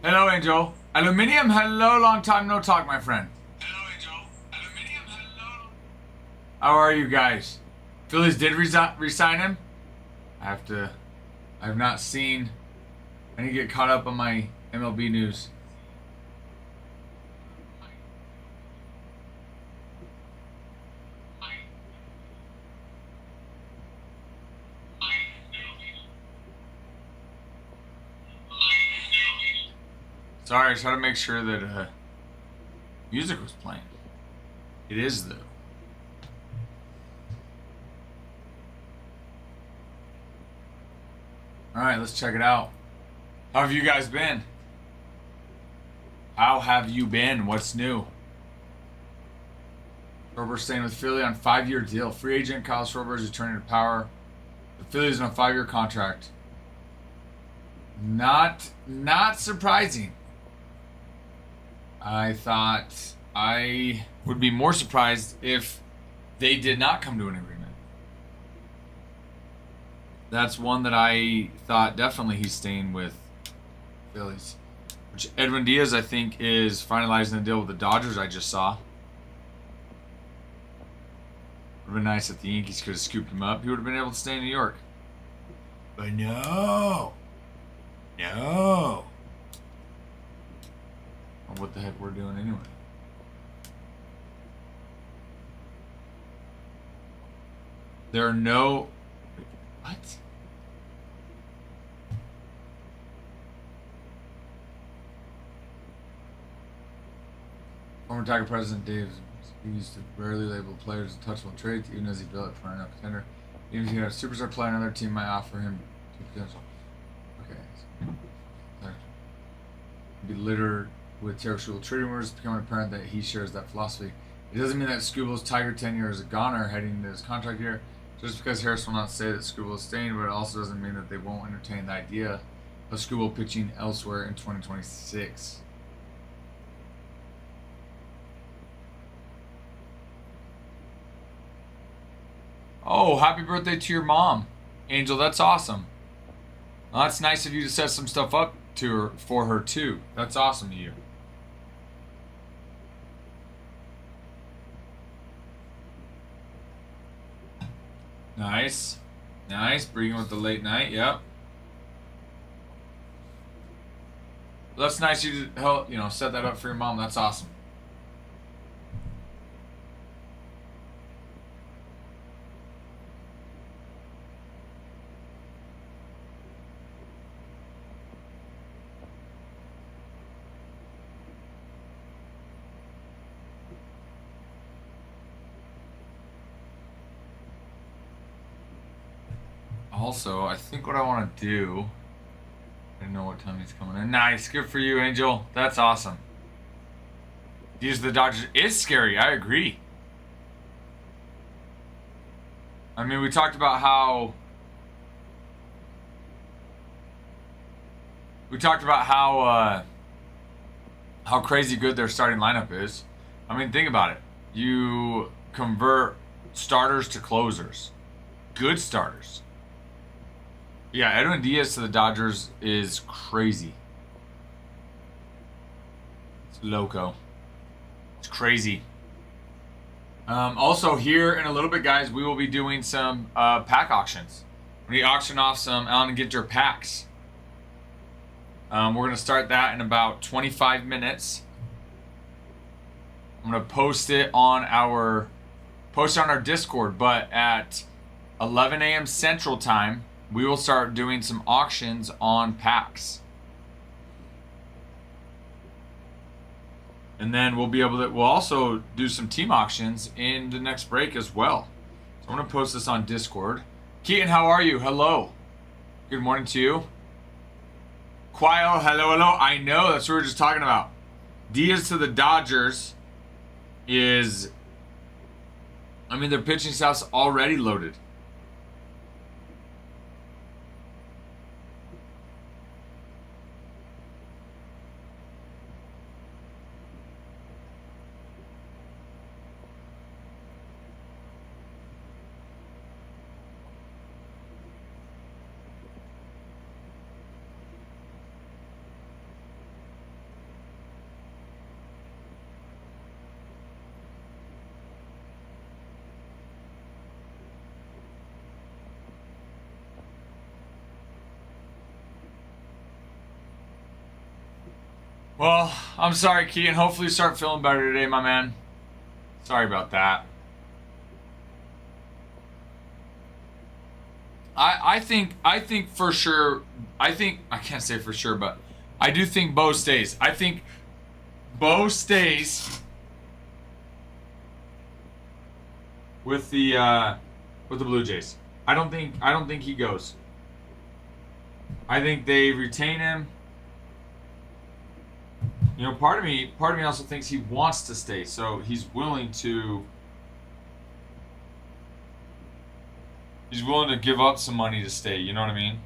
Hello, Angel. Aluminium, hello, long time no talk, my friend. Hello, Angel. Aluminium, hello. How are you guys? Phillies did resign him. I have to. I have not seen. I need to get caught up on my MLB news. Sorry, I just had to make sure that music was playing. It is though. All right, let's check it out. How have you guys been? How have you been? What's new? Schwarber staying with Philly on 5-year deal. Free agent Kyle Schwarber is returning to power. The Phillies on a 5-year contract. Not surprising. I thought I would be more surprised if they did not come to an agreement. That's one that I thought definitely he's staying with Phillies. Which Edwin Diaz, I think, is finalizing the deal with the Dodgers. I just saw. Would have been nice if the Yankees could have scooped him up. He would have been able to stay in New York. But no. No. Or what the heck we're doing anyway. There are no... What? Former Tiger President Dave used to rarely label players untouchable traits, even as he built for an contender. Even if he had a superstar player, another team might offer him two potential. Okay. Be littered with territorial trade rumors, becoming apparent that he shares that philosophy. It doesn't mean that Scubal's Tiger tenure is a goner heading into his contract year. Just because Harris will not say that Scubal is staying, but it also doesn't mean that they won't entertain the idea of Scubal pitching elsewhere in 2026. Oh, happy birthday to your mom, Angel. That's awesome. Well, that's nice of you to set some stuff up to her for her too. That's awesome of you. Nice. Nice. Bringing with the late night. Yep. That's nice you to help, set that up for your mom. That's awesome. Also, I think what I want to do. I didn't know what time he's coming in. Nice. Good for you, Angel. That's awesome. Use the Dodgers is scary. I agree. I mean, we talked about how. We talked about how crazy good their starting lineup is. I mean, think about it. You convert starters to closers. Good starters. Yeah, Edwin Diaz to the Dodgers is crazy. It's loco. It's crazy. Also, here in a little bit, guys, we will be doing some pack auctions. We auction off some Allen and Ginter packs. We're going to start that in about 25 minutes. I'm going to post it on our Discord, but at 11 a.m. Central Time, we will start doing some auctions on packs. And then we'll also do some team auctions in the next break as well. So I'm going to post this on Discord. Keaton, how are you? Hello. Good morning to you. Quail, hello. I know, that's what we were just talking about. Diaz to the Dodgers is... I mean, their pitching staff's already loaded. Well, I'm sorry, Keaton. Hopefully you start feeling better today, my man. Sorry about that. I think for sure. I can't say for sure, but I do think Bo stays. I think Bo stays with the Blue Jays. I don't think he goes. I think they retain him. You know, part of me also thinks he wants to stay, so he's willing to give up some money to stay, you know what I mean?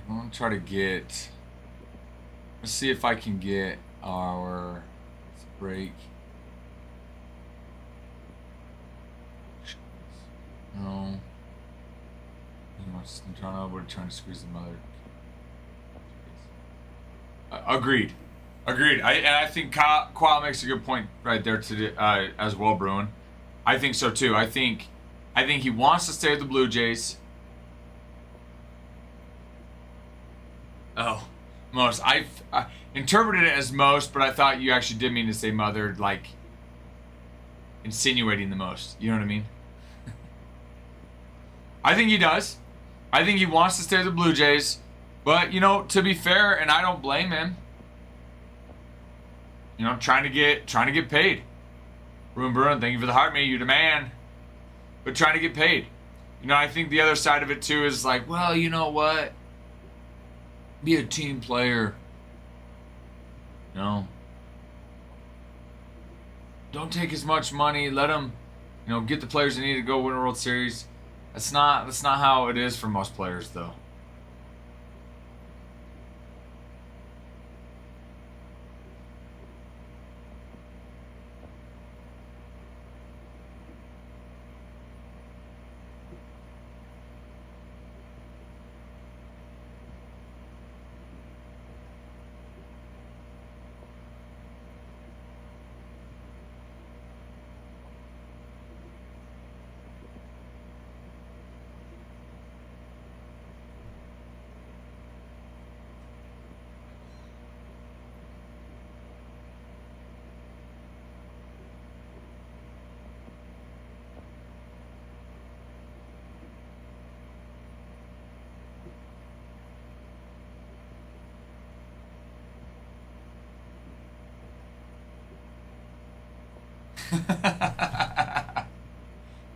I'm gonna try to get. Let's see if I can get our break. No. I'm trying to squeeze the mother. Agreed. I think Kyle makes a good point right there as well, Bruin. I think so too. I think he wants to stay with the Blue Jays. Oh, most. I interpreted it as most, but I thought you actually did mean to say mother, like insinuating the most. You know what I mean? I think he does. I think he wants to stay with the Blue Jays. But, you know, to be fair, and I don't blame him, you know, trying to get paid. Bruin, thank you for the heart, mate. You're the man. But trying to get paid. You know, I think the other side of it too is like, well, you know what? Be a team player. You know. Don't take as much money. Let them, you know, get the players they need to go win a World Series. That's not how it is for most players, though.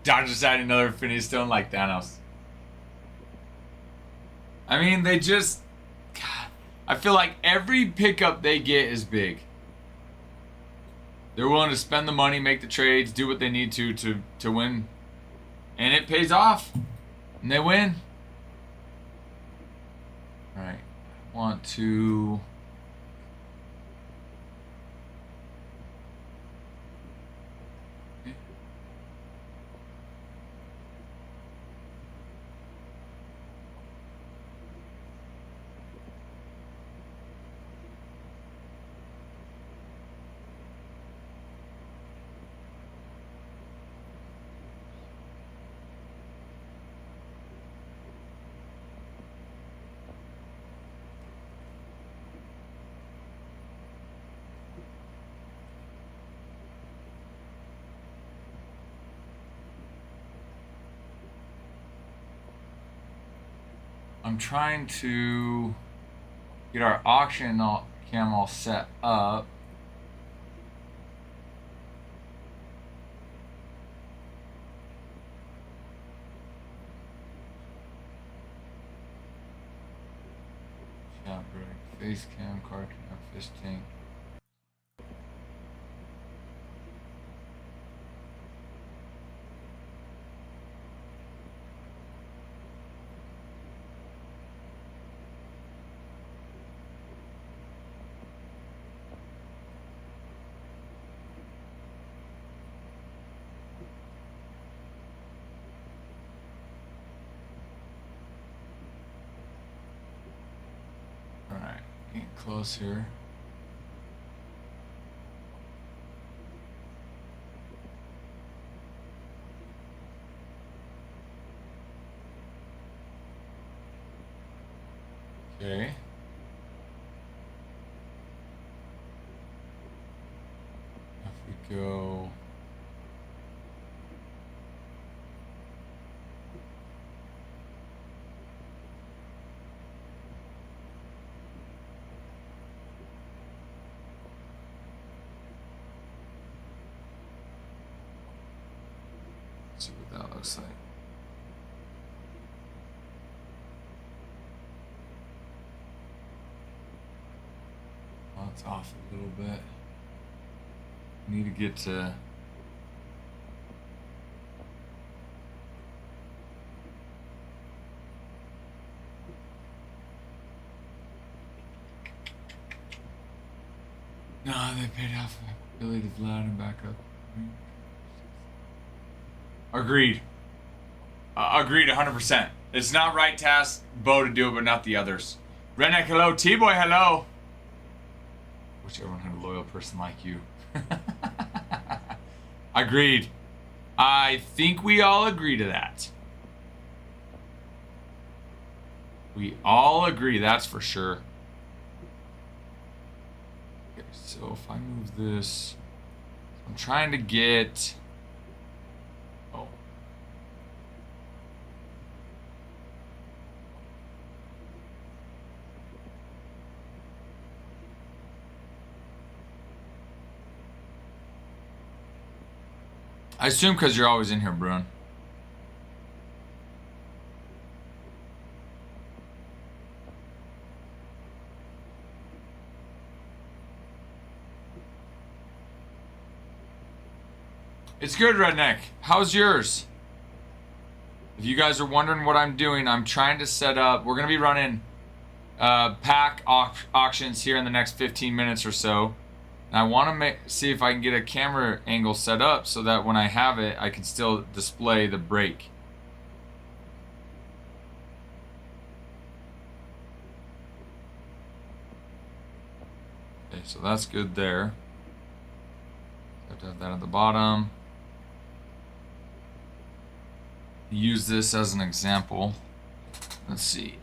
Dodgers adding another Infinity Stone like Thanos. I mean, they just. God, I feel like every pickup they get is big. They're willing to spend the money, make the trades, do what they need to win. And it pays off. And they win. Alright. I want to. I'm trying to get our auction cam all set up. Shot break, face cam, card cam, fish tank. Getting close here. Okay. If we go. Let's see what that looks like. Well, it's off a little bit. Need to get to. No, they paid off Billy to Vlad and back up. Agreed. Agreed 100%. It's not right to ask Bo to do it, but not the others. Redneck, hello. T-Boy, hello. Wish everyone had a loyal person like you. Agreed. I think we all agree to that. We all agree, that's for sure. Okay, so if I move this, I'm trying to get. Oh. I assume because you're always in here, Bruin. It's good, Redneck. How's yours? If you guys are wondering what I'm doing, I'm trying to set up. We're going to be running pack auctions here in the next 15 minutes or so. And I want to see if I can get a camera angle set up so that when I have it, I can still display the break. Okay, so that's good there. Have to have that at the bottom. Use this as an example. Let's see.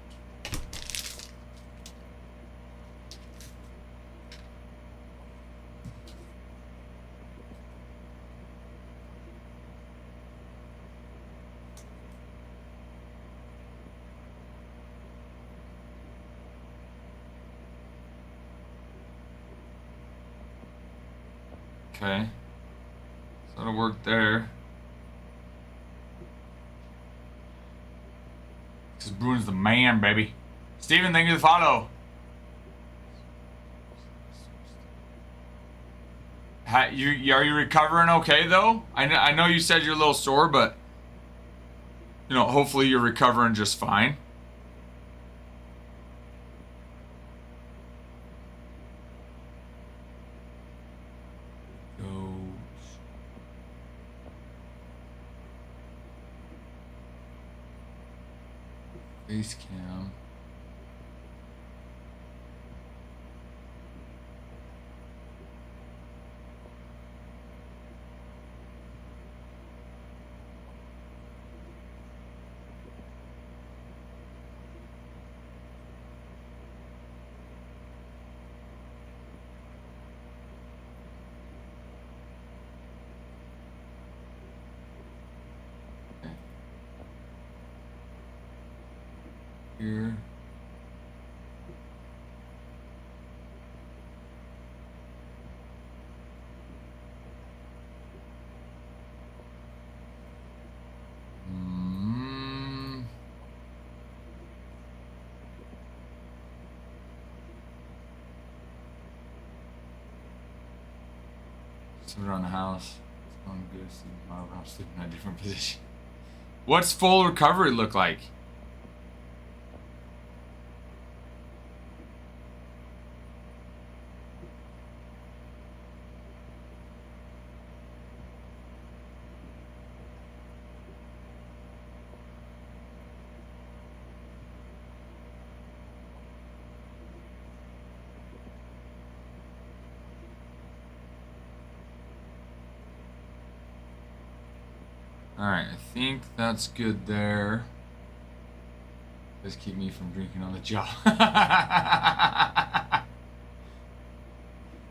Okay. So it'll work there. Because Bruin's the man, baby. Steven, thank you for the follow. Are you recovering okay, though? I know you said you're a little sore, but, you know, hopefully you're recovering just fine. Face cam. Here. Sit around the house. It's going good. I'm sleeping in a different position. What's full recovery look like? Alright, I think that's good there. Just keep me from drinking on the job.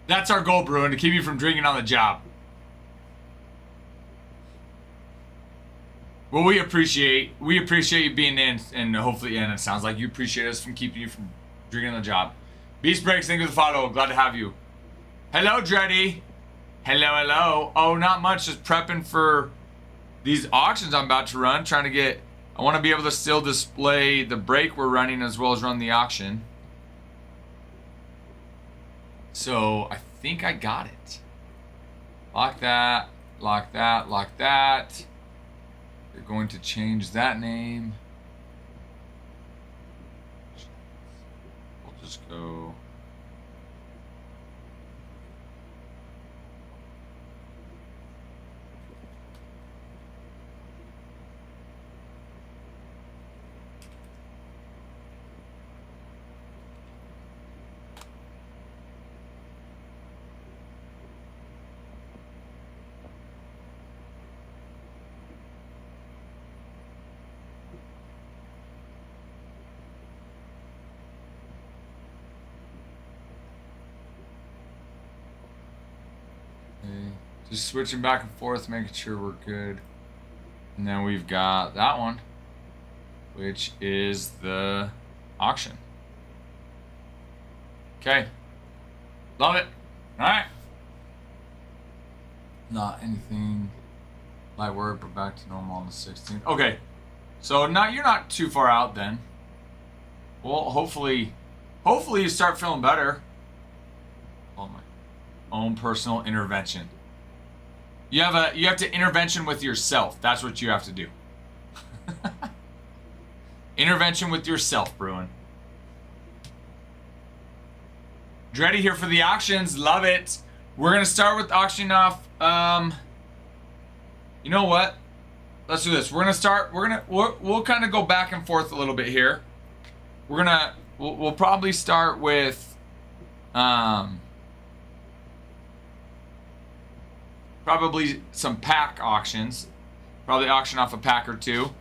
That's our goal, Bruin, to keep you from drinking on the job. Well, we appreciate you being in, and hopefully, and it sounds like you appreciate us from keeping you from drinking on the job. Beast Breaks, thank you for the follow. Glad to have you. Hello, Dreddy. Hello. Oh, not much. Just prepping for these auctions I'm about to run. Trying to get. I want to be able to still display the break we're running as well as run the auction. So I think I got it. Lock that. Lock that. Lock that. They're going to change that name. We'll just go. Just switching back and forth, making sure we're good. And then we've got that one, which is the auction. Okay. Love it. All right. Not anything light work, but back to normal on the 16th. Okay. So you're not too far out then. Well, hopefully you start feeling better. Oh, my own personal intervention. You have to intervention with yourself. That's what you have to do. Intervention with yourself, Bruin. Dreddy here for the auctions. Love it. We're gonna start with auctioning off. You know what? Let's do this. We'll kind of go back and forth a little bit here. We'll probably start with probably some pack auctions. Probably auction off a pack or two.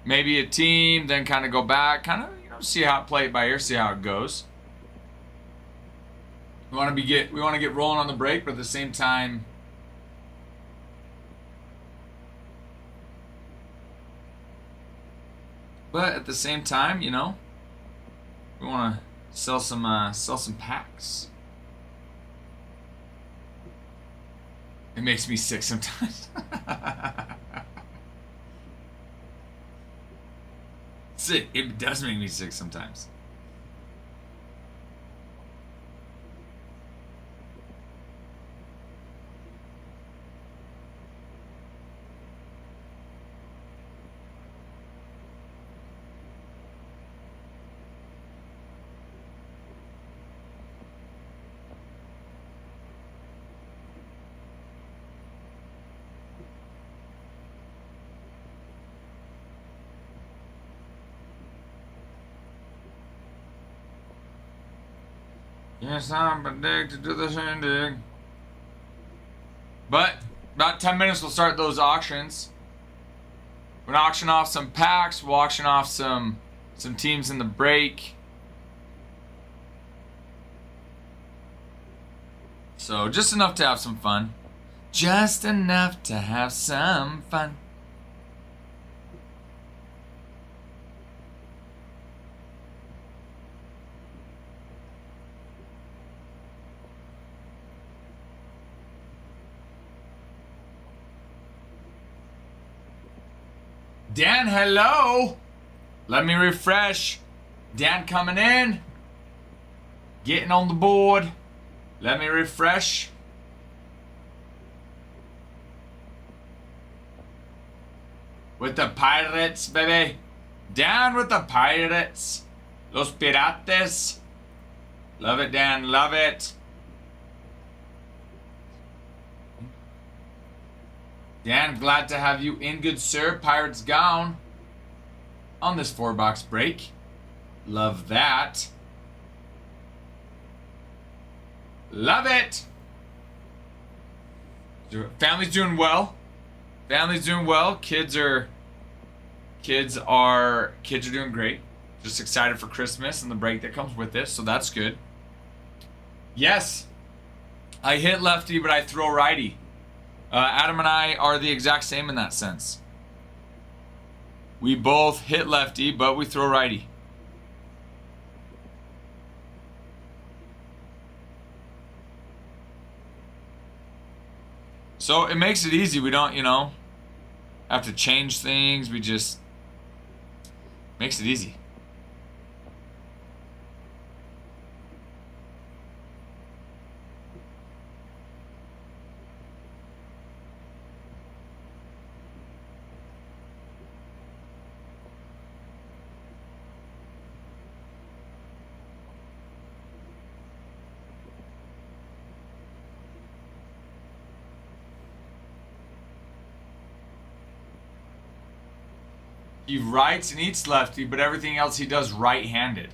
Maybe a team, then kind of go back, kind of, see how it play it by ear, see how it goes. We want to get rolling on the break, but at the same time, we want to sell some packs. It makes me sick sometimes. It does make me sick sometimes. Yes, I'm addicted to the shindig. But about 10 minutes we'll start those auctions. We're gonna auction off some packs. We'll auction off some teams in the break. So just enough to have some fun. Just enough to have some fun. Dan, hello. Let me refresh. Dan coming in. Getting on the board. Let me refresh. With the Pirates, baby. Dan with the Pirates. Los Pirates. Love it, Dan. Love it. Dan, glad to have you in, good sir. Pirates gone on this 4-box break. Love that. Love it. Family's doing well. Family's doing well. Kids are doing great. Just excited for Christmas and the break that comes with it, so that's good. Yes, I hit lefty, but I throw righty. Adam and I are the exact same in that sense. We both hit lefty, but we throw righty. So it makes it easy. We don't, have to change things. We just makes it easy. He writes and eats lefty, but everything else he does right-handed.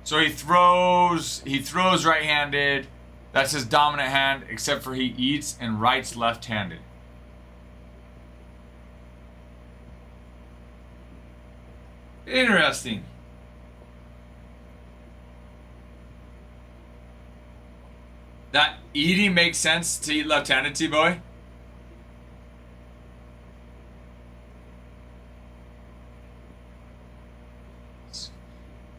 So he throws right-handed. That's his dominant hand, except for he eats and writes left-handed. Interesting. That eating makes sense to eat left-handed, T-Boy?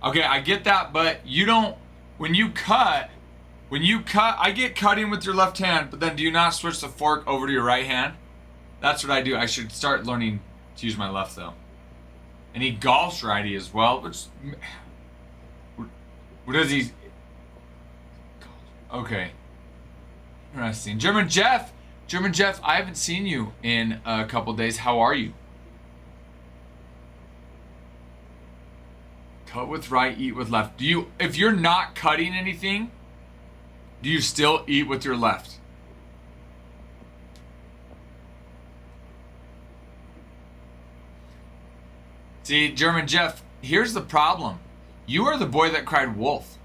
Okay, I get that, but you don't, when you cut, I get cutting with your left hand, but then do you not switch the fork over to your right hand? That's what I do. I should start learning to use my left, though. And he golfs righty as well, which, what does he, okay. Interesting. German Jeff, I haven't seen you in a couple days. How are you? Cut with right, eat with left. Do you, if you're not cutting anything, do you still eat with your left? See, German Jeff, here's the problem. You are the boy that cried wolf.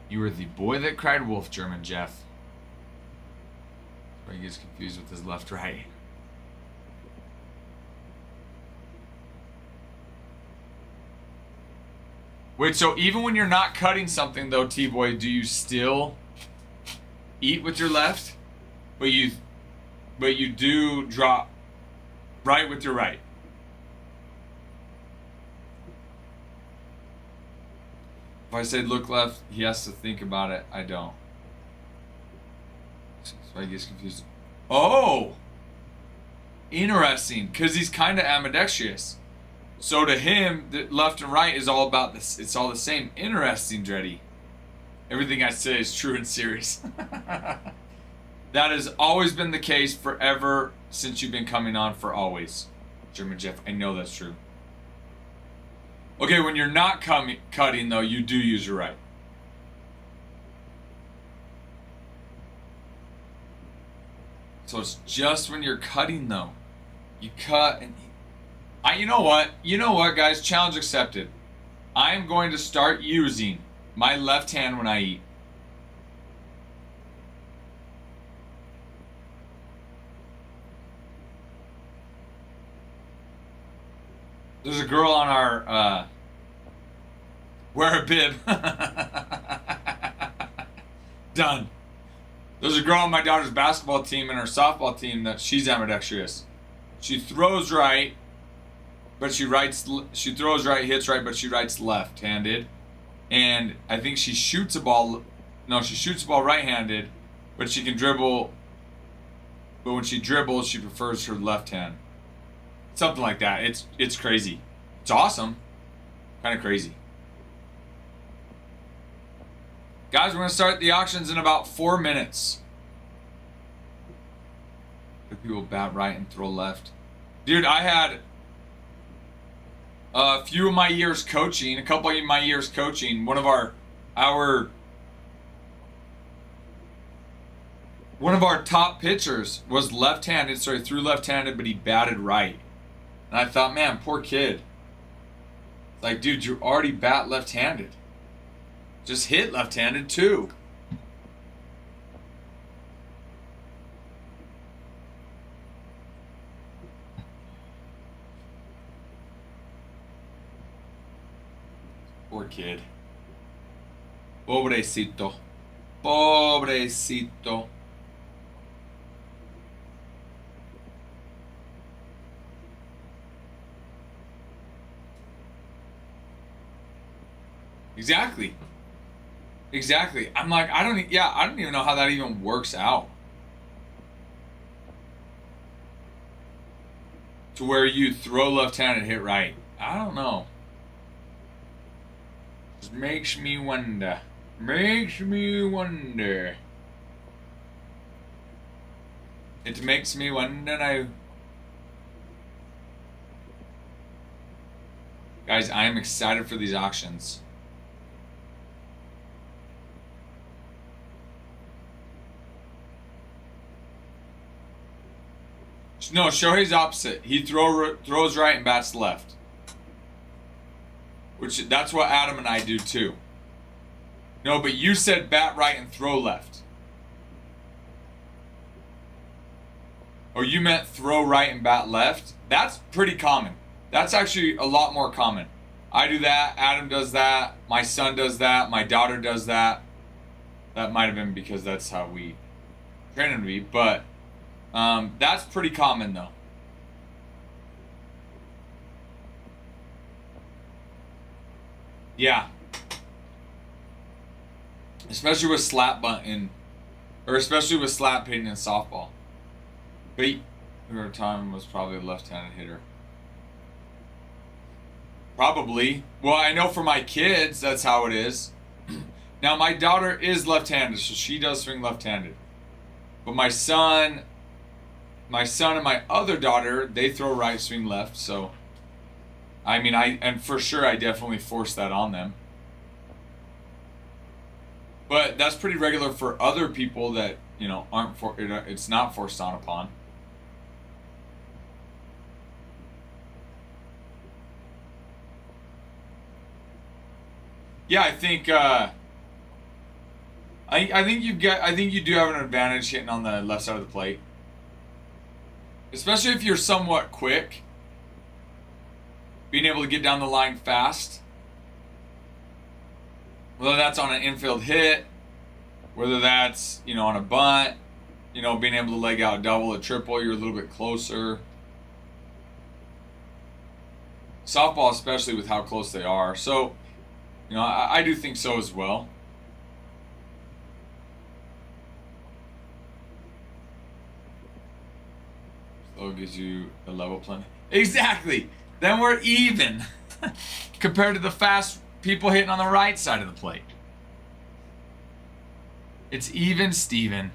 You were the boy that cried wolf, German Jeff. He gets confused with his left, right. Wait, so even when you're not cutting something, though, T-Boy, do you still eat with your left? But you do drop right with your right. If I say look left, he has to think about it. I don't. So I get confused. Oh! Interesting, because he's kind of ambidextrous. So to him, the left and right is all about this. It's all the same. Interesting, Dreddy. Everything I say is true and serious. That has always been the case forever since you've been coming on for always. German Jeff, I know that's true. Okay, when you're not cutting, though, you do use your right. So it's just when you're cutting, though. You cut and... you know what? You know what, guys? Challenge accepted. I am going to start using my left hand when I eat. There's a girl on our, wear a bib. Done. There's a girl on my daughter's basketball team and her softball team that she's ambidextrous. She throws right, but she throws right, hits right, but she writes left-handed. And I think she shoots a ball, she shoots a ball right-handed, but she can dribble, but when she dribbles, she prefers her left hand. Something like that. It's crazy. It's awesome. Kind of crazy. Guys, we're going to start the auctions in about 4 minutes. People bat right and throw left. Dude, I had a few of my years coaching, a couple of my years coaching, one of our top pitchers was left-handed, so he threw left-handed, but he batted right. And I thought, man, poor kid. Like, dude, you already bat left-handed. Just hit left-handed too. Poor kid. Pobrecito. Pobrecito. Exactly. Exactly. I'm like, I don't even know how that even works out. To where you throw left-handed, hit right. I don't know. Just makes me wonder. Makes me wonder. It makes me wonder now. Guys, I am excited for these auctions. No, Shohei's opposite. He throws right and bats left. Which, that's what Adam and I do too. No, but you said bat right and throw left. Oh, you meant throw right and bat left? That's pretty common. That's actually a lot more common. I do that. Adam does that. My son does that. My daughter does that. That might have been because that's how we train him to be. But that's pretty common, though. Yeah. Especially with slap bunting, or especially with slap hitting in softball. But her time was probably a left-handed hitter. Probably. Well, I know for my kids, that's how it is. Now, my daughter is left-handed, so she does swing left-handed. But my son and my other daughter, they throw right, swing left. So, I mean, and for sure, I definitely force that on them. But that's pretty regular for other people that, you know, it's not forced on upon. Yeah, I think I think you do have an advantage hitting on the left side of the plate. Especially if you're somewhat quick. Being able to get down the line fast. Whether that's on an infield hit, whether that's, you know, on a bunt, you know, being able to leg out a double, a triple, you're a little bit closer. Softball, especially with how close they are. So, you know, I do think so as well. Slow gives you a level playing. Exactly. Then we're even compared to the fast people hitting on the right side of the plate. It's even, Steven.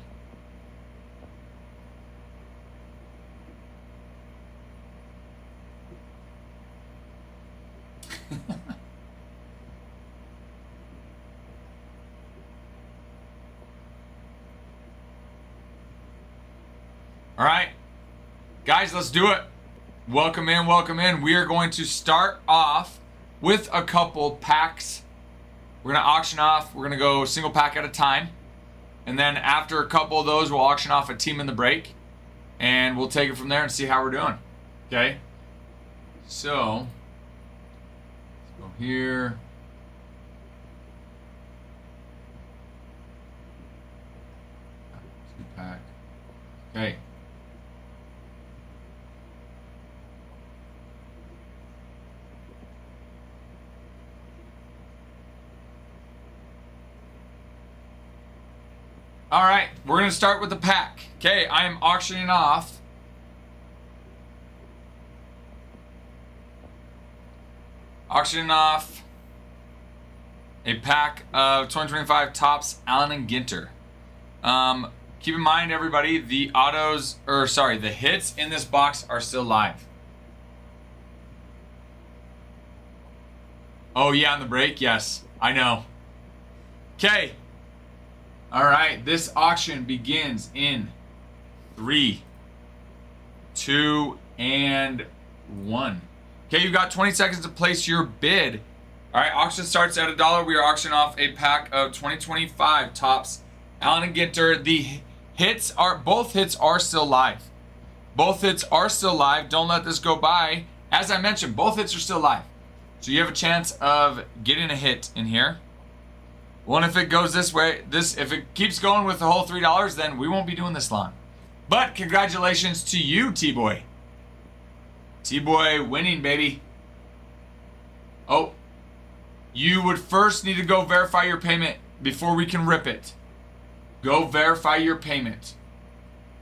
All right, guys, let's do it. Welcome in, welcome in. We are going to start off with a couple packs. We're going to auction off. We're going to go single pack at a time. And then after a couple of those, we'll auction off a team in the break. And we'll take it from there and see how we're doing. Okay? So, let's go here. Two pack. Okay. All right, we're going to start with the pack. Okay, I am auctioning off a pack of 2025 Topps Allen and Ginter. Keep in mind, everybody, the hits in this box are still live. Oh, yeah, on the break? Yes, I know. Okay. All right, this auction begins in 3, 2, and 1. Okay, you've got 20 seconds to place your bid. All right, auction starts at $1. We are auctioning off a pack of 2025 Topps Allen and Ginter. Both hits are still live. Both hits are still live. Don't let this go by. As I mentioned, both hits are still live. So you have a chance of getting a hit in here. Well, and if it goes this way, if it keeps going with the whole $3, then we won't be doing this long. But congratulations to you, T-Boy. T-Boy winning, baby. Oh, you would first need to go verify your payment before we can rip it. Go verify your payment,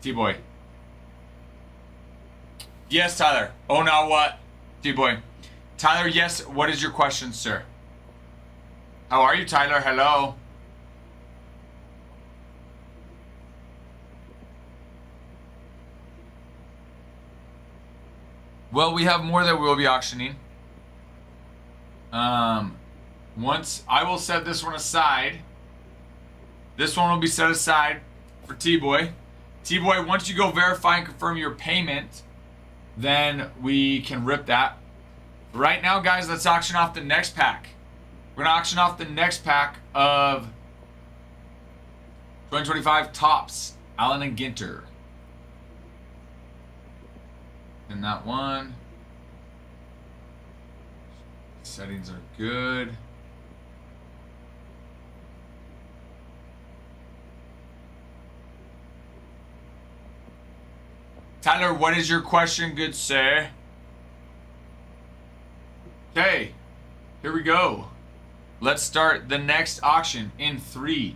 T-Boy. Yes, Tyler. Oh, now what? T-Boy. Tyler, yes. What is your question, sir? How are you, Tyler? Hello. Well, we have more that we'll be auctioning. Once I will set this one aside. This one will be set aside for T-Boy. T-Boy, once you go verify and confirm your payment, then we can rip that. Right now, guys, let's auction off the next pack. We're going to auction off the next pack of 2025 Topps, Allen and Ginter. And that one. Settings are good. Tyler, what is your question, good sir? Okay, here we go. Let's start the next auction in 3,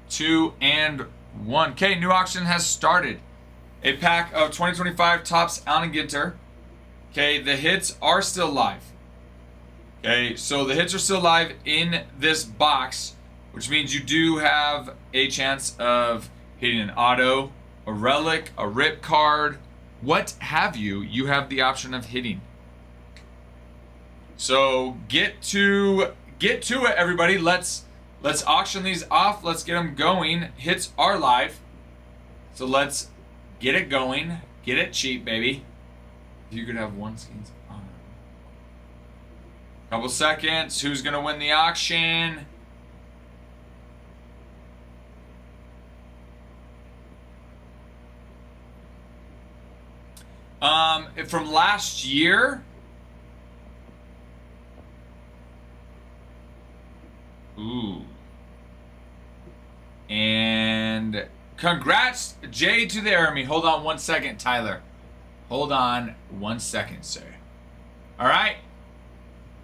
2, and 1. Okay, new auction has started. A pack of 2025 Topps Allen and Ginter. Okay, the hits are still live. Okay, so the hits are still live in this box, which means you do have a chance of hitting an auto, a relic, a rip card, what have you. You have the option of hitting. So get to it, everybody. Let's auction these off. Let's get them going. Hits are live, so let's get it going. Get it cheap, baby. If you could have one skins on. Couple seconds. Who's gonna win the auction? From last year. Ooh. And congrats, Jay, to the Army. Hold on 1 second, Tyler. Hold on 1 second, sir. All right.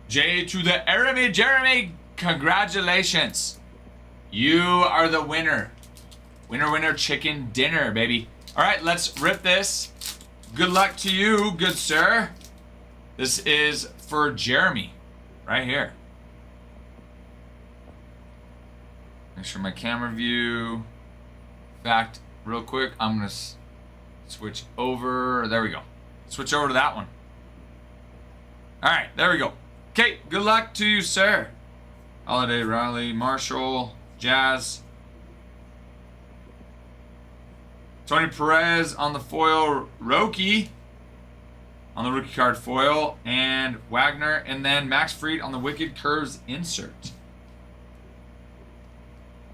Jay to the Army, Jeremy. Congratulations. You are the winner. Winner, winner, chicken dinner, baby. All right, let's rip this. Good luck to you, good sir. This is for Jeremy, right here. Make sure my camera view. In fact, real quick, I'm gonna switch over. There we go. Switch over to that one. All right, there we go. Okay, good luck to you, sir. Holiday, Riley, Marshall, Jazz. Tony Perez on the foil, Roki on the rookie card foil, and Wagner, and then Max Fried on the Wicked Curves insert.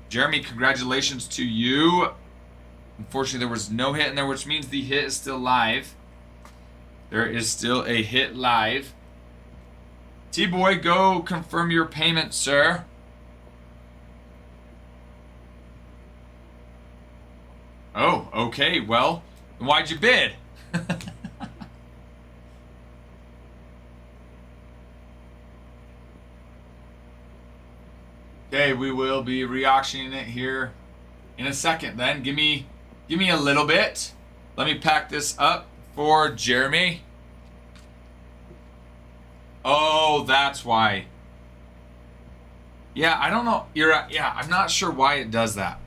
Jeremy, congratulations to you. Unfortunately, there was no hit in there, which means the hit is still live. There is still a hit live. T-Boy, go confirm your payment, sir. Oh, okay. Well, why'd you bid? Okay, we will be re-auctioning it here in a second then. Give me a little bit. Let me pack this up for Jeremy. Oh, that's why. Yeah, I don't know. Yeah, I'm not sure why it does that.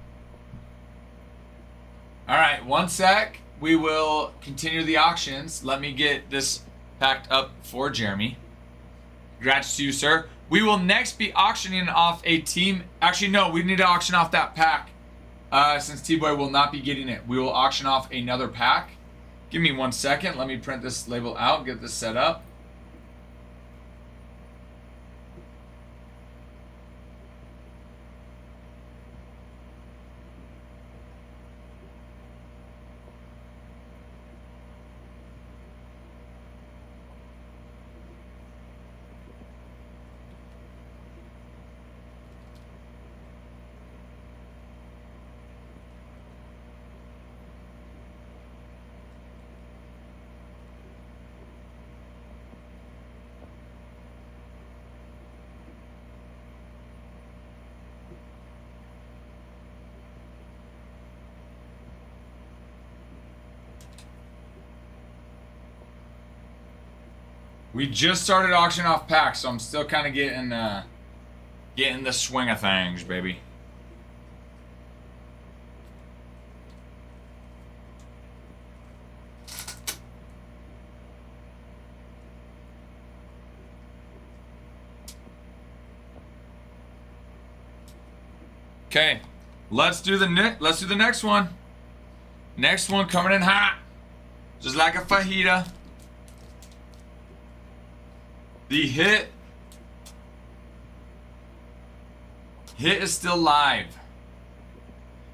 All right, 1 sec. We will continue the auctions. Let me get this packed up for Jeremy. Congrats to you, sir. We will next be auctioning off a team. Actually, no, we need to auction off that pack. Since T-Boy will not be getting it, we will auction off another pack. Give me 1 second. Let me print this label out, get this set up. We just started auctioning off packs, so I'm still kind of getting the swing of things, baby. Okay, let's do the next one. Next one coming in hot, just like a fajita. The hit is still live.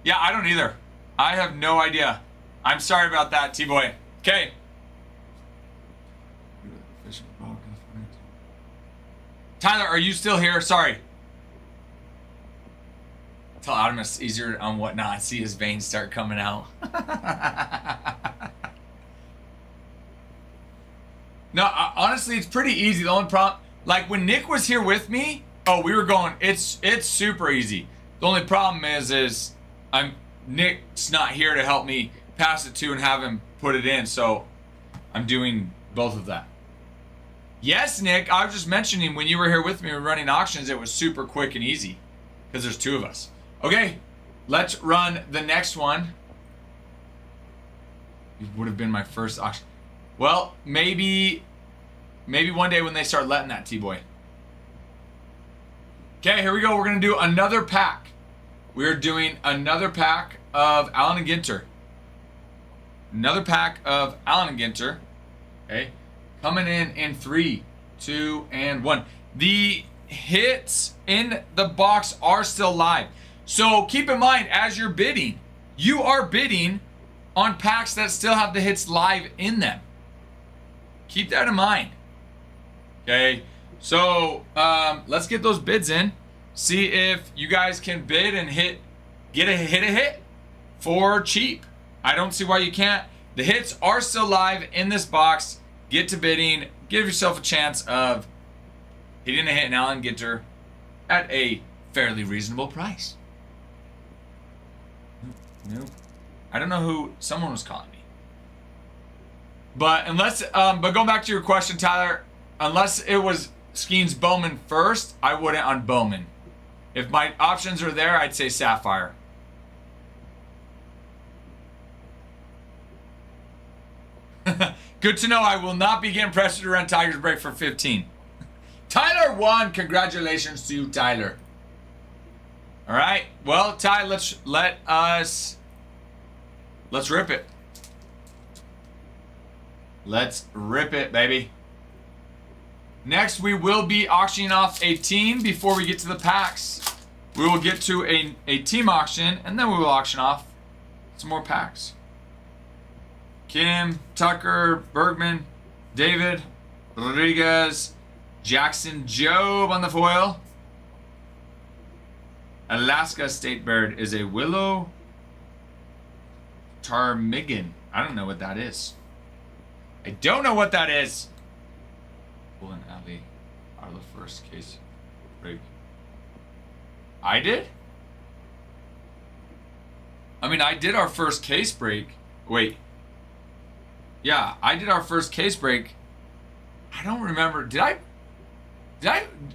Yeah, I don't either. I have no idea. I'm sorry about that, T-Boy. Okay. Tyler, are you still here? Sorry. Tell Adam it's easier on whatnot. See his veins start coming out. No, honestly, it's pretty easy. The only problem, like when Nick was here with me, oh, we were going. It's super easy. The only problem is Nick's not here to help me pass it to and have him put it in. So I'm doing both of that. Yes, Nick. I was just mentioning when you were here with me, we were running auctions. It was super quick and easy because there's two of us. Okay, let's run the next one. It would have been my first auction. Well, maybe one day when they start letting that, T-Boy. Okay, here we go. We're going to do another pack. We're doing another pack of Allen and Ginter. Another pack of Allen and Ginter. Okay, coming in 3, 2, and 1. The hits in the box are still live. So keep in mind, as you're bidding, you are bidding on packs that still have the hits live in them. Keep that in mind. Okay, so let's get those bids in. See if you guys can bid and get a hit for cheap. I don't see why you can't. The hits are still live in this box. Get to bidding. Give yourself a chance of hitting a hit in Allen Ginter at a fairly reasonable price. Nope. I don't know who. Someone was calling me. But but going back to your question, Tyler, unless it was Skeens Bowman first, I wouldn't on Bowman. If my options are there, I'd say Sapphire. Good to know. I will not be getting pressured to run Tiger's Break for 15. Tyler won. Congratulations to you, Tyler. All right. Well, Ty, let's rip it. Let's rip it, baby. Next, we will be auctioning off a team before we get to the packs. We will get to a team auction, and then we will auction off some more packs. Kim, Tucker, Bergman, David, Rodriguez, Jackson Job on the foil. Alaska State Bird is a Willow Ptarmigan. I don't know what that is. I don't know what that is. Bull and Alley are the first case break. I did? I mean, I did our first case break. Wait. Yeah, I did our first case break. I don't remember. Did I?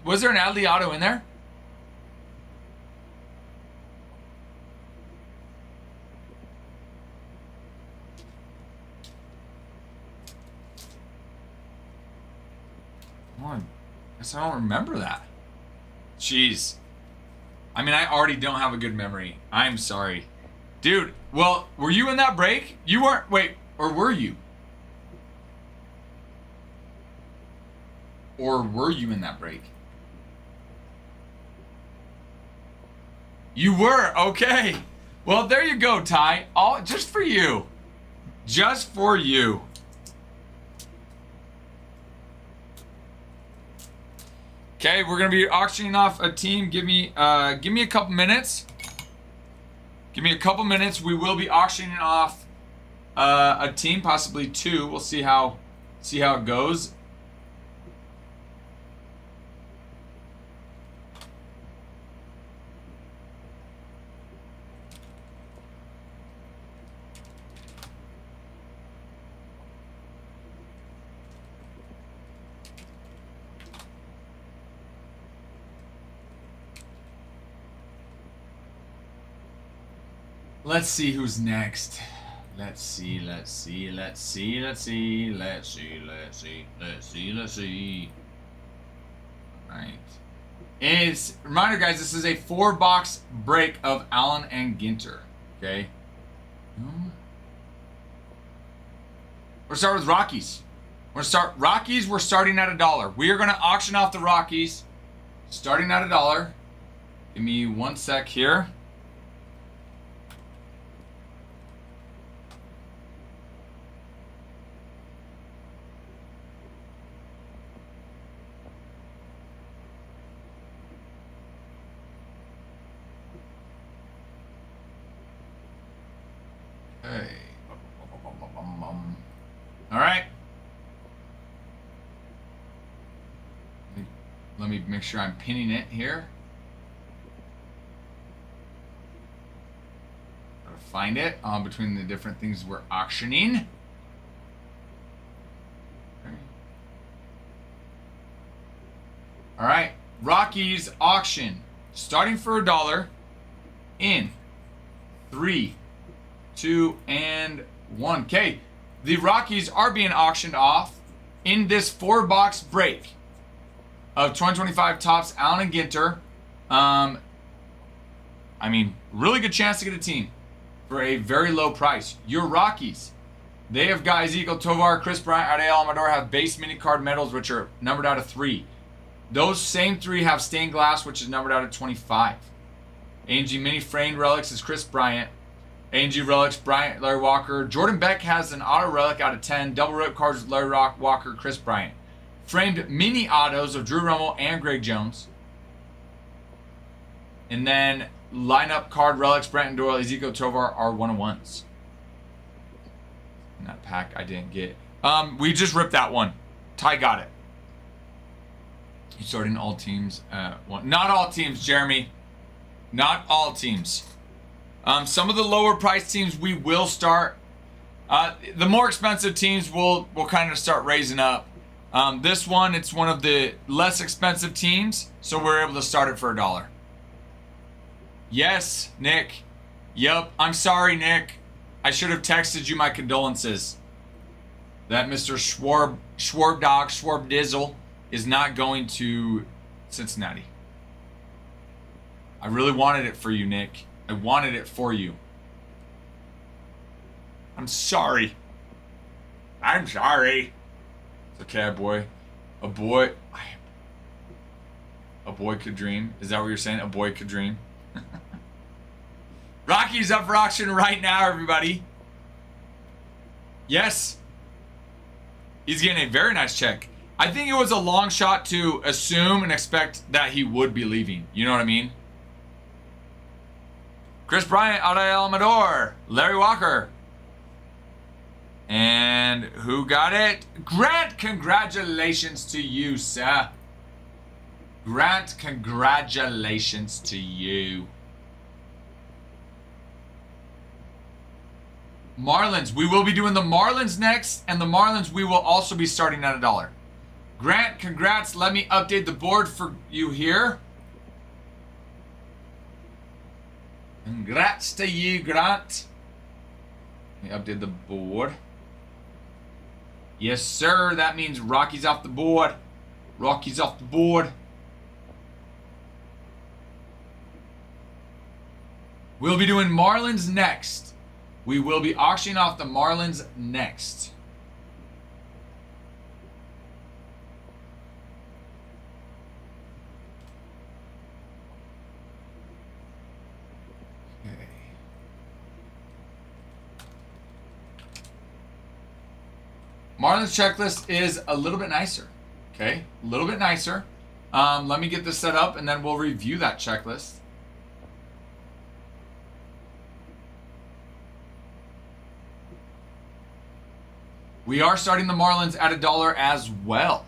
Was there an Adley auto in there? Oh, I guess I don't remember that. Jeez. I mean, I already don't have a good memory. I'm sorry. Dude, well, were you in that break? You weren't, wait, or were you? Or were you in that break? You were, okay. Well, there you go, Ty. All just for you. Just for you. Okay, we're gonna be auctioning off a team. Give me a couple minutes. Give me a couple minutes. We will be auctioning off a team, possibly two. We'll see how it goes. Let's see who's next. Let's see. All right. It's reminder, guys. This is a 4-box break of Allen and Ginter. Okay. We're start with Rockies. We're starting at $1. We are going to auction off the Rockies, starting at $1. Give me 1 sec here. Okay. All right. Let me make sure I'm pinning it here. Gotta find it between the different things we're auctioning. Okay. All right. Rockies auction. Starting for $1 in 3, 2, and 1. Okay. The Rockies are being auctioned off in this 4-box break of 2025 Topps Allen and Ginter. I mean, really good chance to get a team for a very low price. Your Rockies, they have got Ezekiel Tovar, Chris Bryant, Adael Amador have base mini card medals, which are numbered out of 3. Those same 3 have stained glass, which is numbered out of 25. A&G mini framed relics is Chris Bryant. A&G relics, Bryant, Larry Walker. Jordan Beck has an auto relic out of 10. Double rip cards with Larry Walker, Chris Bryant. Framed mini autos of Drew Romo and Greg Jones. And then lineup card relics, Brenton Doyle, Ezekiel Tovar are 1-of-1s. In that pack I didn't get. We just ripped that one. Ty got it. He's starting all teams at 1. Not all teams, Jeremy. Not all teams. Some of the lower price teams we will start. The more expensive teams we'll kind of start raising up. This one, it's one of the less expensive teams, so we're able to start it for $1. Yes, Nick. Yep, I'm sorry, Nick. I should have texted you my condolences. That Mr. Schwarbdizzle is not going to Cincinnati. I really wanted it for you, Nick. I wanted it for you. I'm sorry. I'm sorry. It's okay, a boy could dream. Is that what you're saying? A boy could dream. Rocky's up for auction right now, everybody. Yes. He's getting a very nice check. I think it was a long shot to assume and expect that he would be leaving. You know what I mean? Chris Bryant, Adael Amador, Larry Walker. And who got it? Grant, congratulations to you, sir. Grant, congratulations to you. Marlins, we will be doing the Marlins next, and the Marlins we will also be starting at $1. Grant, congrats. Let me update the board for you here. Congrats to you, Grant. Let me update the board. Yes, sir. That means Rocky's off the board. Rocky's off the board. We'll be doing Marlins next. We will be auctioning off the Marlins next. Marlins checklist is a little bit nicer. Okay, a little bit nicer. Let me get this set up and then we'll review that checklist. We are starting the Marlins at $1 as well.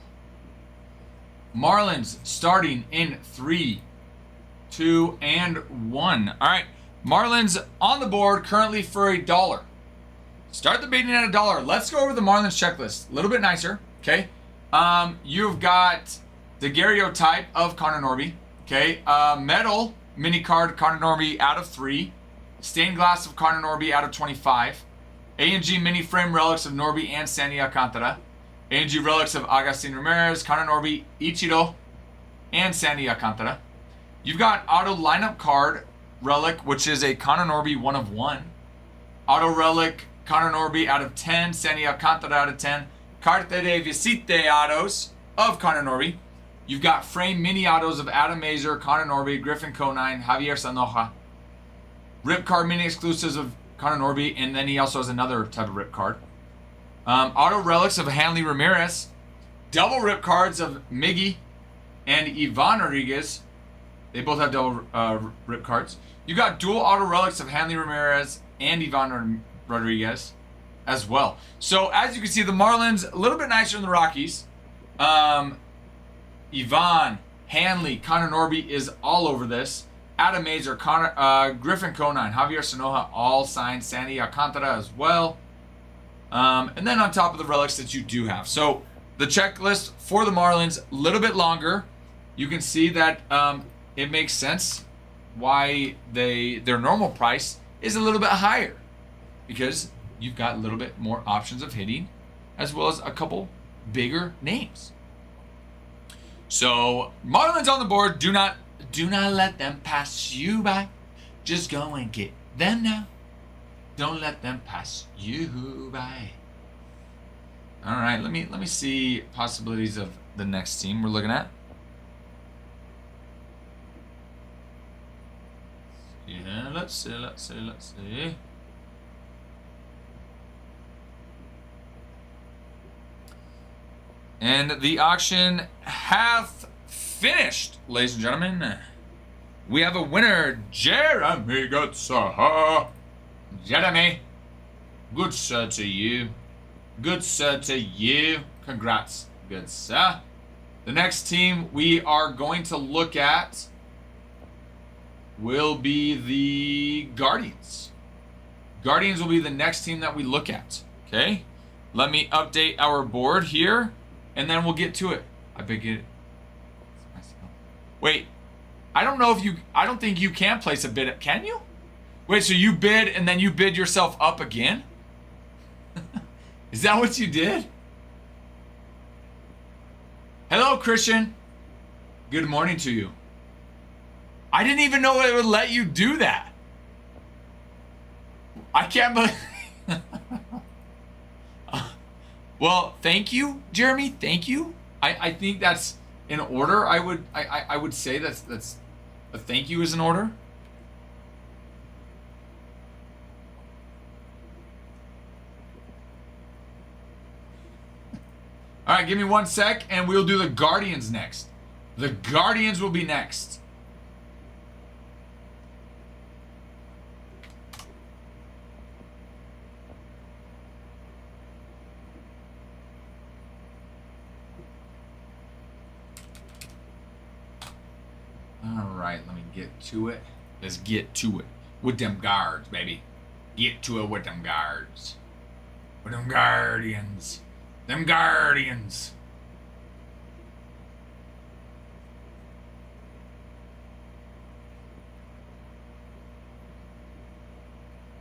Marlins starting in 3, 2, and 1. All right, Marlins on the board currently for $1. Start the bidding at $1. Let's go over the Marlins checklist. A little bit nicer, okay? You've got the daguerreotype of Connor Norby, okay? Metal mini card Connor Norby out of 3. Stained glass of Connor Norby out of 25. A&G mini frame relics of Norby and Sandy Alcantara. A&G relics of Agustin Ramirez, Connor Norby, Ichiro, and Sandy Alcantara. You've got auto lineup card relic, which is a Connor Norby 1 of 1. Auto relic Connor Norby out of 10, Sandy Alcantara out of 10. Carte de Visite autos of Connor Norby. You've got frame mini autos of Adam Mazer, Connor Norby, Griffin Conine, Javier Sanoja. Rip card mini exclusives of Connor Norby, and then he also has another type of rip card. Auto relics of Hanley Ramirez. Double rip cards of Miggy and Ivan Rodriguez. They both have double rip cards. You got dual auto relics of Hanley Ramirez and Ivan Rodriguez as well. So as you can see, the Marlins a little bit nicer than the Rockies. Ivan, Hanley, Connor Norby is all over this. Adam Mazer, Griffin Conine, Javier Sanoja, all signed. Sandy Alcantara as well. And then on top of the relics that you do have. So the checklist for the Marlins, a little bit longer. You can see that it makes sense why their normal price is a little bit higher. Because you've got a little bit more options of hitting, as well as a couple bigger names. So Marlins on the board. Do not let them pass you by. Just go and get them now. Don't let them pass you by. All right, let me see possibilities of the next team we're looking at. Yeah, let's see. And the auction hath finished, ladies and gentlemen. We have a winner, Jeremy Gutsaha. Jeremy, good sir to you. Good sir to you. Congrats, good sir. The next team we are going to look at will be the Guardians. Guardians will be the next team that we look at. Okay? Let me update our board here, and then we'll get to it. I beg it. Wait. I don't think you can place a bid. Can you? Wait, so you bid and then you bid yourself up again? Is that what you did? Hello, Christian. Good morning to you. I didn't even know it would let you do that. I can't believe... Well, thank you, Jeremy. Thank you. I think that's in order. I would say that's a thank you is in order. All right, give me 1 sec, and we'll do the Guardians next. The Guardians will be next. All right, let me get to it. Let's get to it with them guards, baby. Get to it with them guards. With them Guardians. Them Guardians.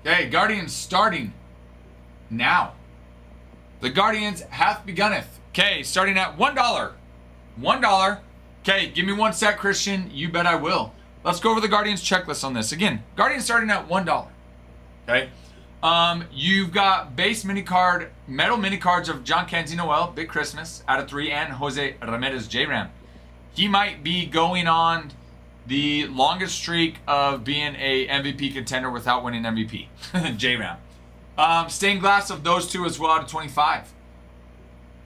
Okay, Guardians starting now. The Guardians hath begunneth. Okay, starting at $1. $1. Okay, give me 1 sec, Christian. You bet I will. Let's go over the Guardians checklist on this. Again, Guardians starting at $1. Okay. You've got base mini card, metal mini cards of John Canzino Noel, Big Christmas, out of 3, and Jose Ramirez J-Ram. He might be going on the longest streak of being a MVP contender without winning MVP. J-Ram. Stained glass of those two as well, out of 25.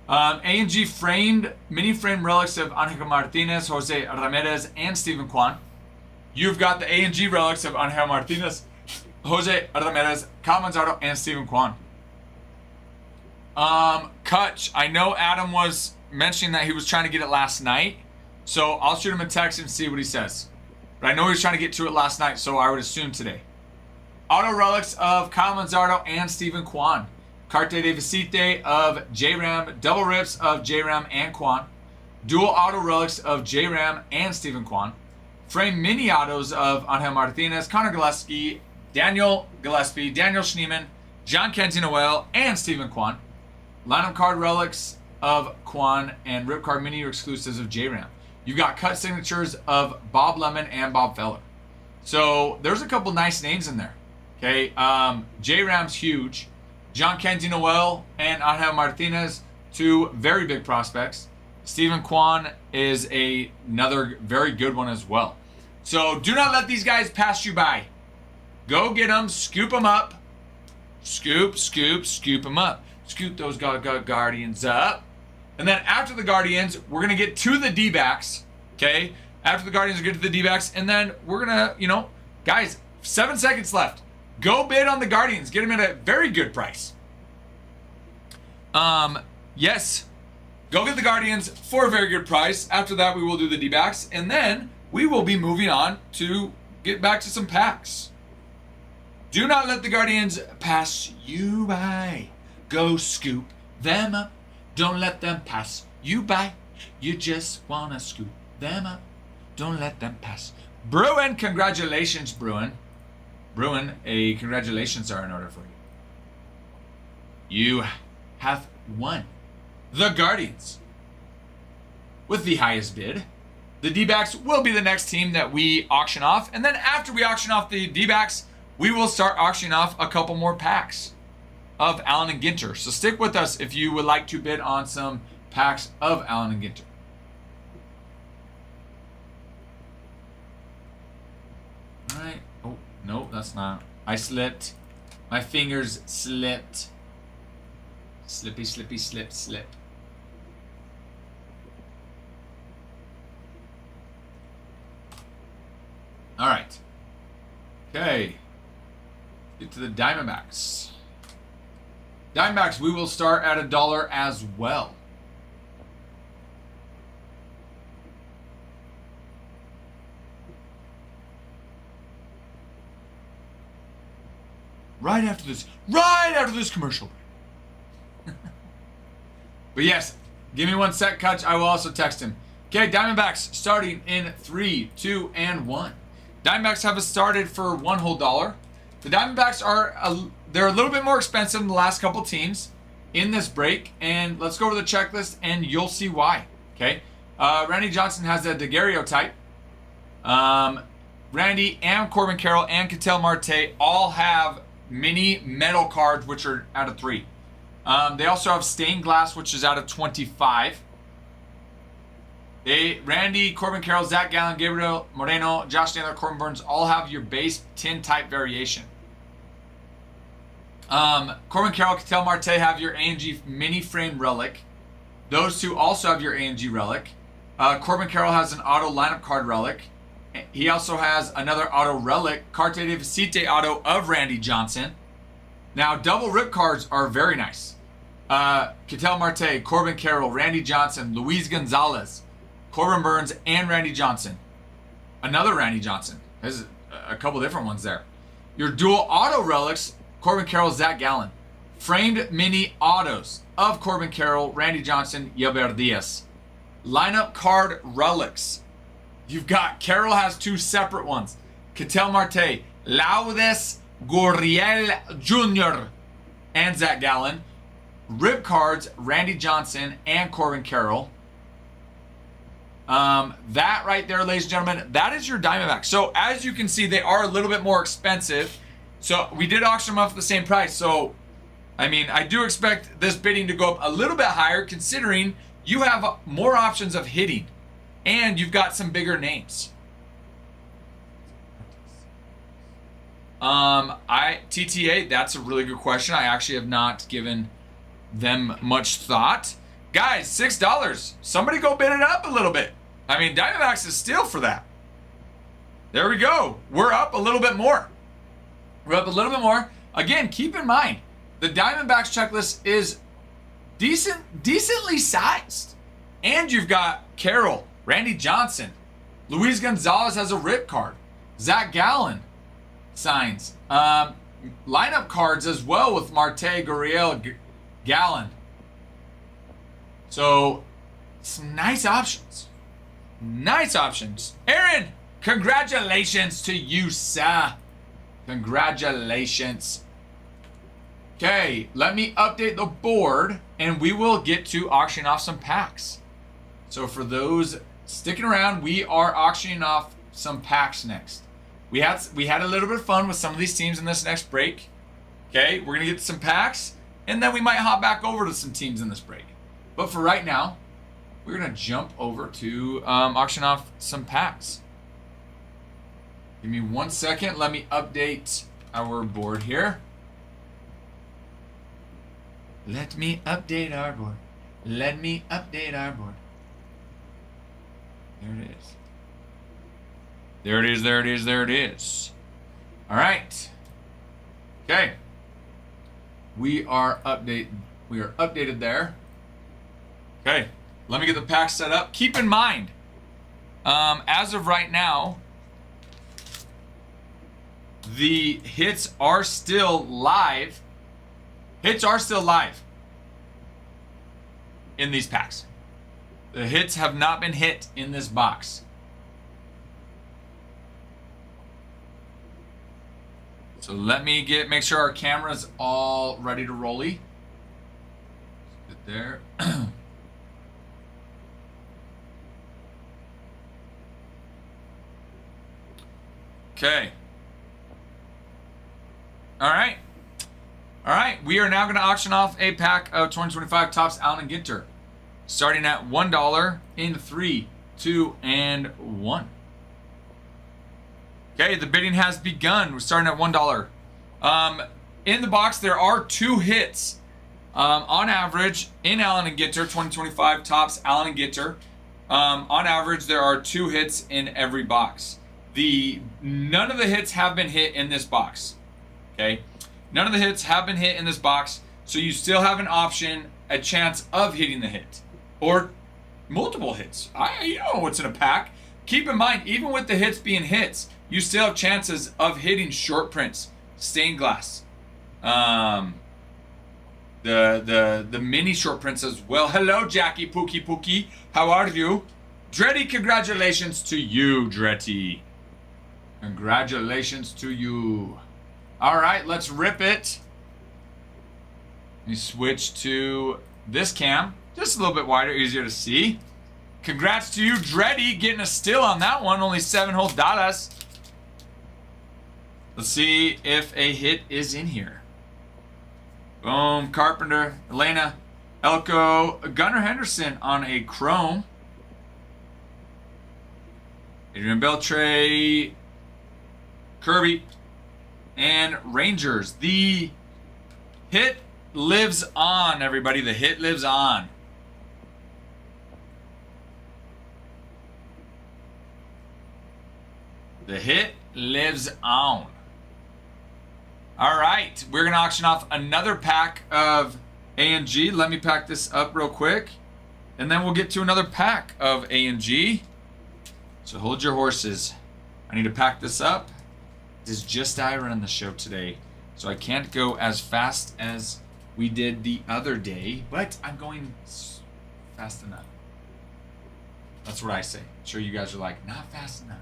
A&G framed, mini frame relics of Angel Martinez, Jose Ramirez, and Steven Kwan. You've got the A&G relics of Angel Martinez, Jose Ramirez, Kyle Manzardo, and Steven Kwan. Kutch, I know Adam was mentioning that he was trying to get it last night, so I'll shoot him a text and see what he says. But I know he was trying to get to it last night, so I would assume today. Auto relics of Kyle Manzardo and Steven Kwan. Carte de Visite of J-Ram, double rips of J-Ram and Kwan. Dual auto relics of J-Ram and Steven Kwan. Frame mini autos of Angel Martinez, Connor Gillespie, Daniel Gillespie, Daniel Schneeman, John Kenzie Noel, and Stephen Kwan. Lineup card relics of Kwan and rip card mini exclusives of J-Ram. You've got cut signatures of Bob Lemon and Bob Feller. So there's a couple nice names in there. Okay, J-Ram's huge. John Kenzie Noel and Angel Martinez, two very big prospects. Stephen Kwan is another very good one as well. So do not let these guys pass you by. Go get them, scoop them up. Scoop them up. Scoop those Guardians up. And then after the Guardians, we're going to get to the D-backs. Okay? After the Guardians, we get to the D-backs. And then we're going to, guys, 7 seconds left. Go bid on the Guardians. Get them at a very good price. Yes. Go get the Guardians for a very good price. After that, we will do the D-backs. And then we will be moving on to get back to some packs. Do not let the Guardians pass you by. Go scoop them up. Don't let them pass you by. You just want to scoop them up. Don't let them pass. Bruin, congratulations, Bruin. Bruin, a congratulations are in order for you. You have won the Guardians with the highest bid. The D-backs will be the next team that we auction off. And then after we auction off the D-backs, we will start auctioning off a couple more packs of Allen and Ginter. So stick with us if you would like to bid on some packs of Allen and Ginter. All right. Oh, no, that's not. I slipped. My fingers slipped. Slippy, slippy, slip, slip. All right. Okay. Get to the Diamondbacks. Diamondbacks, we will start at $1 as well. Right after this commercial. But yes, give me 1 sec, Kutch. I will also text him. Okay, Diamondbacks starting in 3, 2, and 1. Diamondbacks have started for $1 whole. The Diamondbacks they're a little bit more expensive than the last couple teams in this break, and let's go over the checklist and you'll see why. Okay, Randy Johnson has a daguerreotype. Randy and Corbin Carroll and Ketel Marte all have mini metal cards, which are out of 3. They also have stained glass, which is out of 25. Randy, Corbin Carroll, Zach Gallen, Gabriel Moreno, Josh Naylor, Corbin Burns all have your base tin type variation. Corbin Carroll, Ketel Marte have your A&G mini frame relic. Those two also have your A&G relic. Corbin Carroll has an auto lineup card relic. He also has another auto relic, Carte de Visite auto of Randy Johnson. Now, double rip cards are very nice. Ketel Marte, Corbin Carroll, Randy Johnson, Luis Gonzalez, Corbin Burns, and Randy Johnson. Another Randy Johnson. There's a couple different ones there. Your dual auto relics, Corbin Carroll, Zach Gallen. Framed mini autos of Corbin Carroll, Randy Johnson, Yelber Diaz. Lineup card relics. You've got, Carroll has 2 separate ones. Ketel Marte, Laudes Gurriel Jr. and Zach Gallen. Rip cards, Randy Johnson and Corbin Carroll. That right there, ladies and gentlemen, that is your Diamondbacks. So as you can see, they are a little bit more expensive. So we did auction them off at the same price. So, I mean, I do expect this bidding to go up a little bit higher considering you have more options of hitting and you've got some bigger names. TTA, that's a really good question. I actually have not given them much thought. Guys, $6. Somebody go bid it up a little bit. I mean, Diamondbacks is still for that. There we go. We're up a little bit more. We're up a little bit more. Again, keep in mind, the Diamondbacks checklist is decently sized. And you've got Carroll, Randy Johnson, Luis Gonzalez has a rip card, Zach Gallen signs, lineup cards as well with Marte, Gurriel, Gallen. So, some nice options. Nice options. Aaron, congratulations to you, sir. Congratulations. Okay, let me update the board and we will get to auctioning off some packs. So for those sticking around, we are auctioning off some packs next. We had a little bit of fun with some of these teams in this next break. Okay, we're gonna get some packs and then we might hop back over to some teams in this break. But for right now, we're gonna jump over to auction off some packs. Give me 1 second. Let me update our board here. Let me update our board. Let me update our board. There it is. There it is, there it is, there it is. All right. Okay. We are updated there. Okay. Let me get the pack set up. Keep in mind, as of right now, the hits are still live. Hits are still live in these packs. The hits have not been hit in this box. So let me make sure our camera's all ready to rolly. Sit there. Okay. All right. All right, we are now going to auction off a pack of 2025 Topps Allen and Ginter, starting at $1 in 3, 2, and 1. Okay, the bidding has begun. We're starting at $1. In the box, there are 2 hits on average in Allen and Ginter, 2025 Topps Allen and Ginter. On average, there are 2 hits in every box. None of the hits have been hit in this box. Okay. None of the hits have been hit in this box, so you still have an option, a chance of hitting the hit. Or multiple hits. You don't know what's in a pack. Keep in mind, even with the hits being hits, you still have chances of hitting short prints, stained glass, the mini short prints as well. Hello, Jackie Pookie Pookie. How are you? Dreddy, congratulations to you, Dreddy. Congratulations to you. All right, let's rip it. Let me switch to this cam. Just a little bit wider, easier to see. Congrats to you, Dreddy, getting a steal on that one. Only $7 whole dollars. Let's see if a hit is in here. Boom, Carpenter, Elena, Elko, Gunnar Henderson on a chrome. Adrian Beltre, Kirby, and Rangers. The hit lives on, everybody. The hit lives on. The hit lives on. All right, we're gonna auction off another pack of A&G. Let me pack this up real quick, and then we'll get to another pack of A&G. So hold your horses. I need to pack this up. It is just I run the show today, so I can't go as fast as we did the other day, but I'm going fast enough. That's what I say. I'm sure you guys are like, not fast enough.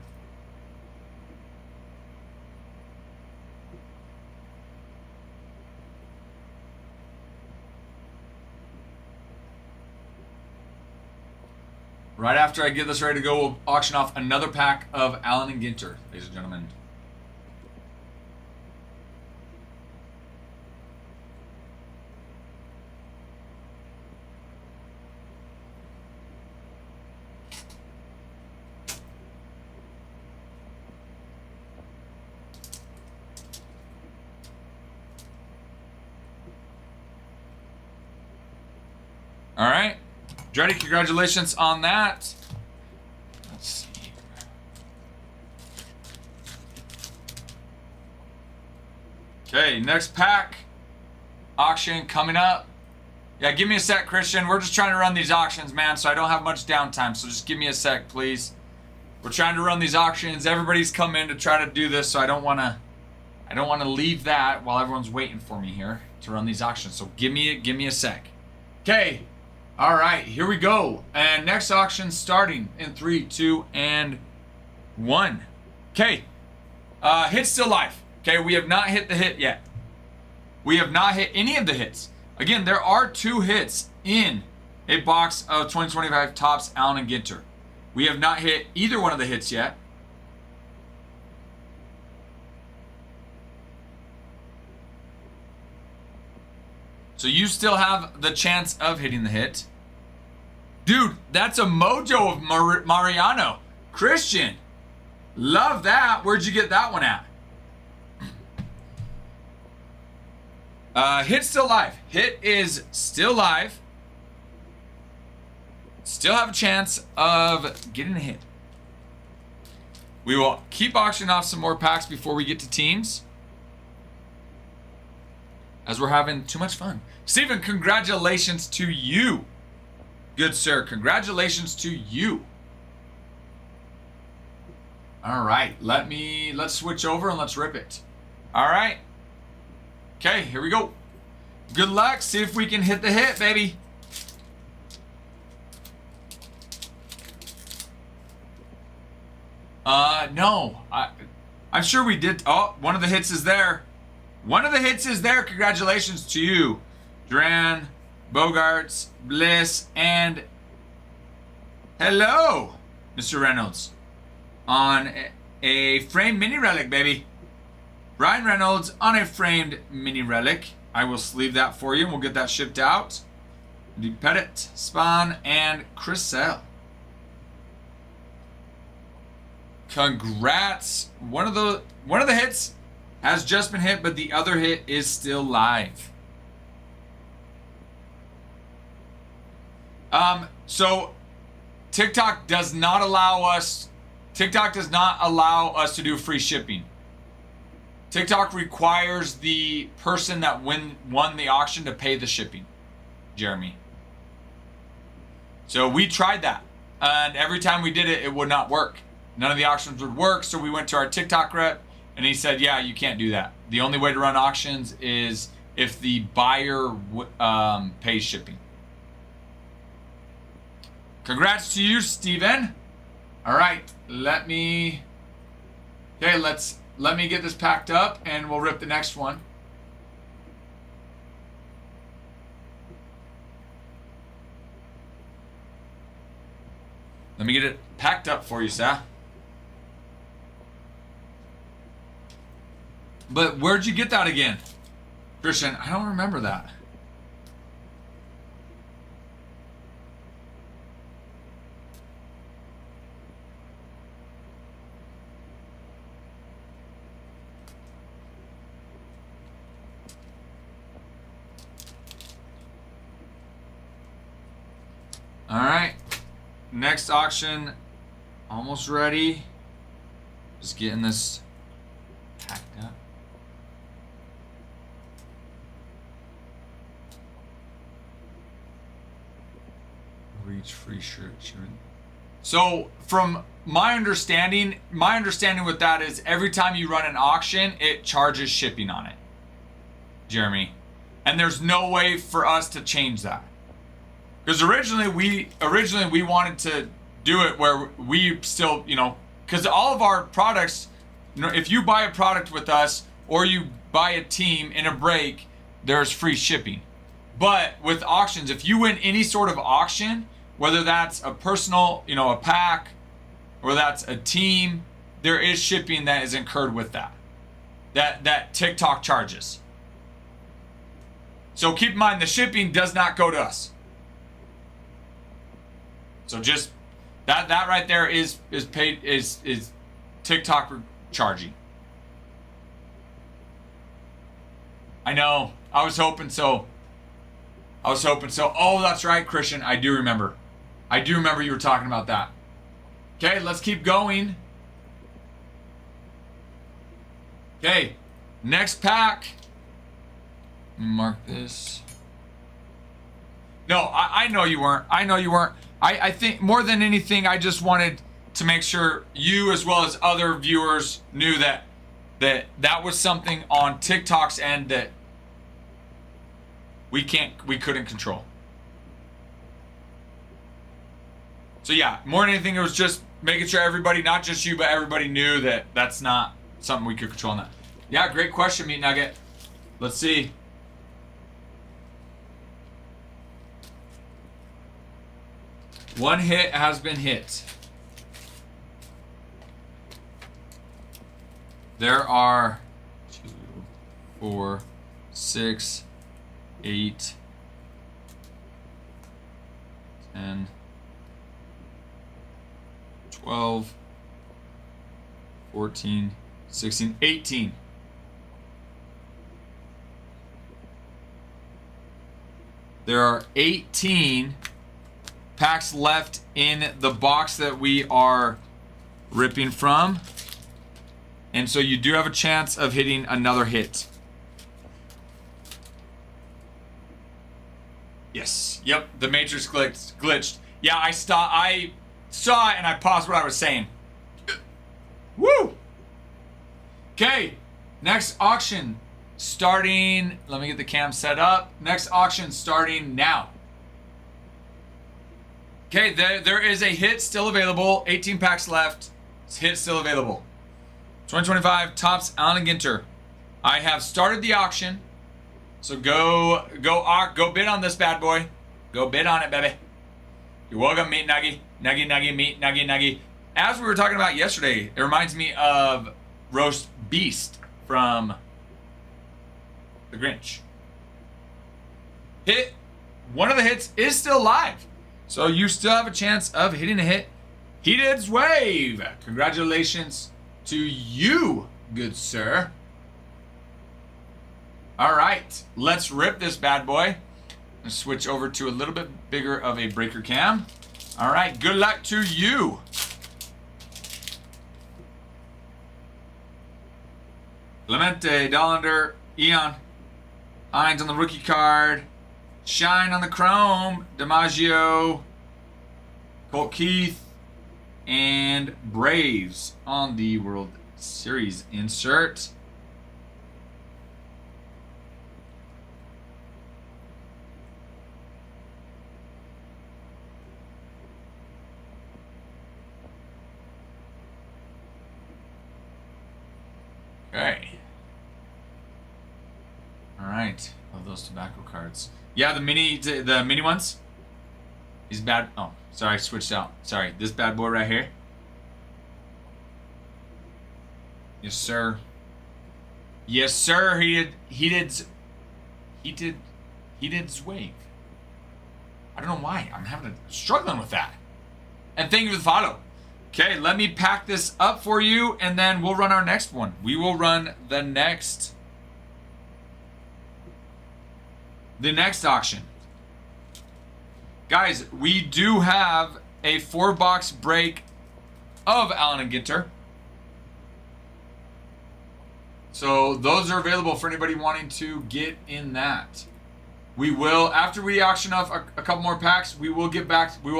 Right after I get this ready to go, we'll auction off another pack of Allen and Ginter, ladies and gentlemen. All right. Dreddy, congratulations on that. Let's see. Okay, next pack. Auction coming up. Yeah, give me a sec, Christian. We're just trying to run these auctions, man, so I don't have much downtime. So just give me a sec, please. We're trying to run these auctions. Everybody's come in to try to do this, so I don't want to leave that while everyone's waiting for me here to run these auctions. So give me a sec. Okay. All right, here we go. And next auction starting in 3, 2, and 1. Okay. Hit's still live. Okay, we have not hit the hit yet. We have not hit any of the hits. Again, there are 2 hits in a box of 2025 Topps Allen and Ginter. We have not hit either one of the hits yet. So you still have the chance of hitting the hit. Dude, that's a mojo of Mariano. Christian, love that. Where'd you get that one at? Hit still live. Hit is still live. Still have a chance of getting a hit. We will keep auctioning off some more packs before we get to teams, as we're having too much fun. Steven, congratulations to you. Good sir, congratulations to you. All right, let's switch over and let's rip it. All right. Okay, here we go. Good luck. See if we can hit the hit, baby. No. I'm sure we did. Oh, one of the hits is there. One of the hits is there. Congratulations to you. Duran, Bogarts, Bliss, and hello, Mr. Reynolds. On a framed mini relic, baby. Ryan Reynolds on a framed mini relic. I will sleeve that for you and we'll get that shipped out. Pettit, Spawn, and Chriselle. Congrats. One of the hits has just been hit, but the other hit is still live. So TikTok does not allow us to do free shipping. TikTok requires the person that won the auction to pay the shipping, Jeremy. So we tried that, and every time we did it, it would not work. None of the auctions would work, so we went to our TikTok rep, and he said, yeah, you can't do that. The only way to run auctions is if the buyer pays shipping. Congrats to you, Steven. All right, let me get this packed up, and we'll rip the next one. Let me get it packed up for you, Sal. But where'd you get that again? Christian, I don't remember that. All right, next auction, almost ready. Just getting this packed up. Reach free shirt. So from my understanding with that is every time you run an auction, it charges shipping on it, Jeremy. And there's no way for us to change that. Because originally we wanted to do it where we still, because all of our products, if you buy a product with us or you buy a team in a break, there's free shipping. But with auctions, if you win any sort of auction, whether that's a personal, a pack, or that's a team, there is shipping that is incurred with that. That TikTok charges. So keep in mind the shipping does not go to us. So just that right there is paid is TikTok charging. I know. I was hoping so. Oh, that's right, Christian. I do remember you were talking about that. Okay, let's keep going. Okay, next pack. Mark this. No, I know you weren't. I think more than anything, I just wanted to make sure you as well as other viewers knew that was something on TikTok's end that we couldn't control. So yeah, more than anything, it was just making sure everybody, not just you, but everybody knew that that's not something we could control. On that. Yeah, great question, Meat Nugget. Let's see. One hit has been hit. There are 2, 4, 6, 8, 10, 12, 14, 16, 18. There are 18 packs left in the box that we are ripping from. And so you do have a chance of hitting another hit. Yes. Yep. The matrix glitched. Yeah, I saw it and I paused what I was saying. Woo! Okay. Next auction starting. Let me get the cam set up. Next auction starting now. Okay, there is a hit still available. 18 packs left. Hit still available. 2025 Topps Allen and Ginter. I have started the auction. So go bid on this bad boy. Go bid on it, baby. You're welcome, Meat Nuggy. Nuggy, meat, nuggy. As we were talking about yesterday, it reminds me of Roast Beast from The Grinch. Hit. One of the hits is still live. So you still have a chance of hitting a hit. Heated's Wave. Congratulations to you, good sir. All right, let's rip this bad boy. Let's switch over to a little bit bigger of a breaker cam. All right, good luck to you. Clemente, Dollander, Eon. Hines on the rookie card. Shine on the chrome. DiMaggio. Colt Keith. And Braves on the World Series insert. Okay. All right. Love those tobacco cards. Yeah, the mini ones. He's bad. Oh, sorry, I switched out. Sorry, this bad boy right here. Yes, sir. Yes, sir. He did wave. I don't know why. I'm struggling with that. And thank you for the follow. Okay, let me pack this up for you, and then we'll run our next one. We will run the next auction. Guys, we do have a 4-box break of Allen and Ginter. So those are available for anybody wanting to get in that. We will, after we auction off a couple more packs, we will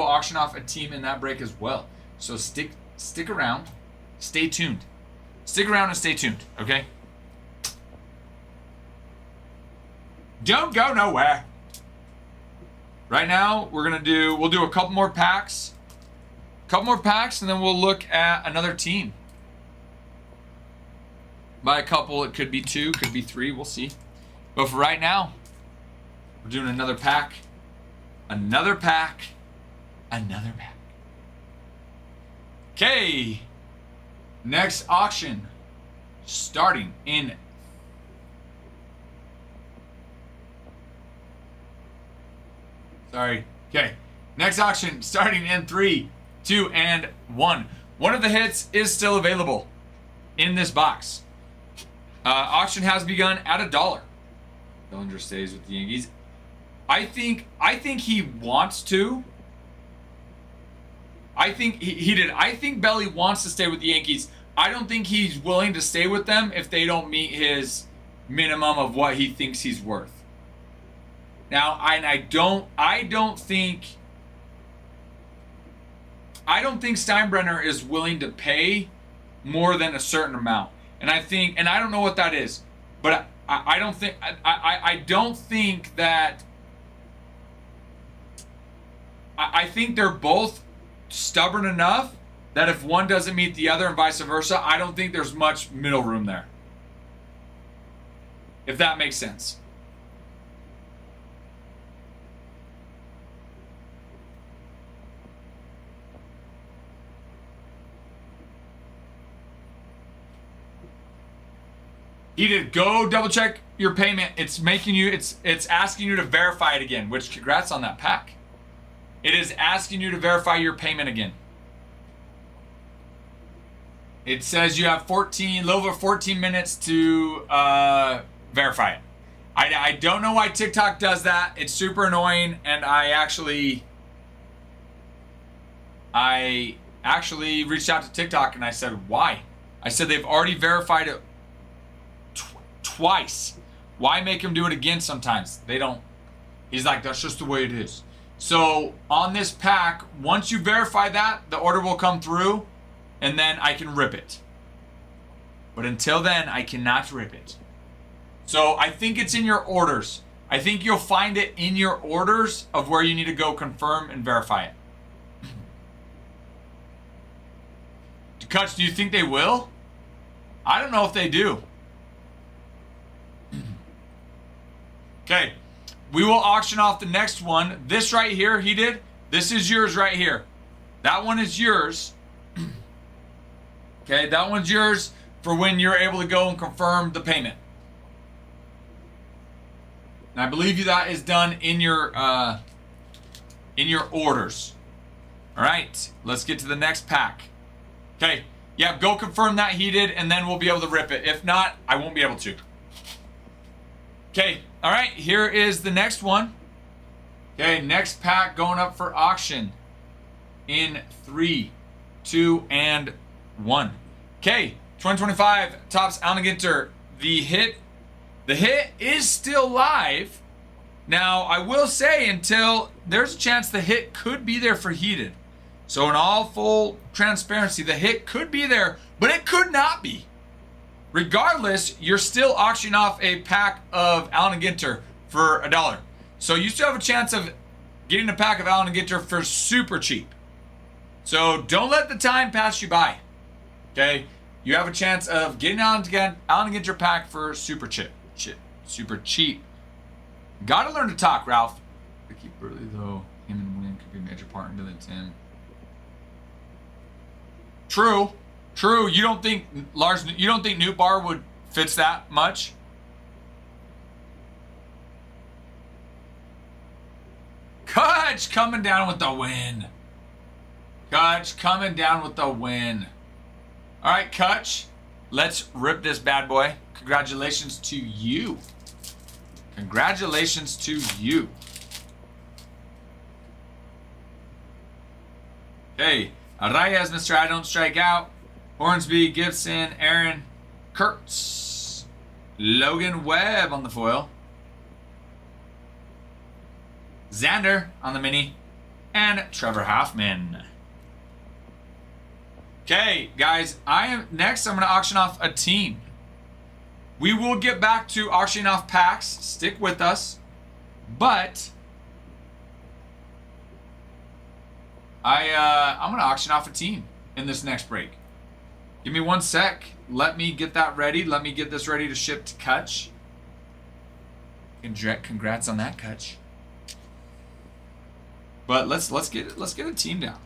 auction off a team in that break as well. So stick around, stay tuned. Stick around and stay tuned, okay? Don't go nowhere. Right now, we'll do a couple more packs. And then we'll look at another team. By a couple, it could be 2, could be 3, we'll see. But for right now, we're doing another pack. Another pack. Okay. Next auction. Starting in Okay. Next auction starting in 3, 2, and 1. One of the hits is still available in this box. Auction has begun at $1. Bellinger stays with the Yankees. I think he wants to. I think he did. I think Belly wants to stay with the Yankees. I don't think he's willing to stay with them if they don't meet his minimum of what he thinks he's worth. Now, I don't think Steinbrenner is willing to pay more than a certain amount. And I don't know what that is, but I don't think that. I think they're both stubborn enough that if one doesn't meet the other and vice versa, I don't think there's much middle room there. if that makes sense. He did. Go double check your payment. It's making you, it's asking you to verify it again, which congrats on that pack. It is asking you to verify your payment again. It says you have a little over 14 minutes to verify it. I don't know why TikTok does that. It's super annoying, and I actually reached out to TikTok and I said, why? I said they've already verified it twice. Why make him do it again sometimes? They don't. He's like, that's just the way it is. So on this pack, once you verify that, the order will come through and then I can rip it. But until then, I cannot rip it. So I think it's in your orders. I think you'll find it in your orders of where you need to go confirm and verify it. Kutch, do you think they will? I don't know if they do. Okay, we will auction off the next one. This right here, he did. This is yours right here. That one is yours. Okay, that one's yours for when you're able to go and confirm the payment. And I believe that is done in your orders. All right, let's get to the next pack. Okay, yeah, go confirm that he did, and then we'll be able to rip it. If not, I won't be able to. Okay, all right, here is the next one. Okay, next pack going up for auction in 3, 2, and 1. Okay, 2025 Topps Allen Ginter. The hit is still live. Now, I will say until there's a chance the hit could be there for heated. So in all full transparency, the hit could be there, but it could not be. Regardless, you're still auctioning off a pack of Allen & Ginter for $1. So you still have a chance of getting a pack of Allen & Ginter for super cheap. So don't let the time pass you by. Okay? You have a chance of getting Allen & Ginter pack for super cheap. Super cheap. Gotta learn to talk, Ralph. Keep early though. Him and Win could be a major part into the team. True. You don't think Newt Bar would fits that much? Kutch coming down with the win. Kutch coming down with the win. All right, Kutch, let's rip this bad boy. Congratulations to you. Congratulations to you. Okay, Arraez, Mr. I Don't Strike Out. Hornsby, Gibson, Aaron, Kurtz, Logan Webb on the foil, Xander on the mini, and Trevor Hoffman. Okay, guys, next I'm going to auction off a team. We will get back to auctioning off packs. Stick with us. But I'm going to auction off a team in this next break. Give me 1 sec. Let me get that ready. Let me get this ready to ship to Kutch. Congrats on that, Kutch. But let's get a team down.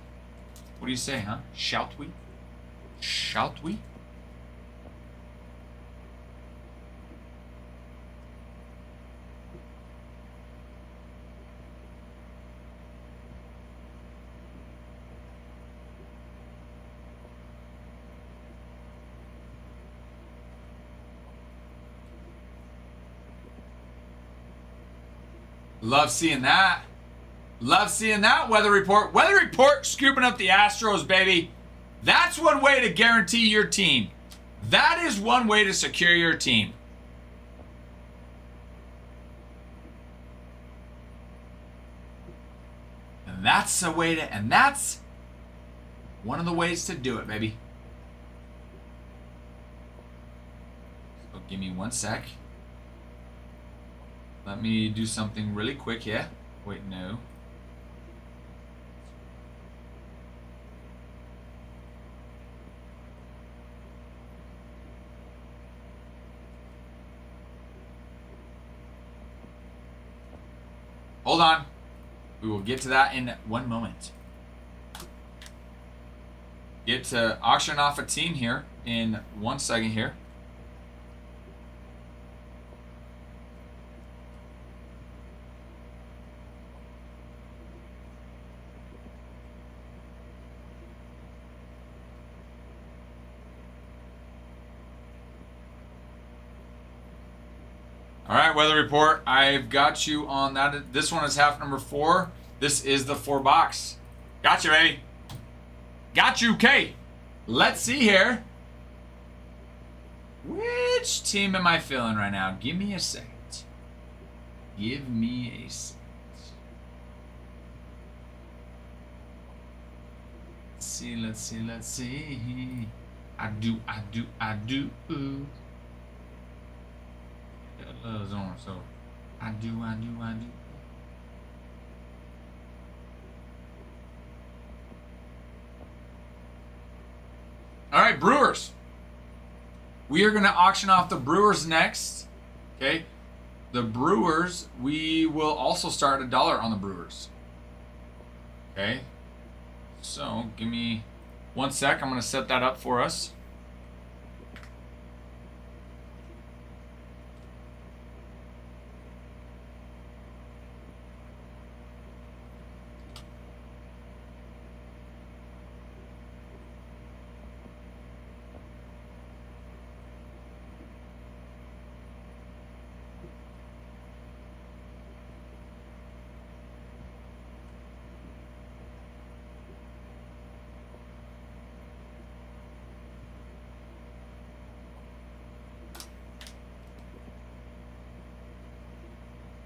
What do you say, huh? Shall we? Shall we? Love seeing that. Love seeing that weather report. Weather report scooping up the Astros, baby. That's one way to guarantee your team. That is one way to secure your team. And that's a way to, and that's one of the ways to do it, baby. So give me 1 sec. Let me do something really quick here. Wait, no. Hold on. We will get to that in 1 moment. Get to auction off a team here in 1 second here. All right, weather report. I've got you on that. This one is half number 4. This is the 4 box. Got you, baby. Got you, K. Let's see here. Which team am I feeling right now? Give me a second. Give me a second. Let's see. I do. So I do. All right, Brewers. We are going to auction off the Brewers next. Okay. The Brewers, we will also start $1 on the Brewers. Okay. So give me 1 sec. I'm going to set that up for us.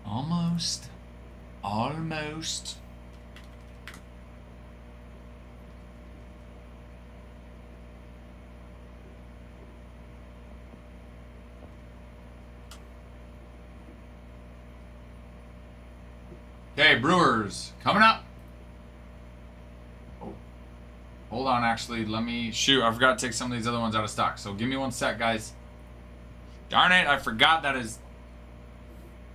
Almost. Okay, Brewers coming up. Oh, hold on. Actually, let me shoot. I forgot to take some of these other ones out of stock. So give me 1 sec, guys. Darn it! I forgot that is.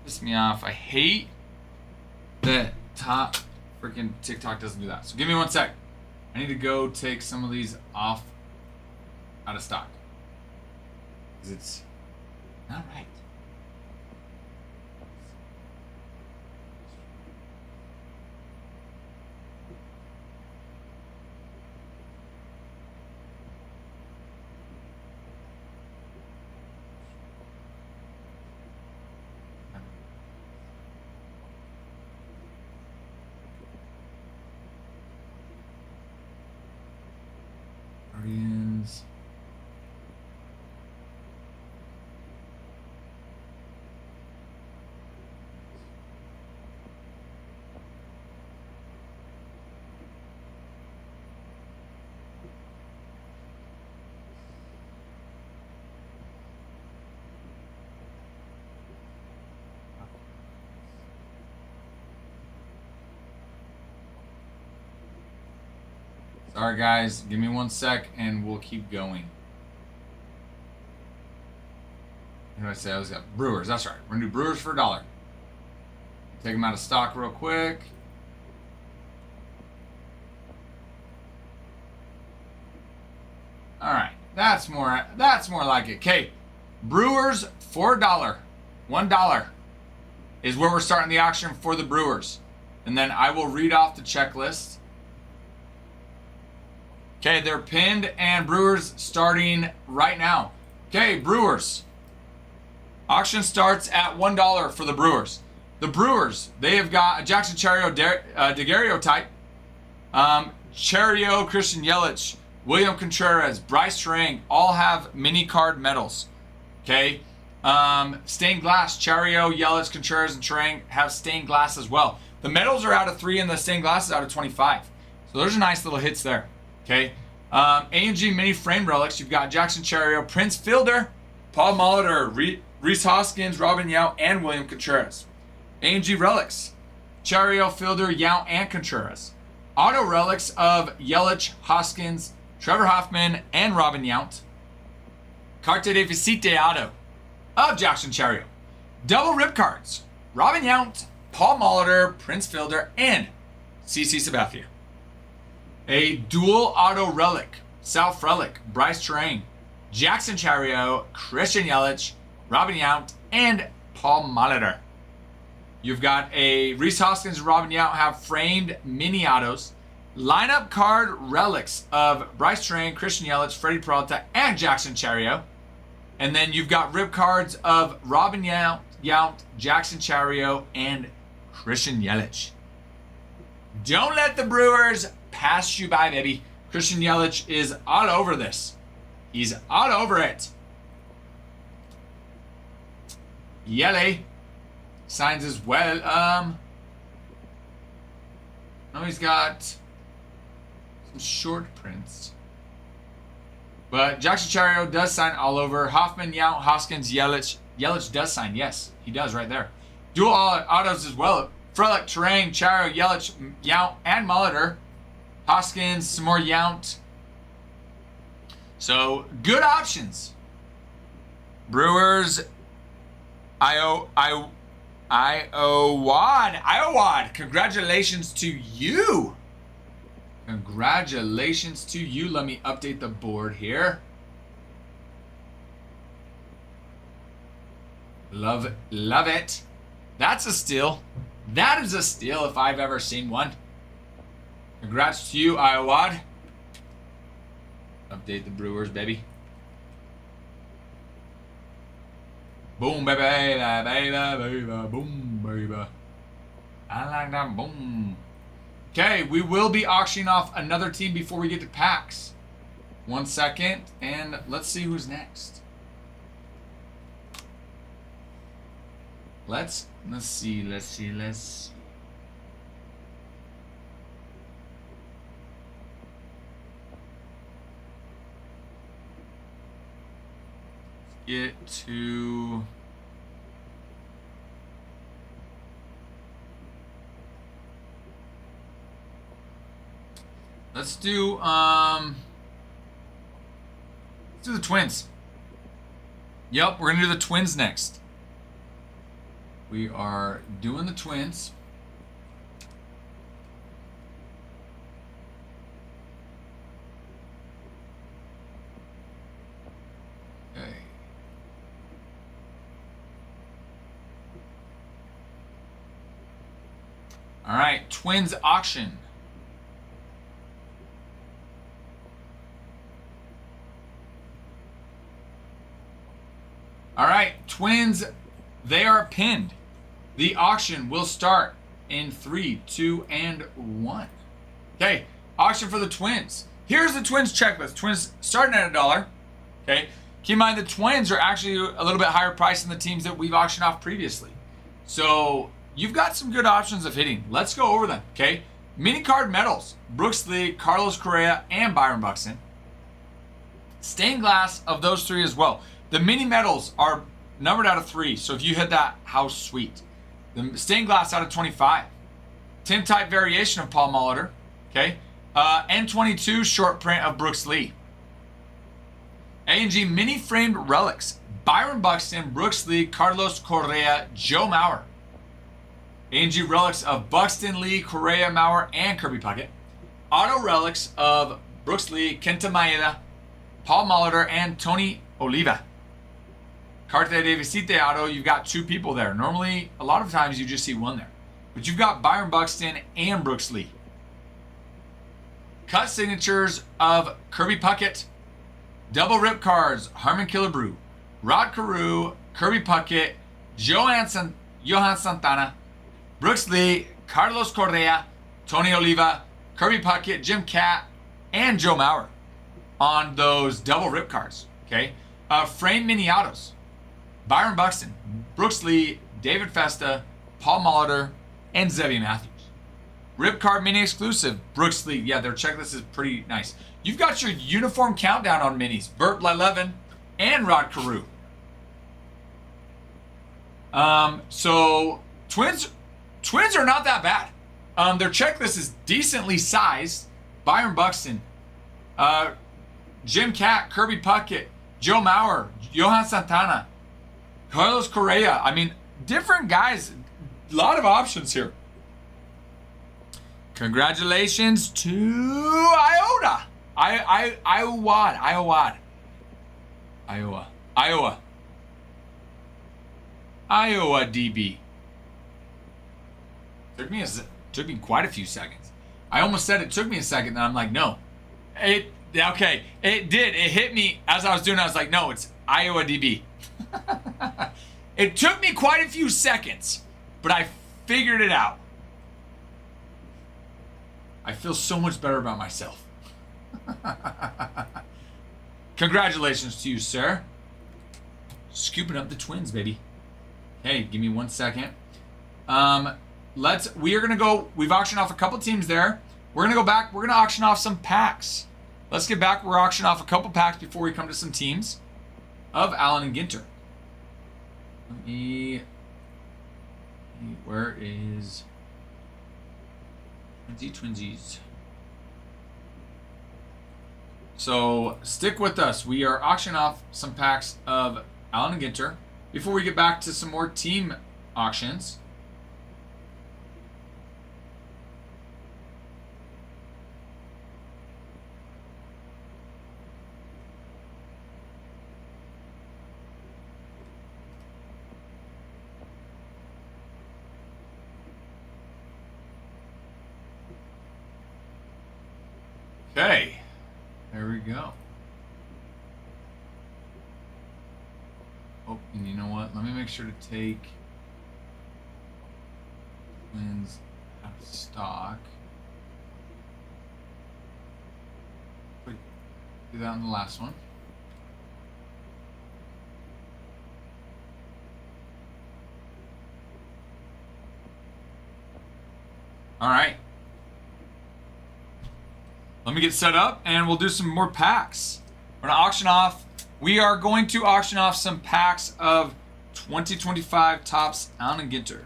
Piss me off. I hate that top freaking TikTok doesn't do that. So give me 1 sec. I need to go take some of these off out of stock. Because it's not right. Guardians. Sorry guys, give me 1 sec and we'll keep going. What did I say? I was got Brewers, that's right. We're gonna do Brewers for $1. Take them out of stock real quick. Alright, that's more like it. Okay. Brewers for $1. $1 is where we're starting the auction for the Brewers. And then I will read off the checklist. Okay, they're pinned and Brewers starting right now. Okay, Brewers. Auction starts at $1 for the Brewers. The Brewers, they have got a Jackson Chariot daguerreotype, Chariot, Christian Yelich, William Contreras, Bryce Terang, all have mini card medals. Okay, stained glass, Chariot, Yelich, Contreras, and Terang have stained glass as well. The medals are out of 3 and the stained glass is out of 25. So those are nice little hits there. Okay, A&G mini frame relics. You've got Jackson Chariot, Prince Fielder, Paul Molitor, Reese Hoskins, Robin Yount, and William Contreras. A&G relics, Chariot, Fielder, Yount, and Contreras. Auto relics of Yelich, Hoskins, Trevor Hoffman, and Robin Yount. Carte de visite auto of Jackson Chariot. Double rip cards, Robin Yount, Paul Molitor, Prince Fielder, and CC Sabathia. A dual auto relic, Sal Frelick, Bryce Terrain, Jackson Chariot, Christian Yelich, Robin Yount, and Paul Molitor. You've got a Rhys Hoskins and Robin Yount have framed mini autos. Lineup card relics of Bryce Terrain, Christian Yelich, Freddie Peralta, and Jackson Chariot. And then you've got rip cards of Robin Yount, Jackson Chariot, and Christian Yelich. Don't let the Brewers pass you by, baby. Christian Yelich is all over this. He's all over it. Yelly signs as well. No, he's got some short prints. But Jackson Chariot does sign all over. Hoffman, Yount, Hoskins, Yelich. Yelich does sign, yes. He does right there. Dual autos as well. Frelick, Terrain, Chariot, Yelich, Yount, and Molitor. Hoskins, some more Yount. So, good options. Brewers, Iowad. Congratulations to you. Congratulations to you. Let me update the board here. Love it. That's a steal. That is a steal if I've ever seen one. Congrats to you, Iowad. Update the Brewers, baby. Boom, baby, baby, boom, baby. I like that boom. Okay, we will be auctioning off another team before we get to packs. 1 second, and let's see who's next. Let's see. Get to let's do the Twins. Yep, we're gonna do the Twins next. We are doing the Twins. Okay. All right, Twins auction. All right, Twins, they are pinned. The auction will start in 3, 2, and 1. Okay, auction for the Twins. Here's the Twins checklist. Twins starting at $1. Okay, keep in mind the Twins are actually a little bit higher price than the teams that we've auctioned off previously. So you've got some good options of hitting. Let's go over them. Okay, mini card medals: Brooks Lee, Carlos Correa, and Byron Buxton. Stained glass of those three as well. The mini medals are numbered out of 3, so if you hit that, how sweet. The stained glass out of 25. Tin type variation of Paul Molitor. Okay. N22 short print of Brooks Lee. A&G mini framed relics: Byron Buxton, Brooks Lee, Carlos Correa, Joe Mauer. A&G relics of Buxton, Lee, Correa, Mauer, and Kirby Puckett. Auto relics of Brooks Lee, Kenta Maeda, Paul Molitor, and Tony Oliva. Carte de Visite auto, you've got 2 people there. Normally, a lot of times you just see 1 there. But you've got Byron Buxton and Brooks Lee. Cut signatures of Kirby Puckett. Double rip cards: Harmon Killebrew, Rod Carew, Kirby Puckett, Johan Santana, Brooks Lee, Carlos Correa, Tony Oliva, Kirby Puckett, Jim Catt, and Joe Mauer on those double rip cards. Okay. Frame mini autos: Byron Buxton, Brooks Lee, David Festa, Paul Molitor, and Zebby Matthews. Rip card mini exclusive: Brooks Lee. Yeah, their checklist is pretty nice. You've got your uniform countdown on minis: Burt Levin and Rod Carew. So Twins are not that bad. Their checklist is decently sized. Byron Buxton, Jim Catt, Kirby Puckett, Joe Mauer, Johan Santana, Carlos Correa. I mean, different guys. lot of options here. Congratulations to Iota. Iowa DB. Took me quite a few seconds. I almost said it took me a second, then I'm like, no. It did. It hit me as I was doing it. I was like, no, it's Iowa DB. It took me quite a few seconds, but I figured it out. I feel so much better about myself. Congratulations to you, sir. Scooping up the Twins, baby. Hey, give me 1 second. We are gonna go. We've auctioned off a couple teams there. We're gonna go back. We're gonna auction off some packs. Let's get back. We're auctioning off a couple packs before we come to some teams of Allen and Ginter. Where is Twinsies? So stick with us. We are auctioning off some packs of Allen and Ginter before we get back to some more team auctions. Okay, there we go. Oh, and you know what? Let me make sure to take Twins out of stock. Wait, do that on the last one. All right. Let me get set up and we'll do some more packs. We're gonna auction off. We are going to auction off some packs of 2025 Topps Allen and Ginter.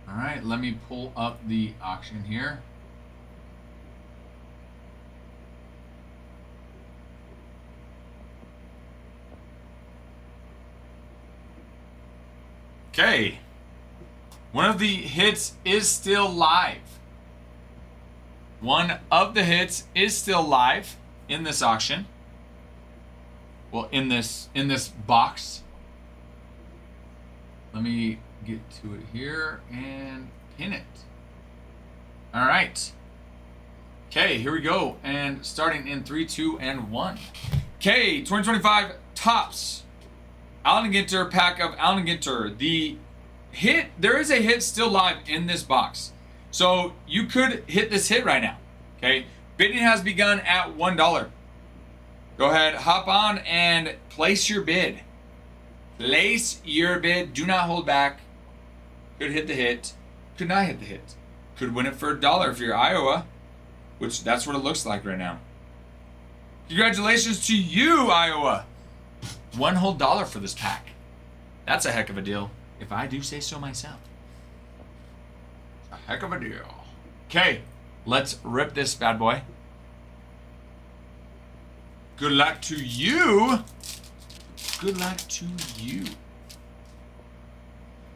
All right, let me pull up the auction here. Okay, one of the hits is still live. One of the hits is still live in this auction. Well, in this box. Let me get to it here and pin it. All right. Okay, here we go. And starting in 3, 2, and 1. Okay, 2025 Topps Allen and Ginter, pack of Allen and Ginter. The hit, there is a hit still live in this box. So you could hit this hit right now. Okay, bidding has begun at $1. Go ahead, hop on and place your bid. Place your bid. Do not hold back. Could hit the hit. Could not hit the hit. Could win it for $1 if you're Iowa, which that's what it looks like right now. Congratulations to you, Iowa. $1 whole for this pack. That's a heck of a deal, if I do say so myself. A heck of a deal. Okay, let's rip this bad boy. Good luck to you. Good luck to you.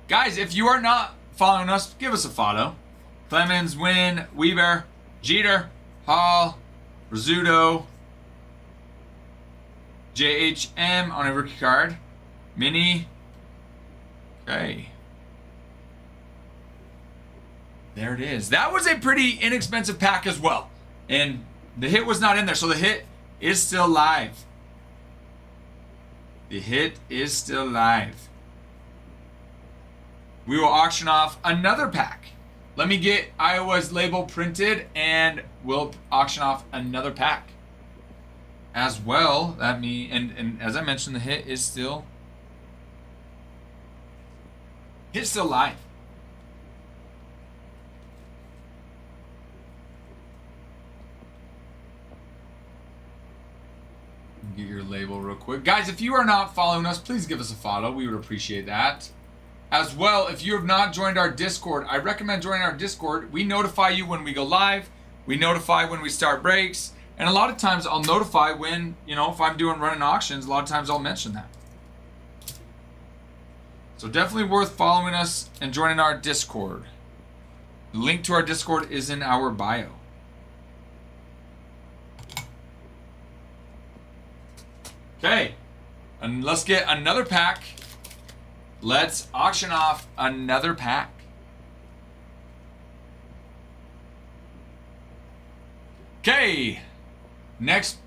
Guys, if you are not following us, give us a follow. Clemens, Wynn, Weaver, Jeter, Hall, Rizzuto, JHM on a rookie card. Mini. Okay. There it is. That was a pretty inexpensive pack as well. And the hit was not in there, so the hit is still live. The hit is still live. We will auction off another pack. Let me get Iowa's label printed and we'll auction off another pack as well. And as I mentioned, the hit is still live. Get your label real quick. Guys, if you are not following us, please give us a follow. We would appreciate that. As well, if you have not joined our Discord, I recommend joining our Discord. We notify you when we go live. We notify when we start breaks. And a lot of times I'll notify when, if I'm doing running auctions, a lot of times I'll mention that. So definitely worth following us and joining our Discord. The link to our Discord is in our bio. Okay, and let's get another pack. Let's auction off another pack. Okay, next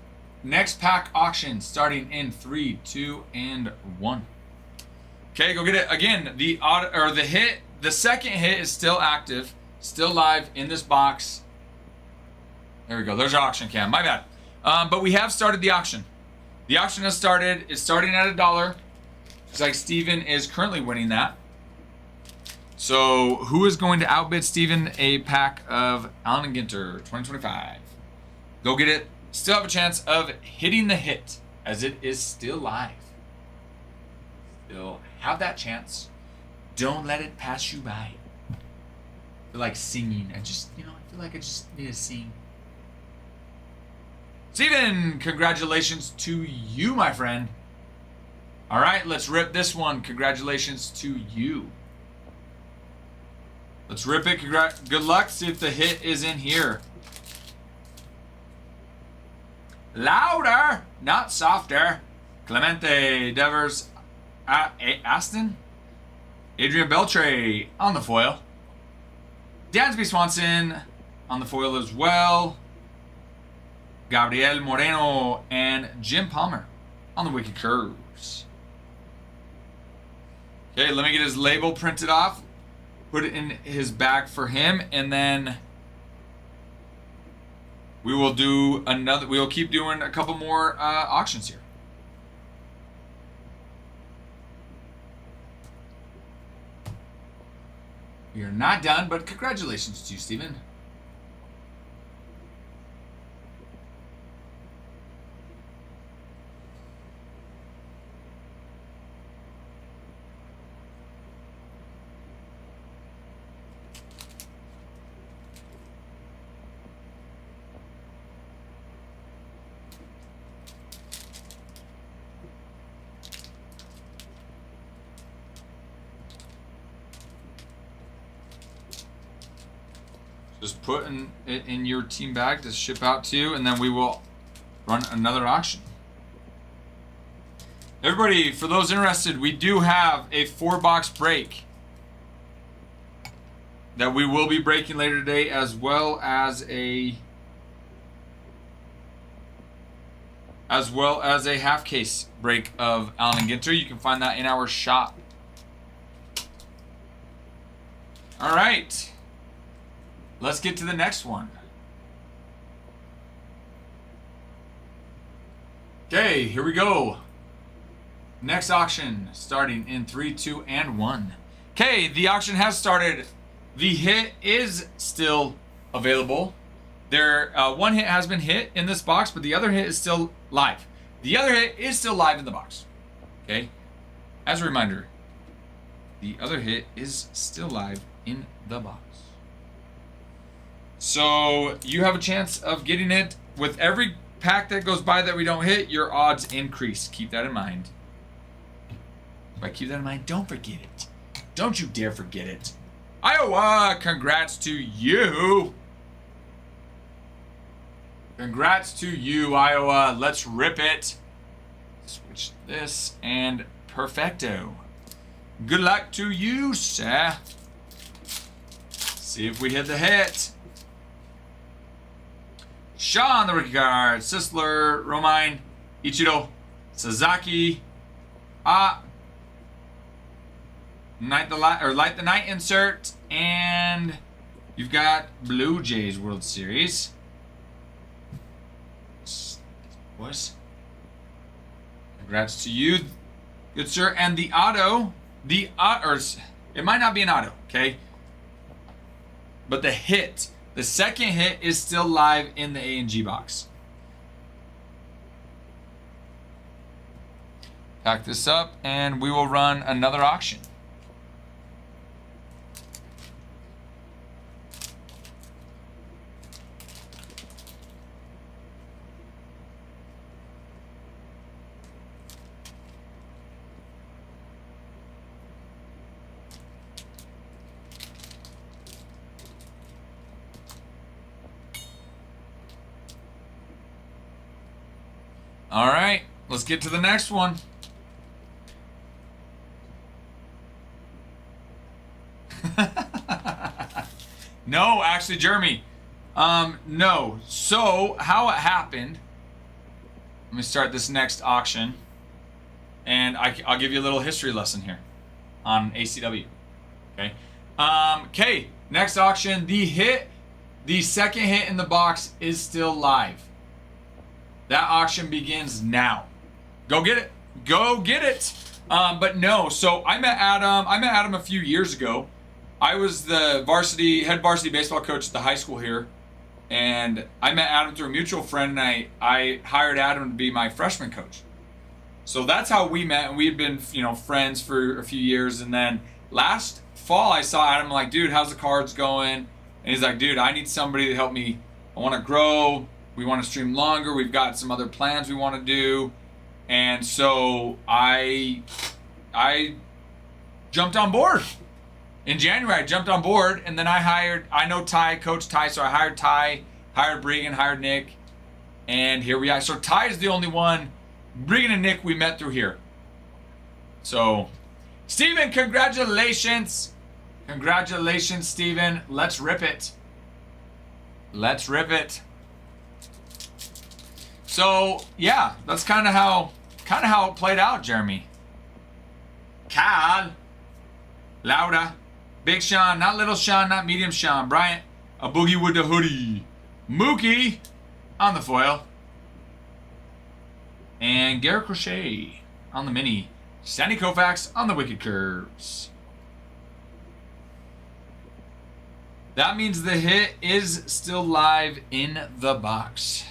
pack auction starting in 3, 2, and 1. Okay, go get it again. The second hit is still active, still live in this box. There we go. There's our auction cam. My bad. But we have started the auction. The auction has started. It's starting at $1. Looks like Steven is currently winning that. So who is going to outbid Steven a pack of Allen and Ginter 2025? Go get it. Still have a chance of hitting the hit as it is still live. Still have that chance. Don't let it pass you by. I feel like singing. I feel like I just need to sing. Steven, congratulations to you, my friend. All right, let's rip this one. Congratulations to you. Let's rip it. Good luck. See if the hit is in here. Louder, not softer. Clemente Devers Aston. Adrian Beltre on the foil. Dansby Swanson on the foil as well. Gabriel Moreno and Jim Palmer on the Wicked Curves. Okay, let me get his label printed off. Put it in his bag for him, and then we will do another. We will keep doing a couple more auctions here. We are not done, but congratulations to you, Steven. Just putting it in your team bag to ship out to you, and then we will run another auction. Everybody, for those interested, we do have a 4-box break that we will be breaking later today, as well as a half case break of Allen and Ginter. You can find that in our shop. All right. Let's get to the next one. Okay, here we go. Next auction starting in 3, 2, and 1. Okay, the auction has started. The hit is still available. One hit has been hit in this box, but the other hit is still live. The other hit is still live in the box. Okay, as a reminder, the other hit is still live in the box. So you have a chance of getting it. With every pack that goes by that we don't hit, your odds increase. Keep that in mind. But keep that in mind, don't forget it. Don't you dare forget it. Iowa, congrats to you. Congrats to you, Iowa. Let's rip it. Switch this and perfecto. Good luck to you, sir. See if we hit the hit. Shaw on the rookie card. Sisler, Romine, Ichiro, Sasaki. Light the night insert, and you've got Blue Jays World Series. Boys, congrats to you, good sir. And the auto, it might not be an auto, okay? But the hit. The second hit is still live in the A&G box. Pack this up and we will run another auction. All right, let's get to the next one. No, actually, Jeremy. No. So, how it happened, let me start this next auction, and I'll give you a little history lesson here on ACW. Okay. Okay, next auction, the second hit in the box is still live. That auction begins now. Go get it. Go get it. But no, so I met Adam a few years ago. I was the head varsity baseball coach at the high school here. And I met Adam through a mutual friend, and I hired Adam to be my freshman coach. So that's how we met, and we had been, friends for a few years. And then last fall, I saw Adam, like, dude, how's the cards going? And he's like, dude, I need somebody to help me. I want to grow. We want to stream longer. We've got some other plans we want to do. And so I jumped on board. In January, I jumped on board, and then I know Ty, Coach Ty, so I hired Ty, hired Bregan, hired Nick, and here we are. So Ty is the only one. Bregan and Nick we met through here. So, Steven, congratulations. Congratulations, Steven. Let's rip it. Let's rip it. So, yeah, that's kind of how it played out, Jeremy. Cal, Lauda, Big Sean, not Little Sean, not Medium Sean, Bryant, a boogie with the hoodie, Mookie on the foil, and Garrett Crochet on the mini, Sandy Koufax on the Wicked Curves. That means the hit is still live in the box.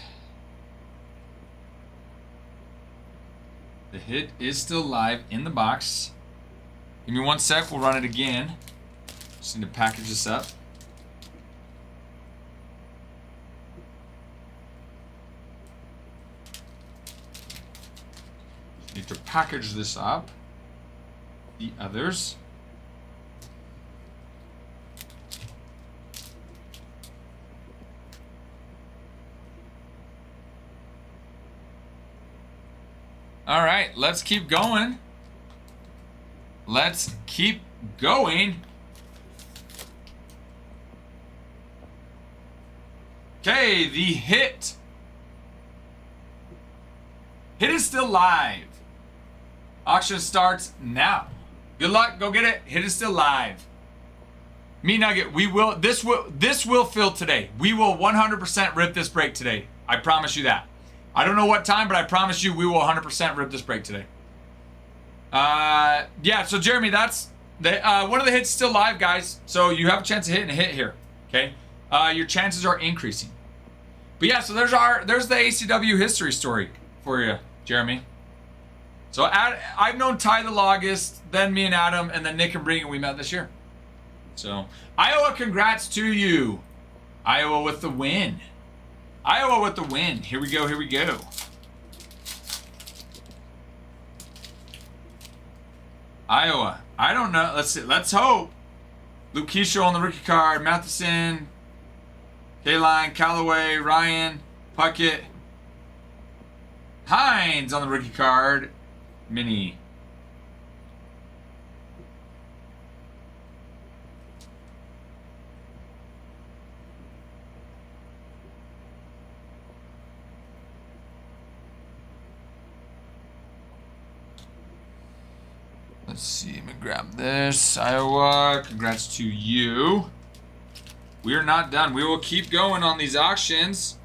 The hit is still live in the box. Give me 1 sec, we'll run it again. Just need to package this up. Need to package this up. The others. All right, let's keep going. Let's keep going. Okay, the hit. Hit is still live. Auction starts now. Good luck, go get it. Hit is still live. Me Nugget, this will fill today. We will 100% rip this break today. I promise you that. I don't know what time, but I promise you we will 100% rip this break today. Yeah, so Jeremy, that's one of the hits still live, guys. So you have a chance of hitting a hit here. Okay, your chances are increasing. But yeah, so there's the ACW history story for you, Jeremy. So I've known Ty the longest, then me and Adam, and then Nick and Bregan we met this year. So Iowa, congrats to you, Iowa with the win. Iowa with the win. Here we go. Here we go. Iowa. I don't know. Let's see. Let's hope. Luke Keisho on the rookie card. Matheson. K-Line. Callaway. Ryan. Puckett. Hines on the rookie card. Mini. Let's see, let me grab this. Iowa, congrats to you. We are not done. We will keep going on these auctions.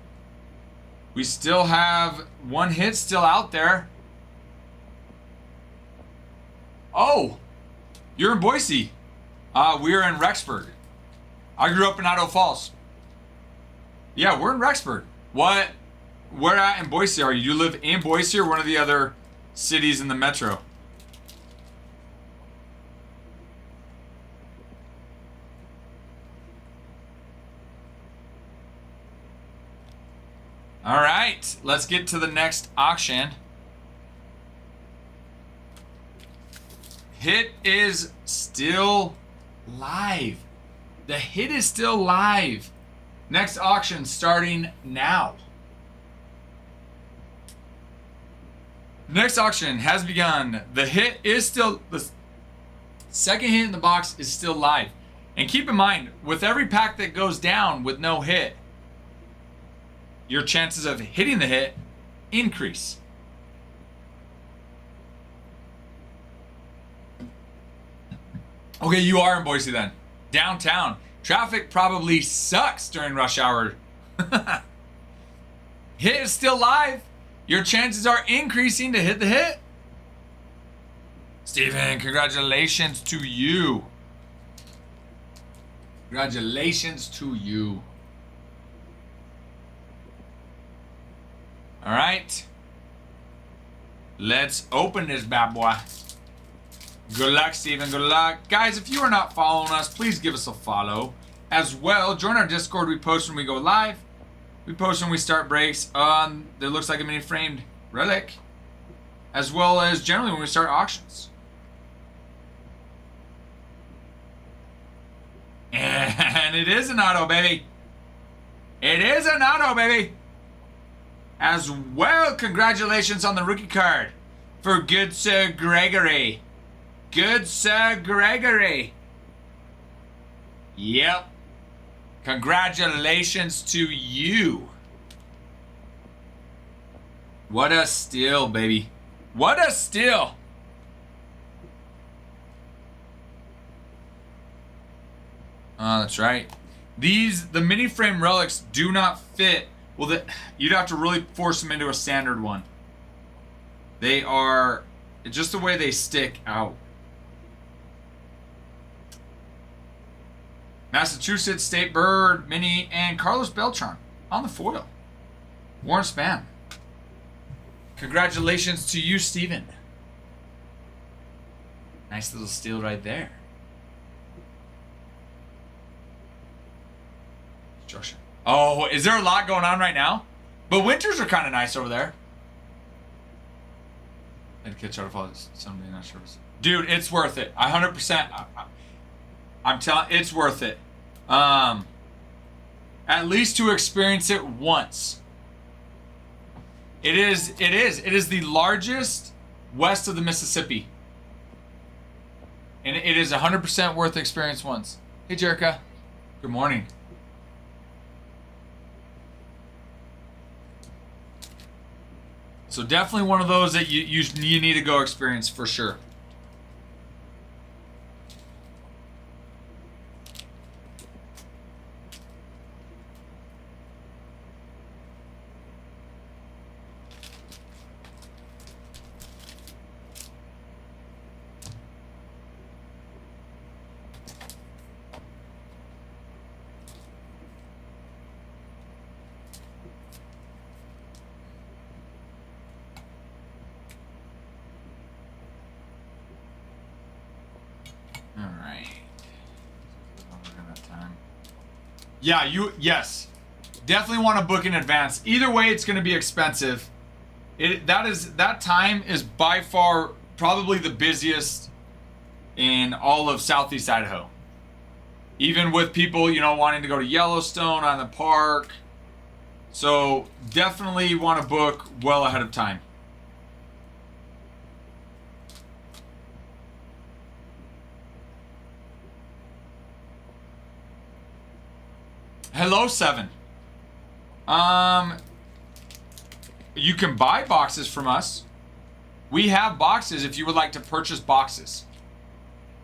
We still have one hit still out there. Oh, you're in Boise. We're in Rexburg. I grew up in Idaho Falls. Yeah, we're in Rexburg. What? Where at in Boise are you? Do you live in Boise or one of the other cities in the metro? All right, let's get to the next auction. Hit is still live. The hit is still live. Next auction starting now. Next auction has begun. The second hit in the box is still live. And keep in mind, with every pack that goes down with no hit, your chances of hitting the hit increase. Okay, you are in Boise then. Downtown. Traffic probably sucks during rush hour. Hit is still live. Your chances are increasing to hit the hit. Steven, congratulations to you. Congratulations to you. All right. Let's open this bad boy. Good luck, Steven. Good luck. Guys, if you are not following us, please give us a follow. As well, join our Discord. We post when we go live. We post when we start breaks. There looks like a mini framed relic. As well as generally when we start auctions. And it is an auto, baby. It is an auto, baby. As well, congratulations on the rookie card for good Sir Gregory. Good Sir Gregory. Yep. Congratulations to you. What a steal, baby. What a steal. That's right. The mini frame relics do not fit. Well, you'd have to really force them into a standard one. They are just the way they stick out. Massachusetts State Bird, Mini, and Carlos Beltran on the foil. Warren Span. Congratulations to you, Steven. Nice little steal right there. Josh. Oh, is there a lot going on right now? But winters are kind of nice over there. I'd catch out of someday, not sure. Dude, it's worth it. 100%. I'm telling, it's worth it. At least to experience it once. It is the largest west of the Mississippi. And it is 100% worth the experience once. Hey, Jerica. Good morning. So definitely one of those that you need to go experience for sure. Yeah, yes. Definitely want to book in advance. Either way, it's going to be expensive. That time is by far probably the busiest in all of Southeast Idaho. Even with people, wanting to go to Yellowstone on the park. So definitely want to book well ahead of time. Hello, 7. You can buy boxes from us. We have boxes if you would like to purchase boxes.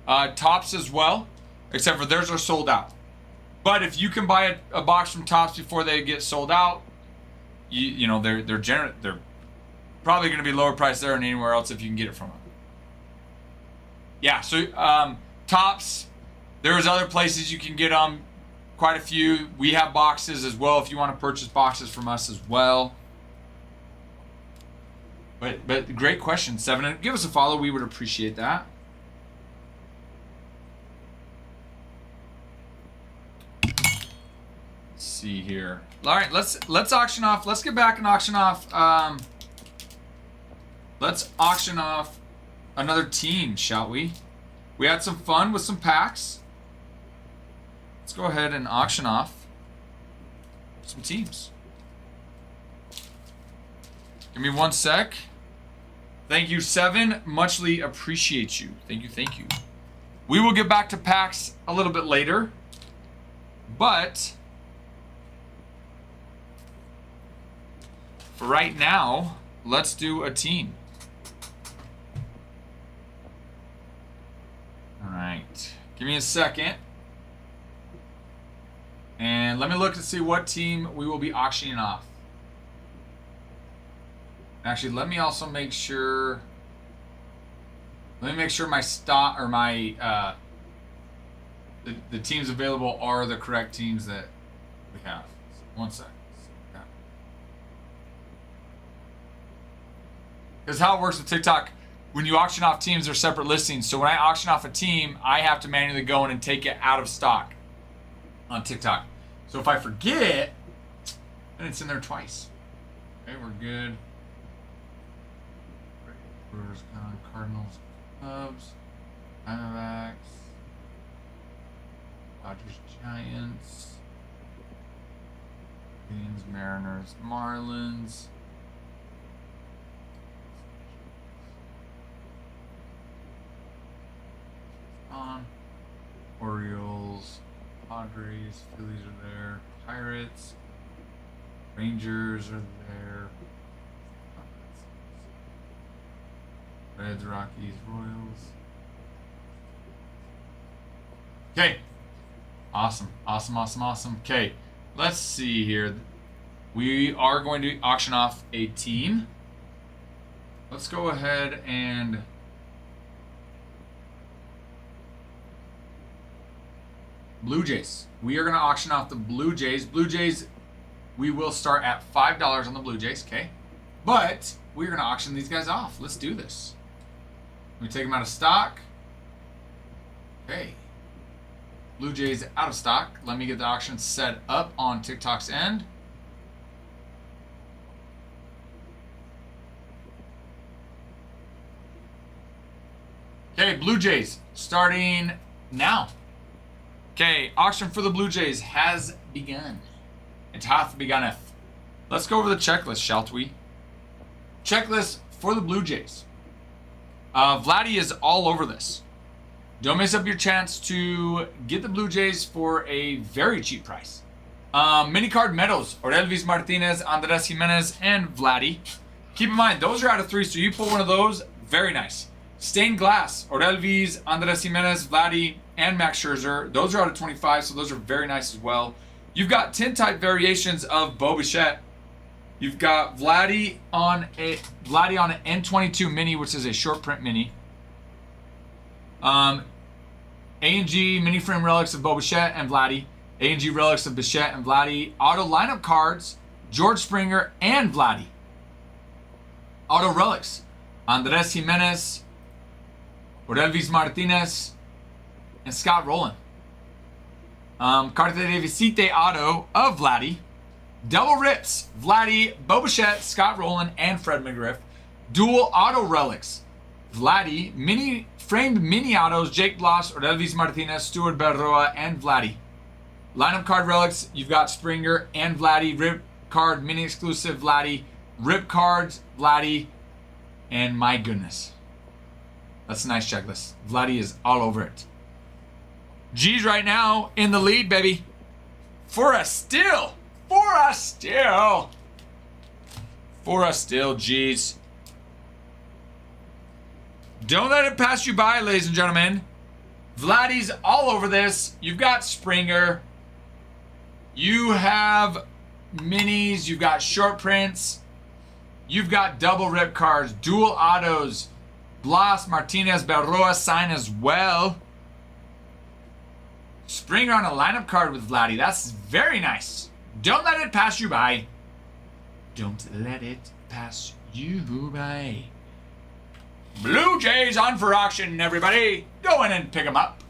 Tops as well, except for theirs are sold out. But if you can buy a box from Tops before they get sold out, they're probably going to be lower price there than anywhere else if you can get it from them. Yeah, so Tops, there's other places you can get them. Quite a few. We have boxes as well if you want to purchase boxes from us as well. But great question, 7. Give us a follow. We would appreciate that. Let's see here. All right, let's auction off. Let's get back and auction off. Let's auction off another team, shall we? We had some fun with some packs. Let's go ahead and auction off some teams. Give me one sec. Thank you, 7. Muchly appreciate you. Thank you, thank you. We will get back to packs a little bit later. But for right now, let's do a team. All right. Give me a second. And let me look to see what team we will be auctioning off. Actually, let me also make sure. Let me make sure my stock or my the teams available are the correct teams that we have. One second. Because how it works with TikTok, when you auction off teams, they're separate listings. So when I auction off a team, I have to manually go in and take it out of stock on TikTok. So if I forget, then it's in there twice. Okay, we're good. Brewers, Cardinals, Cubs, Diamondbacks, Dodgers, Giants, Indians, Mariners, Marlins. Orioles, Padres, Phillies are there, Pirates, Rangers are there, Reds, Rockies, Royals. Okay. Awesome. Okay, let's see here. We are going to auction off a team. Let's go ahead and Blue Jays. We are going to auction off the Blue Jays. Blue Jays, we will start at $5 on the Blue Jays, okay? But we're going to auction these guys off. Let's do this. Let me take them out of stock. Okay. Blue Jays out of stock. Let me get the auction set up on TikTok's end. Okay, Blue Jays starting now. Okay, auction for the Blue Jays has begun. It hath begunneth. Let's go over the checklist, shall we? Checklist for the Blue Jays. Vladdy is all over this. Don't miss up your chance to get the Blue Jays for a very cheap price. Mini card medals, Orelvis Martinez, Andres Jimenez, and Vladdy. Keep in mind, those are out of 3, so you pull one of those, very nice. Stained glass, Orelvis, Andres Jimenez, Vladdy, and Max Scherzer. Those are out of 25, so those are very nice as well. You've got 10 type variations of Bo Bichette. You've got Vladdy on an N22 mini, which is a short print mini. A&G mini frame relics of Bo Bichette and Vladdy. A&G relics of Bichette and Vladdy. Auto lineup cards, George Springer and Vladdy. Auto relics, Andres Jimenez, Orelvis Martinez, and Scott Rowland. Carta de Visite auto of Vladdy. Double rips, Vladdy, Bo Bichette, Scott Rowland, and Fred McGriff. Dual auto relics, Vladdy, mini framed mini autos, Jake Bloss, Orelvis Martinez, Stuart Berroa, and Vladdy. Lineup card relics, you've got Springer and Vladdy. Rip card mini exclusive Vladdy. Rip cards, Vladdy, and my goodness. That's a nice checklist. Vladdy is all over it. G's right now in the lead, baby. For us still, G's. Don't let it pass you by, ladies and gentlemen. Vladdy's all over this. You've got Springer. You have minis. You've got short prints. You've got double rip cards, dual autos. Blas, Martinez, Berroa sign as well. Springer on a lineup card with Vladdy. That's very nice. Don't let it pass you by. Don't let it pass you by. Blue Jays on for auction, everybody. Go in and pick them up.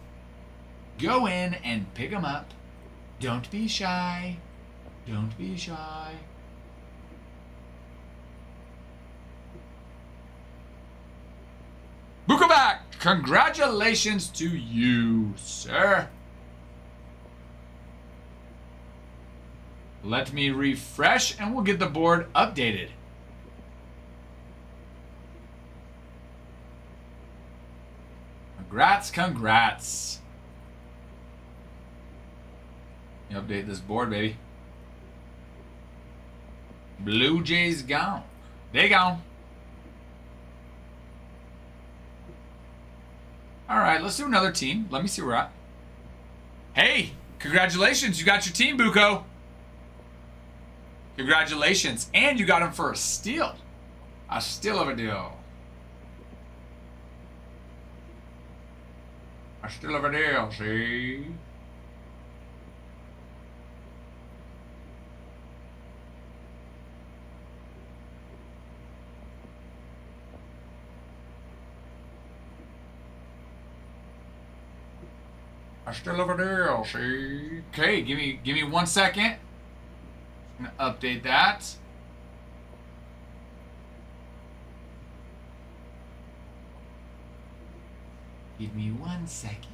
Go in and pick them up. Don't be shy. Don't be shy. Bukovac, congratulations to you, sir. Let me refresh and we'll get the board updated. Congrats, congrats. You update this board, baby. Blue Jays gone. They gone. All right, let's do another team. Let me see where we're at. Hey, congratulations. You got your team, Buko. Congratulations. And you got him for a steal. A steal of a deal. A steal of a deal, see? I still over there, see? Okay, give me 1 second. I'm gonna update that. Give me 1 second.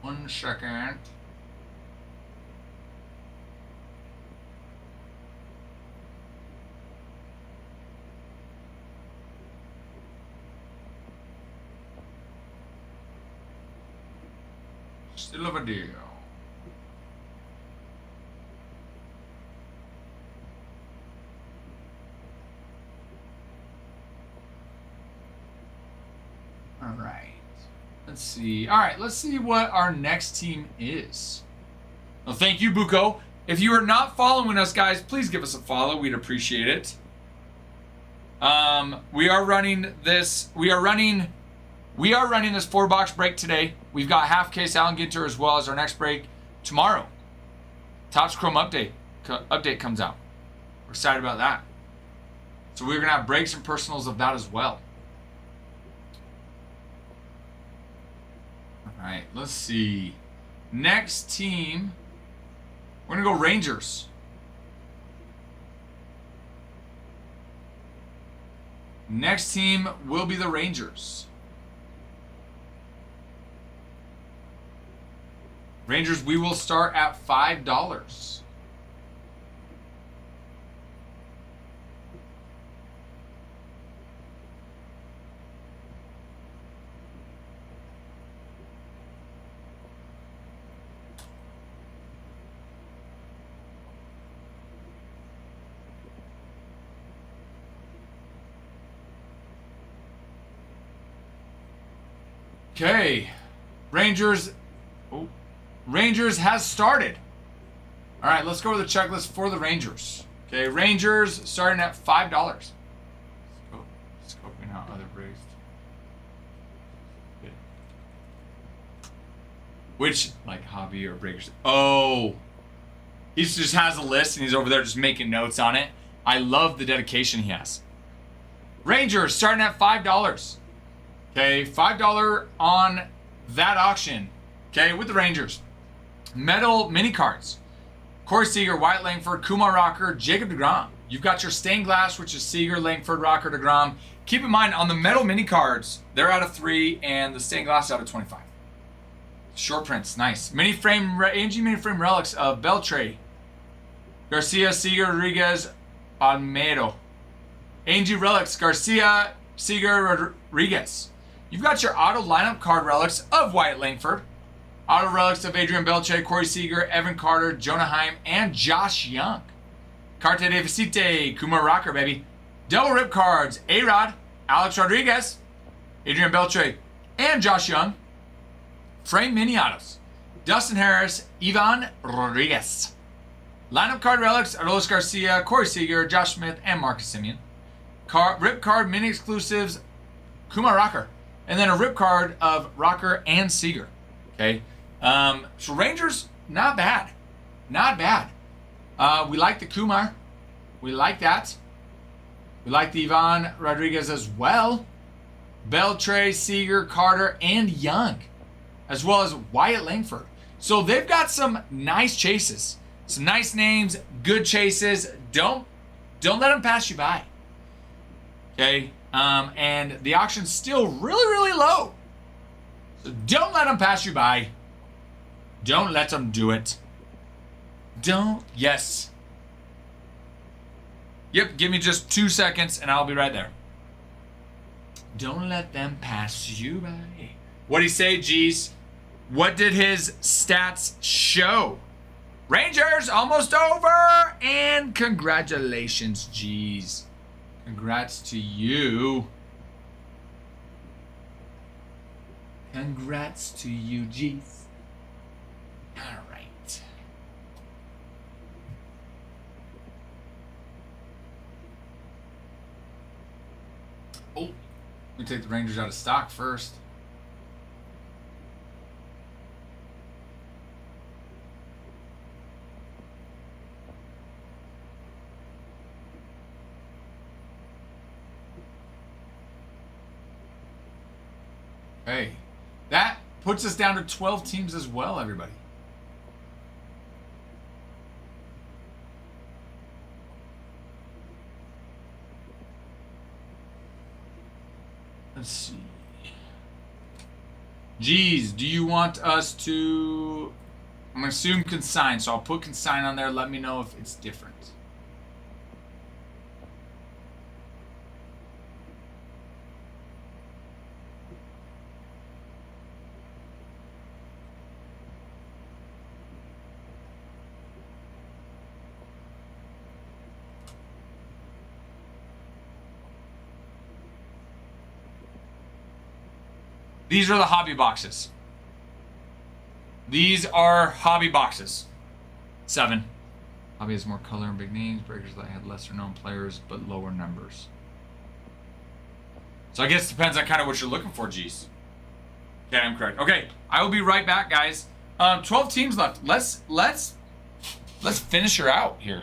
1 second. Still of a deal. All right. Let's see. All right, let's see what our next team is. Well, thank you, Buko. If you are not following us, guys, please give us a follow. We'd appreciate it. We are running this 4-box break today. We've got half case Alan Ginter as well as our next break tomorrow. Topps Chrome update comes out. We're excited about that. So we're gonna have breaks and personals of that as well. All right, let's see. Next team, we're gonna go Rangers. Next team will be the Rangers. Rangers, we will start at $5. Okay, Rangers has started. All right, let's go to the checklist for the Rangers. Okay, Rangers starting at $5. Scoping out other breaks. Which, like, hobby or breakers? Oh, he just has a list and he's over there just making notes on it. I love the dedication he has. Rangers starting at $5. Okay, $5 on that auction. Okay, with the Rangers. Metal mini cards. Corey Seager, Wyatt Langford, Kumar Rocker, Jacob deGrom. You've got your stained glass, which is Seager, Langford, Rocker, deGrom. Keep in mind, on the metal mini cards, they're out of 3, and the stained glass out of 25. Short prints, nice. AMG mini frame relics of Beltre, Garcia, Seager, Rodriguez, Almedo. AMG relics, Garcia, Seager, Rodriguez. You've got your auto lineup card relics of Wyatt Langford. Auto relics of Adrian Beltre, Corey Seager, Evan Carter, Jonah Heim, and Josh Young. Carte de Visite, Kumar Rocker, baby. Double rip cards, A-Rod, Alex Rodriguez, Adrian Beltre, and Josh Young. Frame mini autos, Dustin Harris, Ivan Rodriguez. Lineup card relics, Arolis Garcia, Corey Seager, Josh Smith, and Marcus Semien. Rip card mini exclusives, Kumar Rocker. And then a rip card of Rocker and Seager. Okay. So Rangers, not bad. Not bad. We like the Kumar. We like that. We like the Ivan Rodriguez as well. Beltre, Seager, Carter, and Young. As well as Wyatt Langford. So they've got some nice chases. Some nice names, good chases. Don't let them pass you by. Okay. And the auction's still really, really low. So don't let them pass you by. Don't let them do it. Yes. Yep, give me just 2 seconds and I'll be right there. Don't let them pass you by. What'd he say, G's? What did his stats show? Rangers almost over, and congratulations, G's. Congrats to you. Congrats to you, G's. All right. Oh, we take the Rangers out of stock first. Hey, that puts us down to 12 teams as well, everybody. Let's see. Geez, do you want us to... I'm going to assume consign, so I'll put consign on there. Let me know if it's different. These are the hobby boxes. These are hobby boxes. 7. Hobby has more color and big names. Breakers that had lesser known players but lower numbers. So I guess it depends on kind of what you're looking for, G's. Okay, I'm correct. Okay, I will be right back, guys. 12 teams left. Let's finish her out here.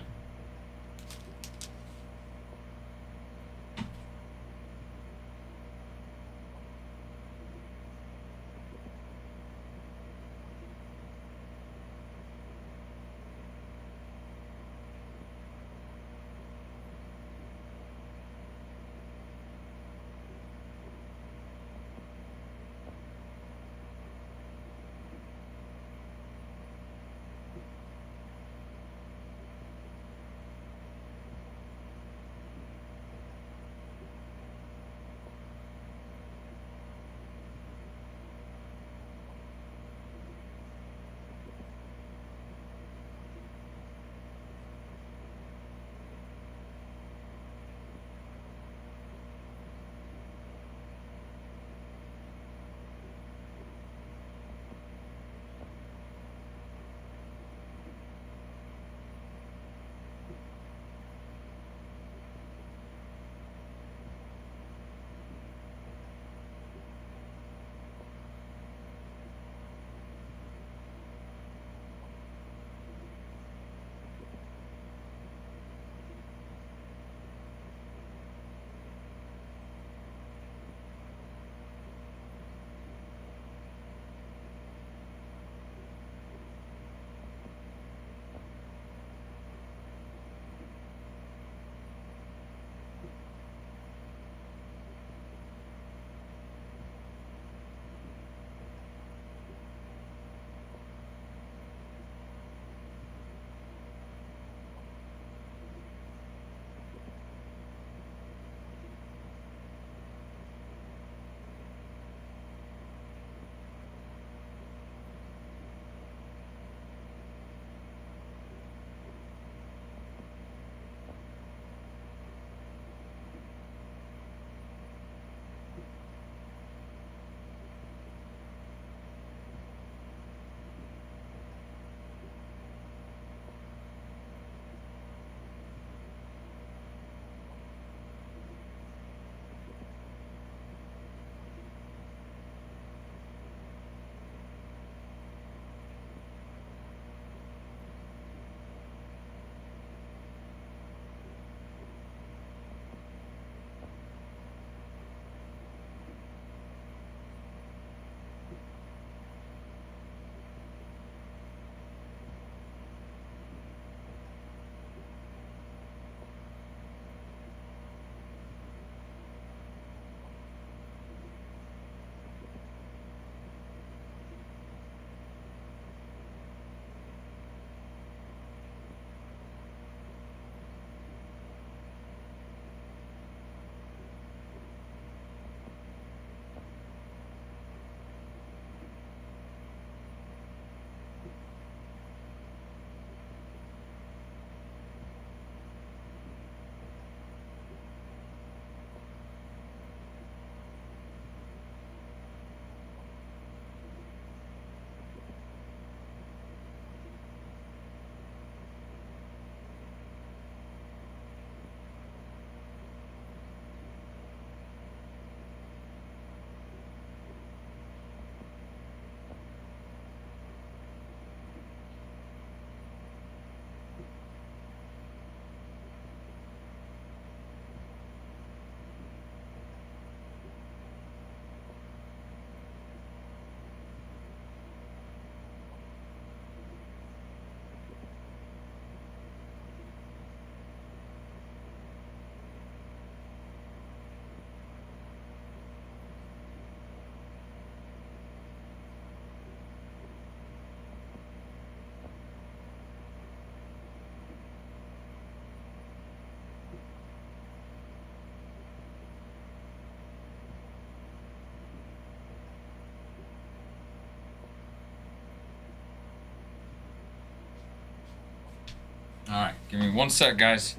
All right, give me 1 sec, guys.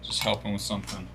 Just helping with something.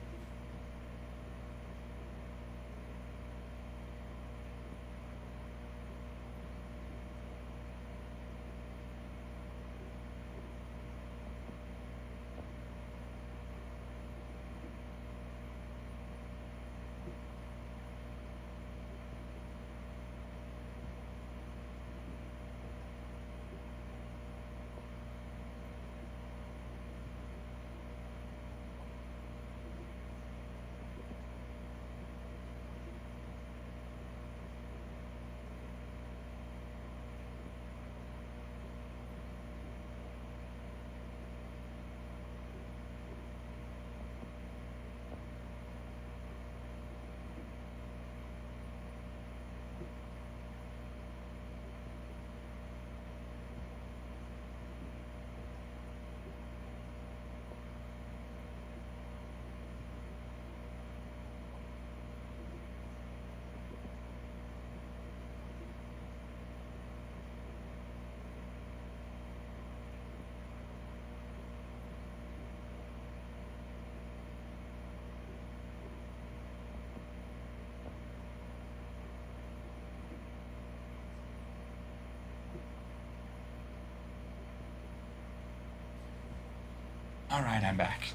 All right, I'm back.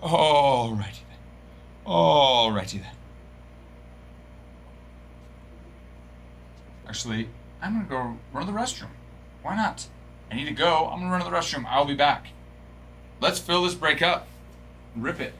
Alrighty then. Alrighty then. Actually, I'm gonna go run to the restroom. Why not? I need to go. I'm gonna run to the restroom. I'll be back. Let's fill this break up. Rip it.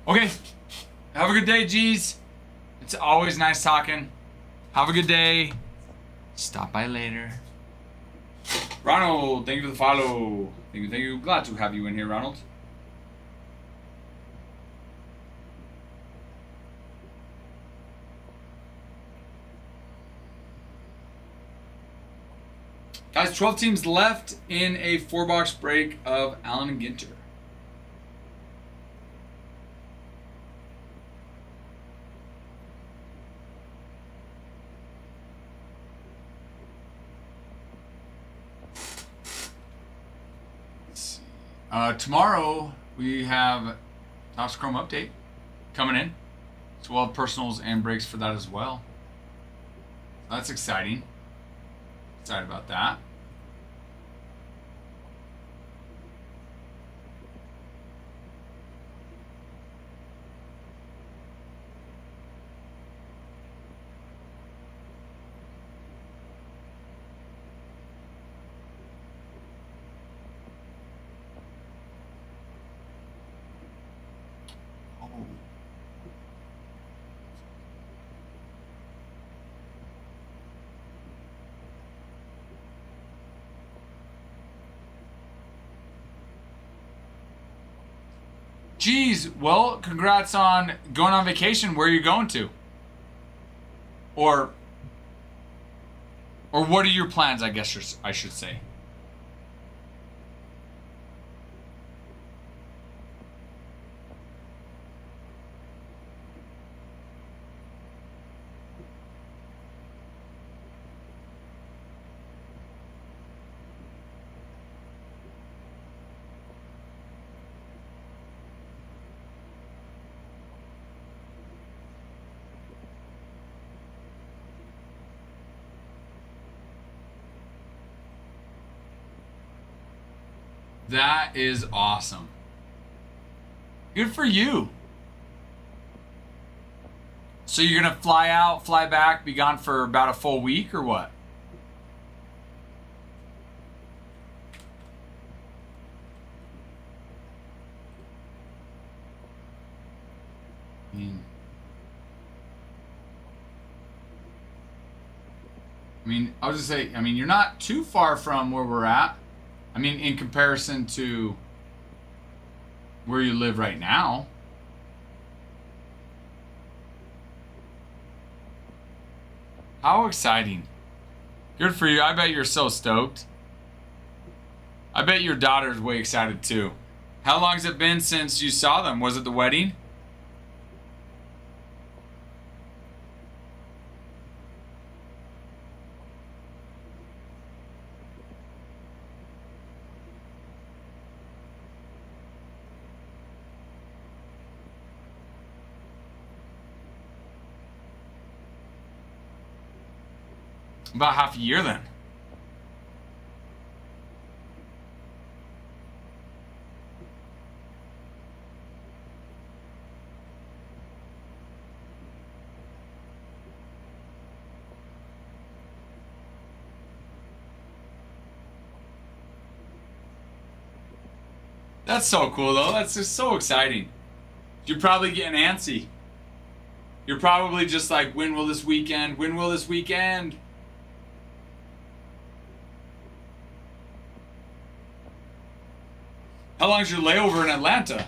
Okay. Have a good day, G's. It's always nice talking. Have a good day. Stop by later. Ronald, thank you for the follow. Thank you, thank you. Glad to have you in here, Ronald. Guys, 12 teams left in a 4-box break of Allen and Ginter. Tomorrow we have Topps Chrome update coming in. So we'll have personals and breaks for that as well. That's exciting. Excited about that. Oh. Geez, well, congrats on going on vacation. Where are you going to? Or what are your plans, I guess I should say. That is awesome. Good for you. So you're gonna fly out, fly back, be gone for about a full week or what? I was just say, you're not too far from where we're at. In comparison to where you live right now. How exciting. Good for you. I bet you're so stoked. I bet your daughter's way excited too. How long has it been since you saw them? Was it the wedding? About half a year then. That's so cool though. That's just so exciting. You're probably getting antsy. You're probably just like, when will this weekend? When will this weekend? How long's your layover in Atlanta?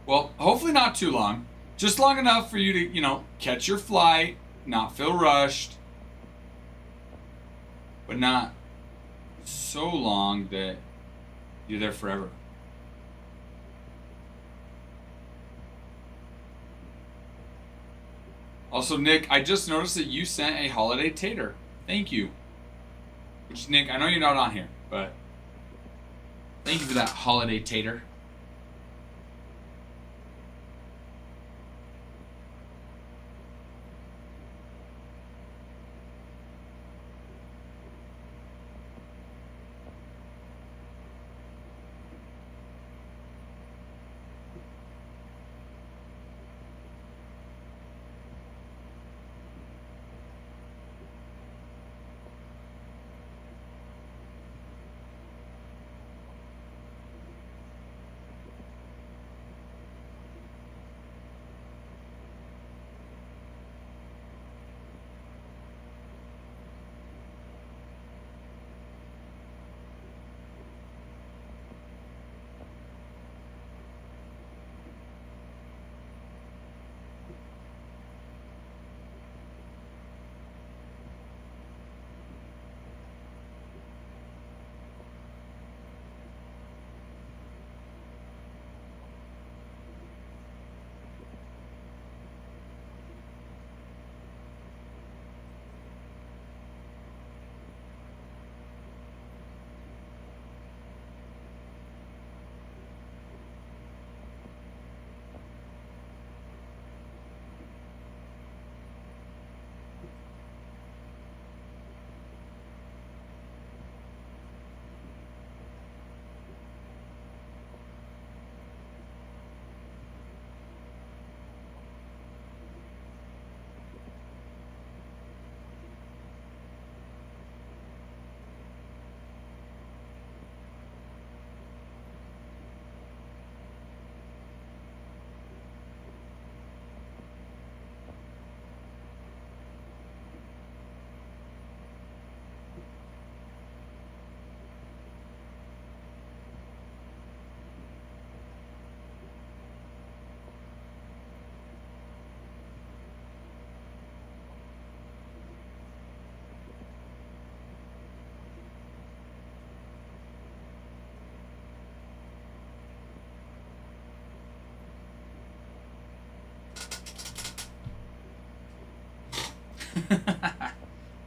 Well, hopefully not too long. Just long enough for you to, catch your flight, not feel rushed, but not so long that you're there forever. Also, Nick, I just noticed that you sent a holiday tater. Thank you. Which, Nick, I know you're not on here, but thank you for that holiday tater.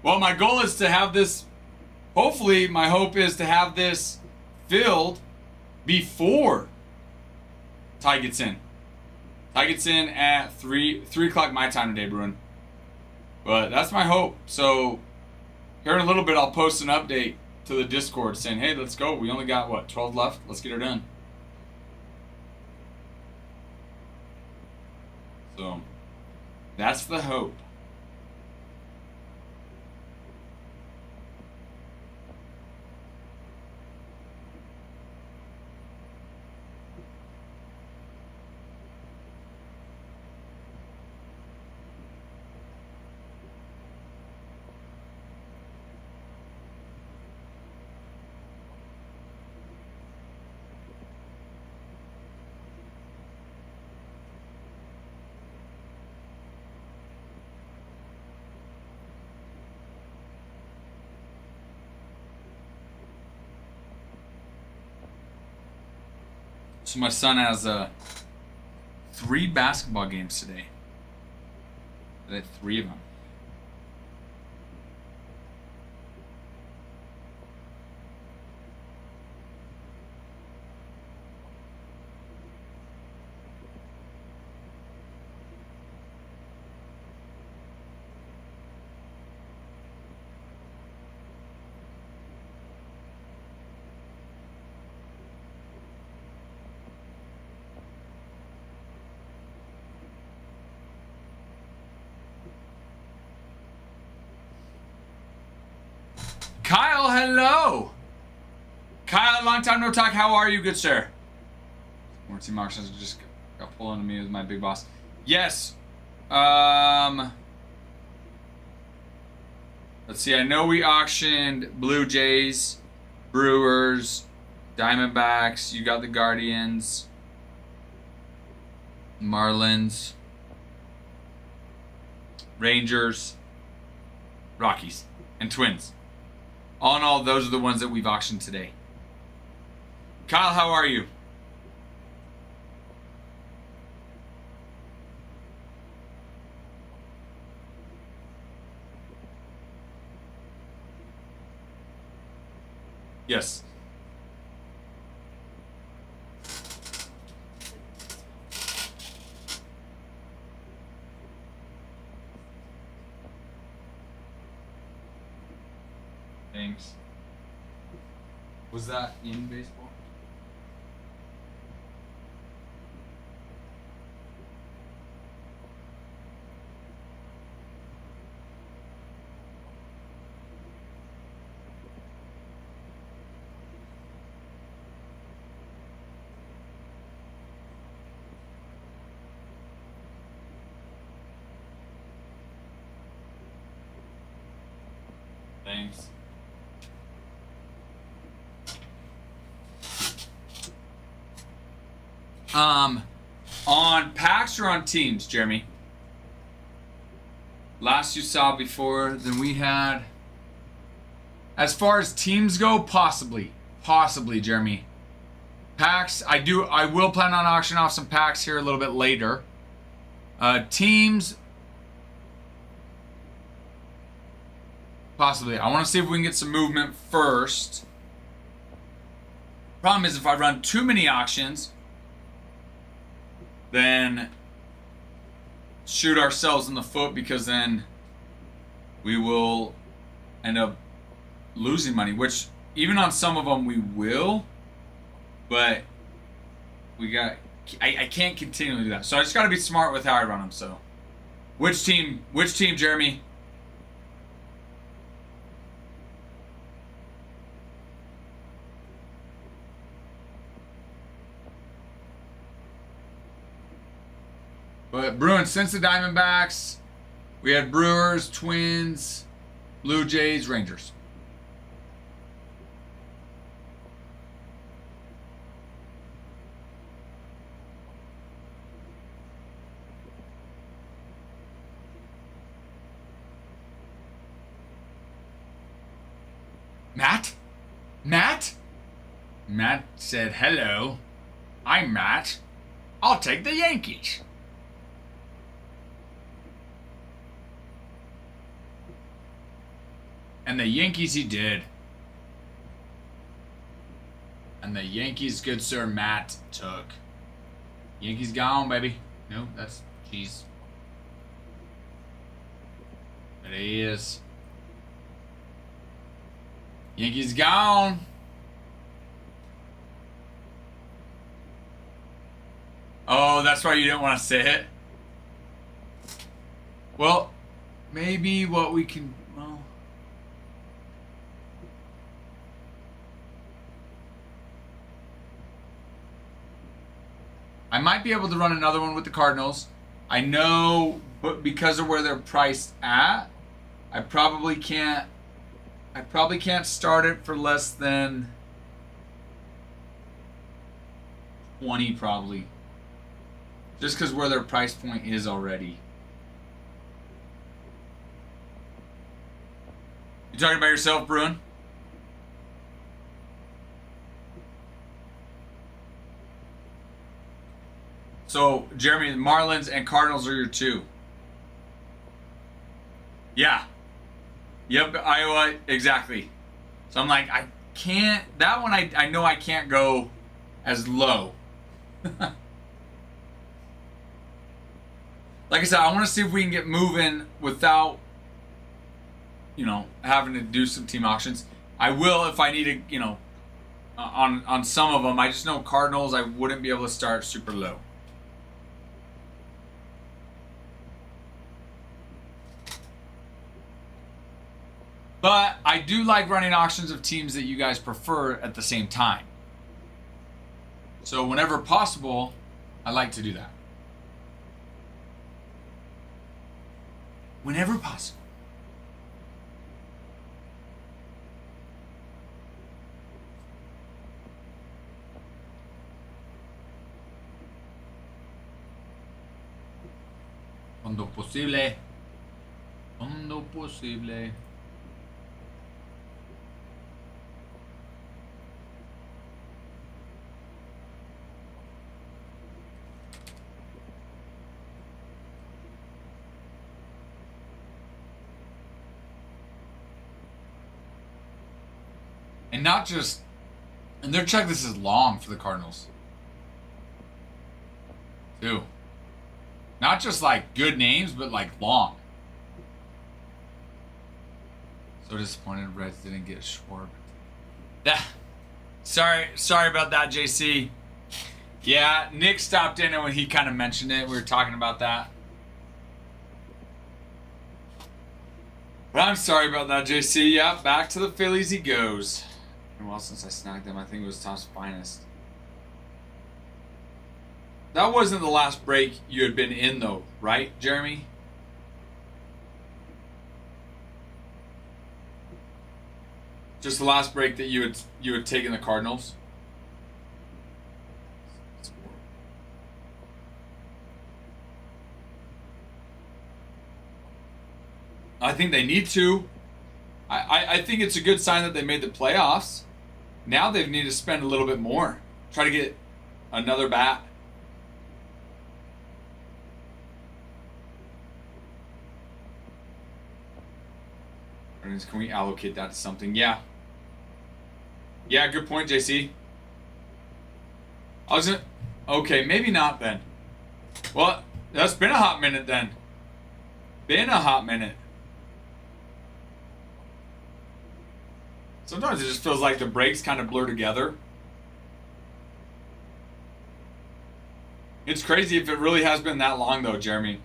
Well, my goal is to have this. Hopefully, my hope is to have this filled before Ty gets in. Ty gets in at 3 o'clock my time today, Bruin. But that's my hope. So here in a little bit, I'll post an update to the Discord saying, hey, let's go. We only got, what, 12 left? Let's get her done. So that's the hope. So my son has 3 basketball games today. I had 3 of them. Kyle, hello. Kyle, long time no talk. How are you, good sir? More team auctions just got pulled into me with my big boss. Yes. Let's see. I know we auctioned Blue Jays, Brewers, Diamondbacks. You got the Guardians, Marlins, Rangers, Rockies, and Twins. All in all, those are the ones that we've auctioned today. Kyle, how are you? Yes. Thanks. Was that in baseball? Thanks. On packs or on teams, Jeremy? Last you saw before, then we had. As far as teams go, possibly, Jeremy. Packs, I will plan on auctioning off some packs here a little bit later. Teams, possibly. I want to see if we can get some movement first. Problem is, if I run too many auctions, then shoot ourselves in the foot, because then we will end up losing money, which even on some of them we will, but I can't continually do that. So I just got to be smart with how I run them. So which team, Jeremy? But Bruins, since the Diamondbacks, we had Brewers, Twins, Blue Jays, Rangers. Matt? Matt said, hello. I'm Matt. I'll take the Yankees. And the Yankees he did. And the Yankees, good sir, Matt took. Yankees gone, baby. No, that's cheese. It is. Yankees gone. Oh, that's why you didn't want to say it. Well, maybe what we can... Well, I might be able to run another one with the Cardinals. I know, but because of where they're priced at, I probably can't start it for less than 20 probably. Just because where their price point is already. You talking about yourself, Bruin? So, Jeremy, Marlins and Cardinals are your two. Yeah. Yep, Iowa, exactly. So I'm like, I can't, that one I know I can't go as low. Like I said, I want to see if we can get moving without, having to do some team auctions. I will if I need to, on some of them. I just know Cardinals, I wouldn't be able to start super low. But I do like running auctions of teams that you guys prefer at the same time. So whenever possible, I like to do that. Whenever possible. Cuando posible. Cuando posible. And not just, and their checklist is long for the Cardinals, too. Not just like good names, but like long. So disappointed Reds didn't get Schwarber. Sorry about that, JC. Yeah, Nick stopped in and when he kind of mentioned it, we were talking about that. But I'm sorry about that, JC. Yeah, back to the Phillies he goes. Well, since I snagged them, I think it was Top's finest. That wasn't the last break you had been in, though, right, Jeremy? Just the last break that you had taken the Cardinals. I think they need to. I think it's a good sign that they made the playoffs. Now they need to spend a little bit more. Try to get another bat. Can we allocate that to something? Yeah. Yeah, good point, JC. Okay, maybe not then. Well, that's been a hot minute then. Been a hot minute. Sometimes it just feels like the breaks kind of blur together. It's crazy if it really has been that long, though, Jeremy.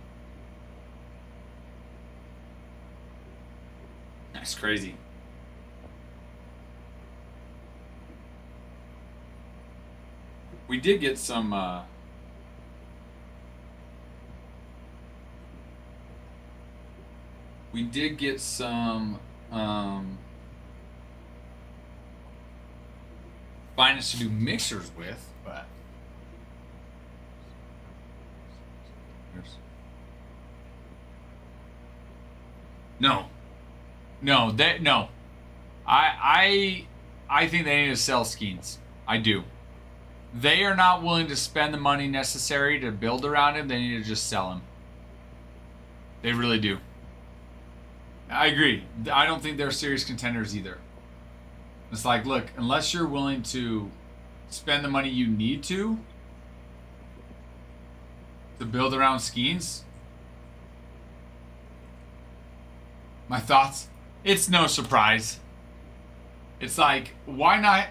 That's crazy. We did get some... finest to do mixers with, but no. I think they need to sell Skeens. I do. They are not willing to spend the money necessary to build around him. They need to just sell him. They really do. I agree. I don't think they're serious contenders either. It's like, look, unless you're willing to spend the money you need to build around Skeens, my thoughts, it's no surprise. It's like, why not?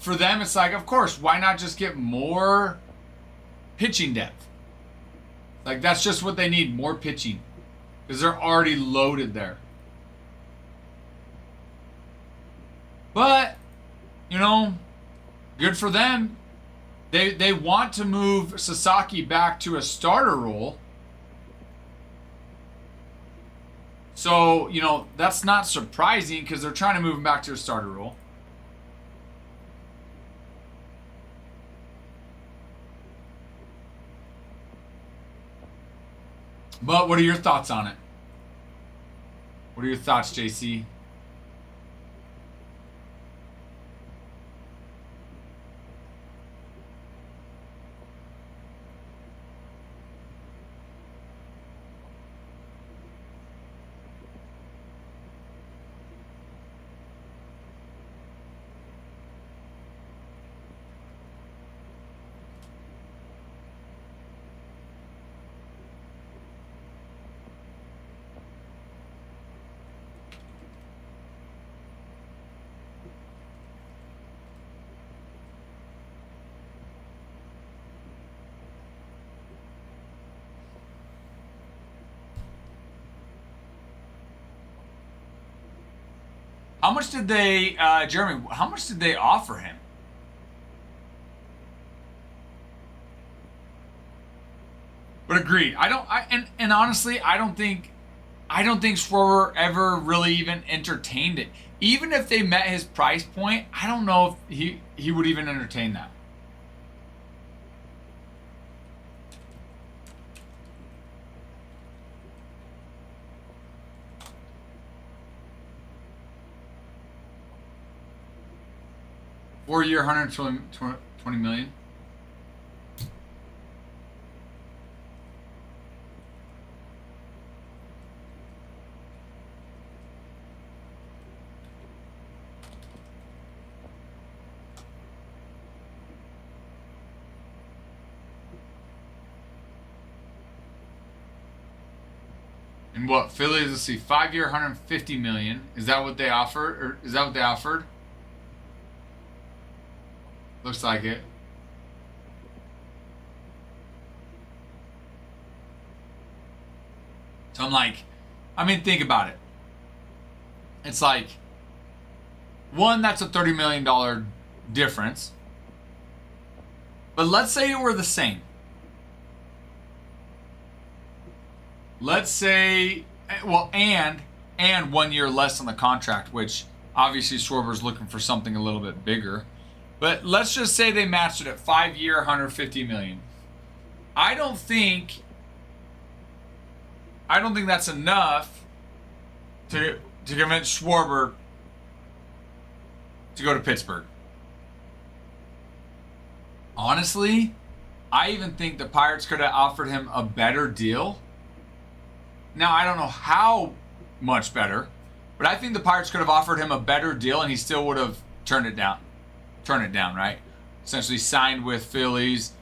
For them, it's like, of course, why not just get more pitching depth? Like, that's just what they need, more pitching. Because they're already loaded there. But, you know, good for them. They want to move Sasaki back to a starter role. So, you know, that's not surprising because they're trying to move him back to a starter role. But what are your thoughts on it? What are your thoughts, JC? How much did they, Jeremy, how much did they offer him? But agreed. And honestly, I don't think Schwarber ever really even entertained it. Even if they met his price point, I don't know if he would even entertain that. Four-year, $120 million. And what Phillies? Let's see, 5-year, $150 million. Is that what they offered, or is that what they offered? Looks like it. So I'm like, I mean, think about it. It's like, one, that's a $30 million difference. But let's say it were the same. Let's say, well, and 1 year less on the contract, which obviously Schwarber's looking for something a little bit bigger. But let's just say they matched it at 5-year, $150 million. I don't think that's enough to convince Schwarber to go to Pittsburgh. Honestly, I even think the Pirates could have offered him a better deal. Now, I don't know how much better, but I think the Pirates could have offered him a better deal and he still would have turned it down, right? Essentially signed with Phillies,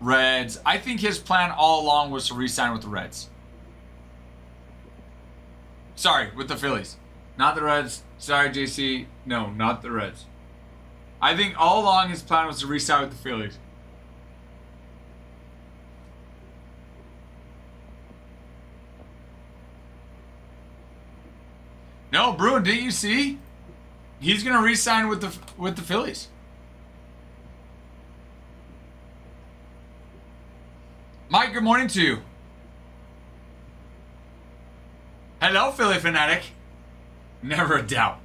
Reds. I think his plan all along was to re-sign with the Reds. Sorry, with the Phillies. Not the Reds. Sorry, JC. No, not the Reds. I think all along his plan was to re-sign with the Phillies. No, Bruin, didn't you see? He's going to re-sign with the Phillies. Mike, good morning to you. Hello, Philly fanatic. Never a doubt.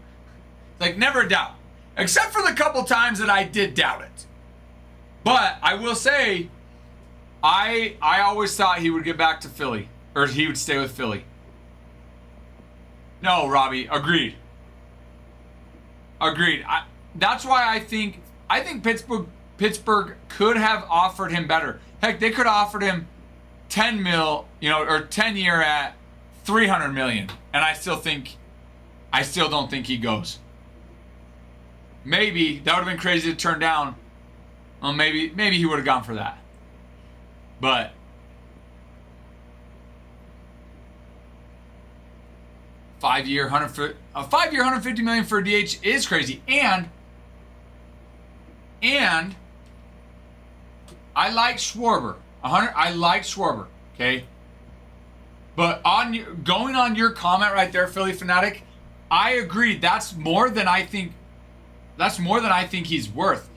Like, never a doubt. Except for the couple times that I did doubt it. But I will say, I always thought he would get back to Philly. Or he would stay with Philly. No, Robbie, agreed. That's why I think Pittsburgh could have offered him better. Heck, they could have offered him 10 mil, or 10 year at $300 million, and I still think I still don't think he goes. Maybe that would have been crazy to turn down. Well, maybe he would have gone for that. But a 5-year, $150 million for a DH is crazy. And I like Schwarber. I like Schwarber. Okay. But going on your comment right there, Philly Fanatic, I agree. That's more than I think. That's more than I think he's worth.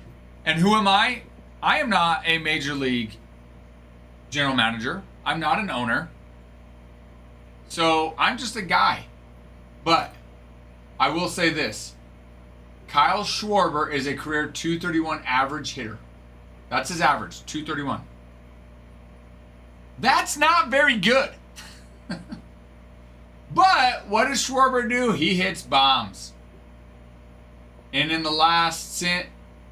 And who am I? I am not a major league general manager. I'm not an owner. So I'm just a guy. But I will say this. Kyle Schwarber is a career 231 average hitter. That's his average, 231. That's not very good. But what does Schwarber do? He hits bombs. And in the last,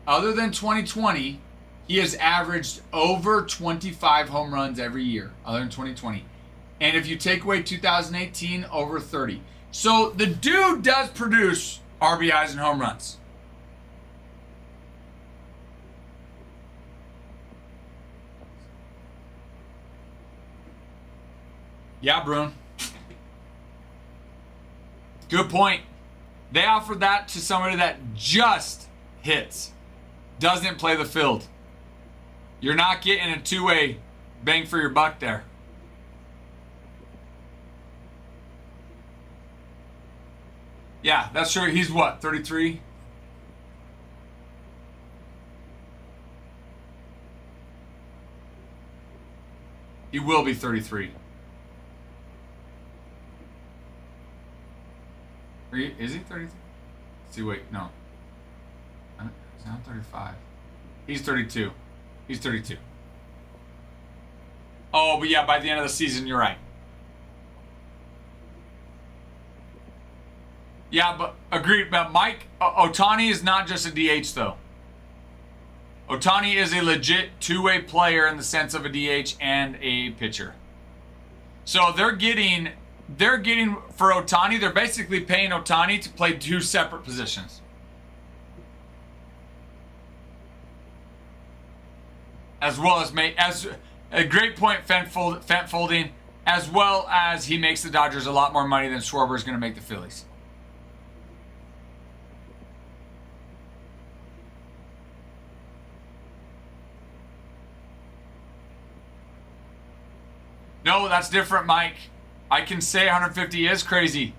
other than 2020, he has averaged over 25 home runs every year, other than 2020. And if you take away 2018, over 30. So the dude does produce RBIs and home runs. Yeah, Brune. Good point. They offered that to somebody that just hits, doesn't play the field. You're not getting a two-way bang for your buck there. Yeah, that's true. He's what, 33? He will be 33. Is he 33? See, wait, no. He's not 35. He's 32. He's 32. Oh, but yeah, by the end of the season, you're right. Yeah, but agreed. But Mike, Ohtani is not just a DH, though. Ohtani is a legit two-way player in the sense of a DH and a pitcher. So they're getting for Ohtani, they're basically paying Ohtani to play two separate positions. As well as a great point, Fent Folding, as well as he makes the Dodgers a lot more money than Schwarber is going to make the Phillies. No, that's different, Mike. I can say 150 is crazy.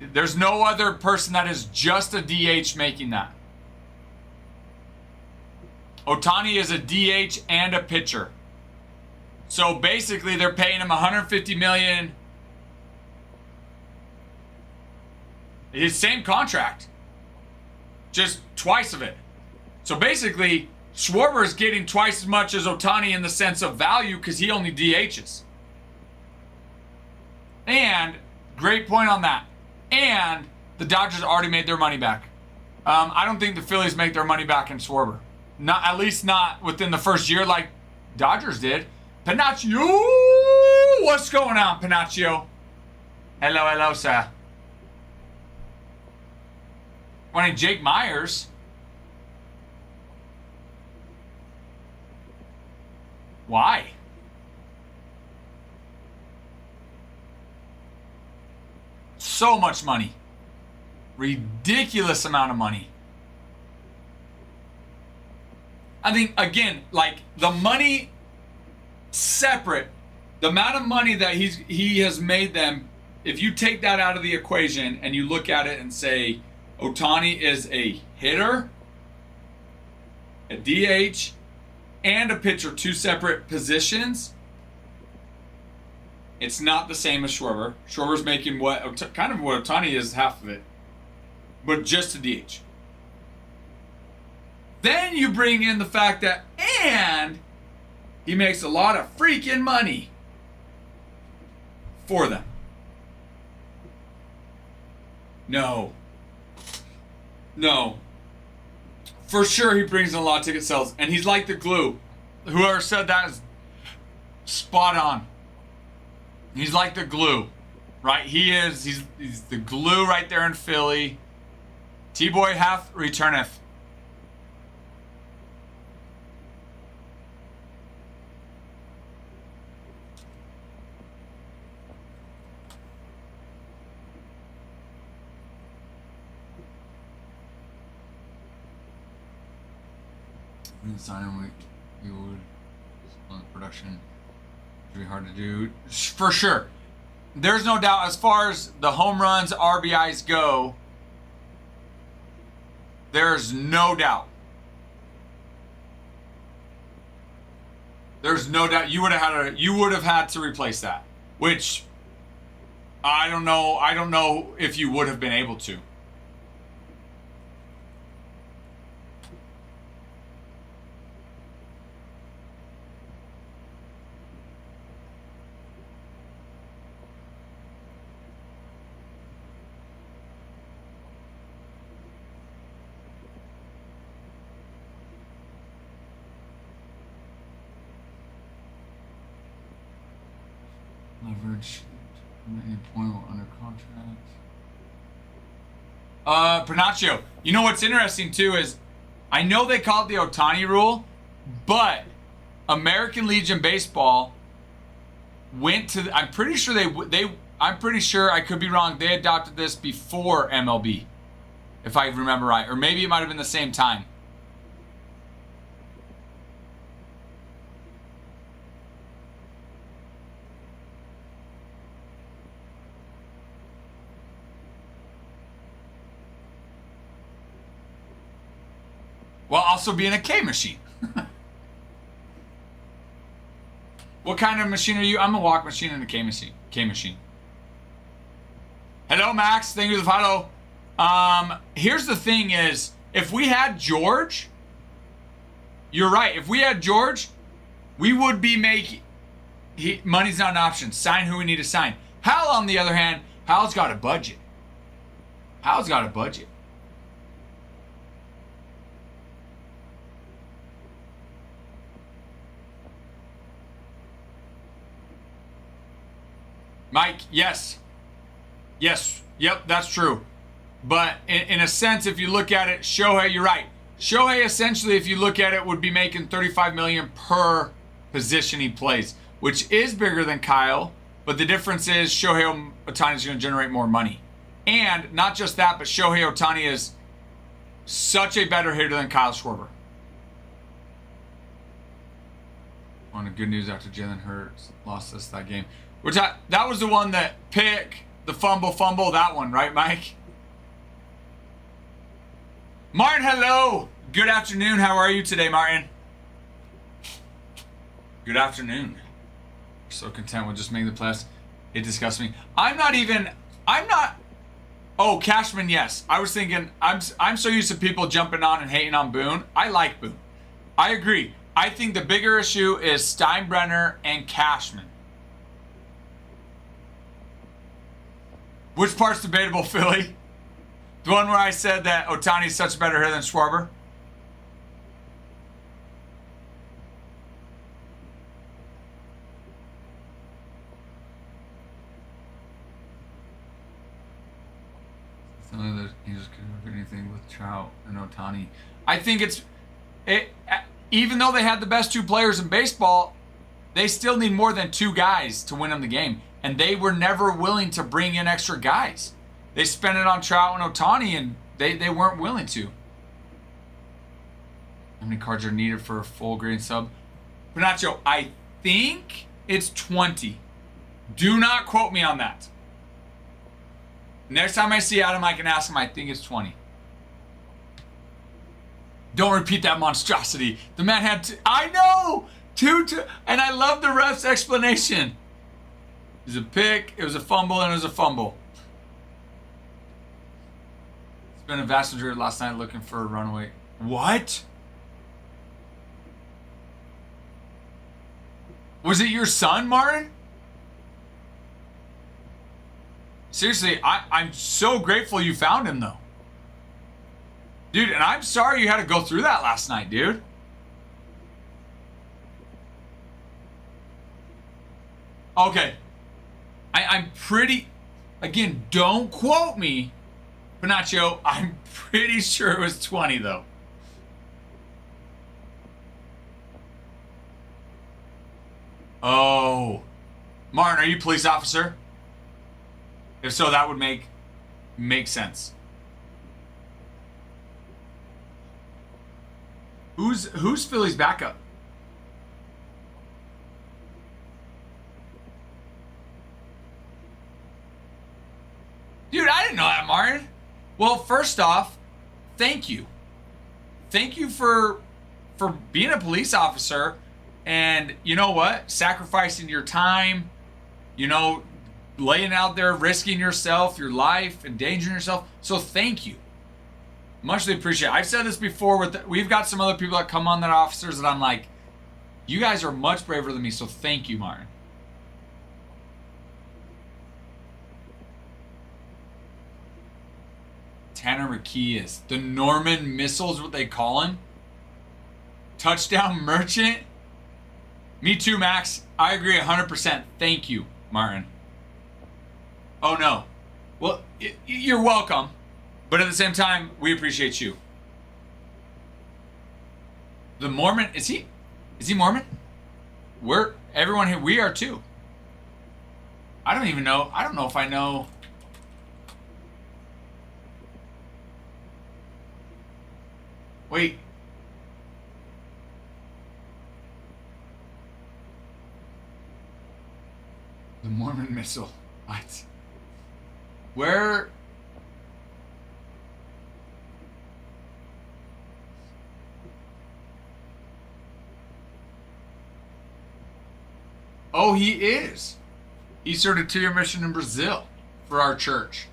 There's no other person that is just a DH making that. Ohtani is a DH and a pitcher. So basically they're paying him $150 million. His same contract. Just twice of it. So basically Schwarber is getting twice as much as Ohtani in the sense of value because he only DHs. And great point on that. And the Dodgers already made their money back. I don't think the Phillies make their money back in Schwarber. Not, at least not within the first year like Dodgers did. Panaccio! What's going on, Panaccio? Hello, sir. Wanting Jake Myers. Why? So much money. Ridiculous amount of money. I think, again, like the money separate, the amount of money that he has made them, if you take that out of the equation and you look at it and say, Ohtani is a hitter, a DH, and a pitcher, two separate positions, it's not the same as Schwarber. Schwarber's making kind of what Ohtani is, half of it, but just a DH. Then you bring in the fact that, and he makes a lot of freaking money for them. No. For sure he brings in a lot of ticket sales, and he's like the glue. Whoever said that is spot on. He's like the glue. right? He is. He's the glue right there in Philly. T-Boy hath returneth. We didn't sign him. We would on the production. It'd be hard to do for sure. There's no doubt as far as the home runs, RBIs go. There's no doubt. There's no doubt you would have had to replace that, which I don't know. I don't know if you would have been able to. Leverage any point under contract. Panaccio. You know what's interesting too is I know they call it the Ohtani rule, but American Legion Baseball went to I'm pretty sure I'm pretty sure, I could be wrong, they adopted this before MLB, if I remember right, or maybe it might have been the same time. While also being a K machine. What kind of machine are you? I'm a walk machine and a K machine. K machine. Hello, Max. Thank you for the follow. Here's the thing is, if we had George, you're right. If we had George, we would be making... money's not an option. Sign who we need to sign. Hal, on the other hand, Hal's got a budget. Hal's got a budget. Mike, yes. Yes, yep, that's true. But in a sense, if you look at it, Shohei, you're right. Shohei, essentially, if you look at it, would be making $35 million per position he plays, which is bigger than Kyle. But the difference is Shohei Ohtani is going to generate more money. And not just that, but Shohei Ohtani is such a better hitter than Kyle Schwarber. On the good news after Jalen Hurts lost us that game. That was the one that pick, the fumble, that one, right, Mike? Martin, hello. Good afternoon. How are you today, Martin? Good afternoon. So content with just making the playoffs. It disgusts me. I'm not. Oh, Cashman, yes. I was thinking, I'm so used to people jumping on and hating on Boone. I like Boone. I agree. I think the bigger issue is Steinbrenner and Cashman. Which part's debatable, Philly? The one where I said that Ohtani's such a better hitter than Schwarber? He just couldn't do anything with Trout and Ohtani. I think even though they had the best two players in baseball, they still need more than two guys to win them the game. And they were never willing to bring in extra guys. They spent it on Trout and Ohtani, and they weren't willing to. How many cards are needed for a full grade sub? Panaccio, I think it's 20. Do not quote me on that. Next time I see Adam, I can ask him. I think it's 20. Don't repeat that monstrosity. The man had I know! Two, and I love the ref's explanation. It was a pick, it was a fumble, and it was a fumble. Spent a vast majority last night looking for a runaway. What? Was it your son, Martin? Seriously, I'm so grateful you found him, though. Dude, and I'm sorry you had to go through that last night, dude. Okay. I'm pretty... Again, don't quote me, Panacho. I'm pretty sure it was 20 though. Oh, Martin, are you a police officer? If so, that would make sense. Who's Philly's backup? Dude, I didn't know that, Martin. Well, first off, thank you. Thank you for being a police officer, and you know what? Sacrificing your time, you know, laying out there, risking yourself, your life, endangering yourself. So thank you. Muchly appreciate it. I've said this before. We've got some other people that come on that are officers that I'm like, you guys are much braver than me, so thank you, Martin. Tanner McKee is. The Norman Missile is what they call him. Touchdown Merchant. Me too, Max. I agree 100%. Thank you, Martin. Oh, no. Well, you're welcome. But at the same time, we appreciate you. The Mormon, is he Mormon? Everyone here, we are too. I don't even know. I don't know if I know. Wait. The Mormon Missile. What? Where? Oh, he is. He served a 2-year mission in Brazil for our church.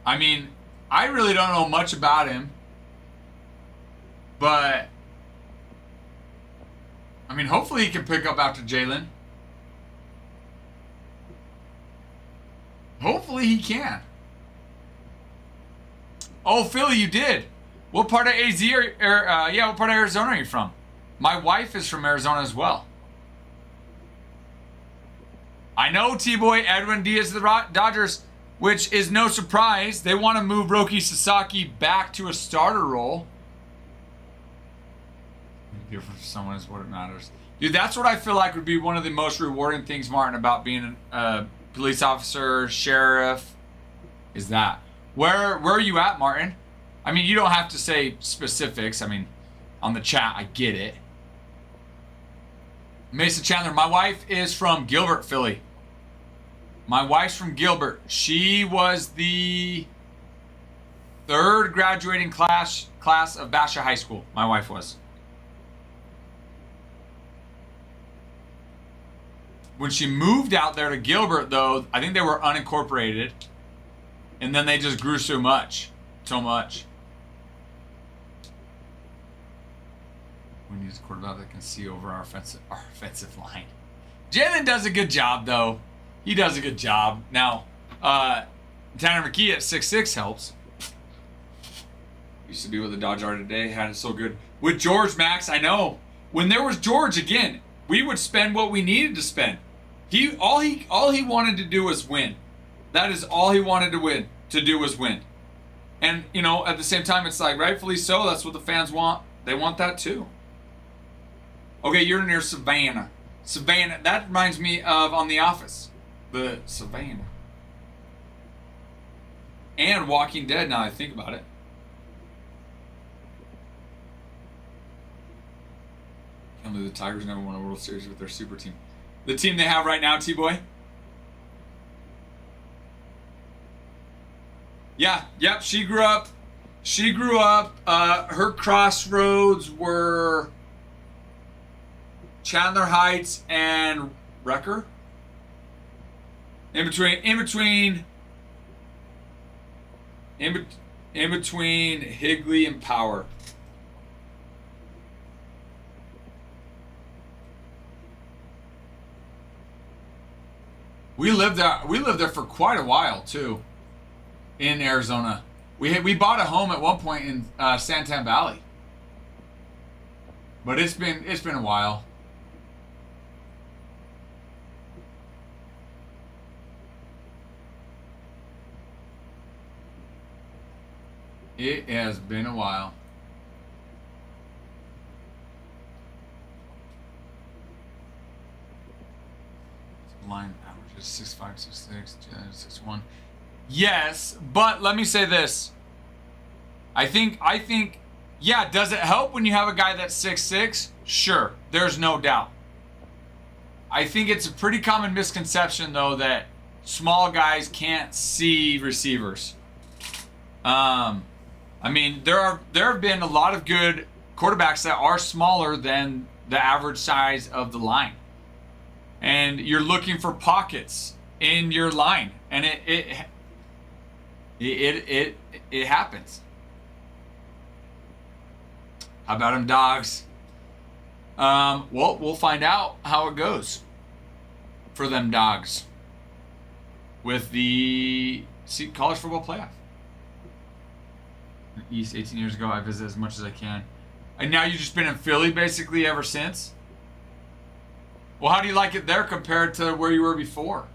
I mean, I really don't know much about him, but I mean, hopefully he can pick up after Jalen. Hopefully he can. Oh, Philly, you did. What part of AZ what part of Arizona are you from? My wife is from Arizona as well. I know T-Boy Edwin Diaz of the Dodgers, which is no surprise. They want to move Roki Sasaki back to a starter role. Different for someone is what it matters. Dude, that's what I feel like would be one of the most rewarding things, Martin, about being a police officer, sheriff, is that. Where are you at, Martin? I mean, you don't have to say specifics. I mean, on the chat, I get it. Mesa Chandler, my wife is from Gilbert, Philly. My wife's from Gilbert. She was the 3rd graduating class of Basha High School. My wife was. When she moved out there to Gilbert, though, I think they were unincorporated. And then they just grew so much. So much. We need a quarterback that can see over our offensive line. Jalen does a good job, though. He does a good job. Now, Tanner McKee at 6'6" helps. Used to be what the Dodgers are today. Had it so good. With George, Max, I know. When there was George, again, we would spend what we needed to spend. All he wanted to do was win. That is all he wanted to do was win. And, you know, at the same time, it's like, rightfully so, that's what the fans want. They want that too. Okay, you're near Savannah. Savannah, that reminds me of on The Office. The Savannah. And Walking Dead, now I think about it. Can't believe the Tigers never won a World Series with their super team. The team they have right now, T-Boy? Yeah, yep, she grew up. Her crossroads were Chandler Heights and Wrecker. In between Higley and Power. We lived there for quite a while too, in Arizona. We bought a home at one point in Santan Valley, but it's been a while. It has been a while. Line average is 6'5", 6'6", 6'1". Yes, but let me say this. I think, yeah, does it help when you have a guy that's 6'6"? Sure, there's no doubt. I think it's a pretty common misconception, though, that small guys can't see receivers. I mean, there have been a lot of good quarterbacks that are smaller than the average size of the line. And you're looking for pockets in your line, and it happens. How about them dogs? Well, we'll find out how it goes for them dogs with the college football playoff. East 18 years ago, I visited as much as I can. And now you've just been in Philly basically ever since? Well, how do you like it there compared to where you were before?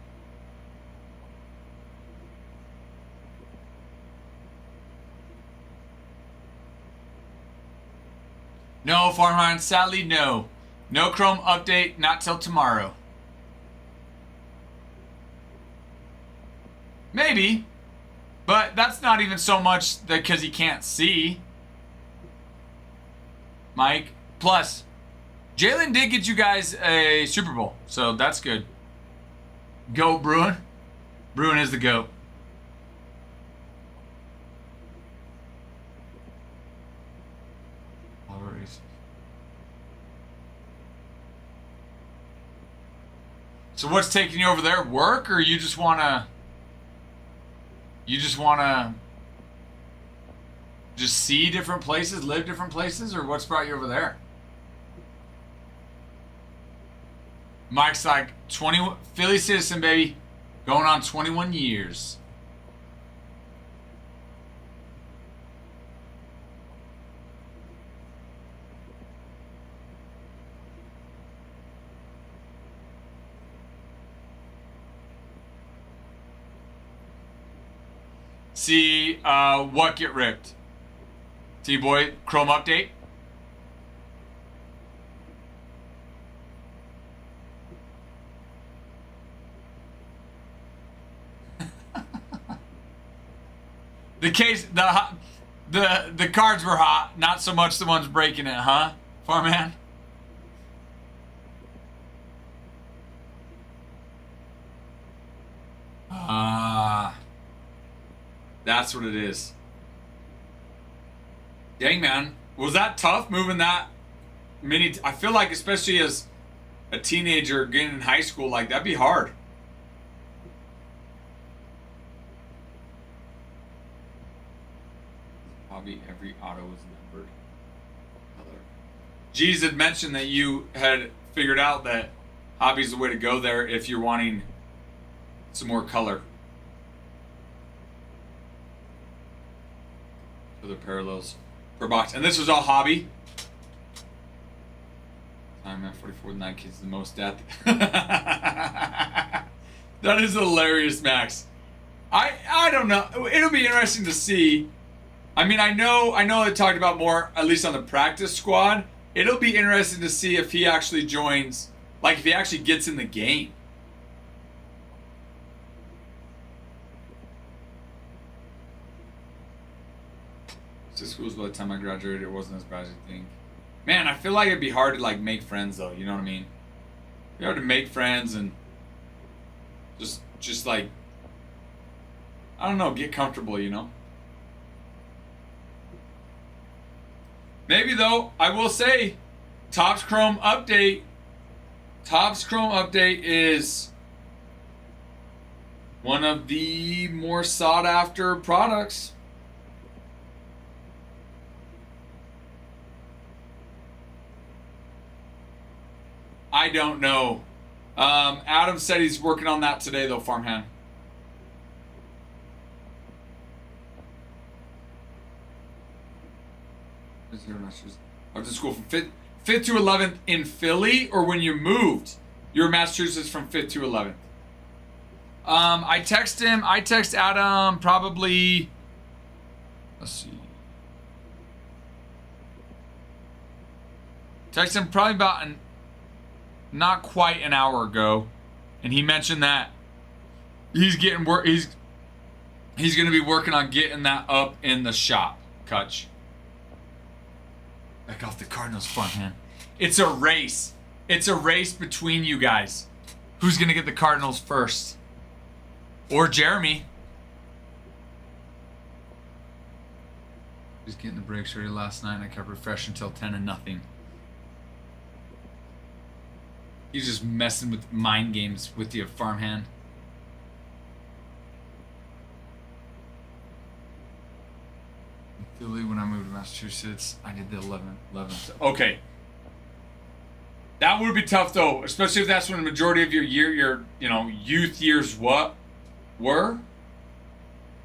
No, Farmline, sadly, no. No Chrome update, not till tomorrow. Maybe. But that's not even so much because he can't see. Mike. Plus, Jalen did get you guys a Super Bowl, so that's good. Go Bruin. Bruin is the GOAT. So what's taking you over there? Work, or you just wanna just see different places, live different places, or what's brought you over there? Mike's like 20 Philly citizen, baby, going on 21 years. See what get ripped. T-Boy, Chrome update. The cards were hot, not so much the ones breaking it, huh, Farman? That's what it is. Dang, man. Was that tough moving that many? I feel like, especially as a teenager getting in high school, like, that'd be hard. Hobby, every auto is numbered. Color. Jeez had mentioned that you had figured out that hobby's the way to go there if you're wanting some more color. Other parallels per box, and this was all hobby. I'm at 44 with 9 kids, the most death. That is hilarious, Max. I don't know. It'll be interesting to see. I mean, I know they talked about more, at least on the practice squad. It'll be interesting to see if he actually joins, like if he actually gets in the game. Schools by the time I graduated, it wasn't as bad as you think. Man, I feel like it'd be hard to like make friends though. You know what I mean? It'd be hard to make friends and just like, I don't know, get comfortable. You know. Maybe though, I will say, Topps Chrome update. Topps Chrome update is one of the more sought after products. I don't know. Adam said he's working on that today, though, Farmhand. Zero masters. I went to school from fifth to 11th in Philly, or when you moved, you were Massachusetts from 5th to 11th. I text him. I text Adam probably. Let's see. Text him probably about not quite an hour ago, and he mentioned that he's getting work. He's going to be working on getting that up in the shop. Kutch. Back off the Cardinals front, man. It's a race. It's a race between you guys. Who's going to get the Cardinals first? Or Jeremy. Just getting the breaks ready last night. I kept refreshing until 10-0. He's just messing with mind games with you, farmhand. Philly, when I moved to Massachusetts, I did the 11th. Okay. That would be tough, though, especially if that's when the majority of your youth years were?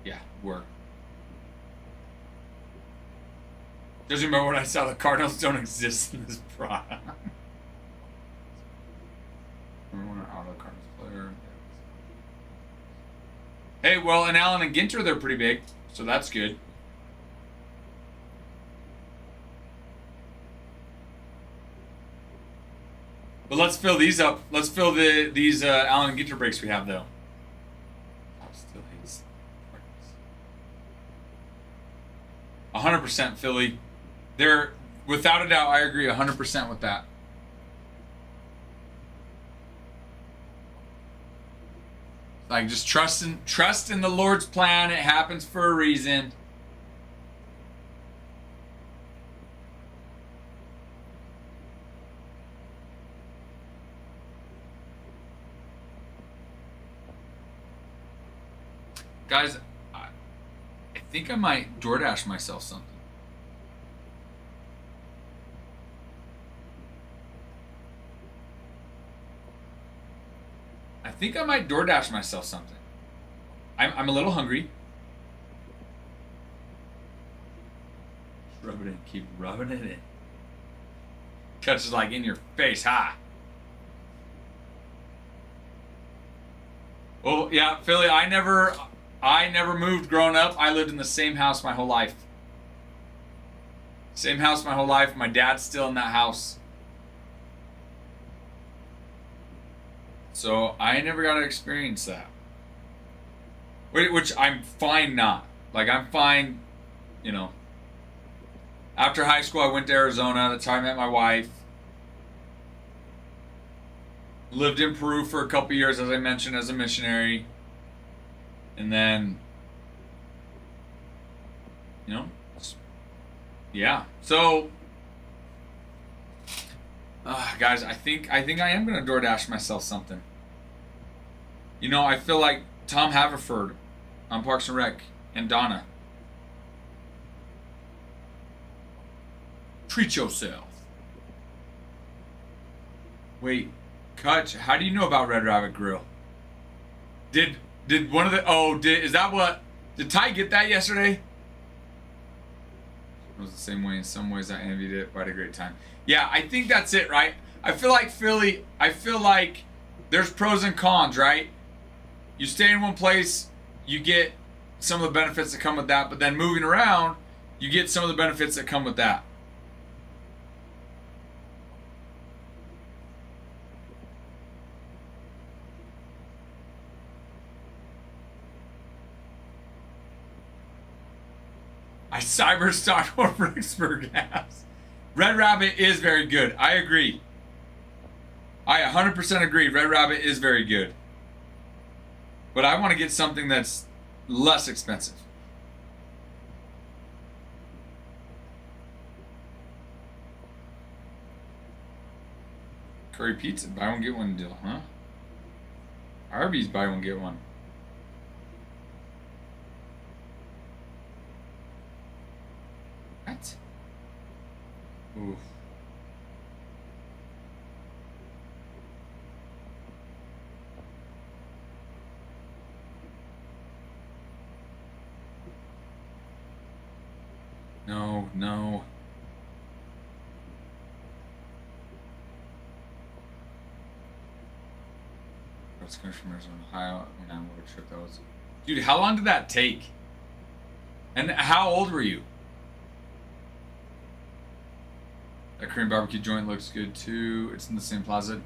Yeah, were. Doesn't remember when I saw the Cardinals don't exist in this product. Remember when an auto Cardinals player? Hey, well, and Allen and Ginter, they're pretty big, so that's good. But let's fill these up. Let's fill these Allen and Ginter breaks we have, though. Still hates 100% Philly. They're, without a doubt, I agree 100% with that. Like, just trust in the Lord's plan. It happens for a reason. Guys, I think I might DoorDash myself something. I think I might DoorDash myself something. I'm a little hungry. Just rub it in. Keep rubbing it in. Catches like in your face, ha. Well, yeah, Philly, I never moved growing up. I lived in the same house my whole life. Same house my whole life. My dad's still in that house. So I never got to experience that. Which I'm fine not. Like, I'm fine, After high school, I went to Arizona. That's how I met my wife. Lived in Peru for a couple years, as I mentioned, as a missionary. And then, yeah. So, guys, I think I am gonna DoorDash myself something. I feel like Tom Haverford on Parks and Rec and Donna. Treat yourself. Wait, Kutch, how do you know about Red Rabbit Grill? Did one of the is that what did Ty get that yesterday? It was the same way in some ways. I envied it, but I had a great time. Yeah, I think that's it, right? I feel like Philly, there's pros and cons, right? You stay in one place, you get some of the benefits that come with that, but then moving around, you get some of the benefits that come with that. I cyber stalked what Rexburg has. Red Rabbit is very good. I agree. I 100% agree. Red Rabbit is very good. But I want to get something that's less expensive. Curry pizza, buy one get one deal, huh? Arby's, buy one get one. What? Oof. No. West Coast from Arizona, Ohio, when I road trip. That was, dude. How long did that take? And how old were you? That Korean barbecue joint looks good too. It's in the same plaza.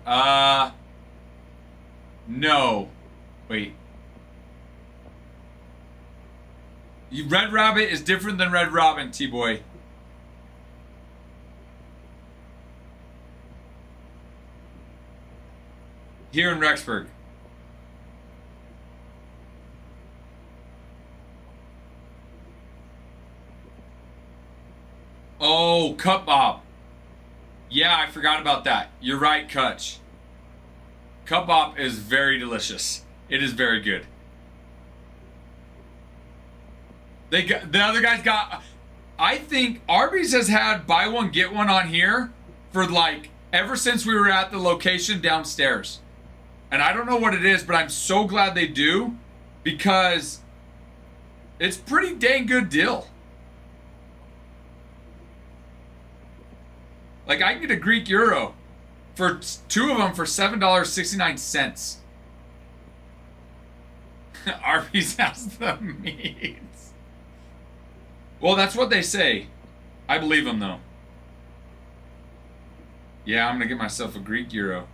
No. Wait. Red Rabbit is different than Red Robin, T-Boy. Here in Rexburg. Oh, Cup Bob. Yeah, I forgot about that. You're right, Kutch. Cup Bob is very delicious. It is very good. The other guys got... I think Arby's has had buy one, get one on here for like ever since we were at the location downstairs. And I don't know what it is, but I'm so glad they do because it's pretty dang good deal. Like I can get a Greek Euro for 2 of them for $7.69. Arby's has the meats. Well, that's what they say. I believe them though. Yeah, I'm gonna get myself a Greek Euro.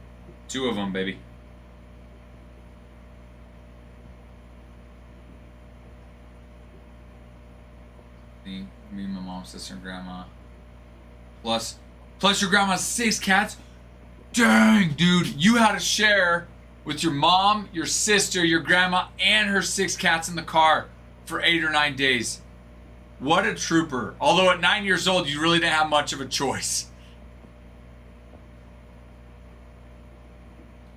2 of them, baby. Me, my mom, sister, and grandma. Plus your grandma's 6 cats. Dang, dude, you had to share with your mom, your sister, your grandma, and her 6 cats in the car for 8 or 9 days. What a trooper. Although at 9 years old, you really didn't have much of a choice.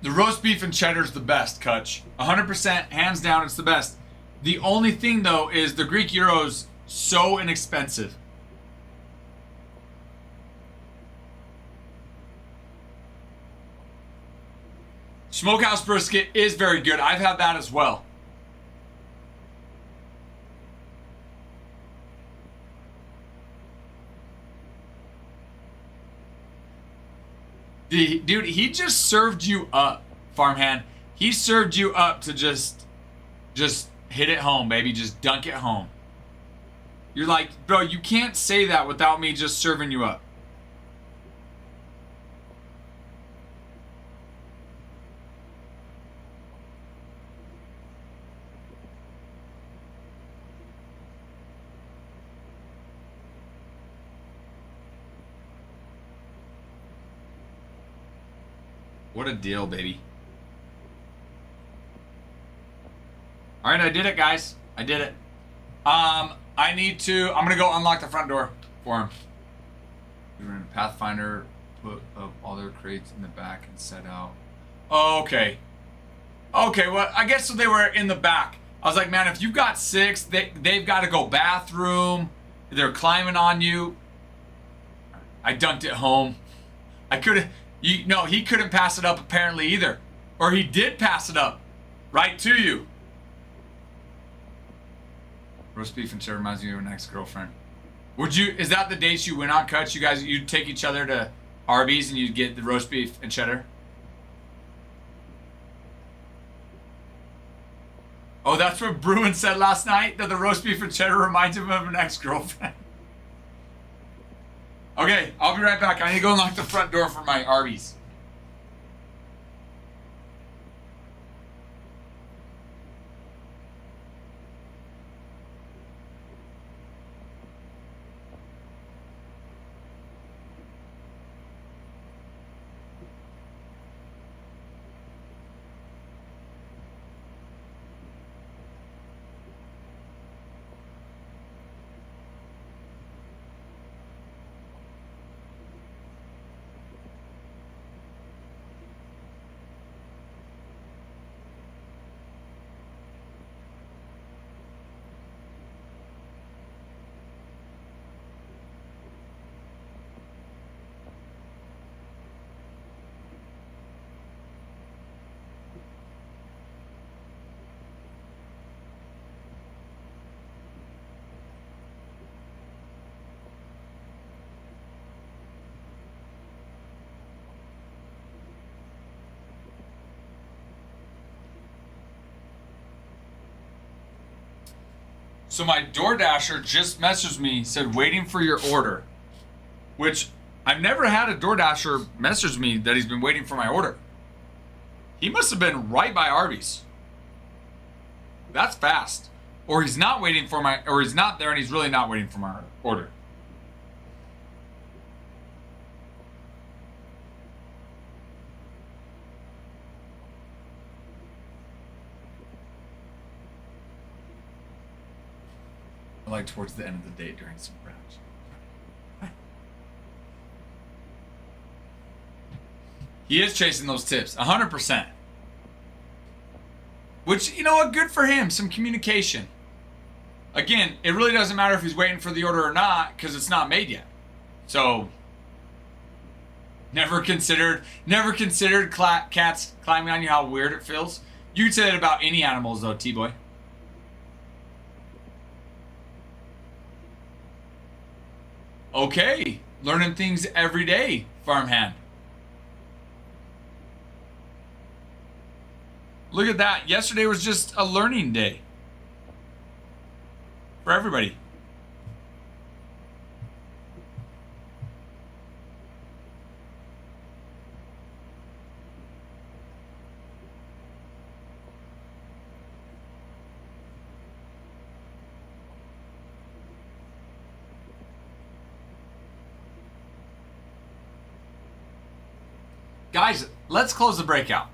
The roast beef and cheddar's the best, Kutch. 100%, hands down, it's the best. The only thing, though, is the Greek Euro's so inexpensive. Smokehouse brisket is very good. I've had that as well. Dude, he just served you up, farmhand. He served you up to just hit it home, baby. Just dunk it home. You're like, bro, you can't say that without me just serving you up. What a deal, baby. All right, I did it, guys. I did it. I'm gonna go unlock the front door for him. We were in Pathfinder, put up all their crates in the back and set out. Oh, okay. Okay, well, I guess so they were in the back. I was like, man, if you've got 6, they've got to go bathroom. They're climbing on you. I dunked it home. I could have, no, he couldn't pass it up apparently either. Or he did pass it up right to you. Roast beef and cheddar reminds me of an ex-girlfriend. Is that the dates you went on, Kutch? You guys, you'd take each other to Arby's and you'd get the roast beef and cheddar? Oh, that's what Bruin said last night? That the roast beef and cheddar reminds him of an ex-girlfriend? Okay, I'll be right back. I need to go unlock the front door for my Arby's. So my DoorDasher just messaged me, said waiting for your order, which I've never had a DoorDasher message me that he's been waiting for my order. He must have been right by Arby's. That's fast. Or he's not waiting for my, or he's not there and he's really not waiting for my order. Like towards the end of the day during some brunch. He is chasing those tips, 100%. Which, you know what, good for him, some communication. Again, it really doesn't matter if he's waiting for the order or not, because it's not made yet. So, never considered cats climbing on you, how weird it feels. You could say that about any animals though, T-Boy. Okay, learning things every day, farmhand. Look at that. Yesterday was just a learning day for everybody. Guys, let's close the breakout.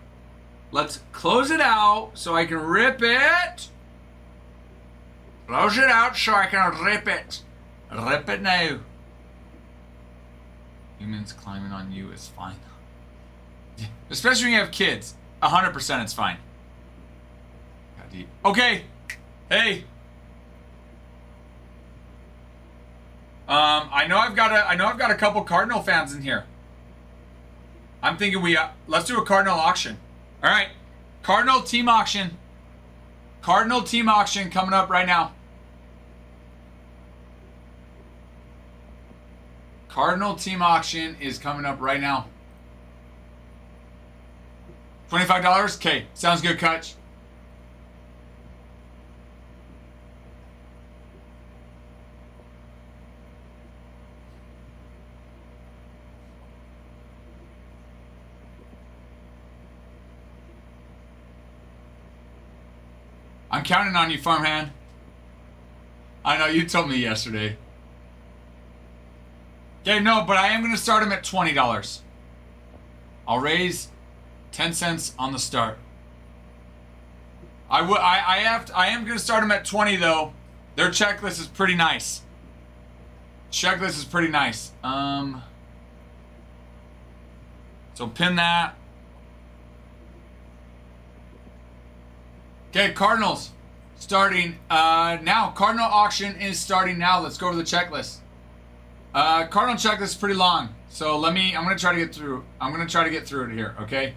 Let's close it out so I can rip it. Close it out so I can rip it. Rip it now. Humans climbing on you is fine. Especially when you have kids. 100% it's fine. Got deep. Okay. Hey. I know I've got a couple Cardinal fans in here. I'm thinking let's do a Cardinal auction. All right, Cardinal team auction. Cardinal team auction coming up right now. Cardinal team auction is coming up right now. $25? Okay, sounds good, Kutch. I'm counting on you, farmhand. I know, you told me yesterday. Okay, no, but I am going to start him at $20. I'll raise 10 cents on the start. I am going to start him at 20 though. Their checklist is pretty nice. Checklist is pretty nice. So pin that. Okay, Cardinals starting now. Cardinal auction is starting now. Let's go over the checklist. Cardinal checklist is pretty long, so I'm gonna try to get through. I'm gonna try to get through it here. Okay.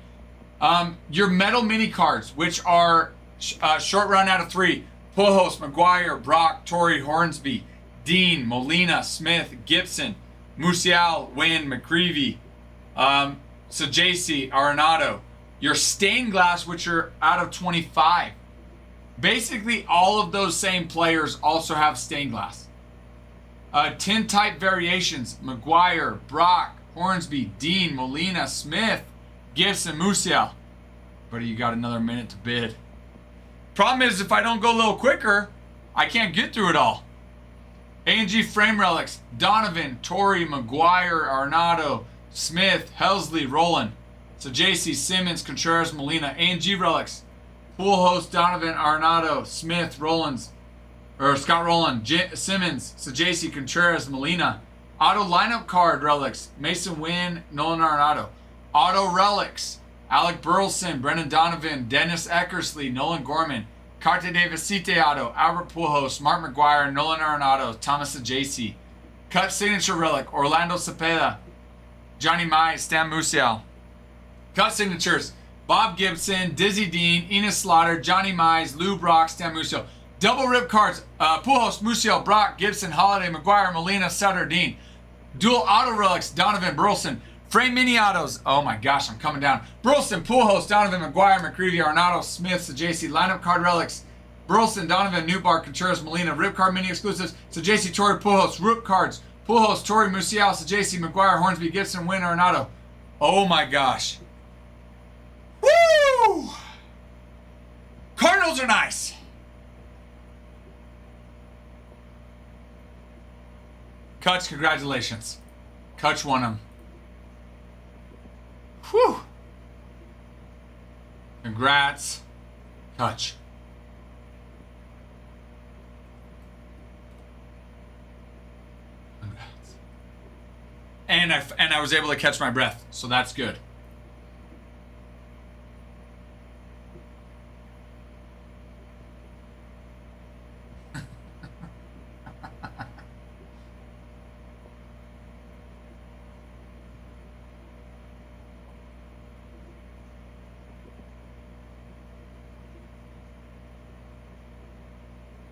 Your metal mini cards, which are short run out of 3. Pujols, McGuire, Brock, Torrey, Hornsby, Dean, Molina, Smith, Gibson, Musial, Wynn, McCreevy, Sajasi, Arenado. Your stained glass, which are out of 25. Basically, all of those same players also have stained glass. 10 type variations: McGuire, Brock, Hornsby, Dean, Molina, Smith, Gibson, Musial. But you got another minute to bid. Problem is, if I don't go a little quicker, I can't get through it all. A&G frame relics: Donovan, Torrey, McGuire, Arenado, Smith, Helsley, Roland. So JC, Simmons, Contreras, Molina. A&G relics: Pujols, Donovan, Arenado, Smith, Rollins, or Scott Rowland, Simmons, Sajasi, Contreras, Molina. Auto lineup card relics: Mason Wynn, Nolan Arenado. Auto relics: Alec Burleson, Brendan Donovan, Dennis Eckersley, Nolan Gorman. Carte de Visite auto: Albert Pujols, Mark McGuire, Nolan Arenado, Thomas Sajasi. Cut signature relic: Orlando Cepeda, Johnny Mize, Stan Musial. Cut signatures: Bob Gibson, Dizzy Dean, Enos Slaughter, Johnny Mize, Lou Brock, Stan Musial. Double rip cards: Pujols, Musial, Brock, Gibson, Holiday, McGuire, Molina, Sutter, Dean. Dual auto relics: Donovan, Burleson. Frame mini autos: oh my gosh, I'm coming down. Burleson, Pujols, Donovan, McGuire, McCreevy, Arenado, Smith, Sajasi. Lineup card relics: Burleson, Donovan, Newbar, Contreras, Molina, Rip Card Mini Exclusives, JC Torrey, Pujols, Root Cards, Pujols, Torrey, Musial, JC, McGuire, Hornsby, Gibson, Wynn, Arenado. Oh my gosh. Woo! Cardinals are nice. Kutch, congratulations. Kutch won them. Whew. Congrats, Kutch. Congrats. And I was able to catch my breath, so that's good.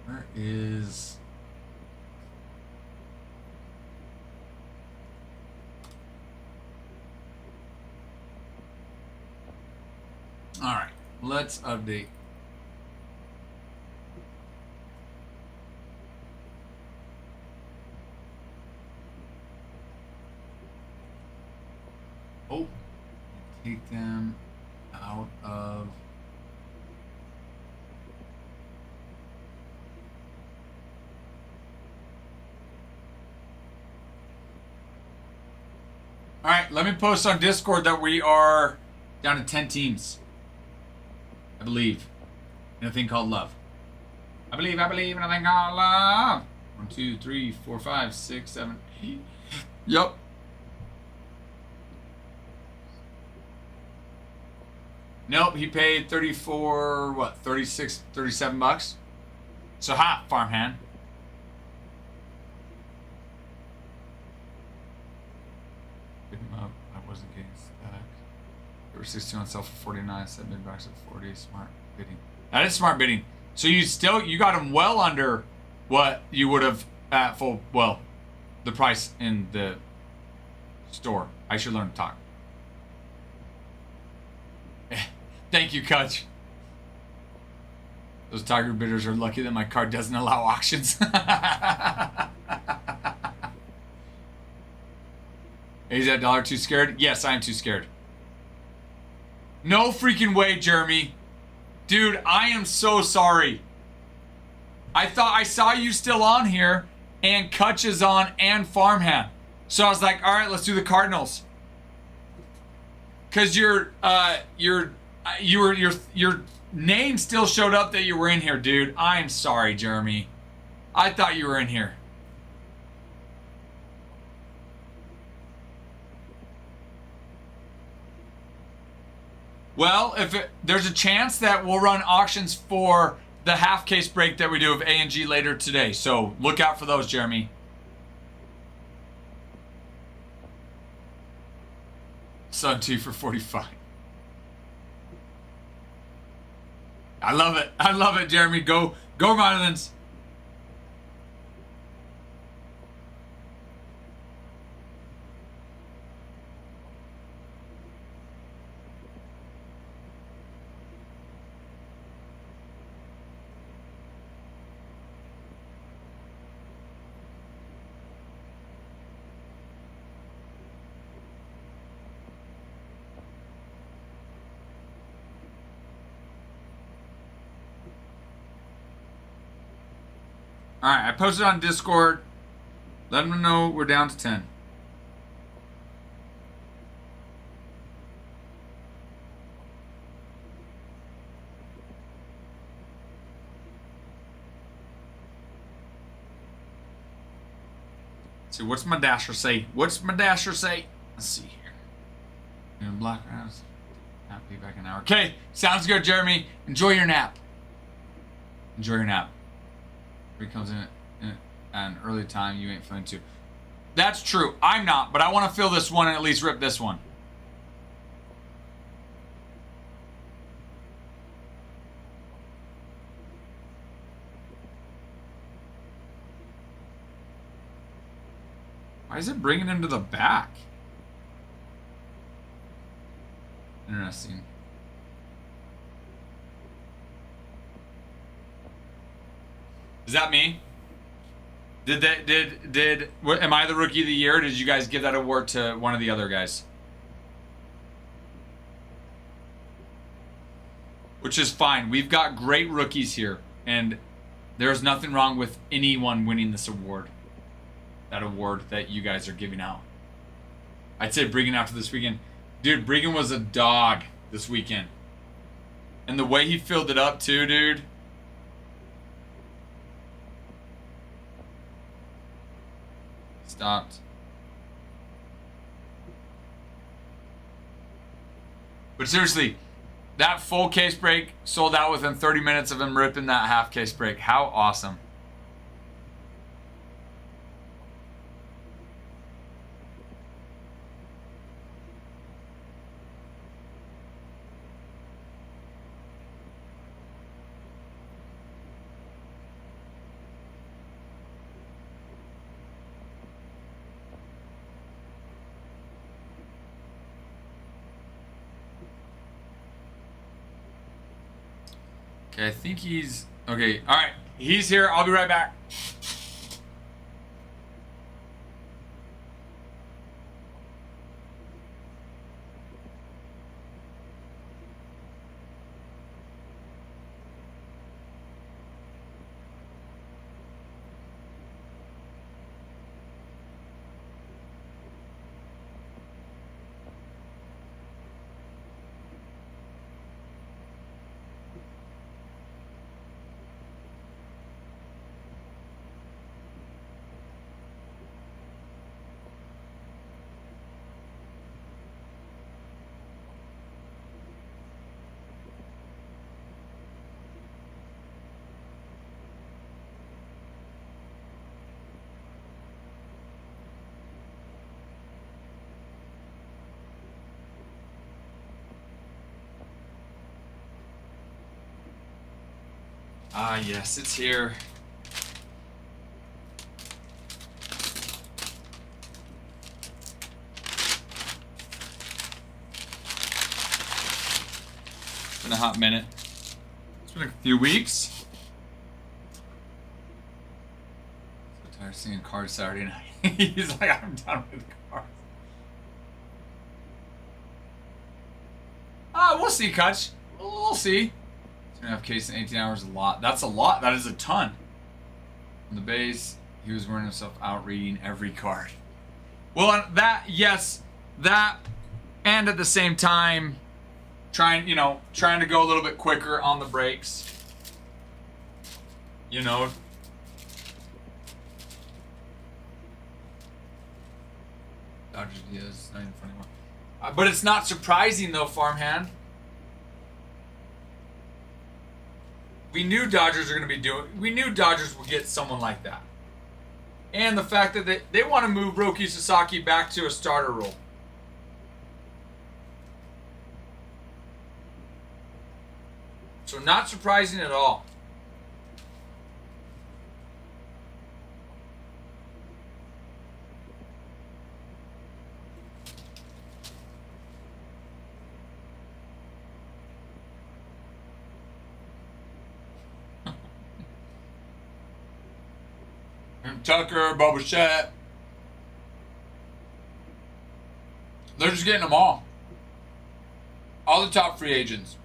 Where is... All right, let's update. Oh, take them out of... All right, let me post on Discord that we are down to 10 teams. I believe in a thing called love. I believe in a thing called love. 1, 2, 3, 4, 5, 6, 7, 8. Yep. Nope, he paid 34, what, 36, 37 bucks? So ha, farmhand. Pick him up. I wasn't getting stack. They were 60 on sale for 49, 7 mid backs at 40. Smart bidding. That is smart bidding. So you got him well under what you would have at full, well, the price in the store. I should learn to talk. Thank you, Kutch. Those Tiger bidders are lucky that my card doesn't allow auctions. Is that dollar too scared? Yes, I am too scared. No freaking way, Jeremy. Dude, I am so sorry. I thought I saw you still on here, and Kutch is on, and Farmhand. So I was like, all right, let's do the Cardinals. Cause your name still showed up that you were in here, dude. I'm sorry, Jeremy. I thought you were in here. Well, there's a chance that we'll run auctions for the half case break that we do of A and G later today. So look out for those, Jeremy. Sun 2 for 45. I love it. I love it, Jeremy. Go Marlins. All right, I posted on Discord. Let them know we're down to 10. Let's see, what's my dasher say? Let's see here. Doing black rounds. I'll be back in an hour. Okay, sounds good, Jeremy. Enjoy your nap. If he comes in at an early time, you ain't feeling too. That's true. I'm not, but I want to fill this one and at least rip this one. Why is it bringing him to the back? Interesting. Is that me? Am I the rookie of the year? Or did you guys give that award to one of the other guys? Which is fine. We've got great rookies here, and there's nothing wrong with anyone winning this award. That award that you guys are giving out. I'd say Bregan after this weekend. Dude, Bregan was a dog this weekend. And the way he filled it up too, dude. Stopped. But seriously, that full case break sold out within 30 minutes of him ripping that half case break. How awesome. Okay, I think he's... Okay, alright. He's here. I'll be right back. Ah, yes, it's here. It's been a hot minute. It's been a few weeks. So tired of seeing cards Saturday night. He's like, I'm done with cards. Ah, we'll see, Kutch. We'll see. 2.5 case in 18 hours is a lot. That's a lot. That is a ton. On the base, he was wearing himself out reading every card. Well, that, yes, that, and at the same time, trying to go a little bit quicker on the brakes. You know. Dodgers Diaz, not even funny one. But it's not surprising though, farmhand. We knew Dodgers are going to be doing. We knew Dodgers would get someone like that, and the fact that they want to move Roki Sasaki back to a starter role. So not surprising at all. Tucker, Boba Fett. They're just getting them all. All the top free agents.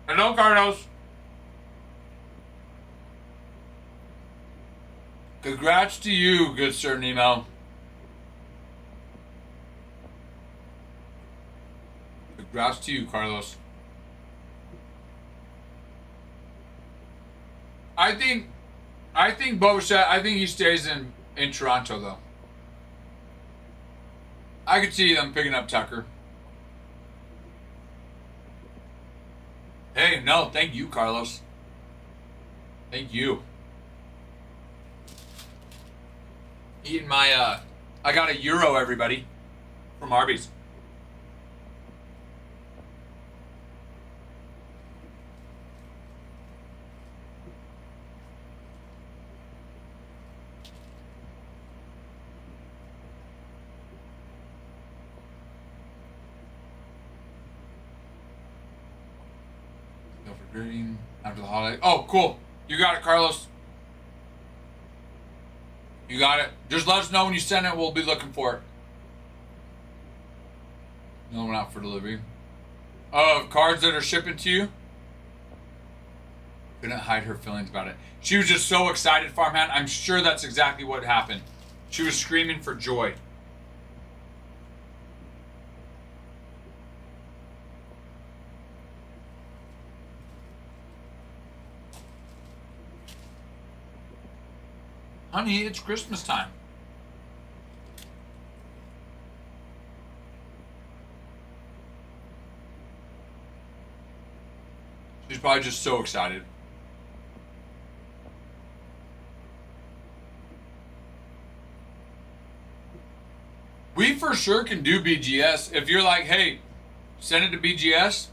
Hello, Carlos. Congrats to you, good sir Nemo. Congrats to you, Carlos. I think Boba Fett, I think he stays in Toronto though. I could see them picking up Tucker. Hey, no, thank you, Carlos. Thank you. Eating my, I got a Euro, everybody, from Arby's. Green after the holiday. Oh, cool. You got it, Carlos. You got it. Just let us know when you send it. We'll be looking for it. No one out for delivery. Oh, cards that are shipping to you? Couldn't hide her feelings about it. She was just so excited, Farmhand. I'm sure that's exactly what happened. She was screaming for joy. Honey, it's Christmas time. She's probably just so excited. We for sure can do BGS. If you're like, hey, send it to BGS,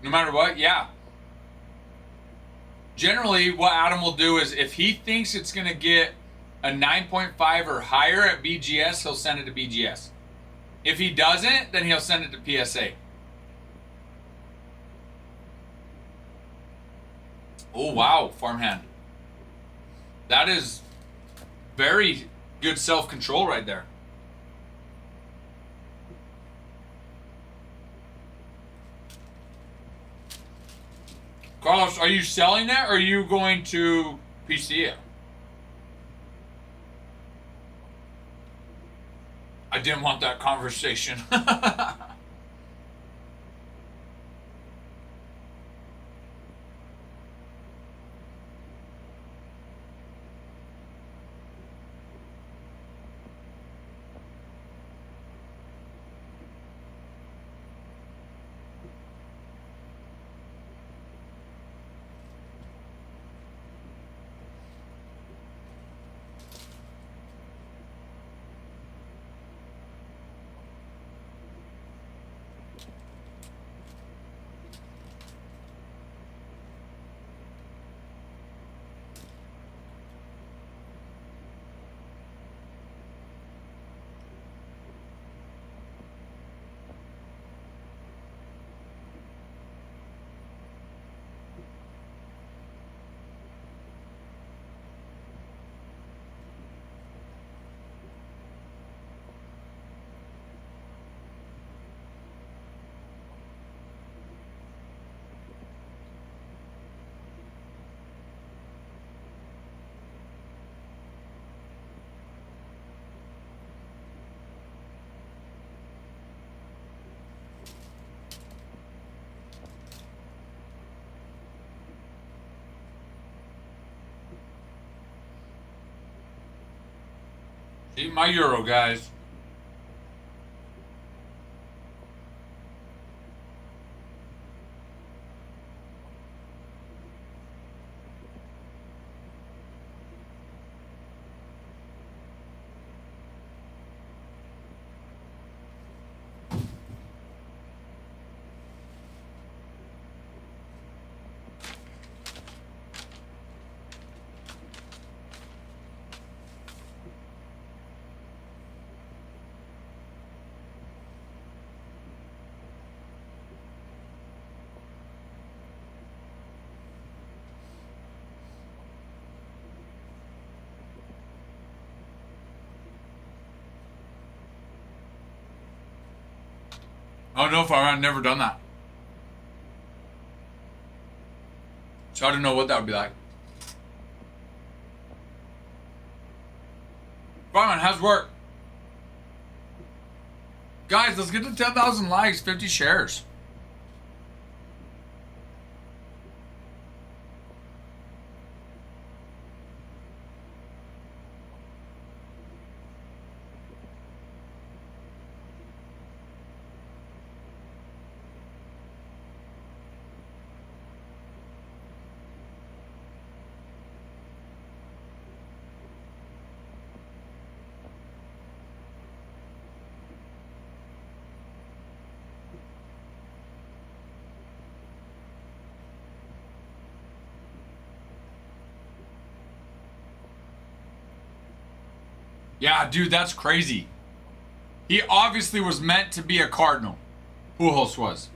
no matter what, yeah. Generally, what Adam will do is if he thinks it's going to get a 9.5 or higher at BGS, he'll send it to BGS. If he doesn't, then he'll send it to PSA. Oh, wow, Farmhand. That is very good self-control right there. Carlos, are you selling it or are you going to PC it? I didn't want that conversation. Eat my Euro, guys. Oh no, Farmhand, I've never done that. So I don't know what that would be like. Farmhand, how's work? Guys, let's get to 10,000 likes, 50 shares. Yeah, dude, that's crazy. He obviously was meant to be a Cardinal. Pujols was.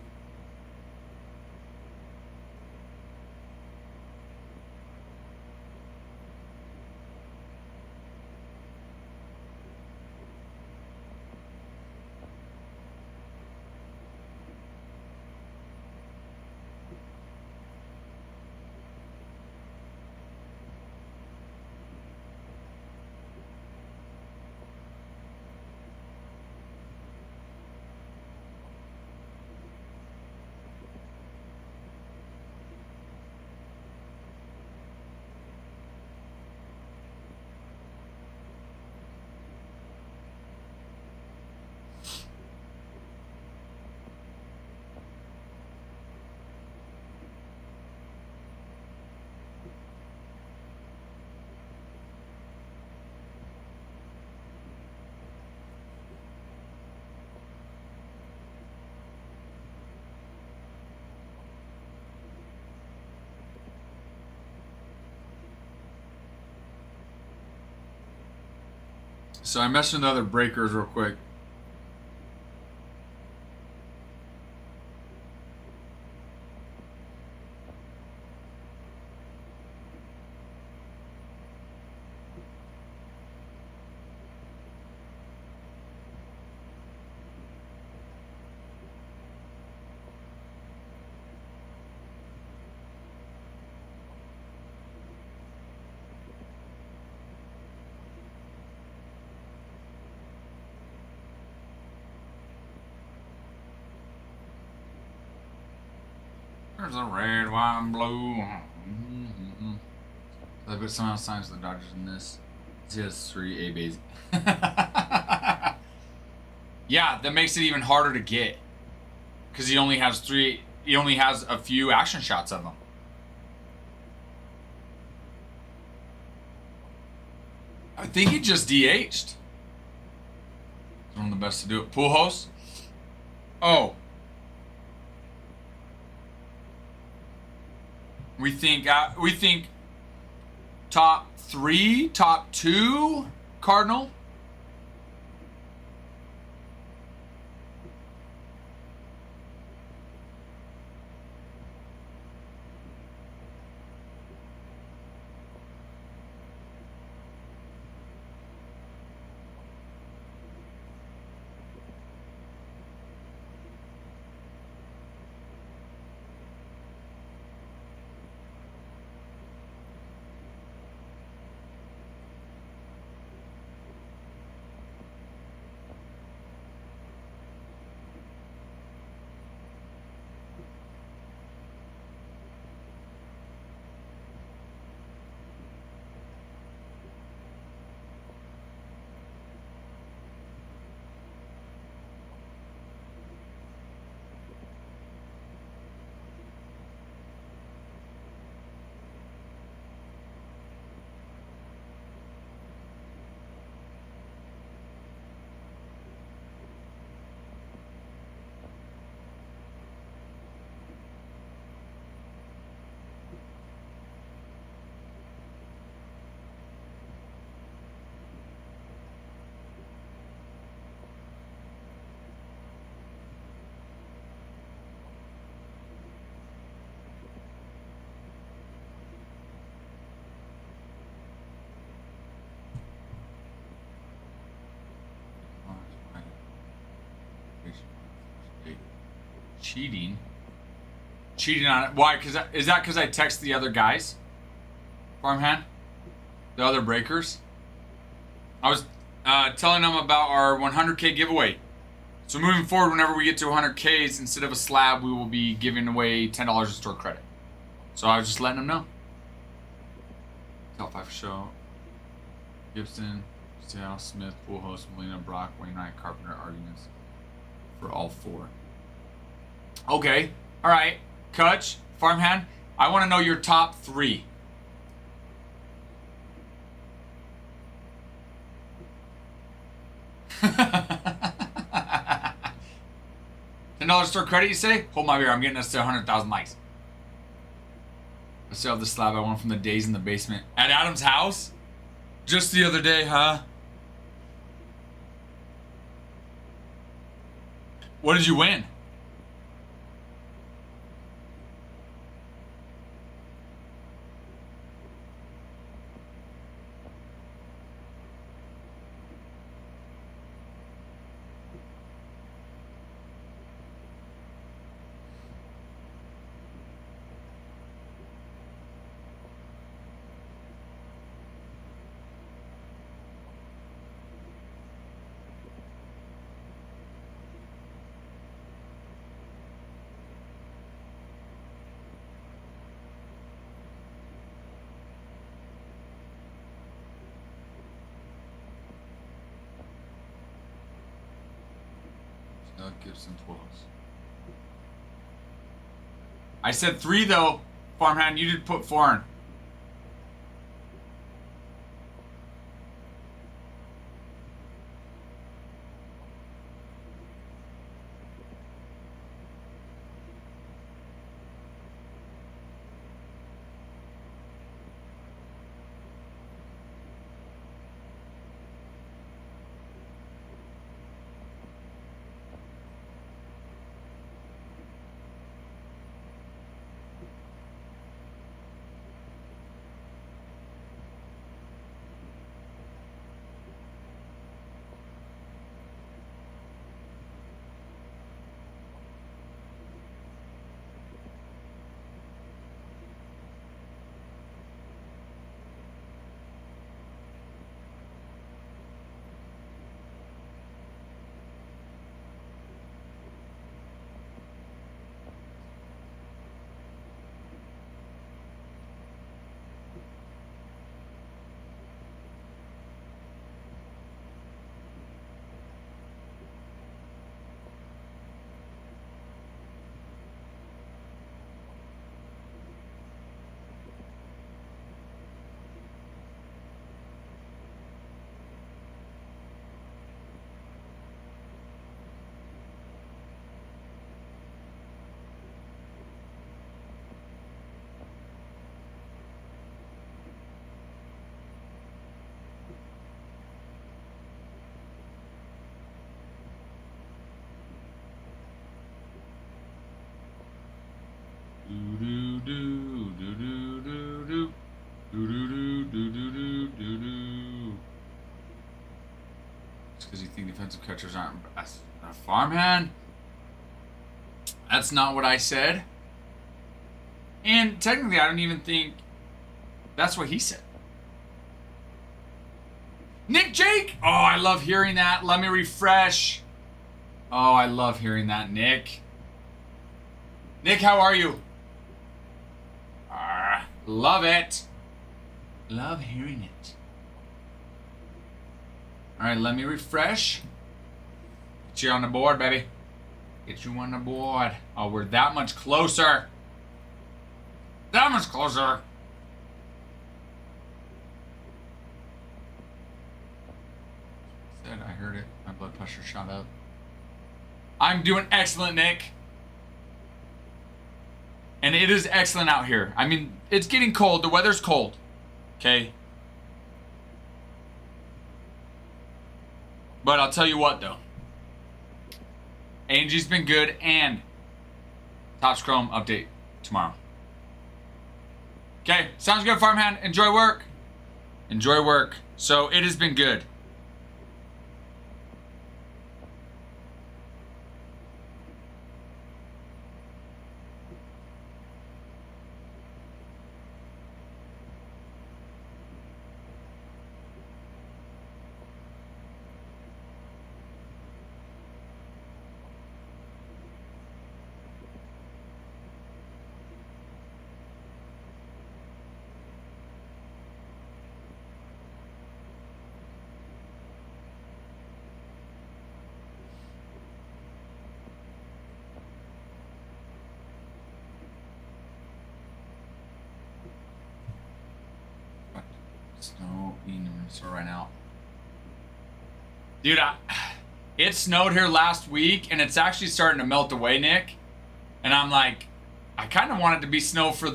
So I mentioned the other breakers real quick. There's a red, white, and blue. Mm-hmm. I put some else signs for the Dodgers in this. He has 3 A bases. Yeah, that makes it even harder to get. Because he only has 3. He only has a few action shots of them. I think he just DH'd. One of the best to do it. Pool host? Oh. We think top 3, top 2 Cardinal. Cheating on it. Why? Is that because I text the other guys? Farmhand? The other breakers? I was telling them about our 100K giveaway. So moving forward, whenever we get to 100Ks, instead of a slab, we will be giving away $10 of store credit. So I was just letting them know. Top 5 show. Gibson, Seattle, Smith, Pool Host, Molina, Brock, Wainwright, Carpenter, arguments for all 4. Okay. All right. Kutch, Farmhand, I want to know your top 3. $10 store credit, you say? Hold my beer. I'm getting us to 100,000 likes. I still have the slab I won from the days in the basement. At Adam's house? Just the other day, huh? What did you win? Gibson 12s. I said 3 though, Farmhand. You did put 4 in. because you think defensive catchers aren't a farmhand. That's not what I said. And technically, I don't even think that's what he said. Nick Jake! Oh, I love hearing that. Let me refresh. Oh, I love hearing that, Nick. Nick, how are you? Love it. Love hearing it. All right, let me refresh. Get you on the board, baby. Get you on the board. Oh, we're that much closer. That much closer. Said I heard it. My blood pressure shot up. I'm doing excellent, Nick. And it is excellent out here. I mean, it's getting cold. The weather's cold. Okay? But I'll tell you what, though. Angie's been good, and Topps Chrome update tomorrow. Okay, sounds good, farmhand. Enjoy work. Enjoy work. So it has been good. Snow in Minnesota right now. Dude, it snowed here last week, and it's actually starting to melt away, Nick. And I'm like, I kind of want it to be snow for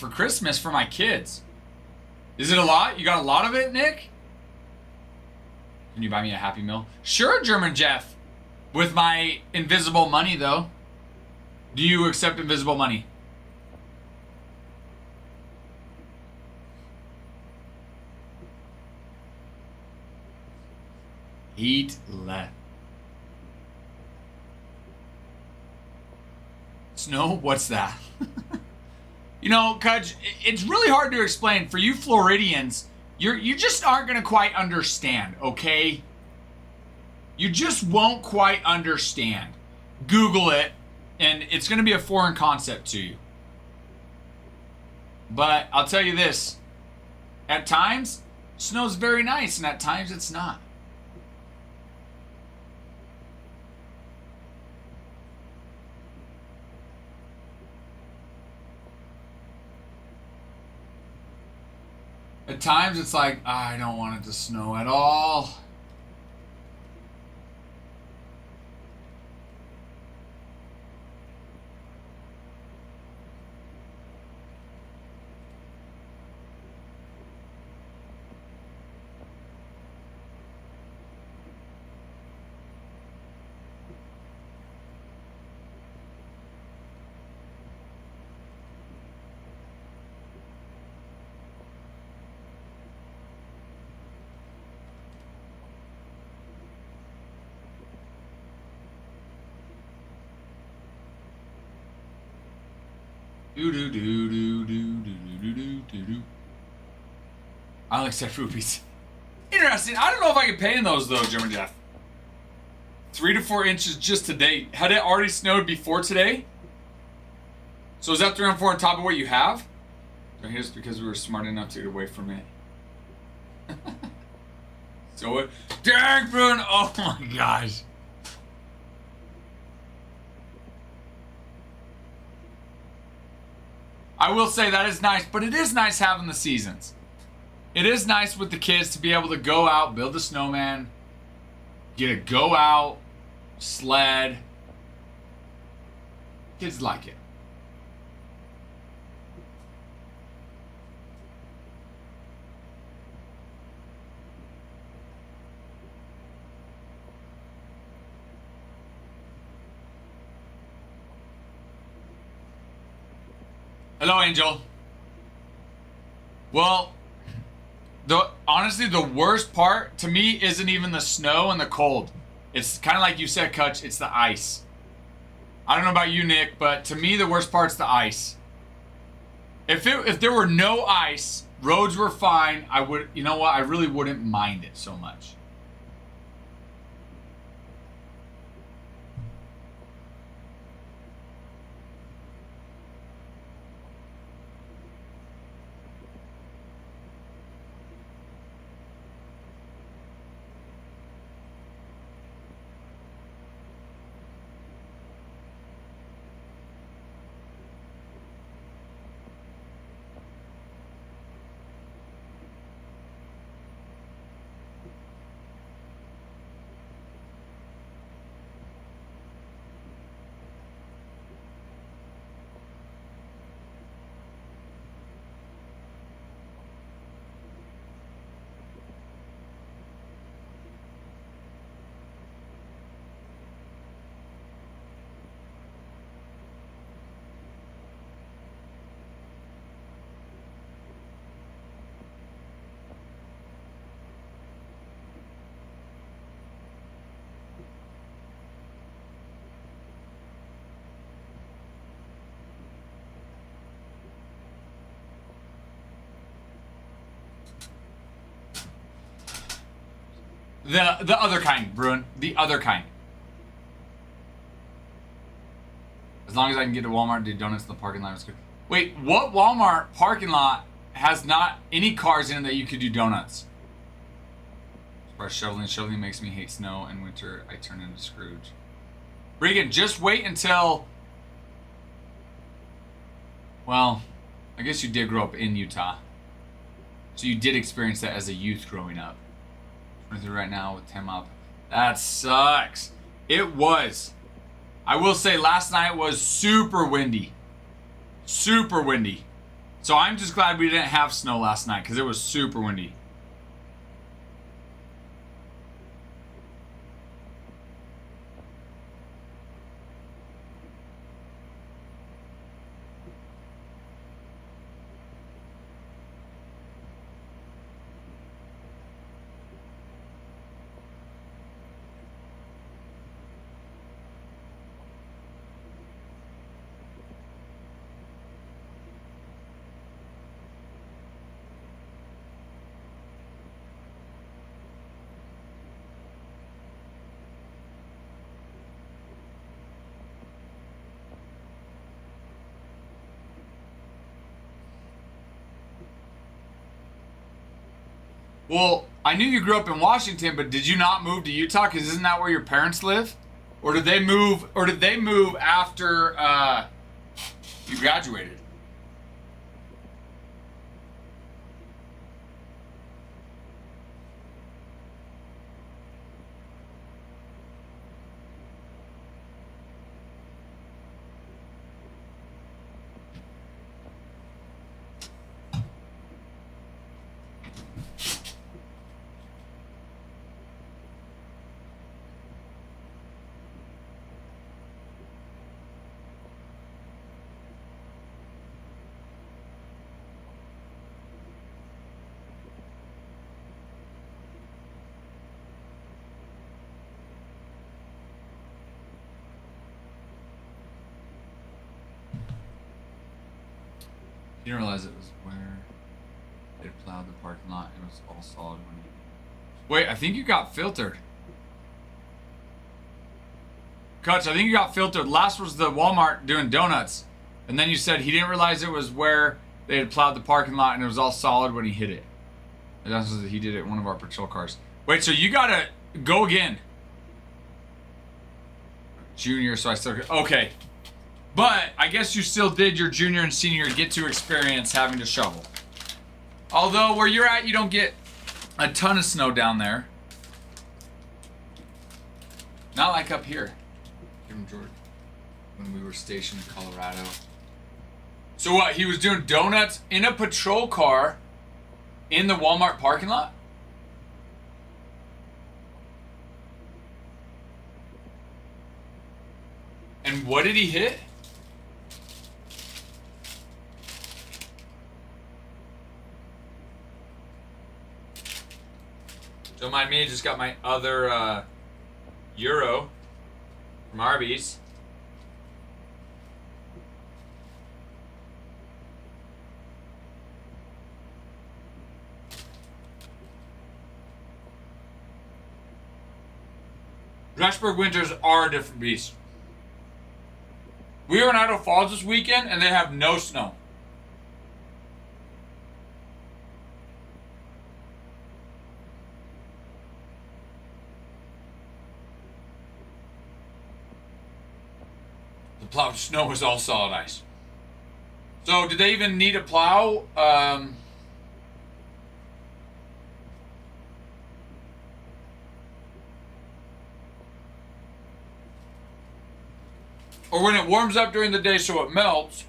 Christmas for my kids. Is it a lot? You got a lot of it, Nick? Can you buy me a Happy Meal? Sure, German Jeff. With my invisible money, though. Do you accept invisible money? Heat left. Snow? What's that? You know, Cudge, it's really hard to explain. For you Floridians, you just aren't going to quite understand, okay? You just won't quite understand. Google it, and it's going to be a foreign concept to you. But I'll tell you this. At times, snow's very nice, and at times it's not. At times it's like, I don't want it to snow at all. Do do do do do do do do do do. I'll accept rupees. Interesting. I don't know if I can pay in those though, German Jeff. 3 to 4 inches just to date. Had it already snowed before today? So is that 3 and 4 on top of what you have? I guess because we were smart enough to get away from it. So it. Dang, Bruin! Oh my gosh. I will say that is nice, but it is nice having the seasons. It is nice with the kids to be able to go out, build a snowman, get to go out, sled. Kids like it. Hello, Angel. Well, Honestly, the worst part to me isn't even the snow and the cold. It's kind of like you said, Kutch, it's the ice. I don't know about you, Nick, but to me the worst part's the ice. If there were no ice, roads were fine, I would, you know what, I really wouldn't mind it so much. The other kind, Bruin. The other kind. As long as I can get to Walmart and do donuts in the parking lot, it's good. Wait, what Walmart parking lot has not any cars in it that you could do donuts? As far as shoveling, shoveling makes me hate snow, and winter I turn into Scrooge. Regan, just wait until... Well, I guess you did grow up in Utah. So you did experience that as a youth growing up. Through right now with 10 mile. That sucks. It was. I will say last night was super windy. Super windy. So I'm just glad we didn't have snow last night because it was super windy. Well, I knew you grew up in Washington, but did you not move to Utah? Because isn't that where your parents live? Or did they move? Or did they move after you graduated? You didn't realize it was where they plowed the parking lot. It was all solid when you... Wait, I think you got filtered. Kutch, I think you got filtered. Last was the Walmart doing donuts. And then you said he didn't realize it was where they had plowed the parking lot and it was all solid when he hit it. And that's what he did it in one of our patrol cars. Wait, so you gotta go again. Junior, so I still... Okay. But I guess you still did your junior and senior get to experience having to shovel. Although where you're at, you don't get a ton of snow down there. Not like up here. Give him Jordan. When we were stationed in Colorado. So what, he was doing donuts in a patrol car in the Walmart parking lot? And what did he hit? Don't mind me, just got my other Euro from Arby's. Rexburg winters are a different beast. We were in Idaho Falls this weekend and they have no snow. The plowed snow was all solid ice. So did they even need a plow? Or when it warms up during the day so it melts,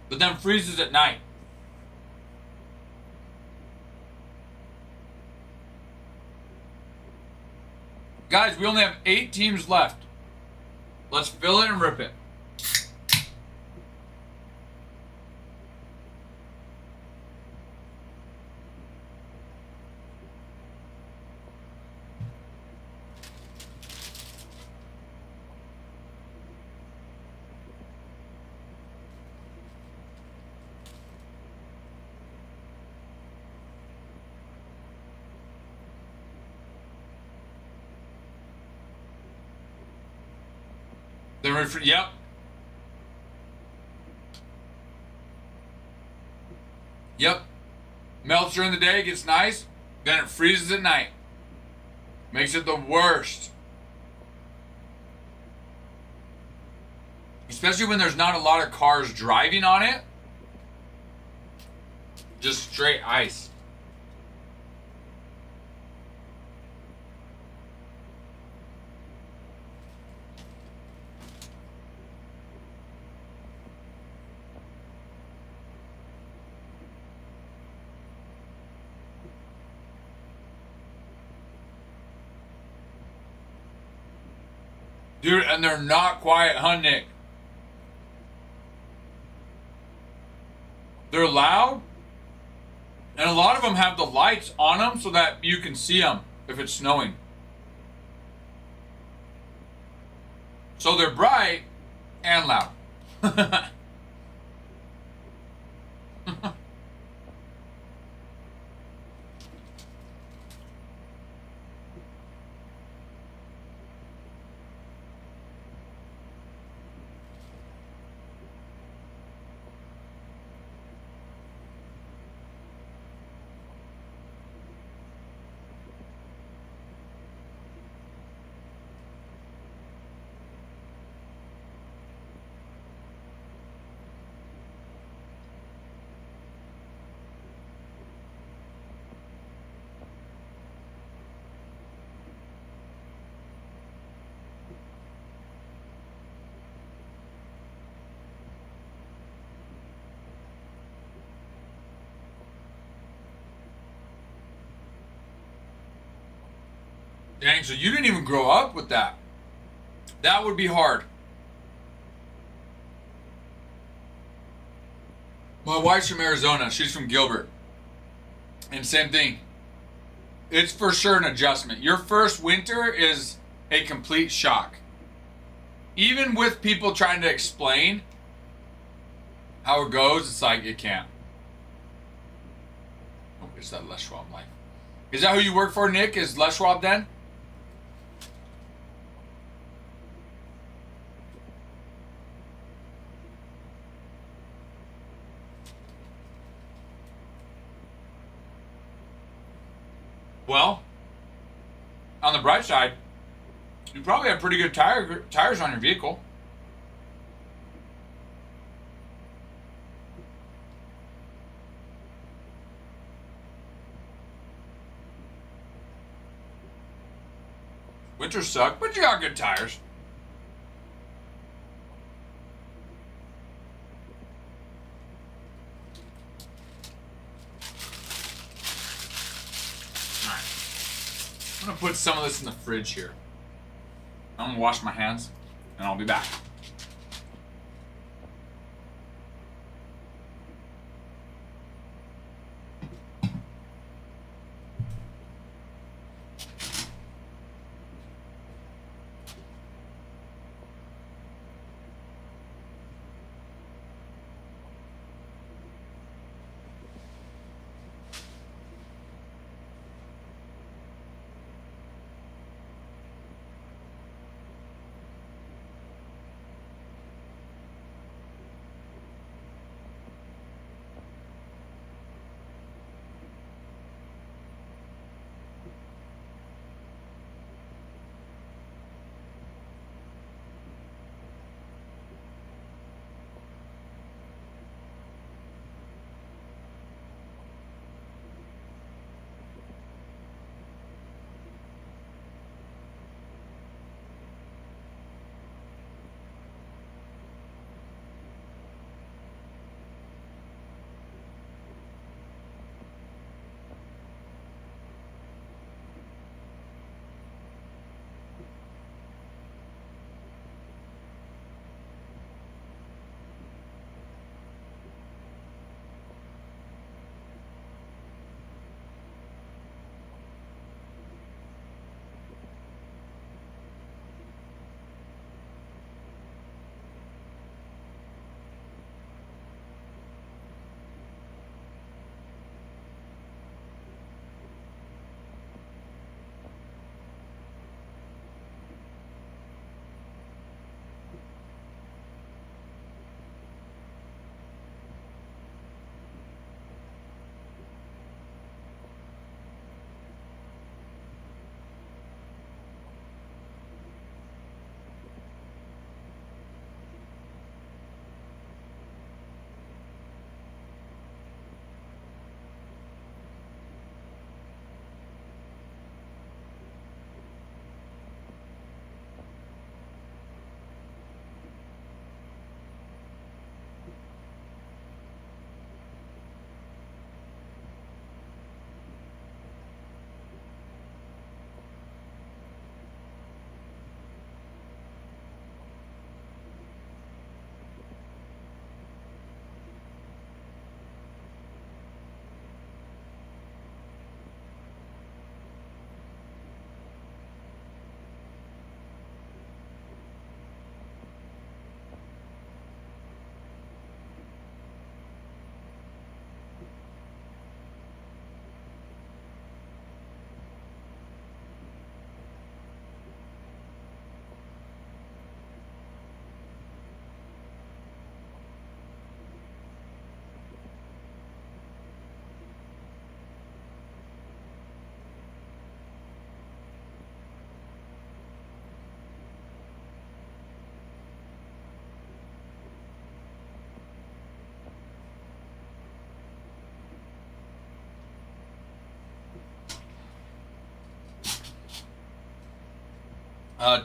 but then freezes at night. Guys, we only have 8 teams left. Let's fill it and rip it. Then yep. Yep. Melts during the day, gets nice, then it freezes at night. Makes it the worst. Especially when there's not a lot of cars driving on it. Just straight ice. Dude, and they're not quiet, huh, Nick? They're loud, and a lot of them have the lights on them so that you can see them if it's snowing. So they're bright and loud. Dang, so you didn't even grow up with that. That would be hard. My wife's from Arizona. She's from Gilbert. And same thing. It's for sure an adjustment. Your first winter is a complete shock. Even with people trying to explain how it goes, it's like it can't. Oh, it's that Les Schwab life. Is that who you work for, Nick? Is Les Schwab then? Well, on the bright side, you probably have pretty good tires on your vehicle. Winters suck, but you got good tires. I'm gonna put some of this in the fridge here. I'm gonna wash my hands and I'll be back.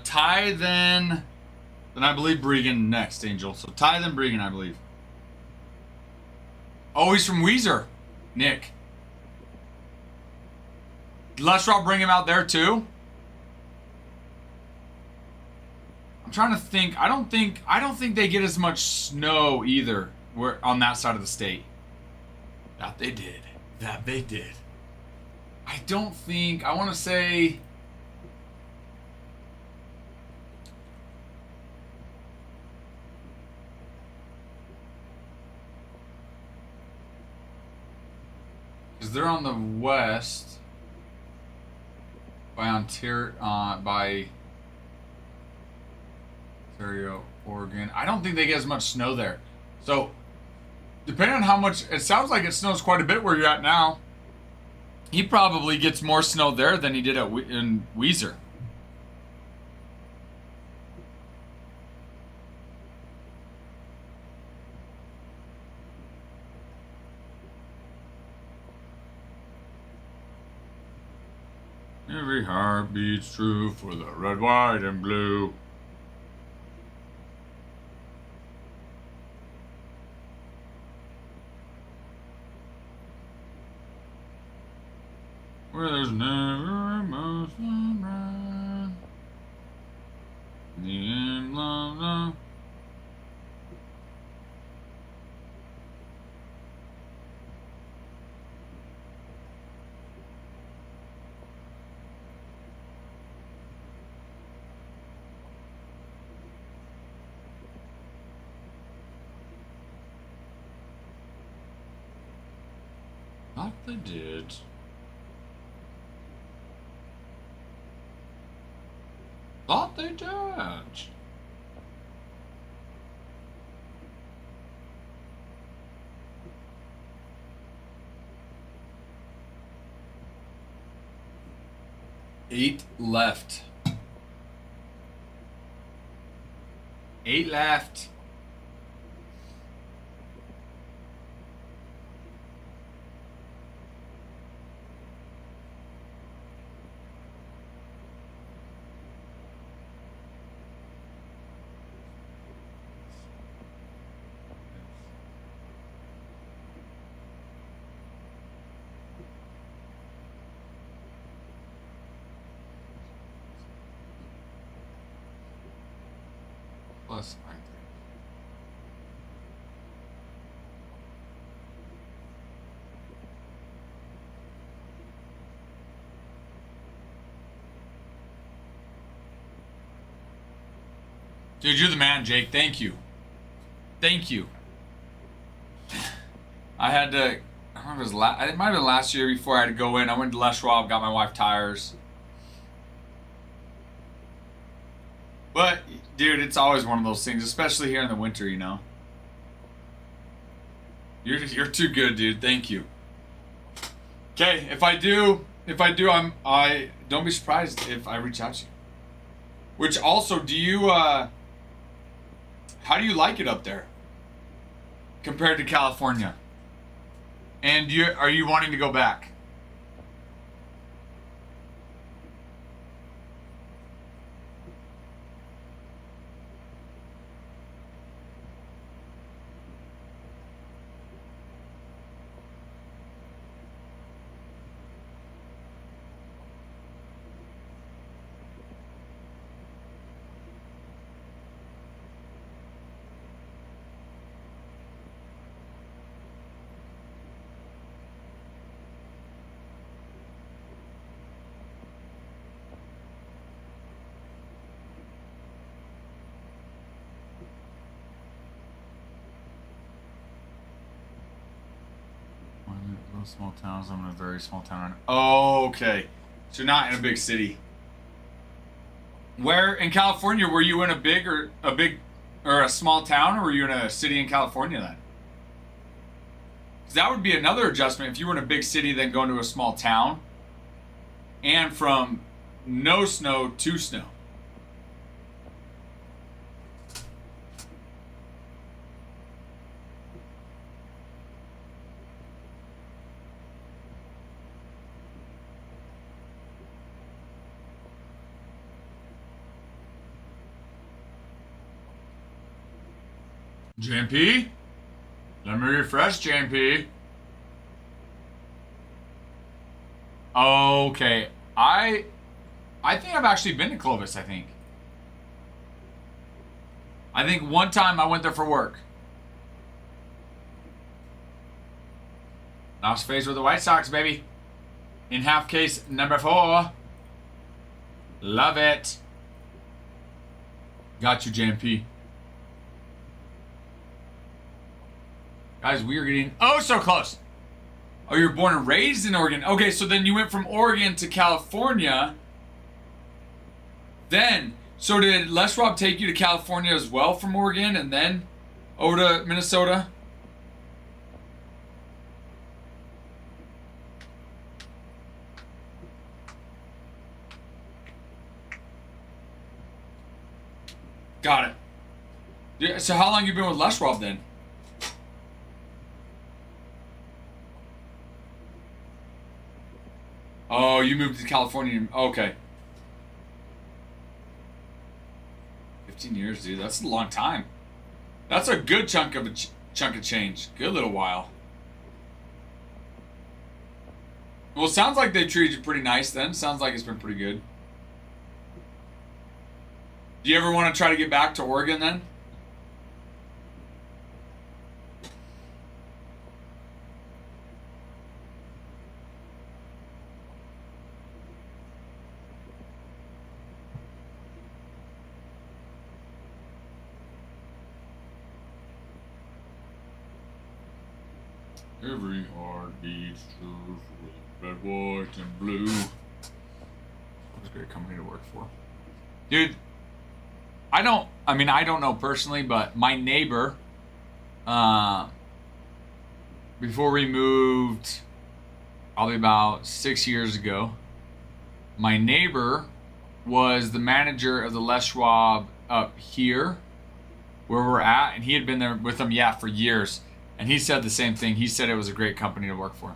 Ty, then I believe Bregan next, Angel. So Ty, then Bregan, I believe. Oh, he's from Weezer. Nick. Did Lesraw bring him out there too? I'm trying to think. I don't think they get as much snow either. We're on that side of the state. That they did. That they did. I don't think. I want to say. Because they're on the west by Ontario, Oregon. I don't think they get as much snow there. So, depending on how much, it sounds like it snows quite a bit where you're at now. He probably gets more snow there than he did in Weezer. Every heart beats true for the red, white, and blue. Where there's never a motion run. The end, love. Thought they did. Thought they did. Eight left. 8 left. Plus, I think. Dude, you're the man, Jake. Thank you. Thank you. I had to. I don't know if it was it might have been last year before I had to go in. I went to Les Schwab, got my wife tires. But, dude, it's always one of those things, especially here in the winter, you know. You're too good, dude. Thank you. Okay, if I do, I don't be surprised if I reach out to you. Which also, do you how do you like it up there compared to California? And are you wanting to go back? Small towns. I'm in a very small town. Oh, okay. So you're not in a big city. Where in California were you in a small town, or were you in a city in California then? 'Cause that would be another adjustment if you were in a big city then going to a small town, and from no snow to snow. JMP? Let me refresh, JMP. Okay. I think I've actually been to Clovis, I think. I think one time I went there for work. Last phase with the White Sox, baby. In half case number 4. Love it. Got you, JMP. Guys, we are getting so close. Oh, you were born and raised in Oregon. Okay, so then you went from Oregon to California. Then, so did Les Rob take you to California as well from Oregon and then over to Minnesota? Got it. Yeah, so how long you been with Les Rob then? Oh, you moved to California. Okay. 15 years, dude. That's a long time. That's a good chunk of change. Good little while. Well, it sounds like they treated you pretty nice then. Sounds like it's been pretty good. Do you ever want to try to get back to Oregon then? Every heart beats true for red, white, and blue. It was a great company to work for. Dude, I don't know personally, but my neighbor, before we moved, probably about 6 years ago, my neighbor was the manager of the Les Schwab up here, where we're at, and he had been there with them, for years. And he said the same thing. He said it was a great company to work for.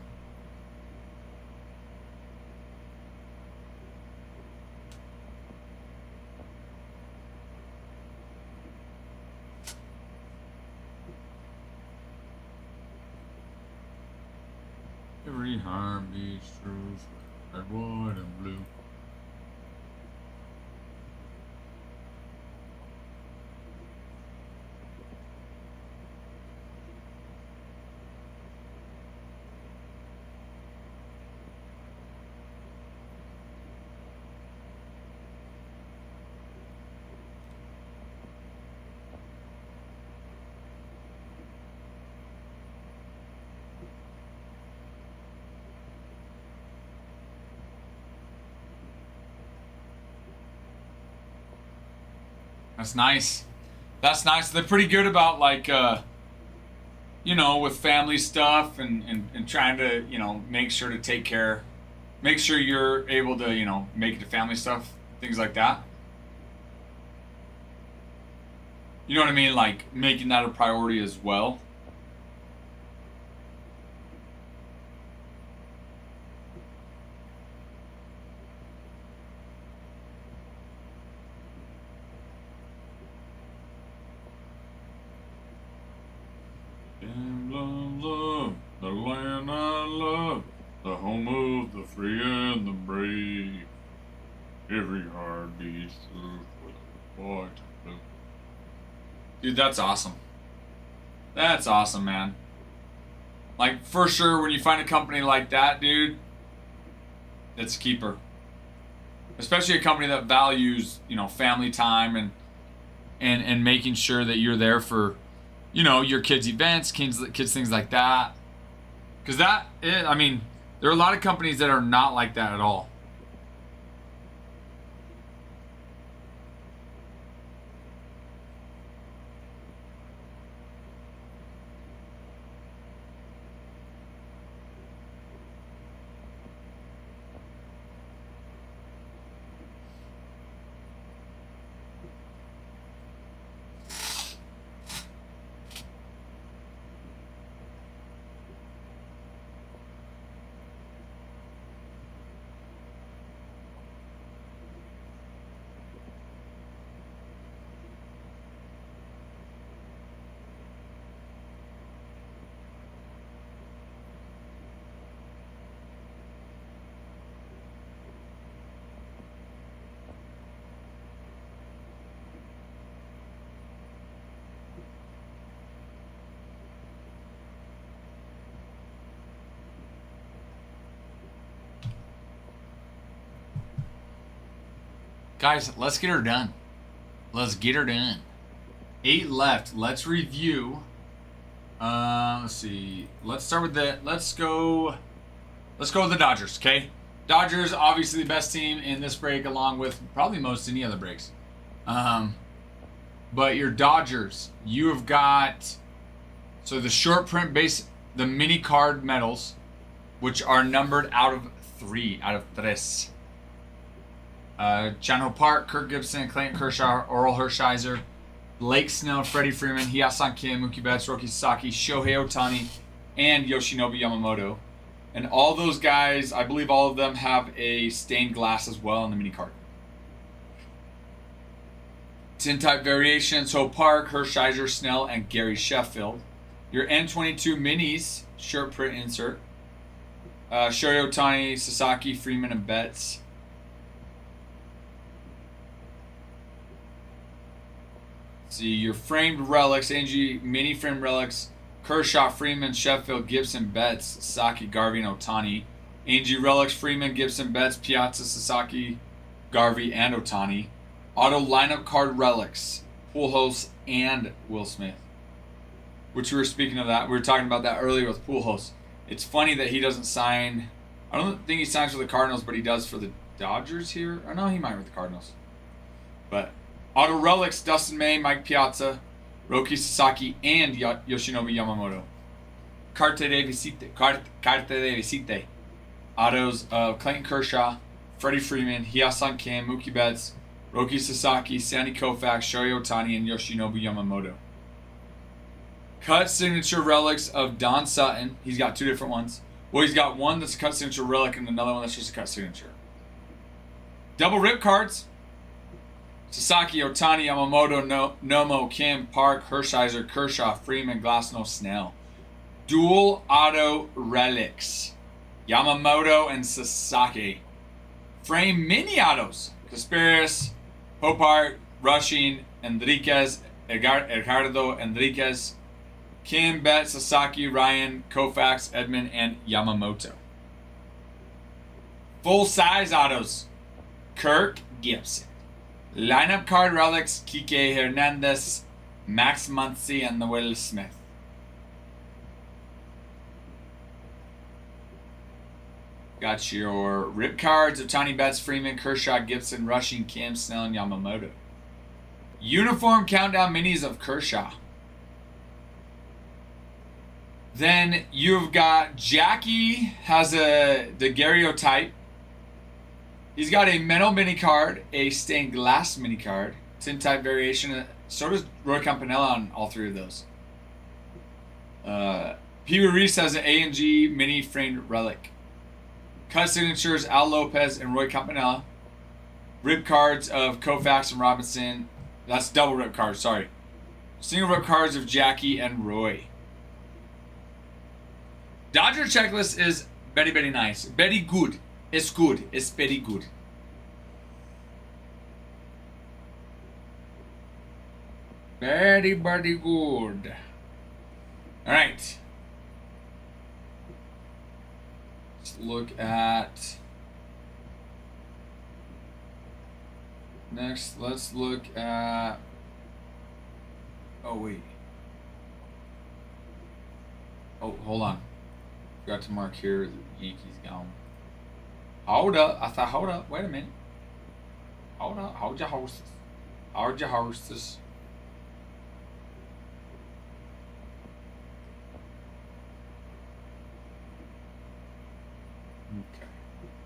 Every heart beats true, red, white, and blue. That's nice. That's nice. They're pretty good about with family stuff and trying to, make sure to make sure you're able to, make it to family stuff, things like that. You know what I mean? Like making that a priority as well. Love, the land I love, the home of the free and the brave. Every heart beats true for the white and blue. Dude, that's awesome. That's awesome, man. Like, for sure, when you find a company like that, dude, it's a keeper. Especially a company that values, family time and making sure that you're there for, your kids' events, kids things like that. Because there are a lot of companies that are not like that at all. Guys, let's get her done. Let's get her done. 8 left. Let's review. Let's see. Let's start with the. Let's go with the Dodgers. Okay. Dodgers, obviously the best team in this break, along with probably most any other breaks. But your Dodgers, you have got the short print base, the mini card medals, which are numbered out of 3 out of 3. Chan-Ho Park, Kirk Gibson, Clayton Kershaw, Oral Hershiser, Blake Snell, Freddie Freeman, Hyasan Kim, Mookie Betts, Roki Sasaki, Shohei Ohtani, and Yoshinobu Yamamoto. And all those guys, I believe all of them have a stained glass as well in the mini card. Tin type variations, Ho Park, Hershiser, Snell, and Gary Sheffield. Your N22 minis, short print insert. Shohei Ohtani, Sasaki, Freeman, and Betts. See your framed relics, Angie mini frame relics, Kershaw, Freeman, Sheffield, Gibson, Betts, Sasaki, Garvey, and Ohtani. Angie relics, Freeman, Gibson, Betts, Piazza, Sasaki, Garvey, and Ohtani. Auto lineup card relics, Pujols and Will Smith. Which we were speaking of that. We were talking about that earlier with Pujols. It's funny that he doesn't sign. I don't think he signs for the Cardinals, but he does for the Dodgers here. Or no, he might with the Cardinals. But auto relics, Dustin May, Mike Piazza, Roki Sasaki, and Yoshinobu Yamamoto. Carte de visite. Autos of Clayton Kershaw, Freddie Freeman, Hyasan Kim, Mookie Betts, Roki Sasaki, Sandy Koufax, Shohei Ohtani, and Yoshinobu Yamamoto. Cut signature relics of Don Sutton. He's got 2 different ones. Well, he's got one that's a cut signature relic and another one that's just a cut signature. Double rip cards. Sasaki, Ohtani, Yamamoto, Nomo, Kim, Park, Hershiser, Kershaw, Freeman, Glasnow, Snell. Dual auto relics. Yamamoto and Sasaki. Frame mini autos. Casparis, Hopart, Rushing, Enriquez, Edgardo Enriquez, Kim, Betts, Sasaki, Ryan, Koufax, Edman, and Yamamoto. Full size autos. Kirk Gibson. Lineup card relics, Kike Hernandez, Max Muncy, and Will Smith. Got your rip cards of Ohtani, Betts, Freeman, Kershaw, Gibson, Rushing, Kim, Snell, and Yamamoto. Uniform countdown minis of Kershaw. Then you've got Jackie has a daguerreotype. He's got a metal mini card, a stained glass mini card, tin type variation. So does Roy Campanella on all 3 of those. Pee Wee Reese has an A&G mini framed relic. Cut signatures, Al Lopez and Roy Campanella. Rip cards of Koufax and Robinson. That's double rip cards, sorry. Single rip cards of Jackie and Roy. Dodger checklist is very, very nice. Very good. It's good. It's very good. Very, very good. Alright. Let's look at... Next, let's look at... Oh, wait. Oh, hold on. Forgot to mark here the Yankees gone. Hold up. I thought, hold up. Wait a minute. Hold up. Hold your horses. Hold your horses.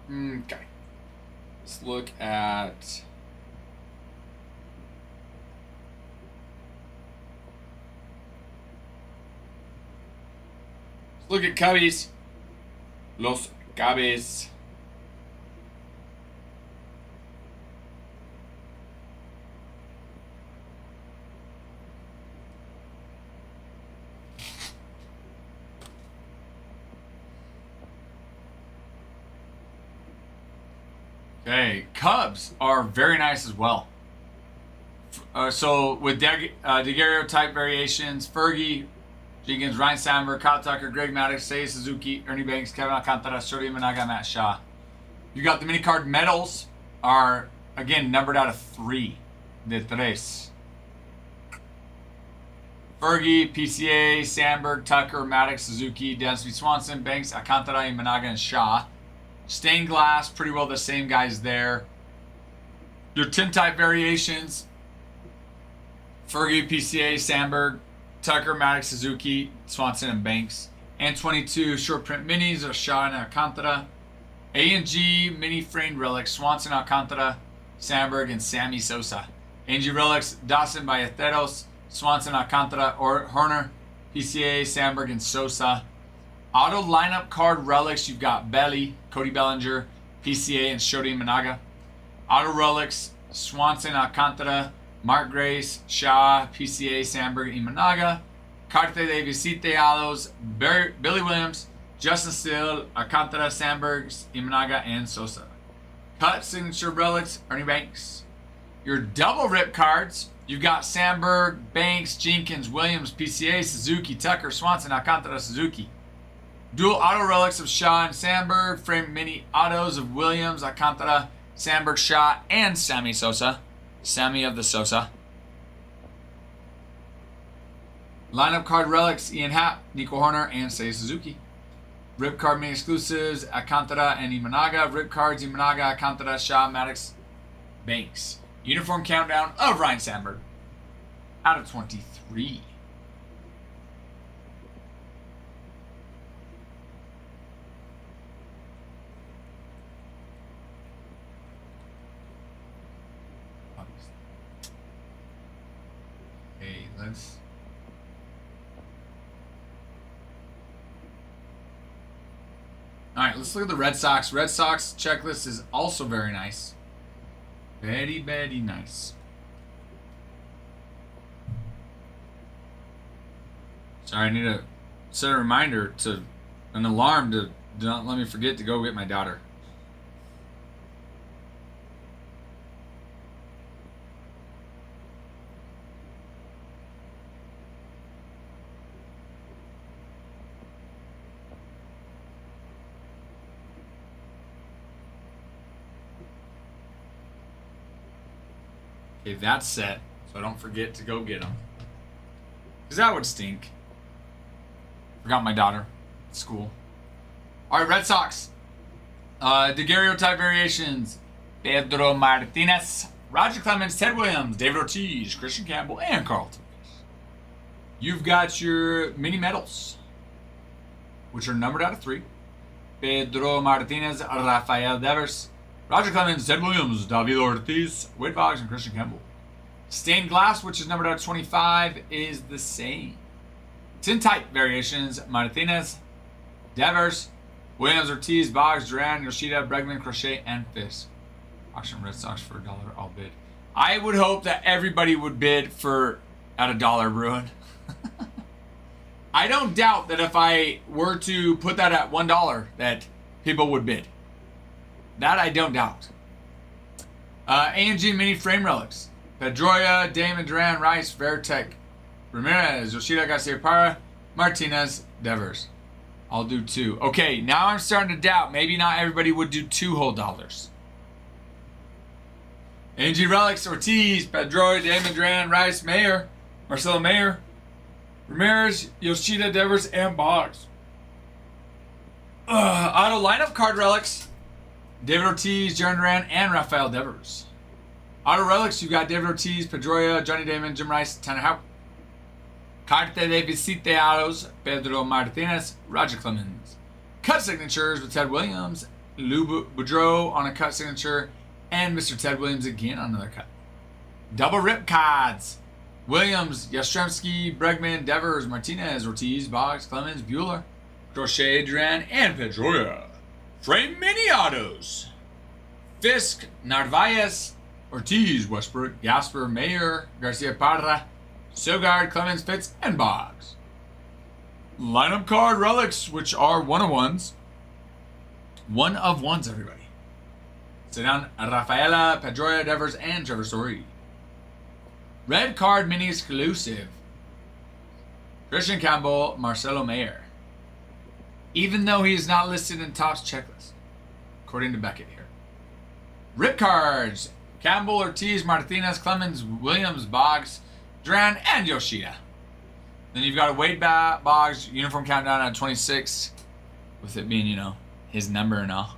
Okay. Let's look at... Look at Cubbies. Los Cubbies. Okay, Cubs are very nice as well. So with daguerreotype variations, Fergie, Jenkins, Ryan Sandberg, Kyle Tucker, Greg Maddux, Seiya Suzuki, Ernie Banks, Kevin Alcantara, Shorty Managa, Matt Shaw. You got the mini card medals are again, numbered out of 3. De tres. Fergie, PCA, Sandberg, Tucker, Maddox, Suzuki, Dansby, Swanson, Banks, Alcantara, Imanaga, and Shaw. Stained glass, pretty well the same guys there. Your tin type variations: Fergie, PCA, Sandberg, Tucker, Maddox, Suzuki, Swanson, and Banks. And 22 short print minis are Shaw and Alcantara. A&G mini framed relics: Swanson, Alcantara, Sandberg, and Sammy Sosa. A&G relics: Dawson, Ballesteros, Swanson, Alcantara, or Horner, PCA, Sandberg, and Sosa. Auto lineup card relics: you've got Belly, Cody Bellinger, PCA, and Shodi Imanaga. Auto relics: Swanson, Alcantara, Mark Grace, Shaw, PCA, Sandberg, Imanaga. Carte de Visite Autos: Billy Williams, Justin Steele, Alcantara, Sandberg, Imanaga, and Sosa. Cut signature relics: Ernie Banks. Your double rip cards: you've got Sandberg, Banks, Jenkins, Williams, PCA, Suzuki, Tucker, Swanson, Alcantara, Suzuki. Dual auto relics of Shaw and Sandberg. Frame mini autos of Williams, Alcantara, Sandberg, Shaw, and Sammy Sosa. Sammy of the Sosa. Lineup card relics: Ian Happ, Nico Horner, and Seiya Suzuki. Rip card mini exclusives: Alcantara and Imanaga. Rip cards: Imanaga, Alcantara, Shaw, Maddox, Banks. Uniform countdown of Ryan Sandberg out of 23. Okay, let's. All right, let's look at the Red Sox. Red Sox checklist is also very nice. Very, very nice. Sorry, I need to set a reminder an alarm to do not let me forget to go get my daughter. Okay, that's set, so I don't forget to go get them. Because that would stink. Forgot my daughter at school. All right, Red Sox. Daguerreotype variations: Pedro Martinez, Roger Clemens, Ted Williams, David Ortiz, Christian Campbell, and Carlton. You've got your mini medals, which are numbered out of 3. Pedro Martinez, Rafael Devers, Roger Clemens, Ted Williams, David Ortiz, Wade Boggs, and Christian Campbell. Stained glass, which is numbered out of 25, is the same. Tin type variations: Martinez, Devers, Williams, Ortiz, Boggs, Duran, Yoshida, Bregman, Crochet, and Fisk. Auction Red Sox for $1. I'll bid. I would hope that everybody would bid for at $1, Bruin. I don't doubt that if I were to put that at $1, that people would bid. That I don't doubt. A&G mini frame relics: Pedroia, Damon, Duran, Rice, Veritek, Ramirez, Yoshida, Garcia Parra, Martinez, Devers. I'll do 2. Okay, now I'm starting to doubt. Maybe not everybody would do $2 whole dollars. A&G relics: Ortiz, Pedroia, Damon, Duran, Rice, Mayer, Marcelo Mayer, Ramirez, Yoshida, Devers, and Boggs. Auto lineup card relics: David Ortiz, Jaron Duran, and Rafael Devers. Auto relics: you've got David Ortiz, Pedroia, Johnny Damon, Jim Rice, Tanner Houck. Carte de Visite Autos: Pedro Martinez, Roger Clemens. Cut signatures with Ted Williams, Lou Boudreau on a cut signature, and Mr. Ted Williams again on another cut. Double rip cards: Williams, Yastrzemski, Bregman, Devers, Martinez, Ortiz, Boggs, Clemens, Bueller, Crochet, Duran, and Pedroia. Frame mini autos: Fisk, Narvaez, Ortiz, Westbrook, Gasper, Mayer, Garcia Parra, Sogard, Clemens, Fitz, and Boggs. Lineup card relics, which are one-of-ones. One-of-ones, everybody. Sit down: Rafaela, Pedroia, Devers, and Trevor Story. Red card mini exclusive: Christian Campbell, Marcelo Mayer. Even though he is not listed in Topps checklist, according to Beckett here. Rip cards: Campbell, Ortiz, Martinez, Clemens, Williams, Boggs, Duran, and Yoshida. Then you've got a Wade Boggs uniform countdown at 26, with it being, his number and all.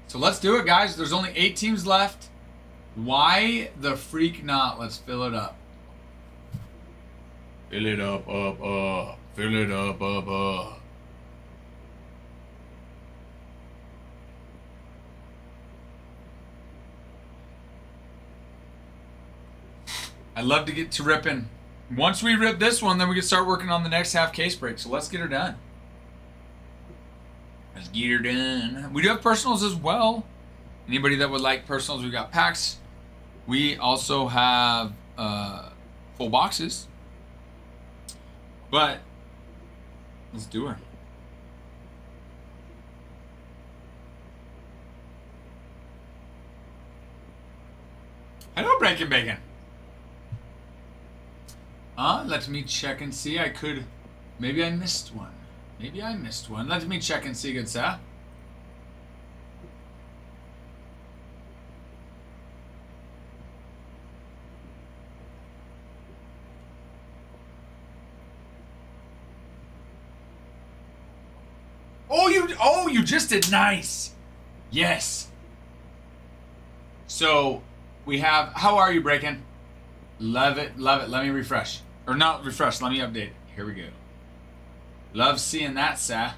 So let's do it, guys. There's only 8 teams left. Why the freak not? Let's fill it up. Fill it up. Fill it up. I'd love to get to ripping. Once we rip this one, then we can start working on the next half case break. So let's get her done. Let's get her done. We do have personals as well. Anybody that would like personals, we got packs. We also have full boxes. But let's do her. Hello, Breaking Bacon. Let me check and see. Maybe I missed one. Let me check and see, good sir. You just did nice. Yes. So we have, how are you, Breaking? Love it. Let me refresh. Or not refresh, let me update. Here we go. Love seeing that, sir.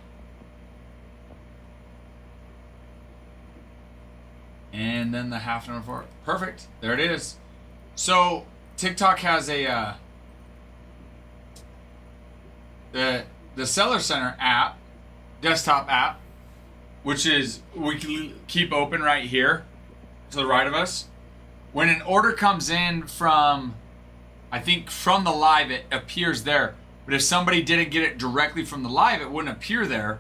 And then the half number 4. Perfect. There it is. So TikTok has a the Seller Center app, desktop app, which is we can keep open right here to the right of us. When an order comes in from, I think from the live, it appears there. But if somebody didn't get it directly from the live, it wouldn't appear there.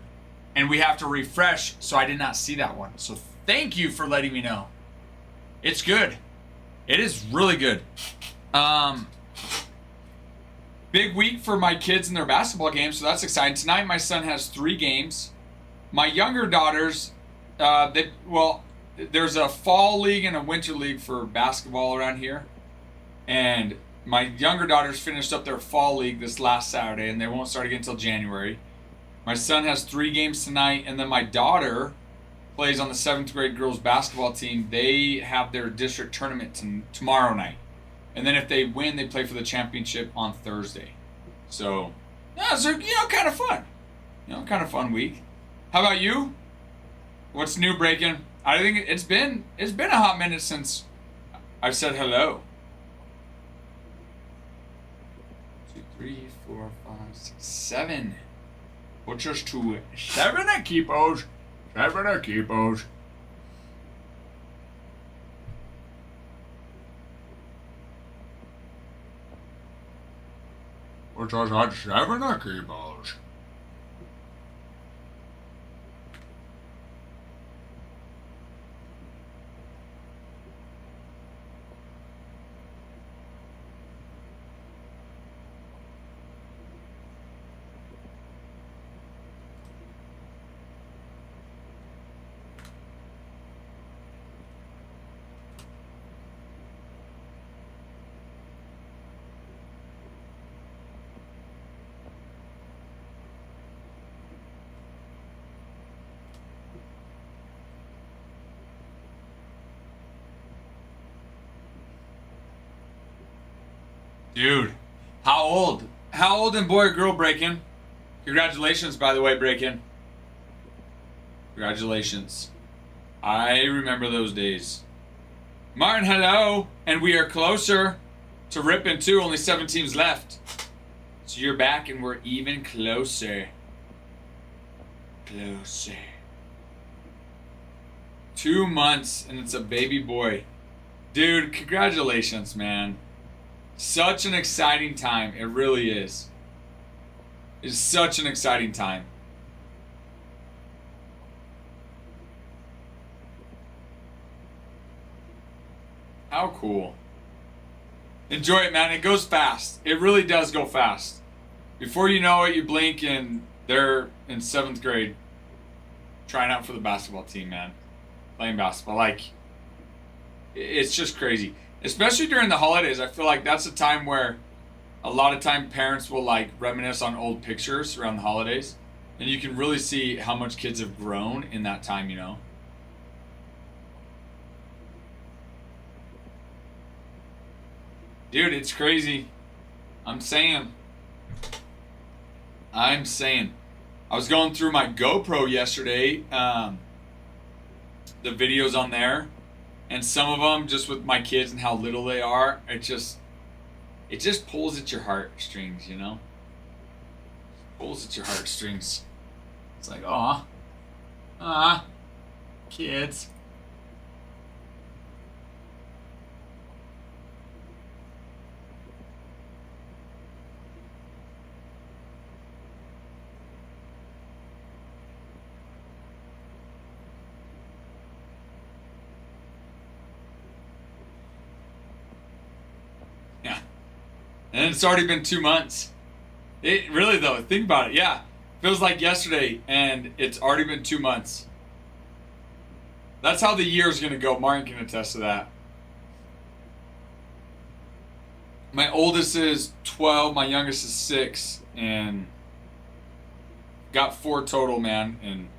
And we have to refresh, so I did not see that one. So thank you for letting me know. It's good. It is really good. Big week for my kids and their basketball games, so that's exciting. Tonight my son has 3 games. My younger daughters, there's a fall league and a winter league for basketball around here. And my younger daughters finished up their fall league this last Saturday, and they won't start again until January. My son has 3 games tonight, and then my daughter plays on the 7th grade girls basketball team. They have their district tournament tomorrow night. And then if they win, they play for the championship on Thursday. So, yeah, so, kind of fun. Kind of fun week. How about you? What's new, Breaking? I think it's been a hot minute since I've said hello. 2, 3, 4, 5, 6, 7. Butchers to 7 equipos. 7 equipos. Butchers had 7 equipos. Dude, how old? How old and boy or girl, Breaking? Congratulations, by the way, Breaking. Congratulations. I remember those days. Martin, hello. And we are closer to ripping too. Only 7 teams left. So you're back and we're even closer. Closer. 2 months and it's a baby boy. Dude, congratulations, man. Such an exciting time. It really is. It's such an exciting time. How cool. Enjoy it, man. It goes fast. It really does go fast. Before you know it, you blink and they're in 7th grade. trying out for the basketball team, man. Playing basketball. Like, it's just crazy. Especially during the holidays. I feel like that's a time where a lot of time parents will like reminisce on old pictures around the holidays. And you can really see how much kids have grown in that time, you know? Dude, it's crazy. I'm saying. I was going through my GoPro yesterday, the videos on there, and some of them just with my kids and how little they are, it just pulls at your heartstrings, you know? Pulls at your heartstrings. It's like, kids. Yeah. And it's already been 2 months. It really though, think about it. Yeah. Feels like yesterday and it's already been 2 months. That's how the year's gonna go. Martin can attest to that. My oldest is 12, my youngest is 6, and got 4 total, man, and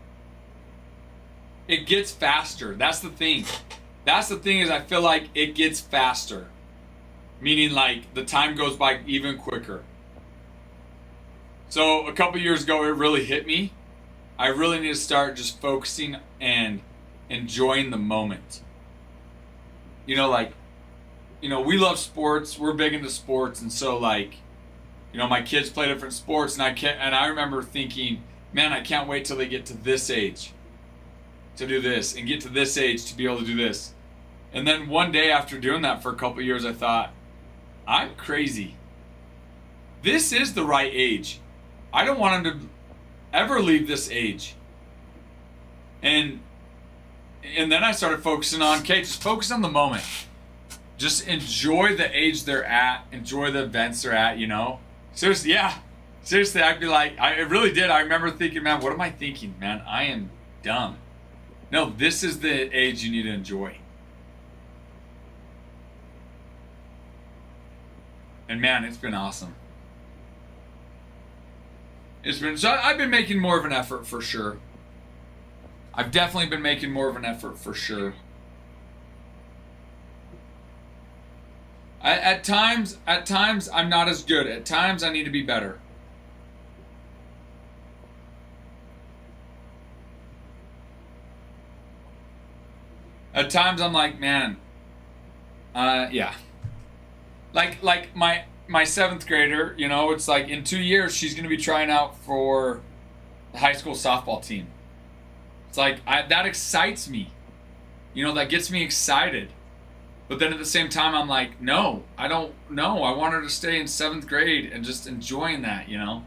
it gets faster. That's the thing. That's the thing is I feel like it gets faster. Meaning like the time goes by even quicker. So a couple years ago, it really hit me. I really need to start just focusing and enjoying the moment. You know, like, you know, we love sports. We're big into sports, and so like, you know, my kids play different sports, and I remember thinking, man, I can't wait till they get to this age to do this, and get to this age to be able to do this. And then one day after doing that for a couple years, I thought, I'm crazy. This is the right age. I don't want them to ever leave this age. And then I started focusing on, okay, just focus on the moment. Just enjoy the age they're at. Enjoy the events they're at, you know? Seriously, yeah. Seriously, I'd be like, I really did. I remember thinking, man, what am I thinking, man? I am dumb. No, this is the age you need to enjoy. And man, it's been awesome. So I've been making more of an effort for sure. I've definitely been making more of an effort for sure. At times I'm not as good. At times I need to be better. At times I'm like, man, yeah. Like my 7th grader, you know, it's like in 2 years she's going to be trying out for the high school softball team. It's like, that excites me. You know, that gets me excited. But then at the same time, I'm like, no, I don't know. I want her to stay in 7th grade and just enjoying that, you know?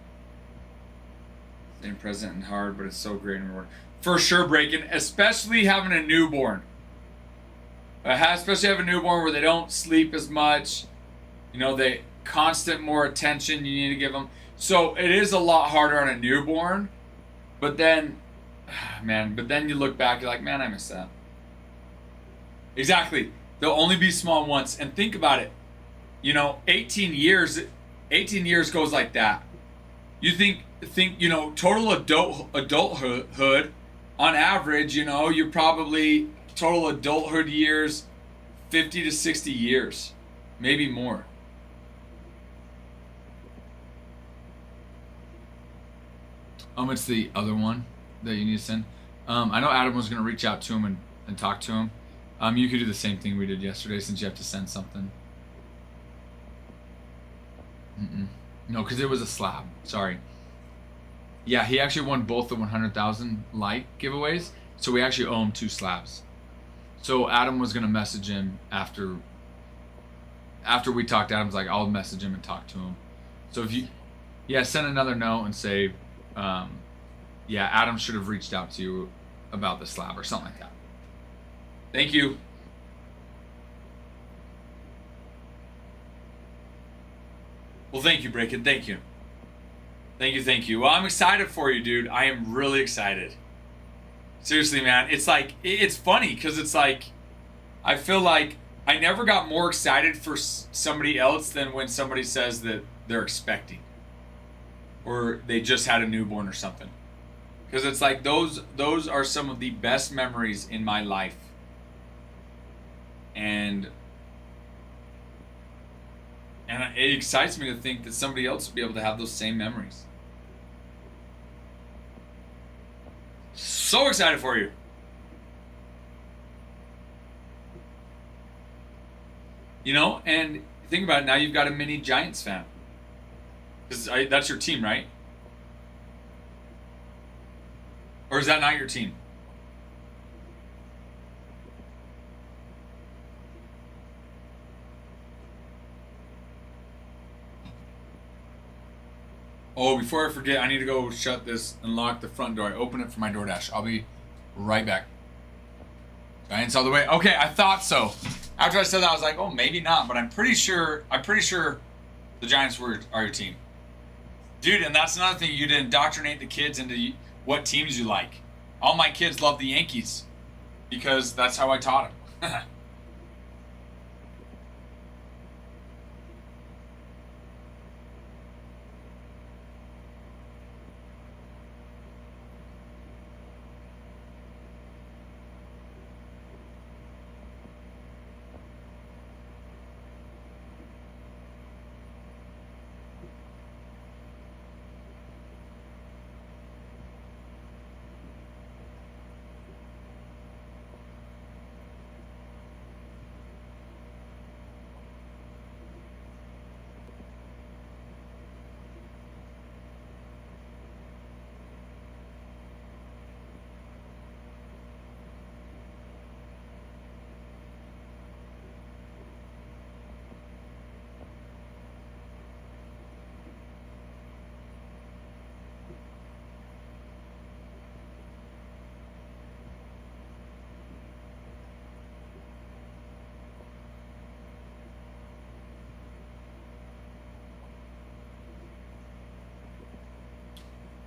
Staying present and hard, but it's so great and rewarding. For sure, breaking, especially having a newborn. Especially having a newborn where they don't sleep as much. You know, they constant more attention you need to give them. So it is a lot harder on a newborn. But then, man, you look back, you're like, man, I miss that. Exactly. They'll only be small once. And think about it. You know, 18 years goes like that. You think, you know, total adulthood, on average, you know, you're probably total adulthood years, 50 to 60 years, maybe more. It's the other one that you need to send. I know Adam was going to reach out to him and talk to him. You could do the same thing we did yesterday since you have to send something. No, because it was a slab. Sorry. Yeah, he actually won both the 100,000 like giveaways, so we actually owe him 2 slabs. So Adam was going to message him after we talked. Adam's like, I'll message him and talk to him. So if you, yeah, send another note and say, yeah, Adam should have reached out to you about the slab or something like that. Thank you. Well, thank you, Breakin'. Thank you. Thank you. Well, I'm excited for you, dude. I am really excited. Seriously, man. It's like it's funny because it's like I feel like I never got more excited for somebody else than when somebody says that they're expecting or they just had a newborn or something. Because it's like those are some of the best memories in my life. And it excites me to think that somebody else will be able to have those same memories. So excited for you. You know, and think about it. Now you've got a mini Giants fan. Because that's your team, right? Or is that not your team? Oh, before I forget, I need to go shut this and lock the front door. I open it for my DoorDash. I'll be right back. Giants all the way. Okay, I thought so. After I said that, I was like, oh, maybe not, but I'm pretty sure the Giants are your team. Dude, and that's another thing. You did indoctrinate the kids into what teams you like. All my kids love the Yankees because that's how I taught them.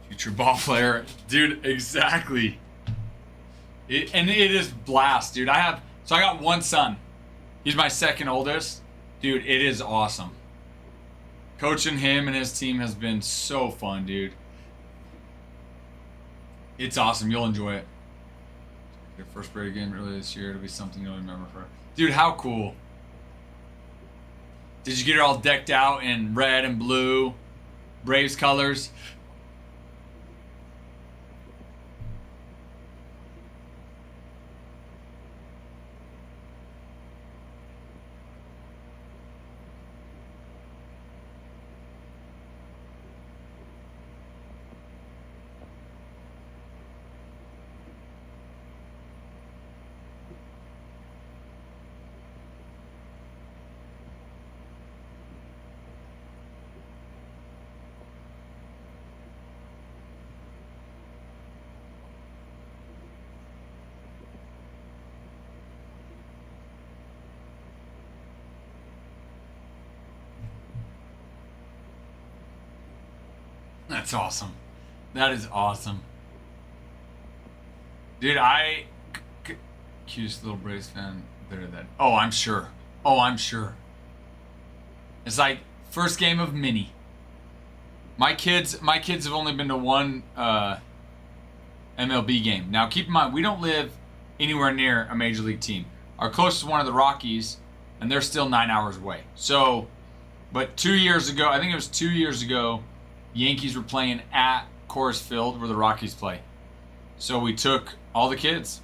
Future ball player, dude. Exactly. And it is blast, dude. I got one son. He's my second oldest, dude. It is awesome. Coaching him and his team has been so fun, dude. It's awesome. You'll enjoy it. Your first Brady game earlier this year. It'll be something you'll remember for. Dude, how cool. Did you get it all decked out in red and blue? Braves colors? That's awesome. That is awesome. Dude, cutest little Braves fan better than. Oh, I'm sure. Oh, I'm sure. It's like first game of mini. My kids have only been to one MLB game. Now keep in mind, we don't live anywhere near a major league team. Our closest one are the Rockies, and they're still 9 hours away. So, but 2 years ago, I think it was 2 years ago, Yankees were playing at Coors Field where the Rockies play. So we took all the kids.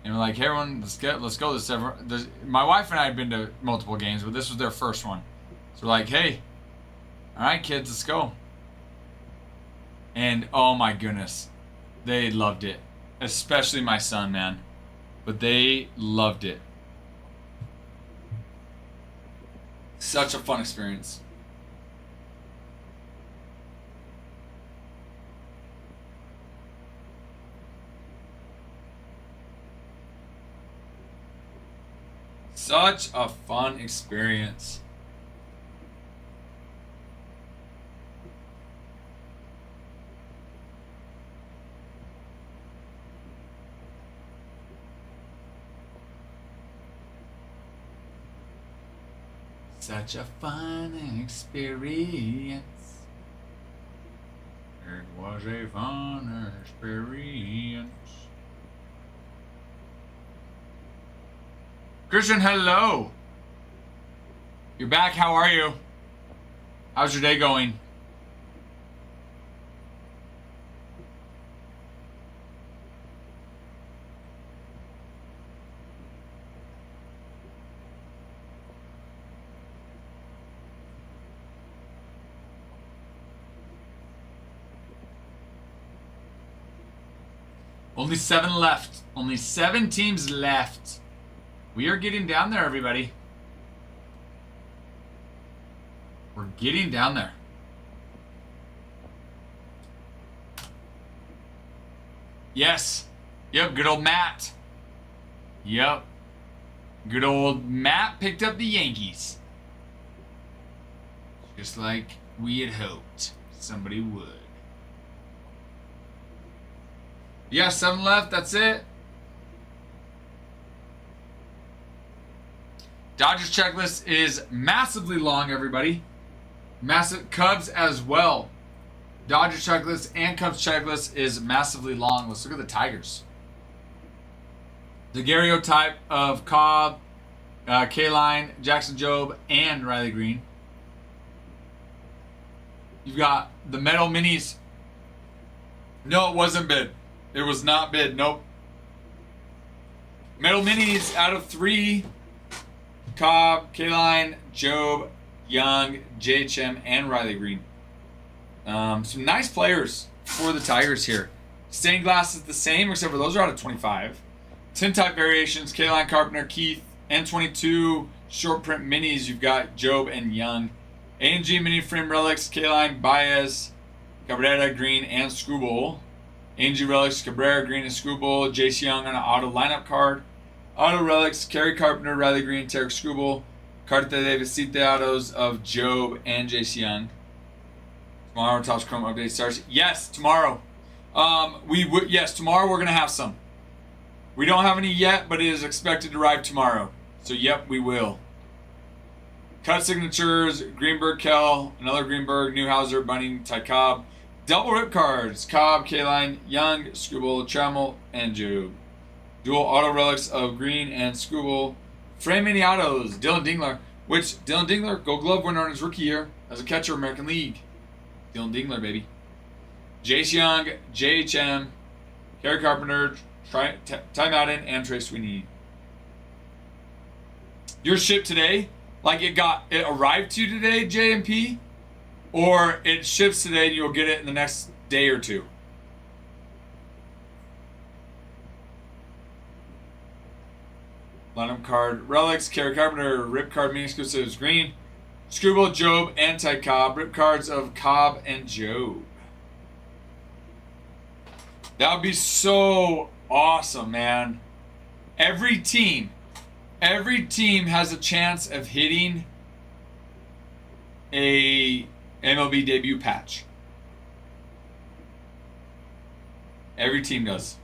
And we're like, hey everyone, let's go. My wife and I had been to multiple games, but this was their first one. So we're like, hey, all right, kids, let's go. And oh my goodness, they loved it. Especially my son, man. But they loved it. Such a fun experience. Such a fun experience. Such a fun experience. It was a fun experience. Christian, hello. You're back. How are you? How's your day going? Only 7 left. Only 7 teams left. We are getting down there, everybody. We're getting down there. Yes. Yep, good old Matt. Yep. Good old Matt picked up the Yankees. Just like we had hoped somebody would. Yeah, 7 left. That's it. Dodgers checklist is massively long, everybody. Massive Cubs as well. Dodgers checklist and Cubs checklist is massively long. Let's look at the Tigers. The Daguerreotype of Cobb, K-Line, Jackson Jobe, and Riley Green. You've got the Metal Minis. No, it wasn't bid. It was not bid. Nope. Metal Minis out of 3. Cobb, K-Line, Jobe, Young, JHM, and Riley Green. Some nice players for the Tigers here. Stained glass is the same, except for those are out of 25. Tin type variations, K-Line, Carpenter, Keith, N22 short print minis. You've got Jobe and Young. A&G mini frame relics, K-Line, Baez, Cabrera, Green, and Screwball. A&G relics, Cabrera, Green, and Screwball. Jace Young on an auto lineup card. Auto relics, Kerry Carpenter, Riley Green, Tarek Screwball. Carta de Visita autos of Jobe and Jace Young. Tomorrow, Topps Chrome update starts. Yes, tomorrow. Yes, tomorrow we're gonna have some. We don't have any yet, but it is expected to arrive tomorrow. So yep, we will. Cut signatures: Greenberg, Kell, another Greenberg, Newhouser, Bunning, Ty Cobb. Double rip cards: Cobb, K-Line, Young, Screwball, Trammell, and Jobe. Dual auto relics of Green and Screwball. Frame mini autos: Dylan Dingler. Which Dylan Dingler, Gold Glove winner in his rookie year as a catcher, American League. Dylan Dingler, baby. Jace Young, JHM, Kerry Carpenter, Ty Madden, and Trey Sweeney. Your ship today, like it arrived to you today, JMP, or it ships today and you'll get it in the next day or two. Lineup card relics: Kerry Carpenter, rip card mini exclusives, Green, Screwball, Jobe, and Ty Cobb. Rip cards of Cobb and Jobe. That would be so awesome, man. Every team has a chance of hitting a MLB debut patch. Every team does.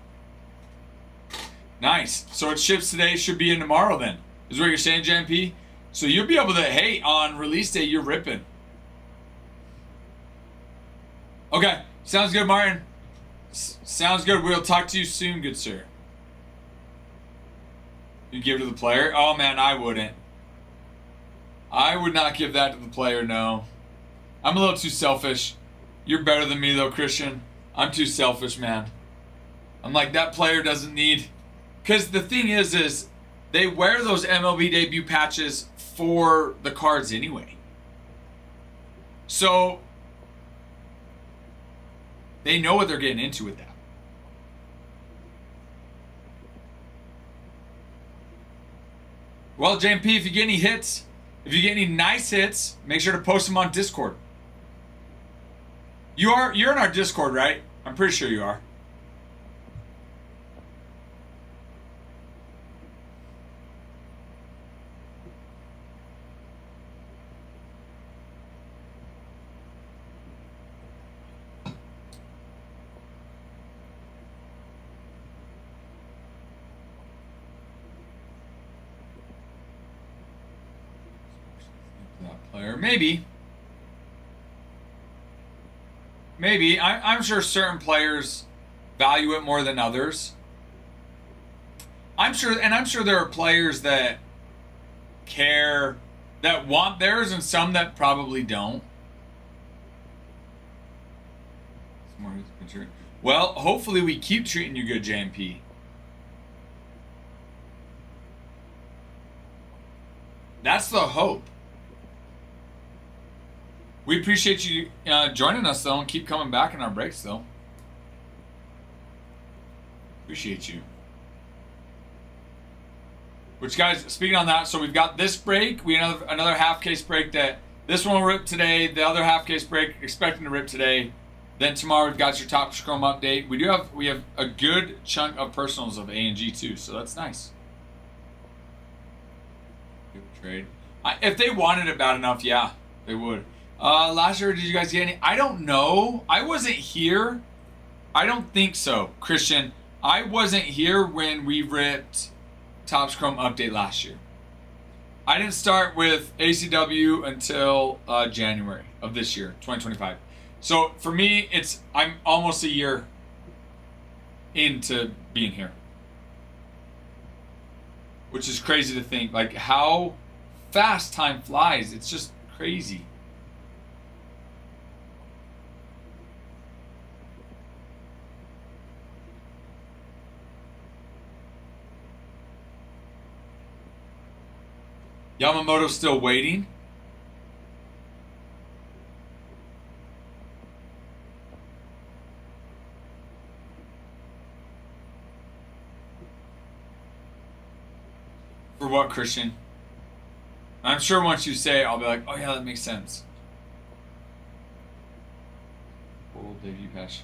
Nice. So it ships today, should be in tomorrow then. Is what you're saying, JMP? So you'll be able to, hey, on release day, you're ripping. Okay. Sounds good, Martin. Sounds good. We'll talk to you soon, good sir. You give it to the player? Oh, man, I wouldn't. I would not give that to the player, no. I'm a little too selfish. You're better than me, though, Christian. I'm too selfish, man. I'm like, that player doesn't need... Because the thing is they wear those MLB debut patches for the cards anyway. So, they know what they're getting into with that. Well, JMP, if you get any hits, if you get any nice hits, make sure to post them on Discord. You're in our Discord, right? I'm pretty sure you are. player. Maybe. Maybe. I'm sure certain players value it more than others. I'm sure there are players that care, that want theirs, and some that probably don't. Well, hopefully we keep treating you good, JMP. That's the hope. We appreciate you joining us, though, and keep coming back in our breaks, though. Appreciate you. Which, guys, speaking on that, so we've got this break. We have another half case break that this one will rip today. The other half case break expecting to rip today. Then tomorrow we've got your top Chrome update. We have a good chunk of personals of A and G too, so that's nice. Good trade. If they wanted it bad enough, yeah, they would. Last year, did you guys get any? I don't know. I wasn't here. I don't think so, Christian. I wasn't here when we ripped Topps Chrome update last year. I didn't start with ACW until January of this year, 2025. So for me, I'm almost a year into being here, which is crazy to think. Like how fast time flies. It's just crazy. Yamamoto's still waiting. For what, Christian? I'm sure once you say it, I'll be like, oh yeah, that makes sense. Full debut patch.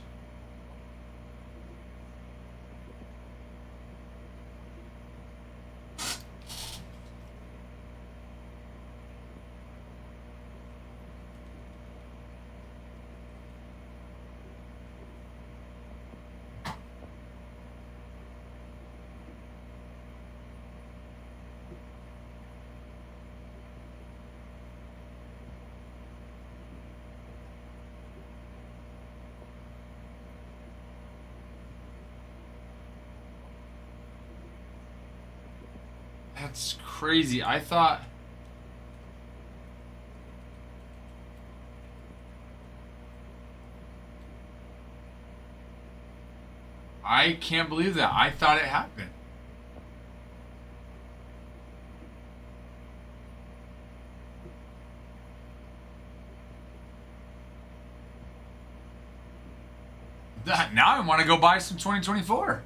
That's crazy. I thought... I can't believe that. I thought it happened. Now I want to go buy some 2024.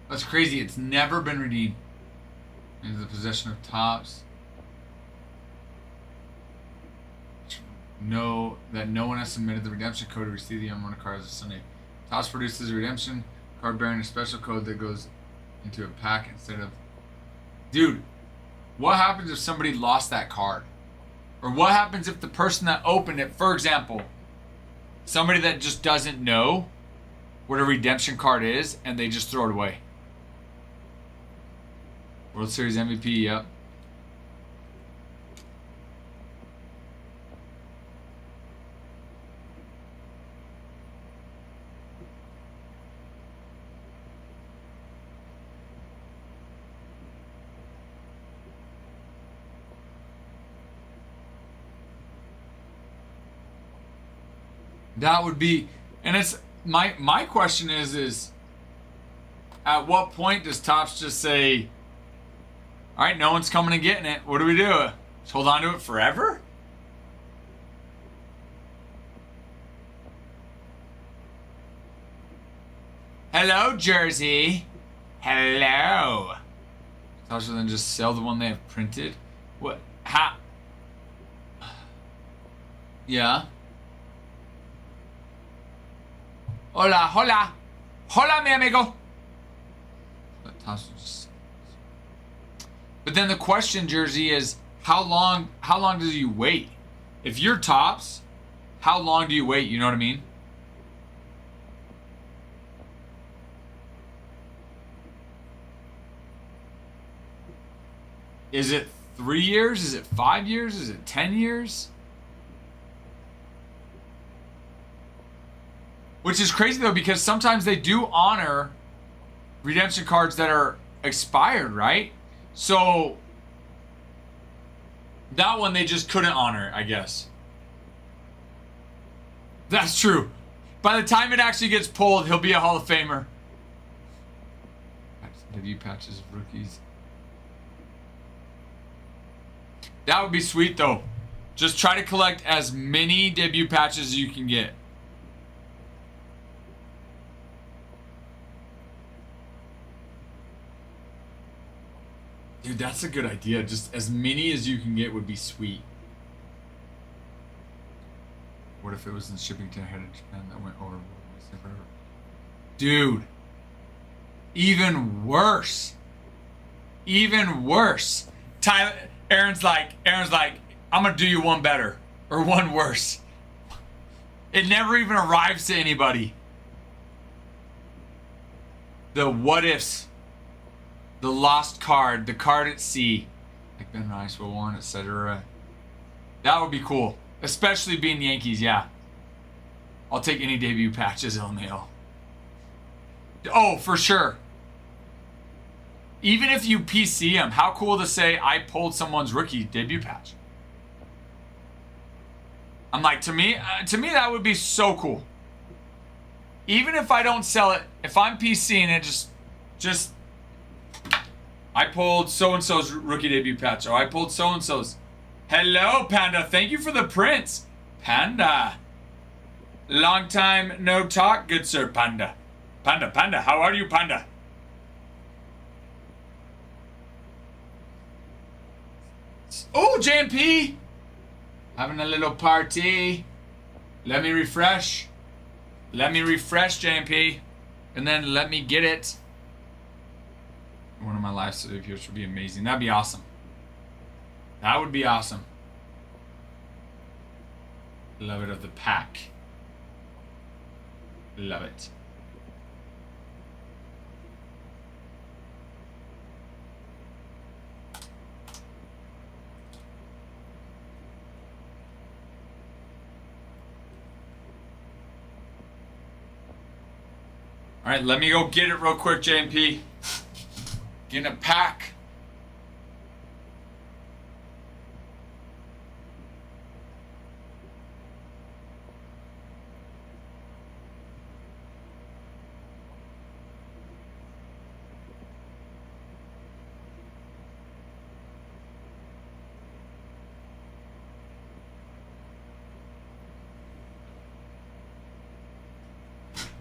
That's crazy. It's never been redeemed into the possession of Topps. That no one has submitted the redemption code to receive the M1 card as a Sunday. Topps produces a redemption card bearing a special code that goes into a pack instead of... Dude, what happens if somebody lost that card? Or what happens if the person that opened it, for example, somebody that just doesn't know what a redemption card is and they just throw it away? World Series MVP, yep. That would be, and it's my question is at what point does Topps just say, all right, no one's coming and getting it. What do we do? Just hold on to it forever? Hello, Jersey. Hello. Topps will then just sell the one they have printed? What? How? Yeah. Hola, hola. Hola, mi amigo. But Topps will just... But then the question, Jersey, is how long do you wait? If you're tops, how long do you wait? You know what I mean? Is it 3 years? Is it 5 years? Is it 10 years? Which is crazy though, because sometimes they do honor redemption cards that are expired, right? So that one they just couldn't honor, I guess. That's true. By the time it actually gets pulled, he'll be a Hall of Famer. Debut patches, rookies. That would be sweet though. Just try to collect as many debut patches as you can get. Dude, that's a good idea. Just as many as you can get would be sweet. What if it was in shipping to ahead of Japan that went over? Dude. Even worse. Even worse. Tyler, Aaron's like, I'm gonna do you one better. Or one worse. It never even arrives to anybody. The what ifs. The lost card, the card at sea, like Ben Rice, Will Warren, etc. That would be cool, especially being Yankees. Yeah, I'll take any debut patches, LMAO. Oh, for sure. Even if you PC them, how cool to say I pulled someone's rookie debut patch. I'm like, to me that would be so cool. Even if I don't sell it, if I'm PCing it, just. I pulled so-and-so's rookie debut patch. Or I pulled so-and-so's. Hello, Panda. Thank you for the prints. Panda. Long time no talk, good sir, Panda. Panda. How are you, Panda? Oh, JMP. Having a little party. Let me refresh. JMP. And then let me get it. One of my live viewers would be amazing. That'd be awesome. That would be awesome. Love it of the pack. Love it. All right, let me go get it real quick, JMP. Getting a pack.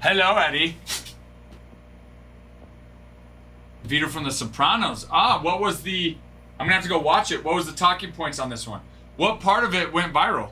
Hello, Eddie. Vito from The Sopranos. What was the... I'm going to have to go watch it. What was the talking points on this one? What part of it went viral?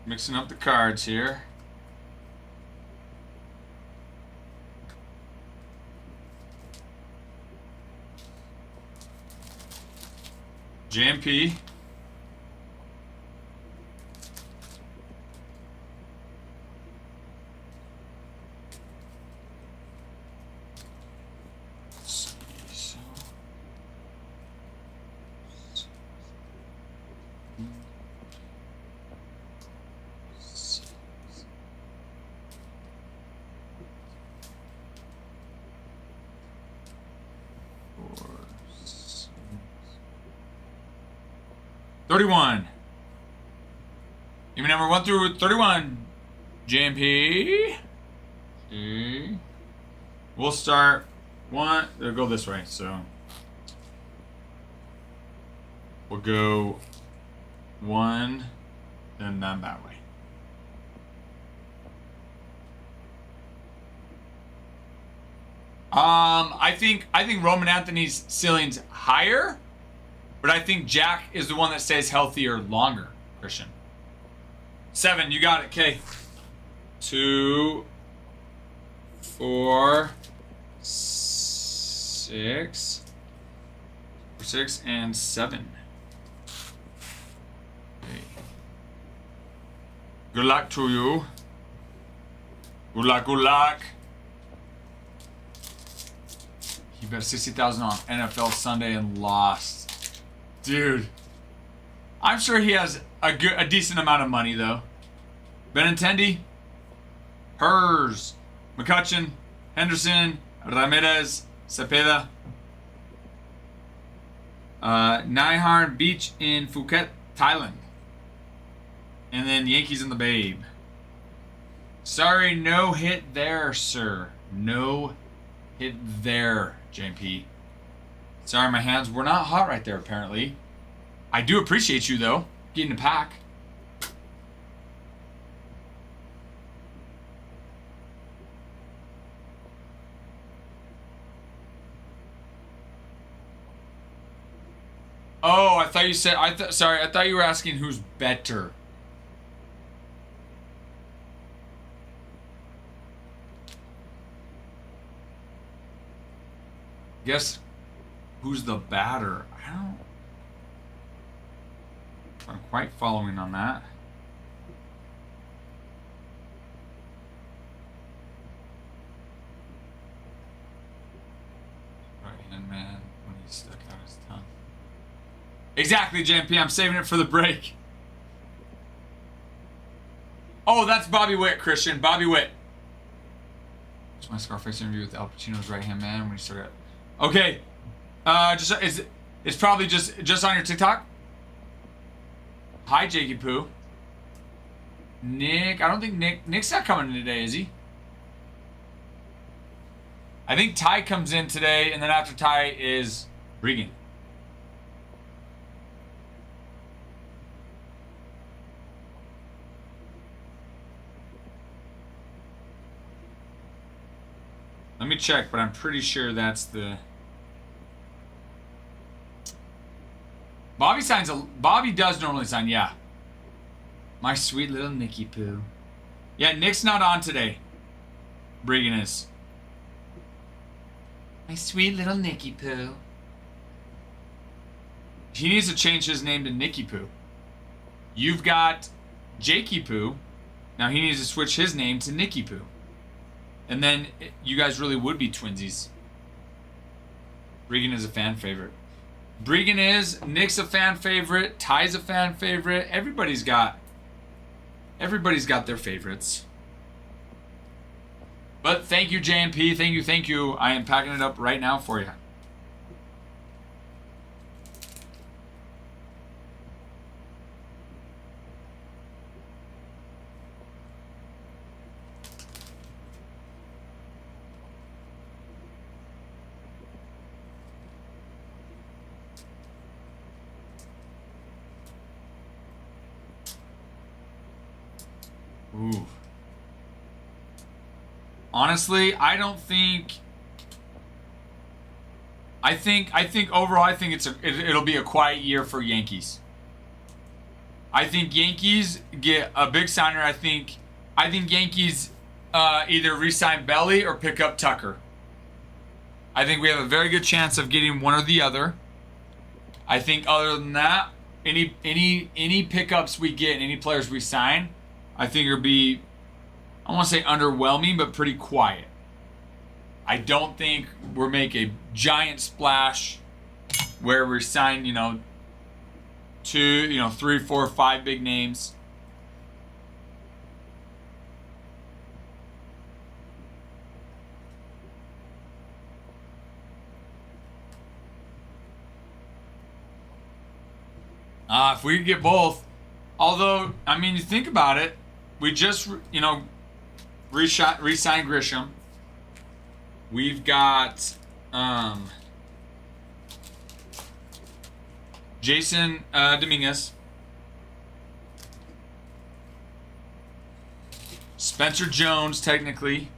Mixing up the cards here. JMP. 31. Give me number 1 through 31. JMP. Okay. We'll start one. They'll go this way, so we'll go 1, and then that way. I think Roman Anthony's ceiling's higher, but I think Jack is the one that stays healthier longer. Christian. 7, you got it. Okay. 2, 4, 6, 6 and 7. Okay. Good luck to you. Good luck. Good luck. He bet 60,000 on NFL Sunday and lost. Dude. I'm sure he has a decent amount of money though. Benintendi, Hers, McCutcheon, Henderson, Ramirez, Cepeda, Naiharn Beach in Phuket, Thailand. And then Yankees and the Babe. Sorry, no hit there, sir. No hit there, JMP. Sorry, my hands were not hot right there, apparently. I do appreciate you, though, getting a pack. Oh, I thought you said... Sorry, I thought you were asking who's better. Guess who's the batter? I'm quite following on that. Right hand man when he stuck out his tongue. Exactly, JMP. I'm saving it for the break. Oh, that's Bobby Witt, Christian. Bobby Witt. It's my Scarface interview with Al Pacino's right hand man when he started. Okay. It's probably just on your TikTok. Hi, Jakey Poo. Nick, I don't think Nick's not coming in today, is he? I think Ty comes in today, and then after Ty is Regan. Let me check, but I'm pretty sure that's the... Bobby does normally sign, yeah. My sweet little Nicky Poo. Yeah, Nick's not on today. Bregan is. My sweet little Nicky Poo. He needs to change his name to Nicky Poo. You've got Jakey Poo. Now he needs to switch his name to Nicky Poo. And then you guys really would be twinsies. Bregan is a fan favorite. Bregan is, Nick's a fan favorite, Ty's a fan favorite. Everybody's got their favorites. But thank you, JMP. Thank you. I am packing it up right now for you. Ooh. Honestly, I think overall it'll be a quiet year for Yankees. I think Yankees get a big signer. I think Yankees either re-sign Belly or pick up Tucker. I think we have a very good chance of getting one or the other. I think other than that, any pickups we get, any players we sign, I think it'll be, I don't want to say underwhelming, but pretty quiet. I don't think we'll make a giant splash where we sign, 2, 3, 4, 5 big names. If we could get both, although I mean, you think about it, we just re-signed Grisham. We've got Jason Dominguez, Spencer Jones, technically.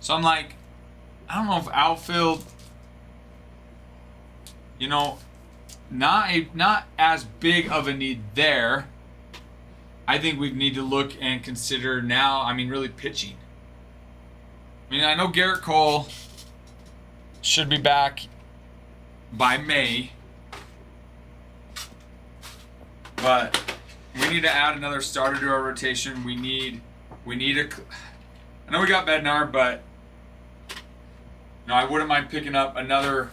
So I'm like, I don't know if outfield, not as big of a need there. I think we need to look and consider now, I mean, really pitching. I mean, I know Garrett Cole should be back by May, but we need to add another starter to our rotation. We need a. I know we got Bednar, but I wouldn't mind picking up another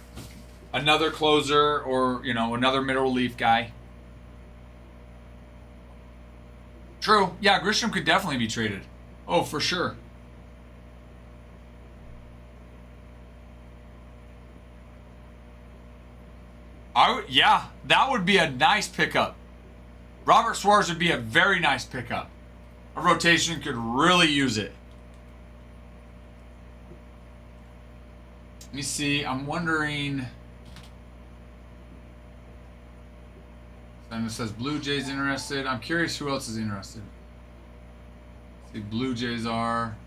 closer or another middle relief guy. True. Yeah, Grisham could definitely be traded. Oh, for sure. Yeah, that would be a nice pickup. Robert Suarez would be a very nice pickup. A rotation could really use it. Let me see. I'm wondering. And it says Blue Jays interested. I'm curious who else is interested. Let's see, Blue Jays are.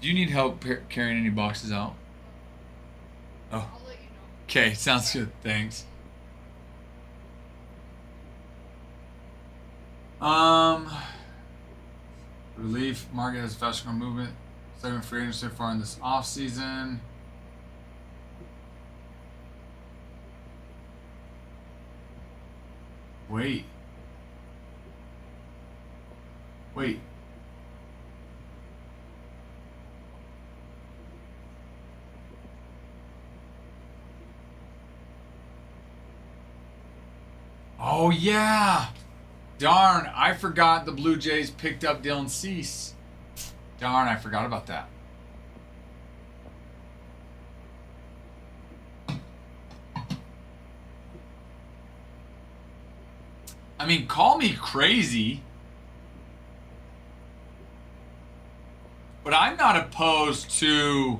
Do you need help carrying any boxes out? Oh. Okay, sounds good. Thanks. Relief market has fast growing movement. Second free agent so far in this off season. Wait. Oh yeah. Darn, I forgot the Blue Jays picked up Dylan Cease. Darn, I forgot about that. I mean, call me crazy, but I'm not opposed to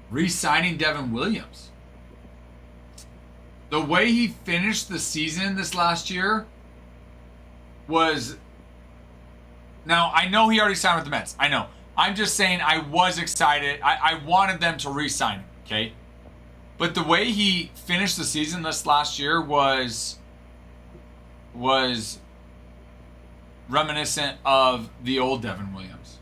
re-signing Devin Williams. The way he finished the season this last year was... Now, I know he already signed with the Mets. I know. I'm just saying I was excited. I wanted them to re-sign him, okay? But the way he finished the season this last year was reminiscent of the old Devin Williams.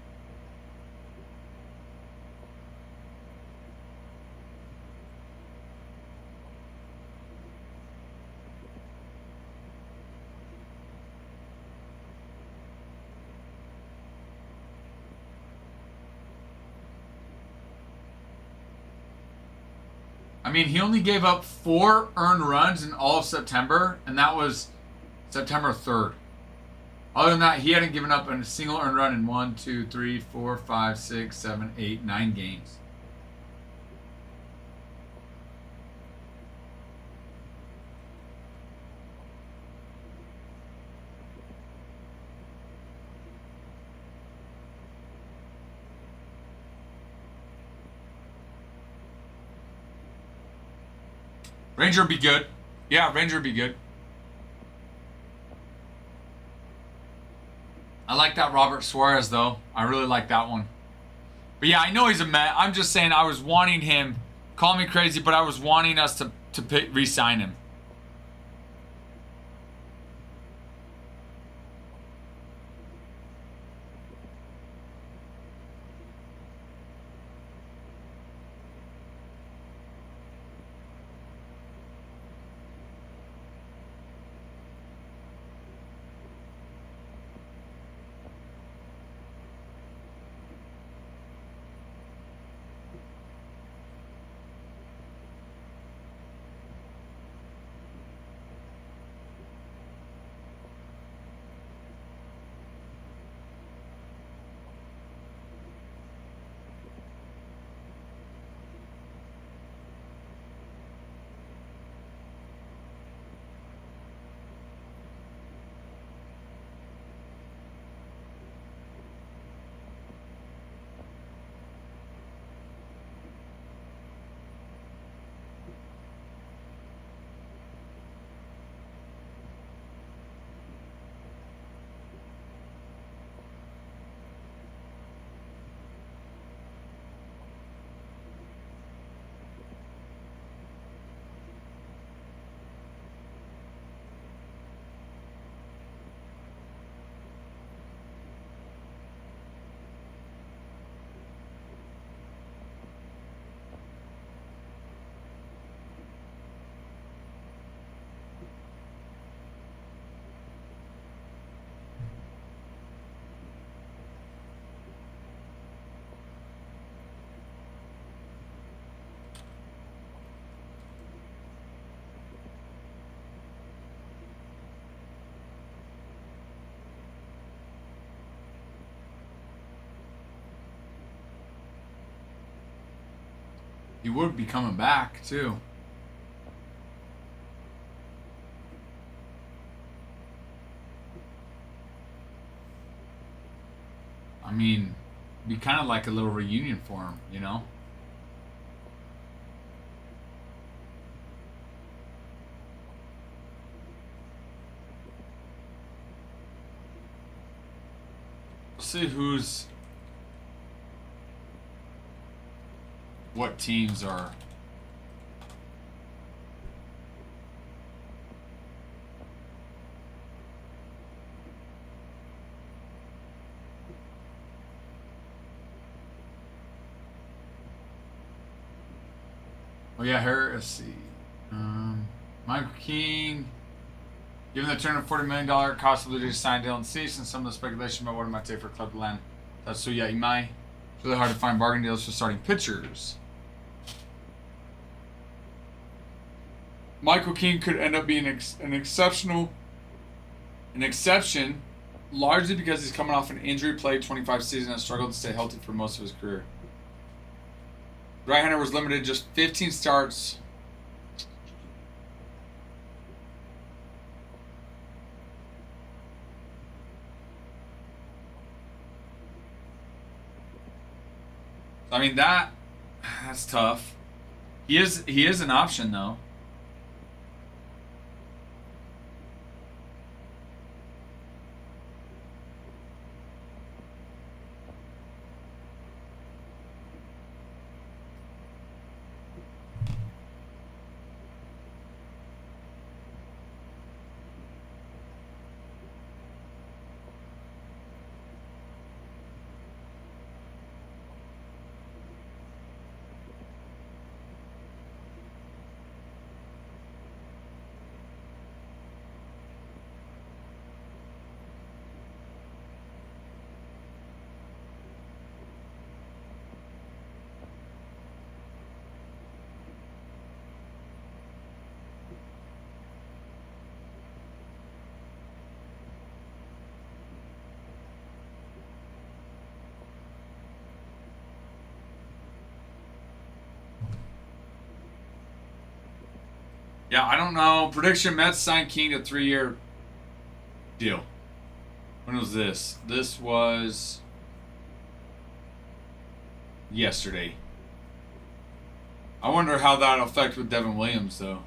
I mean, he only gave up 4 earned runs in all of September, and that was September 3rd. Other than that, he hadn't given up a single earned run in 1, 2, 3, 4, 5, 6, 7, 8, 9 games. Ranger would be good. Yeah, Ranger would be good. I like that Robert Suarez, though. I really like that one. But yeah, I know he's a Met. I'm just saying I was wanting him. Call me crazy, but I was wanting us to re-sign him. He would be coming back too. I mean, be kind of like a little reunion for him, you know? Let's see what teams are. Oh yeah, here. Let's see. Michael King. Given the turn of $40 million cost of the to sign Dylan Cease and some of the speculation about what it might take for a club to land Tatsuya Imai, it's really hard to find bargain deals for starting pitchers. Michael King could end up being an exception, largely because he's coming off an injury-plagued 25 season and struggled to stay healthy for most of his career. Right-hander was limited to just 15 starts. I mean that's tough. He is an option though. Yeah, I don't know. Prediction: Mets signed King to 3-year deal. When was this? This was yesterday. I wonder how that'll affect with Devin Williams, though.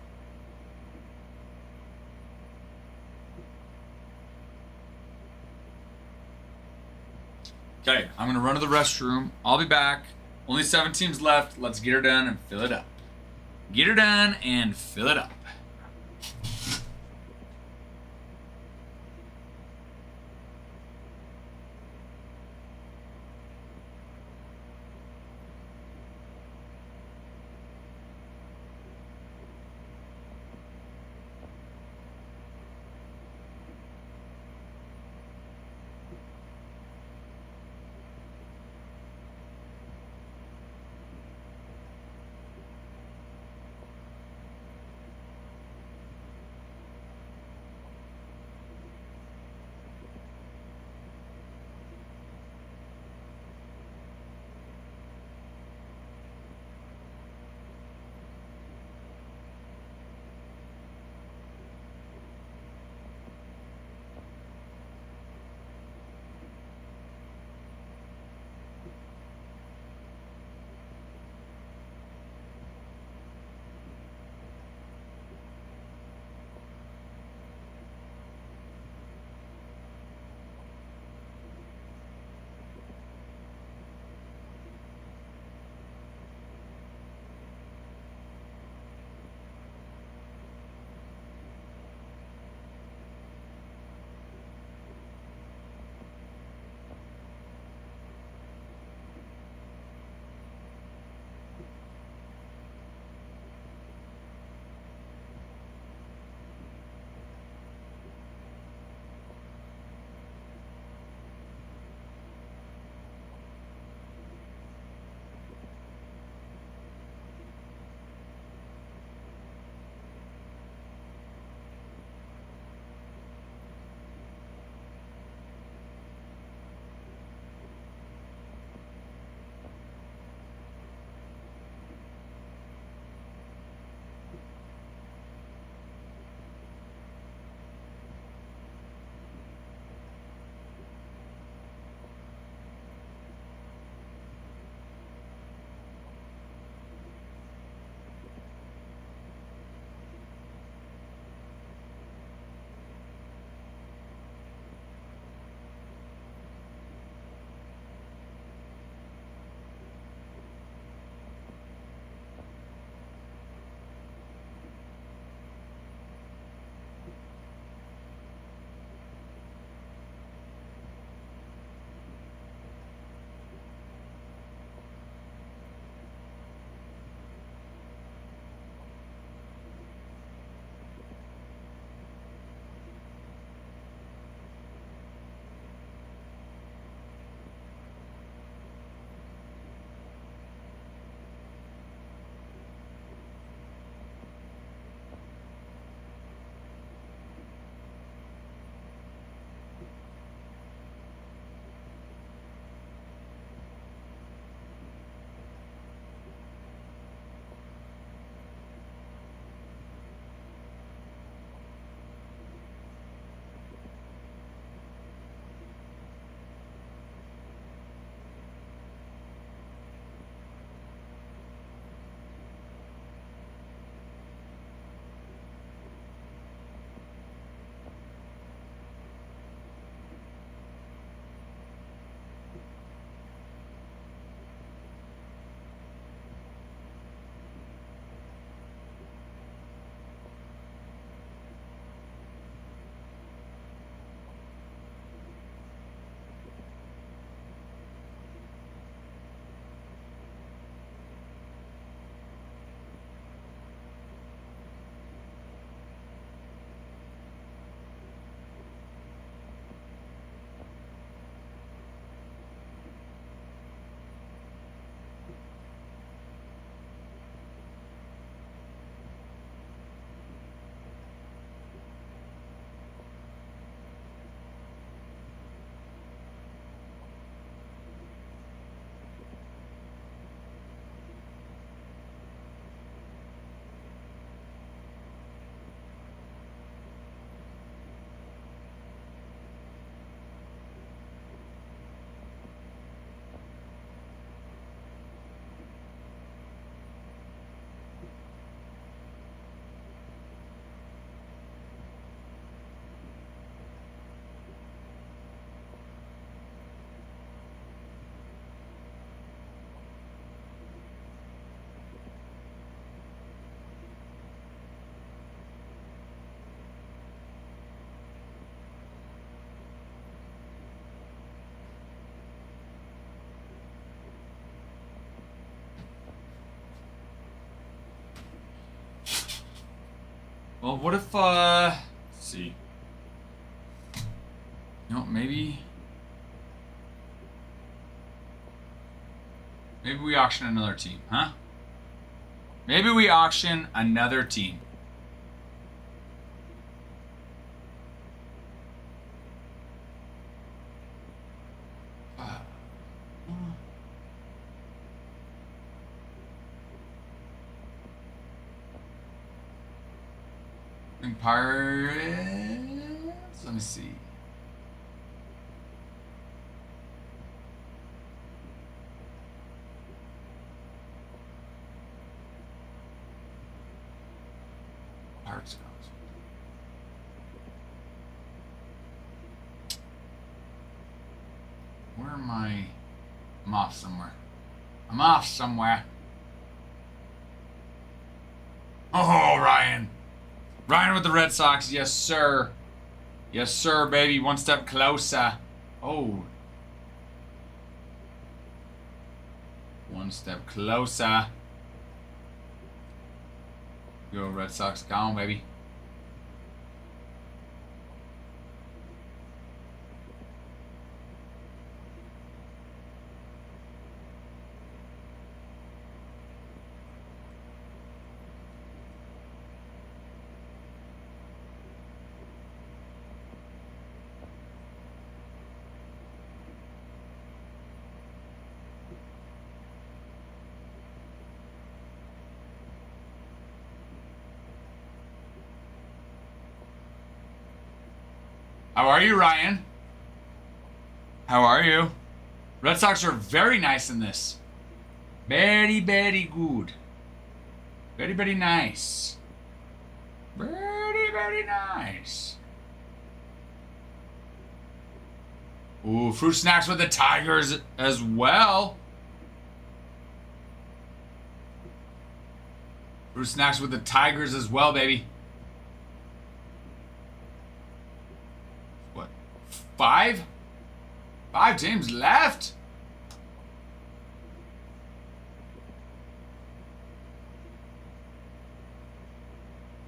Okay, I'm gonna run to the restroom. I'll be back. Only 7 teams left. Let's get her done and fill it up. Get her done and fill it up. Well, what if, let's see. You know, maybe we auction another team, huh? Maybe we auction another team. Pirates. Let me see. Pirates goes. Where am I? I'm off somewhere. I'm off somewhere. Oh, Ryan. Ryan with the Red Sox. Yes, sir. Yes, sir, baby. One step closer. Oh. One step closer. Go Red Sox. Gone, baby. How are you, Ryan? How are you? Red Sox are very nice in this. Very, very good. Very, very nice. Very, very nice. Ooh, fruit snacks with the Tigers as well. Fruit snacks with the Tigers as well, baby. What? 5? 5 teams left?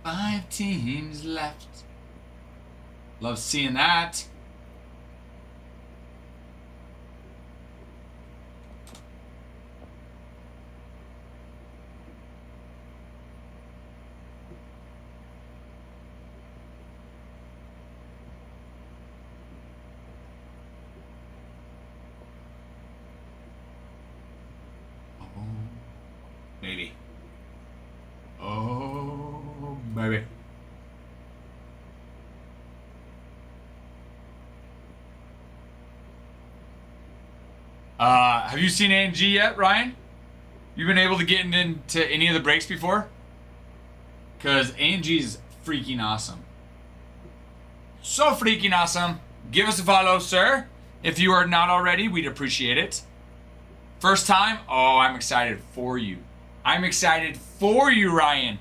Five teams left. Love seeing that. Maybe. Oh, baby. Have you seen A&G yet, Ryan? You been able to get into any of the breaks before? Because A&G is freaking awesome. So freaking awesome. Give us a follow, sir. If you are not already, we'd appreciate it. First time? Oh, I'm excited for you. I'm excited for you, Ryan.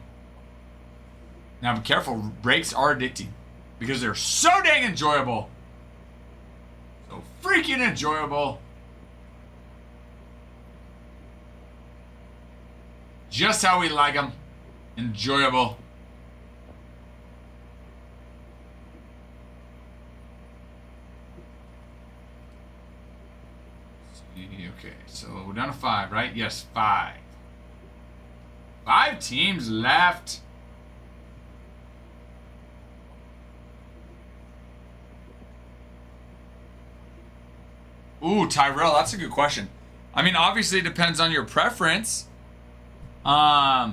Now, be careful. Breaks are addicting. Because they're so dang enjoyable. So freaking enjoyable. Just how we like them. Enjoyable. Okay, so we're down to 5, right? Yes, 5. 5 teams left. Ooh, Tyrell, that's a good question. I mean, obviously it depends on your preference. I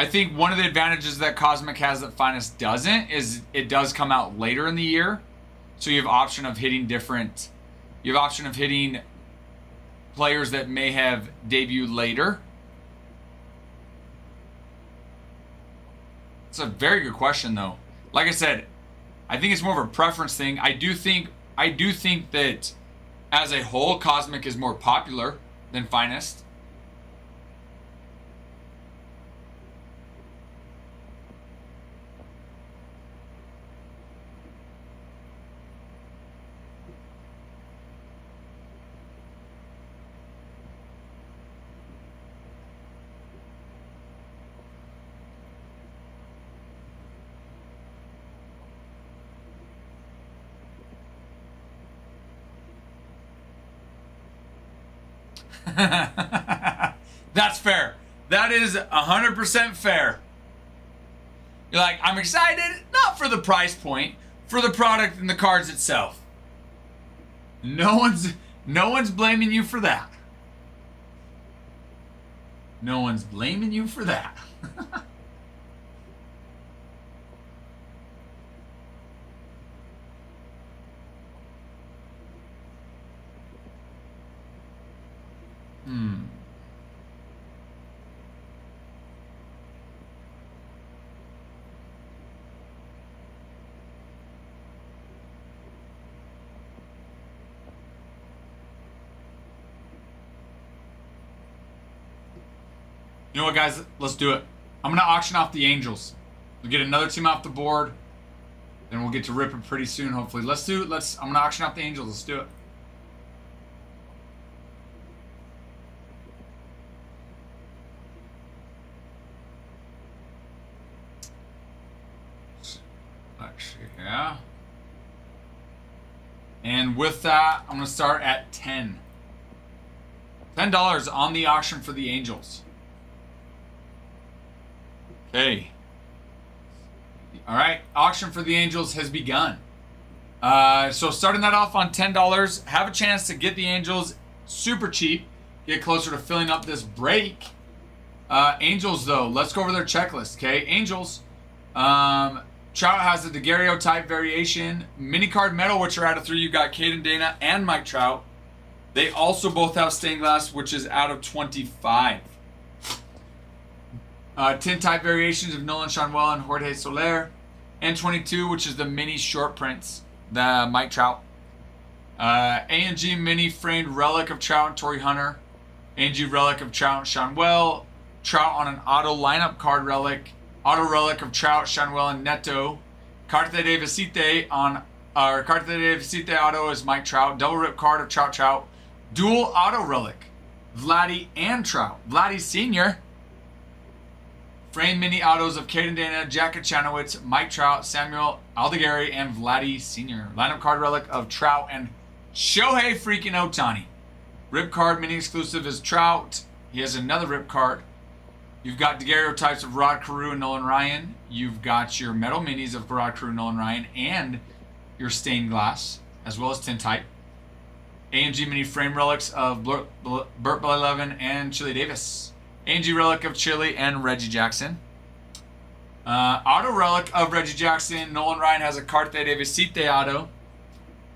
think one of the advantages that Cosmic has that Finest doesn't is it does come out later in the year. So you have option of hitting different... You have option of hitting players that may have debuted later. It's a very good question, though. Like I said, I think it's more of a preference thing. I do think that as a whole, Cosmic is more popular than Finest. That's fair. That is 100% fair. You're like, I'm excited, not for the price point, for the product and the cards itself. No one's blaming you for that. No one's blaming you for that. You know what, guys? Let's do it. I'm gonna auction off the Angels. We'll get another team off the board. Then we'll get to rip it pretty soon, hopefully. I'm gonna auction off the Angels. Let's do it. Let's see, yeah. And with that, I'm gonna start at 10. $10 on the auction for the Angels. Okay. All right, auction for the Angels has begun. So starting that off on $10, have a chance to get the Angels super cheap, get closer to filling up this break. Angels, though, let's go over their checklist, okay? Angels, Trout has the Daguerreo type variation. Mini card metal, which are out of 3, you got Caden Dana and Mike Trout. They also both have stained glass, which is out of 25. Tin type variations of Nolan Shanwell and Jorge Soler. And 22, which is the mini short prints, the Mike Trout. A&G mini framed relic of Trout and Torrey Hunter. A&G relic of Trout and Shanwell. Trout on an auto lineup card relic. Auto relic of Trout, Shanwell, and Neto. Carte de Visite on our Carte de Visite auto is Mike Trout. Double rip card of Trout. Dual auto relic, Vladdy and Trout. Vladdy Sr. Frame mini autos of Caden Dana, Jack Kachanowicz, Mike Trout, Samuel Aldegari, and Vladdy Sr. Lineup card relic of Trout and Shohei freaking Ohtani. Rip card mini exclusive is Trout. He has another rip card. You've got Daguerreo types of Rod Carew and Nolan Ryan. You've got your metal minis of Rod Carew and Nolan Ryan, and your stained glass, as well as tin type. A&G mini frame relics of Burt Blyleven and Chili Davis. A&G relic of Chili and Reggie Jackson. Auto relic of Reggie Jackson. Nolan Ryan has a Carte de Visite auto.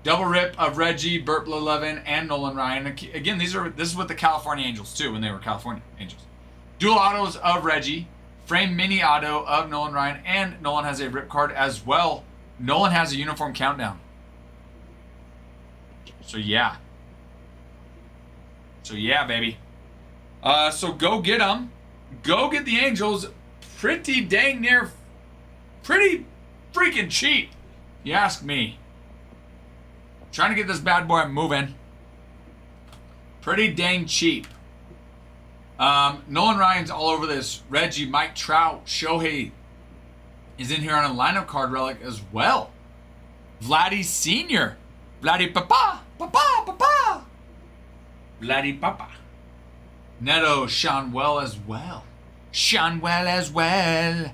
Double rip of Reggie, Burt Blyleven, and Nolan Ryan. Again, this is with the California Angels too, when they were California Angels. Dual autos of Reggie. Frame mini auto of Nolan Ryan, and Nolan has a rip card as well. Nolan has a uniform countdown. So yeah. Baby. So go get them. Go get the Angels pretty freaking cheap. You ask me. Trying to get this bad boy moving. Pretty dang cheap. Nolan Ryan's all over this. Reggie, Mike Trout, Shohei is in here on a lineup card relic as well. Vladdy Sr. Vladdy Papa. Vladdy Papa. Neto, Shanwell as well. Shanwell as well.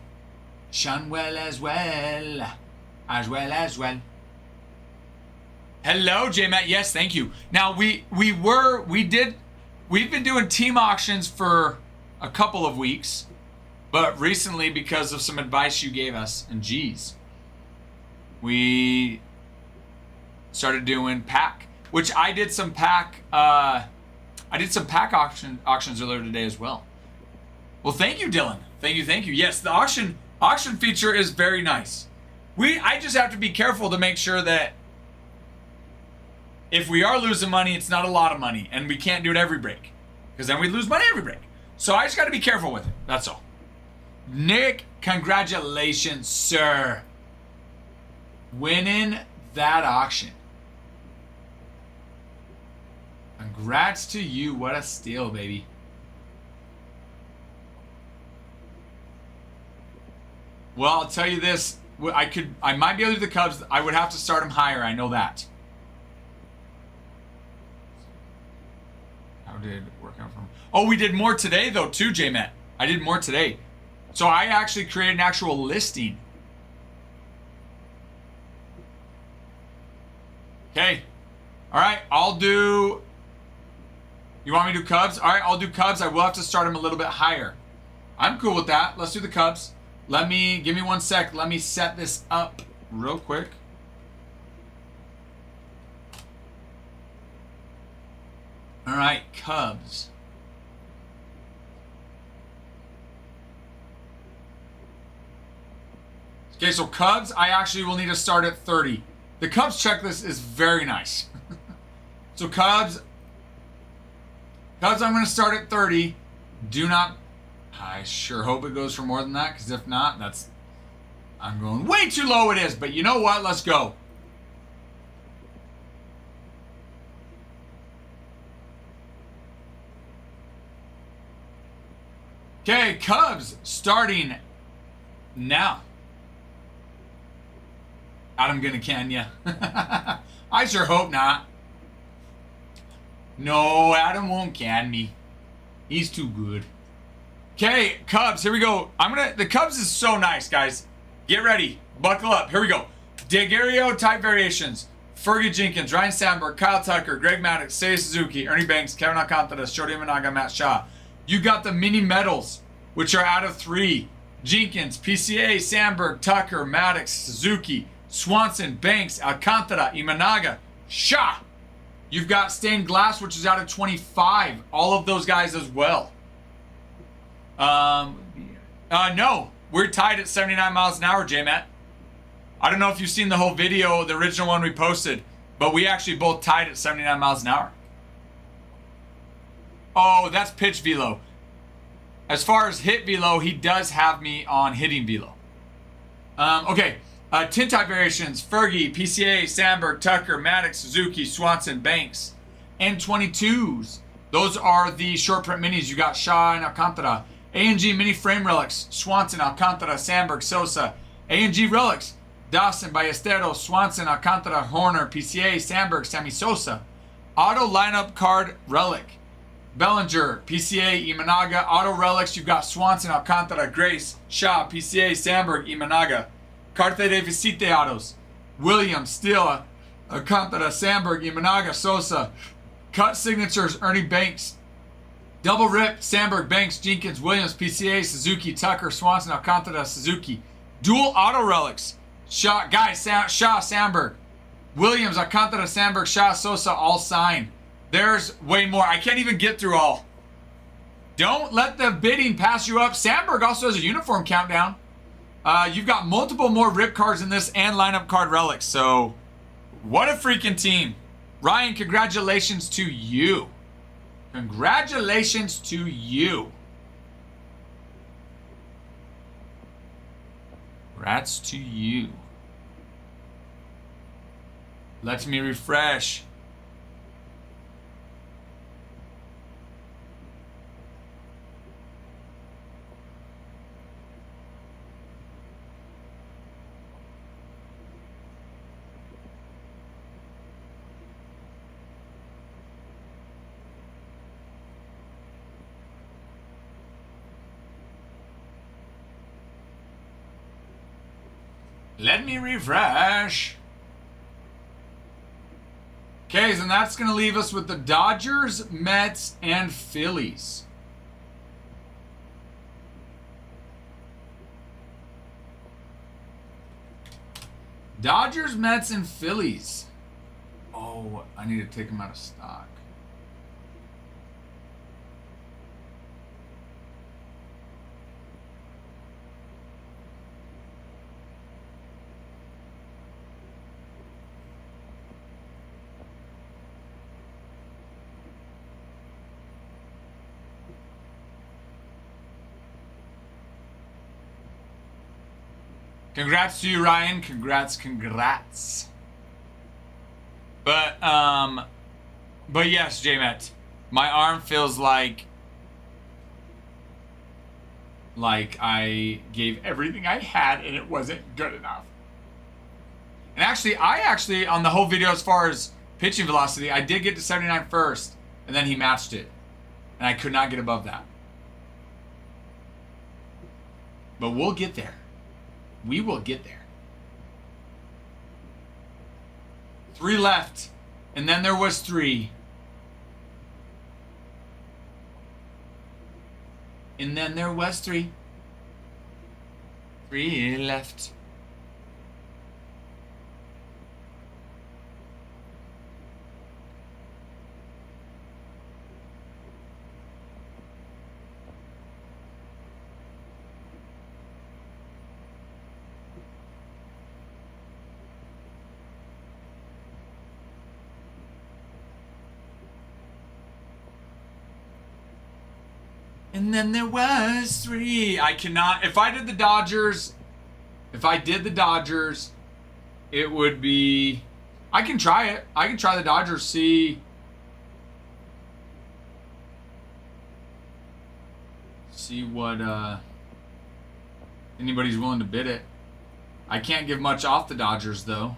Hello, J-Matt. Yes, thank you. Now, we've been doing team auctions for a couple of weeks, but recently, because of some advice you gave us, and geez, we started doing pack, which I did some pack. I did some pack auctions earlier today as well. Well, thank you, Dylan. Thank you. Yes, the auction feature is very nice. I just have to be careful to make sure that if we are losing money, it's not a lot of money, and we can't do it every break, because then we lose money every break. So I just got to be careful with it. That's all. Nick, congratulations, sir. Winning that auction. Congrats to you. What a steal, baby. Well, I'll tell you this. I might be able to do the Cubs. I would have to start them higher. I know that. did workout from? Oh, we did more today though too, J-Met. I did more today. So I actually created an actual listing. Okay. All right, I'll do... You want me to do Cubs? All right, I'll do Cubs. I will have to start them a little bit higher. I'm cool with that. Let's do the Cubs. Give me 1 sec. Let me set this up real quick. All right, Cubs. Okay, so Cubs, I actually will need to start at 30. The Cubs checklist is very nice. So Cubs, I'm going to start at 30. Do not, I sure hope it goes for more than that, because if not, I'm going way too low it is. But you know what? Let's go. Okay, Cubs starting now. Adam gonna can ya? I sure hope not. No, Adam won't can me. He's too good. Okay, Cubs, here we go. The Cubs is so nice, guys. Get ready. Buckle up. Here we go. Daguerreo type variations. Fergie Jenkins, Ryan Sandberg, Kyle Tucker, Greg Maddux, Seiya Suzuki, Ernie Banks, Kevin Alcantara, Shota Imanaga, Matt Shaw. You got the mini medals, which are out of 3. Jenkins, PCA, Sandberg, Tucker, Maddux, Suzuki, Swanson, Banks, Alcantara, Imanaga, Shaw. You've got stained glass, which is out of 25. All of those guys as well. No, we're tied at 79 miles an hour, J-Matt. I don't know if you've seen the whole video, the original one we posted, but we actually both tied at 79 miles an hour. Oh, that's pitch velo. As far as hit velo, he does have me on hitting velo. Okay. Tin type variations, Fergie, PCA, Sandberg, Tucker, Maddux, Suzuki, Swanson, Banks. N22s. Those are the short print minis. You got Shaw and Alcantara. A&G mini frame relics, Swanson, Alcantara, Sandberg, Sosa. A&G relics, Dawson, Ballesteros, Swanson, Alcantara, Horner, PCA, Sandberg, Sammy Sosa. Auto lineup card relic, Bellinger, PCA, Imanaga. Auto relics, you've got Swanson, Alcantara, Grace, Shaw, PCA, Sandberg, Imanaga. Carte de Visite autos, Williams, Steele, Alcantara, Sandberg, Imanaga, Sosa. Cut signatures, Ernie Banks. Double rip, Sandberg, Banks, Jenkins, Williams, PCA, Suzuki, Tucker, Swanson, Alcantara, Suzuki. Dual auto relics, Shaw, Shaw, Sandberg, Williams, Alcantara, Sandberg, Shaw, Sosa, all signed. There's way more. I can't even get through all. Don't let the bidding pass you up. Sandberg also has a uniform countdown. You've got multiple more rip cards in this and lineup card relics. So, what a freaking team. Ryan, congratulations to you. Congratulations to you. Congrats to you. Let me refresh. Let me refresh. Okay, so that's going to leave us with the Dodgers, Mets, and Phillies. Dodgers, Mets, and Phillies. Oh, I need to take them out of stock. Congrats to you, Ryan. Congrats. But yes, J-Met. My arm feels like I gave everything I had and it wasn't good enough. And actually, on the whole video as far as pitching velocity, I did get to 79 first, and then he matched it. and I could not get above that. But we'll get there. We will get there. 3 left, and then there was 3. And then there was 3. 3 left. And then there was 3. I cannot. If I did the Dodgers, it would be. I can try it. I can try the Dodgers. See what anybody's willing to bid it. I can't give much off the Dodgers though.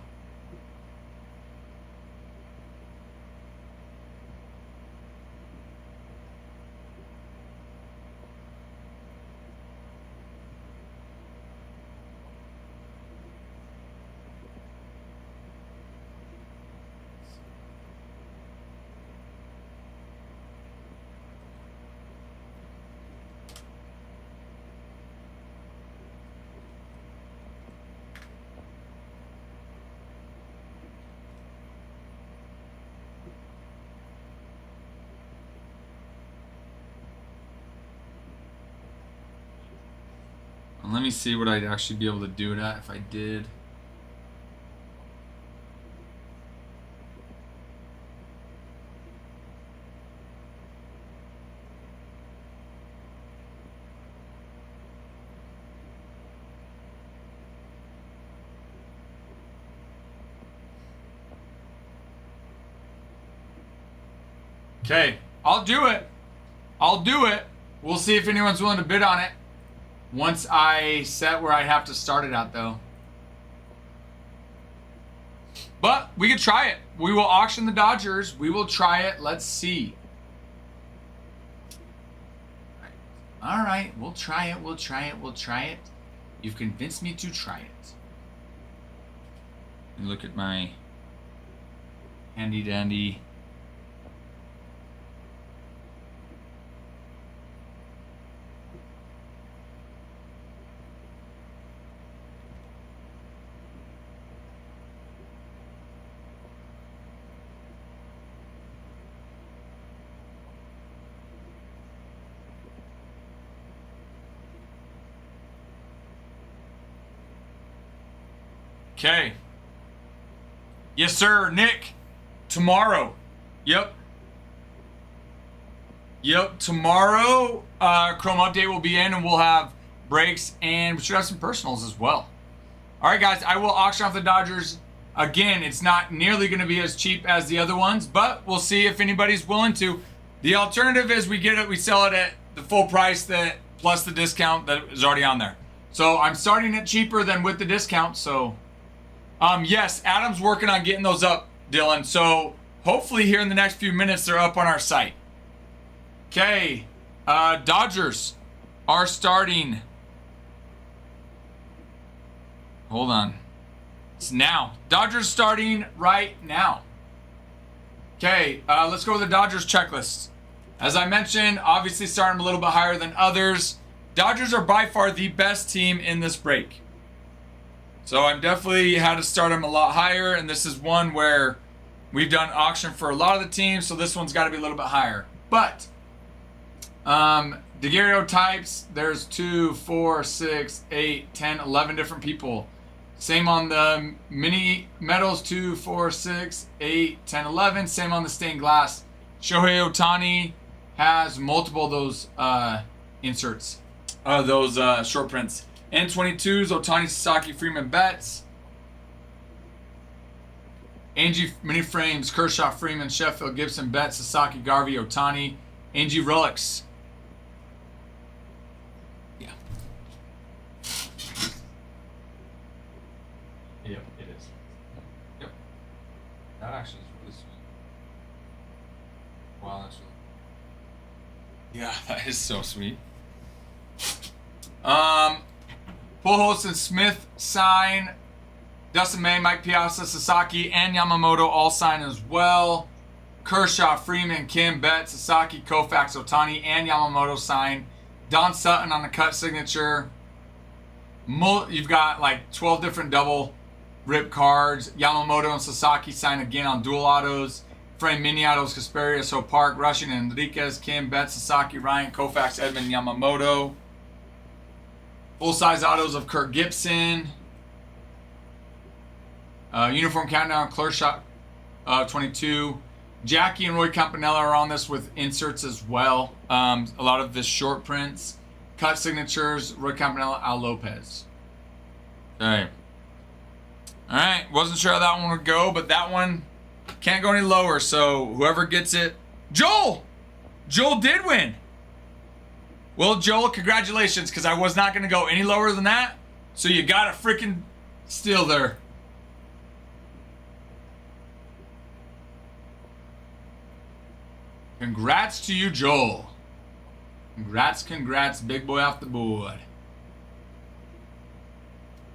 Let me see what I'd actually be able to do it at if I did. Okay, I'll do it. I'll do it. We'll see if anyone's willing to bid on it. Once I set where I have to start it at, though. But we could try it. We will auction the Dodgers. We will try it. Let's see. All right. We'll try it. We'll try it. We'll try it. You've convinced me to try it. And look at my handy dandy. Okay. Yes, sir, Nick. Tomorrow. Yep. Tomorrow, Chrome Update will be in, and we'll have breaks, and we should have some personals as well. All right, guys. I will auction off the Dodgers again. It's not nearly going to be as cheap as the other ones, but we'll see if anybody's willing to. The alternative is we get it, we sell it at the full price that plus the discount that is already on there. So I'm starting it cheaper than with the discount. So. Yes, Adam's working on getting those up, Dylan. So hopefully here in the next few minutes, they're up on our site. Okay. Dodgers are starting. Hold on. It's now. Dodgers starting right now. Okay. Let's go with the Dodgers checklist. As I mentioned, obviously starting a little bit higher than others. Dodgers are by far the best team in this break. So I'm definitely had to start them a lot higher, and this is one where we've done auction for a lot of the teams, so this one's got to be a little bit higher. But daguerreotypes, there's 2, 4, 6, 8, 10, 11 different people. Same on the mini metals, 2, 4, 6, 8, 10, 11. Same on the stained glass. Shohei Ohtani has multiple of those inserts, those short prints. N22s, Ohtani, Sasaki, Freeman, Betts. Angie mini frames, Kershaw, Freeman, Sheffield, Gibson, Betts, Sasaki, Garvey, Ohtani. Angie relics. Yeah. Yep, it is. Yep. That actually is really sweet. Wow, that's really. Yeah, that is so sweet. Pujols and Smith sign. Dustin May, Mike Piazza, Sasaki, and Yamamoto all sign as well. Kershaw, Freeman, Kim, Betts, Sasaki, Koufax, Ohtani, and Yamamoto sign. Don Sutton on the cut signature. You've got like 12 different double rip cards. Yamamoto and Sasaki sign again on dual autos. Frame mini autos, Kasperi, So Park, Russian, Enriquez, Kim, Betts, Sasaki, Ryan, Koufax, Edmund, Yamamoto. Full-size autos of Kirk Gibson. Uniform countdown, Kershaw, 22. Jackie and Roy Campanella are on this with inserts as well. A lot of this short prints. Cut signatures, Roy Campanella, Al Lopez. Okay. All right. Wasn't sure how that one would go, but that one can't go any lower. So whoever gets it. Joel! Joel did win. Well, Joel, congratulations, because I was not going to go any lower than that. So you got a freaking steal there. Congrats to you, Joel. Congrats, big boy off the board.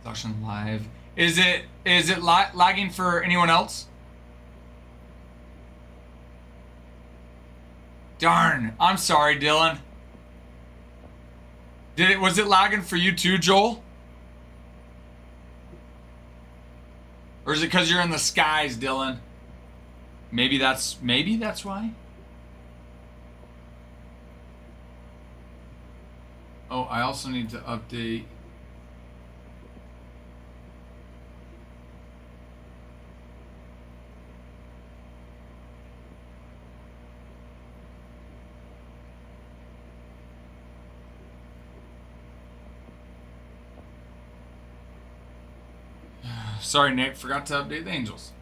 Auction live. Is it lagging for anyone else? Darn, I'm sorry, Dylan. Was it lagging for you too, Joel? Or is it because you're in the skies, Dylan? Maybe that's why. Oh, I also need to update. Sorry, Nick, forgot to update the Angels.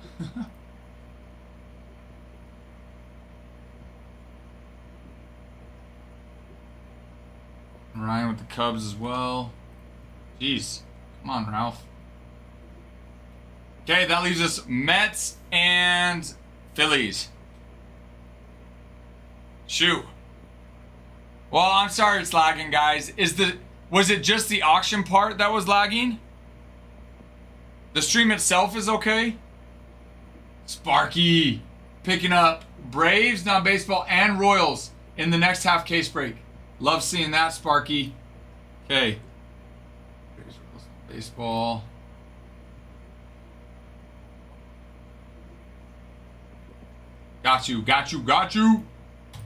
Ryan with the Cubs as well. Jeez. Come on, Ralph. Okay, that leaves us Mets and Phillies. Shoot. Well, I'm sorry it's lagging, guys. Was it just the auction part that was lagging? The stream itself is okay? Sparky picking up Braves, non-baseball, and Royals in the next half case break. Love seeing that, Sparky. Okay. Baseball. Got you.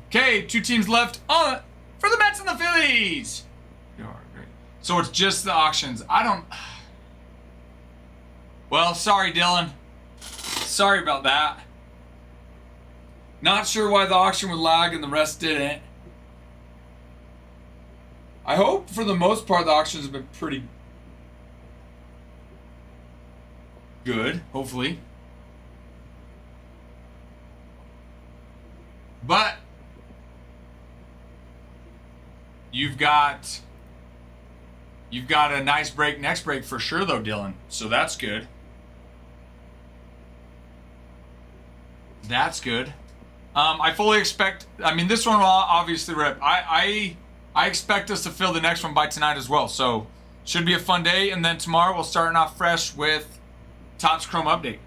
Okay, 2 teams left for the Mets and the Phillies. So it's just the auctions. Well, sorry, Dylan. Sorry about that. Not sure why the auction would lag and the rest didn't. I hope for the most part the auctions have been pretty good, hopefully. But you've got a nice break next break for sure though, Dylan. So that's good. That's good. I fully expect, this one will obviously rip. I expect us to fill the next one by tonight as well. So should be a fun day. And then tomorrow we'll start off fresh with Topps Chrome update.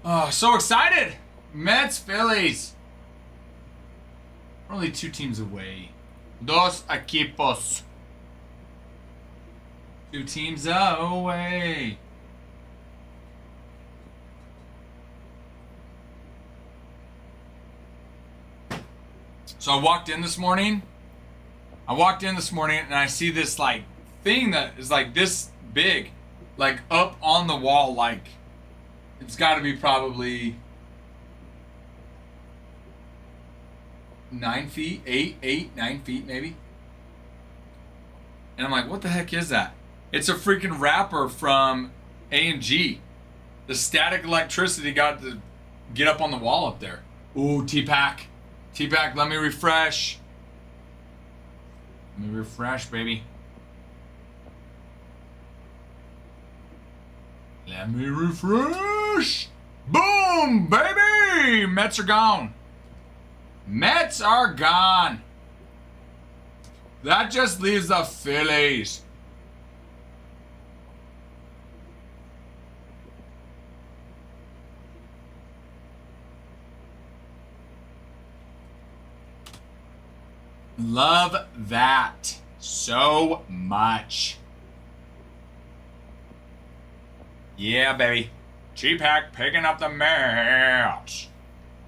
Oh, so excited! Mets, Phillies. We're only 2 teams away. Dos equipos. 2 teams away. So I walked in this morning. And I see this like thing that is like this big, like up on the wall, like it's got to be probably 9 feet, 9 feet maybe. And I'm like, what the heck is that? It's a freaking wrapper from A&G. The static electricity got to get up on the wall up there. Ooh, T-Pack. T-Pack, let me refresh. Let me refresh, baby. Let me refresh. Boom, baby. Mets are gone. Mets are gone. That just leaves the Phillies. Love that so much. Yeah, baby. G-Pack picking up the Mets.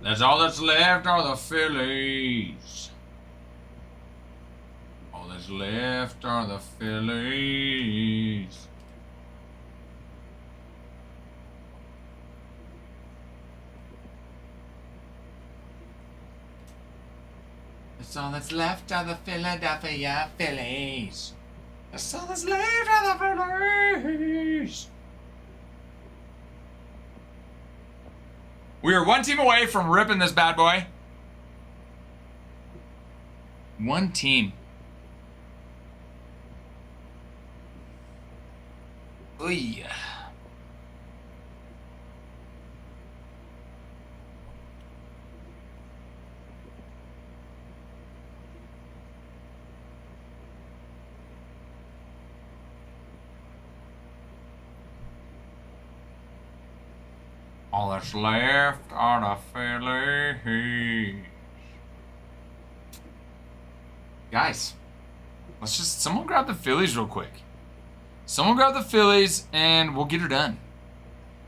That's all that's left are the Phillies. All that's left are the Phillies. That's all that's left are the Philadelphia Phillies. That's all that's left are the Phillies. We are 1 team away from ripping this bad boy. 1 team. Oy. All that's left are the Phillies. Guys, let's just, someone grab the Phillies real quick. Someone grab the Phillies and we'll get her done.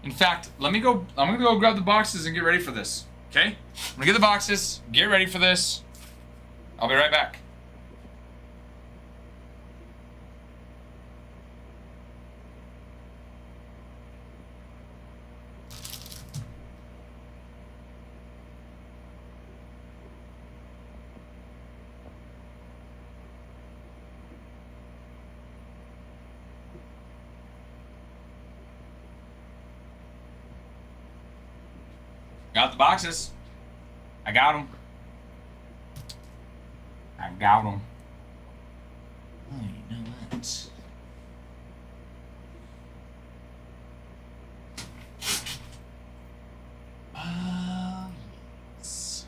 In fact, I'm gonna go grab the boxes and get ready for this. Okay? I'm gonna get the boxes, get ready for this. I'll be right back. Got the boxes. I got them. I got them. Oh, you know what? Oh, yes.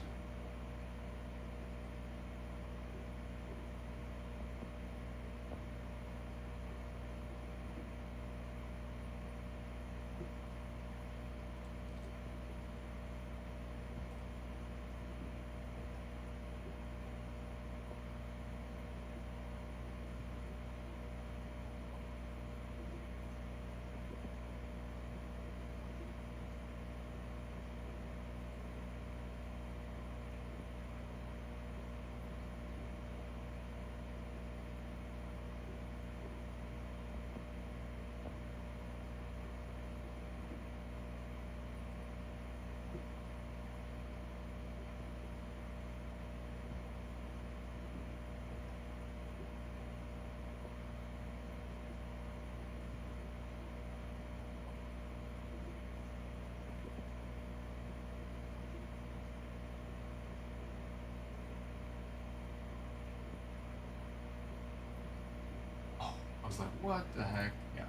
I was like, what the heck? Yeah.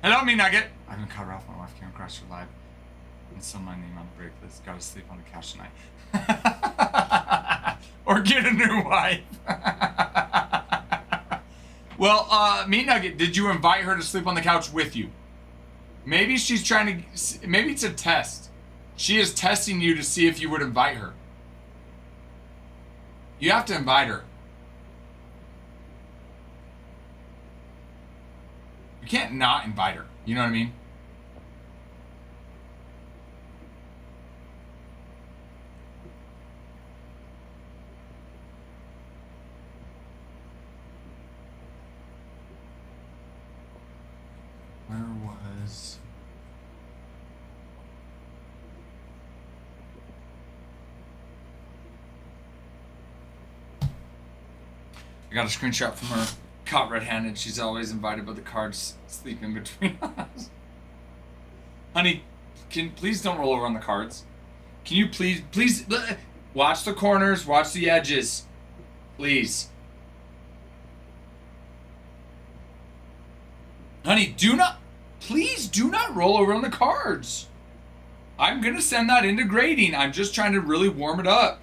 Hello, me nugget. I'm gonna cut her off. My wife came across your live and send my name on the break list. Gotta sleep on the couch tonight. Or get a new wife. Well, Meat Nugget, did you invite her to sleep on the couch with you? Maybe she's trying to, maybe it's a test. She is testing you to see if you would invite her. You have to invite her. You can't not invite her. You know what I mean? Where was... I got a screenshot from her. Caught red-handed. She's always invited, but the cards sleep in between us. Honey, please don't roll over on the cards. Can you please watch the corners, watch the edges, please. Honey, please do not roll over on the cards. I'm gonna send that into grading. I'm just trying to really warm it up.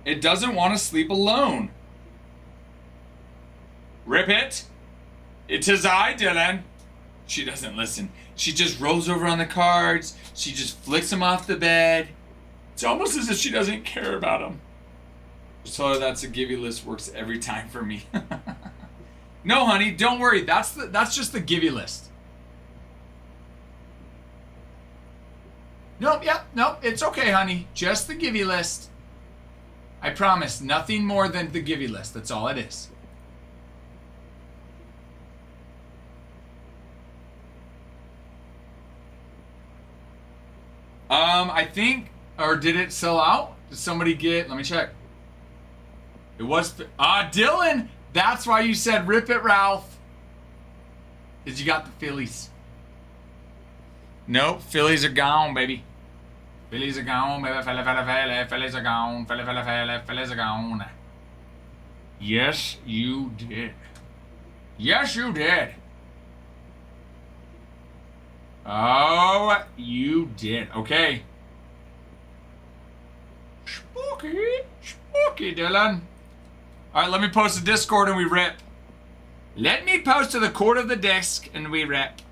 It doesn't want to sleep alone. Rip it. It is I, Dylan. She doesn't listen. She just rolls over on the cards. She just flicks them off the bed. It's almost as if she doesn't care about them. Just tell her that's a give you list, works every time for me. No, honey, don't worry. That's just the give you list. Nope, it's okay, honey. Just the give you list. I promise, nothing more than the give you list. That's all it is. I think, or did it sell out? Did somebody get, let me check. It was, Dylan, that's why you said rip it, Ralph. Did you got the Phillies? Nope, Phillies are gone, baby. Phillies are gone, baby. Phillies are gone. Phillies are gone. Yes, you did. Yes, you did. Oh, you did. Okay. Spooky, Dylan. All right, let me post to Discord and we rip. Let me post to the cord of the disc and we rip.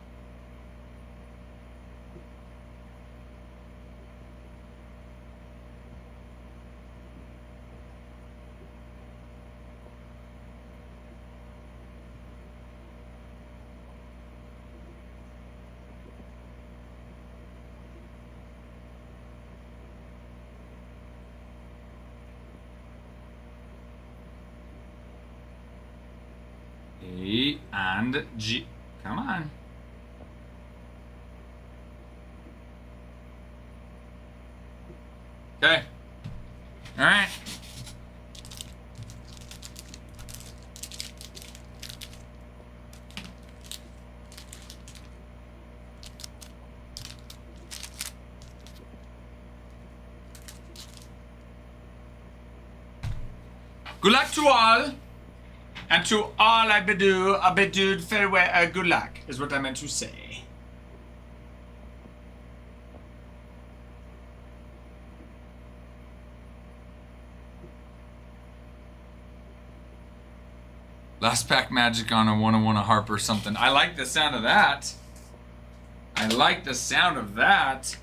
A and G. Come on. Okay. All right. Good luck to all. And to all I bid farewell, good luck, is what I meant to say. Last pack magic on a 101 a harp or something. I like the sound of that. I like the sound of that.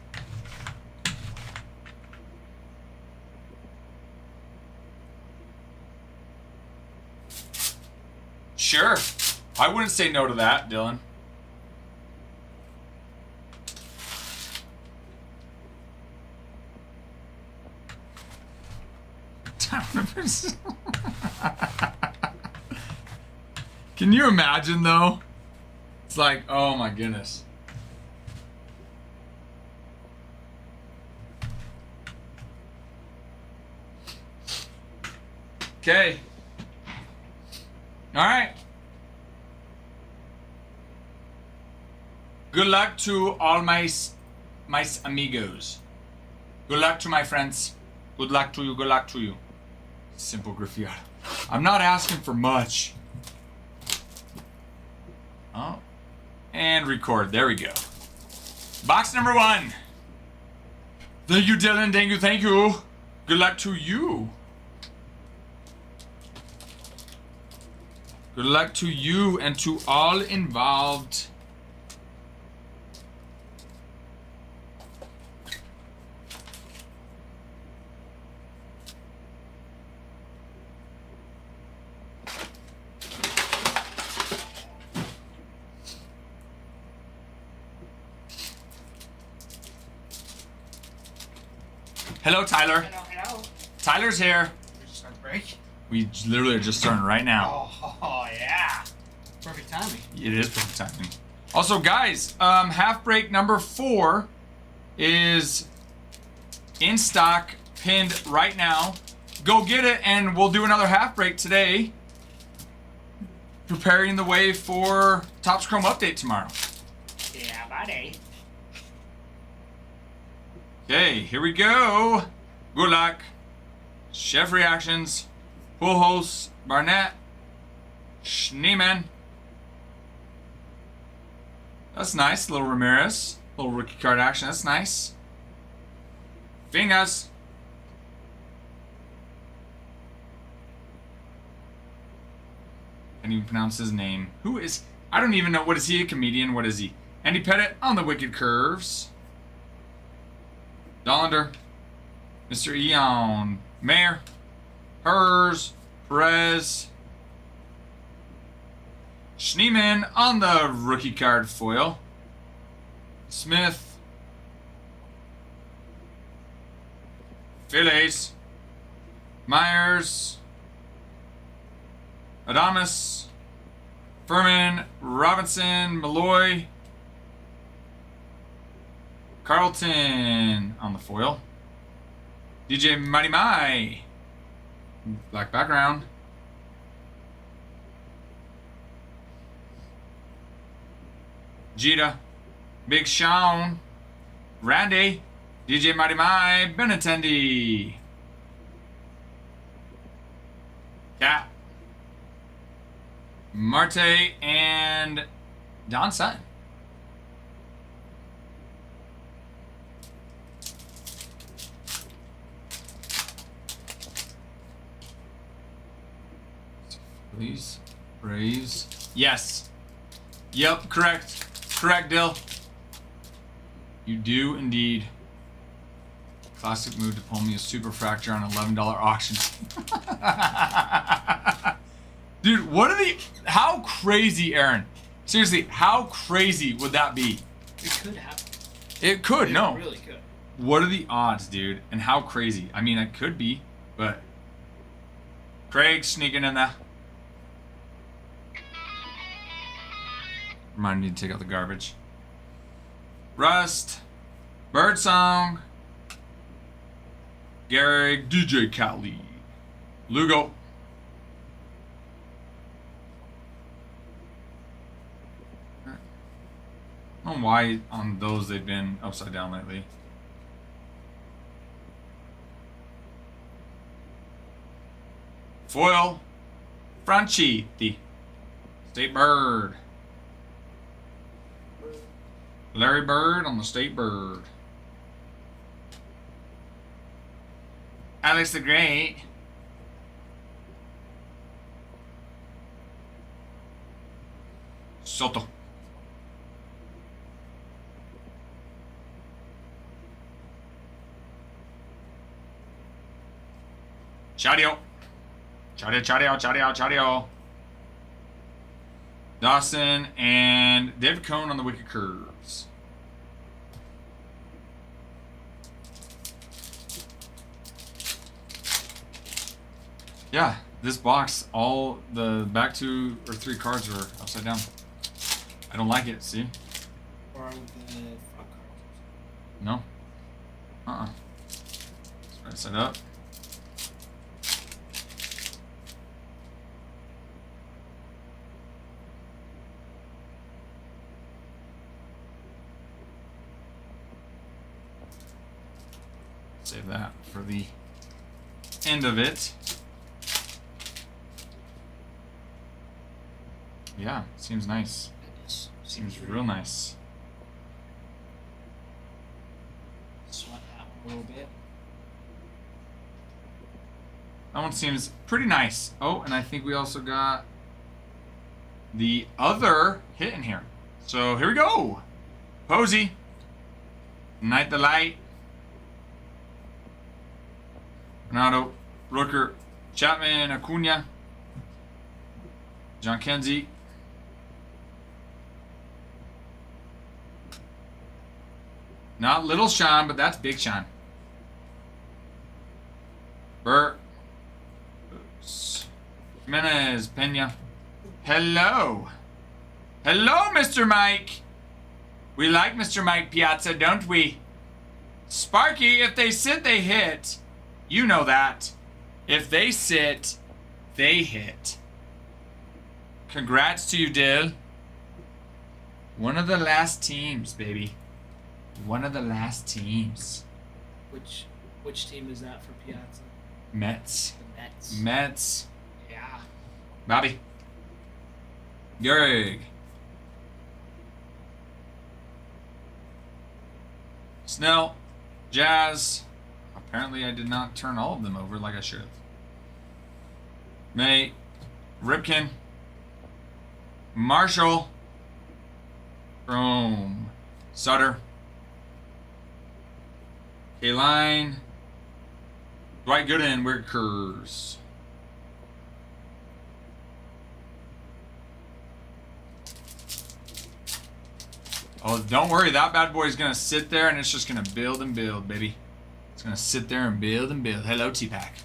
Sure. I wouldn't say no to that, Dylan. Can you imagine, though? It's like, oh my goodness. Okay. All right. Good luck to all my amigos. Good luck to my friends. Good luck to you. Good luck to you. Simple graffiti. I'm not asking for much. Oh. And record. There we go. Box number 1. Thank you, Dylan. Thank you. Thank you. Good luck to you. Good luck to you and to all involved. Hello, Tyler. Hello. Tyler's here. Start the break. We literally are just starting right now. Oh yeah. Perfect timing. It is perfect timing. Also, guys, half break number 4 is in stock, pinned right now. Go get it, and we'll do another half break today. Preparing the way for Topps Chrome update tomorrow. Yeah, buddy. Okay, here we go. Good luck. Chef reactions. Pujols, Barnett, Schneemann. That's nice. Little Ramirez. Little rookie card action. That's nice. Fingers. Can't even pronounce his name. Who is... I don't even know. What is he? A comedian? What is he? Andy Pettit on the Wicked Curves. Dollander. Mr. Eon. Mayer. Hers. Perez. Schneemann on the rookie card foil. Smith. Phillies. Myers. Adames. Furman. Robinson. Malloy. Carlton on the foil. DJ Mighty My. Black background. Jeter. Big Sean. Randy. DJ Mighty My. Benintendi. Cap. Marte and Don Sutton. Please. Braves. Yes. Yep, correct. Correct, Dill. You do indeed. Classic move to pull me a super fracture on $11 auction. Dude, what are the... How crazy, Aaron? Seriously, how crazy would that be? It could happen. It could, no. It really could. What are the odds, dude? And how crazy? I mean, it could be, but... Craig sneaking in there. Remind me to take out the garbage. Rust. Birdsong. Garrick. DJ Khaled. Lugo. I don't know why on those they've been upside down lately. Foil. Franchitti. State Bird. Larry Bird on the State Bird. Alex the Great. Soto. Chario. Chario. Dawson and David Cohn on the Wicked Curves. Yeah, this box, all the back 2 or 3 cards are upside down. I don't like it, see? Or with the front cards. No. Right side up. Save that for the end of it. Yeah, seems nice. Seems real nice. Sweat that one a little bit. That one seems pretty nice. Oh, and I think we also got the other hit in here. So here we go. Posey. Night the Light. Renato. Rooker. Chapman. Acuna. John Kenzie. Not Little Sean, but that's Big Sean. Burt. Jimenez. Pena. Hello. Hello, Mr. Mike. We like Mr. Mike Piazza, don't we? Sparky, if they sit, they hit. You know that. If they sit, they hit. Congrats to you, Dill. One of the last teams, baby. One of the last teams. Which team is that for Piazza? Mets. The Mets. Mets. Yeah. Bobby. Gehrig. Snell. Jazz. Apparently I did not turn all of them over like I should have. May. Ripken. Marshall. Chrome. Sutter. K-Line. Dwight Gooden. Wickers. Oh, don't worry. That bad boy is going to sit there and it's just going to build and build, baby. It's going to sit there and build and build. Hello, T-Pack.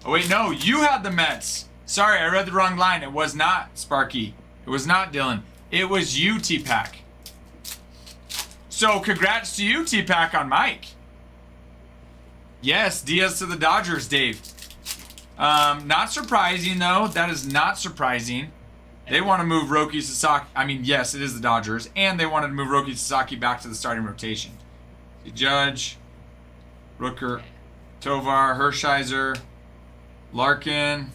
Oh, wait, no. You had the Mets. Sorry, I read the wrong line. It was not Sparky. It was not Dylan. It was you, T-Pack. So, congrats to you, T-Pack, on Mike. Yes, Diaz to the Dodgers, Dave. Not surprising, though. That is not surprising. They want to move Roki Sasaki. I mean, yes, it is the Dodgers. And they wanted to move Roki Sasaki back to the starting rotation. Judge, Rooker, Tovar, Hershiser, Larkin,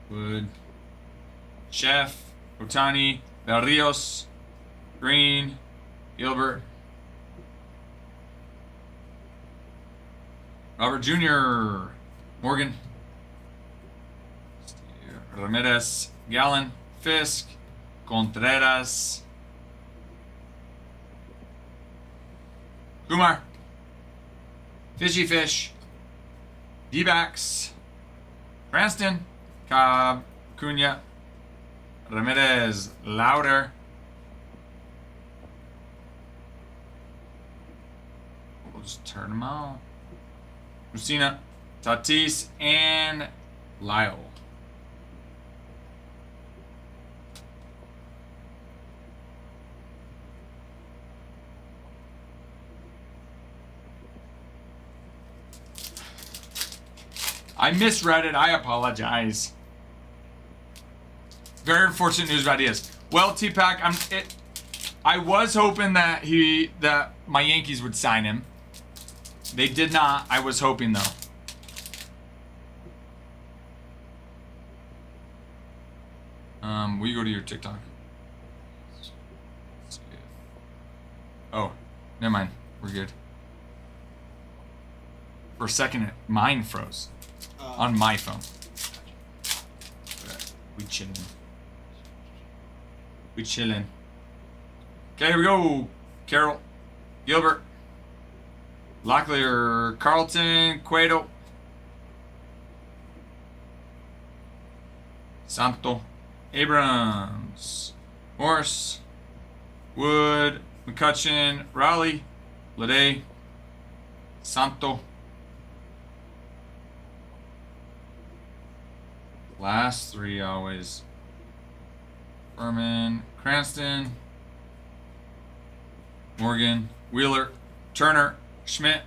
Wood, Chef, Otani, Barrios, Green, Gilbert, Robert Jr., Morgan, Ramirez, Gallen, Fisk, Contreras, Kumar, Fishy Fish, D-backs, Cranston, Cobb, Cunha, Ramirez, Louder, we'll just turn them out, Lucina, Tatis, and Lyle. I misread it. I apologize. Very unfortunate news about Diaz. Well, T-Pack, I was hoping that my Yankees would sign him. They did not. I was hoping though. Will you go to your TikTok? Oh, never mind. We're good. For a second, mine froze. On my phone. We chilling. We chilling. Okay, here we go. Carroll. Gilbert. Locklear. Carlton. Cueto. Santo. Abrams. Morse. Wood. McCutcheon. Raleigh. Lede. Santo. Last three always. Furman, Cranston, Morgan, Wheeler, Turner, Schmidt,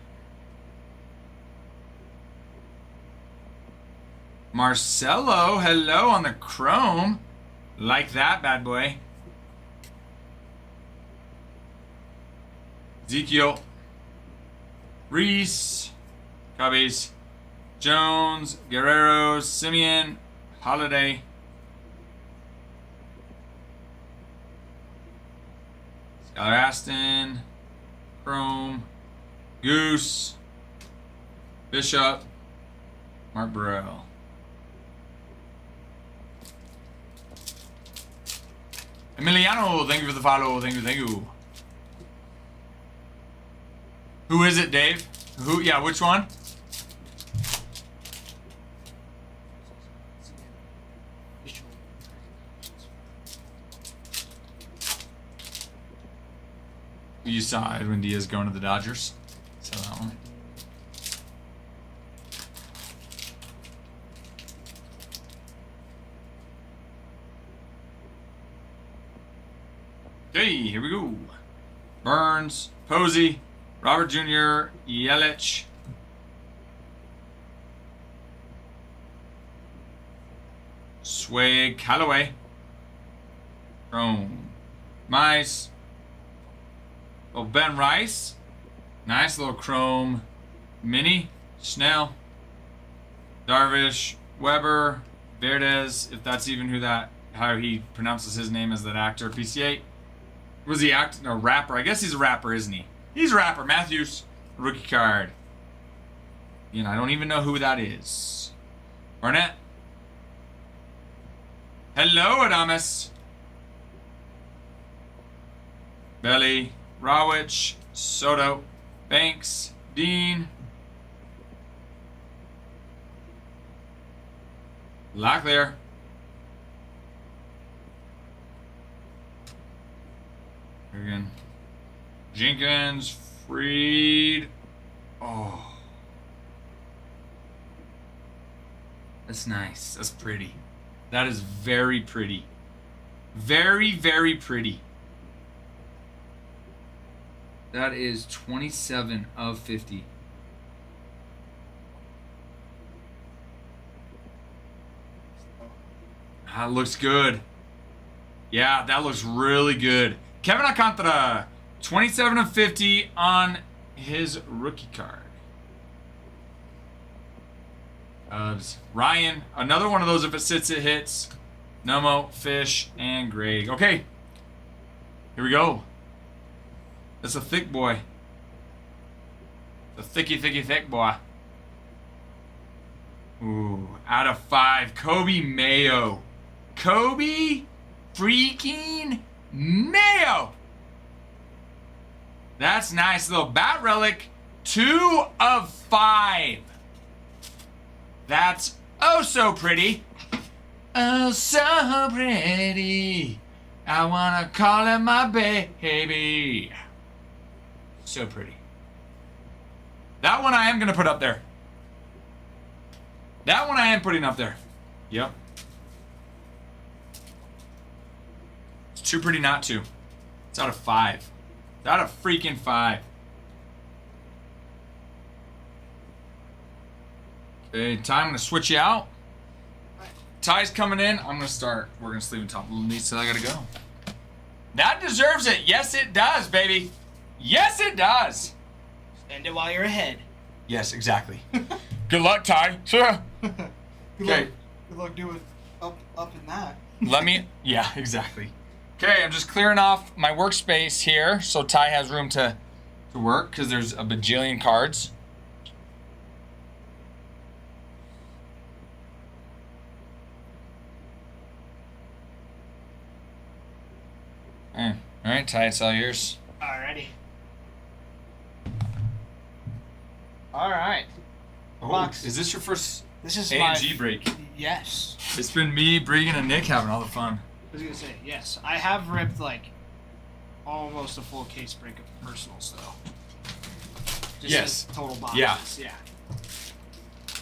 Marcelo, hello on the chrome. Like that, bad boy. Ezekiel, Reese, Cubbies, Jones, Guerrero, Simeon, Holiday, Skylar Aston, Chrome, Goose, Bishop, Mark Burrell. Emiliano, thank you for the follow. Thank you. Who is it, Dave? Who? Yeah, which one? You saw Edwin Diaz going to the Dodgers. Saw that one. Okay, here we go. Burns, Posey, Robert Jr., Yelich. Swag, Callaway. Chrome. Mice. Oh, Ben Rice. Nice little chrome. Mini. Snell. Darvish. Weber. Verdes, if that's even how he pronounces his name as that actor. PCA. Was he acting a rapper? I guess he's a rapper, isn't he? He's a rapper. Matthews. Rookie card. You know, I don't even know who that is. Barnett. Hello, Adamus. Belly. Rawich, Soto, Banks, Dean, Locklear, again, Jenkins, Freed. Oh, that's nice. That's pretty. That is very pretty. Very, very pretty. That is 27 of 50. That looks good. Yeah, that looks really good. Kevin Alcantara, 27 of 50 on his rookie card. Ryan, another one of those. If it sits, it hits. Nomo, Fish, and Greg. Okay, here we go. That's a thick boy. The thick boy. Ooh, out of 5. Kobe Mayo. Kobe freaking Mayo. That's nice. Little bat relic. 2 of 5. That's oh so pretty. Oh so pretty. I wanna call it my baby. So pretty. That one I am going to put up there. That one I am putting up there. Yep. It's too pretty not to. It's out of 5. It's out of freaking 5. Okay, Ty, I'm going to switch you out. Ty's coming in. I'm going to start. We're going to sleep on top of these, so I got to go. That deserves it. Yes, it does, baby. Yes, it does. Spend it while you're ahead. Yes, exactly. Good luck, Ty. Sure. Okay. Good luck doing up in that. Let me. Yeah, exactly. Okay, I'm just clearing off my workspace here so Ty has room to work because there's a bajillion cards. All right, Ty, it's all yours. Alrighty. Alright. Oh, Box. is this your first This is A&G break? Yes. It's been me, Bregan, and Nick having all the fun. I was gonna say, yes. I have ripped like almost a full case break of personals though. Just Yes. as total boxes. Yeah. Yeah.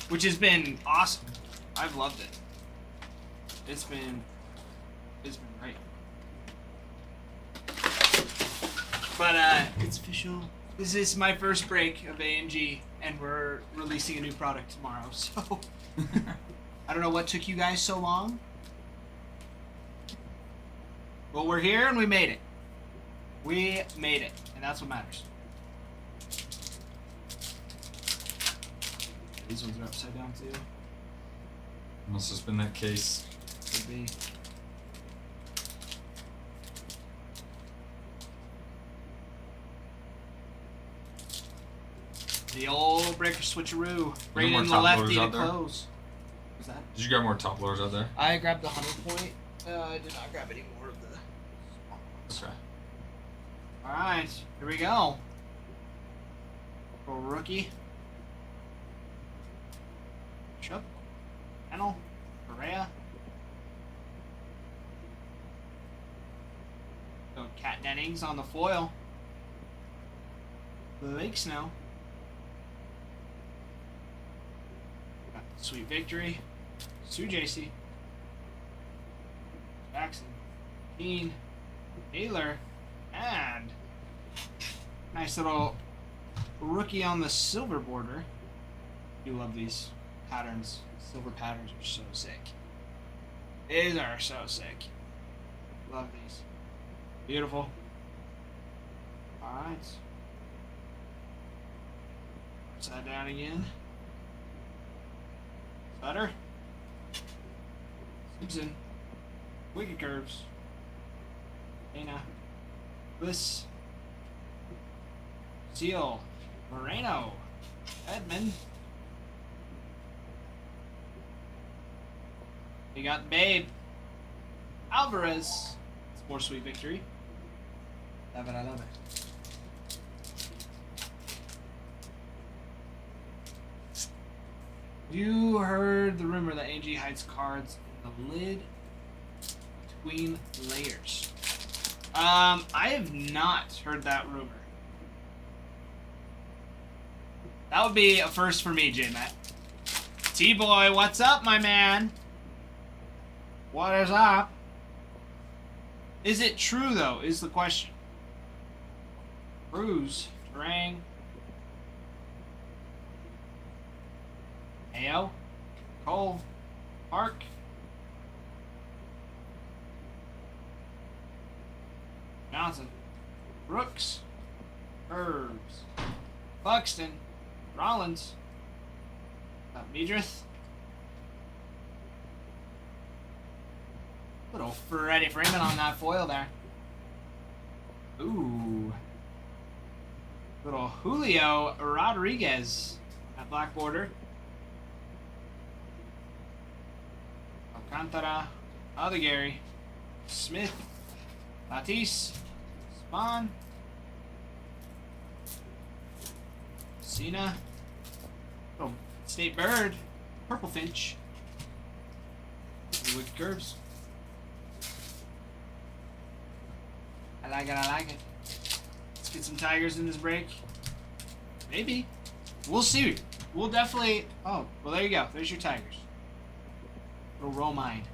Which has been awesome. I've loved it. It's been great. But it's official. This is my first break of A&G, and we're releasing a new product tomorrow. So I don't know what took you guys so long. Well, we're here and we made it. We made it, and that's what matters. These ones are upside down too. Must have been that case. Could be. The old breaker switcheroo. Right more in the top lefty loaders to out there? close. What's that? Did you grab more top loaders out there? I grabbed the 100 point. I did not grab any more of the. That's right. Alright, here we go. Little rookie. Chup. Panel. Perea. Go Cat Dennings on the foil. Lake Snow. Got the Sweet Victory. Sue JC. Jackson. Keen. Taylor. And nice little rookie on the silver border. You love these patterns. Silver patterns are so sick. These are so sick. Love these. Beautiful. Alright. Upside down again. Sutter. Simpson. Wicked curves. Dana. Bliss. Seal. Moreno. Edmund. We got Babe. Alvarez. It's more Sweet Victory. Love it, I love it. You heard the rumor that AG hides cards in the lid between layers. I have not heard that rumor. That would be a first for me, J-Matt. T-Boy, what's up, my man? What is up? Is it true, though, is the question. Cruz, Durang, Ayo, Cole, Park, Johnson, Brooks, Herbs, Buxton, Rollins, Medrith, little Freddie Freeman on that foil there. Ooh. Little Julio Rodriguez on that black border. Alcantara, other Gary, Smith, Tatis, Spawn, Cena, little State Bird, Purple Finch, Wicked Curves. I like it, I like it. Let's get some Tigers in this break. Maybe. We'll see. We'll definitely... Oh, well, there you go. There's your Tigers. Little roll mine.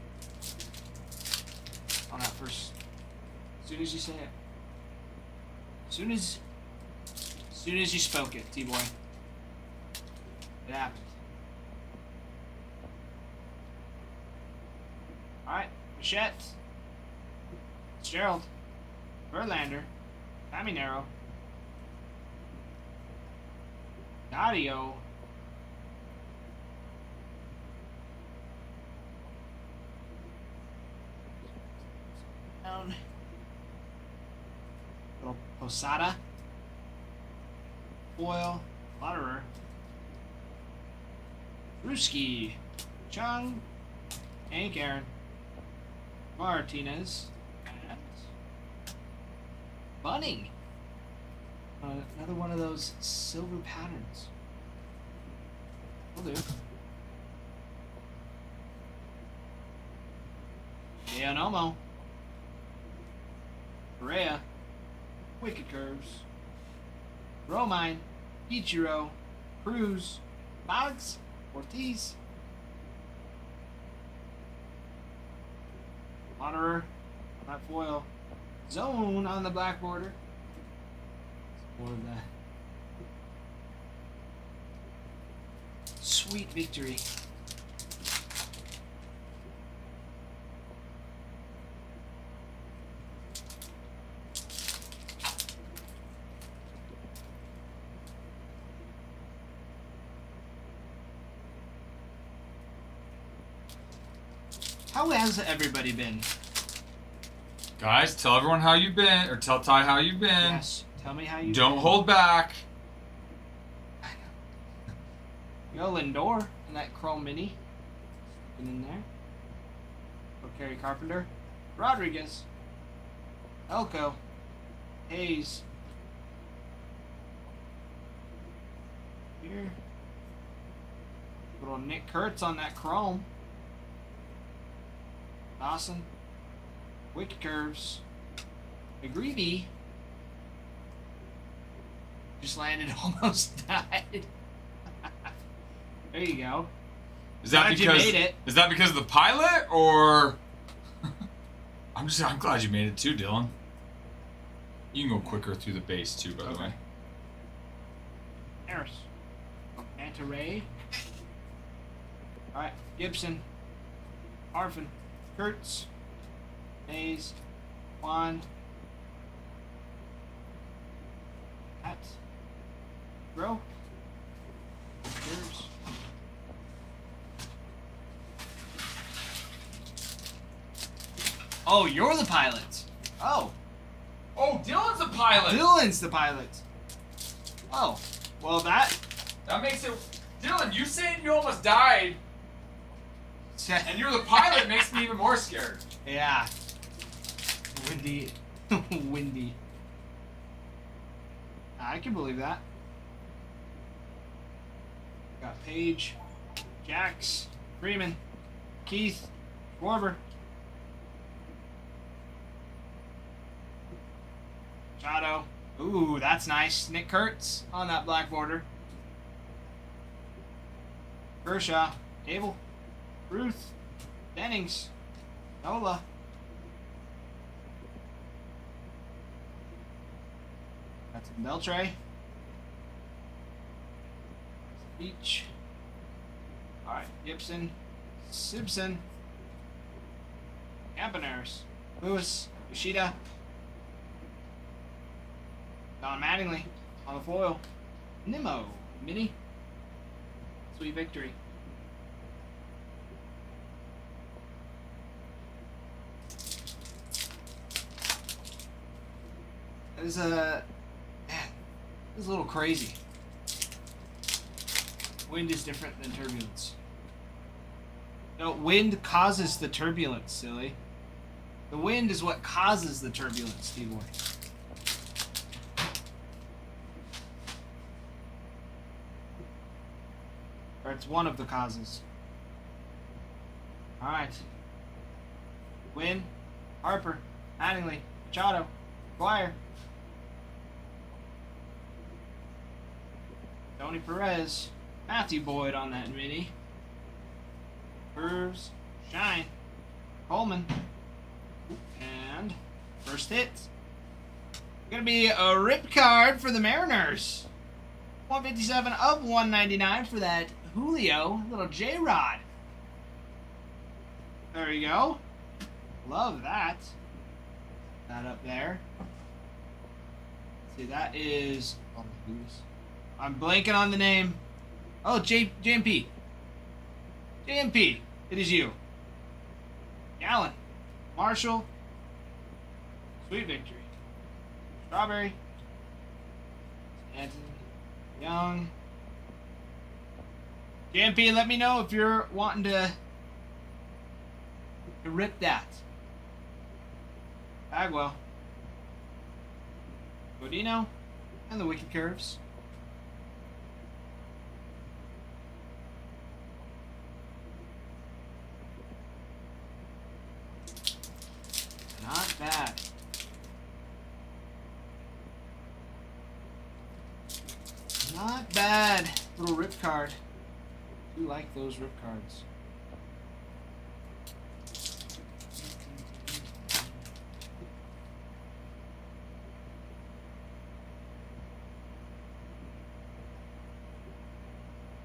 On that first... As soon as you say it. As soon as you spoke it, T-Boy. It happened. Alright. Bichette. Fitzgerald. Verlander. Caminero. Nadio. Down. Little Posada. Foil. Lotterer. Ruski. Chung. Hank Aaron. Martinez. And Bunning. Another one of those silver patterns. Will do. Leonomo. Perea. Wicked Curves. Romine. Ichiro. Cruz. Boggs. Ortiz. Wanderer on that foil. Zone on the black border. More of that. Sweet Victory. How has everybody been? Guys, tell everyone how you've been, or tell Ty how you've been. Yes, tell me how you Don't hold back. I know. Yo, Lindor and that Chrome Mini. Get in there. Kerry Carpenter. Rodriguez. Elko. Hayes. Here. Little Nick Kurtz on that Chrome. Dawson. Wicked Curves. McGreevy. Just landed, almost died. There you go. Is that Glad you because made it. is that because of the pilot or? I'm glad you made it too, Dylan. You can go quicker through the base too, by the way. Harris. Antaray. Alright, Gibson. Harfin. Kurtz. Mays. Juan. Pat. Bro. Curves. Oh, you're the pilot. Oh. Oh, Dylan's a pilot. Dylan's the pilot. Oh. Well, that makes it. Dylan, you saying you almost died and you're the pilot makes me even more scared. Yeah. Windy. Windy. I can believe that. Got Page, Jax, Freeman, Keith, Schwarber, Machado. Ooh, that's nice. Nick Kurtz on that black border. Kershaw, Abel, Ruth, Dennings, Nola. That's Beltray. Beach. Alright, Gibson, Simpson, Campaneris, Lewis, Yoshida, Don Mattingly on the foil, Nimmo, Mini, Sweet Victory. There's a It's a little crazy. Wind is different than turbulence. No, wind causes the turbulence, silly. The wind is what causes the turbulence, T-Boy. Or it's one of the causes. Alright. Wind, Harper, Mattingly, Machado, Dwyer, Tony Perez, Matthew Boyd on that mini. Curves, Shine, Coleman, and first hit. Gonna be a rip card for the Mariners. 157 of 199 for that Julio, little J-Rod. There you go. Love that. That up there. See, that is. Oh my goodness. I'm blanking on the name. Oh, JMP. JMP. It is you. Allen. Marshall. Sweet Victory. Strawberry. Anthony. Young. JMP, let me know if you're wanting to rip that. Bagwell. Godino. And the Wicked Curves. Not bad. Not bad. Little rip card. I do like those rip cards.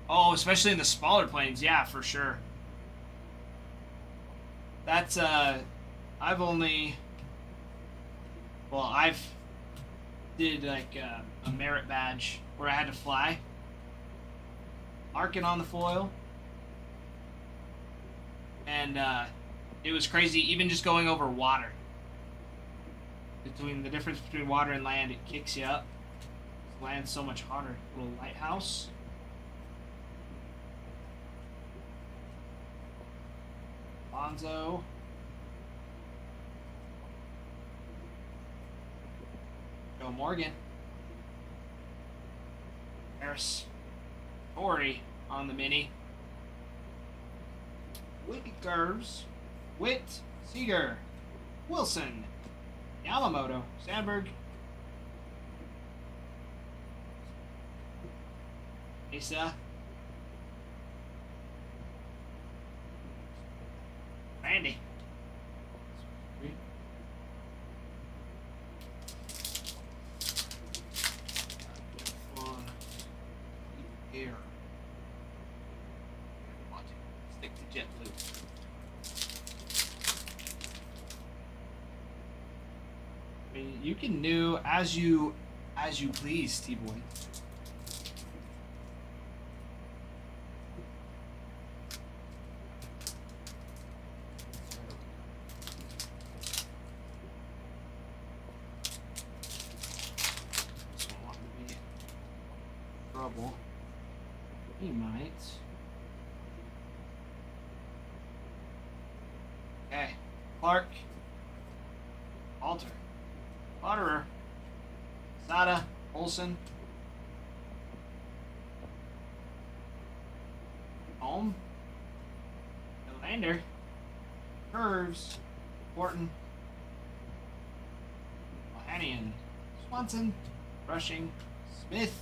Oh, especially in the smaller planes. Yeah, for sure. That's, I've did like a merit badge where I had to fly. Larkin on the foil. And it was crazy, even just going over water. Between the difference between water and land, it kicks you up. Land's so much harder. Little lighthouse. Alonzo. Joe Morgan. Harris. Torrey on the mini. Whitney Curves. Witt. Seeger. Wilson. Yamamoto. Sandberg. Asa. Randy. On air. Stick to JetBlue. I mean, you can do as you please, T-Boy. Trouble. He might. Okay. Clark. Alter. Lauderer. Sada. Olson. Home. Lander. Curves. Horton. Ohanian. Swanson. Rushing. Smith.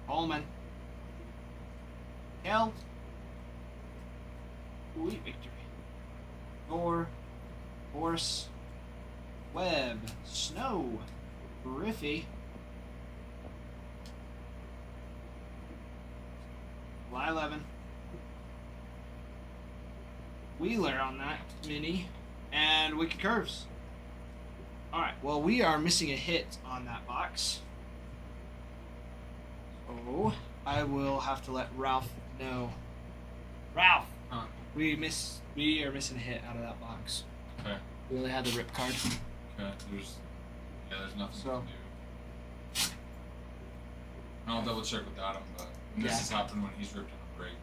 Coleman. Kell. Sweet victory. Gore. Horse. Webb. Snow. Griffey. Y11. Wheeler on that mini. And Wicked Curves. Alright, well, we are missing a hit on that box. So, I will have to let Ralph know. Ralph! We are missing a hit out of that box. Okay. We only had the rip card. Okay. There's nothing So- to do. I'll double check with Adam, but this Yeah. has happened when he's ripped on a break.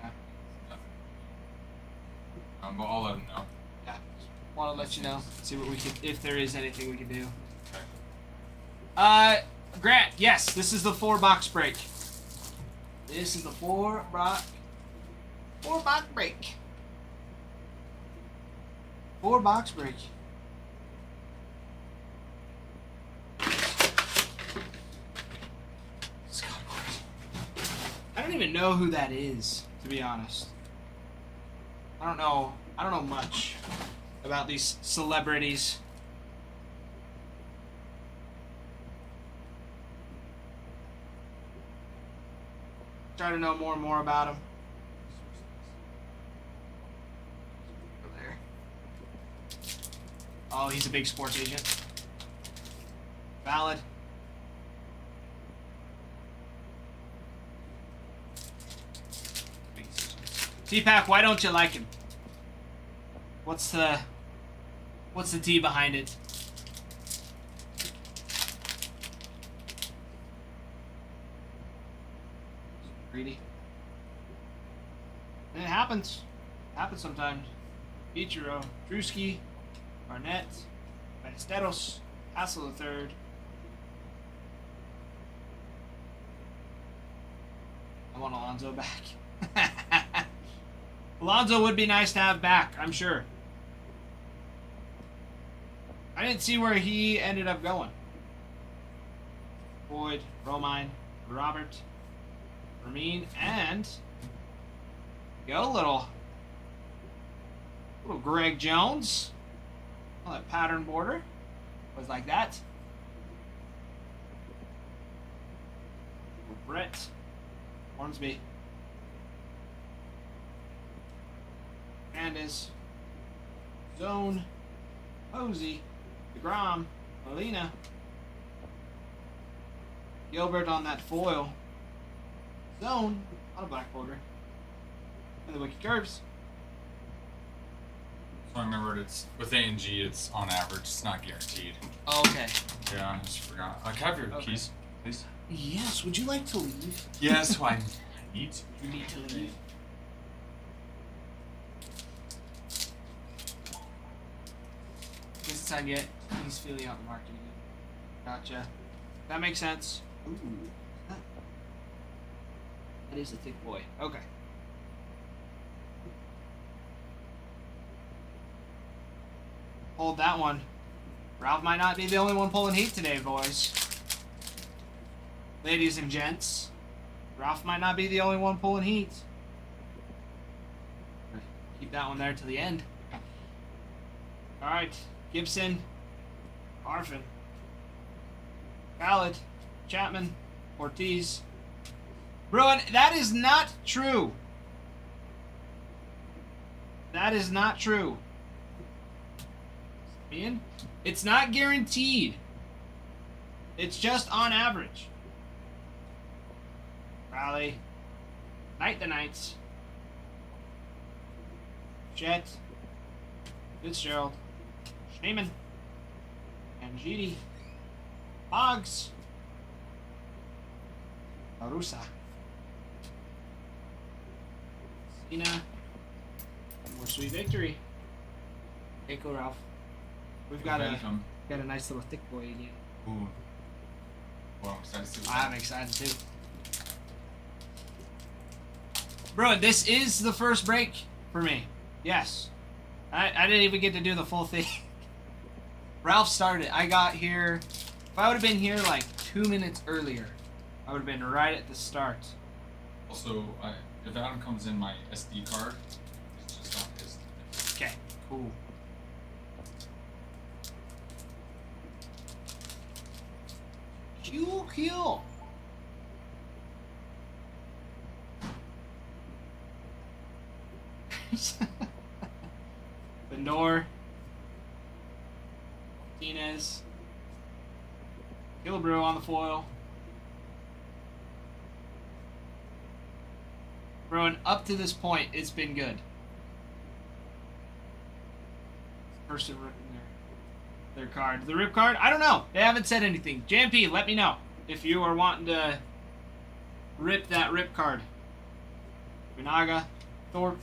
Yeah. Nothing. But I'll let him know. Yeah. Want to let you know. See what we can, if there is anything we can do. Okay. Grant, yes, this is the 4-box break. This is the 4-box break. 4-box break. I don't even know who that is, to be honest. I don't know much about these celebrities. Try to know more and more about him. There. Oh, he's a big sports agent. Valid. T-Pack, why don't you like him? What's the T behind it? Greedy. And it happens. Happens sometimes. Ichiro, Drewski, Barnett, Ballesteros, Hassel III. I want Alonzo back. Alonzo would be nice to have back, I'm sure. I didn't see where he ended up going. Boyd, Romine, Robert, Ramin, and go little Greg Jones. Oh, that pattern border was like that. Brett Hornsby. Hernandez. Zone. Posey. DeGrom. Molina. Gilbert on that foil. Zone. On a black border. And the Wicked Curves. So I remembered it's with A and G. It's on average. It's not guaranteed. Oh, okay. Yeah, I just forgot. Can I have your Okay. keys, please? Yes, would you like to leave? Yes, I need to. You need to leave. Guess it's time yet. He's feeling out the market again. Gotcha. That makes sense. Ooh. That is a thick boy. Okay. Hold that one. Ralph might not be the only one pulling heat today, boys. Ladies and gents. Ralph might not be the only one pulling heat. Keep that one there to the end. Alright. Gibson. Harfin. Khaled. Chapman. Ortiz. Bruin, that is not true. That is not true. Ian? It's not guaranteed. It's just on average. Raleigh. Night the Knights. Jet. Fitzgerald. Schneeman. Angidi. Boggs. Arusa. Cena. More sweet victory. Hey, go Ralph. We've got a nice little thick boy again. Ooh. Well, I'm excited to see I'm excited too. Bro, this is the first break for me. Yes. I didn't even get to do the full thing. Ralph started. I got here. If I would have been here like 2 minutes earlier, I would have been right at the start. Also, if Adam comes in my SD card, it's just on his. Okay, cool. Kill. Benor. Martinez. Gilbrew on the foil. Bro, and up to this point, it's been good. Person ripping their card. The rip card? I don't know. They haven't said anything. JMP, let me know if you are wanting to rip that rip card. Bunaga, Thorpe,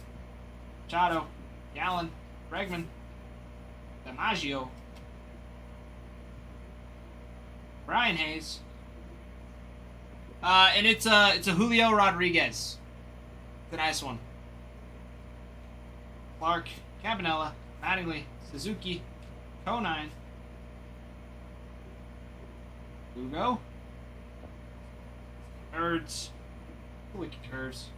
Machado, Gallen, Bregman, DiMaggio, Brian Hayes, and it's a Julio Rodriguez. It's a nice one. Clark, Campanella, Mattingly, Suzuki, Conine, Lugo, Birds, Wicked Curves.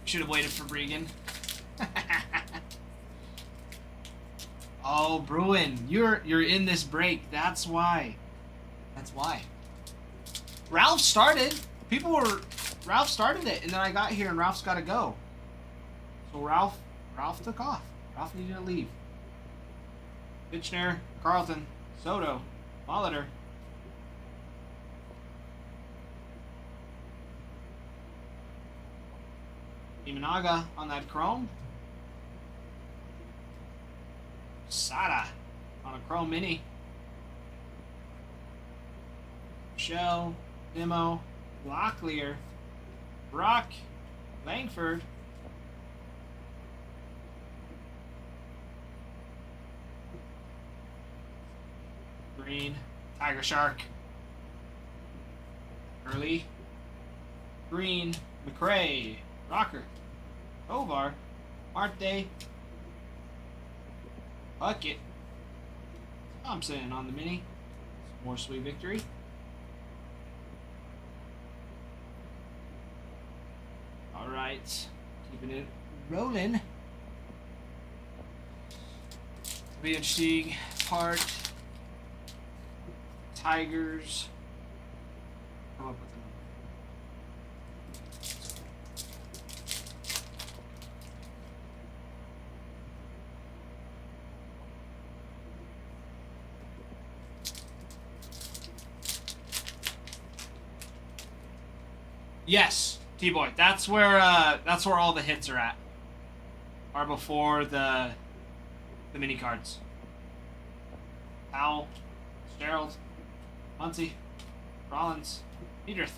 Should have waited for Bregan. Oh, Bruin, you're in this break. That's why. That's why. Ralph started. Ralph started it, and then I got here, and Ralph's got to go. So Ralph took off. Ralph needed to leave. Kitchener, Carlton, Soto, Molitor. Imanaga on that chrome. Sada on a chrome mini. Shell, Demo, Locklear, Brock, Langford. Green, Tiger Shark. Early. Green, McRae, Rocker, Tovar, Marte, Bucket, Thompson on the mini. Some more sweet victory. Alright, keeping it rolling. Be interesting part. Tigers. Come up with a Yes, T-Boy. That's where all the hits are at. Are before the mini cards. Powell, Gerald, Muncie, Rollins, Edith.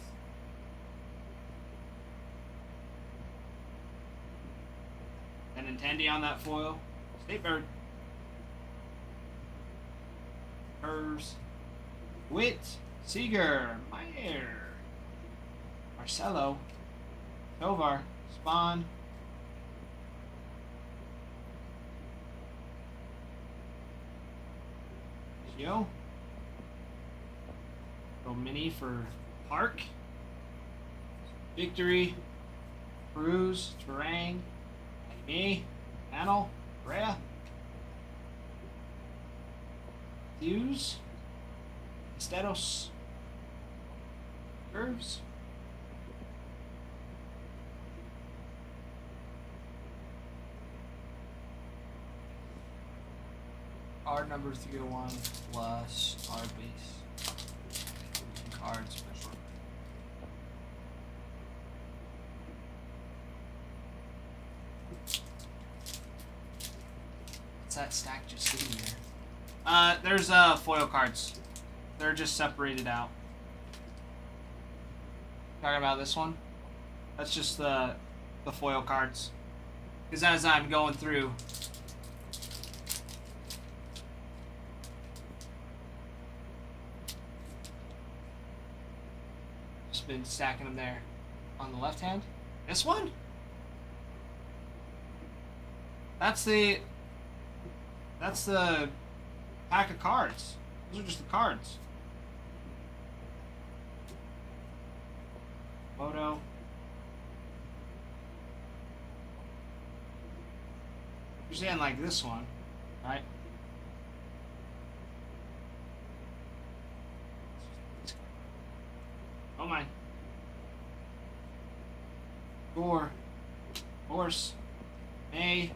And Nintendi on that foil. State Bird. Hers. Witt. Seeger. Meyer. Marcelo. Tovar. Spawn. Yo. Go mini for Park. Victory. Cruz. Terang. Me. Panel. Rhea. Hughes. Esteros. Curves. Card number 301 plus our base. Cards special. What's that stack just sitting there? There's foil cards. They're just separated out. Talking about this one? That's just the foil cards. Because as I'm going through, just been stacking them there. On the left hand, this one. That's the pack of cards. Those are just the cards. Photo. You're saying like this one, right? Oh my. Gore. Horse. May.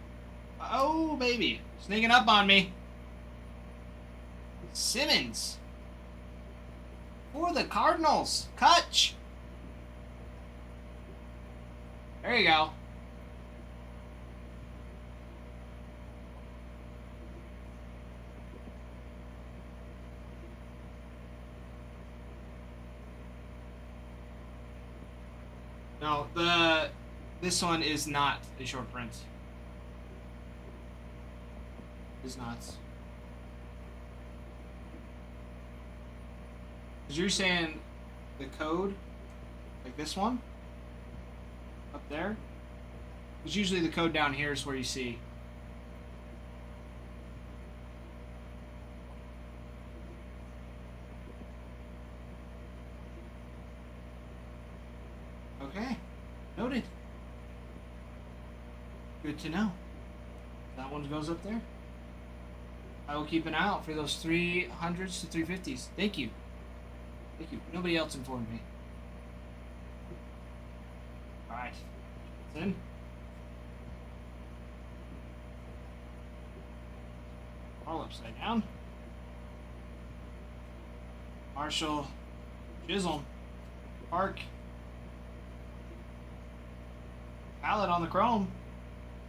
Oh, baby. Sneaking up on me. Simmons. For the Cardinals. Kutch. There you go. No, this one is not a short print. It's not. Because you're saying the code, like this one, up there, because usually the code down here is where you see. Okay, noted. Good to know. That one goes up there. I will keep an eye out for those 300s to 350s. Thank you. Thank you. Nobody else informed me. Alright. It's in. All upside down. Marshall. Chisholm. Park. Palette on the chrome.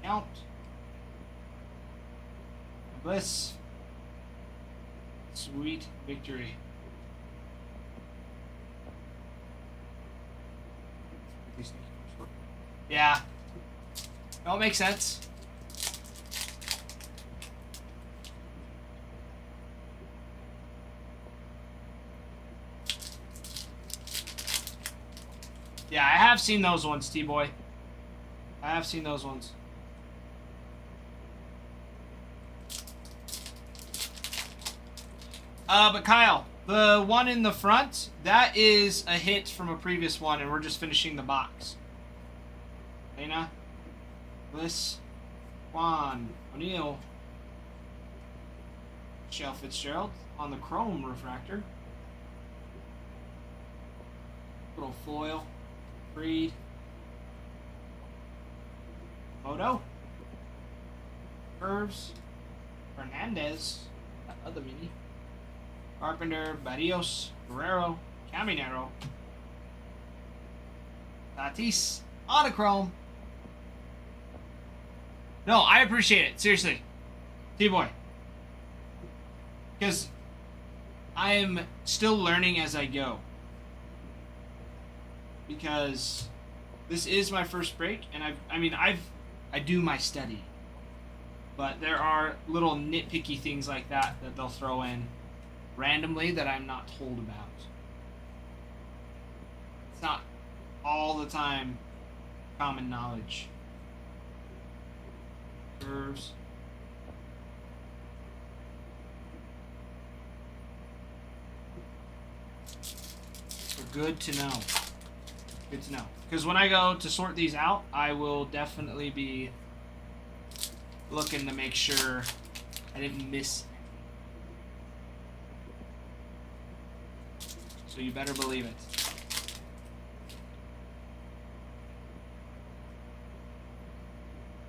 Count. Bliss. Sweet victory. Yeah. Don't make sense. Yeah, I have seen those ones, T-Boy. I have seen those ones. But Kyle, the one in the front, that is a hit from a previous one, and we're just finishing the box. Dana, Bliss, Juan, O'Neill, Shell Fitzgerald on the chrome refractor. Little foil, Freed, Moto, Curves, Fernandez, that other mini. Carpenter, Barrios, Guerrero, Caminero, Tatis. Monochrome. No, I appreciate it. Seriously. T-Boy. Because I am still learning as I go. Because this is my first break, and I do my study. But there are little nitpicky things like that they'll throw in randomly that I'm not told about. It's not all the time common knowledge. Curves. They're good to know. Good to know. Because when I go to sort these out, I will definitely be looking to make sure I didn't miss anything. So you better believe it.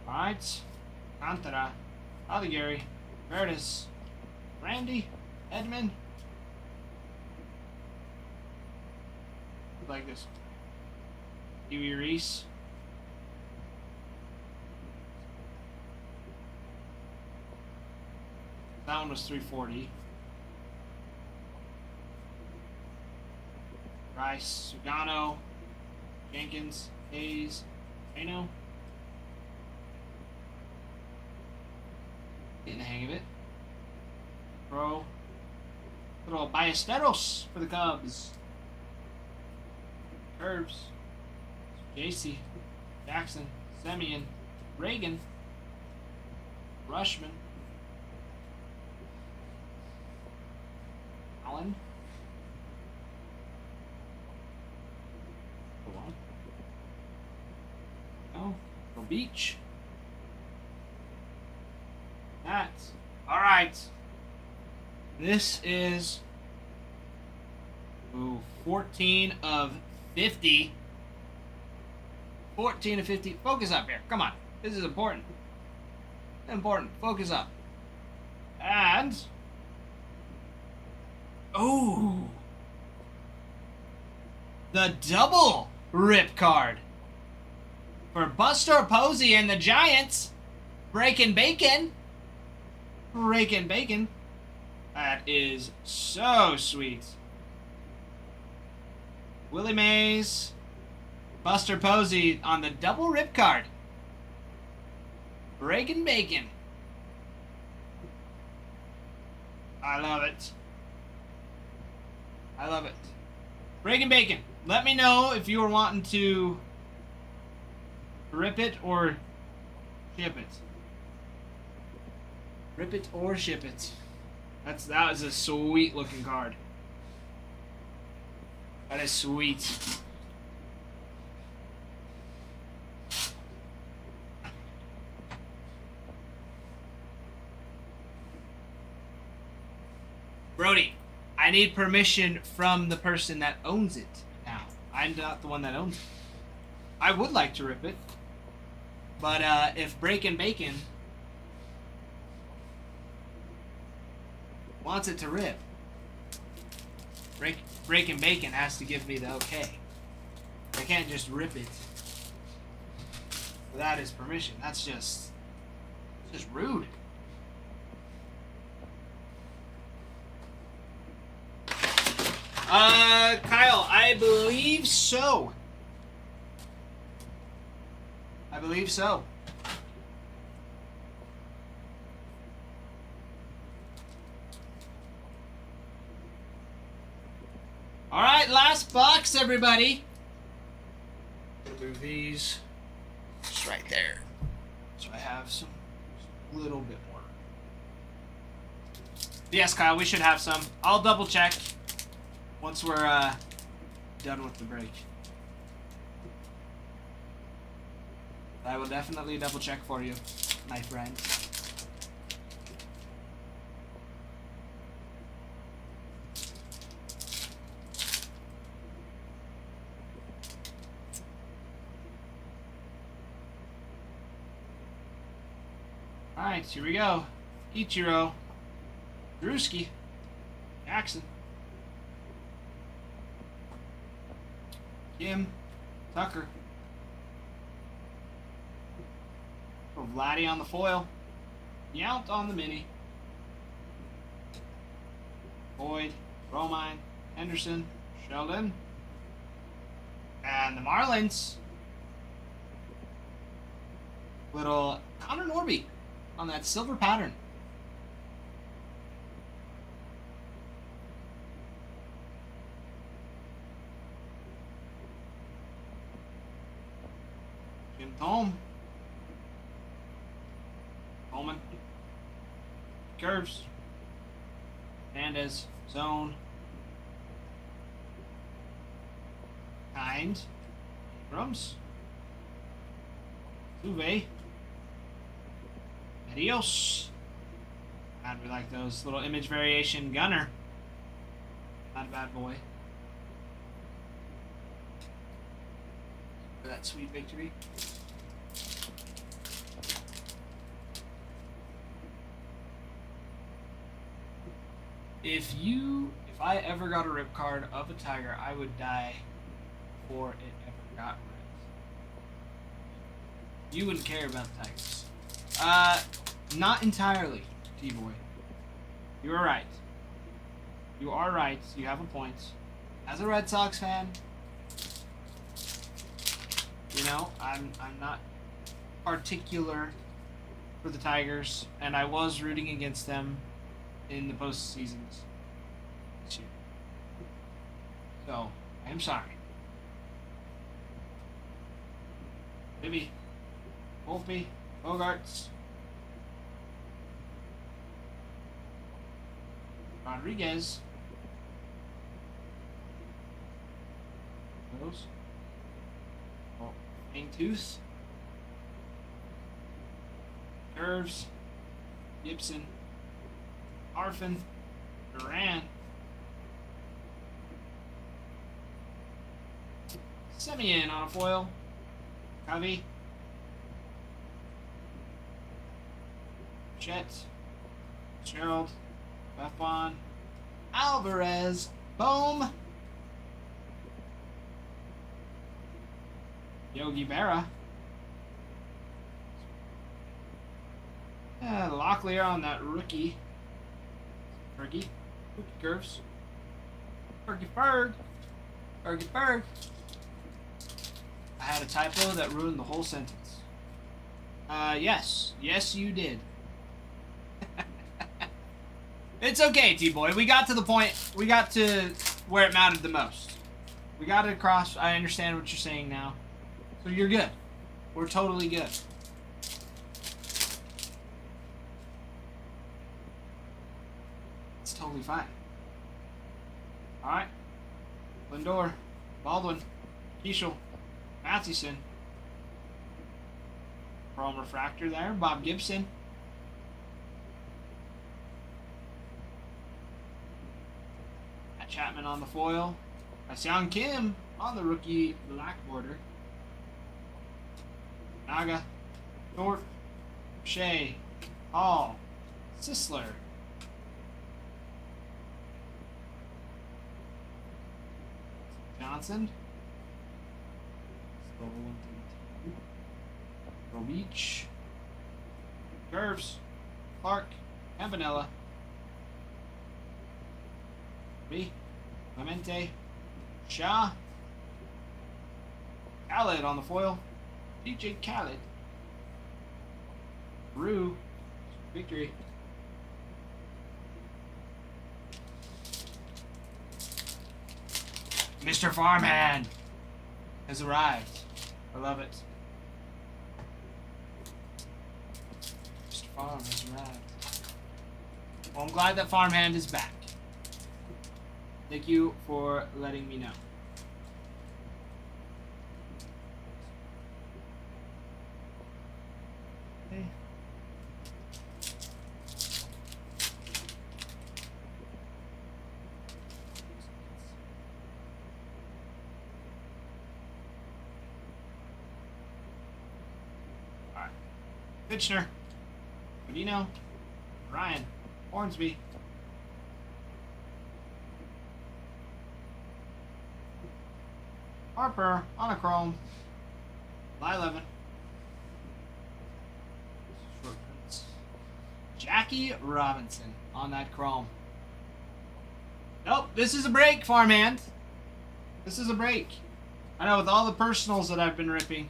Alright. Cantara. Alighieri. Verdes. Randy. Edmund. Like this. Huey Reese. That one was 340. Rice, Sugano, Jenkins, Hayes, Reno. Getting the hang of it. Pro. Little Ballesteros for the Cubs. Curves. JC. Jackson. Semyon. Reagan. Rushman. Allen. Go on. No. Go Beach. That. Alright. This is 14 of 50. 14 of 50. Focus up here. Come on. This is important. Important. Focus up. And... oh, the double rip card for Buster Posey and the Giants. Breaking bacon. Breaking bacon. That is so sweet. Willie Mays, Buster Posey on the double rip card. Breaking bacon. I love it. I love it. Breaking bacon. Let me know if you were wanting to rip it or ship it. Rip it or ship it. That was a sweet looking card. That is sweet. Brody, I need permission from the person that owns it now. I'm not the one that owns it. I would like to rip it. But if Breaking Bacon wants it to rip, Breaking Bacon has to give me the okay. I can't just rip it without his permission. That's just rude. Kyle, I believe so. I believe so. All right, last box, everybody. Gonna move these just right there, so I have some little bit more. Yes, Kyle, we should have some. I'll double check once we're done with the break. I will definitely double check for you, my friend. Alright, here we go. Ichiro. Drewski. Jackson. Kim. Tucker. For Vladdy on the foil. Yount on the mini. Boyd, Romine, Henderson, Sheldon. And the Marlins. Little Connor Norby on that silver pattern. Jim Thome. Coleman. Curves. Hernandez. Zone. Kind. Abrams. Uve. Adios. God, we like those little image variation. Gunner. Not a bad boy. For that sweet victory. If I ever got a rip card of a Tiger, I would die before it ever got ripped. You wouldn't care about the Tigers. Not entirely, T-Boy. You are right. You are right. You have a point. As a Red Sox fan, you know, I'm not particular for the Tigers, and I was rooting against them in the postseasons this year. So, I am sorry. Maybe Volpe, Bogarts, Rodriguez. Those. Oh, Tooth. Curves. Gibson. Arfin. Duran. Semien on a foil. Covey. Chet. Gerald. Buffon. Alvarez. Bohm. Yogi Berra. Locklear on that rookie. Fergie. Rookie curves. Fergie Ferg. Fergie Ferg. I had a typo that ruined the whole sentence. Yes. Yes, you did. It's okay, T-Boy. We got to the point. We got to where it mattered the most. We got it across. I understand what you're saying now. So you're good. We're totally good. It's totally fine. Alright. Lindor. Baldwin. Keishel. Mathewson. Chrome refractor there. Bob Gibson. Matt Chapman on the foil. Seung Kim on the rookie black border. Naga. Thorpe. Shea. Hall. Sisler. Johnson. Beach. Curves. Clark. Campanella. B. Clemente. Shaw. Khaled on the foil. DJ Khaled. Rue. Victory. Mr. Farmhand has arrived. I love it. Mr. Farm has arrived. Well, I'm glad that Farmhand is back. Thank you for letting me know. Okay. Alright. Fitchner. Godino. Ryan. Hornsby. Harper on a chrome. July 11. Short prints. Jackie Robinson on that chrome. Nope, this is a break, farmhand. This is a break. I know with all the personals that I've been ripping,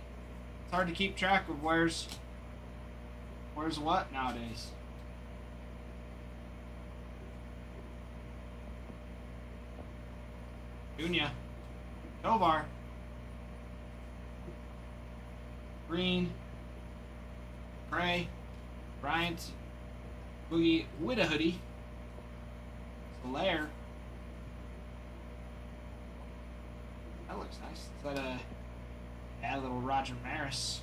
it's hard to keep track of where's what nowadays. Junior. Tovar. Green. Gray. Bryant. Boogie Widahoody. Solaire. That looks nice. Is that a little Roger Maris?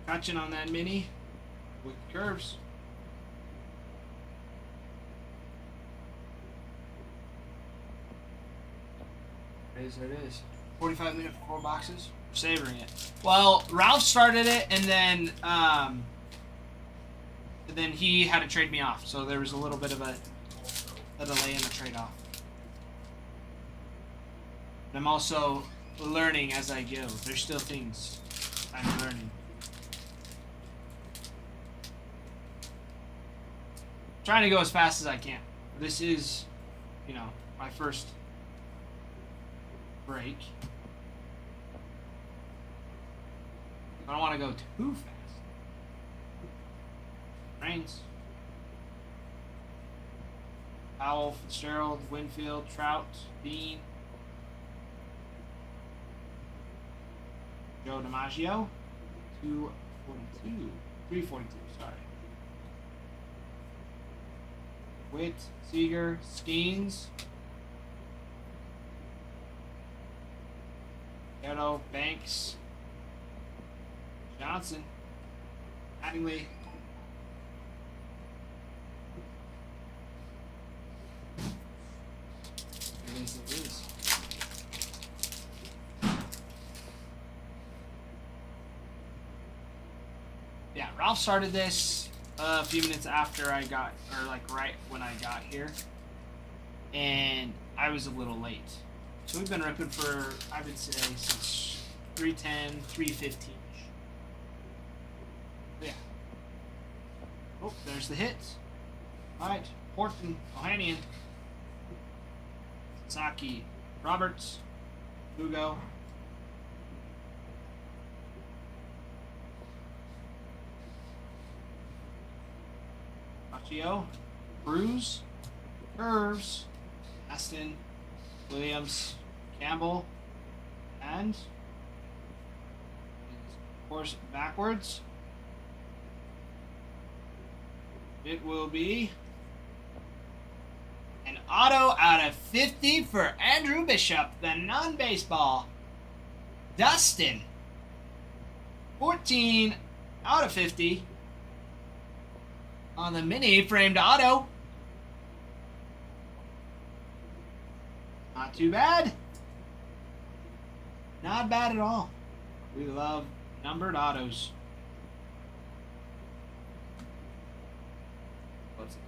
Touching on that mini with curves. There it is. 45 minutes for 4 boxes. We're savoring it. Well, Ralph started it, and then he had to trade me off. So there was a little bit of a delay in the trade-off. I'm also learning as I go. There's still things I'm learning. Trying to go as fast as I can. This is, my first break. I don't want to go too fast. Reigns. Powell, Fitzgerald, Winfield, Trout, Bean. Joe DiMaggio. 242. 342, sorry. Witt, Seager, Skeens. Otto, Banks. Johnson. Mattingly. It is. Yeah, Ralph started this a few minutes after I got, or like right when I got here. And I was a little late. So we've been ripping for, I would say, since 310, 315. Yeah. Oh, there's the hits. Alright, Horton, Ohanian, Saki, Roberts, Hugo. Machio, Bruce, Curves, Aston, Williams, Campbell, and of course backwards. It will be an auto out of 50 for Andrew Bishop, the non-baseball. Dustin, 14 out of 50 on the mini framed auto. Not too bad. Not bad at all. We love numbered autos. What's it?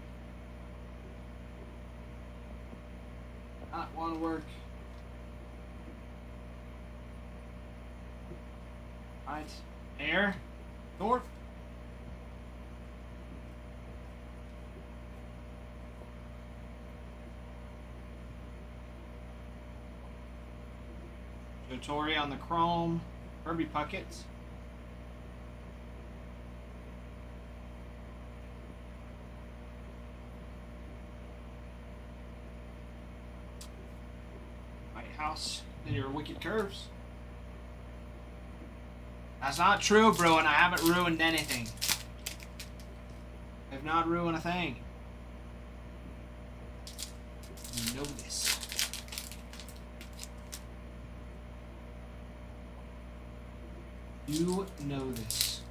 Not want to work. Alright. Air. Thorpe. Tori on the chrome. Herbie Puckett. White House. Then your Wicked Curves. That's not true, Bruin. I haven't ruined anything. I've not ruined a thing. You know this. You know this.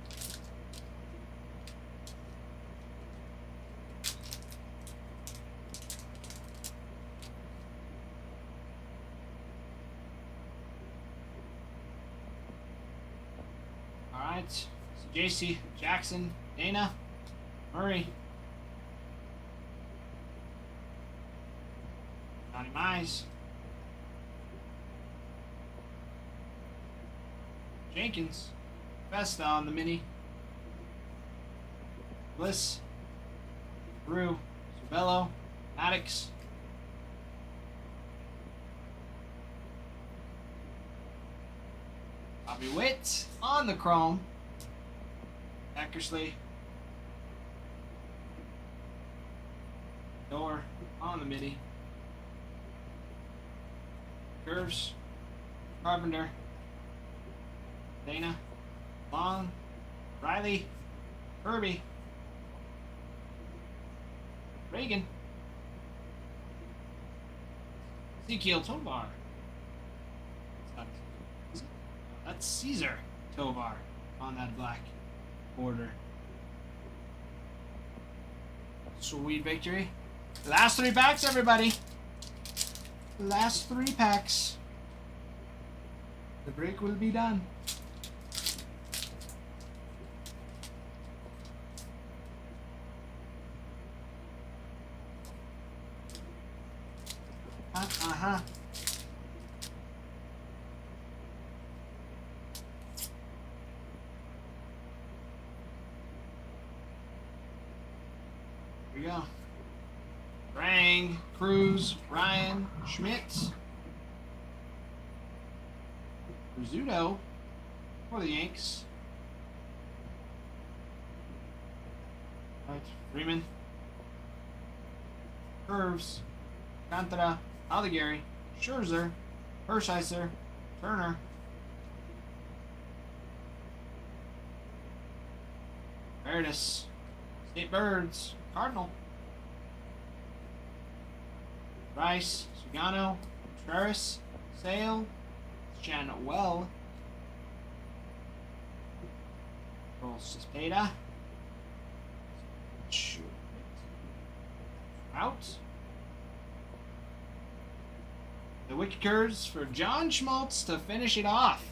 All right. So JC, Jackson, Dana, Murray, Johnny Mize, Jenkins. Vesta on the mini. Bliss. Brew. Cervello. Maddox. Bobby Witt on the chrome. Eckersley. Door on the midi. Curves. Carpenter. Dana. Long. Riley. Kirby. Reagan. Ezekiel Tovar. That's Caesar Tovar on that black border. Sweet victory. Last 3 packs, everybody. Last 3 packs. The break will be done. Uh-huh. Here we go. Rang, Cruz, Ryan, Schmidt, Rizzuto for the Yanks. Right, Freeman, Curves, Cantara, Alligari, Scherzer, Hershiser, Turner, Paradis, State Birds, Cardinal, Rice, Sugano, Contreras, Sale, Chanwell, Cepeda, Trout, the Wicked Curves for John Schmaltz to finish it off.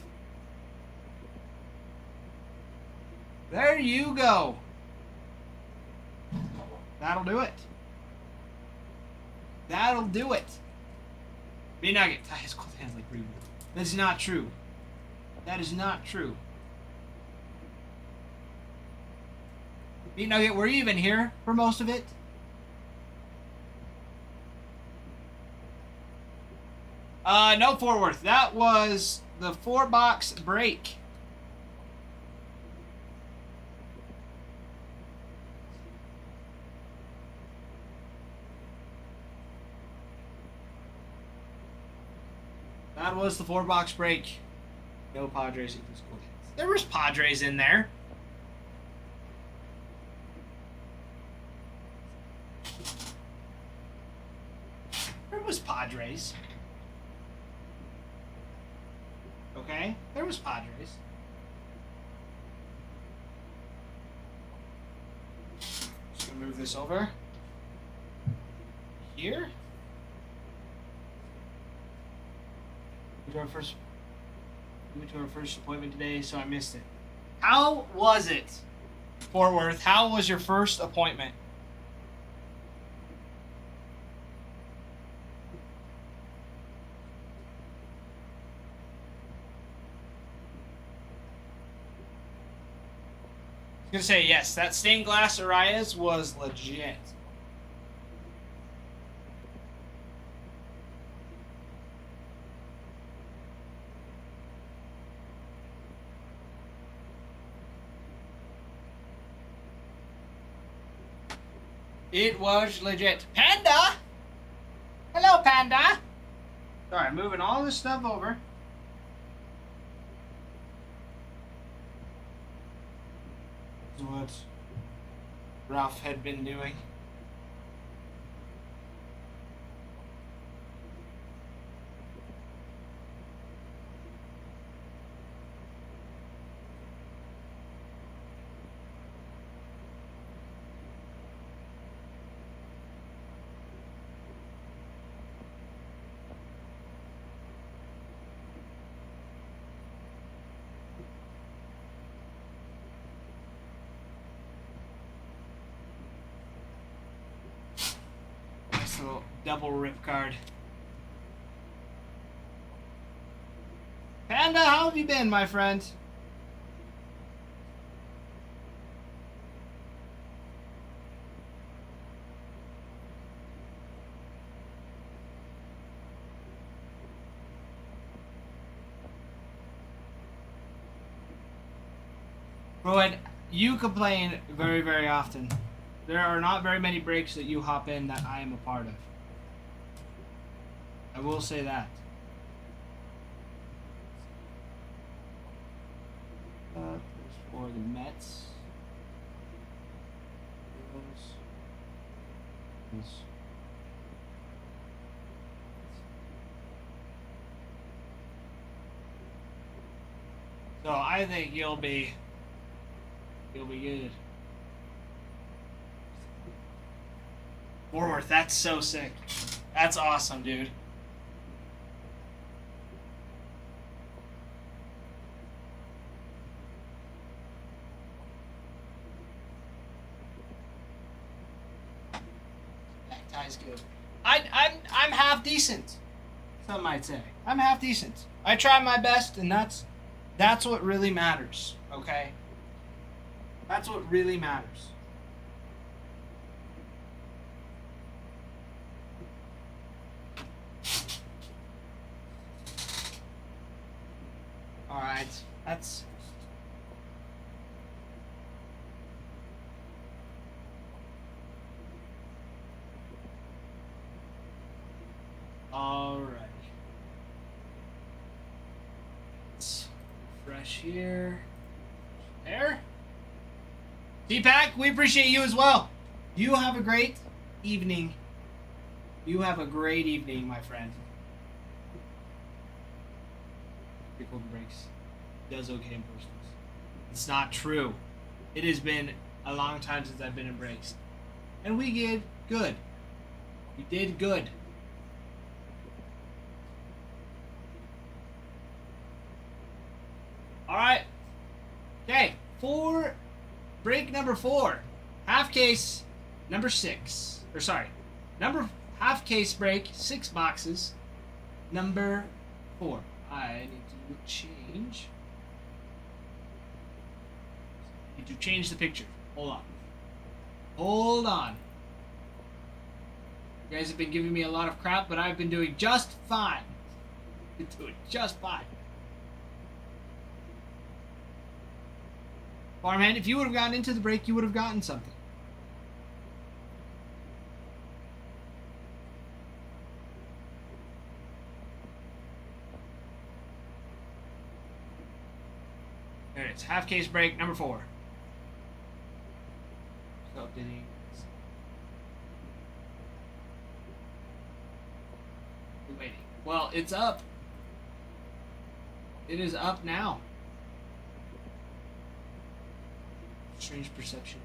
There you go. That'll do it. That'll do it. B-Nugget. His cold hands like breathing. That's not true. That is not true. B-Nugget, were you even here for most of it? No, Fort Worth. That was the 4-box break. That was the 4-box break. No Padres. There was Padres in there. There was Padres. Okay, there was Padres. Just gonna move this over here. We went to our first appointment today, so I missed it. How was it, Fort Worth? How was your first appointment? I was gonna say yes. That stained glass Arias was legit. It was legit. Panda! Hello, Panda! Sorry, I'm moving all this stuff over. This is what Ralph had been doing. Little double rip card. Panda, how have you been, my friend? Rowan, you complain very, very often. There are not very many breaks that you hop in that I am a part of. I will say that. There's for the Mets. Those. So I think you'll be good. Warworth, that's so sick. That's awesome, dude. That tie's good. I'm half decent. Some might say. I'm half decent. I try my best, and that's what really matters, okay? That's what really matters. Alright, that's... Alright. Let's refresh here. There. T-Pack, we appreciate you as well. You have a great evening. You have a great evening, my friend. Golden breaks. Does okay in personals. It's not true. It has been a long time since I've been in breaks. And we did good. We did good. Alright. Okay. Break number 4. Half case number 6. Or sorry. Half case break, 6 boxes. Number 4. I need to change. Need to change the picture. Hold on. You guys have been giving me a lot of crap, but I've been doing just fine. Been doing just fine. Farmhand, if you would have gotten into the break, you would have gotten something. There it is. Half case break number 4. So updating. Waiting. Well, it's up. It is up now. Strange perception.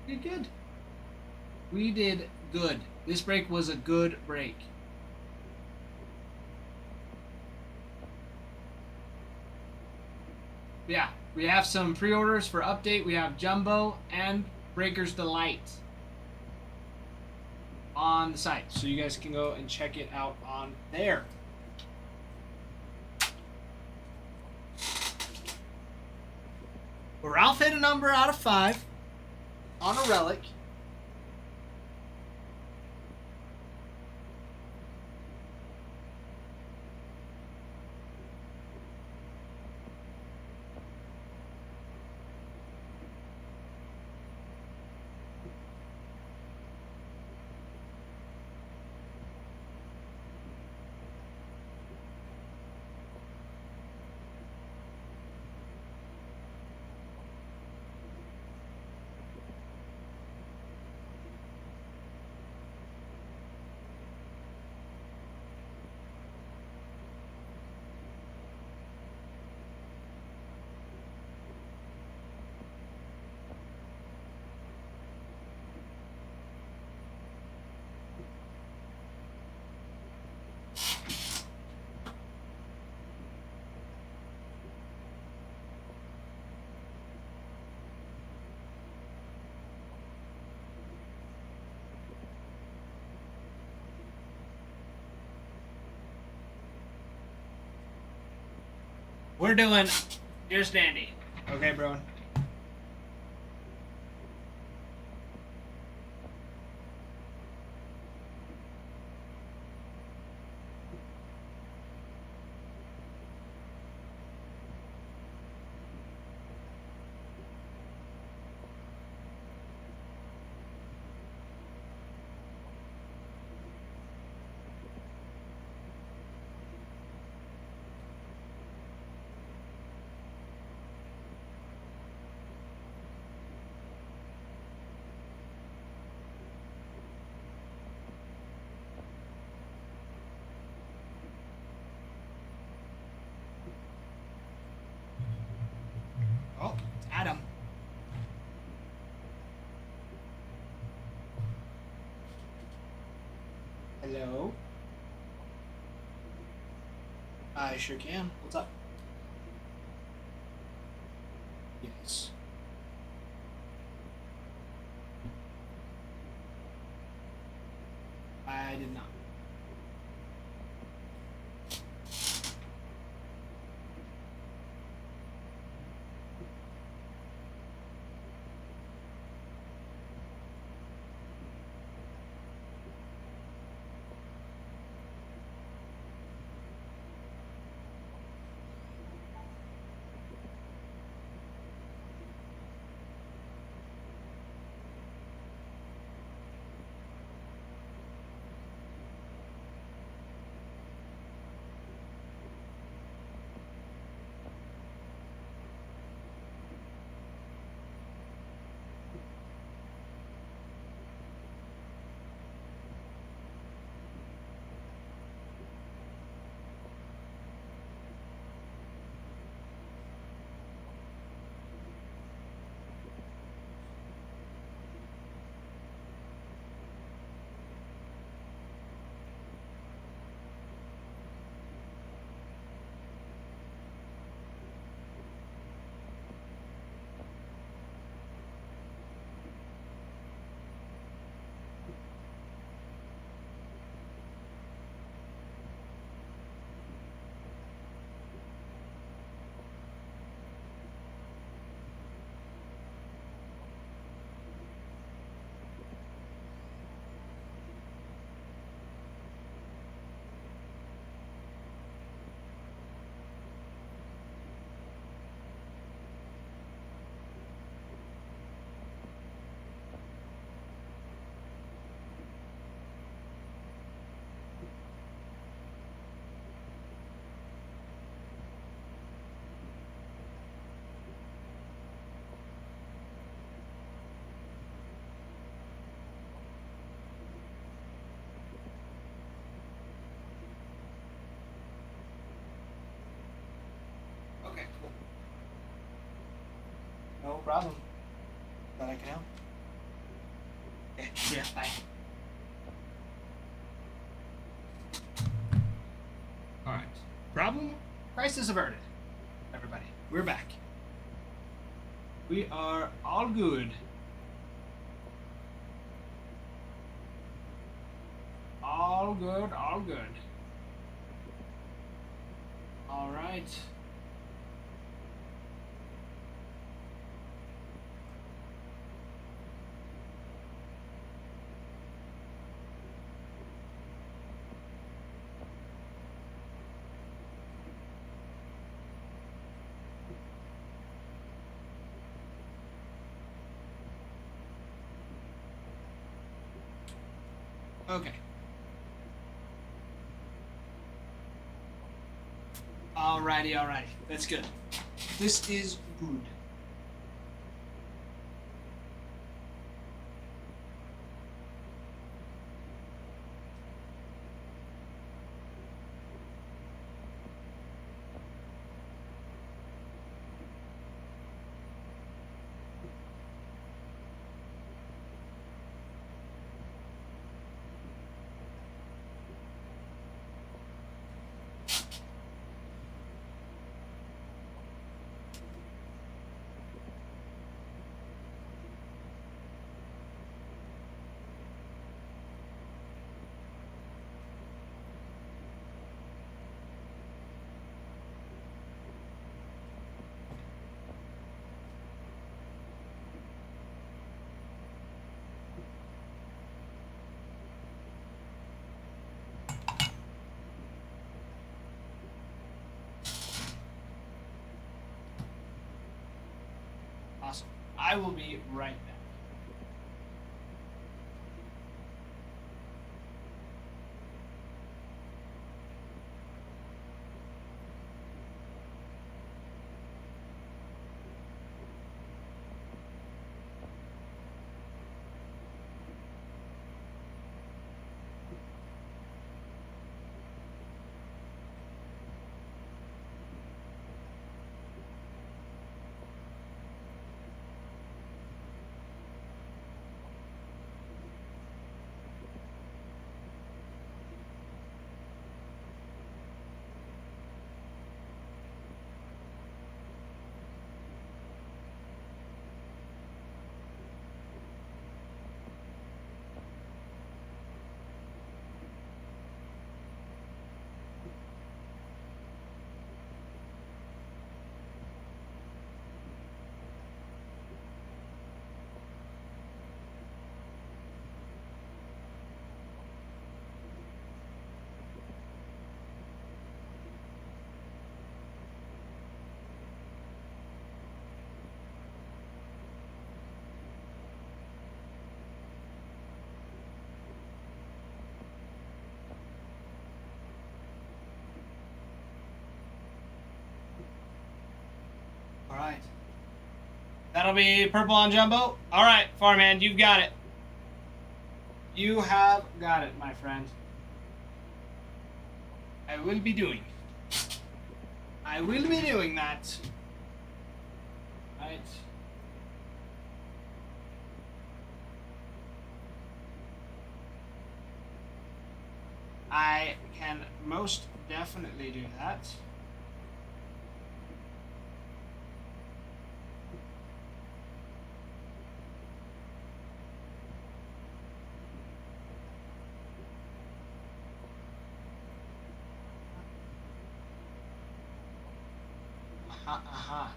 We did good. We did good. This break was a good break. Yeah, we have some pre-orders for update. We have Jumbo and Breaker's Delight on the site, so you guys can go and check it out on there. Well, Ralph hit a number out of 5 on a relic. We're doing just dandy. Okay, bro. Hello? I sure can. What's up? Yes. I did not. Okay, cool. No problem. Glad I can help. Yeah, bye. Alright. Problem? Crisis averted. Everybody. We're back. We are all good. All good, all good. Alright. Okay. Alrighty. That's good. This is good. Awesome. I will be right back. right. That'll be purple on jumbo. All right, Farman, you've got it. You have got it, my friend. I will be doing. I will be doing that. Right. I can most definitely do that. Aha.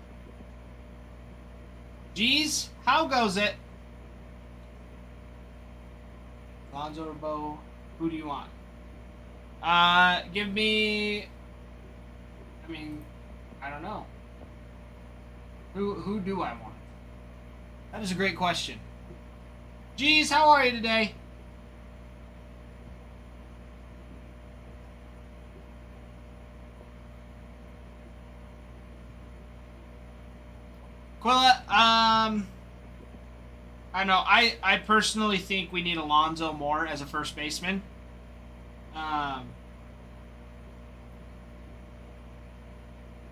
Geez, how goes it? Lonzo or Bo? Who do you want? Give me. I mean, I don't know. Who do I want? That is a great question. Geez, how are you today? Quilla, I know. I personally think we need Alonzo more as a first baseman.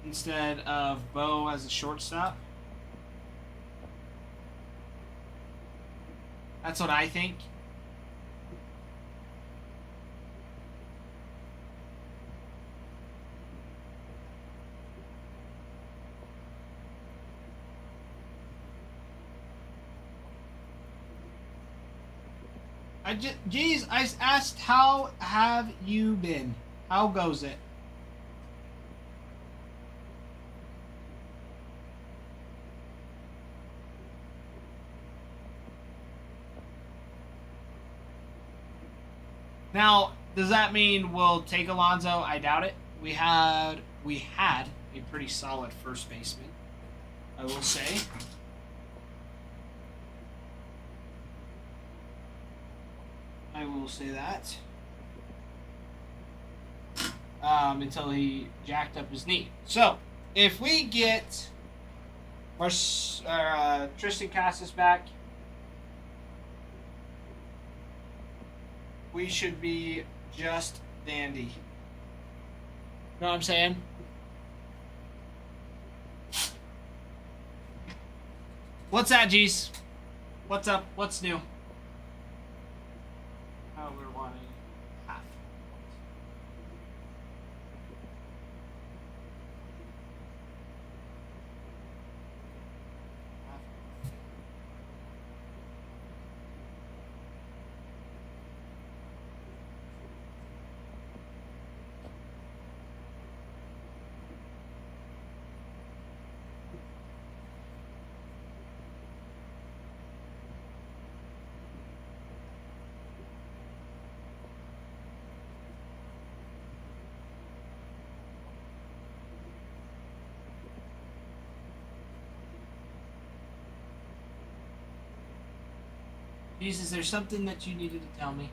Instead of Bo as a shortstop. That's what I think. Geez, I asked how have you been? How goes it? Now, does that mean we'll take Alonzo? I doubt it. We had a pretty solid first baseman, I will say. I will say that. Until he jacked up his knee. So, if we get Tristan Cassis back, we should be just dandy. Know what I'm saying? What's that, G's? What's up? What's new? Oh, we're wanting half. Geez, is there something that you needed to tell me?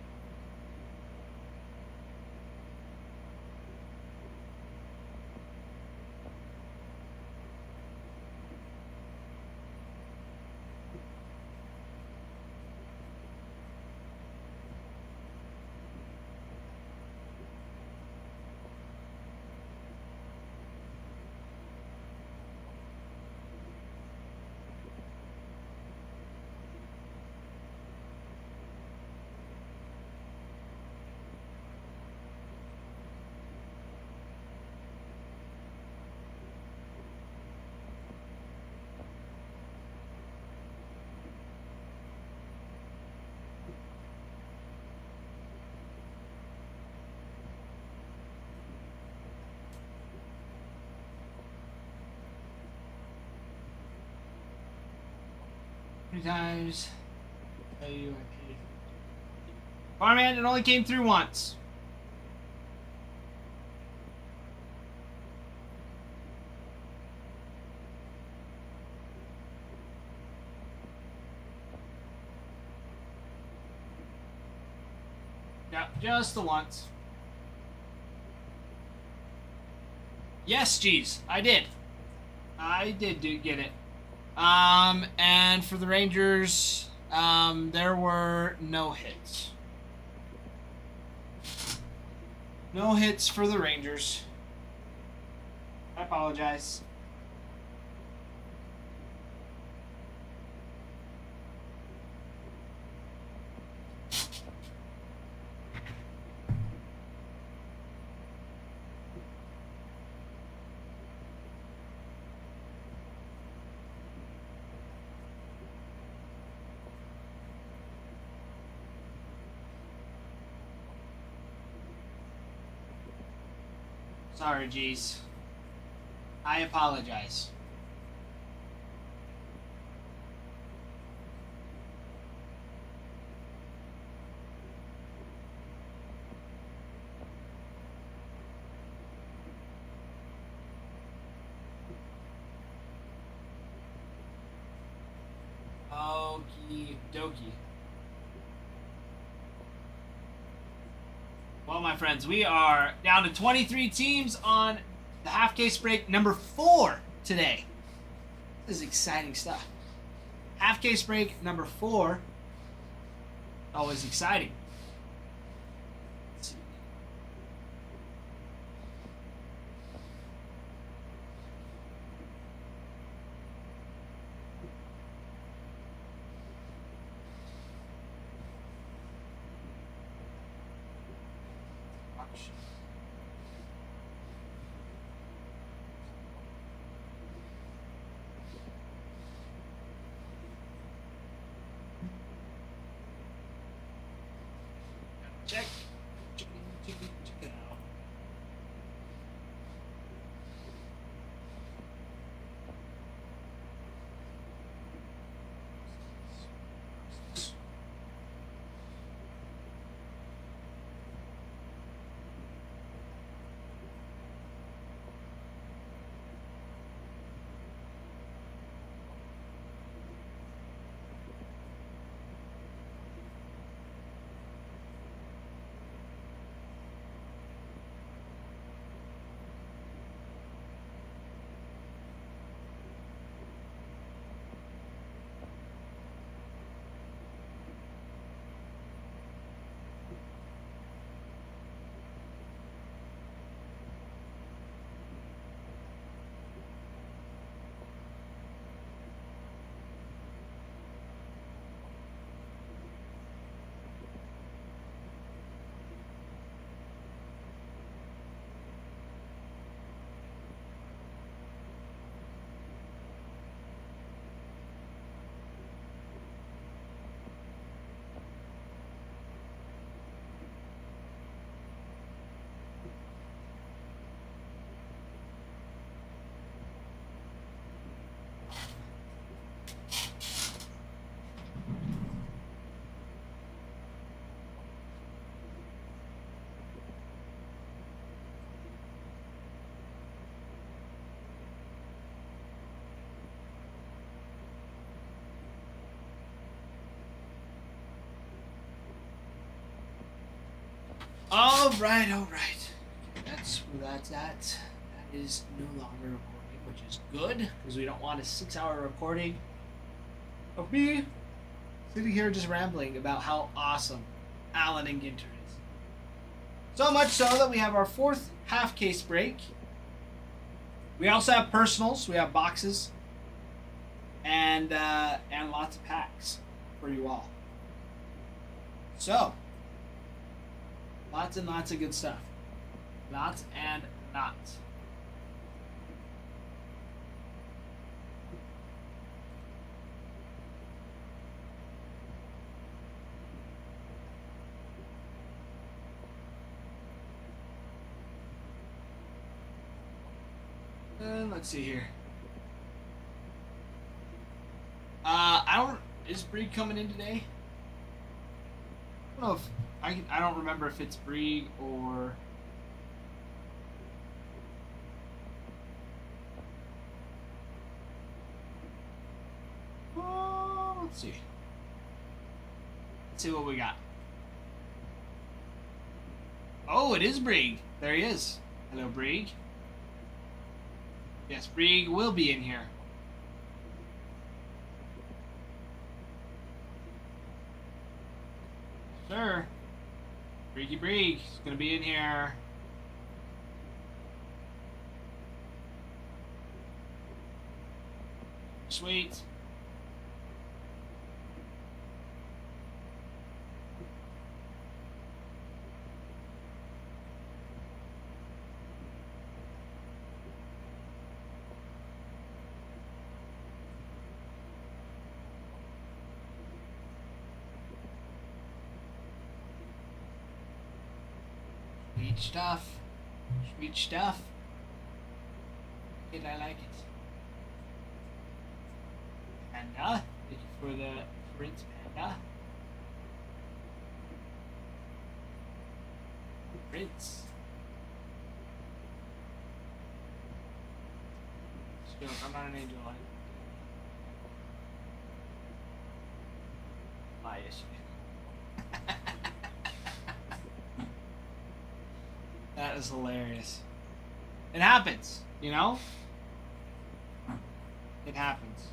Times. Tell you I paid. Farman, it only came through once. Yeah, just the once. Yes, geez, I did. I did get it. And for the Rangers, there were no hits. No hits for the Rangers. I apologize. Sorry, G's. I apologize. Okie dokie. Well, my friends, we are down to 23 teams on the half case break number 4 today. This is exciting stuff. Half case break number 4. Always exciting. Let's see. Check. Check it out. All right. That's where that's at. That is no longer recording, which is good because we don't want a 6-hour recording of me sitting here just rambling about how awesome Alan and Ginter is. So much so that we have our 4th half case break. We also have personals. We have boxes and lots of packs for you all. So. Lots and lots of good stuff. Lots and lots. Let's see here. Is Brig coming in today? I don't know if I don't remember if it's Brig or let's see. Let's see what we got. Oh, it is Brig. There he is. Hello, Brig. Yes, Brieg will be in here. Sir. Briegy Brieg is going to be in here. Sweet. Sweet stuff. Sweet stuff. I like it. Panda. Thank you for the Prince Panda. Prince. Still, I'm not an angel. Bias. That is hilarious. It happens, you know? It happens.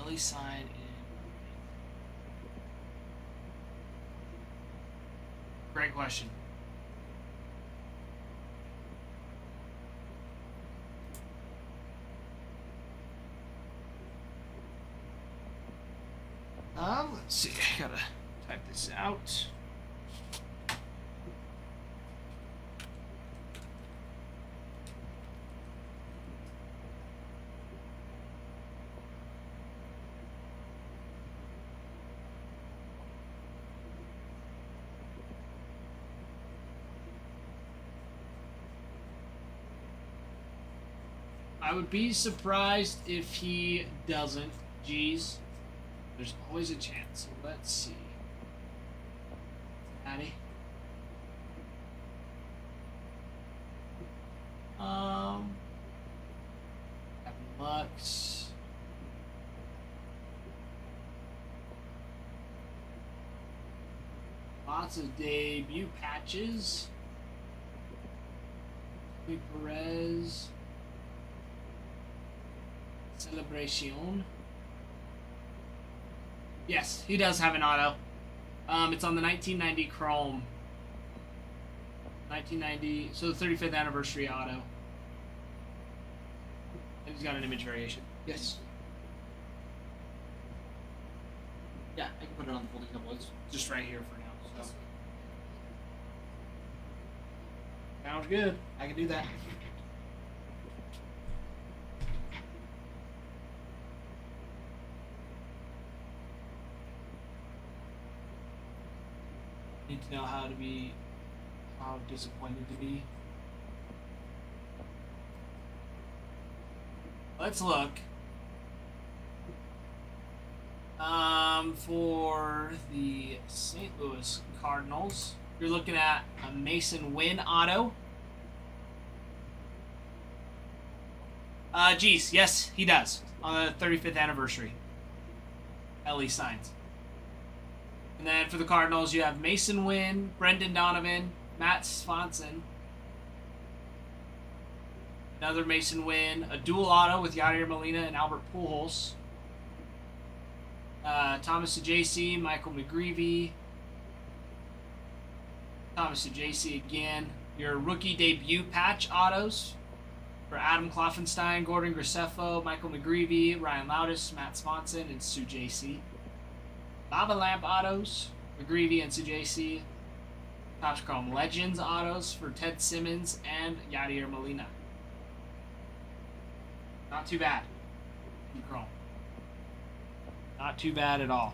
Early sign in. Great question. Let's see. I gotta type this out. I would be surprised if he doesn't. Geez. There's always a chance. So let's see. Patty. Lux. Lots of debut patches. Perez. Celebration. Yes, he does have an auto. It's on the 1990 Chrome. 1990, so the 35th anniversary auto. And he's got an image variation. Yes. Yeah, I can put it on the folding templates. Just right here for now. So. Sounds good. I can do that. Need to know how disappointed to be. Let's look. For the St. Louis Cardinals, you're looking at a Mason Wynn auto. Geez, yes, he does on the 35th anniversary. Ellie signs. And then for the Cardinals, you have Mason Wynn, Brendan Donovan, Matt Swanson, another Mason Wynn, a dual auto with Yadier Molina and Albert Pujols, Thomas JC, Michael McGreevy, Thomas JC again. Your rookie debut patch autos for Adam Kloffenstein, Gordon Graceffo, Michael McGreevy, Ryan Loudis, Matt Swanson, and Sue JC. Lava Lamp autos, McGreevy and Sue JC. Topps Chrome Legends autos for Ted Simmons and Yadier Molina. Not too bad. In Chrome. Not too bad at all.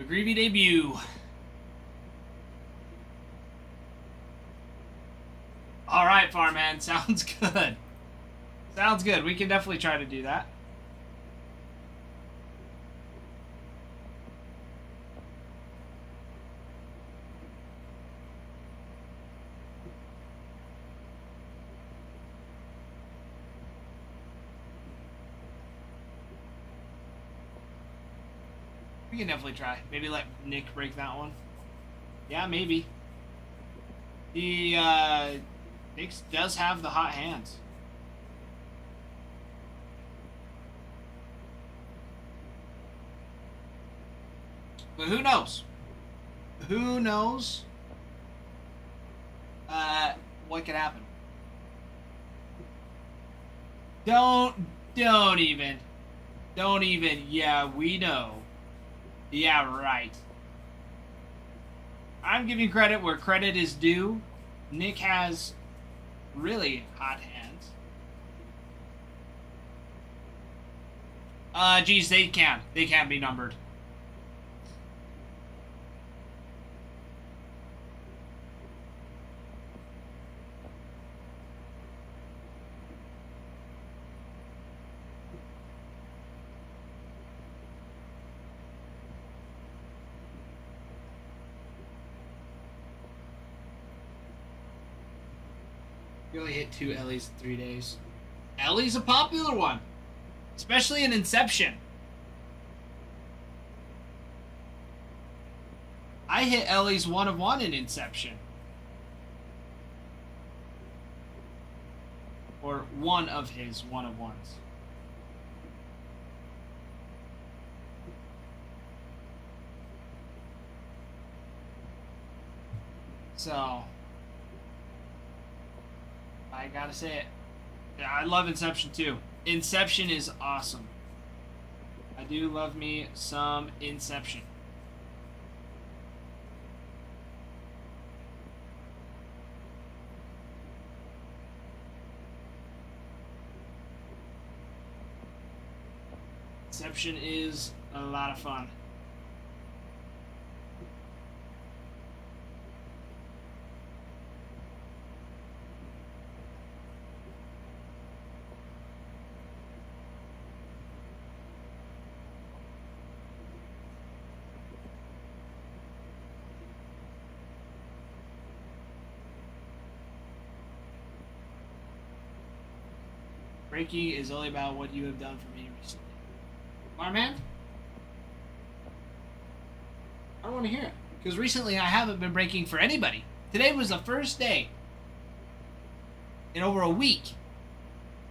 McGreevy debut. All right, Farmhand. Sounds good. Sounds good. We can definitely try to do that. We can definitely try. Maybe let Nick break that one. Yeah, maybe. Nick does have the hot hands. But who knows? Who knows? What could happen? Don't even. Yeah, we know. Yeah, right. I'm giving credit where credit is due. Nick has really hot hands. Geez, they can be numbered. You only hit 2 Ellie's in 3 days. Ellie's a popular one, especially in Inception. I hit Ellie's 1 of 1 in Inception. Or one of his 1 of 1s. So I gotta say it. Yeah, I love Inception too. Inception is awesome. I do love me some Inception. Inception is a lot of fun. Breaking is only about what you have done for me recently. Farman? I don't want to hear it. Because recently I haven't been breaking for anybody. Today was the first day in over a week.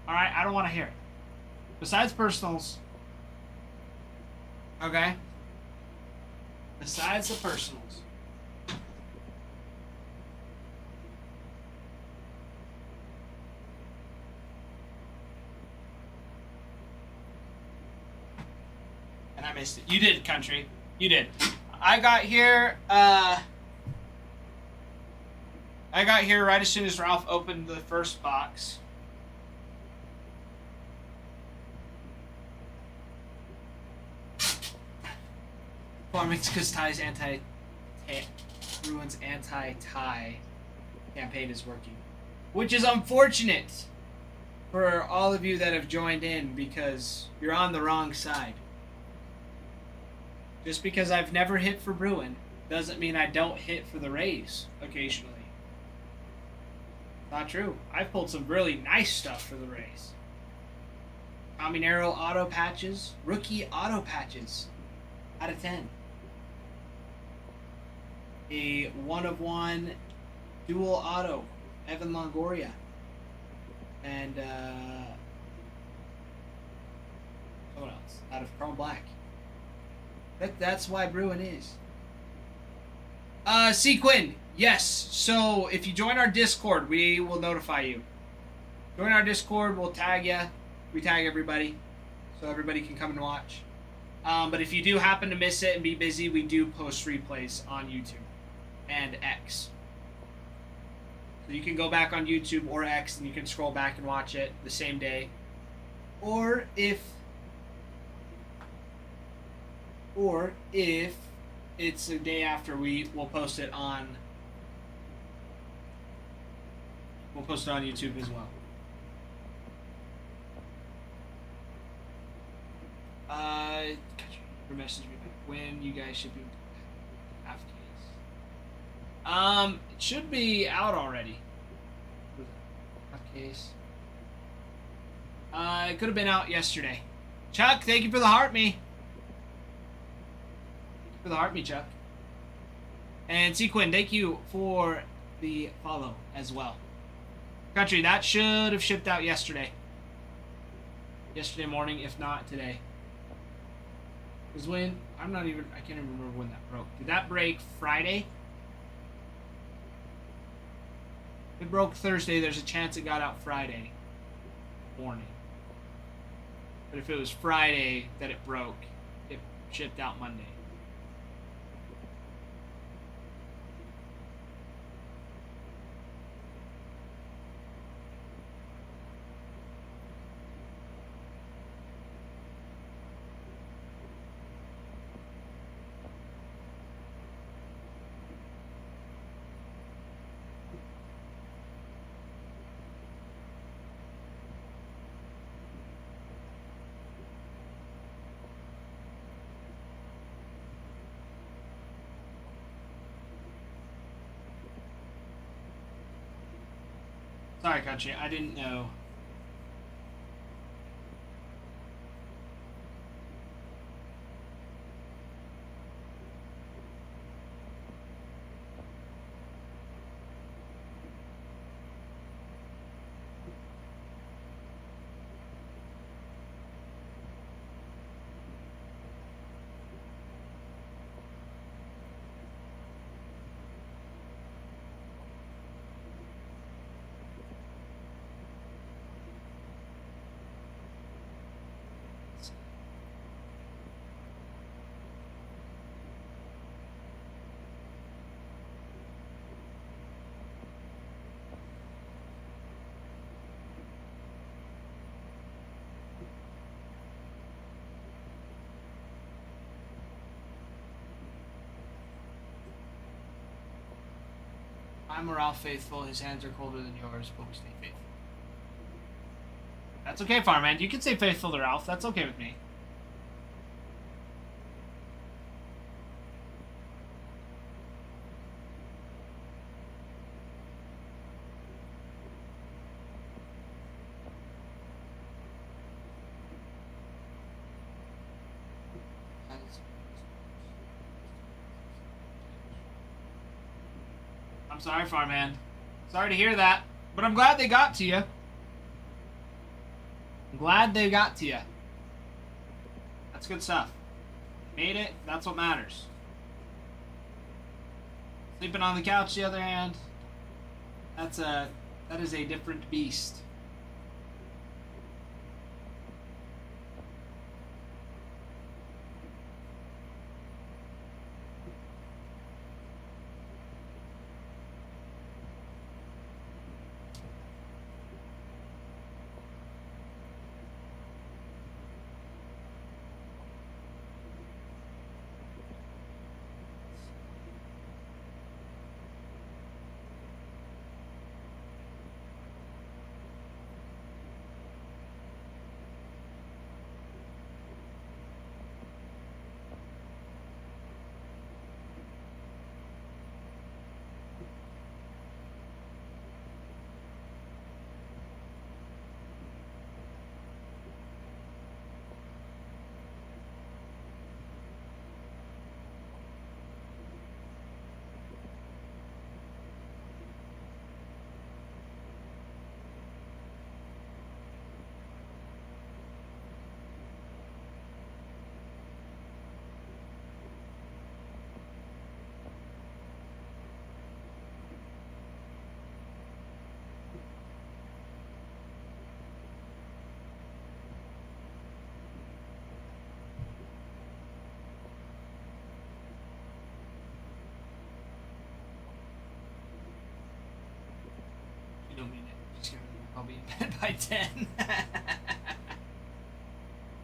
Alright, I don't want to hear it. Besides personals. Okay? Besides the personals. And I missed it. You did, country. You did. I got here right as soon as Ralph opened the first box. Farming's because Ty's Bruins anti-tie campaign is working. Which is unfortunate for all of you that have joined in because you're on the wrong side. Just because I've never hit for Bruin doesn't mean I don't hit for the Rays occasionally. Not true. I've pulled some really nice stuff for the Rays. Caminero auto patches, rookie auto patches out of 10. A 1/1 dual auto, Evan Longoria. And what else? Out of Chrome Black. That's why Bruin is. Sequin, yes. So if you join our Discord, we will notify you. Join our Discord, we'll tag you. We tag everybody, so everybody can come and watch. But if you do happen to miss it and be busy, we do post replays on YouTube and X. So you can go back on YouTube or X and you can scroll back and watch it the same day. Or if it's a day after, we'll post it on YouTube as well. Message me when you guys should be after this. It should be out already. Case. It could have been out yesterday. Chuck, thank you for the heart me. For the heart me, Chuck. And Sequin, thank you for the follow as well. Country, that should have shipped out yesterday. Yesterday morning, if not today. Because when, I can't even remember when that broke. Did that break Friday? If it broke Thursday, there's a chance it got out Friday morning. But if it was Friday that it broke, it shipped out Monday. Sorry, Country, I didn't know. I'm Ralph Faithful. His hands are colder than yours, but we stay faithful. That's okay, Farman. You can say faithful to Ralph. That's okay with me. I'm sorry, farmhand. Sorry to hear that. But I'm glad they got to you. I'm glad they got to you. That's good stuff. Made it. That's what matters. Sleeping on the couch, the other hand, that is a different beast. You don't mean it. Just kidding. I'll be in bed by 10.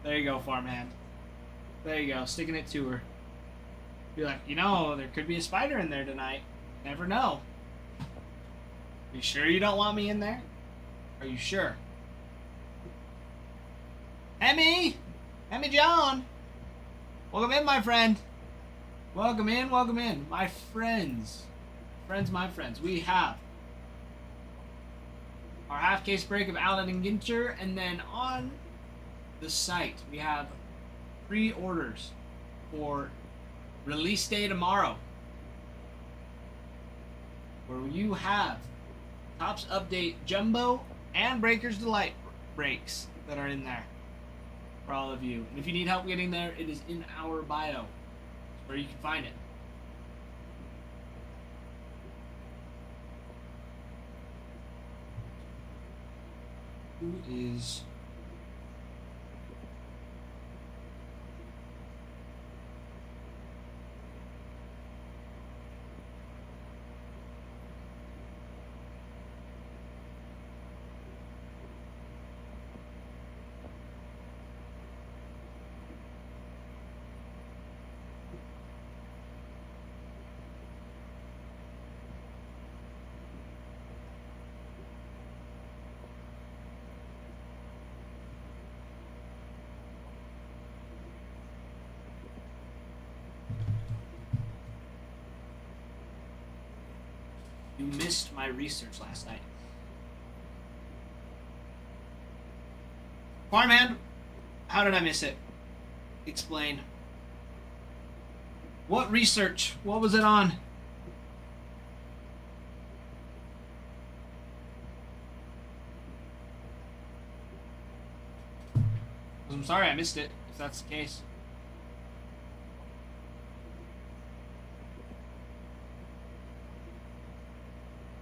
There you go, farmhand. There you go, sticking it to her. Be like, there could be a spider in there tonight. Never know. You sure you don't want me in there? Are you sure? Emmy! Emmy John! Welcome in, my friend. Welcome in, welcome in. My friends. My friends. We have our half case break of Allen and Ginter, and then on the site we have pre-orders for release day tomorrow, where you have Topps Update Jumbo and Breakers Delight breaks that are in there for all of you. And if you need help getting there, it is in our bio. That's where you can find it. Who is... You missed my research last night. Farmhand, how did I miss it? Explain. What research? What was it on? I'm sorry I missed it, if that's the case.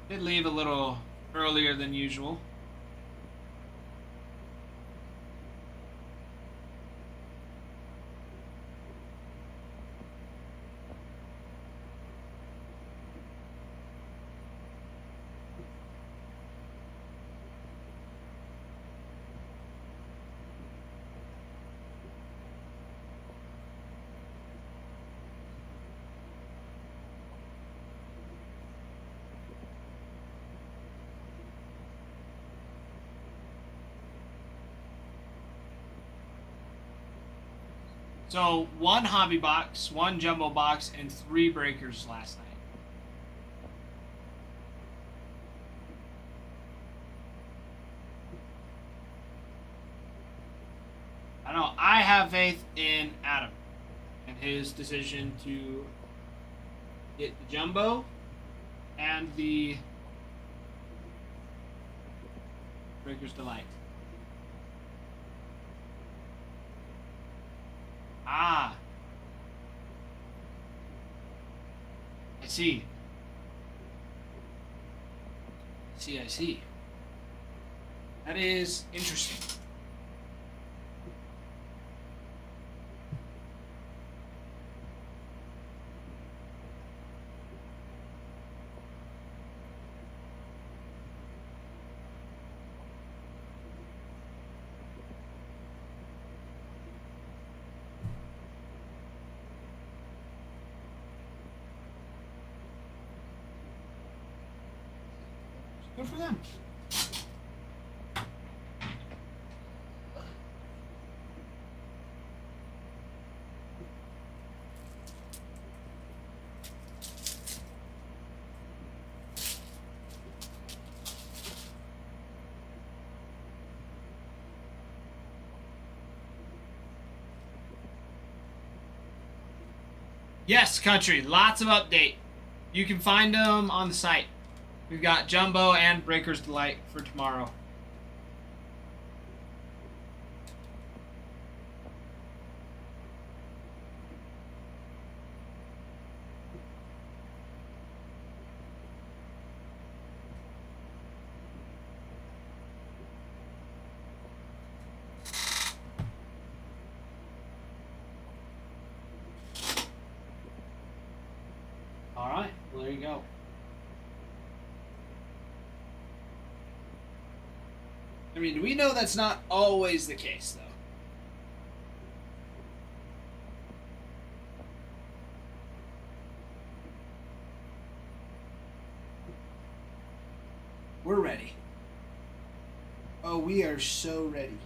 Did leave a little earlier than usual. So, 1 hobby box, 1 jumbo box, and 3 breakers last night. I don't know. I have faith in Adam and his decision to get the jumbo and the Breaker's Delight. Ah. I see. I see. That is interesting. Good for them. Yes, country. Lots of update. You can find them on the site. We've got Jumbo and Breaker's Delight for tomorrow. All right. Well, there you go. I mean, we know that's not always the case, though. We're ready. Oh, we are so ready.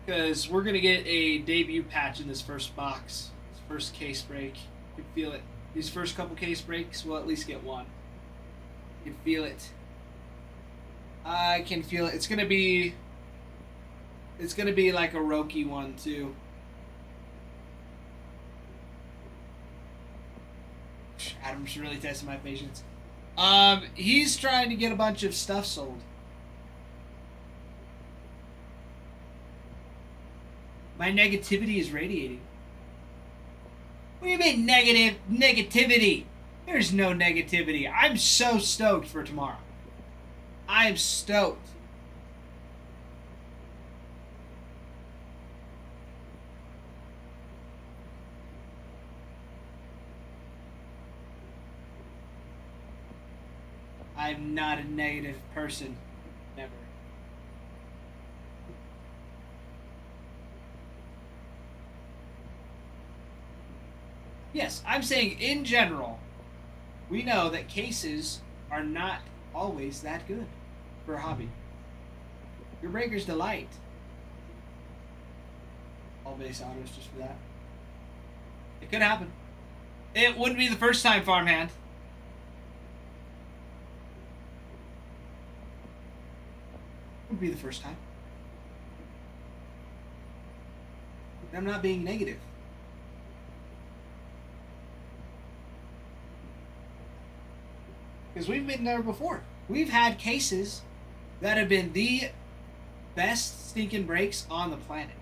Because we're going to get a debut patch in this first box. This first case break. You can feel it. These first couple case breaks, we'll at least get one. You can feel it. I can feel it. It's gonna be like a Roki one too. Adam's really testing my patience. He's trying to get a bunch of stuff sold. My negativity is radiating. What do you mean negativity? There's no negativity. I'm so stoked for tomorrow. I'm stoked. I'm not a negative person. Never. Yes, I'm saying in general, we know that cases are not always that good for a hobby. Your Breaker's Delight. All base autos just for that. It could happen. It wouldn't be the first time, farmhand. Would be the first time. I'm not being negative. Because we've been there before. We've had cases that have been the best stinking breaks on the planet.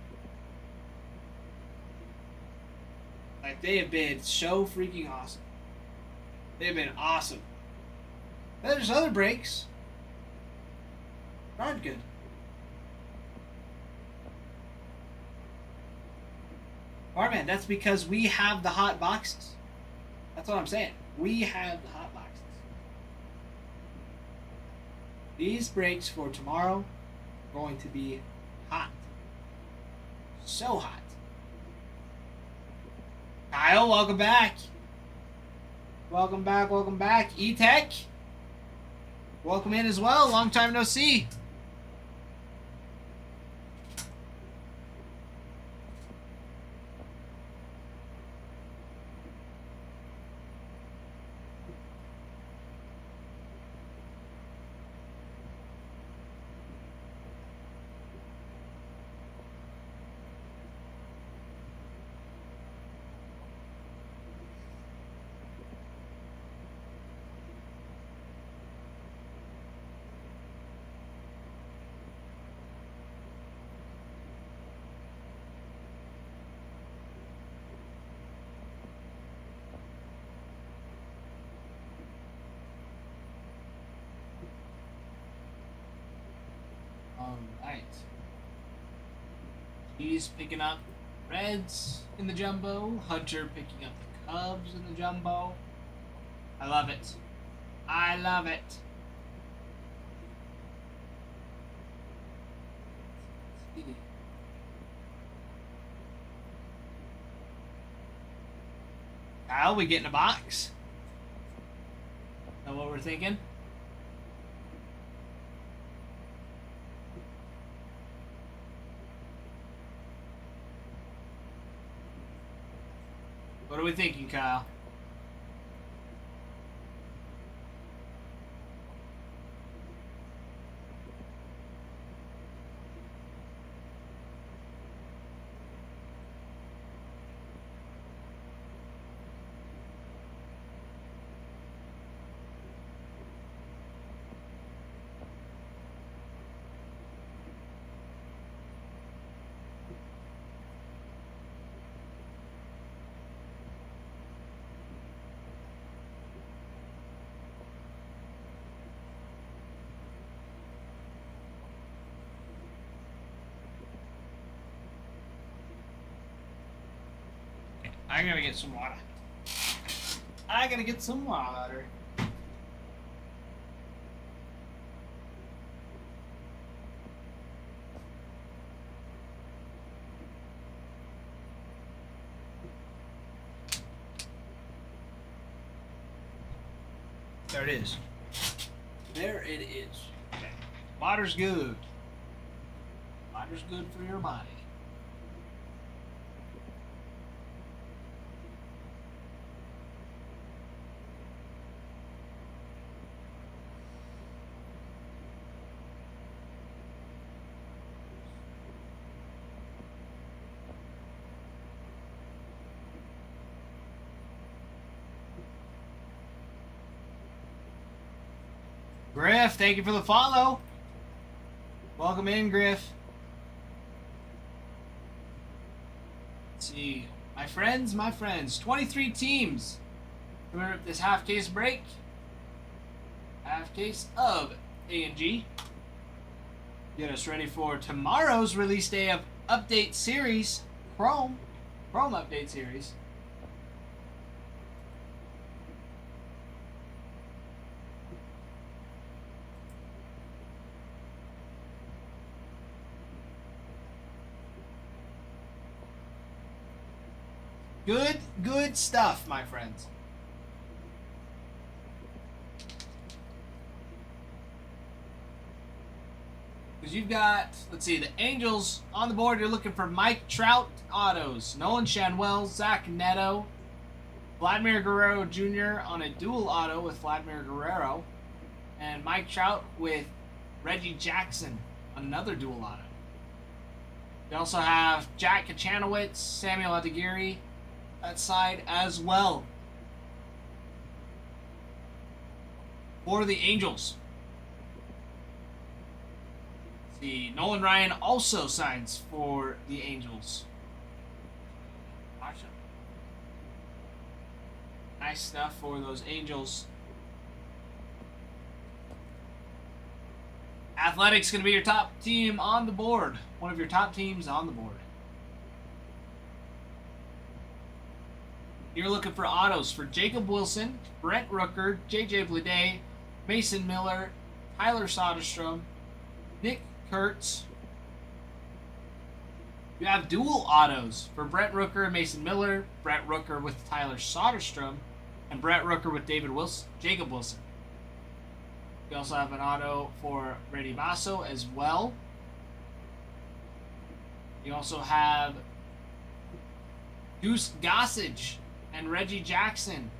Like, they have been so freaking awesome. They've been awesome. There's other breaks that aren't good. Barman, that's because we have the hot boxes. That's what I'm saying. We have the hot boxes. These breaks for tomorrow are going to be hot. So hot. Kyle, welcome back. Welcome back, welcome back. E-Tech, welcome in as well. Long time no see. All right. He's picking up Reds in the jumbo. Hunter picking up the Cubs in the jumbo. I love it. I love it. Kyle, we get in a box. Know what we're thinking? What are we thinking, Kyle? I gotta get some water. I gotta get some water. There it is. There it is. Okay. Water's good. Water's good for your body. Griff, thank you for the follow. Welcome in, Griff. Let's see. My friends. 23 teams. Coming up this half case break. Half case of A&G. Get us ready for tomorrow's release day of Update Series. Chrome Update Series. Good stuff, my friends. Because you've got, let's see, the Angels on the board. You're looking for Mike Trout autos, Nolan Shanwell, Zach Neto, Vladimir Guerrero Jr. on a dual auto with Vladimir Guerrero, and Mike Trout with Reggie Jackson on another dual auto. You also have Jack Kachanowicz, Samuel Adeguiri, that side as well. For the Angels. The Nolan Ryan also signs for the Angels. Awesome. Nice stuff for those Angels. Athletics going to be your top team on the board. One of your top teams on the board. You're looking for autos for Jacob Wilson, Brent Rooker, JJ Bleday, Mason Miller, Tyler Soderstrom, Nick Kurtz. You have dual autos for Brent Rooker and Mason Miller, Brent Rooker with Tyler Soderstrom, and Brent Rooker with Jacob Wilson. You also have an auto for Brady Basso as well. You also have Goose Gossage and Reggie Jackson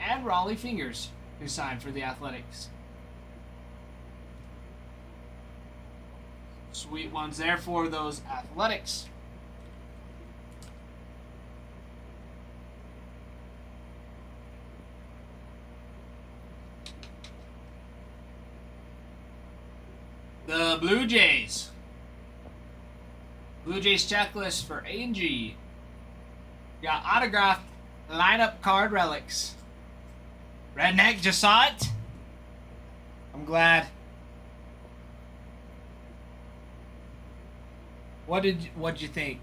and Raleigh Fingers, who signed for the Athletics. Sweet ones there for those Athletics. The Blue Jays. Blue Jays checklist for A&G. Got autographed lineup card relics. Redneck just saw it. I'm glad. What'd you think?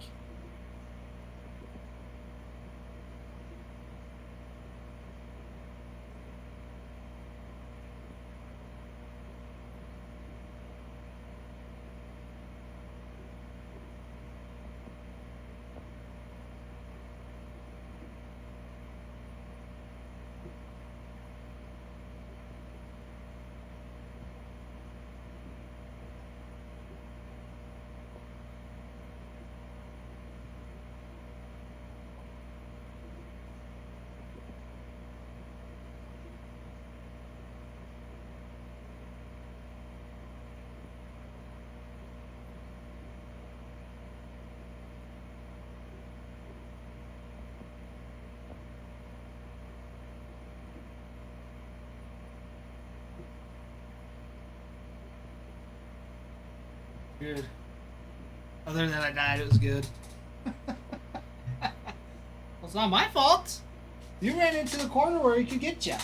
Good. Other than I died, it was good. Well, it's not my fault. You ran into the corner where he could get you.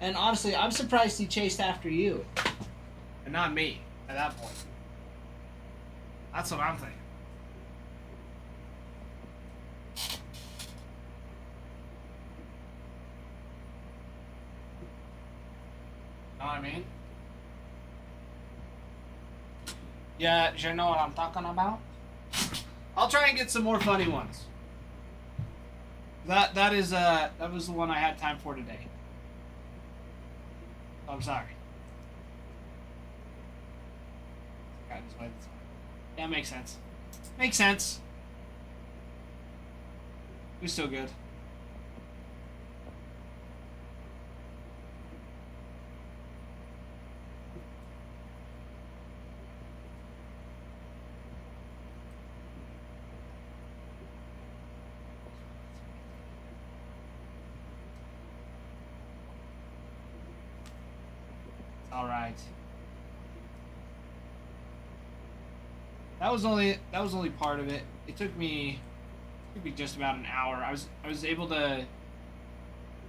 And honestly, I'm surprised he chased after you. And not me at that point. That's what I'm thinking. Know what I mean? Yeah, you know what I'm talking about? I'll try and get some more funny ones. That was the one I had time for today. I'm sorry. God, this way. Yeah, makes sense. Makes sense. It was still good. All right. That was only part of it. It took me just about an hour. I was able to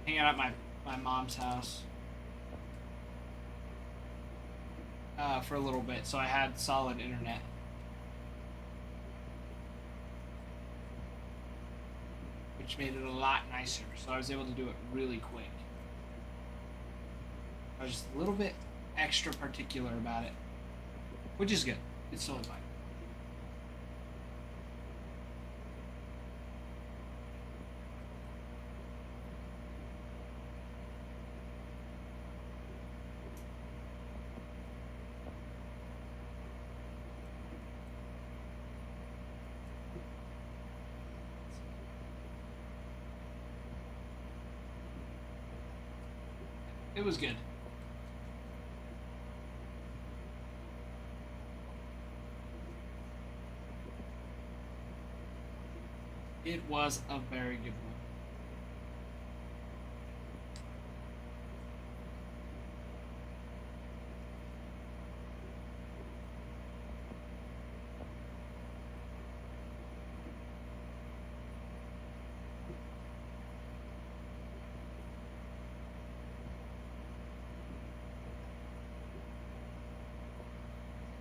hang out at my mom's house for a little bit, so I had solid internet. Which made it a lot nicer. So I was able to do it really quick. I was just a little bit extra particular about it, which is good. It's totally fine. It was good. It was a very good one.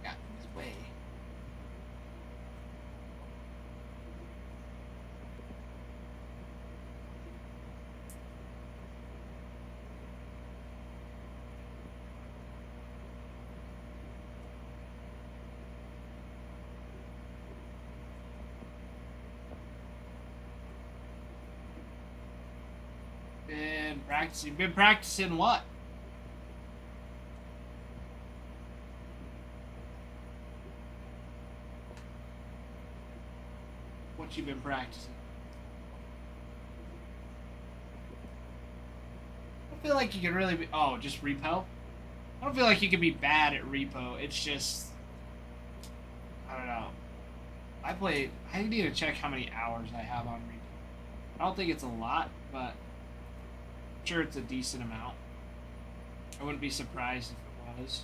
Got in his way. Been practicing. Been practicing what? What you been practicing? I don't feel like you can really be. Oh, just repo? I don't feel like you can be bad at repo. It's just. I don't know. I need to check how many hours I have on repo. I don't think it's a lot, but I'm sure it's a decent amount. I wouldn't be surprised if it was.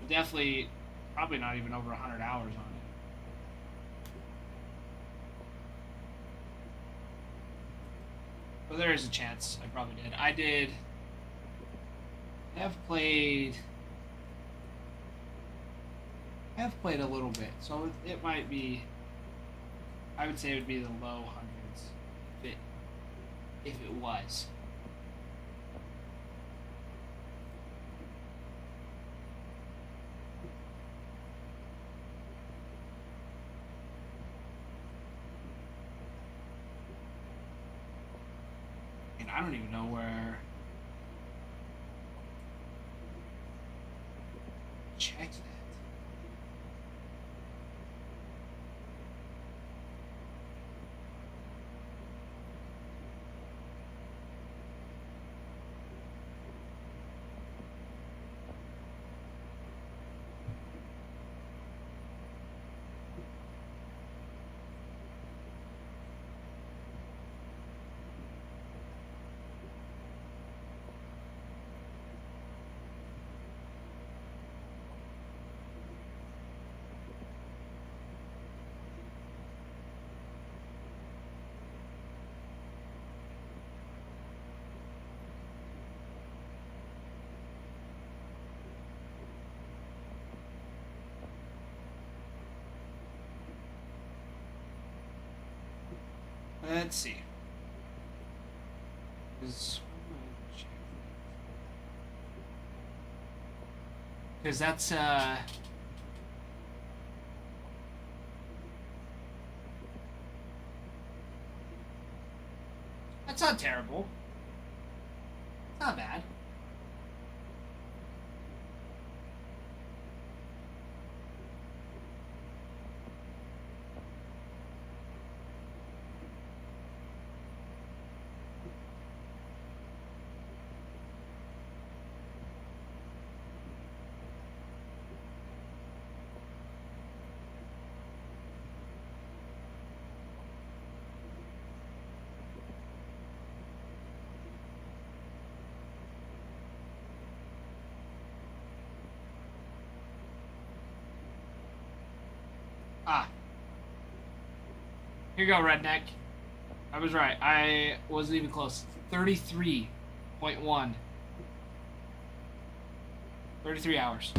But definitely, probably not even over 100 hours on it. But there is a chance I probably did. I have played I have played a little bit, so it might be. I would say it would be the low hundreds, if it was. And I don't even know where. Check that. Let's see. Because that's not terrible. It's not bad. Ah. Here you go, redneck. I was right. I wasn't even close. 33.1. 33 hours.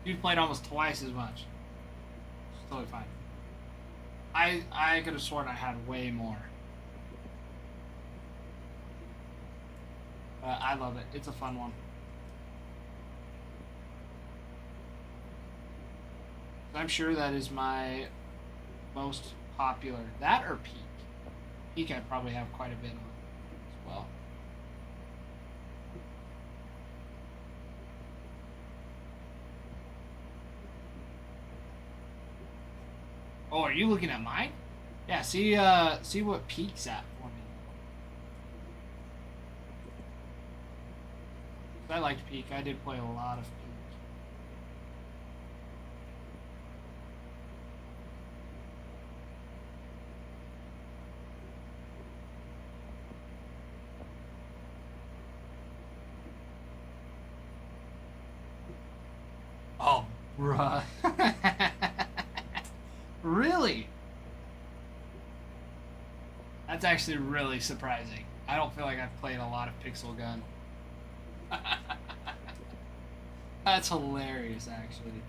You've played almost twice as much. It's totally fine. I could have sworn I had way more. I love it. It's a fun one. I'm sure that is my most popular. That or Peak. Peak I probably have quite a bit on as well. Oh, are you looking at mine? Yeah, see what Peak's at for me. I liked Peak. I did play a lot of Peak. Oh, bruh. Really? That's actually really surprising. I don't feel like I've played a lot of Pixel Gun. That's hilarious, actually.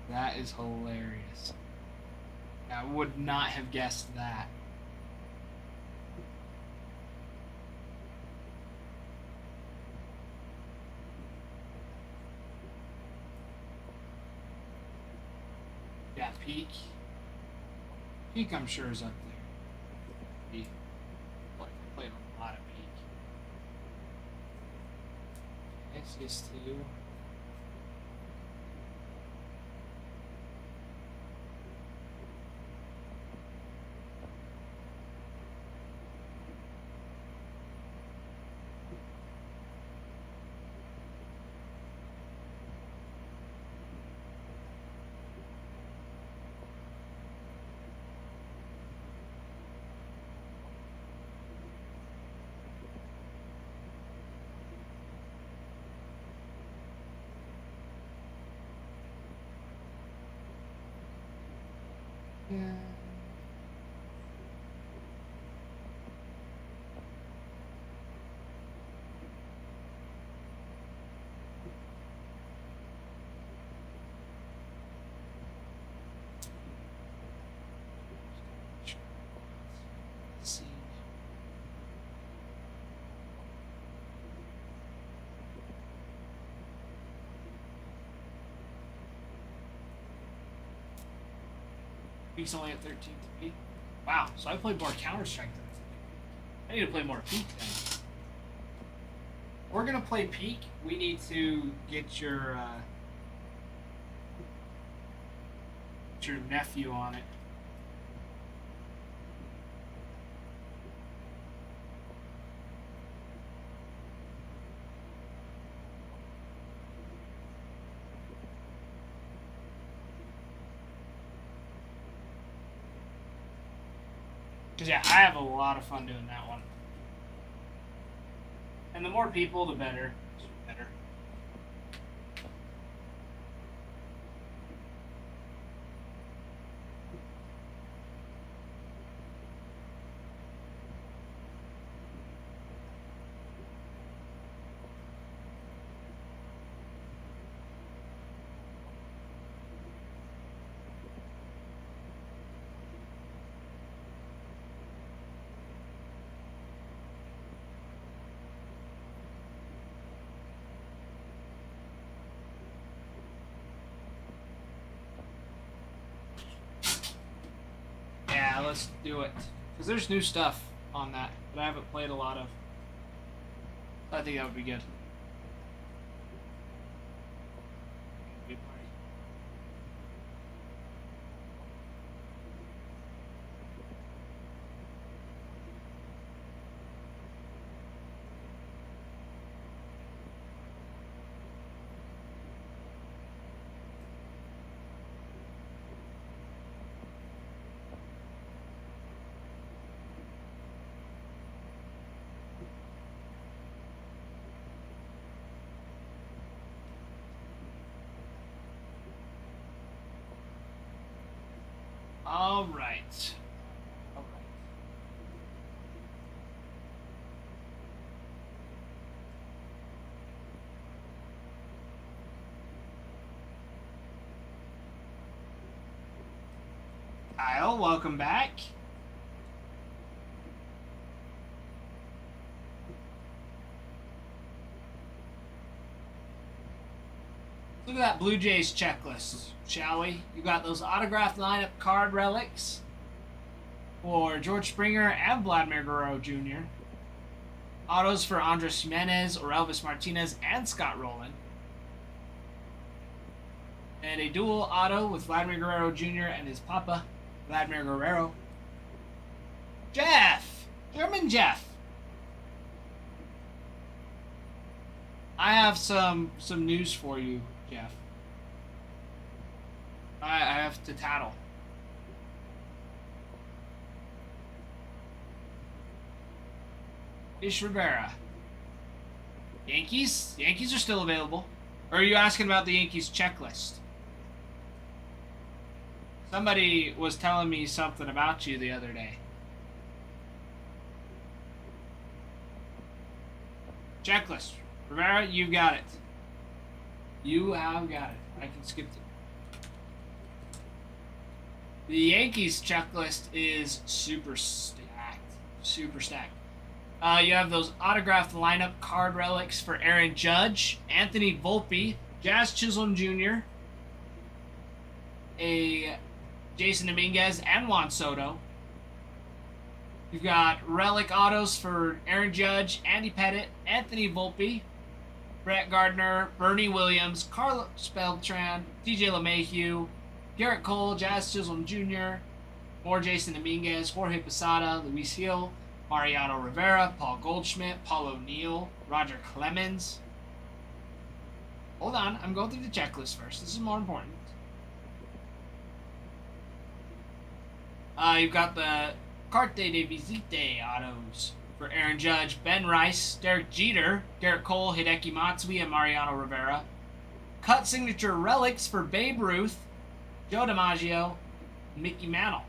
That is hilarious. I would not have guessed that. Yeah, Peak. Peak, I'm sure, is up there. Peak. Boy, I played a lot of Peak. XS2. Yeah. Peak's only at 13-3. Wow, so I played more Counter-Strike than I need to play more Peak then. We're gonna play Peak. We need to get your nephew on it. Cause yeah, I have a lot of fun doing that one. And the more people, the better. Better. Yeah, let's do it. Because there's new stuff on that I haven't played a lot of. I think that would be good. Good party. All right. All right. Kyle, welcome back. Look at that Blue Jays checklist, shall we? You got those autographed lineup card relics for George Springer and Vladimir Guerrero Jr. Autos for Andres Jimenez, Orelvis Martinez, and Scott Rowland. And a dual auto with Vladimir Guerrero Jr. and his papa, Vladimir Guerrero. Jeff! German Jeff! I have some news for you, Jeff. I have to tattle. Ish Rivera. Yankees? Yankees are still available. Or are you asking about the Yankees checklist? Somebody was telling me something about you the other day. Checklist. Rivera, you got it. You have got it. I can skip it. The Yankees checklist is super stacked. Super stacked. You have those autographed lineup card relics for Aaron Judge, Anthony Volpe, Jazz Chisholm Jr., a Jason Dominguez, and Juan Soto. You've got relic autos for Aaron Judge, Andy Pettitte, Anthony Volpe, Brett Gardner, Bernie Williams, Carlos Beltran, DJ LeMahieu, Garrett Cole, Jazz Chisholm Jr., more Jason Dominguez, Jorge Posada, Luis Hill, Mariano Rivera, Paul Goldschmidt, Paul O'Neill, Roger Clemens. Hold on, I'm going through the checklist first. This is more important. You've got the Carte de Visite autos for Aaron Judge, Ben Rice, Derek Jeter, Garrett Cole, Hideki Matsui, and Mariano Rivera. Cut signature relics for Babe Ruth, Joe DiMaggio, and Mickey Mantle.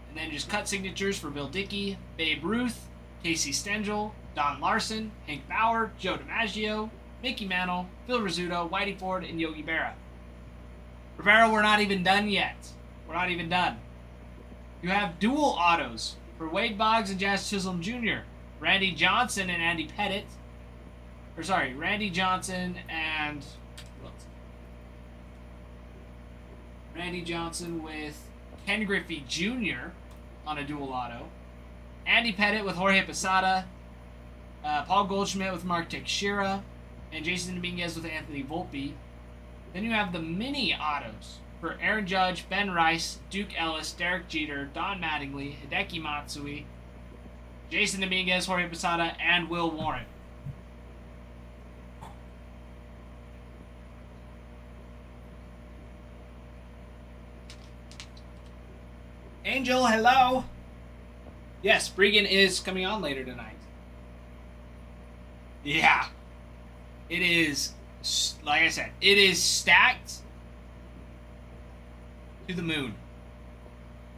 And then just cut signatures for Bill Dickey, Babe Ruth, Casey Stengel, Don Larson, Hank Bauer, Joe DiMaggio, Mickey Mantle, Phil Rizzuto, Whitey Ford, and Yogi Berra. Rivera, we're not even done yet. We're not even done. You have dual autos for Wade Boggs and Jazz Chisholm Jr., Randy Johnson and Andy Pettitte. Or sorry, Randy Johnson and... Randy Johnson with Ken Griffey Jr. on a dual auto. Andy Pettit with Jorge Posada. Paul Goldschmidt with Mark Teixeira. And Jason Dominguez with Anthony Volpe. Then you have the mini autos for Aaron Judge, Ben Rice, Duke Ellis, Derek Jeter, Don Mattingly, Hideki Matsui, Jason Dominguez, Jorge Posada, and Will Warren. Angel, hello. Yes, Bregan is coming on later tonight. Yeah. It is, like I said, it is stacked to the moon.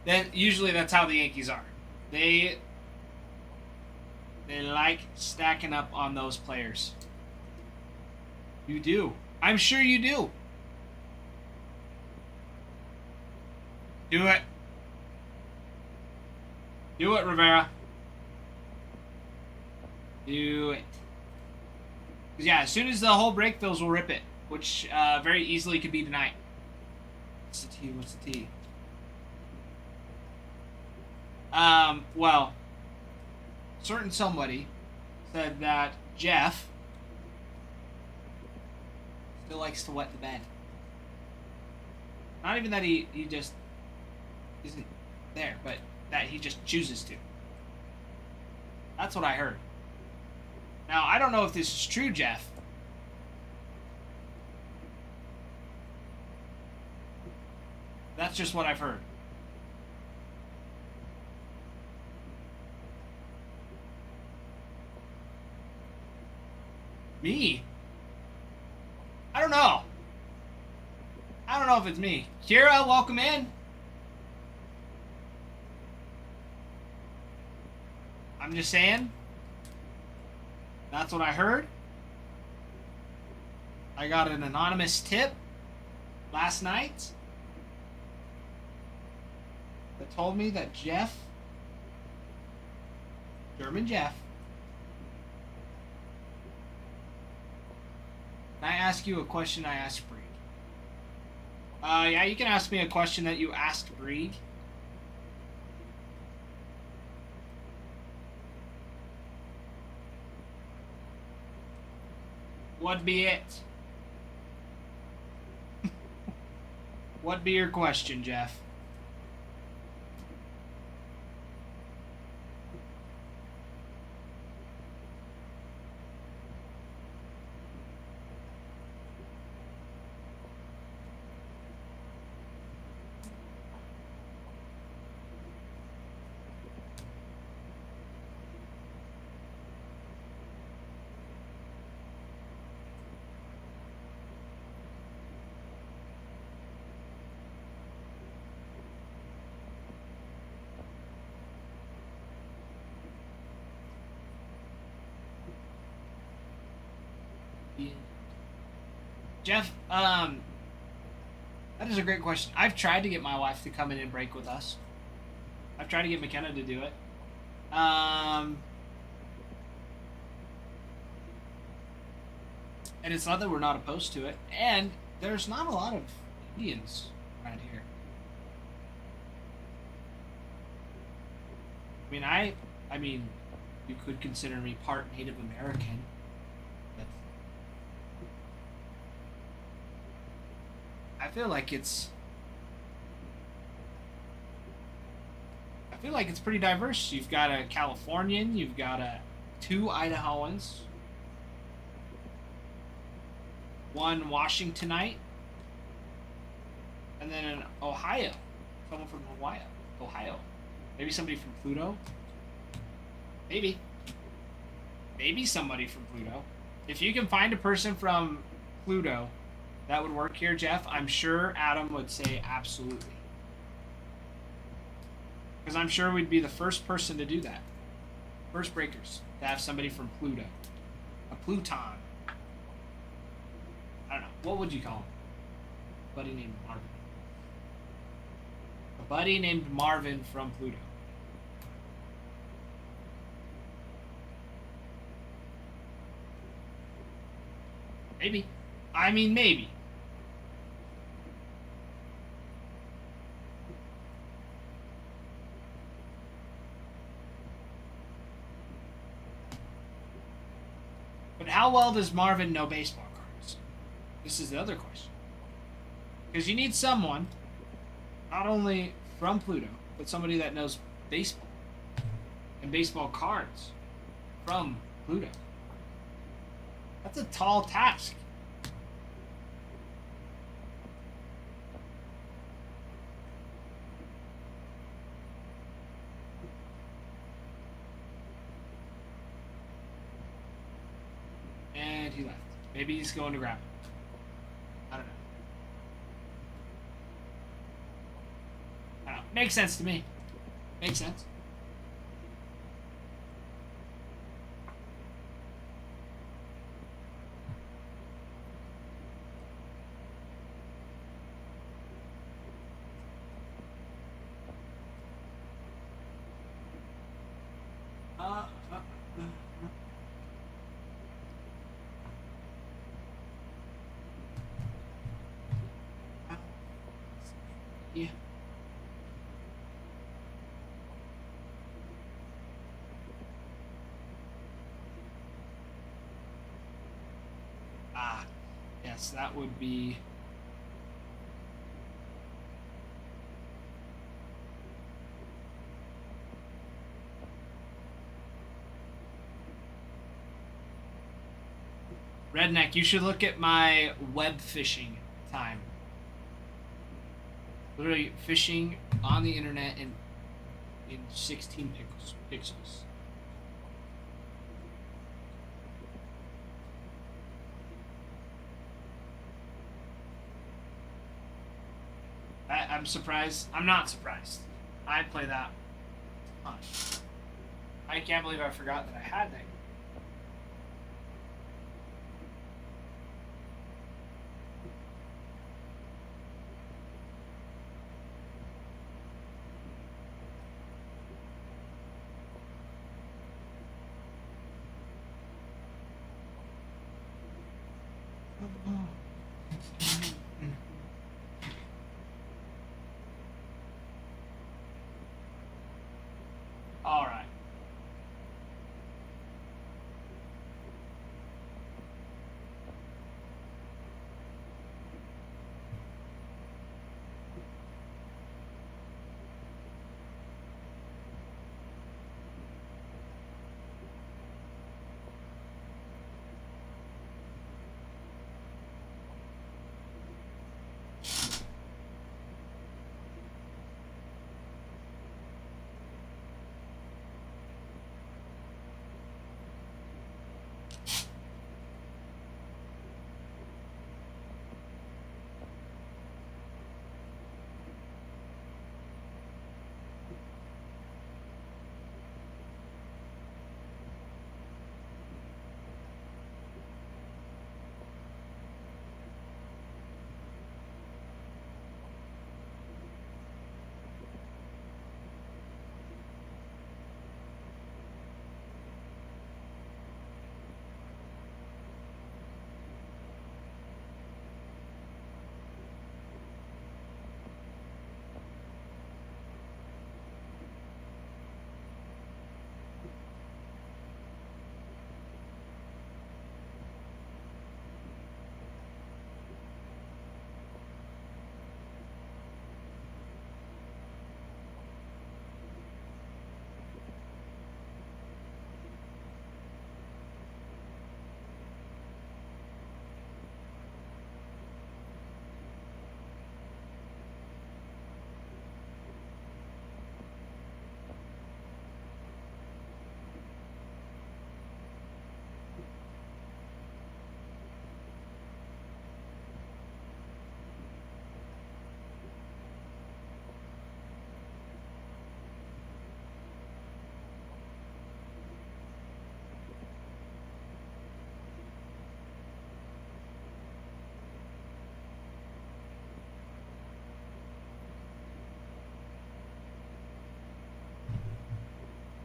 Then usually that's how the Yankees are. They like stacking up on those players. You do. I'm sure you do. Do it. Do it, Rivera. Do it. 'Cause yeah, as soon as the whole break fills, we'll rip it, which very easily could be tonight. What's the T? What's the T? Well, certain somebody said that Jeff still likes to wet the bed. Not even that he just isn't there, but that he just chooses to. That's what I heard. Now, I don't know if this is true, Jeff. That's just what I've heard. Me? I don't know. I don't know if it's me. Kira, welcome in. I'm just saying. That's what I heard. I got an anonymous tip last night that told me that Jeff, German Jeff, can I ask you a question I asked Breed? Yeah, you can ask me a question that you asked Breed. What be it? What be your question, Jeff? Jeff, that is a great question. I've tried to get my wife to come in and break with us. I've tried to get McKenna to do it. And it's not that we're not opposed to it. And there's not a lot of Indians around here. I mean, you could consider me part Native American. I feel like it's pretty diverse. You've got a Californian, you've got two Idahoans, one Washingtonite, and then an Ohio. Someone from Ohio. Maybe somebody from Pluto. Maybe somebody from Pluto. If you can find a person from Pluto that would work here, Jeff, I'm sure Adam would say absolutely. Because I'm sure we'd be the first person to do that. First breakers to have somebody from Pluto. A Pluton. I don't know. What would you call him? A buddy named Marvin. A buddy named Marvin from Pluto. Maybe. I mean, maybe. how well does Marvin know baseball cards? This is the other question. Because you need someone, not only from Pluto, but somebody that knows baseball and baseball cards from Pluto. That's a tall task. And he left. Maybe he's going to grab it. I don't know. I don't know. Makes sense to me. Makes sense. Yeah. Ah, yes, that would be. Redneck, you should look at my web fishing time. Literally fishing on the internet in 16 pixels. I'm surprised. I'm not surprised. I play that much. I can't believe I forgot that I had that. All right.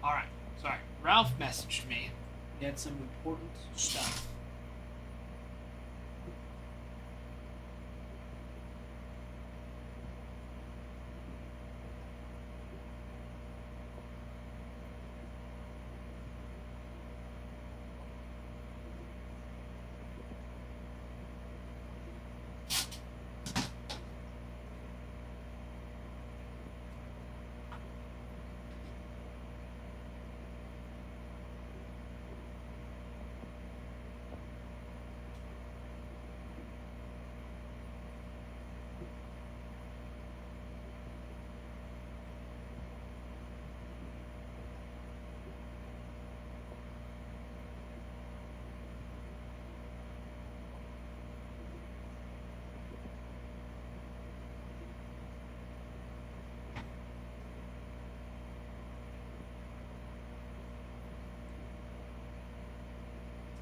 All right. Sorry. Ralph messaged me. He had some important stuff.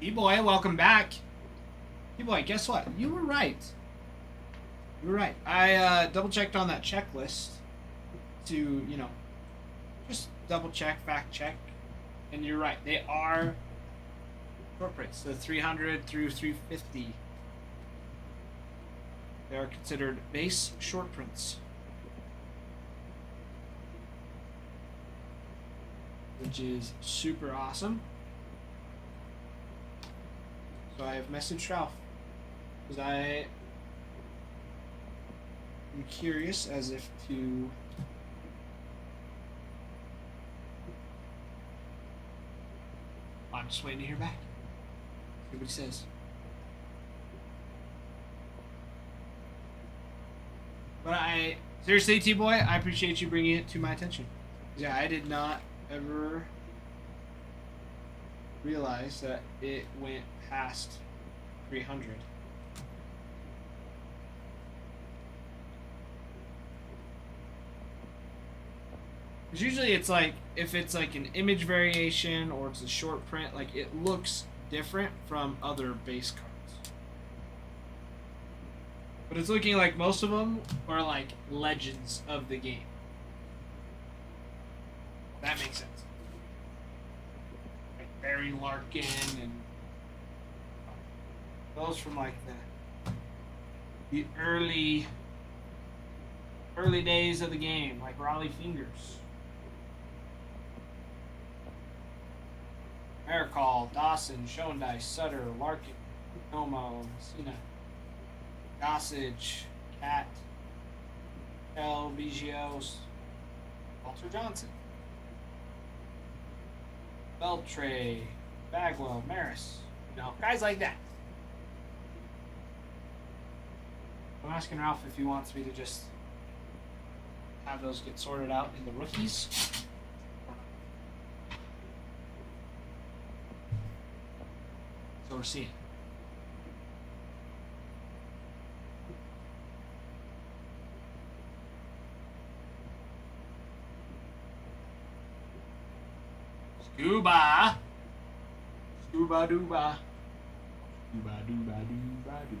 T-Boy, welcome back. T-Boy, guess what? You were right. You were right. I double-checked on that checklist to, you know, just double-check, fact-check. And you're right. They are short prints. The 300 through 350. They are considered base short prints. Which is super awesome. So I have messaged Ralph. Because I am curious as if to... I'm just waiting to hear back. See what he says. But seriously, T-Boy, I appreciate you bringing it to my attention. Yeah, I did not ever realize that it went past 300. Because usually it's like, if it's like an image variation or it's a short print, like it looks different from other base cards. But it's looking like most of them are like legends of the game. That makes sense. Like Barry Larkin and those from like the early days of the game, like Raleigh Fingers. Maricall, Dawson, Schoendice, Sutter, Larkin, Como, Messina, Gossage, Cat, L, Bigios, Walter Johnson, Beltray, Bagwell, Maris. You know, guys like that. I'm asking Ralph if he wants me to just have those get sorted out in the rookies. So we're seeing. Scuba. Scuba dooba. Scuba dooba dooba doo.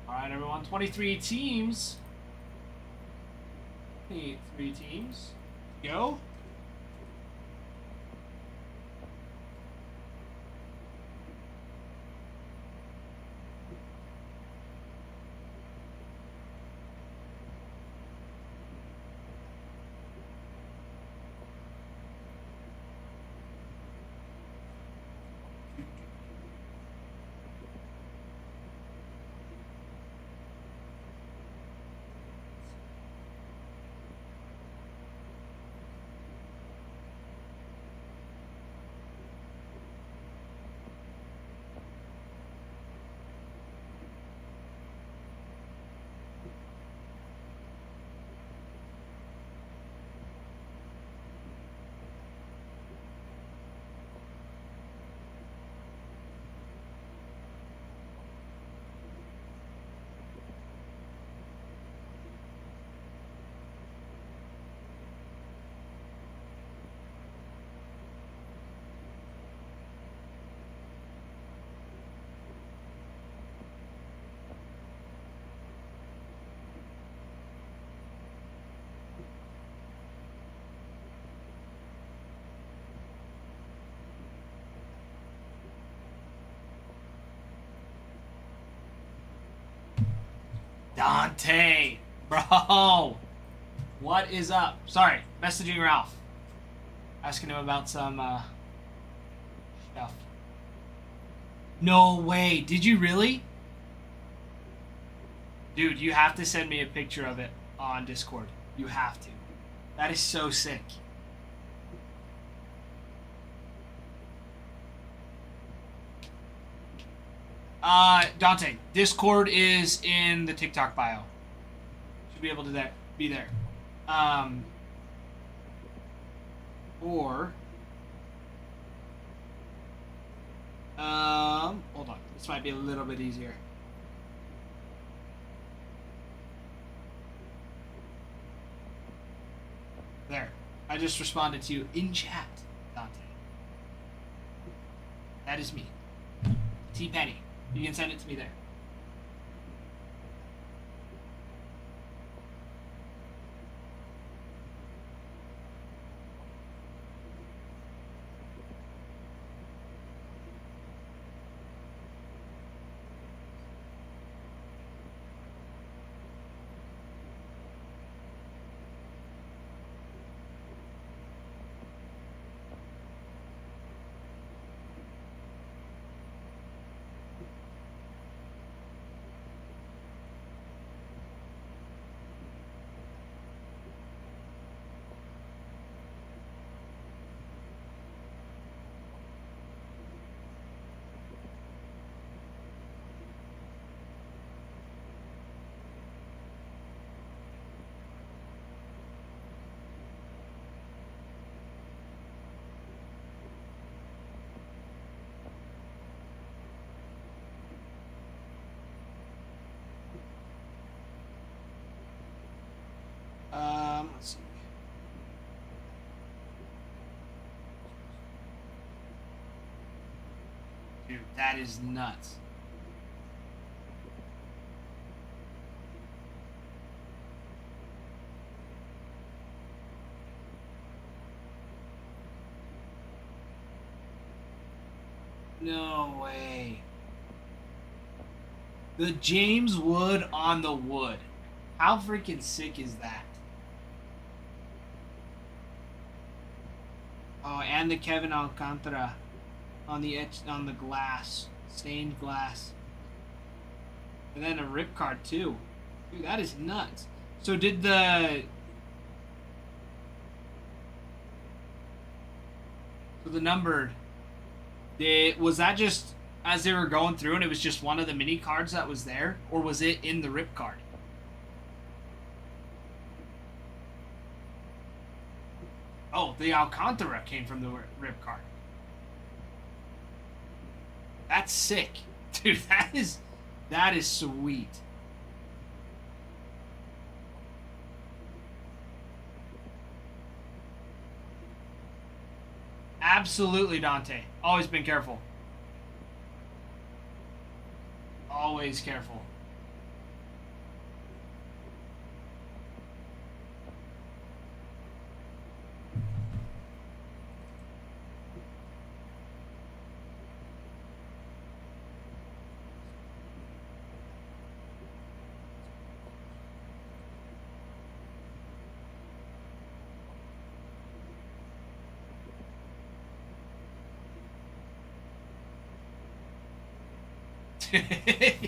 Alright, everyone. 23 teams. 23 teams. Go. Dante, bro, what is up? Sorry, messaging Ralph, asking him about some stuff. No way, did you really? Dude, you have to send me a picture of it on Discord. You have to. That is so sick. Dante, Discord is in the TikTok bio. Should be able to be there. Or hold on. This might be a little bit easier. There. I just responded to you in chat, Dante. That is me. T Penny. You can send it to me there. Let's see. Dude, that is nuts. No way. The James Wood on the wood. How freaking sick is that? Oh, and the Kevin Alcantara on the edge, on the glass, stained glass, and then a rip card too. Dude, that is nuts. So did the numbered? Was that just as they were going through and it was just one of the mini cards that was there, or was it in the rip card? Oh, the Alcantara came from the rip card. That's sick. Dude, that is sweet. Absolutely, Dante. Always been careful. Always careful.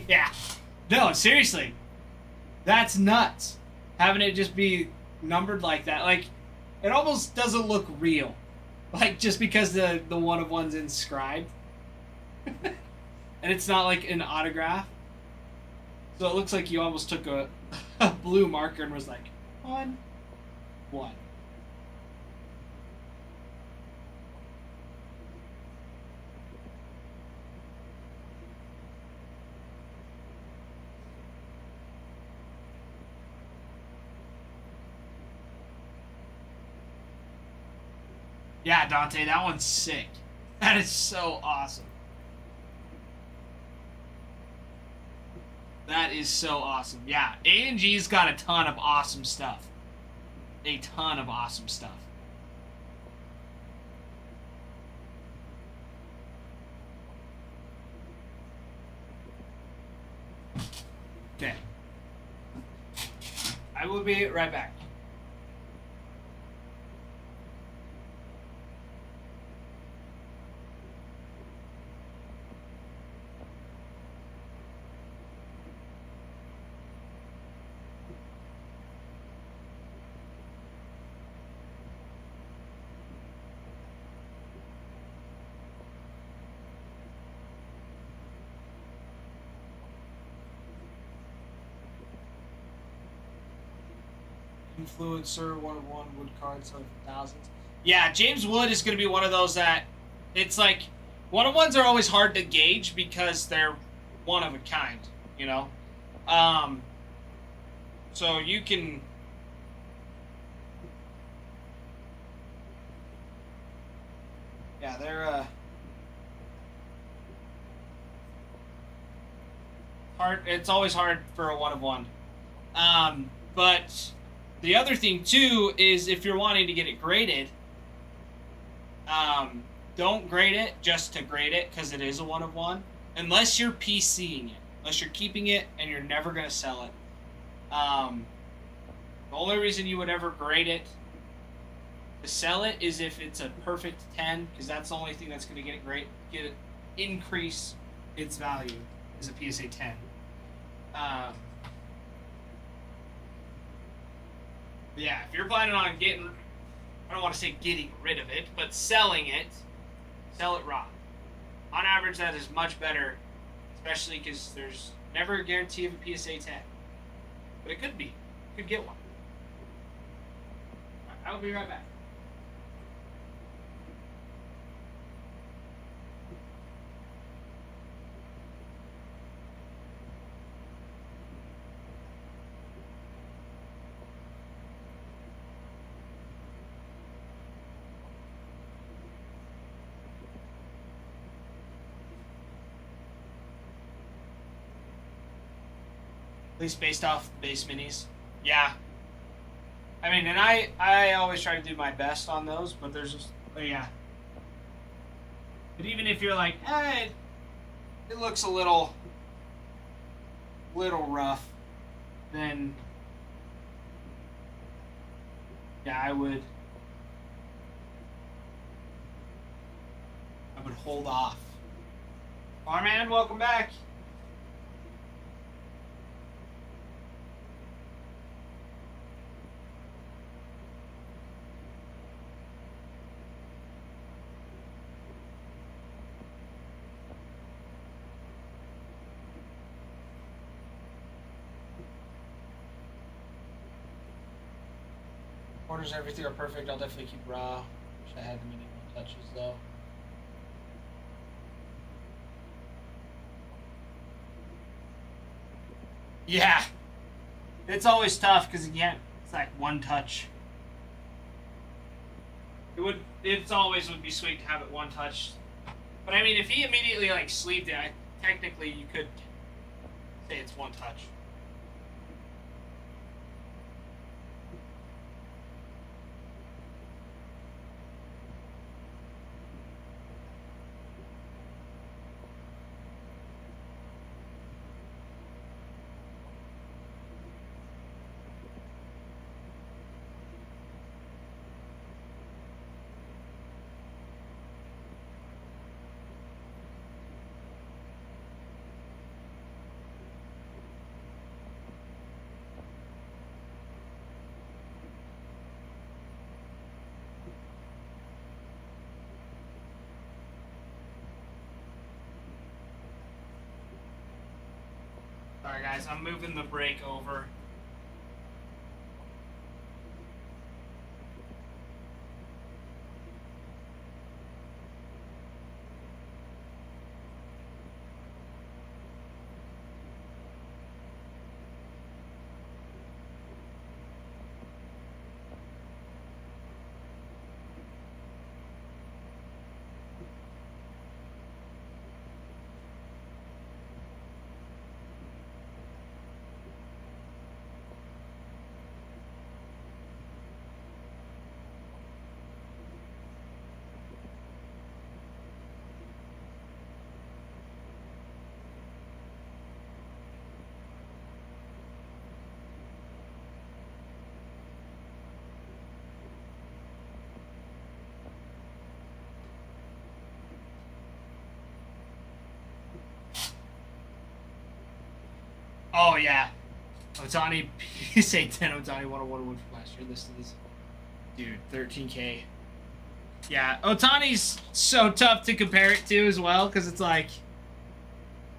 Yeah. No, seriously. That's nuts. Having it just be numbered like that. Like, it almost doesn't look real. Like, just because the one of one's inscribed. And it's not like an autograph. So it looks like you almost took a blue marker and was like, 1. Yeah, Dante, that one's sick. That is so awesome. That is so awesome. Yeah, A&G's got a ton of awesome stuff. A ton of awesome stuff. Okay. I will be right back. Influencer 101 wood cards of thousands. Yeah, James Wood is going to be one of those that it's like one of ones are always hard to gauge because they're one of a kind, you know. So you can Yeah, they're hard. It's always hard for a 1 of 1. But the other thing too is if you're wanting to get it graded, don't grade it just to grade it because it is a 1 of 1. Unless you're PCing it, unless you're keeping it and you're never gonna sell it. The only reason you would ever grade it to sell it is if it's a perfect 10, because that's the only thing that's gonna get it increase its value is a PSA 10. Yeah, if you're planning on getting, I don't want to say getting rid of it, but selling it, sell it raw. On average, that is much better, especially because there's never a guarantee of a PSA 10. But it could be. You could get one. I'll be right back. At least based off base minis. Yeah. I mean, and I always try to do my best on those, but there's just, yeah. But even if you're like, it looks a little rough, then yeah, I would hold off. Farman, welcome back. Orders and everything are perfect. I'll definitely keep raw. Wish I had the mini touches though. Yeah, it's always tough because again, it's like one touch. It's always would be sweet to have it one touch, but I mean, if he immediately like sleeved it, technically you could say it's one touch. Sorry guys, I'm moving the break over. Oh yeah, Otani PSA 10 Otani 101 from last year. This is, dude, 13K. Yeah, Otani's so tough to compare it to as well because it's like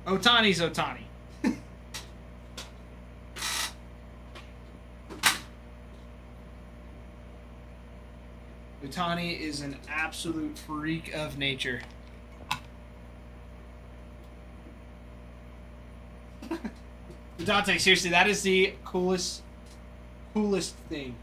Otani's Otani. Otani is an absolute freak of nature. Dante, seriously, that is the coolest thing.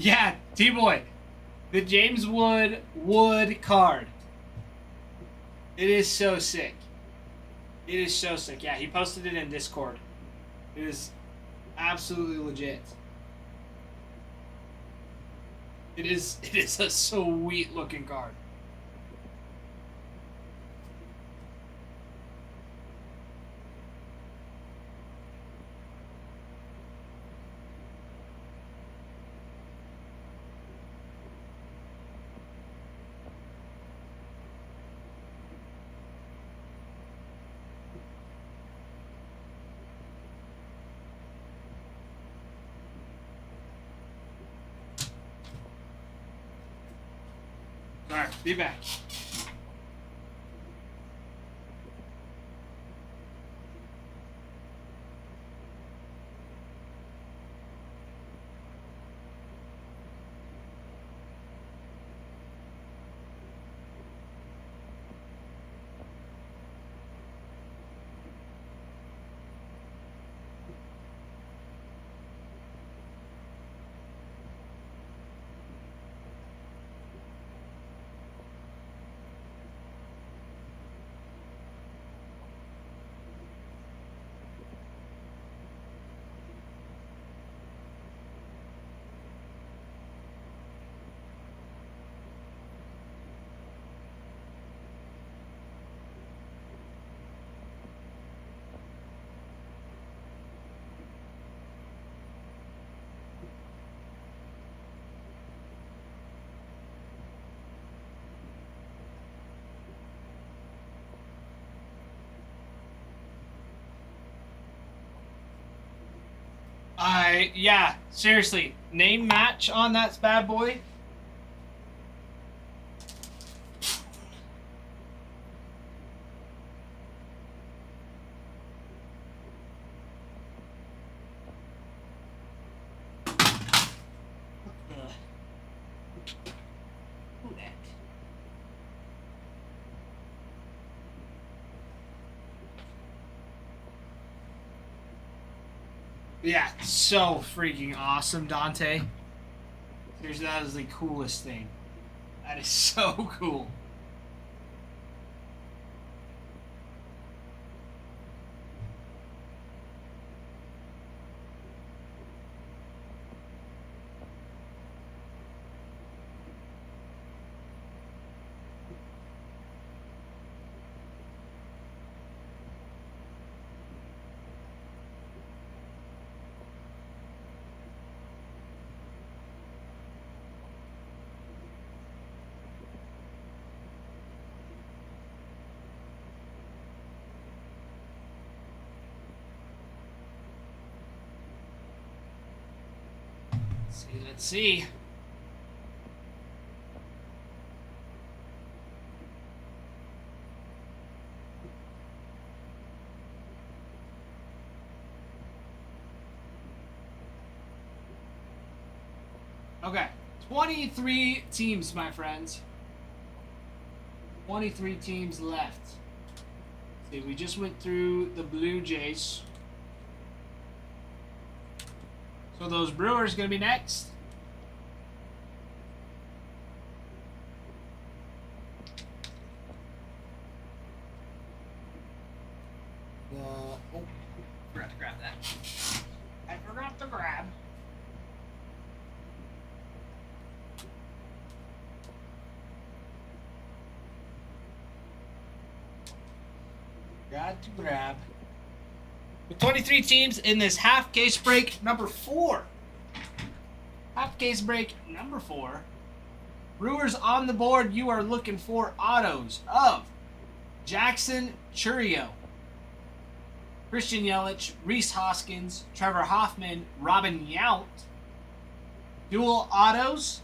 Yeah, T-Boy. The James Wood card. It is so sick. It is so sick. Yeah, he posted it in Discord. It is absolutely legit. It is a sweet looking card. Alright, be back. Yeah, seriously. Name match on that bad boy. Who that? Yeah, so freaking awesome, Dante. Seriously, that is the coolest thing. That is so cool. Let's see. Okay, 23 teams, my friends. 23 teams left. See, we just went through the Blue Jays. So those Brewers gonna be next. Oh, forgot to grab that. I forgot to grab. Got to grab. With 23 teams in this half case break number 4. Half case break number 4. Brewers on the board. You are looking for autos of Jackson Chourio, Christian Yelich, Rhys Hoskins, Trevor Hoffman, Robin Yount. Dual autos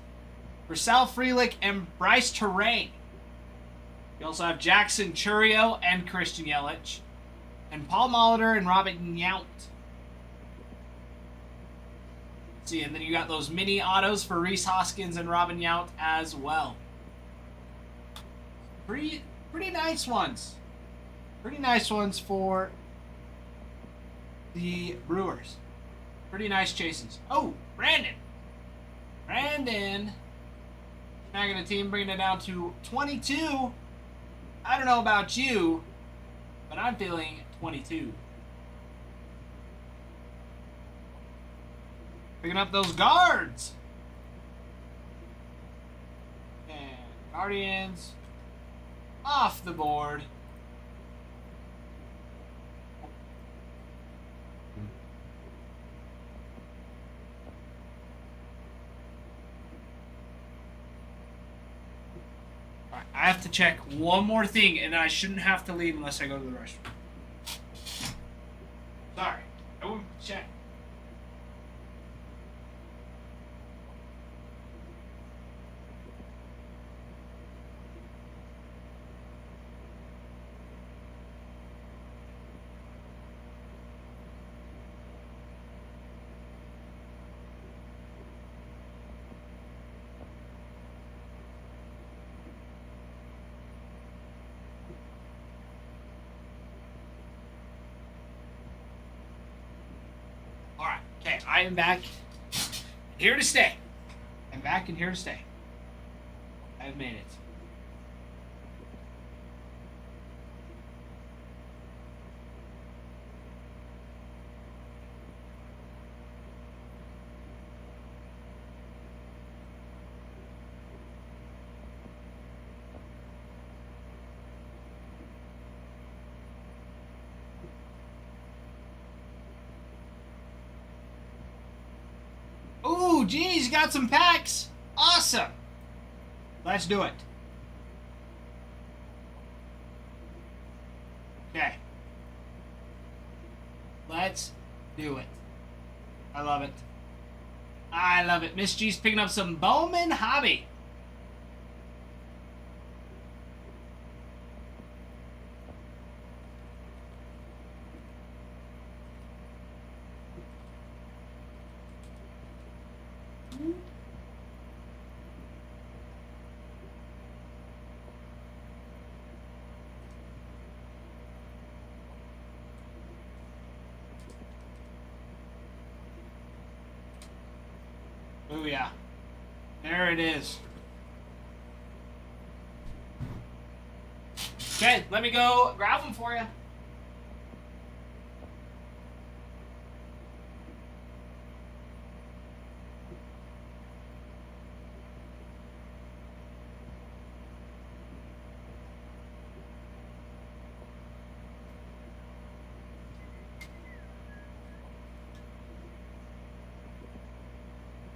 for Sal Frelick and Bryce Terrain. You also have Jackson Chourio and Christian Yelich, and Paul Molitor and Robin Yount. See, and then you got those mini autos for Rhys Hoskins and Robin Yount as well. Pretty nice ones. Pretty nice ones for the Brewers. Pretty nice chases. Oh, Brandon. Brandon. Snagging a team, bringing it down to 22. I don't know about you, but I'm feeling 22. Picking up those guards. And Guardians off the board. Alright, I have to check one more thing, and I shouldn't have to leave unless I go to the restroom. Sorry. I will check. Alright, okay, I am back. Here to stay. I'm back and here to stay. I've made it. Ooh, geez, got some packs. Awesome. Let's do it. Okay. Let's do it. I love it. I love it. Miss G's picking up some Bowman Hobby. Oh yeah. There it is. Okay, let me go grab them for you.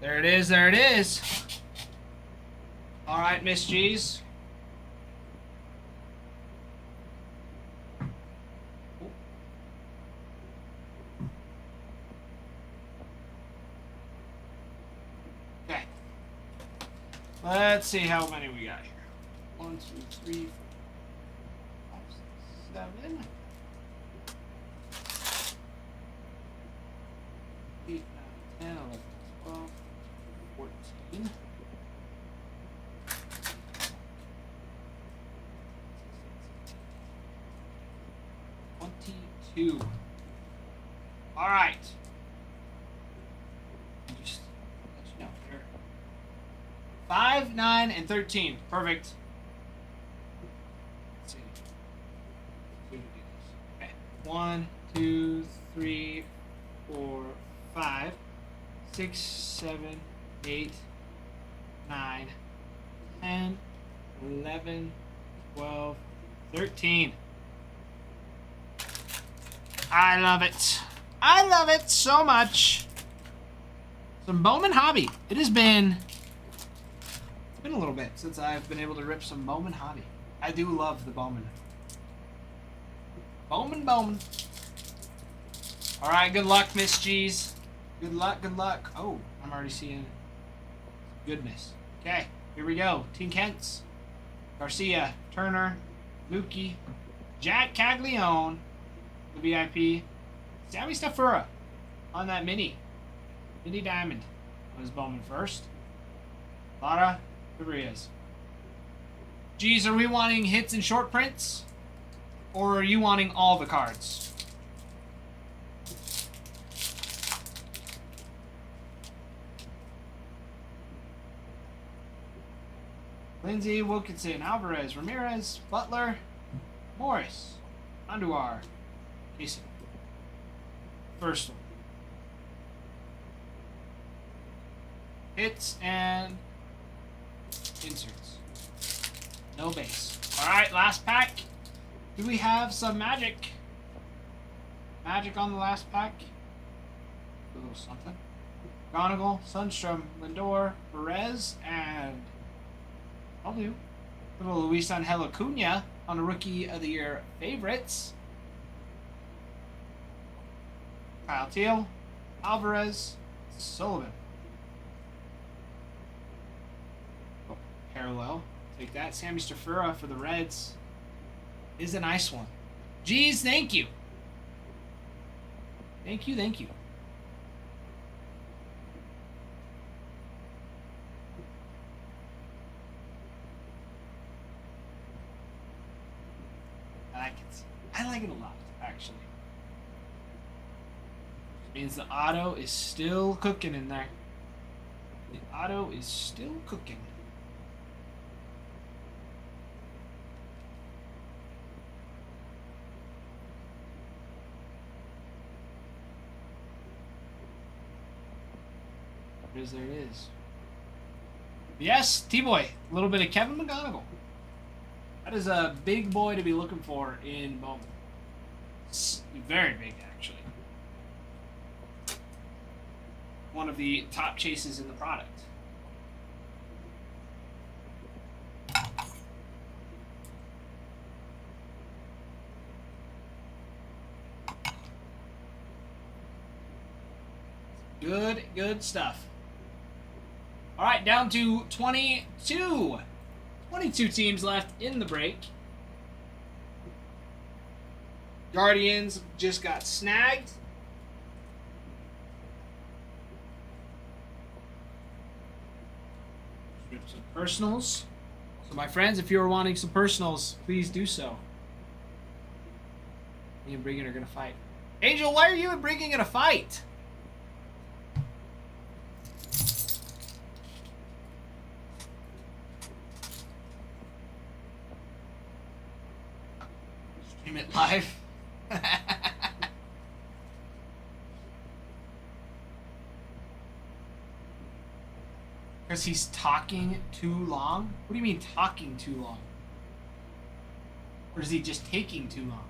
There it is, there it is. Alright, Miss G's. Okay. Let's see how many we got here. 1, 2, 3, 4, 5, 6, 7. 8, 9, 10, 11, 12. 14. $22. All right. Just let you know here. 5, 9, and 13. Perfect. Let's see. Okay. 1, 2, 3, 4, 5, 6, 7, 8, 9, 10, 11, 12, 13. I love it. I love it so much. Some Bowman Hobby. It's been a little bit since I've been able to rip some Bowman Hobby. I do love the Bowman. Bowman. All right, good luck, Miss G's. Good luck, good luck. Oh, I'm already seeing goodness. Okay, here we go. Team Kents, Garcia, Turner, Mookie, Jack Caglione, the VIP, Sammy Stafura on that mini diamond on his Bowman first. Lara Farias. Geez, are we wanting hits and short prints? Or are you wanting all the cards? Lindsay, Wilkinson, Alvarez, Ramirez, Butler, Morris, Andujar, Casey. First one. Hits and inserts. No base. Alright, last pack. Do we have some magic? Magic on the last pack? A little something. Gonigal, Sundstrom, Lindor, Perez, and I'll do. Little Luis Angel Acuna on a Rookie of the Year favorites. Kyle Teal, Alvarez, Sullivan. Oh, parallel. Take that. Sammy Stafura for the Reds. Is a nice one. Geez, thank you. Thank you, thank you. I like it. I like it a lot, actually. Means the auto is still cooking in there. The auto is still cooking. There it is, there it is. Yes, T-Boy. A little bit of Kevin McGonigal. That is a big boy to be looking for in Bowman. It's very big, actually. One of the top chases in the product. Good, good stuff. All right, down to 22. 22 teams left in the break. Guardians just got snagged. Some personals. So my friends, if you're wanting some personals, please do so. Me and Brigham are going to fight. Angel, why are you and Brigham going to fight? Stream it live. Because he's talking too long? What do you mean talking too long? Or is he just taking too long?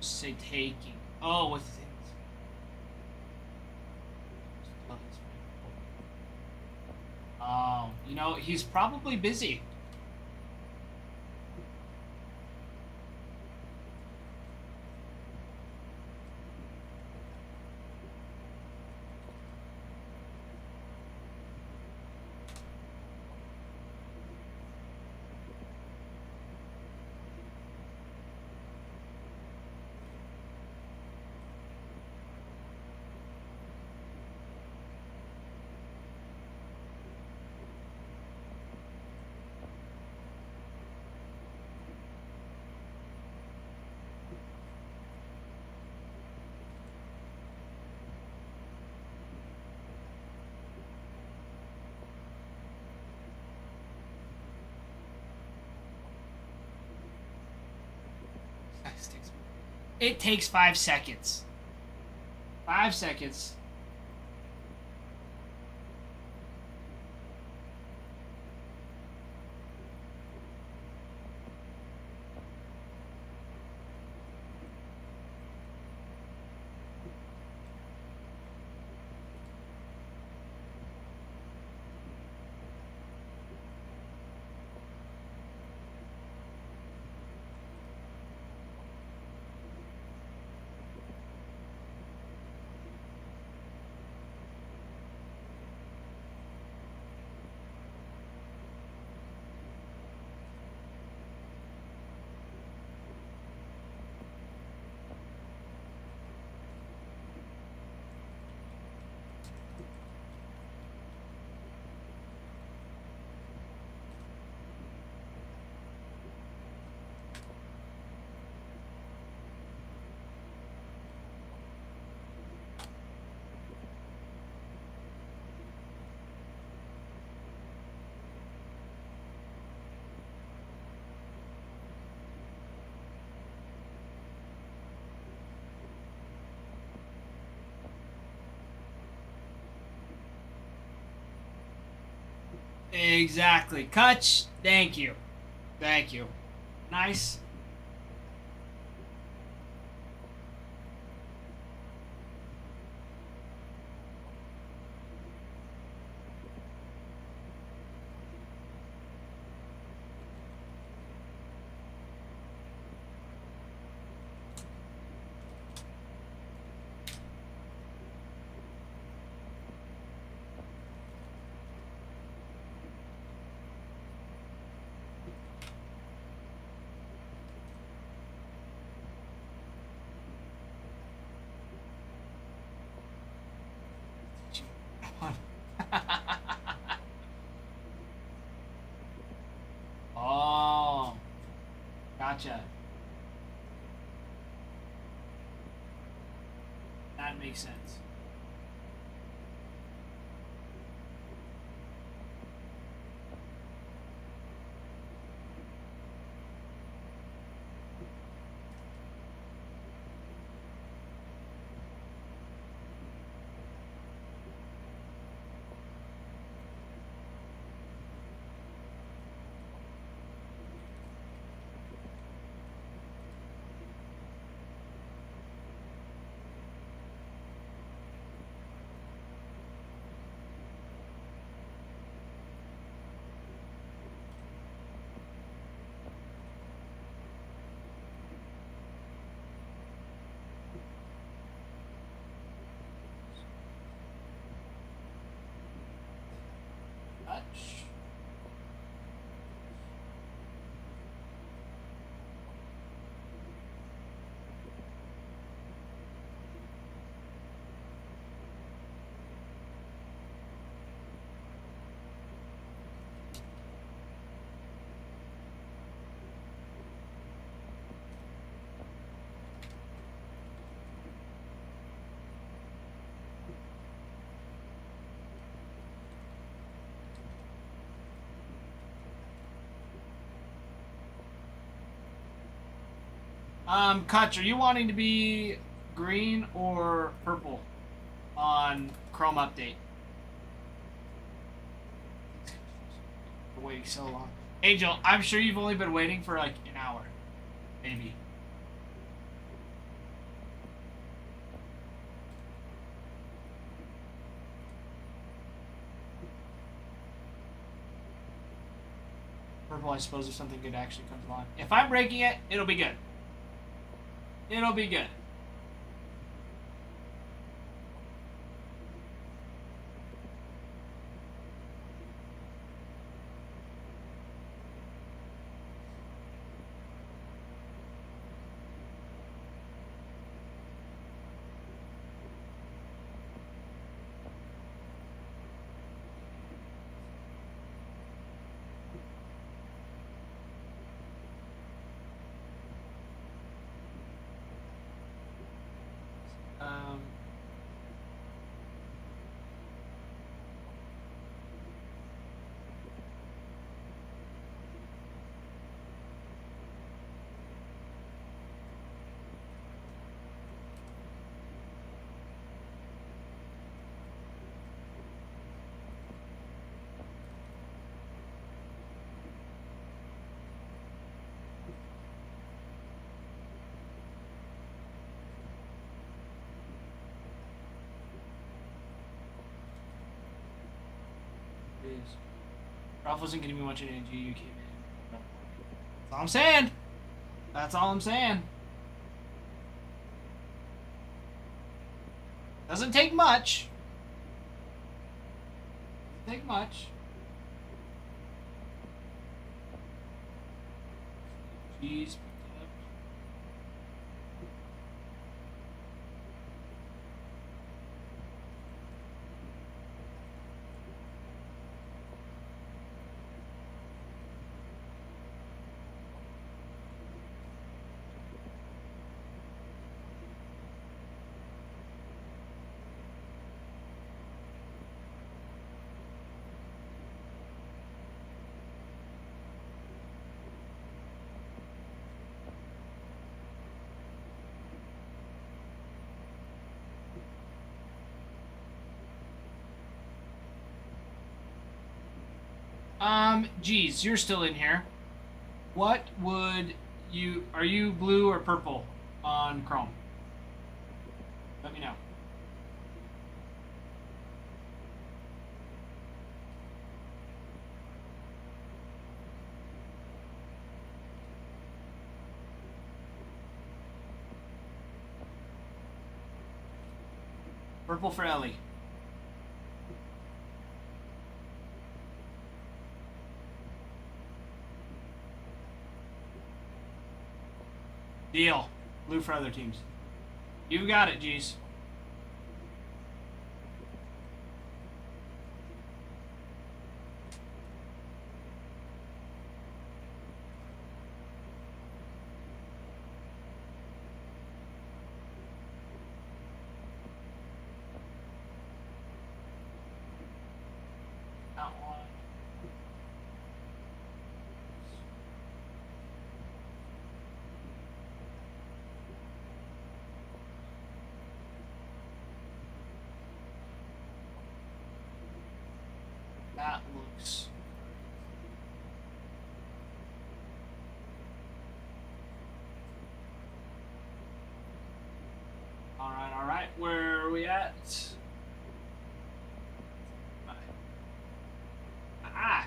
Say taking. Oh, with things. Oh, you know, he's probably busy. It takes 5 seconds. 5 seconds. Exactly. Kutch, thank you. Thank you. Nice. Oh, gotcha. That makes sense. Kutch. Kutch, are you wanting to be green or purple on Chrome update? We're waiting so long. Angel, I'm sure you've only been waiting for like an hour. Maybe. Purple, I suppose, if something good actually comes along. If I'm breaking it, it'll be good. It'll be good. Um, is Ralph wasn't giving me much energy. You came in. That's all I'm saying. That's all I'm saying. Doesn't take much. Doesn't take much. Jeez. Geez, you're still in here. What would you... Are you blue or purple on Chrome? Let me know. Purple for Ellie. Deal. Blue for other teams. You got it, G's. That one. That looks... All right. Where are we at? Ah!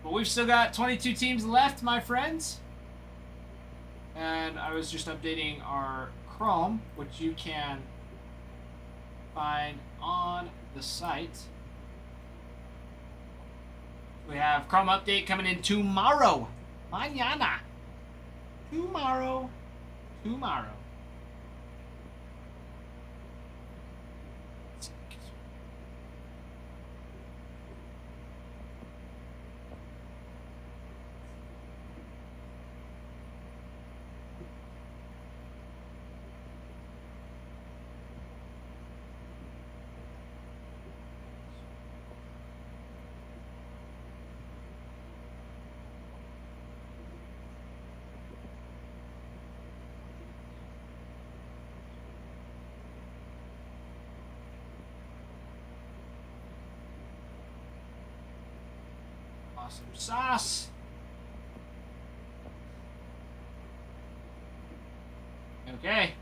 But we've still got 22 teams left, my friends. And I was just updating our Chrome, which you can find on the site. We have Chrome update coming in tomorrow. Mañana. Tomorrow. Awesome sauce. Okay.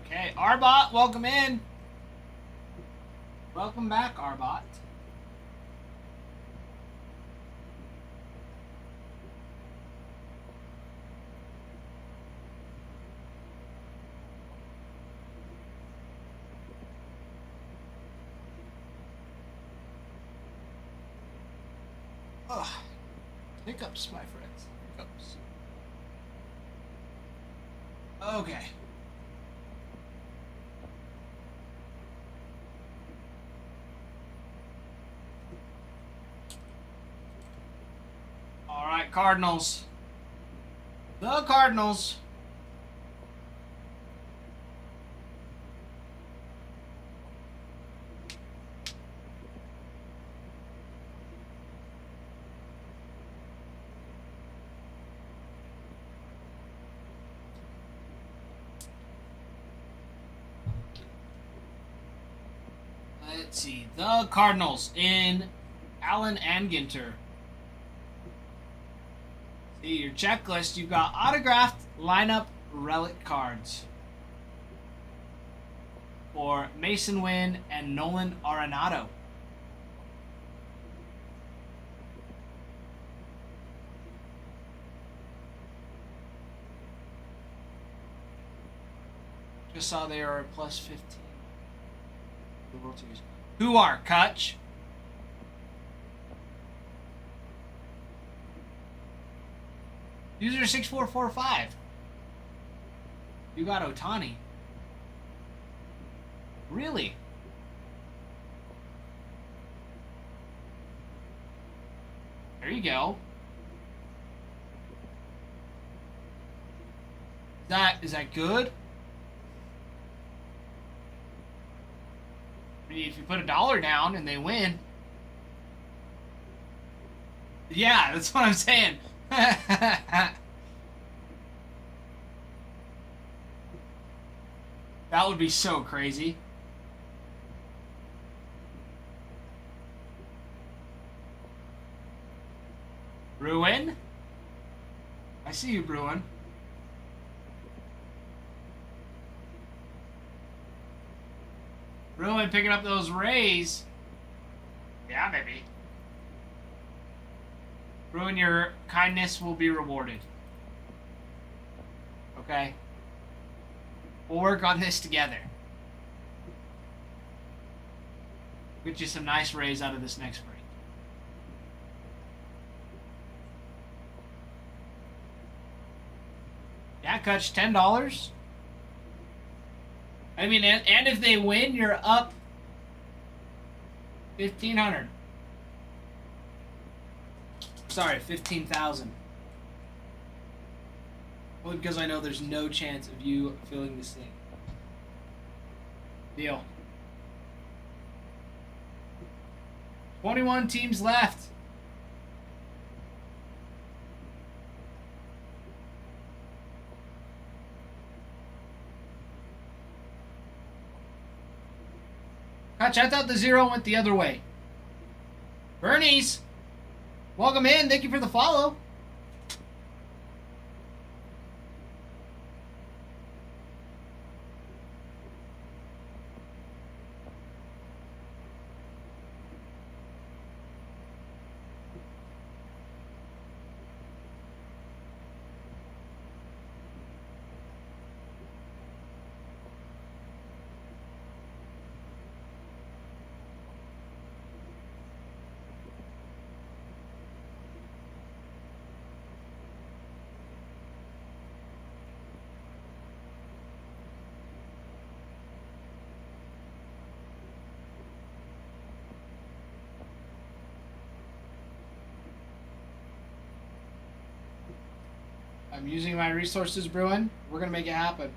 Okay, Arbot, welcome in. Welcome back, Arbot. Ugh. Hiccups, my friends. Hiccups. Okay. All right, Cardinals. The Cardinals. Let's see. The Cardinals in Allen and Ginter. See your checklist. You've got autographed lineup relic cards for Mason Wynn and Nolan Arenado. Just saw they are at plus 15. The World Series. Who are Kutch? User 6445. You got Otani. Really? There you go. Is that good? I mean, if you put $1 down and they win. Yeah, that's what I'm saying. That would be so crazy. Bruin? I see you, Bruin. Bruin picking up those Rays. Yeah, maybe. Bruin, your kindness will be rewarded. Okay? We'll work on this together. Get you some nice Rays out of this next break. Yeah, Kutch, $10. I mean, and if they win, you're up 1,500. Sorry, 15,000. Well, because I know there's no chance of you filling this thing. Deal. 21 teams left. Hutch, I thought the 0 went the other way. Bernie's, welcome in. Thank you for the follow. I'm using my resources, Bruin. We're going to make it happen.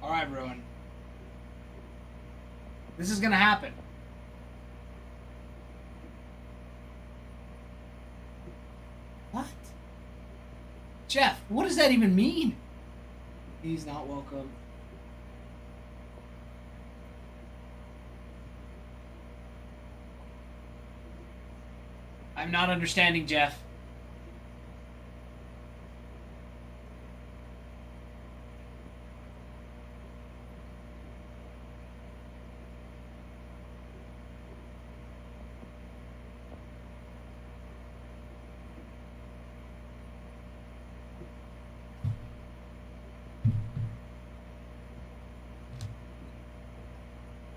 All right, Bruin. This is going to happen. What? Jeff, what does that even mean? He's not welcome. I'm not understanding, Jeff.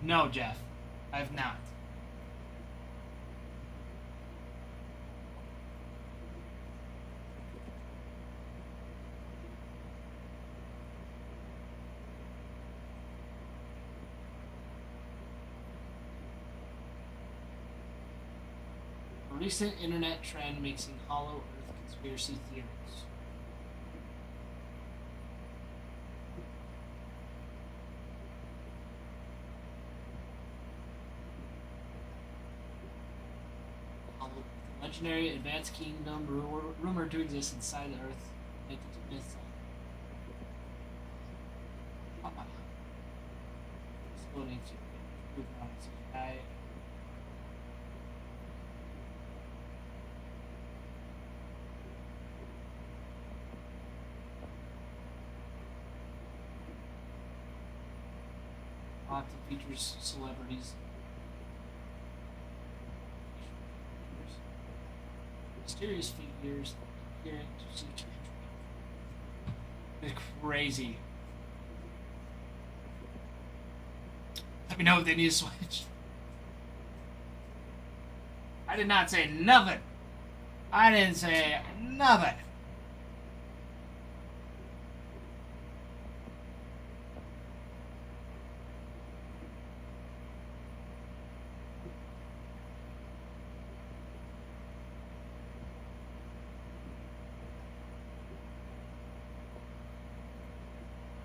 No, Jeff. I've not. A recent internet trend mixing hollow earth conspiracy theories. Legendary advanced kingdom rumored to exist inside the earth. Myths. We'll need to move on to CGI. Lots of features celebrities. Mysterious figures. It's crazy. Let me know if they need to switch. I did not say nothing. I didn't say nothing.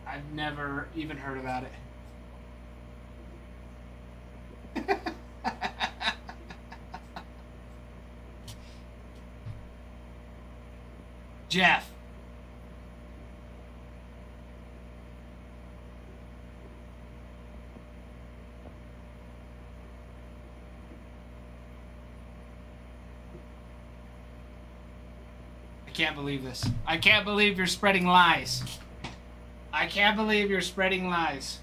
I've never even heard about it. Jeff. I can't believe this. I can't believe you're spreading lies. I can't believe you're spreading lies.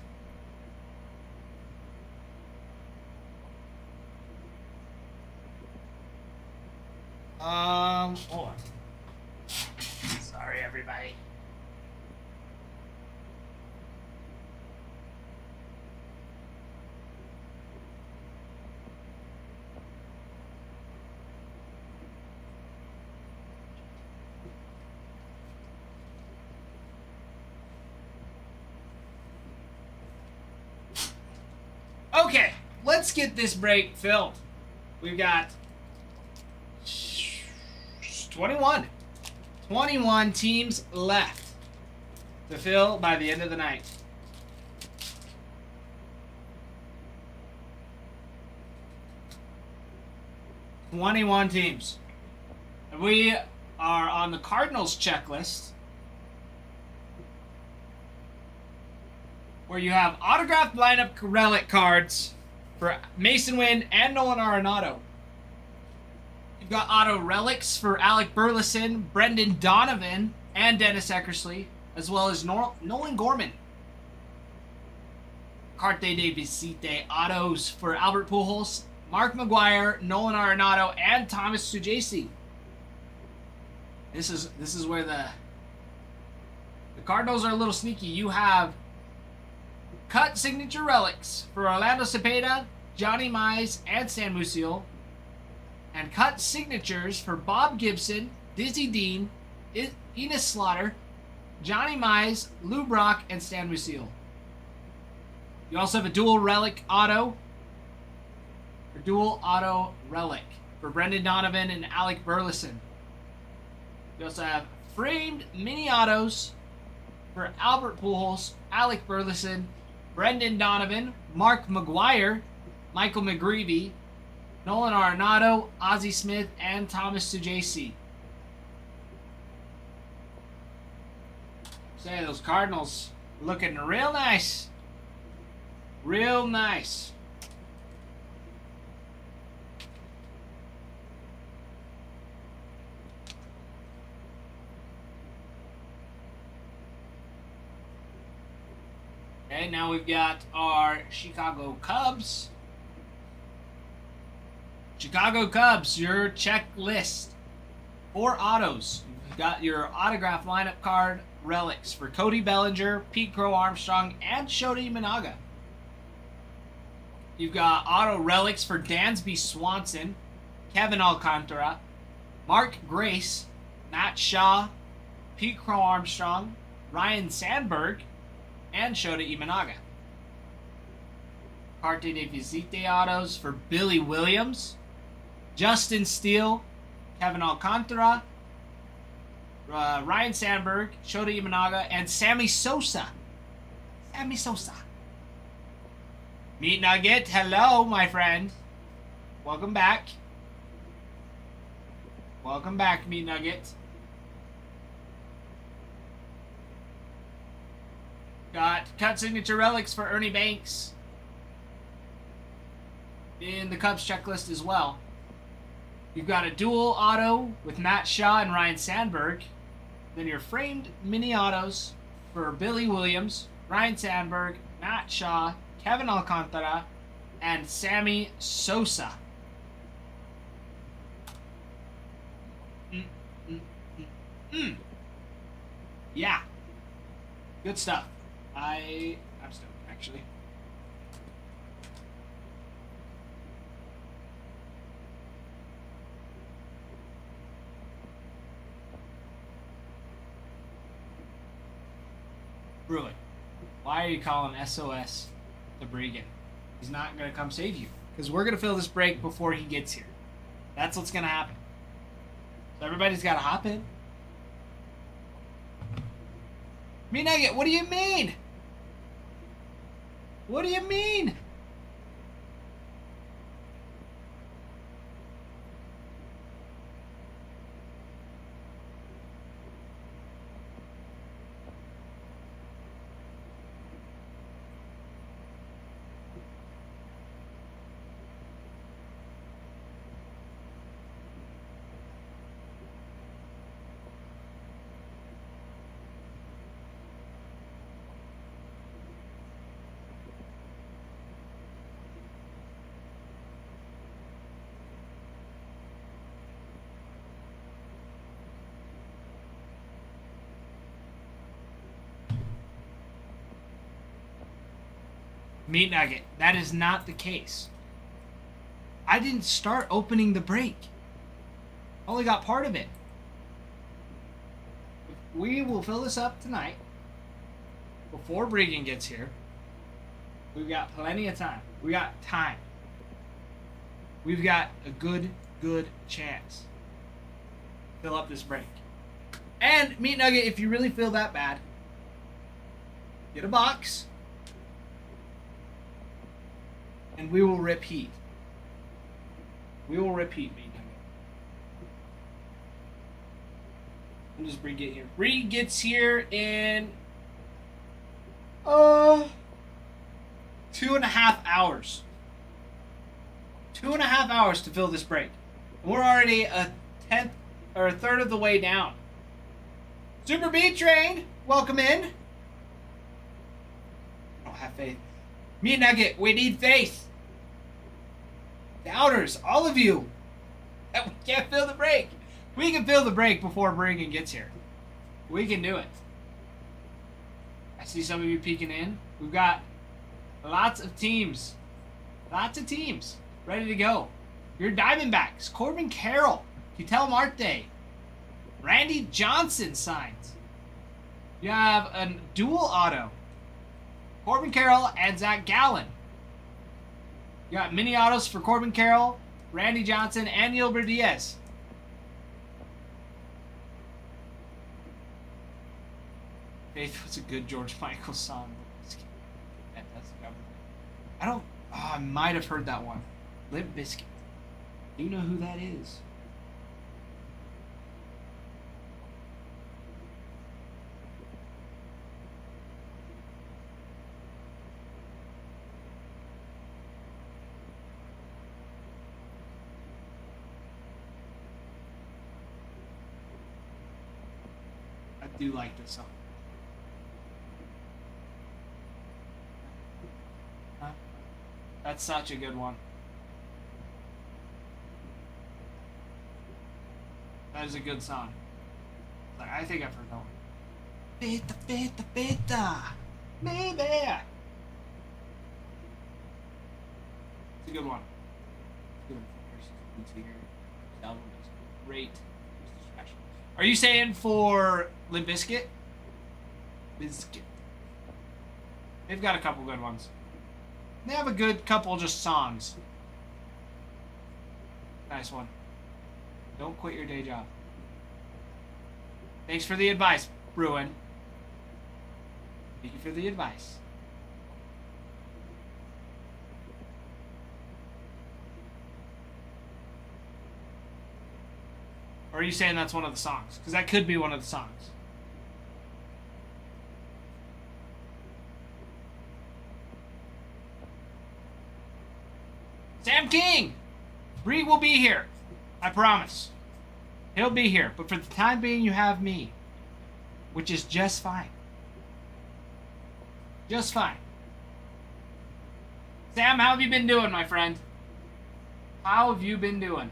Hold on. Sorry, everybody. Okay, let's get this break filled. We've got 21 teams left to fill by the end of the night. "21 teams. And we are on the Cardinals checklist, where you have autographed lineup relic cards for Mason Wynn and Nolan Arenado. You've got auto relics for Alec Burleson, Brendan Donovan, and Dennis Eckersley, as well as Nolan Gorman. Carte de Visite autos for Albert Pujols, Mark McGuire, Nolan Arenado, and Thomas Sujasi. This is where the Cardinals are a little sneaky. You have cut signature relics for Orlando Cepeda, Johnny Mize, and Stan Musial. And cut signatures for Bob Gibson, Dizzy Dean, Enos Slaughter, Johnny Mize, Lou Brock, and Stan Musial. You also have a dual relic auto. A dual auto relic for Brendan Donovan and Alec Burleson. You also have framed mini autos for Albert Pujols, Alec Burleson, Brendan Donovan, Mark McGuire, Michael McGreevy, Nolan Arenado, Ozzie Smith, and Thomas Sujasi. Say, those Cardinals looking real nice. Real nice. Okay, now we've got our Chicago Cubs. Chicago Cubs, your checklist. 4 autos. You've got your autograph lineup card relics for Cody Bellinger, Pete Crow Armstrong, and Shota Imanaga. You've got auto relics for Dansby Swanson, Kevin Alcantara, Mark Grace, Matt Shaw, Pete Crow Armstrong, Ryan Sandberg, and Shota Imanaga. Carte de Visite autos for Billy Williams, Justin Steele, Kevin Alcantara, Ryan Sandberg, Shota Imanaga, and Sammy Sosa. Sammy Sosa. Meat Nugget, hello, my friend. Welcome back. Welcome back, Meat Nugget. Got cut signature relics for Ernie Banks, in the Cubs checklist as well. You've got a dual auto with Matt Shaw and Ryan Sandberg. Then your framed mini autos for Billy Williams, Ryan Sandberg, Matt Shaw, Kevin Alcantara, and Sammy Sosa. Yeah. Good stuff. I'm stoked, actually. Bruin, why are you calling SOS the Bregan? He's not going to come save you. Because we're going to fill this break before he gets here. That's what's going to happen. So everybody's got to hop in. Me Nugget, what do you mean? What do you mean? Meat Nugget, that is not the case. I didn't start opening the break. Only got part of it. We will fill this up tonight before Bregan gets here. We've got plenty of time. We got time. We've got a good chance to fill up this break. And Meat Nugget, if you really feel that bad, get a box. And we will repeat. We will repeat, Meat Nugget. When does Bree get here? Bree gets here in 2.5 hours. 2.5 hours to fill this break. And we're already a third of the way down. Super B Train, welcome in. I don't have faith. Meat Nugget, we need faith. Doubters, all of you. We can't fill the break. We can fill the break before Bregan gets here. We can do it. I see some of you peeking in. We've got lots of teams. Lots of teams ready to go. Your Diamondbacks, Corbin Carroll, Ketel Marte, Randy Johnson signs. You have a dual auto. Corbin Carroll and Zach Gallen. You got mini autos for Corbin Carroll, Randy Johnson, and Yilber Diaz. Faith was a good George Michael song. I might have heard that one. Limp Bizkit. Do you know who that is? I do like this song. That's such a good one. That is a good song. Like, I think I've heard that one. Beta, beta, beta. Maybe. It's a good one. It's a good one. Album is great. Are you saying for Limp Bizkit? Bizkit. They've got a couple good ones. They have a good couple just songs. Nice one. Don't quit your day job. Thanks for the advice, Bruin. Thank you for the advice. Or are you saying that's one of the songs? Because that could be one of the songs. Sam King! Bree will be here. I promise. He'll be here. But for the time being, you have me. Which is just fine. Just fine. Sam, how have you been doing, my friend? How have you been doing?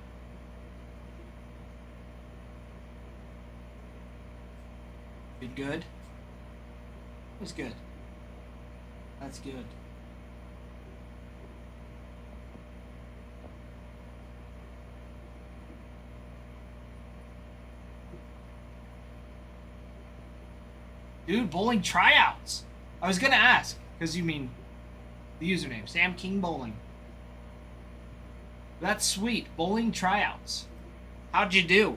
Been good? It was good. That's good. Dude, bowling tryouts. I was gonna ask, because you mean the username, Sam King Bowling. That's sweet. Bowling tryouts. How'd you do?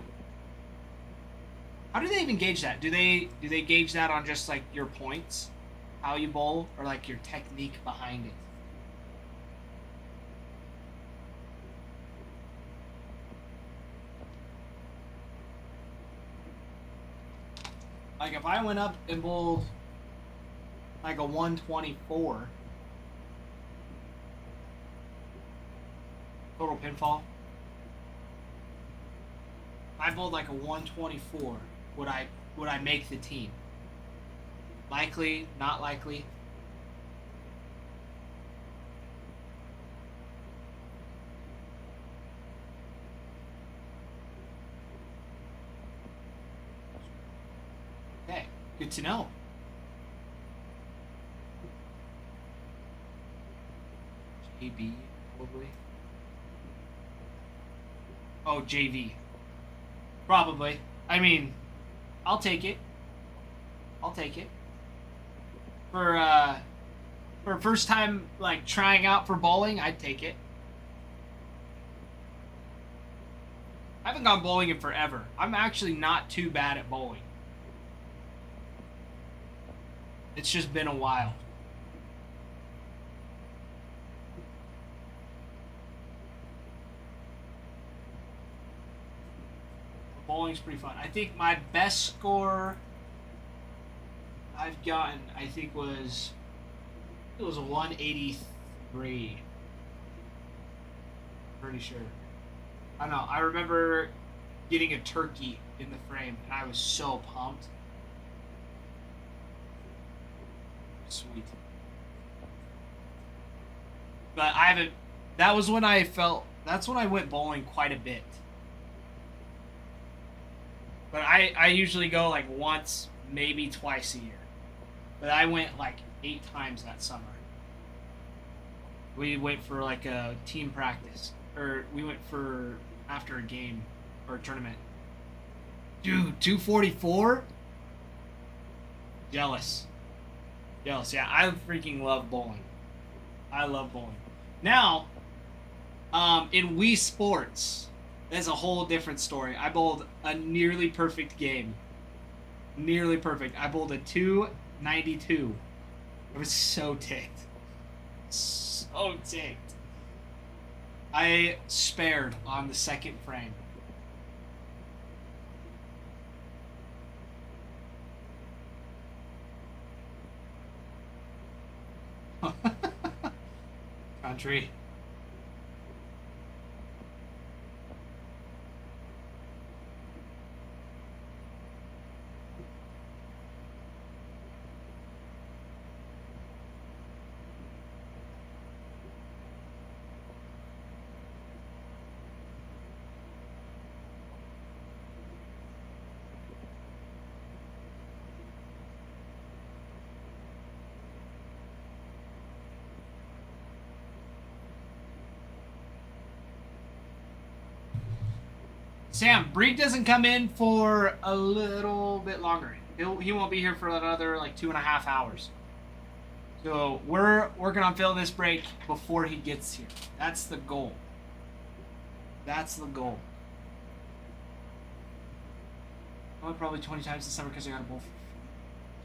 How do they even gauge that? Do they gauge that on just like your points, how you bowl, or like your technique behind it? Like if I went up and bowled like a 124 total pinfall, if I bowled like a 124, would I make the team? Likely, not likely. Okay, good to know. JB, probably. Oh, JV. Probably. I mean, I'll take it. I'll take it. For first time like trying out for bowling, I'd take it. I haven't gone bowling in forever. I'm actually not too bad at bowling. It's just been a while. Bowling's pretty fun. I think my best score I've gotten, I think it was a 183. Pretty sure. I don't know. I remember getting a turkey in the frame, and I was so pumped. Sweet. But I haven't. That was when I felt. That's when I went bowling quite a bit. But I usually go like once, maybe twice a year. But I went like 8 times that summer. We went for like a team practice. Or we went for after a game or a tournament. Dude, 244? Jealous. Jealous. Yeah, I freaking love bowling. I love bowling. Now, in Wii Sports, that's a whole different story. I bowled a nearly perfect game. Nearly perfect. I bowled a 292. I was so ticked. So ticked. I spared on the second frame. Country. Sam, Breed doesn't come in for a little bit longer. He won't be here for another like 2.5 hours. So we're working on filling this break before he gets here. That's the goal. That's the goal. I went probably 20 times this summer because I got a bowl.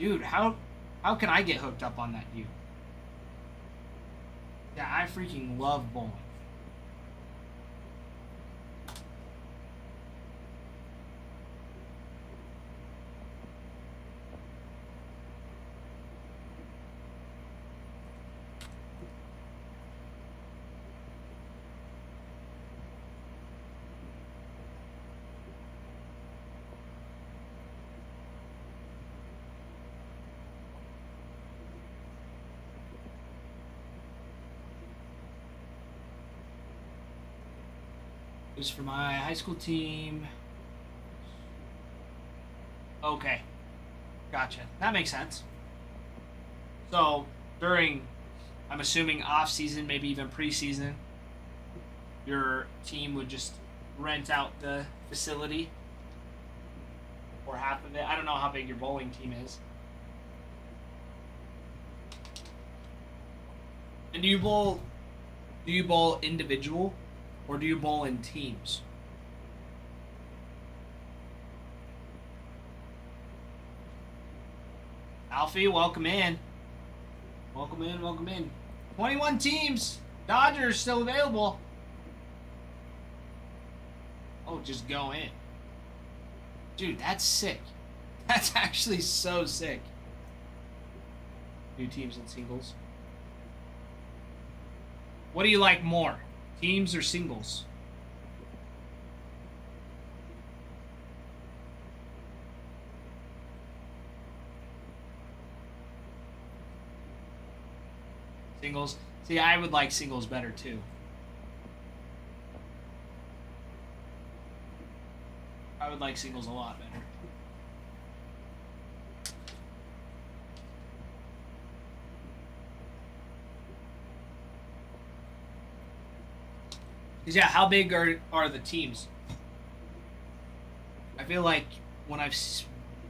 Dude, how can I get hooked up on that view? Yeah, I freaking love bowling. Just for my high school team. Okay. Gotcha. That makes sense. So, during, I'm assuming off-season, maybe even preseason, your team would just rent out the facility or half of it. I don't know how big your bowling team is. And do you bowl individual or do you bowl in teams? Alfie, welcome in. Welcome in, welcome in. 21 teams. Dodgers still available. Oh, just go in. Dude, that's sick. That's actually so sick. New teams and singles. What do you like more? Teams or singles? Singles. See, I would like singles better too. I would like singles a lot better. Because yeah, how big are the teams? I feel like when I've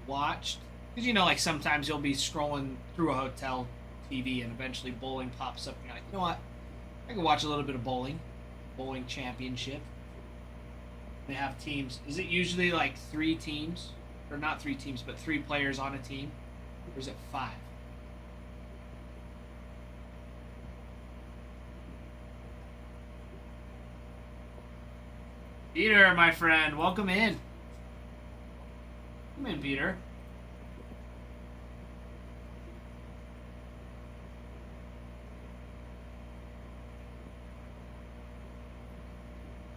watched, because you know, like sometimes you'll be scrolling through a hotel TV and eventually bowling pops up and you're like, you know what? I can watch a little bit of bowling championship. They have teams. Is it usually like 3 teams? Or not 3 teams, but 3 players on a team? Or is it 5? Peter, my friend, welcome in. Come in, Peter.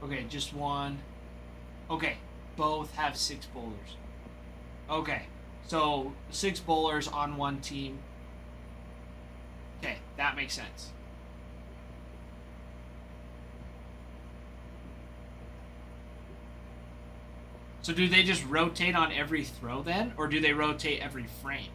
Okay, just one. Okay, both have 6 bowlers. Okay, so 6 bowlers on one team. Okay, that makes sense. So do they just rotate on every throw then? Or do they rotate every frame?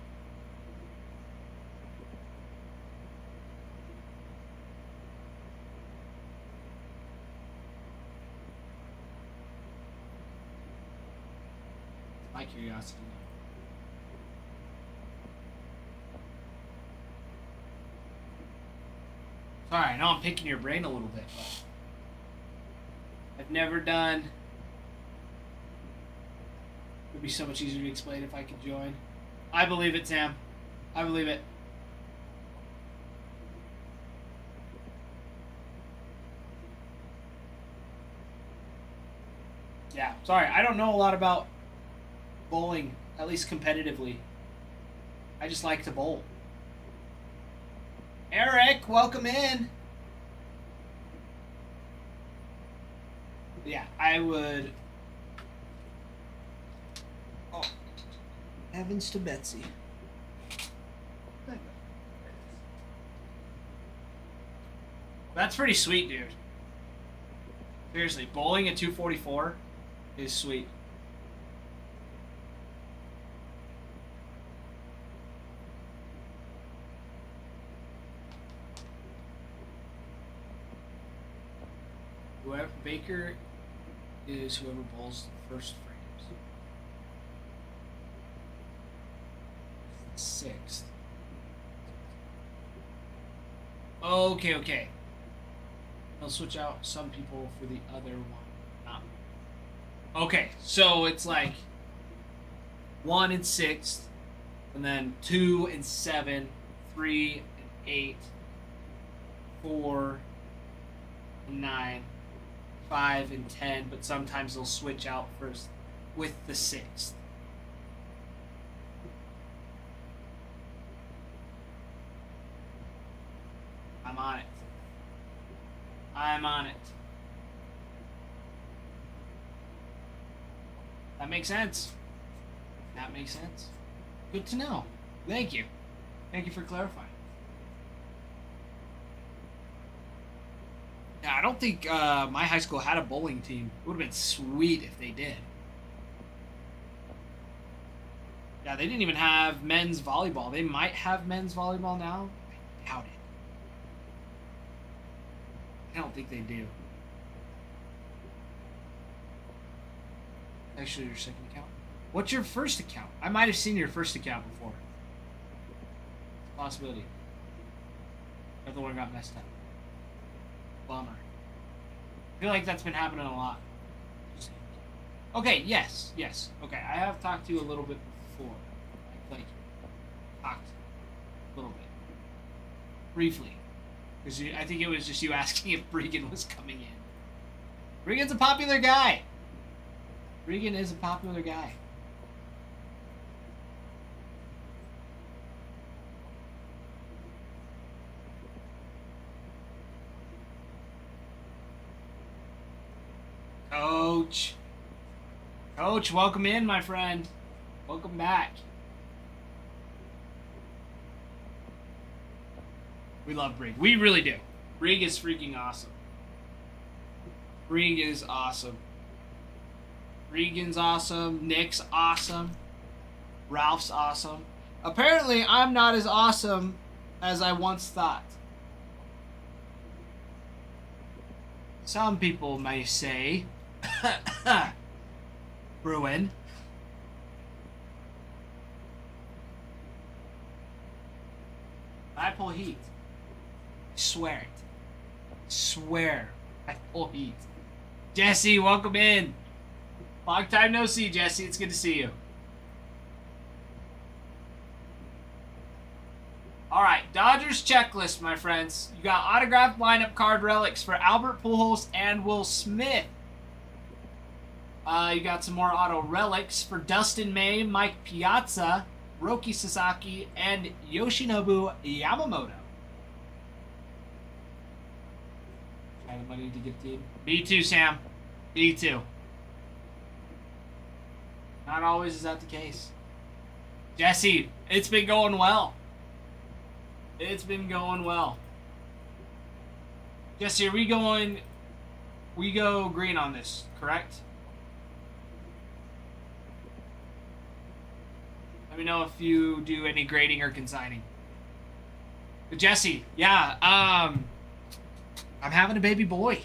My curiosity. Sorry, I know I'm picking your brain a little bit, but I've never done. It would be so much easier to explain if I could join. I believe it, Sam. I believe it. Yeah, sorry, I don't know a lot about bowling, at least competitively. I just like to bowl. Eric, welcome in. Yeah, I would. Oh, heavens to Betsy. That's pretty sweet, dude. Seriously, bowling at 244 is sweet. Whoever Baker is whoever bowls the first frames. 6th. Okay, okay. I'll switch out some people for the other one. Not. Okay, so it's like 1 and 6th, and then 2 and 7, 3 and 8, 4 and 9, 5 and 10, but sometimes they'll switch out first with the 6th. I'm on it. I'm on it. That makes sense. That makes sense. Good to know. Thank you. Thank you for clarifying. I don't think my high school had a bowling team. It would have been sweet if they did. Yeah, they didn't even have men's volleyball. They might have men's volleyball now. I doubt it. I don't think they do. Actually, your second account. What's your first account? I might have seen your first account before. It's a possibility. But the one got messed up. Bummer. I feel like that's been happening a lot. Okay, yes. Okay, I have talked to you a little bit before. Like, talked a little bit. Briefly. Because I think it was just you asking if Bregan was coming in. Bregan's a popular guy. Bregan is a popular guy. Coach, welcome in, my friend. Welcome back. We love Brig. We really do. Brig is freaking awesome. Brig is awesome. Regan's awesome. Nick's awesome. Ralph's awesome. Apparently, I'm not as awesome as I once thought. Some people may say, Bruin. I pull heat. Swear it. Swear I pull heat. Jesse, welcome in. Long time no see, Jesse. It's good to see you. All right, Dodgers checklist, my friends. You got autographed lineup card relics for Albert Pujols and Will Smith. You got some more auto relics for Dustin May, Mike Piazza, Roki Sasaki, and Yoshinobu Yamamoto. Try the money to get team. Me too, Sam. Me too. Not always is that the case. Jesse, it's been going well. It's been going well. Jesse, are we going... We go green on this, correct? Let me know if you do any grading or consigning. But Jesse, yeah, I'm having a baby boy.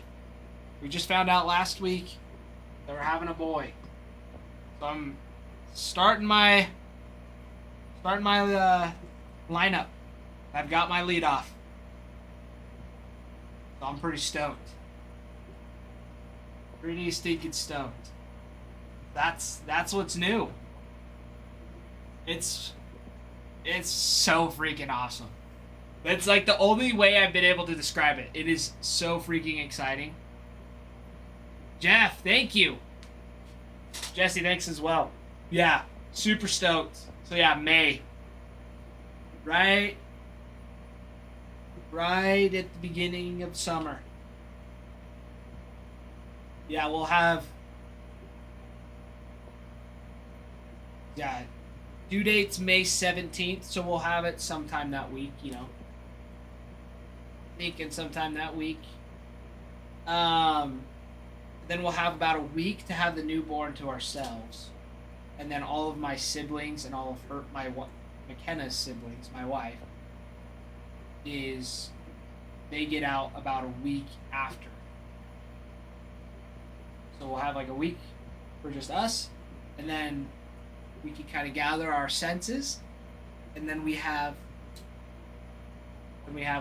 We just found out last week that we're having a boy. So I'm starting my lineup. I've got my lead off. So I'm pretty stoked. Pretty stinking stoked. That's what's new. It's so freaking awesome. It's like the only way I've been able to describe it. It is so freaking exciting. Jeff, thank you. Jesse, thanks as well. Yeah, super stoked. So yeah, May. Right at the beginning of summer. Yeah, we'll have... Yeah, due date's May 17th, so we'll have it sometime that week, you know. Thinking sometime that week. Then we'll have about a week to have the newborn to ourselves. And then all of my siblings and all of McKenna's siblings, my wife, they get out about a week after. So we'll have like a week for just us, and then we can kind of gather our senses, and then we have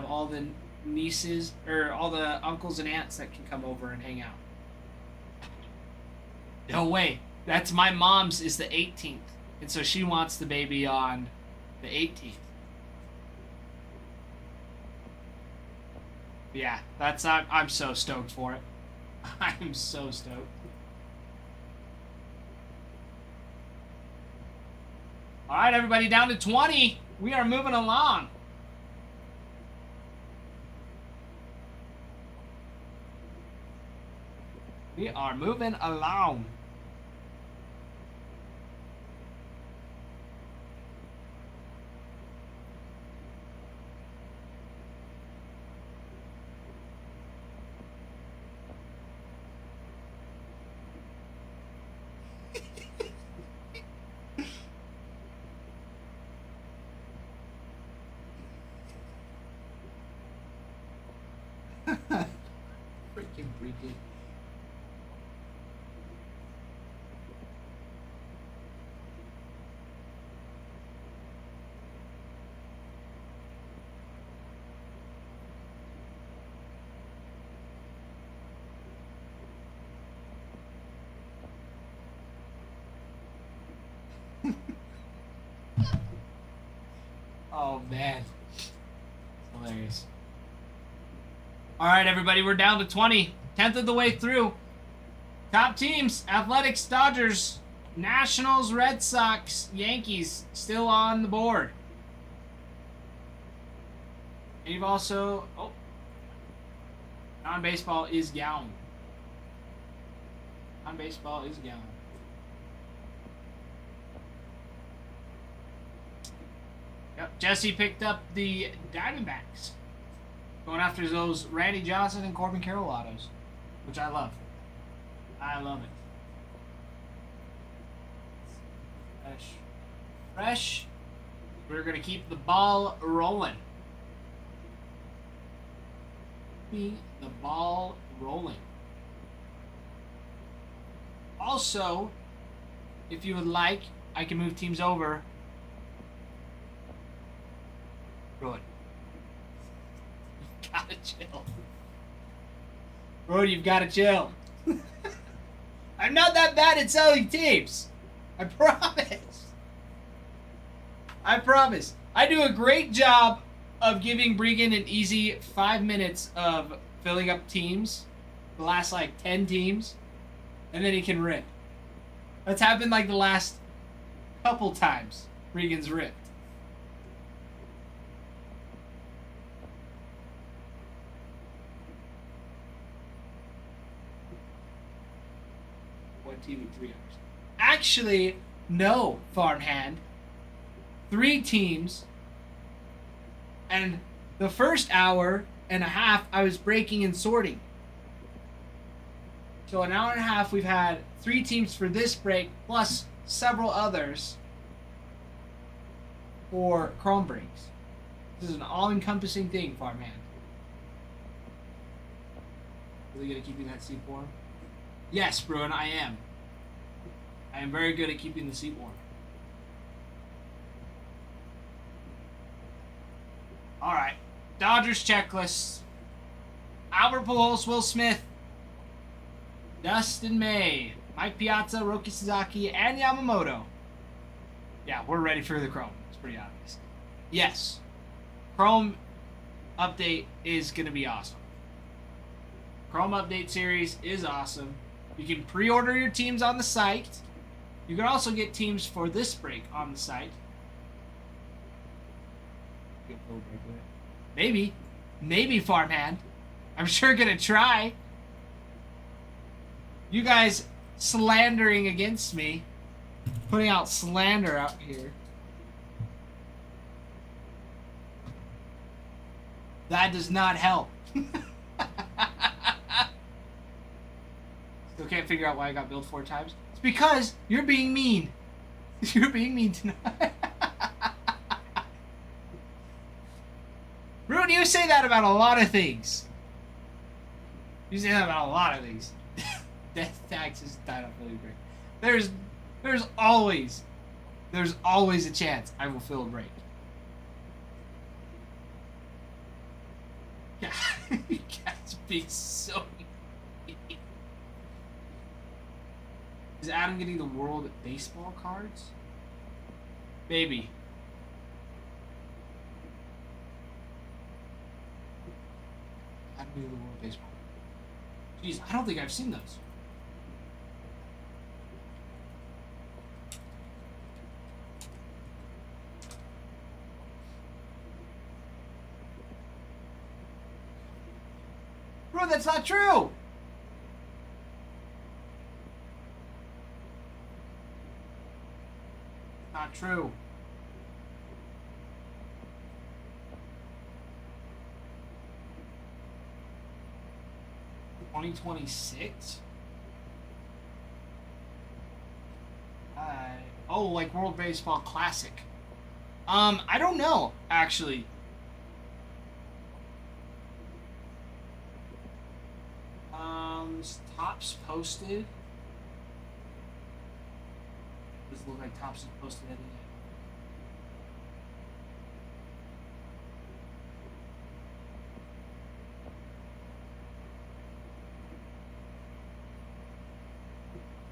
all the nieces or all the uncles and aunts that can come over and hang out. No way. That's my mom's is the 18th, and so she wants the baby on the 18th. Yeah, I'm so stoked for it. I'm so stoked. All right, everybody, down to 20. We are moving along. We are moving along. Freaking Breaking. Oh man, it's hilarious. All right, everybody, we're down to 20, 10th of the way through. Top teams: Athletics, Dodgers, Nationals, Red Sox, Yankees, still on the board. And you've also non-baseball is Gown. Non-baseball is Gown. Yep, Jesse picked up the Diamondbacks. Going after those Randy Johnson and Corbin Carroll autos, which I love. I love it. Fresh. We're going to keep the ball rolling. Keep the ball rolling. Also, if you would like, I can move teams over. Road. You gotta chill. Road, you've gotta chill. I'm not that bad at selling teams. I promise. I promise. I do a great job of giving Bregan an easy 5 minutes of filling up teams. The last like 10 teams. And then he can rip. That's happened like the last couple times Bregan's ripped. One team with 3 hours. Actually, no, farmhand. 3 teams. And the first hour and a half, I was breaking and sorting. So an hour and a half, we've had 3 teams for this break, plus several others for Chrome breaks. This is an all-encompassing thing, farmhand. Really good at keeping that seat warm? Yes, Bruin, I am. I am very good at keeping the seat warm. All right, Dodgers checklist. Albert Pujols, Will Smith, Dustin May, Mike Piazza, Roki Sasaki, and Yamamoto. Yeah, we're ready for the Chrome. It's pretty obvious. Yes, Chrome update is going to be awesome. Chrome update series is awesome. You can pre-order your teams on the site. You can also get teams for this break on the site. Maybe farmhand. I'm sure gonna try. You guys slandering against me, putting out slander out here. That does not help. Still can't figure out why I got billed 4 times. It's because you're being mean. You're being mean tonight. Rude, you say that about a lot of things. You say that about a lot of things. Death taxes died on Philly break. There's always a chance I will fill a break. Yeah, you guys be so mean. Is Adam getting the World Baseball cards? Maybe. Adam getting the World Baseball. Jeez, I don't think I've seen those. Bro, that's not true! Not true. $2026? Oh, like World Baseball Classic. I don't know, actually. Was Tops posted? Does it look like Tops is posted anything?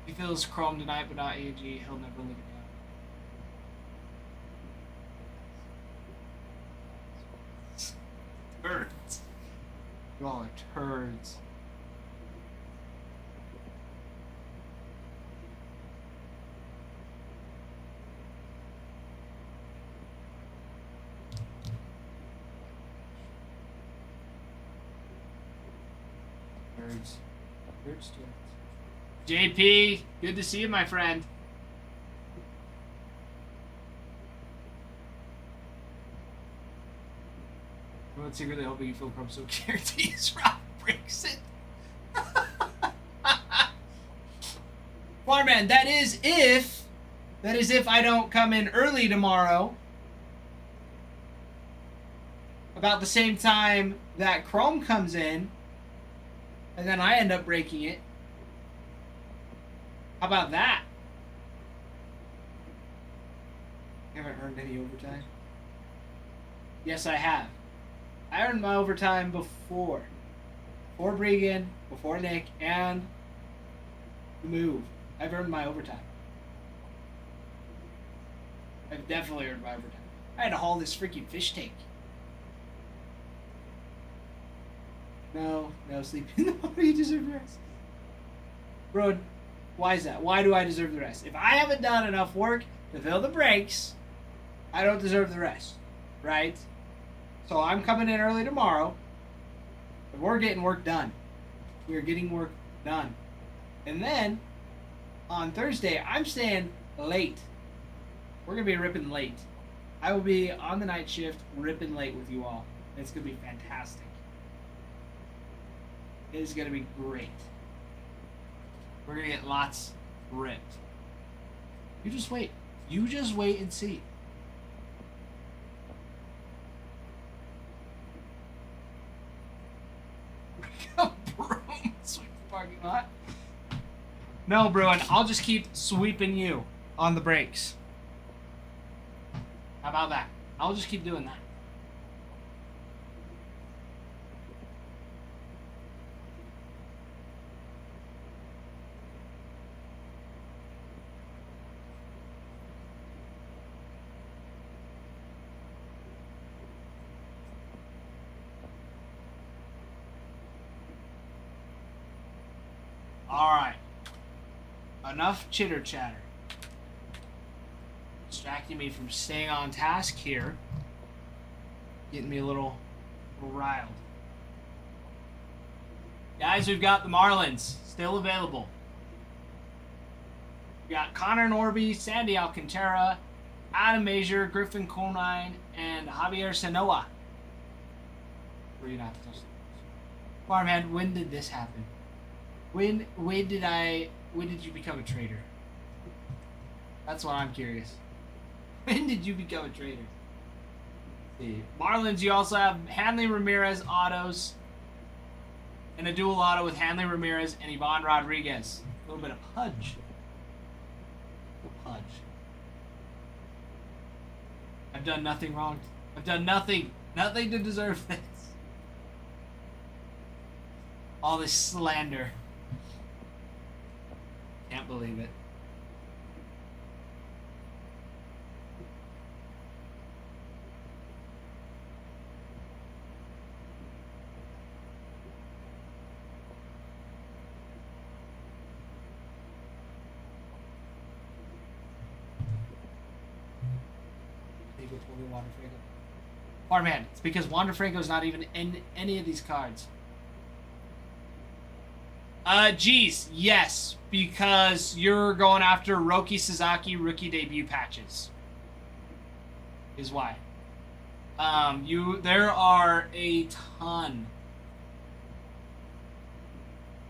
He feels Chrome tonight, but not AG. He'll never live it down. Turds. You all are turds. Turds. Turds, turds. JP, good to see you, my friend. I'm secretly hoping you feel Chrome so guarantees Rob breaks it. Farman, that is if I don't come in early tomorrow. About the same time that Chrome comes in, and then I end up breaking it. How about that? You haven't earned any overtime? Yes, I have. I earned my overtime before. Before Bregan, before Nick, and the move. I've earned my overtime. I've definitely earned my overtime. I had to haul this freaking fish tank. No, sleep in the water. You deserve rest. Bro, why is that? Why do I deserve the rest? If I haven't done enough work to fill the breaks, I don't deserve the rest. Right? So I'm coming in early tomorrow. And we're getting work done. We're getting work done. And then, on Thursday, I'm staying late. We're going to be ripping late. I will be on the night shift, ripping late with you all. It's going to be fantastic. It is going to be great. We're going to get lots ripped. You just wait. You just wait and see. Broom, sweep the parking lot. No, Bruin, I'll just keep sweeping you on the brakes. How about that? I'll just keep doing that. Alright. Enough chitter chatter. Distracting me from staying on task here. Getting me a little riled. Guys, we've got the Marlins still available. We got Connor Norby, Sandy Alcantara, Adam Major, Griffin Conine, and Javier Sanoa. Were you not to touch that? Farmhand, when did this happen? When did you become a trader? That's what I'm curious. When did you become a trader? Let's see. Marlins, you also have Hanley Ramirez autos and a dual auto with Hanley Ramirez and Ivan Rodriguez. A little bit of pudge. I've done nothing wrong. I've done nothing to deserve this. All this slander. Can't believe it. Farmhand, it's because Wander Franco's not even in any of these cards. Geez, yes, because you're going after Roki Sasaki rookie debut patches. Is why. There are a ton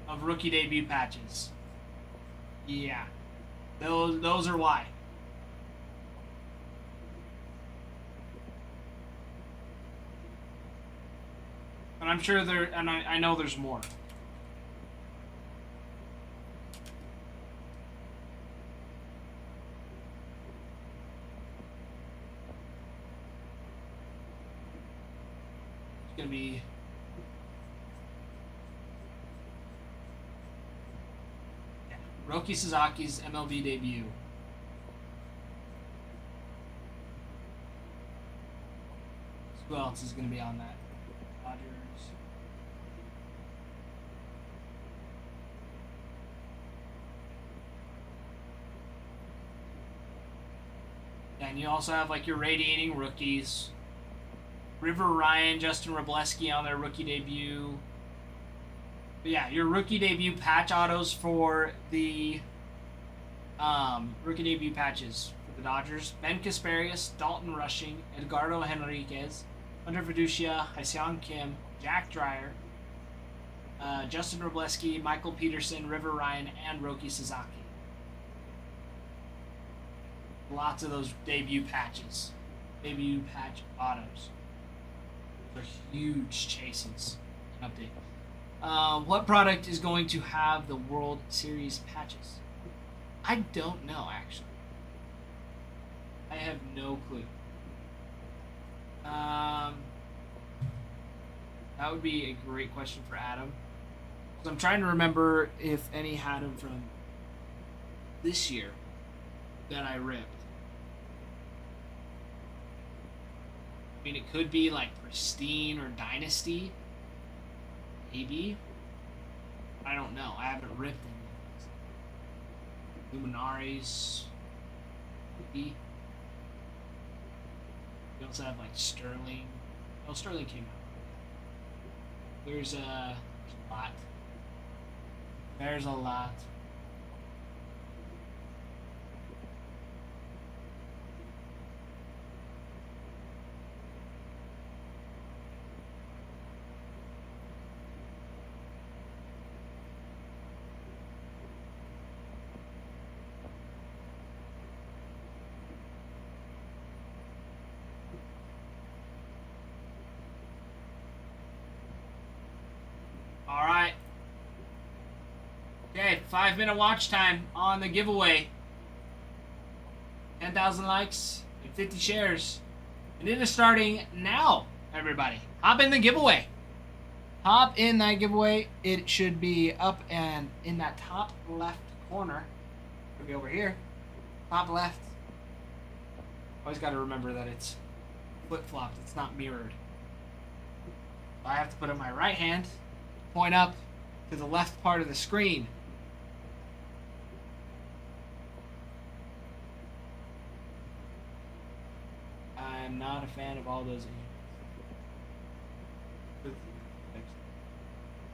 of rookie debut patches. Yeah. Those are why. And I'm sure I know there's more. Roki Suzuki's MLB debut. Who else is going to be on that? Dodgers. Yeah, and you also have like your radiating rookies. River Ryan, Justin Robleski on their rookie debut. But yeah, your rookie debut patch autos for the rookie debut patches for the Dodgers. Ben Kasparius, Dalton Rushing, Edgardo Henriquez, Hunter Fiducia, Hyseon Kim, Jack Dreyer, Justin Robleski, Michael Peterson, River Ryan, and Roki Suzuki. Lots of those debut patches. Debut patch autos. They're huge chases. Update. What product is going to have the World Series patches? I don't know, actually. I have no clue. That would be a great question for Adam. So I'm trying to remember if any had them from this year that I ripped. I mean, it could be like Pristine or Dynasty. Maybe. I don't know. I haven't ripped any. Luminaries. Maybe. We also have like Sterling. Oh, Sterling came out. There's a lot. There's a lot. All right. Okay, 5-minute watch time on the giveaway. 10,000 likes and 50 shares. And it is starting now, everybody. Hop in the giveaway. Hop in that giveaway. It should be up and in that top left corner. It'll be over here. Top left. Always got to remember that it's flip-flopped. It's not mirrored. I have to put up my right hand. Point up to the left part of the screen. I'm not a fan of all those.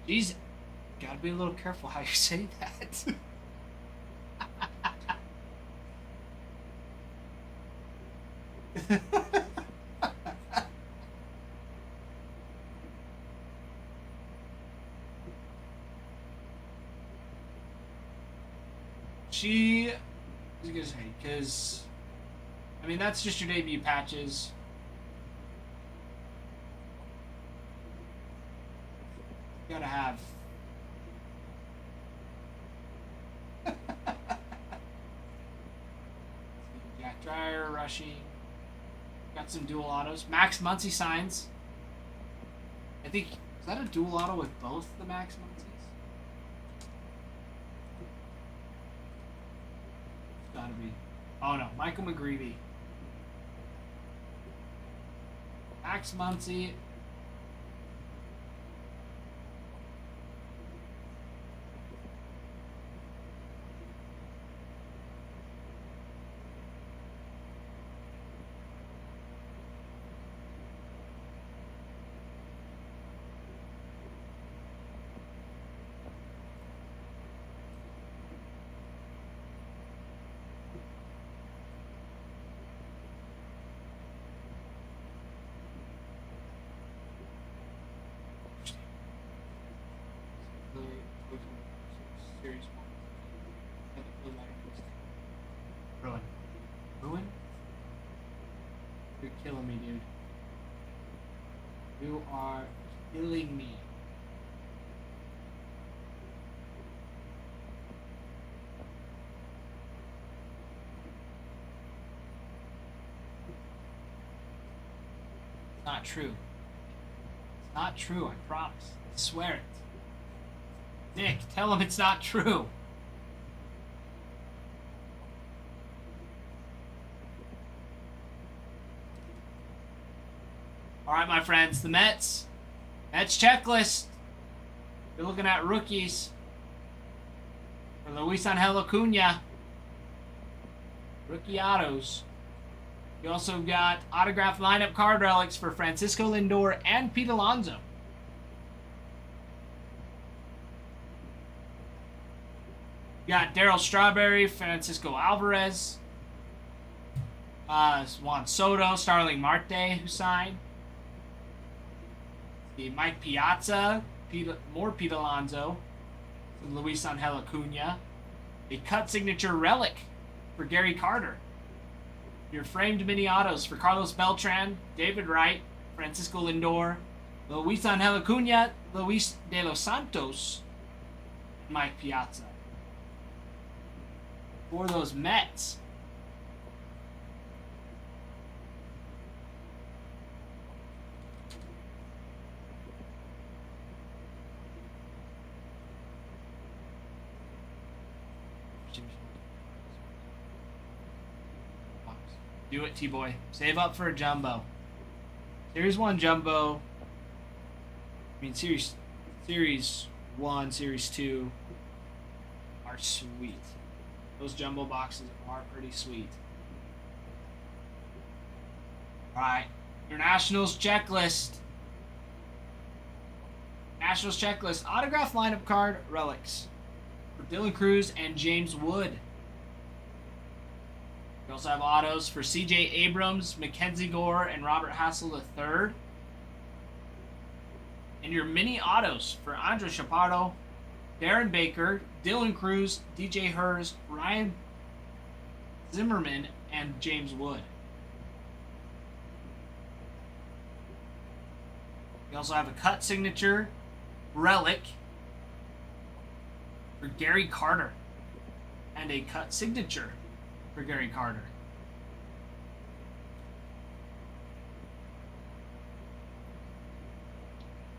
Jeez, gotta be a little careful how you say that. She is gonna say, because I mean that's just your debut patches. You gotta have Jack Dreyer rushing. Got some dual autos. Max Muncy signs. I think is that a dual auto with both the Max Muncies? Gotta be. Oh no, Michael McGreevy. Max Muncy. Series 1. Ruin. Ruin? You're killing me, dude. You are killing me. It's not true. It's not true, I promise. I swear it. Nick, tell him it's not true. All right, my friends, the Mets. Mets checklist. You're looking at rookies. For Luis Angel Acuna. Rookie autos. You also got autographed lineup card relics for Francisco Lindor and Pete Alonso. You got Darryl Strawberry, Francisco Alvarez, Juan Soto, Starling Marte, who signed. The Mike Piazza, more Pete Alonso, Luis Angel Acuna. A cut signature relic for Gary Carter. Your framed mini autos for Carlos Beltran, David Wright, Francisco Lindor, Luis Angel Acuna, Luis De Los Santos, and Mike Piazza. For those Mets. Do it, T-Boy. Save up for a jumbo. Series 1 jumbo. I mean, Series 1, Series 2 are sweet. Those jumbo boxes are pretty sweet. Alright. Your Nationals checklist. Nationals checklist. Autograph lineup card relics for Dylan Cruz and James Wood. We also have autos for C.J. Abrams, Mackenzie Gore, and Robert Hassel III. And your mini autos for Andre Chaparro, Darren Baker, Dylan Cruz, DJ Hers, Ryan Zimmerman, and James Wood. We also have a cut signature relic for Gary Carter. And a cut signature for Gary Carter.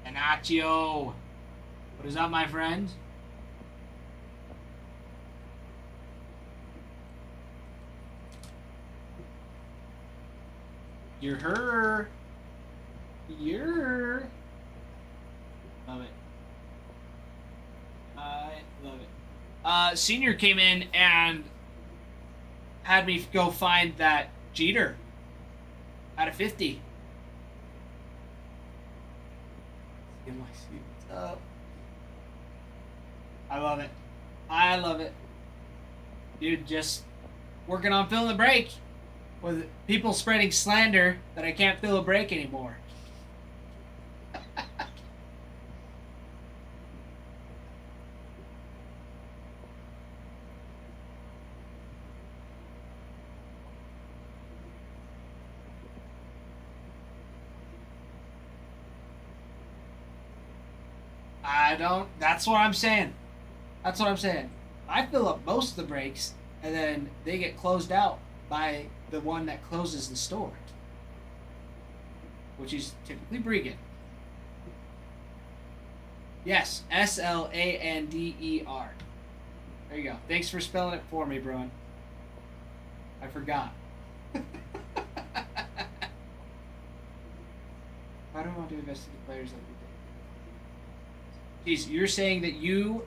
Anaccio. What is up, my friend? You're her. You're. Love it. I love it. Senior came in and had me go find that Ginter out of 50. Get my seats up. I love it. I love it. Dude, just working on filling the break with people spreading slander that I can't fill a break anymore. That's what I'm saying. That's what I'm saying. I fill up most of the breaks, and then they get closed out by the one that closes the store, which is typically Bregan. Yes, Slander. There you go. Thanks for spelling it for me, Bruin. I forgot. Why do I want to invest in the players like we did? Jeez, you're saying that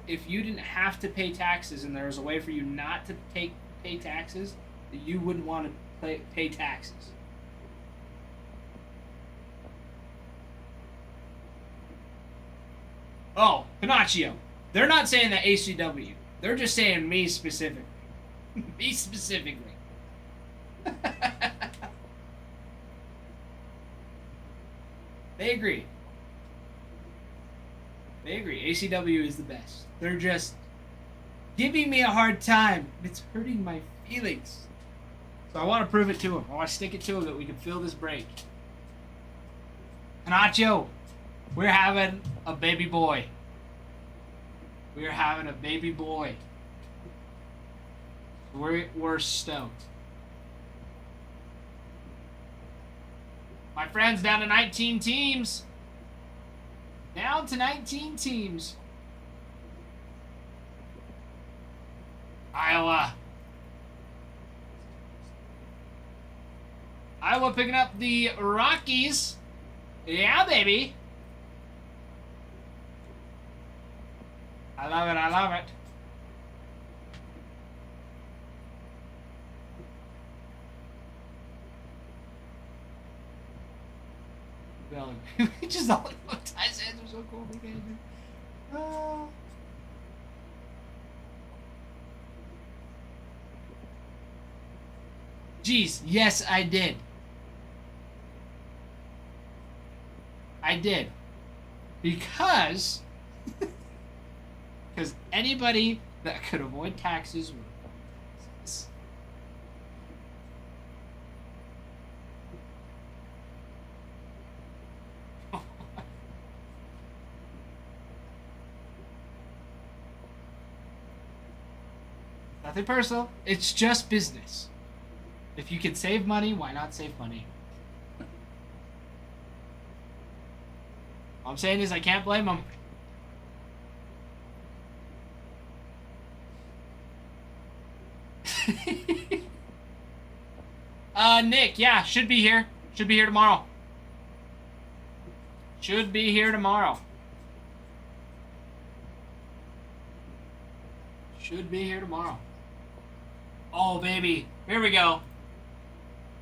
if you didn't have to pay taxes and there was a way for you not to pay taxes, that you wouldn't want to pay taxes. Oh, Pinocchio. They're not saying that ACW. They're just saying me specifically. Me specifically. They agree. They agree. ACW is the best. They're just giving me a hard time. It's hurting my feelings. So I want to prove it to them. I want to stick it to them that we can fill this break. Nacho, we're having a baby boy. We're having a baby boy. We're stoked. My friends, down to 19 teams. Down to 19 teams. Iowa picking up the Rockies. Yeah, baby. I love it. I love it. Well, we just all ties hands are so cool. Jeez, yes, I did. I did. Because anybody that could avoid taxes would avoid taxes. Nothing personal. It's just business. If you can save money, why not save money? All I'm saying is I can't blame them. Nick, yeah, should be here. Should be here tomorrow. Should be here tomorrow. Should be here tomorrow. Oh, baby. Here we go.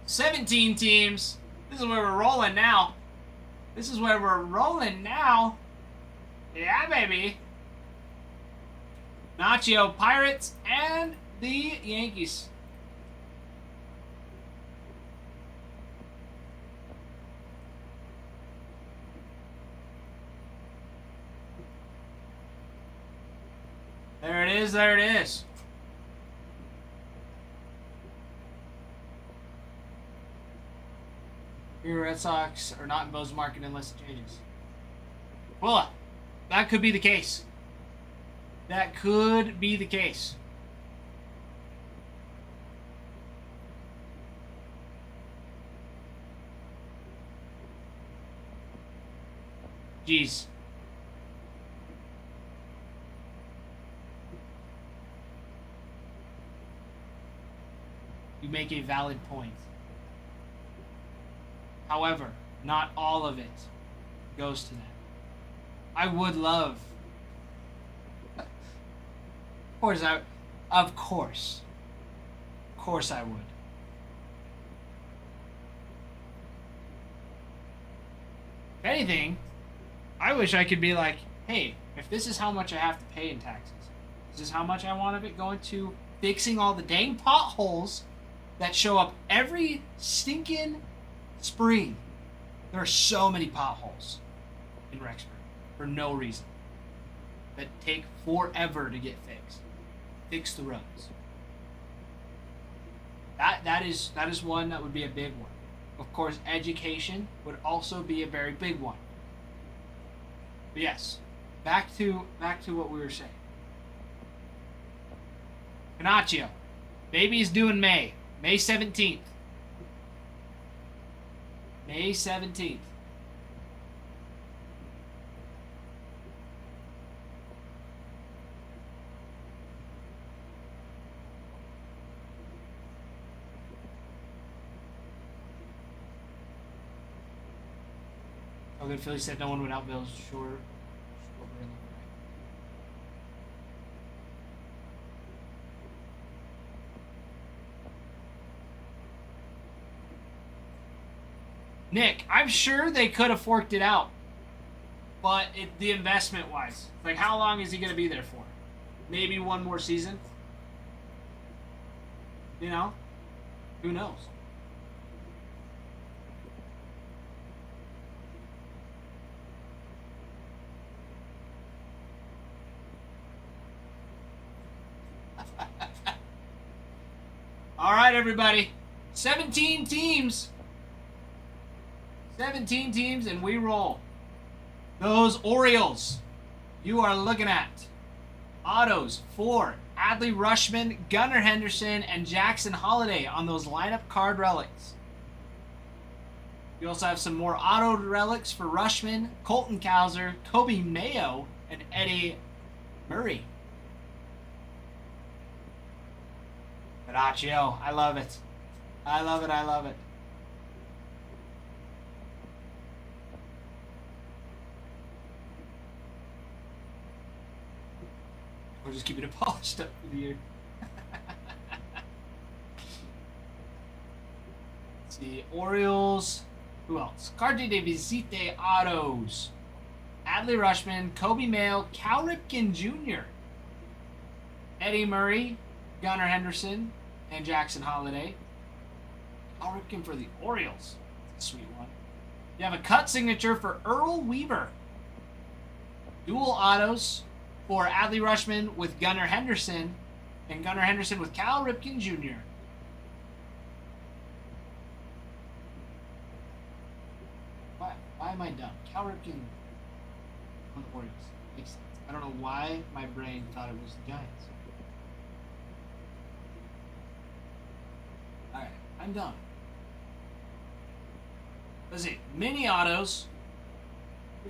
17 teams. This is where we're rolling now. This is where we're rolling now. Yeah, baby. Nacho, Pirates, and the Yankees. There it is, there it is. Your Red Sox are not in Bo's market unless it changes. Well, that could be the case. That could be the case. Jeez. You make a valid point. However, not all of it goes to that. I would love. Of course I would. If anything, I wish I could be like, hey, if this is how much I have to pay in taxes, this is how much I want of it going to fixing all the dang potholes that show up every stinking spring. There are so many potholes in Rexburg for no reason that take forever to get fixed. Fix the roads. That is one that would be a big one. Of course, education would also be a very big one. But yes, back to what we were saying. Panaccio, baby's due in May 17th. May 17th. Oh, good. Philly said no one would outbill Short. Nick, I'm sure they could have forked it out, but the investment wise, like how long is he going to be there for? Maybe one more season? You know? Who knows? All right, everybody. 17 teams. 17 teams, and we roll. Those Orioles you are looking at. Autos for Adley Rushman, Gunnar Henderson, and Jackson Holiday on those lineup card relics. You also have some more auto relics for Rushman, Colton Cowser, Kobe Mayo, and Eddie Murray. Panaccio, I love it. I love it, I love it. Or just keeping it polished up for the year. Let's see. Orioles. Who else? Carte de Visite Autos. Adley Rushman, Kobe Mayo, Cal Ripken Jr., Eddie Murray, Gunnar Henderson, and Jackson Holiday. Cal Ripken for the Orioles. That's a sweet one. You have a cut signature for Earl Weaver. Dual autos for Adley Rushman with Gunnar Henderson, and Gunnar Henderson with Cal Ripken Jr. Why am I dumb? Cal Ripken on the Orioles. Makes sense. I don't know why my brain thought it was the Giants. Alright, I'm done. Let's see. Mini autos.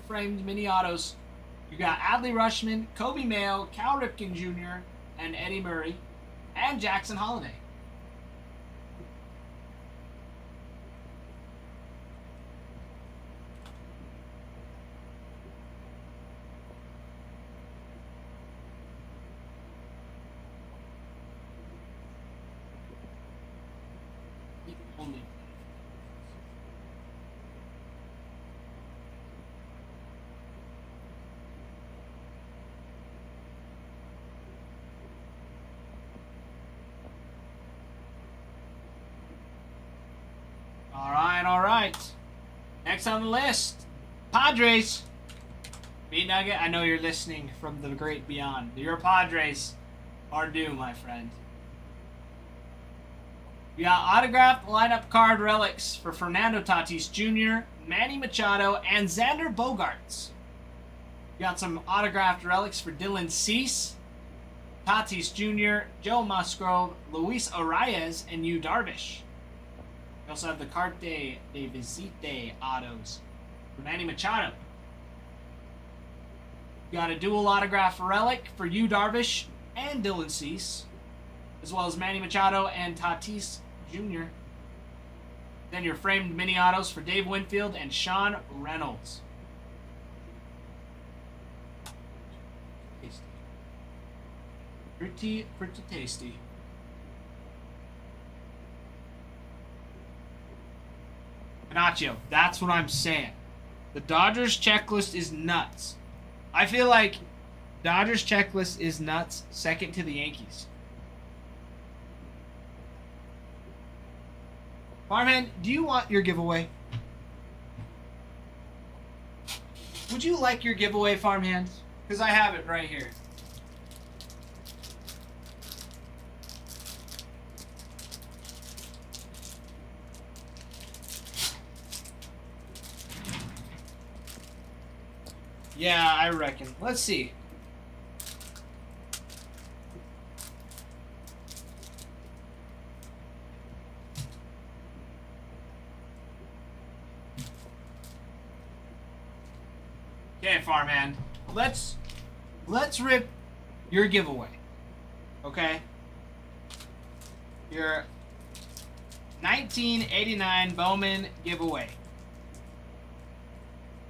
Framed mini autos. You got Adley Rushman, Kobe Mayo, Cal Ripken Jr., and Eddie Murray, and Jackson Holiday. Only. All right. Next on the list, Padres. Meat Nugget, I know you're listening from the great beyond. Your Padres are due, my friend. We got autographed lineup card relics for Fernando Tatis Jr., Manny Machado, and Xander Bogaerts. We got some autographed relics for Dylan Cease, Tatis Jr., Joe Musgrove, Luis Arias, and Yu Darvish. We also have the Carte de Visite autos for Manny Machado. We got a dual autograph relic for Yu Darvish and Dylan Cease, as well as Manny Machado and Tatis Jr. Then your framed mini autos for Dave Winfield and Sean Reynolds. Tasty. Pretty tasty. Panaccio, that's what I'm saying. The Dodgers checklist is nuts. I feel like Dodgers checklist is nuts, second to the Yankees. Farmhand, do you want your giveaway? Would you like your giveaway, Farmhand? Because I have it right here. Yeah, I reckon. Let's see. Okay, Farmhand. Let's rip your giveaway. Okay? Your 1989 Bowman giveaway.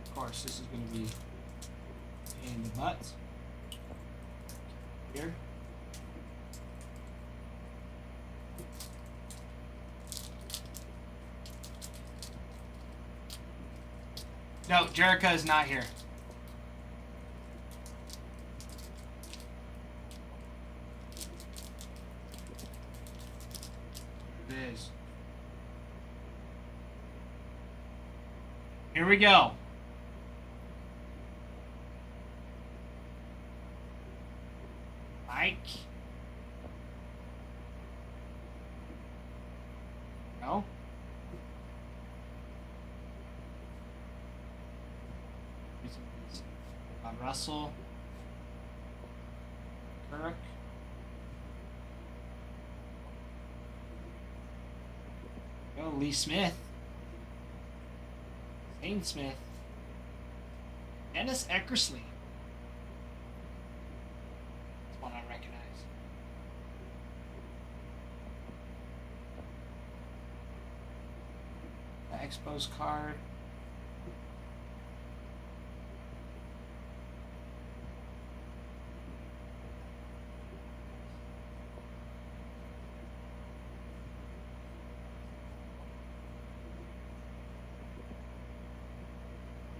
Of course, this is going to be in the butt. Here. No, Jerica is not here. It is. Here we go. Mike. No. Russell. Kirk. Go Lee Smith. Zane Smith. Dennis Eckersley. That's one I recognize. The Expos card.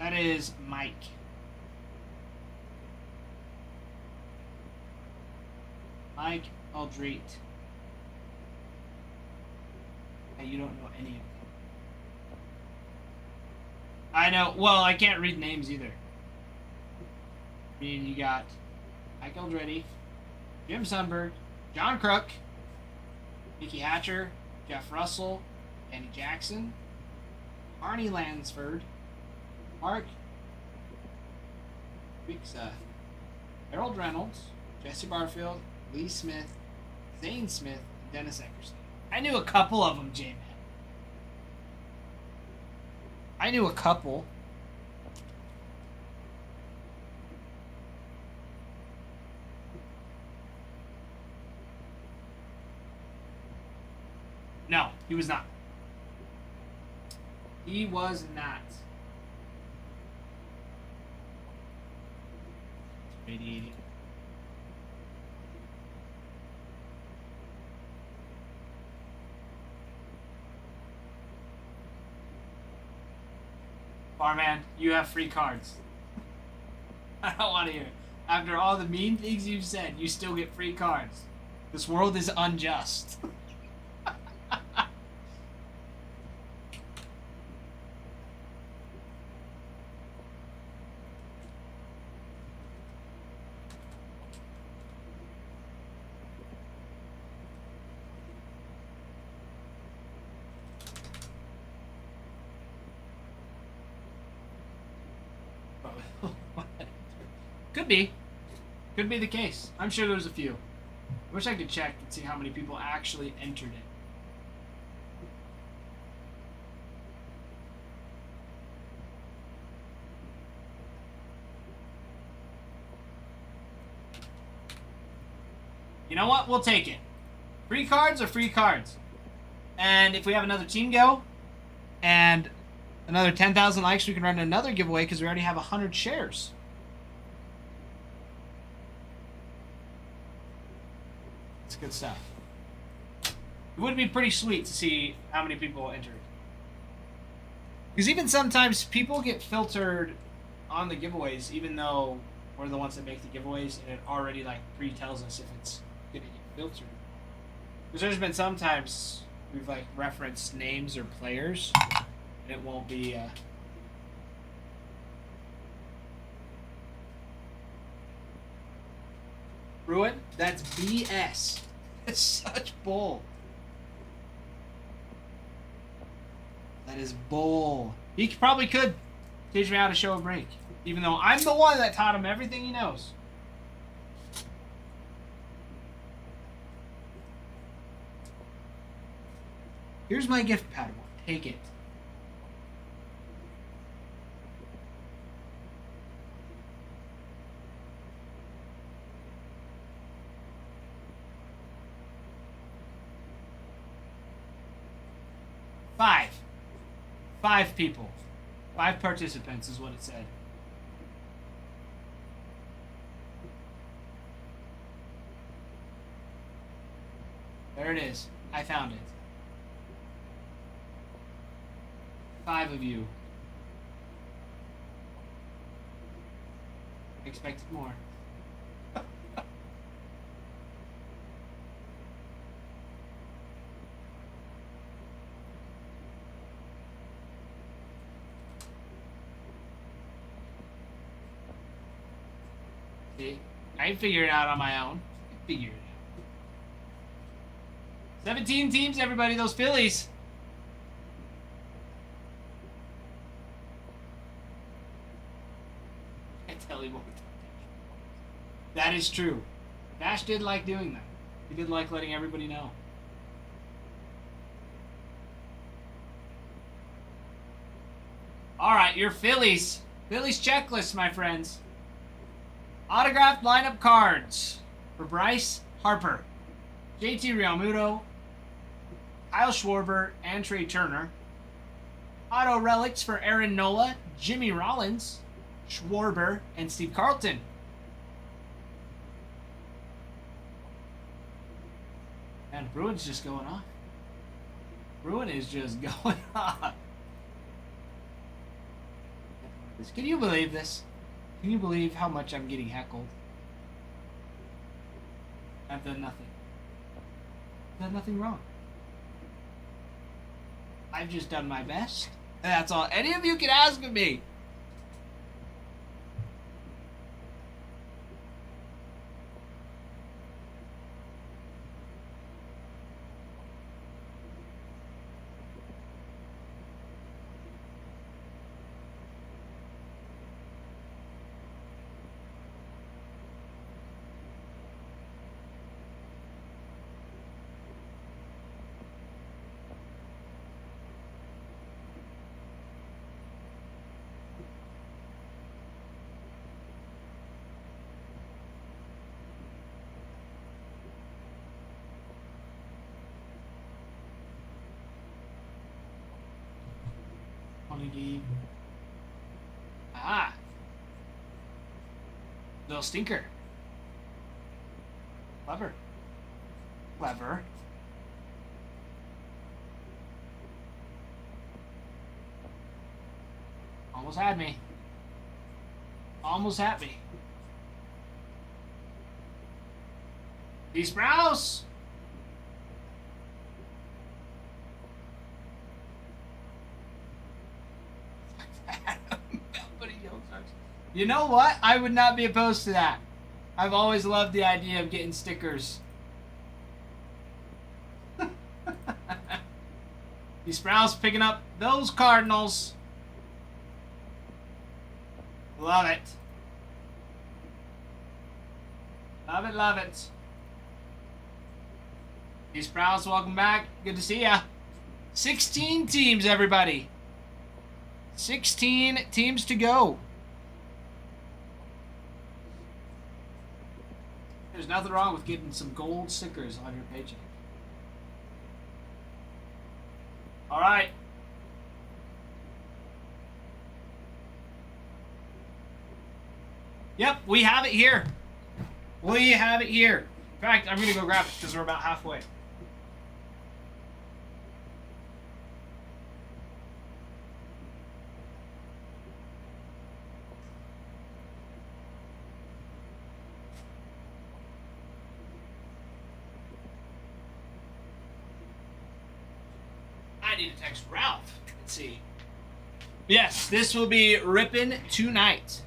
That is Mike. Mike Aldrete. Hey, you don't know any of them. I know. Well, I can't read names either. I mean, you got Mike Aldrete, Jim Sundberg, John Crook, Mickey Hatcher, Jeff Russell, Andy Jackson, Arnie Lansford, Mark Bixa, Harold Reynolds, Jesse Barfield, Lee Smith, Zane Smith, and Dennis Eckersley. I knew a couple of them, J-Man. I knew a couple. No, he was not. He was not. Radiating. Barman, you have free cards. I don't want to hear it. After all the mean things you've said, you still get free cards. This world is unjust. Could be. Could be the case. I'm sure there's a few. I wish I could check and see how many people actually entered it. You know what? We'll take it. Free cards are free cards. And if we have another team go and another 10,000 likes, we can run another giveaway because we already have 100 shares. It's good stuff. It would be pretty sweet to see how many people entered. Because even sometimes people get filtered on the giveaways, even though we're the ones that make the giveaways, and it already like pre-tells us if it's going to get filtered. Because there's been sometimes we've like referenced names or players, and it won't be. Ruin? That's BS. It's such bull. That is bull. He probably could teach me how to show a break, even though I'm the one that taught him everything he knows. Here's my gift, Padawan. Take it. Five people. 5 participants is what it said. There it is. I found it. 5 of you. I expected more. See? I can figure it out on my own. I can figure it out. 17 teams, everybody. Those Phillies. Tell him what we talked. That is true. Nash did like doing that. He did like letting everybody know. All right, your Phillies. Phillies checklist, my friends. Autographed lineup cards for Bryce Harper, JT Realmuto, Kyle Schwarber, and Trey Turner. Auto relics for Aaron Nola, Jimmy Rollins, Schwarber, and Steve Carlton. And Bruin's just going off. Bruin is just going off. this. Can you believe this? Can you believe how much I'm getting heckled? I've done nothing. I've done nothing wrong. I've just done my best. And that's all any of you can ask of me. Ah. Little stinker. Clever. Clever. Almost had me. Almost had me. These Sprouse! You know what? I would not be opposed to that. I've always loved the idea of getting stickers. These Sprouse picking up those Cardinals. Love it. Love it, love it. These Sprouse, welcome back. Good to see ya. 16 teams, everybody. 16 teams to go. There's nothing wrong with getting some gold stickers on your paycheck. All right. Yep, we have it here. We have it here. In fact, I'm going to go grab it because we're about halfway. I need to text Ralph. Let's see. Yes, this will be ripping tonight.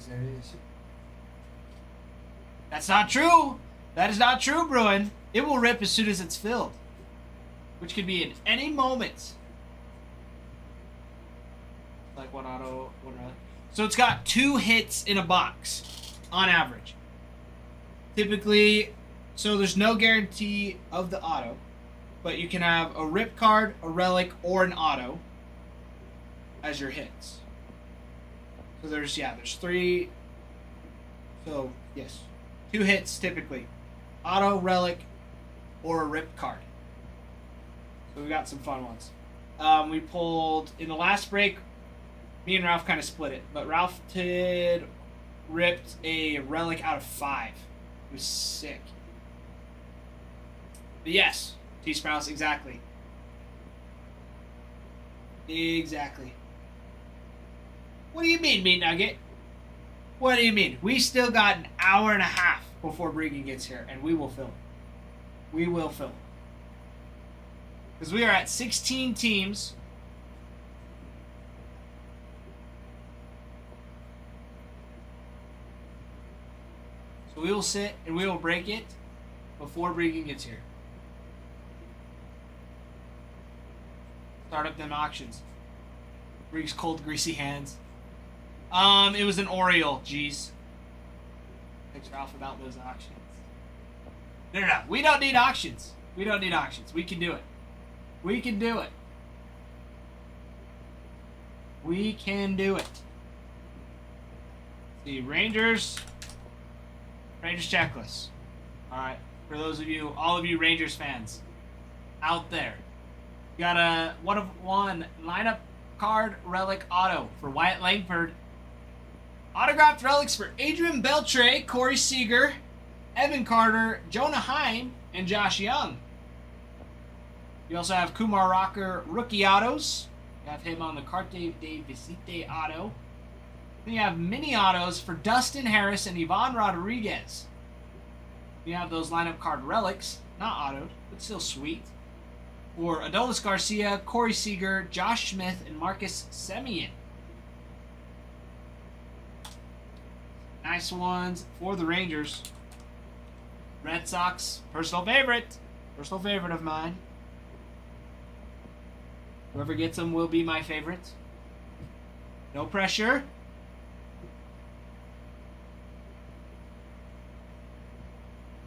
There is. That's not true. That is not true, Bruin. It will rip as soon as it's filled, which could be in any moment. Like one auto, one relic. So it's got 2 hits in a box, on average. Typically, so there's no guarantee of the auto, but you can have a rip card, a relic, or an auto as your hits. So there's 3. So, yes. 2 hits typically. Auto, relic, or a rip card. So we got some fun ones. We pulled, in the last break, me and Ralph kind of split it. But Ralph ripped a relic out of 5. It was sick. But yes, T-Sprouse, exactly. Exactly. What do you mean, Meat Nugget? What do you mean? We still got an hour and a half before Bregan gets here, and we will film. We will film. Because we are at 16 teams. So we will sit and we will break it before Bregan gets here. Start up them auctions. Bregan's cold, greasy hands. It was an Oriole, jeez. Thanks, Ralph, about those auctions. No. We don't need auctions. We don't need auctions. We can do it. We can do it. We can do it. The Rangers checklist. All right, for those of you, all of you Rangers fans out there, you got a 1-of-1 lineup card relic auto for Wyatt Langford. Autographed relics for Adrian Beltre, Corey Seager, Evan Carter, Jonah Heim, and Josh Young. You also have Kumar Rocker rookie autos. You have him on the Carte de Visite auto. Then you have mini autos for Dustin Harris and Ivan Rodriguez. You have those lineup card relics, not autoed, but still sweet. For Adolis Garcia, Corey Seager, Josh Smith, and Marcus Semien. Nice ones for the Rangers. Red Sox, personal favorite. Personal favorite of mine. Whoever gets them will be my favorite. No pressure.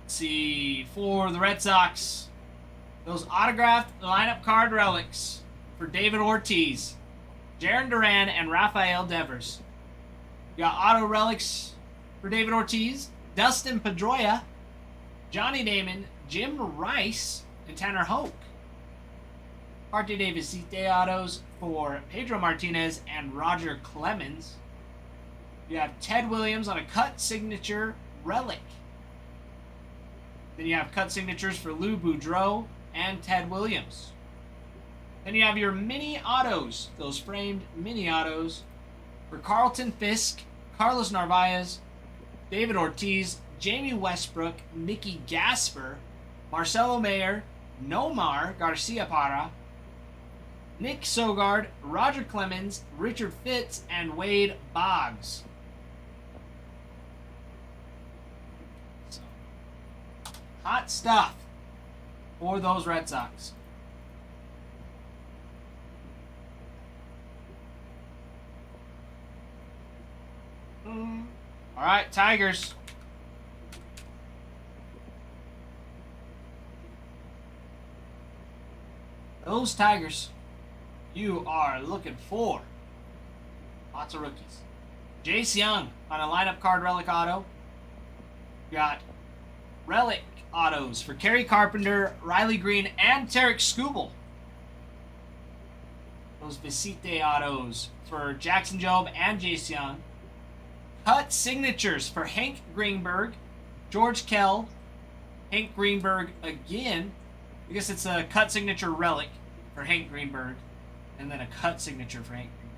Let's see, for the Red Sox, those autographed lineup card relics for David Ortiz, Jarren Duran, and Rafael Devers. You got auto relics for David Ortiz, Dustin Pedroia, Johnny Damon, Jim Rice, and Tanner Hoke. Carte de Visite autos for Pedro Martinez and Roger Clemens. You have Ted Williams on a cut signature relic. Then you have cut signatures for Lou Boudreau and Ted Williams. Then you have your mini autos, those framed mini autos for Carlton Fisk, Carlos Narvaez, David Ortiz, Jamie Westbrook, Mickey Gasper, Marcelo Mayer, Nomar Garcia-Parra, Nick Sogard, Roger Clemens, Richard Fitz, and Wade Boggs. So, hot stuff for those Red Sox. All right, Tigers. Those Tigers, you are looking for lots of rookies. Jace Young on a lineup card relic auto. You got relic autos for Kerry Carpenter, Riley Green, and Tarek Skubal. Those Visite autos for Jackson Jobe and Jace Young. Cut signatures for Hank Greenberg, George Kell, Hank Greenberg again. I guess it's a cut signature relic for Hank Greenberg, and then a cut signature for Hank Greenberg.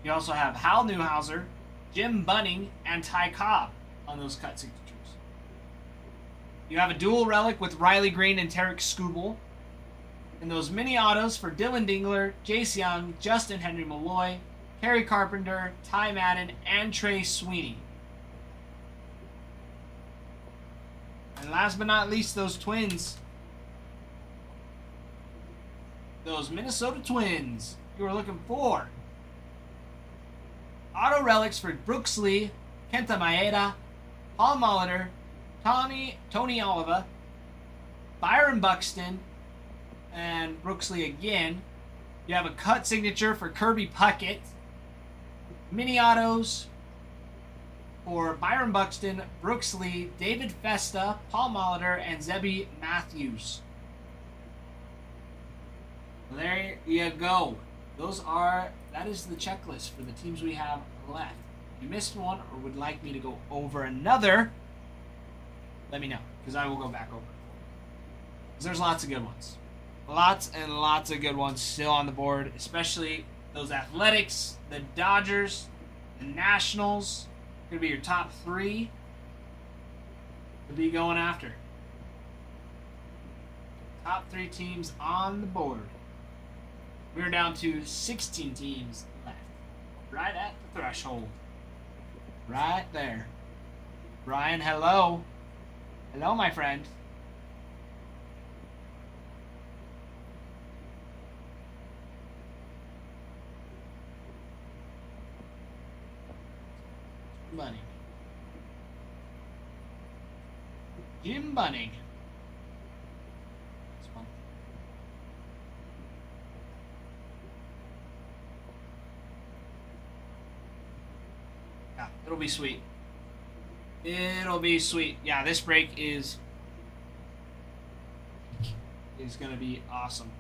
You also have Hal Newhouser, Jim Bunning, and Ty Cobb on those cut signatures. You have a dual relic with Riley Green and Tarek Skubal. And those mini autos for Dylan Dingler, Jace Young, Justin Henry Malloy, Kerry Carpenter, Ty Madden, and Trey Sweeney. And last but not least, those Twins. Those Minnesota Twins. You are looking for auto relics for Brooks Lee, Kenta Maeda, Paul Molitor, Tony Oliva, Byron Buxton, and Brooks Lee again. You have a cut signature for Kirby Puckett. Mini autos for Byron Buxton, Brooks Lee, David Festa, Paul Molitor, and Zebby Matthews. There you go. That is the checklist for the teams we have left. If you missed one or would like me to go over another, let me know, because I will go back over it. Because there's lots of good ones. Lots and lots of good ones still on the board, especially those Athletics, the Dodgers, the Nationals. Going to be your top three to be going after. Top three teams on the board. We're down to 16 teams left. Right at the threshold. Right there. Brian, hello. Hello, my friend. Money. Jim Bunning. That's fun. Yeah, it'll be sweet. It'll be sweet. Yeah, this break is gonna be awesome.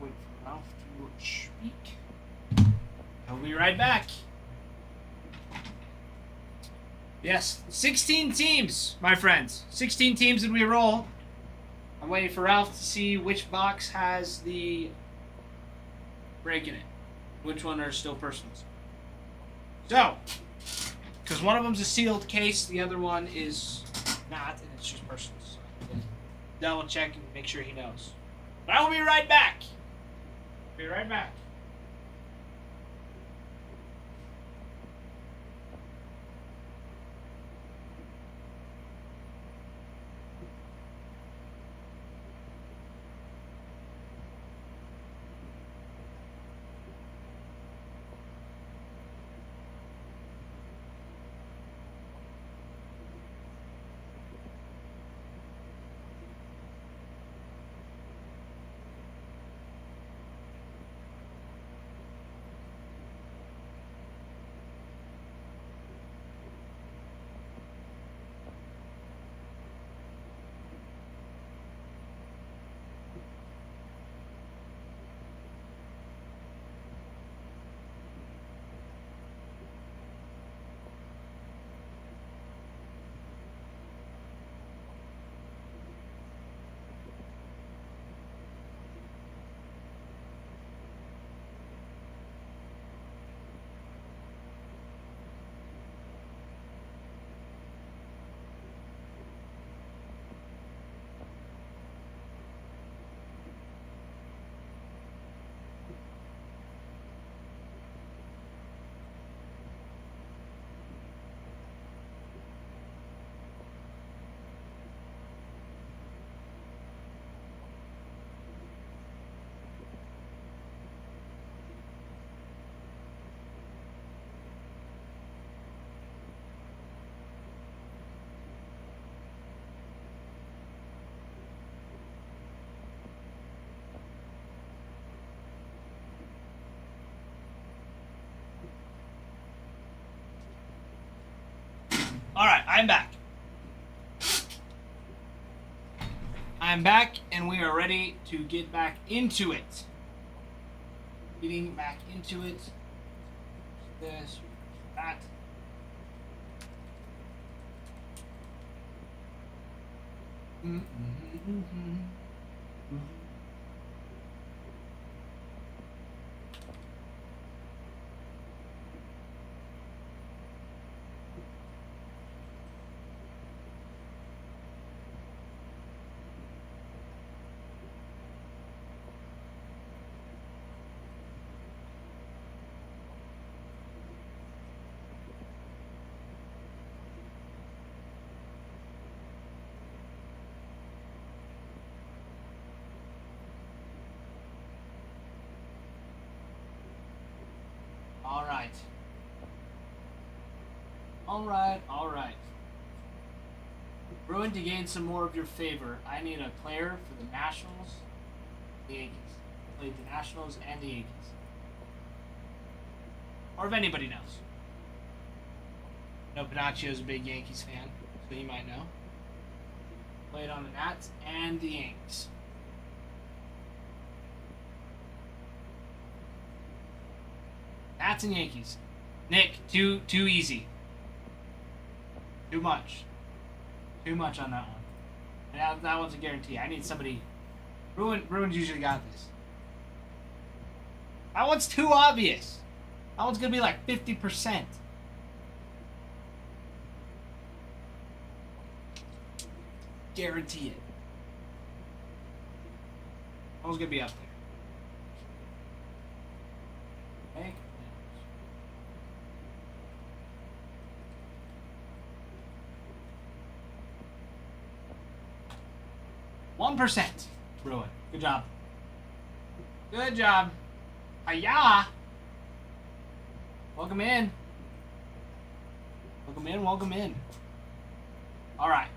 Wait for Ralph to speak. I'll be right back. Yes, 16 teams, my friends. 16 teams and we roll. I'm waiting for Ralph to see which box has the break in it. Which one are still personals. So, because one of them's a sealed case, the other one is not, and it's just personals. So I can double check and make sure he knows. But I will be right back. Be right back. Alright, I'm back. I'm back, and we are ready to get back into it. Getting back into it. This, that. Alright. Alright. Bruin, to gain some more of your favor, I need a player for the Nationals, the Yankees. Played the Nationals and the Yankees. Or if anybody knows. No, Pinaccio's a big Yankees fan, so you might know. Played on the Nats and the Yankees. Nats and Yankees. Nick, too easy. Too much. Too much on that one. And that one's a guarantee. I need somebody. Bruin's usually got this. That one's too obvious. That one's gonna be like 50%. Guarantee it. That one's gonna be up there. Okay. 1%. Bruin. Good job. Good job. Hiya. Welcome in. Welcome in, welcome in. All right.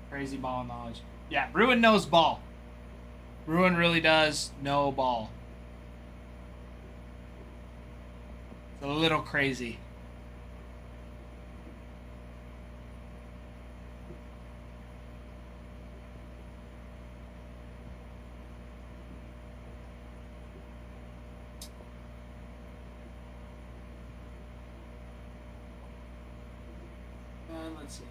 Crazy ball knowledge. Yeah, Bruin knows ball. Bruin really does know ball. It's a little crazy. Let's see.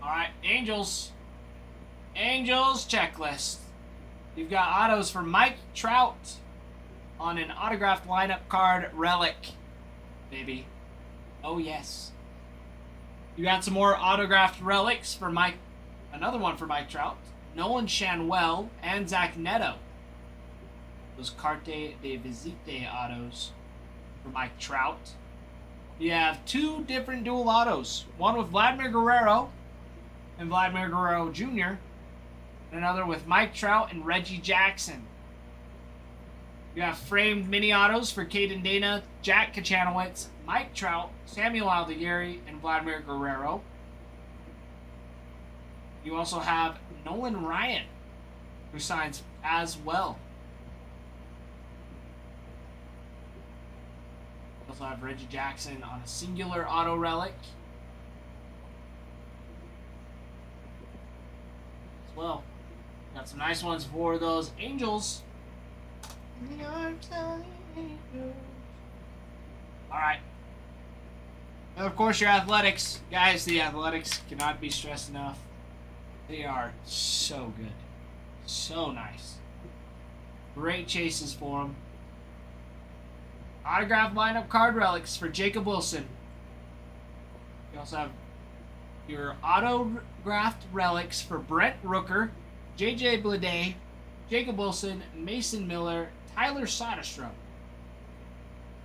Alright, Angels. Angels checklist. You've got autos for Mike Trout on an autographed lineup card relic. Baby. Oh, yes. You got some more autographed relics for Mike. Another one for Mike Trout. Nolan Shanwell and Zach Neto. Those Carte de Visite autos for Mike Trout. You have two different dual autos. One with Vladimir Guerrero and Vladimir Guerrero Jr. And another with Mike Trout and Reggie Jackson. You have framed mini autos for Caden Dana, Jack Kachanowicz, Mike Trout, Samuel Aldeguerri, and Vladimir Guerrero. You also have Nolan Ryan, who signs as well. You also have Reggie Jackson on a singular auto relic as well. Got some nice ones for those Angels. Alright. And of course, your Athletics. Guys, the Athletics cannot be stressed enough. They are so good. So nice. Great chases for them. Autograph lineup card relics for Jacob Wilson. You also have your autographed relics for Brent Rooker, JJ Bleday, Jacob Wilson, Mason Miller, Tyler Soderstrom.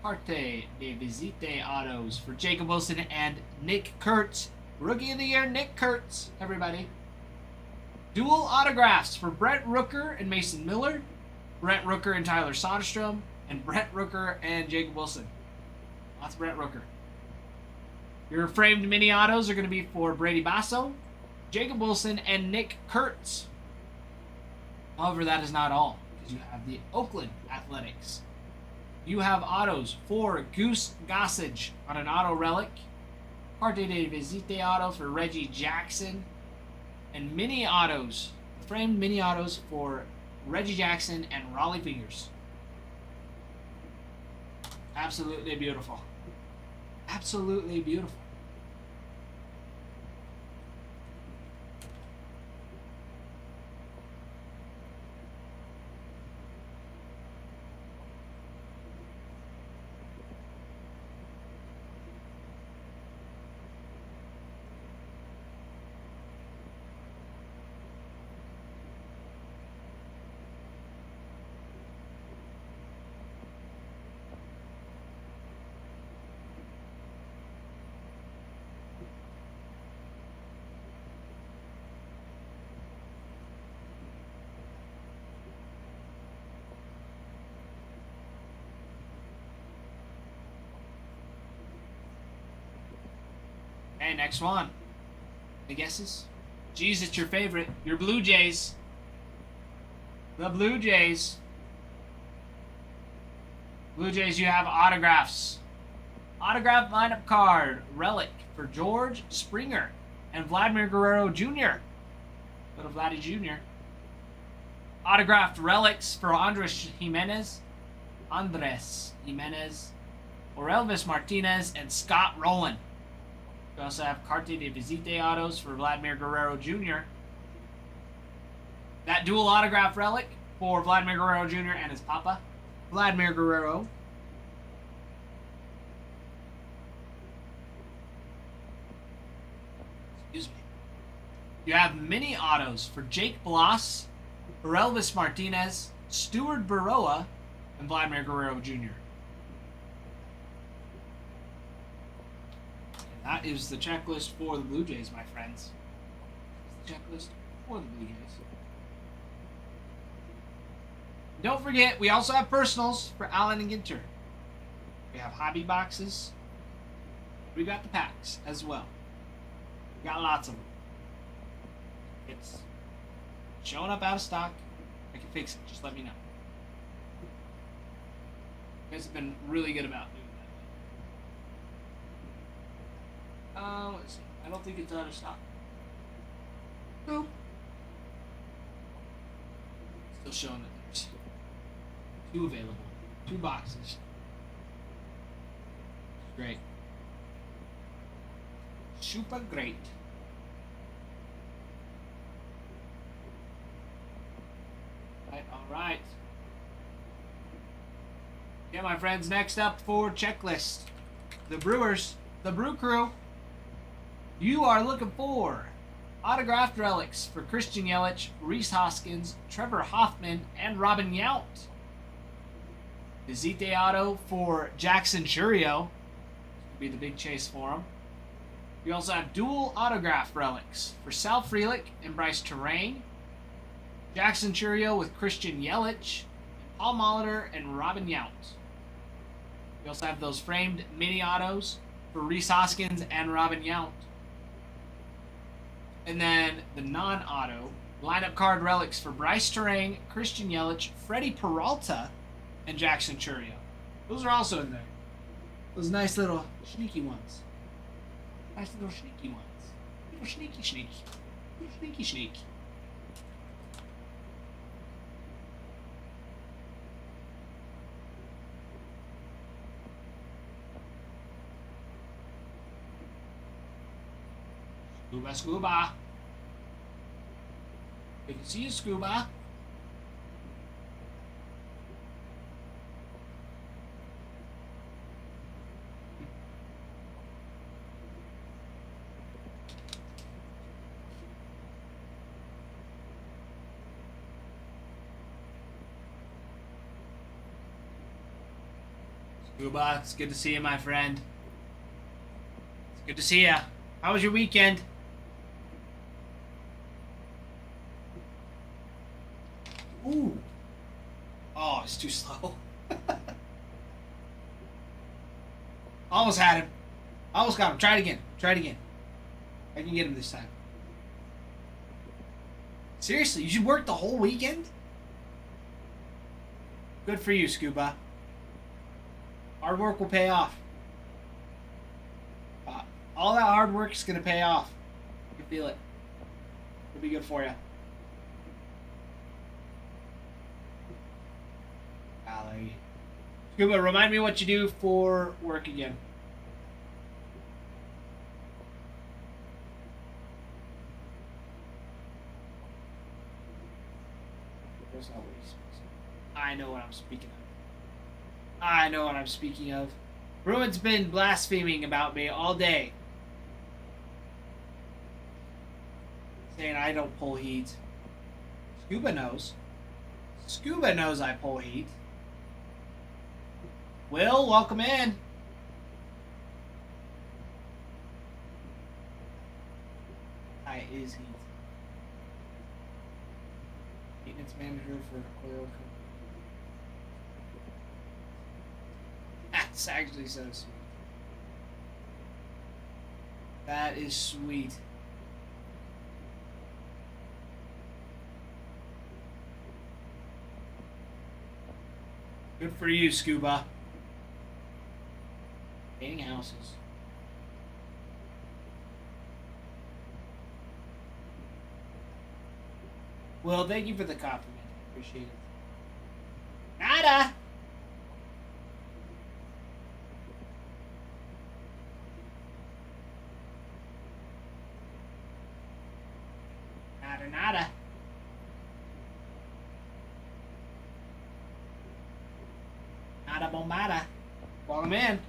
Carte de Visite autos for Jacob Wilson and Nick Kurtz. Rookie of the Year, Nick Kurtz, everybody. Dual autographs for Brent Rooker and Mason Miller, Brent Rooker and Tyler Soderstrom, and Brent Rooker and Jacob Wilson. Lots of Brent Rooker. Your framed mini autos are going to be for Brady Basso, Jacob Wilson, and Nick Kurtz. However, that is not all, because you have the Oakland Athletics. You have autos for Goose Gossage on an auto relic, Carte de Visite auto for Reggie Jackson, and mini autos, framed mini autos for Reggie Jackson and Raleigh Fingers. Absolutely beautiful. Absolutely beautiful. Okay, next one. Any guesses? Geez, it's your favorite. Your Blue Jays. The Blue Jays. Blue Jays, you have autographs. Autograph lineup card. Relic for George Springer and Vladimir Guerrero Jr. Little Vladdy Jr. Autographed relics for Andres Jimenez, Orelvis Martinez, and Scott Rowland. We also have Carte de Visite autos for Vladimir Guerrero Jr. That dual autograph relic for Vladimir Guerrero Jr. and his papa, Vladimir Guerrero. Excuse me. You have mini autos for Jake Bloss, Orelvis Martinez, Stuart Baroa, and Vladimir Guerrero Jr. That is the checklist for the Blue Jays, my friends. checklist for the Blue Jays. Don't forget, we also have personals for Allen and Ginter. We have hobby boxes. We got the packs as well. We got lots of them. It's showing up out of stock. I can fix it. Just let me know. You guys have been really good about doing that. Let's see. I don't think it's out of stock. Nope. Still showing that there's 2 available. 2 boxes. Great. Super great. Alright. Yeah, my friends, next up for checklist. The Brewers, the Brew Crew. You are looking for autographed relics for Christian Yelich, Rhys Hoskins, Trevor Hoffman, and Robin Yount. Visite auto for Jackson Churio. Could be the big chase for him. We also have dual autograph relics for Sal Frelick and Bryce Terrain. Jackson Churio with Christian Yelich, and Paul Molitor and Robin Yount. We also have those framed mini autos for Rhys Hoskins and Robin Yount. And then the non-auto lineup card relics for Bryce Terrain, Christian Yelich, Freddie Peralta, and Jackson Churio. Those are also in there. Those nice little sneaky ones. Nice little sneaky ones. Little sneaky. Little sneaky. Scuba. Good to see you, Scuba. Scuba, it's good to see you, my friend. It's good to see you. How was your weekend? Ooh. Oh, it's too slow. Almost had him. Almost got him. Try it again. I can get him this time. Seriously, you should work the whole weekend? Good for you, Scuba. Hard work will pay off. All that hard work is going to pay off. You can feel it. It'll be good for you. Golly. Scuba, remind me what you do for work again. I know what I'm speaking of. Bruin's been blaspheming about me all day. Saying I don't pull heat. Scuba knows. Scuba knows I pull heat. Will, welcome in. I is heat. Maintenance manager for oil company. That's actually so sweet. That is sweet. Good for you, Scuba. Painting houses. Well, thank you for the compliment. Appreciate it. Nada! Nada. Nada bombada. Welcome in.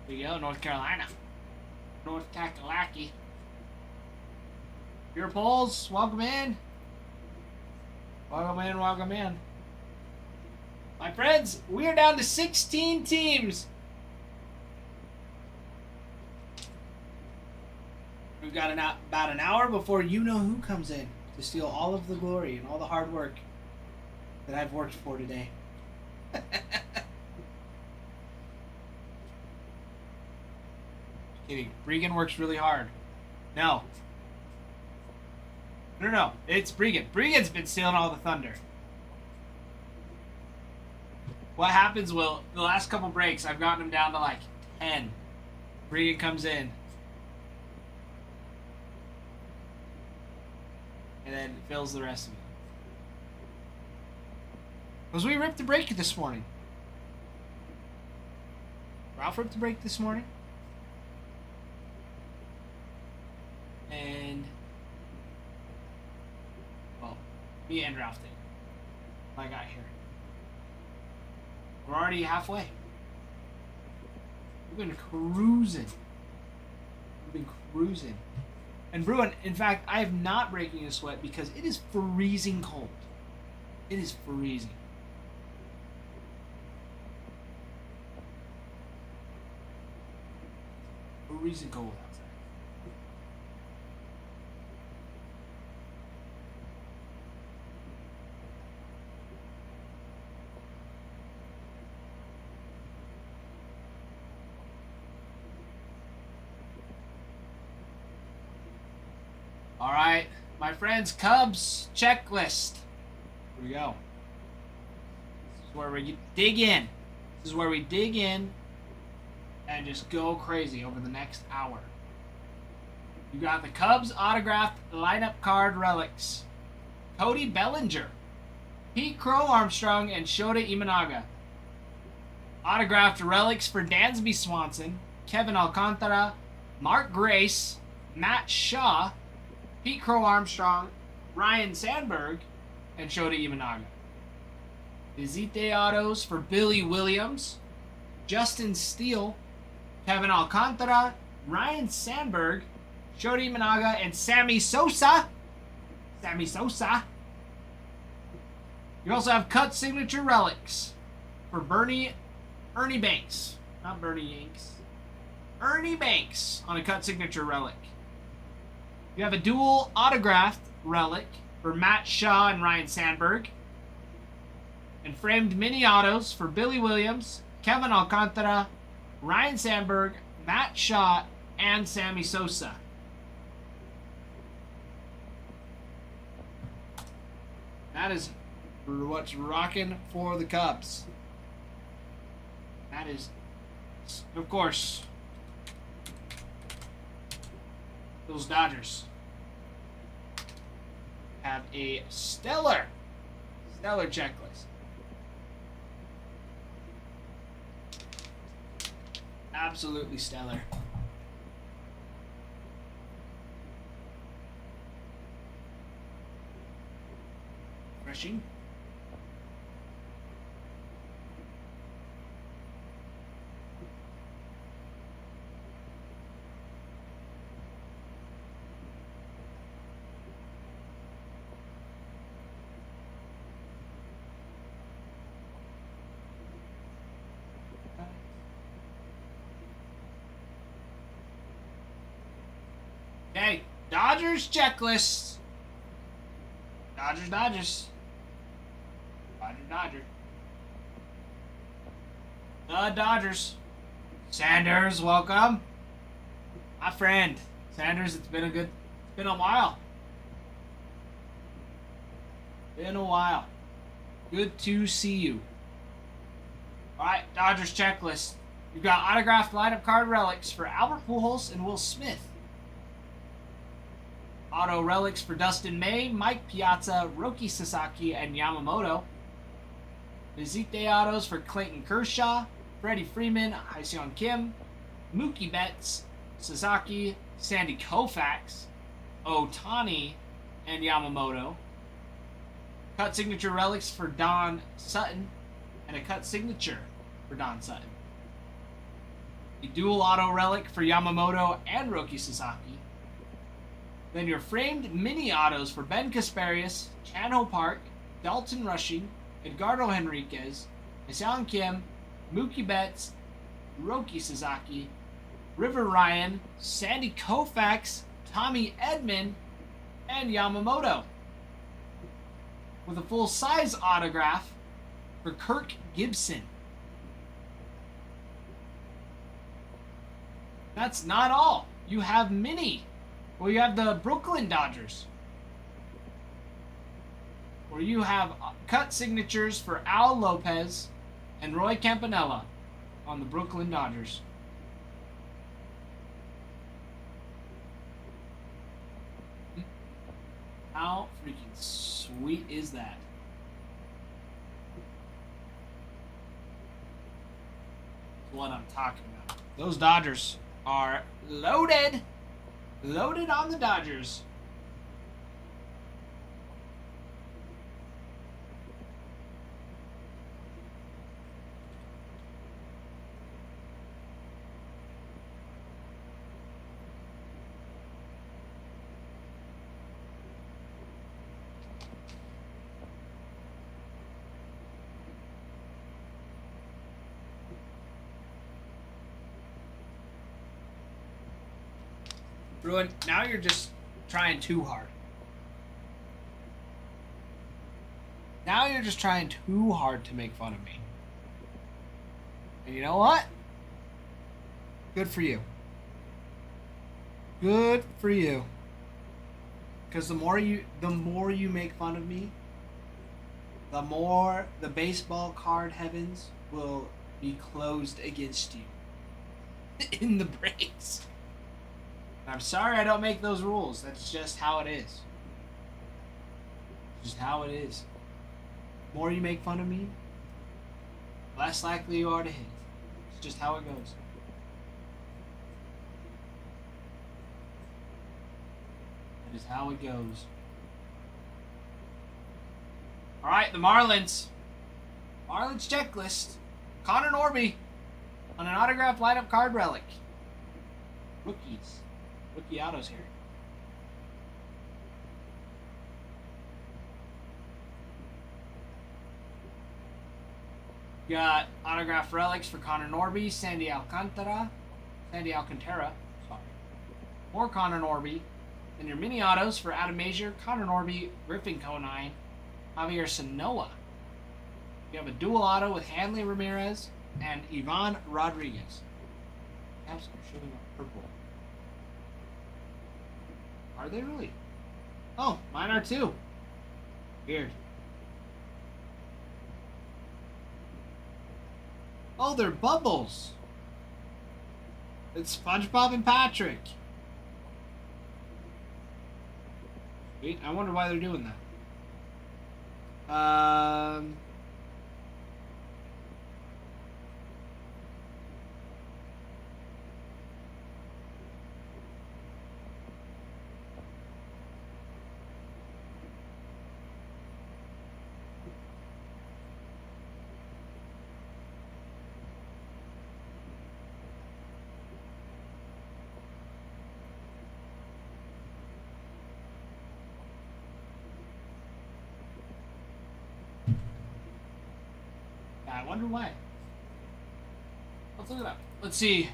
There you go, North Carolina. North Kakalaki. Pure Poles, welcome in. Welcome in. My friends, we are down to 16 teams. We've got about an hour before you know who comes in to steal all of the glory and all the hard work that I've worked for today. Kidding. Bregan works really hard. No. No. It's Bregan. Bregan's been stealing all the thunder. What happens, Will, the last couple breaks, I've gotten him down to like 10. Bregan comes in. And then fills the rest of it. Because we ripped the break this morning. Ralph ripped the break this morning. And, well, me and Ralph did. I got here. We're already halfway. We've been cruising. And Bruin, in fact, I am not breaking a sweat because it is freezing cold. It is freezing. Freezing cold outside. All right, my friends, Cubs checklist. Here we go. This is where we dig in. This is where we dig in and just go crazy over the next hour. You got the Cubs autographed lineup card relics. Cody Bellinger, Pete Crow Armstrong, and Shota Imanaga. Autographed relics for Dansby Swanson, Kevin Alcantara, Mark Grace, Matt Shaw, Pete Crow Armstrong, Ryan Sandberg, and Shota Imanaga. Visite autos for Billy Williams, Justin Steele, Kevin Alcantara, Ryan Sandberg, Shota Imanaga, and Sammy Sosa. You also have cut signature relics for Ernie Banks. Not Bernie Yanks. Ernie Banks on a cut signature relic. You have a dual autographed relic for Matt Shaw and Ryan Sandberg. And framed mini autos for Billy Williams, Kevin Alcantara, Ryan Sandberg, Matt Shaw, and Sammy Sosa. That is what's rocking for the Cubs. That is, of course, those Dodgers have a stellar checklist. Absolutely stellar. Refreshing. Okay, Dodgers checklist. Dodgers. The Dodgers. Sanders, welcome. My friend. Sanders, it's been a while. Good to see you. Alright, Dodgers checklist. You've got autographed lineup card relics for Albert Pujols and Will Smith. Auto relics for Dustin May, Mike Piazza, Roki Sasaki, and Yamamoto. Visite autos for Clayton Kershaw, Freddie Freeman, Hyseon Kim, Mookie Betts, Sasaki, Sandy Koufax, Ohtani, and Yamamoto. Cut signature relics for Don Sutton, and a cut signature for Don Sutton. A dual auto relic for Yamamoto and Roki Sasaki. Then your framed mini autos for Ben Kasparius, Chano Park, Dalton Rushing, Edgardo Henriquez, Seong Kim, Mookie Betts, Roki Sasaki, River Ryan, Sandy Koufax, Tommy Edman, and Yamamoto. With a full-size autograph for Kirk Gibson. That's not all. You have mini. Well, you have the Brooklyn Dodgers. Where you have cut signatures for Al Lopez and Roy Campanella on the Brooklyn Dodgers. How freaking sweet is that? What I'm talking about. Those Dodgers are loaded. Loaded on the Dodgers. Bruin, now you're just trying too hard. Now you're just trying too hard to make fun of me. And you know what? Good for you. Good for you. Because the more you make fun of me, the more the baseball card heavens will be closed against you in the breaks. I'm sorry I don't make those rules. That's just how it is. Just how it is. The more you make fun of me, less likely you are to hit. It's just how it goes. That is how it goes. Alright, the Marlins. Marlins checklist. Connor Norby on an autographed lineup card relic. Rookies. Rookie autos here. Got autographed relics for Connor Norby, Sandy Alcantara, sorry. More Connor Norby. Then your mini autos for Adam Major, Connor Norby, Griffin Conine, Javier Sanoa. You have a dual auto with Hanley Ramirez and Ivan Rodriguez. Caps are showing up purple. Are they really? Oh, mine are too. Weird. Oh, they're bubbles. It's SpongeBob and Patrick. Wait, I wonder why they're doing that. I wonder why. Let's look it up. Let's see.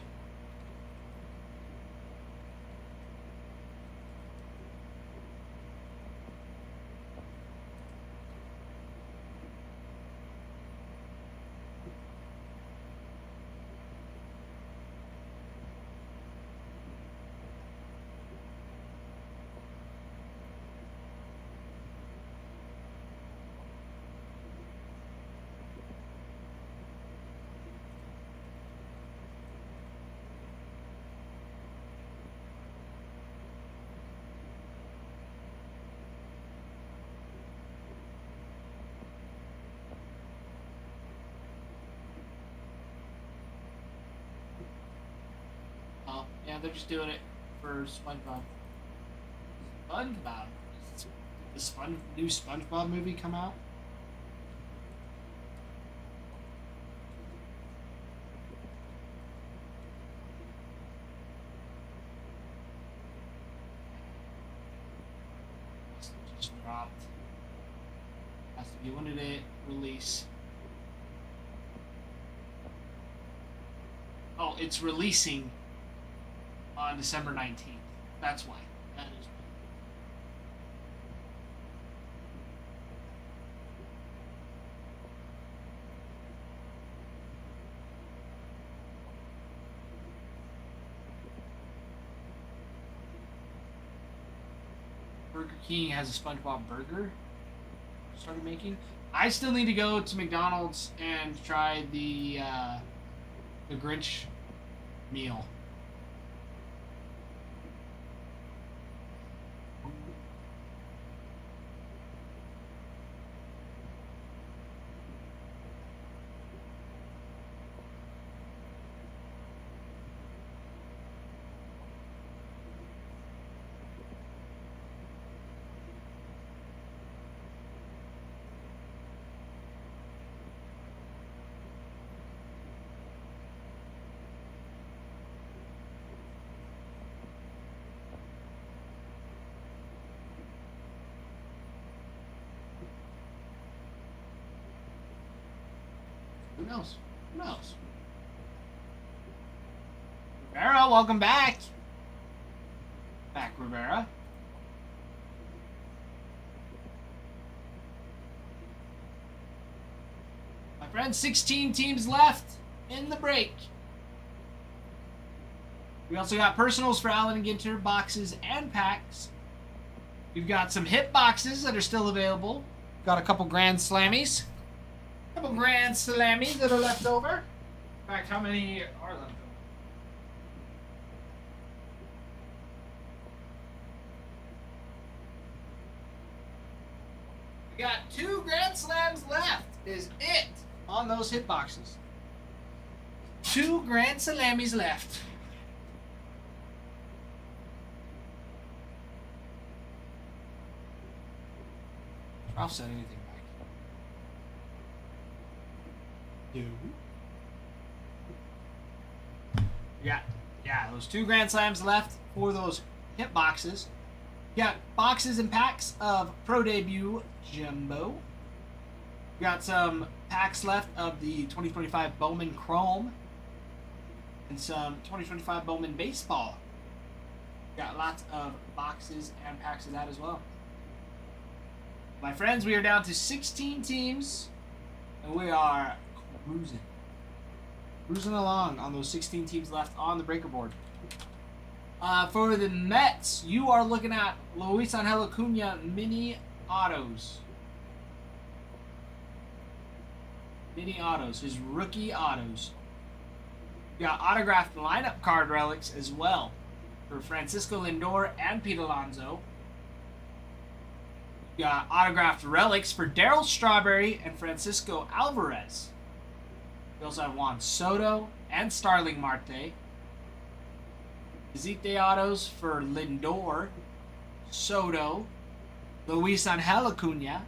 Oh, yeah, they're just doing it for SpongeBob. SpongeBob? Did the new SpongeBob movie come out? Must have just dropped. Has to be, when did it release? Oh, it's releasing on December 19th. That's why. That is. Burger King has a SpongeBob burger started making. I still need to go to McDonald's and try the Grinch meal. Who knows? Who knows? Rivera, welcome back. Back, Rivera. My friend, 16 teams left in the break. We also got personals for Allen and Ginter, boxes and packs. We've got some hit boxes that are still available. Got a couple Grand Slammies. Couple Grand Slammies that are left over. In fact, how many are left over? We got 2 Grand Slams left. Is it on those hit boxes? 2 Grand Slammies left. Ralph said anything back. Yeah, those 2 Grand Slams left for those hit boxes. You got boxes and packs of Pro Debut Jumbo. We got some packs left of the 2025 Bowman Chrome and some 2025 Bowman Baseball. Got lots of boxes and packs of that as well. My friends, we are down to 16 teams, and we are cruising along on those 16 teams left on the breaker board. For the Mets, you are looking at Luis Angel Acuna mini autos. Mini autos, his rookie autos. We got autographed lineup card relics as well for Francisco Lindor and Pete Alonso. We got autographed relics for Darryl Strawberry and Francisco Alvarez. We also have Juan Soto and Starling Marte. Visite autos for Lindor, Soto, Luis Angel Acuna,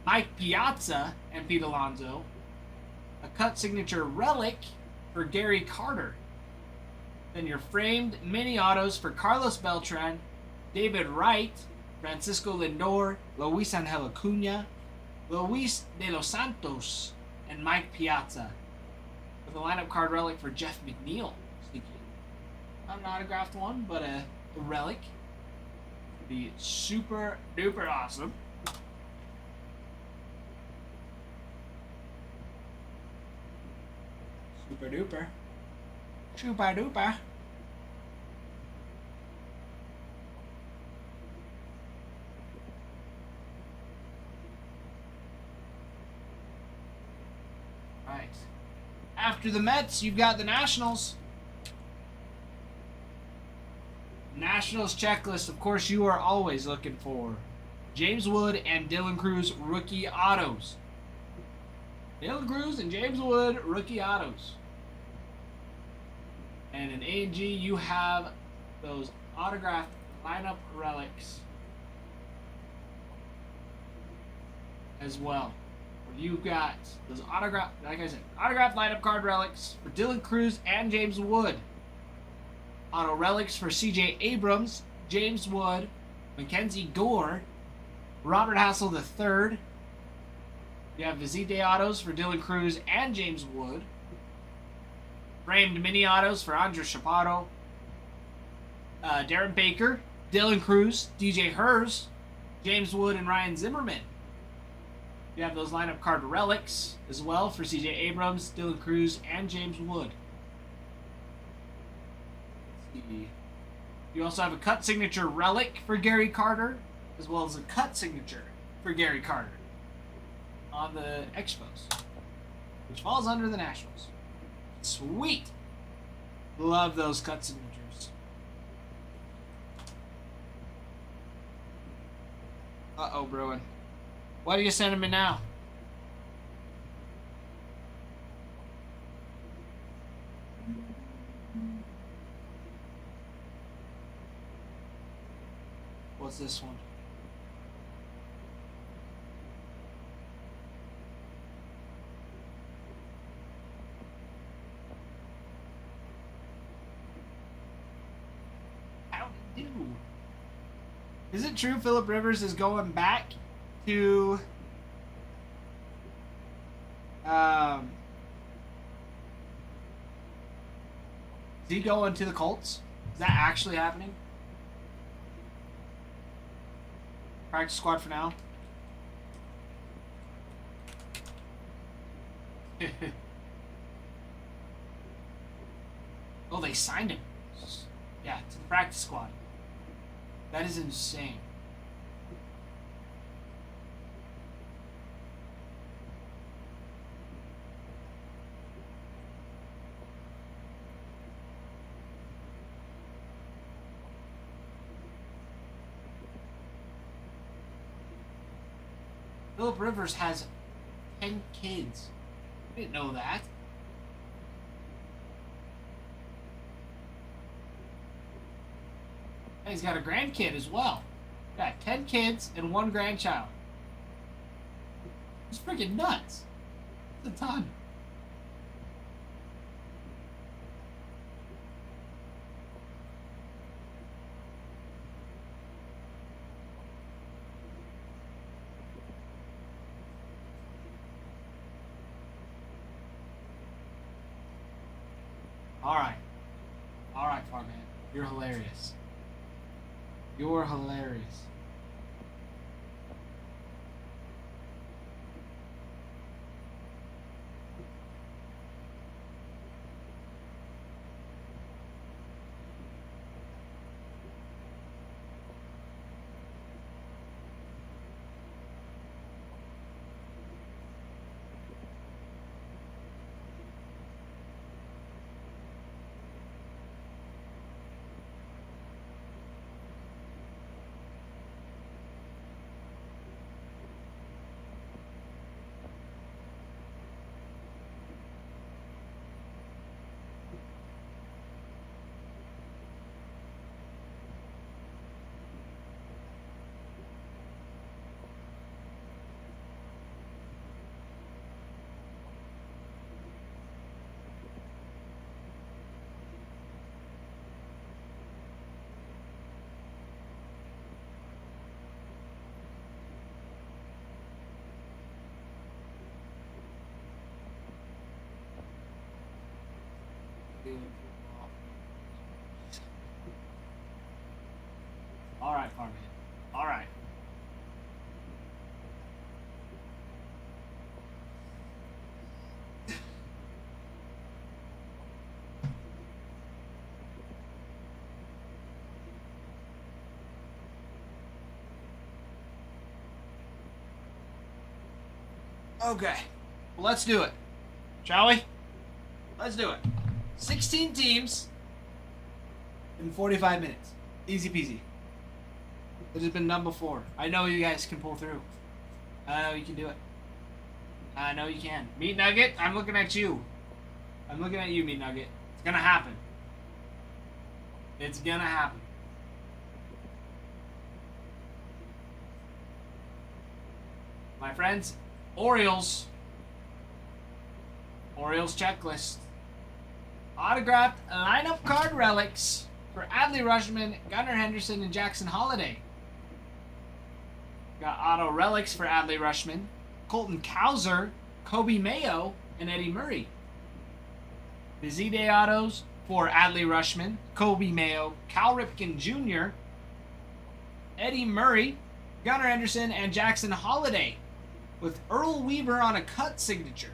Mike Piazza, and Pete Alonso. A cut signature relic for Gary Carter. Then your framed mini autos for Carlos Beltran, David Wright, Francisco Lindor, Luis Angel Acuna, Luis de los Santos, and Mike Piazza. With a lineup card relic for Jeff McNeil. Not an autographed one, but a relic. Be super duper awesome. Super duper. Super duper. Right. After the Mets, you've got the Nationals. Nationals checklist, of course, you are always looking for James Wood and Dylan Cruz rookie autos. Dylan Cruz and James Wood rookie autos. And in A&G, you have those autographed lineup relics as well. You've got those autographed, like I said, autographed lineup card relics for Dylan Cruz and James Wood. Auto relics for C.J. Abrams, James Wood, Mackenzie Gore, Robert Hassel III. You have Visite autos for Dylan Cruz and James Wood. Framed mini autos for Andres Chaparro, Darren Baker, Dylan Cruz, DJ Hers, James Wood, and Ryan Zimmerman. You have those lineup card relics as well for CJ Abrams, Dylan Cruz, and James Wood. Let's see. You also have a cut signature relic for Gary Carter, as well as a cut signature for Gary Carter on the Expos, which falls under the Nationals. Sweet. Love those cut signatures. Uh-oh, Bruin. Why do you send him in now? What's this one? How do you do? Is it true Phillip Rivers is going back to is he going to the Colts? Is that actually happening? Practice squad for now. Oh, they signed him. Yeah, to the practice squad. That is insane. Phillip Rivers has 10 kids. I didn't know that. And he's got a grandkid as well. Got 10 kids and 1 grandchild. It's freaking nuts. It's a ton. Alright, Farman. You're hilarious. You're hilarious. Alright, Farman. Alright. Okay. Well, let's do it. Shall we? Let's do it. 16 teams in 45 minutes. Easy peasy. It has been done before. I know you guys can pull through. I know you can do it. I know you can. Meat Nugget, I'm looking at you. I'm looking at you, Meat Nugget. It's gonna happen. It's gonna happen. My friends, Orioles. Orioles checklist. Autographed lineup card relics for Adley Rutschman, Gunnar Henderson, and Jackson Holliday. Got auto relics for Adley Rutschman, Colton Cowser, Kobe Mayo, and Eddie Murray. Bizide autos for Adley Rushman, Kobe Mayo, Cal Ripken Jr., Eddie Murray, Gunnar Henderson, and Jackson Holiday, with Earl Weaver on a cut signature.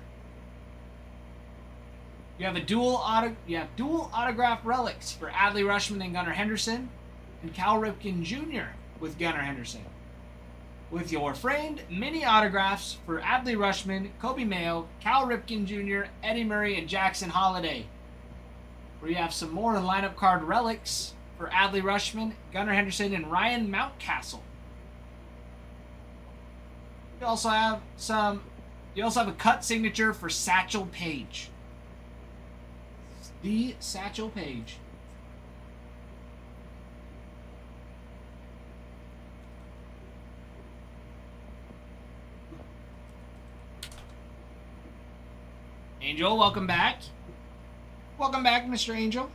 You have dual autograph relics for Adley Rushman and Gunnar Henderson, and Cal Ripken Jr. with Gunnar Henderson. With your framed mini autographs for Adley Rushman, Kobe Mayo, Cal Ripken Jr., Eddie Murray, and Jackson Holiday. Where you have some more lineup card relics for Adley Rushman, Gunnar Henderson, and Ryan Mountcastle. You also have a cut signature for Satchel Paige. The Satchel Paige. Angel, welcome back. Welcome back, Mr. Angel.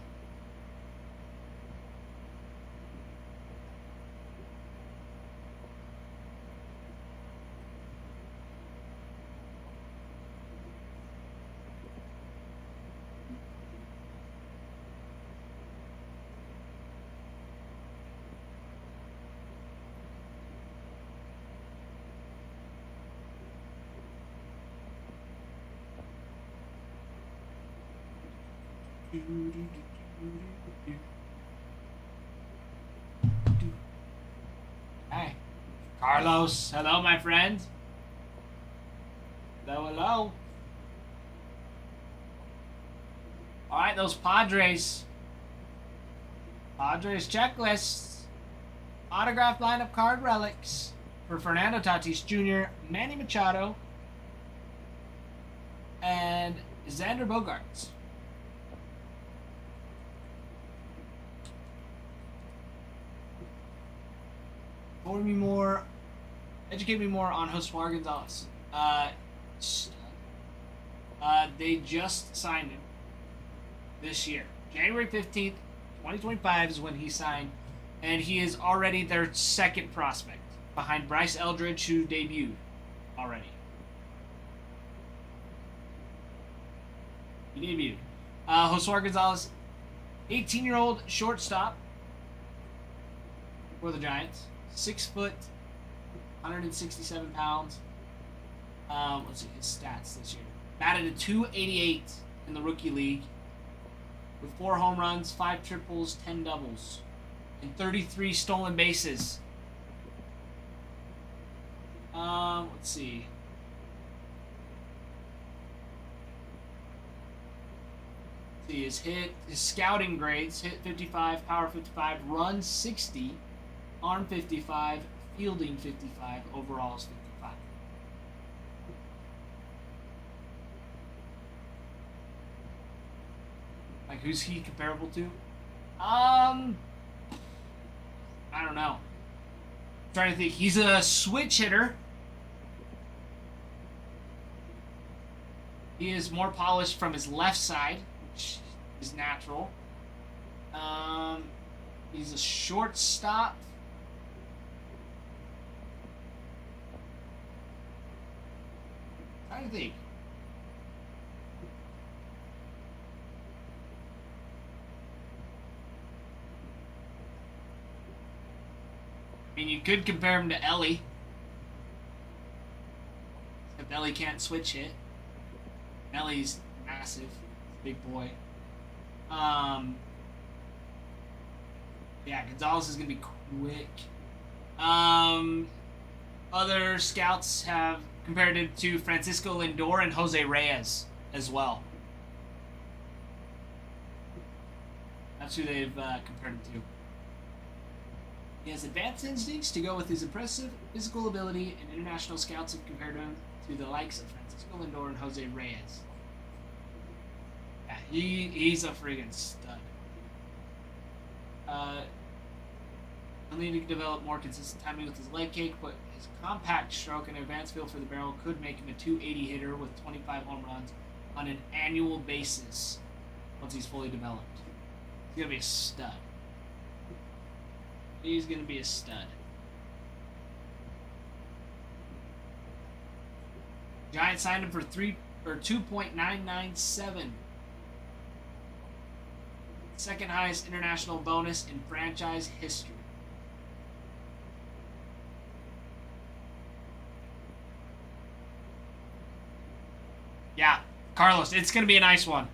Hey, Carlos. Hello, my friend. Hello, hello. All right, those Padres checklists. Autographed lineup card relics for Fernando Tatis Jr., Manny Machado, and Xander Bogaerts. Educate me more on Josue Gonzalez. They just signed him this year. January 15th, 2025 is when he signed, and he is already their second prospect, behind Bryce Eldridge, who debuted already. He debuted. Josue Gonzalez, 18-year-old shortstop for the Giants. 6 foot, 167 pounds. Let's see his stats this year. Batted a .288 in the rookie league, with 4 home runs, 5 triples, 10 doubles, and 33 stolen bases. Let's see. His scouting grades: hit 55, power 55, run 60, arm 55, fielding 55, overall is 55. Like, who's he comparable to? I don't know. I'm trying to think. He's a switch hitter. He is more polished from his left side, which is natural. He's a shortstop. I think. I mean, you could compare him to Ellie. Except Ellie can't switch hit. Ellie's massive. Big boy. Yeah, Gonzalez is going to be quick. Other scouts have compared it to Francisco Lindor and Jose Reyes as well. That's who they've compared it to. He has advanced instincts to go with his impressive physical ability, and international scouts have compared him to the likes of Francisco Lindor and Jose Reyes. Yeah, he's a friggin' stud. He'll need to develop more consistent timing with his leg kick, but his compact stroke and advanced feel for the barrel could make him a .280 hitter with 25 home runs on an annual basis once he's fully developed. He's gonna be a stud. He's gonna be a stud. Giants signed him for 2.997 Second highest international bonus in franchise history. Yeah, Carlos, it's going to be a nice one.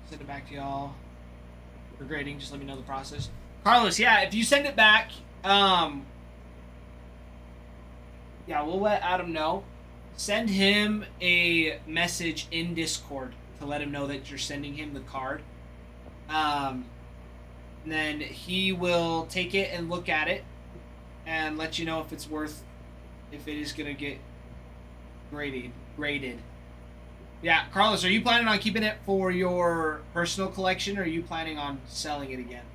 Send it back to y'all for grading. Just let me know the process. Carlos, yeah, if you send it back, yeah, we'll let Adam know. Send him a message in Discord to let him know that you're sending him the card. And then he will take it and look at it and let you know if it's worth, if it is gonna get graded. Yeah, Carlos, are you planning on keeping it for your personal collection, or are you planning on selling it again?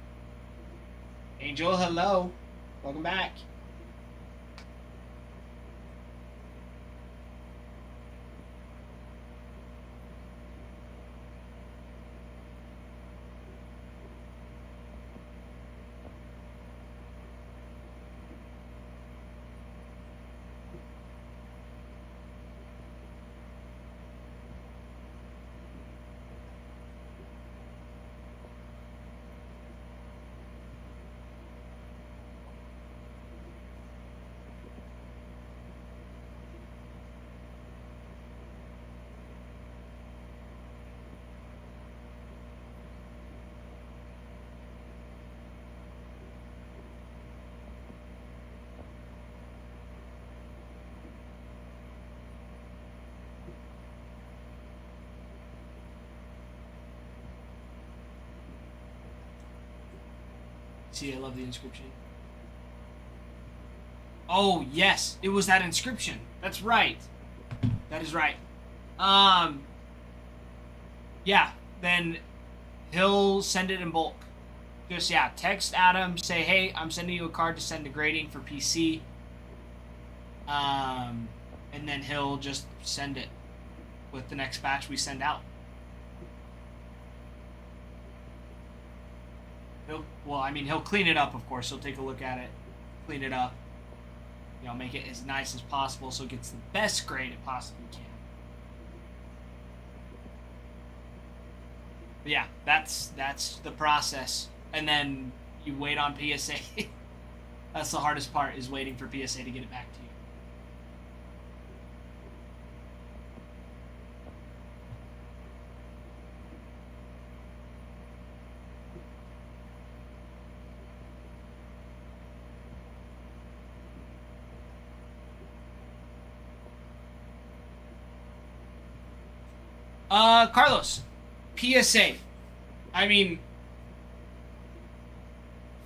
Angel, hello. Welcome back. See, I love the inscription. Oh, yes. It was that inscription. That's right. That is right. Yeah, then he'll send it in bulk. Just, yeah, text Adam, say, hey, I'm sending you a card to send to grading for PC. And then he'll just send it with the next batch we send out. He'll clean it up, of course. He'll take a look at it, clean it up, make it as nice as possible so it gets the best grade it possibly can. But yeah, that's the process. And then you wait on PSA. That's the hardest part, is waiting for PSA to get it back to you. Carlos, PSA. I mean,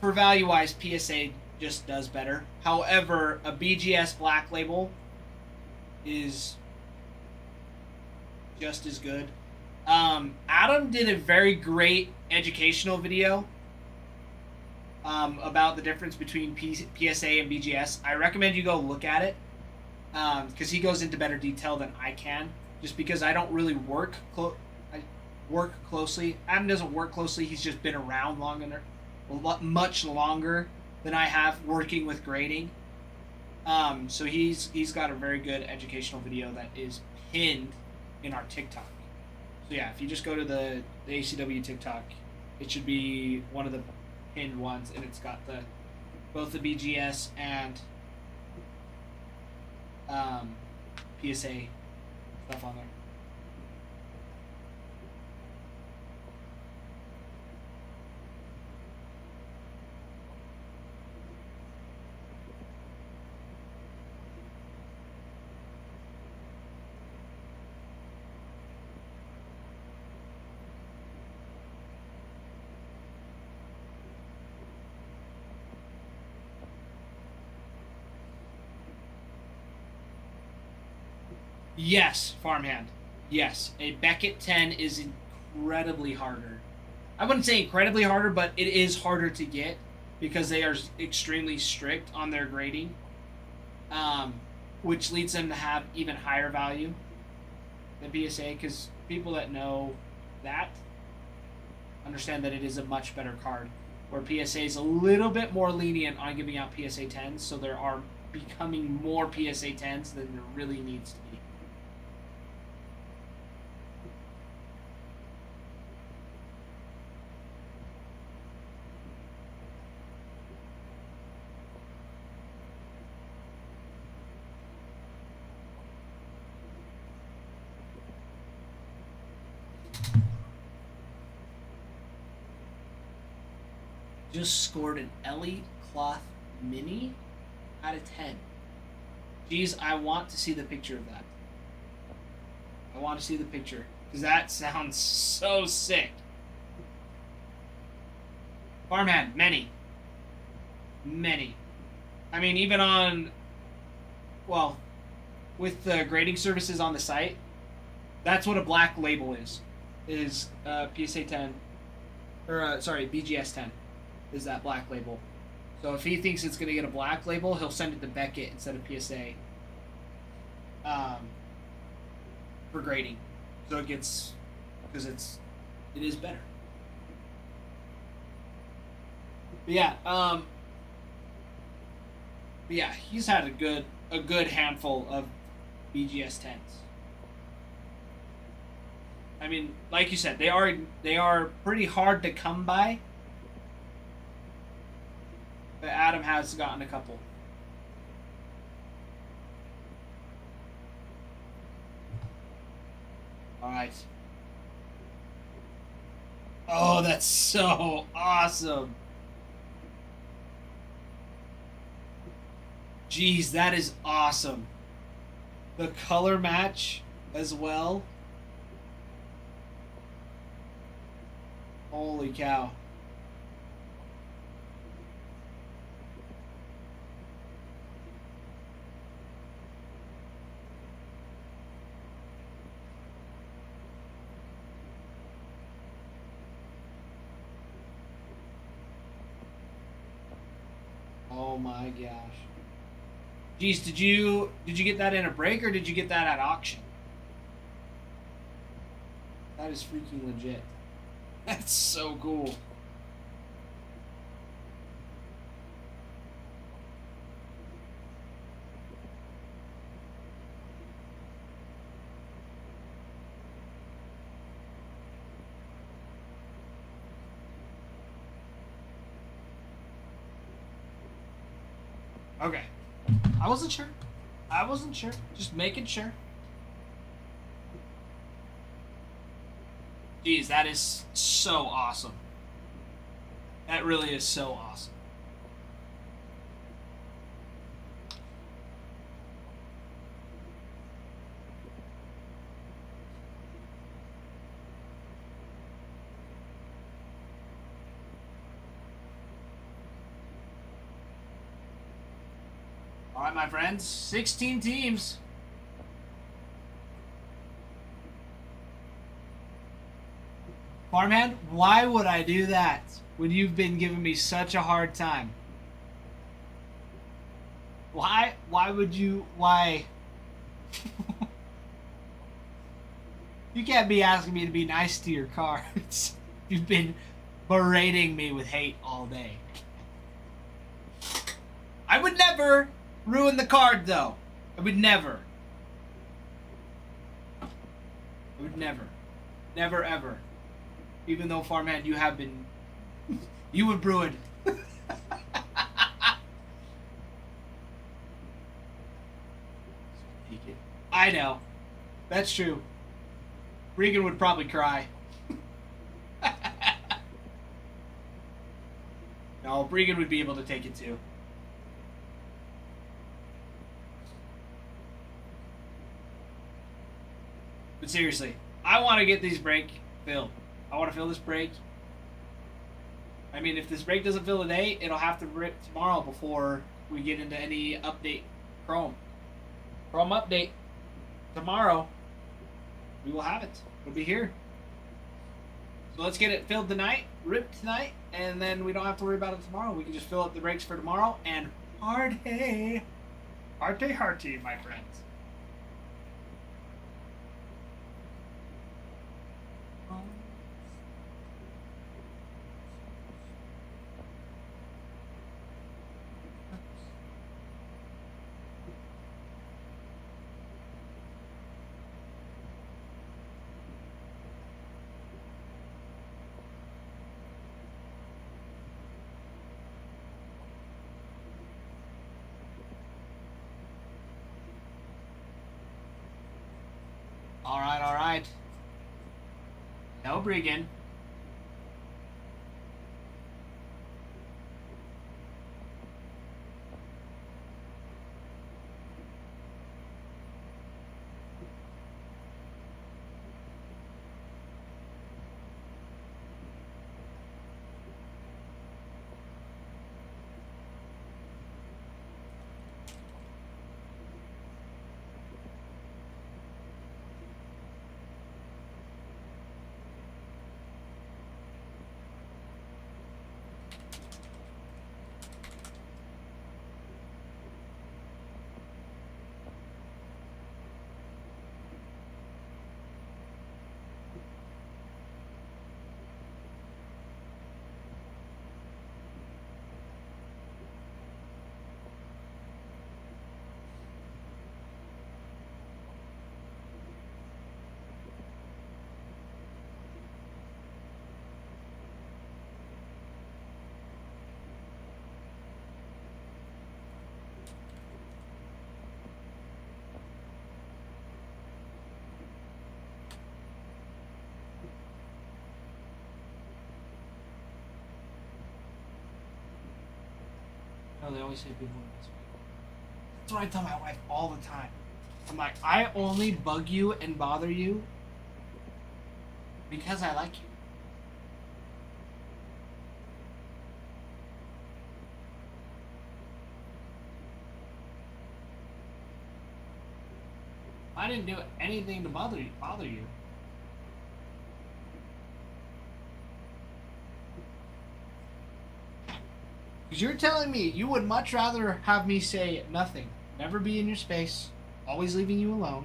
for value-wise, PSA just does better. However, a BGS Black Label is just as good. Adam did a very great educational video about the difference between PSA and BGS. I recommend you go look at it because he goes into better detail than I can. Just because I don't really work closely. Adam doesn't work closely. He's just been around much longer than I have working with grading. So he's got a very good educational video that is pinned in our TikTok. So yeah, if you just go to the ACW TikTok, it should be one of the pinned ones, and it's got both the BGS and PSA stuff on there. Yes, farmhand. Yes, a Beckett 10 is incredibly harder. I wouldn't say incredibly harder, but it is harder to get because they are extremely strict on their grading, which leads them to have even higher value than PSA. Because people that know that understand that it is a much better card, where PSA is a little bit more lenient on giving out PSA 10s, so there are becoming more PSA 10s than there really needs to be. Just scored an Ellie Cloth Mini out of 10. Geez, I want to see the picture of that. I want to see the picture because that sounds so sick. Farmhand, many. I mean, even on, well, with the grading services on the site, that's what a black label is PSA 10, or sorry, BGS 10 is that black label. So if he thinks it's going to get a black label, he'll send it to Beckett instead of PSA for grading. So it gets, because it is better. But yeah, he's had a good handful of BGS 10s. I mean, like you said, they are pretty hard to come by. But Adam has gotten a couple. Alright. Oh, that's so awesome. Jeez, that is awesome. The color match as well. Holy cow. Oh my gosh. Jeez, did you get that in a break or did you get that at auction? That is freaking legit. That's so cool. Okay. I wasn't sure. Just making sure. Jeez, that is so awesome. That really is so awesome. All right, my friends, 16 teams. Farmhand, why would I do that when you've been giving me such a hard time? Why would you, why? You can't be asking me to be nice to your cards. You've been berating me with hate all day. I would never ruin the card, though. I would never. I would never. Never, ever. Even though, Farmhand, you have been... You would ruin. I know. That's true. Regan would probably cry. No, Regan would be able to take it too. But seriously, I want to get these break filled. I want to fill this break. I mean, if this break doesn't fill today, it'll have to rip tomorrow before we get into any update. Chrome update. tomorrow, we will have it. It'll be here. So let's get it filled tonight, ripped tonight, and then we don't have to worry about it tomorrow. We can just fill up the breaks for tomorrow and party. Hearty, my friends. All right. No Brigand. No, they always say people are this way. That's what I tell my wife all the time. I'm like, I only bug you and bother you because I like you. I didn't do anything to bother you. Because you're telling me you would much rather have me say nothing, never be in your space, always leaving you alone,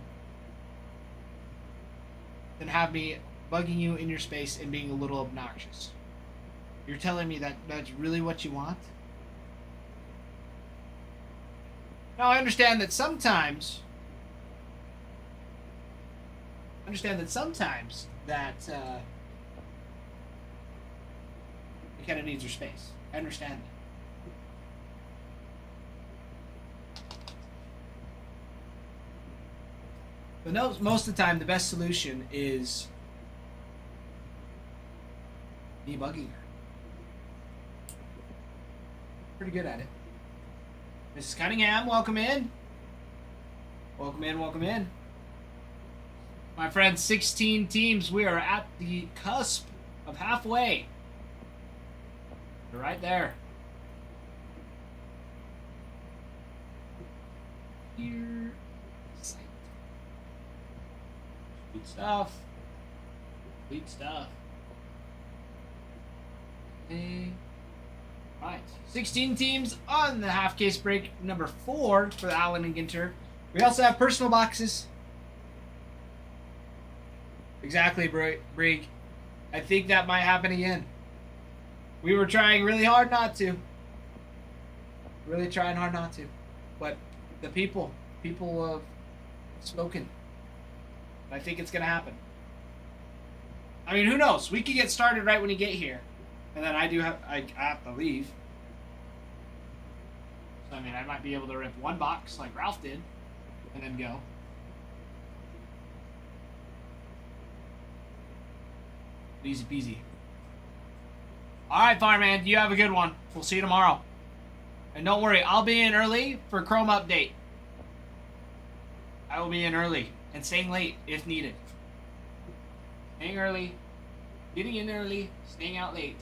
than have me bugging you in your space and being a little obnoxious. You're telling me that that's really what you want? Now I understand that sometimes that he kind of needs your space. I understand that. But no, most of the time, the best solution is me bugging her. Pretty good at it. Mrs. Cunningham, welcome in. Welcome in, welcome in. My friends, 16 teams. We are at the cusp of halfway. We're right there. Here. Sweet stuff. Sweet stuff. Okay. Right. 16 teams on the half case break number 4 for Allen and Ginter. We also have personal boxes. Exactly, Brig. I think that might happen again. We were trying really hard not to. Really trying hard not to. But the people have spoken. I think it's going to happen. I mean, who knows? We could get started right when you get here. And then I have to leave. So, I mean, I might be able to rip one box like Ralph did. And then go. Easy peasy. Alright, Fireman. You have a good one. We'll see you tomorrow. And don't worry, I'll be in early for Chrome Update. I will be in early. And staying late if needed. Staying early. Getting in early. Staying out late.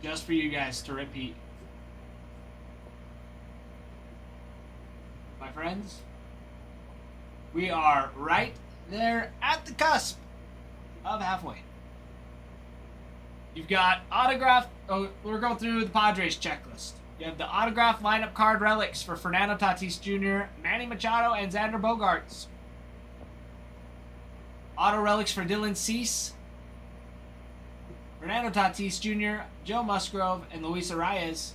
Just for you guys to repeat. My friends. We are right there at the cusp of halfway. You've got autograph. Oh, we're going through the Padres checklist. You have the autograph lineup card relics for Fernando Tatis Jr., Manny Machado, and Xander Bogaerts. Auto relics for Dylan Cease, Fernando Tatis Jr., Joe Musgrove, and Luis Arias.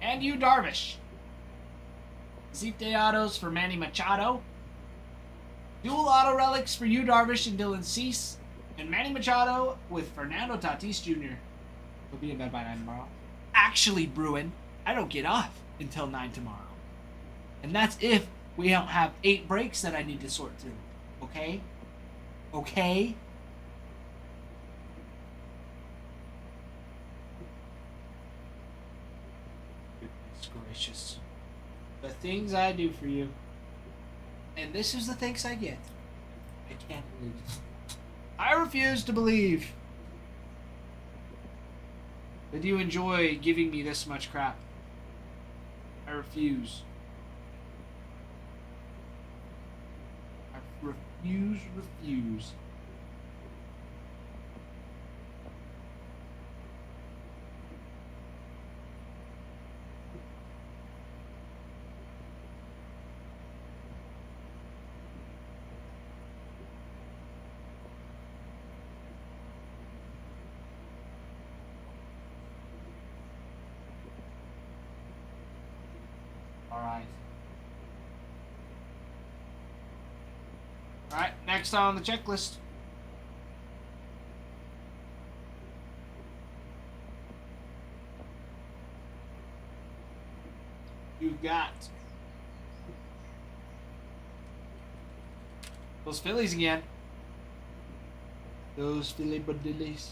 And Yu Darvish. Zite autos for Manny Machado. Dual auto relics for Yu Darvish and Dylan Cease. And Manny Machado with Fernando Tatis Jr. He'll be in bed by 9 tomorrow. Actually, Bruin, I don't get off until 9 tomorrow. And that's if we don't have 8 breaks that I need to sort through. Okay? Okay? Goodness gracious. The things I do for you. And this is the thanks I get. I can't believe it. I refuse to believe that you enjoy giving me this much crap. I refuse. I refuse. Alright, next on the checklist. You've got those Phillies again. Those Philly Badillies.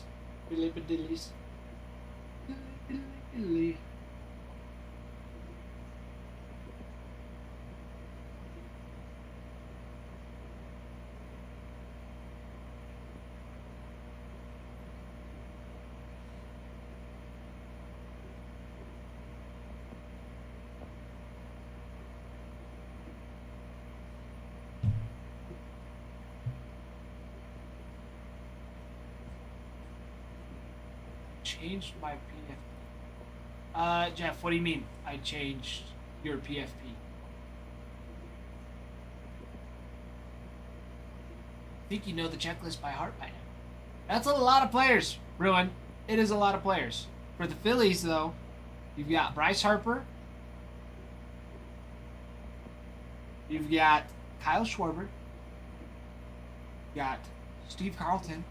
Philly Badillies. Philly. Changed my PFP. Jeff, what do you mean I changed your PFP? I think you know the checklist by heart by now. That's a lot of players, Ruin. It is a lot of players. For the Phillies, though, you've got Bryce Harper. You've got Kyle Schwarber. You've got Steve Carlton.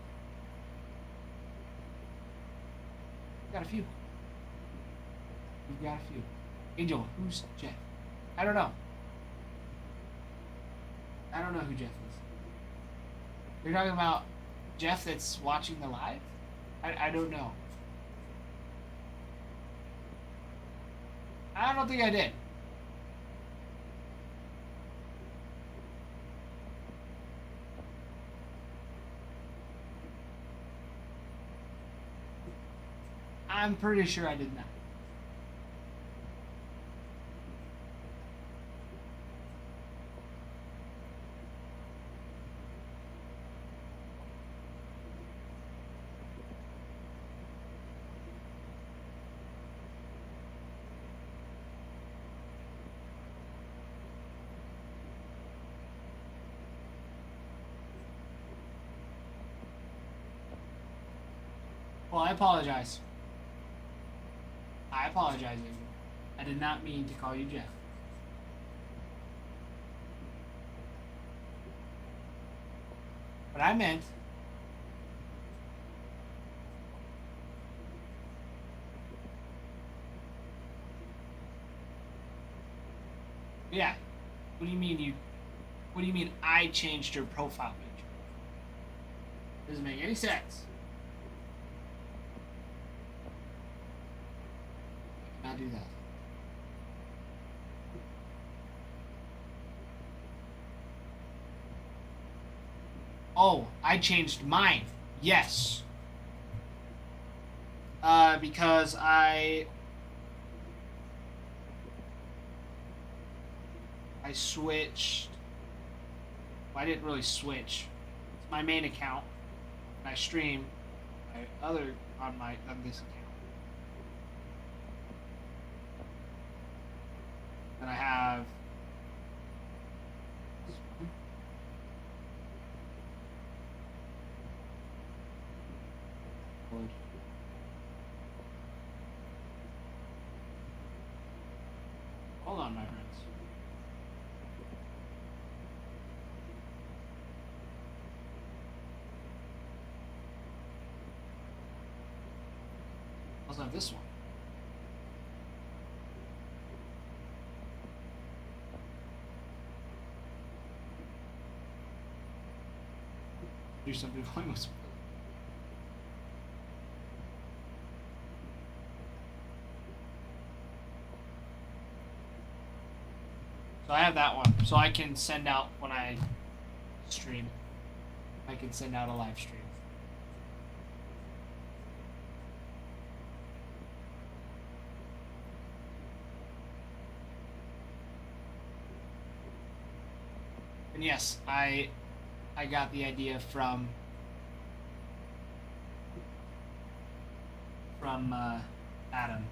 Got a few. We've got a few. Angel, who's Jeff? I don't know. I don't know who Jeff is. You're talking about Jeff that's watching the live? I don't know. I don't think I did. I'm pretty sure I did not. Well, I apologize. I apologize, Amy. I did not mean to call you Jeff. What I meant yeah. What do you mean I changed your profile picture? Doesn't make any sense. I cannot do that. Oh, I changed mine. Yes. Because I switched I didn't really switch. It's my main account. And I stream my other on this account. And I have this one. Wood. Hold on, my friends. I also have this one. Do something playing with. So I have that one, so I can send out when I stream. I can send out a live stream. And yes, I got the idea from Adam.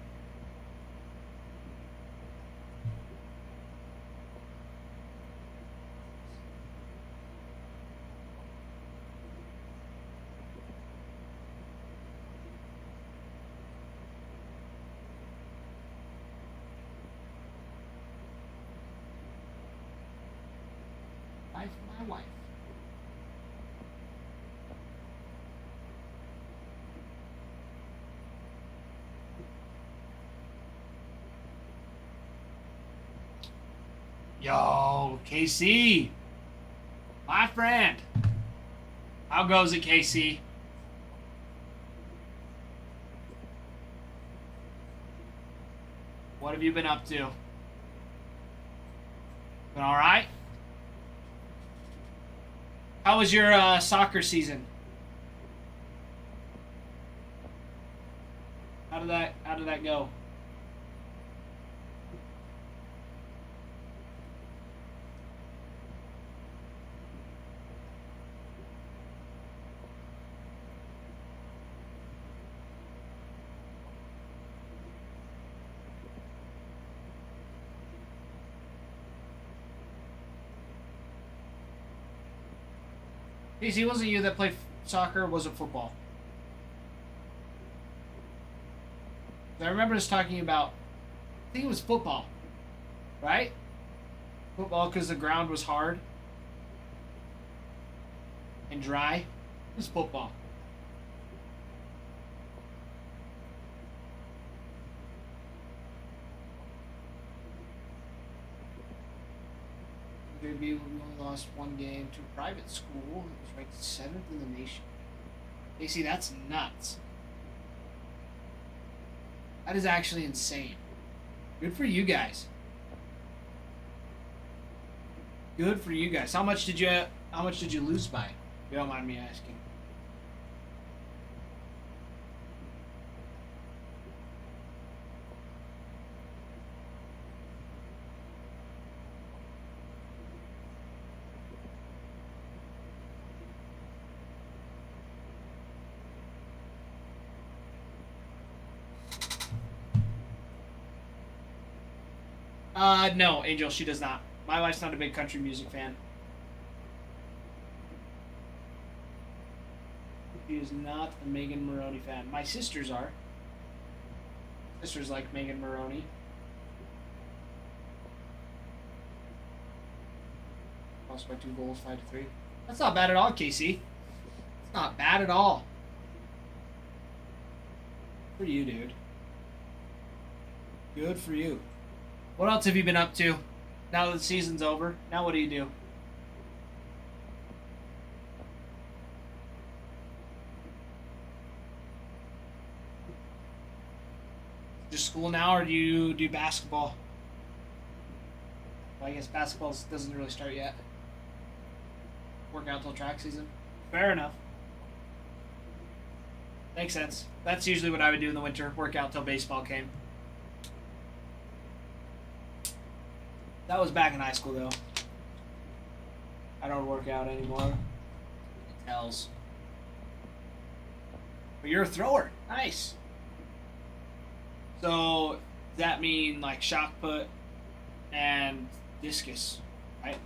My wife. Yo, KC, my friend. How goes it, KC? What have you been up to? Been all right? How was your soccer season? How did that go? Casey, it wasn't you that played soccer, or was it football? I remember us talking about, I think it was football, right? Football because the ground was hard and dry. It was football. We only lost one game to a private school. It was ranked 7th in the nation. Casey, that's nuts. That is actually insane. Good for you guys. Good for you guys. How much did you lose by? If you don't mind me asking. No, Angel, she does not. My wife's not a big country music fan. She is not a Megan Maroney fan. My sisters are. Sisters like Megan Maroney. Lost by 2 goals, 5-3. That's not bad at all, Casey. It's not bad at all. For you, dude. Good for you. What else have you been up to? Now that the season's over, now what do you do? Just school now, or do you do basketball? Well, I guess basketball doesn't really start yet. Work out till track season. Fair enough. Makes sense. That's usually what I would do in the winter. Work out till baseball came. That was back in high school, though. I don't work out anymore. It tells. But you're a thrower. Nice. So, does that mean like shot put and discus, right?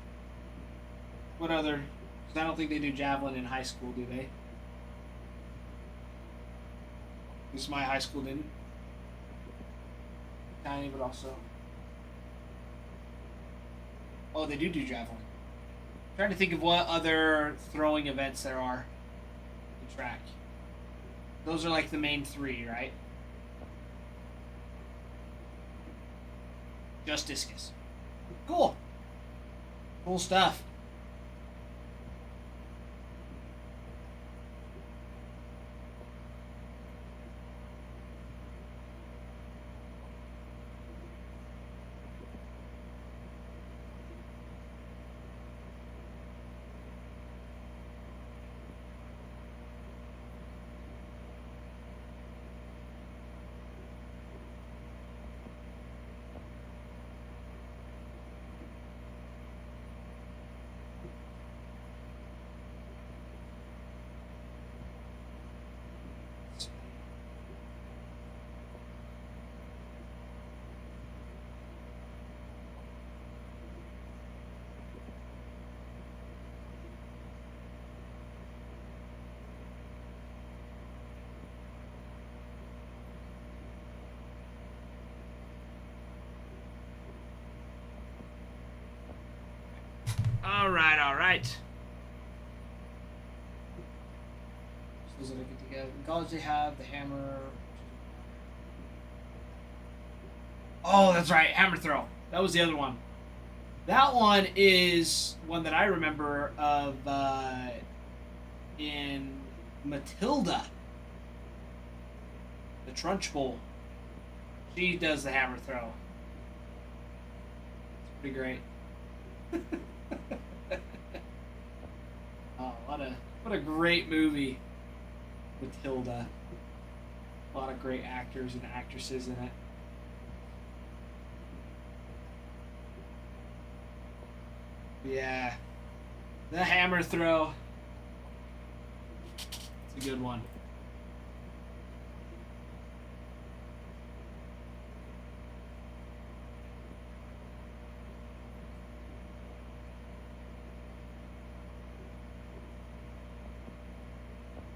What other? Because I don't think they do javelin in high school, do they? At least my high school didn't. Tiny, but also. Oh, they do javelin. I'm trying to think of what other throwing events there are in track. Those are like the main three, right? Just discus. Cool. Cool stuff. All right, all right. So those are get together. In college, they have the hammer. Oh, that's right, hammer throw. That was the other one. That one is one that I remember of in Matilda, the Trunchbull. She does the hammer throw. It's pretty great. Oh, what a great movie, Matilda. A lot of great actors and actresses in it. Yeah, the hammer throw. It's a good one.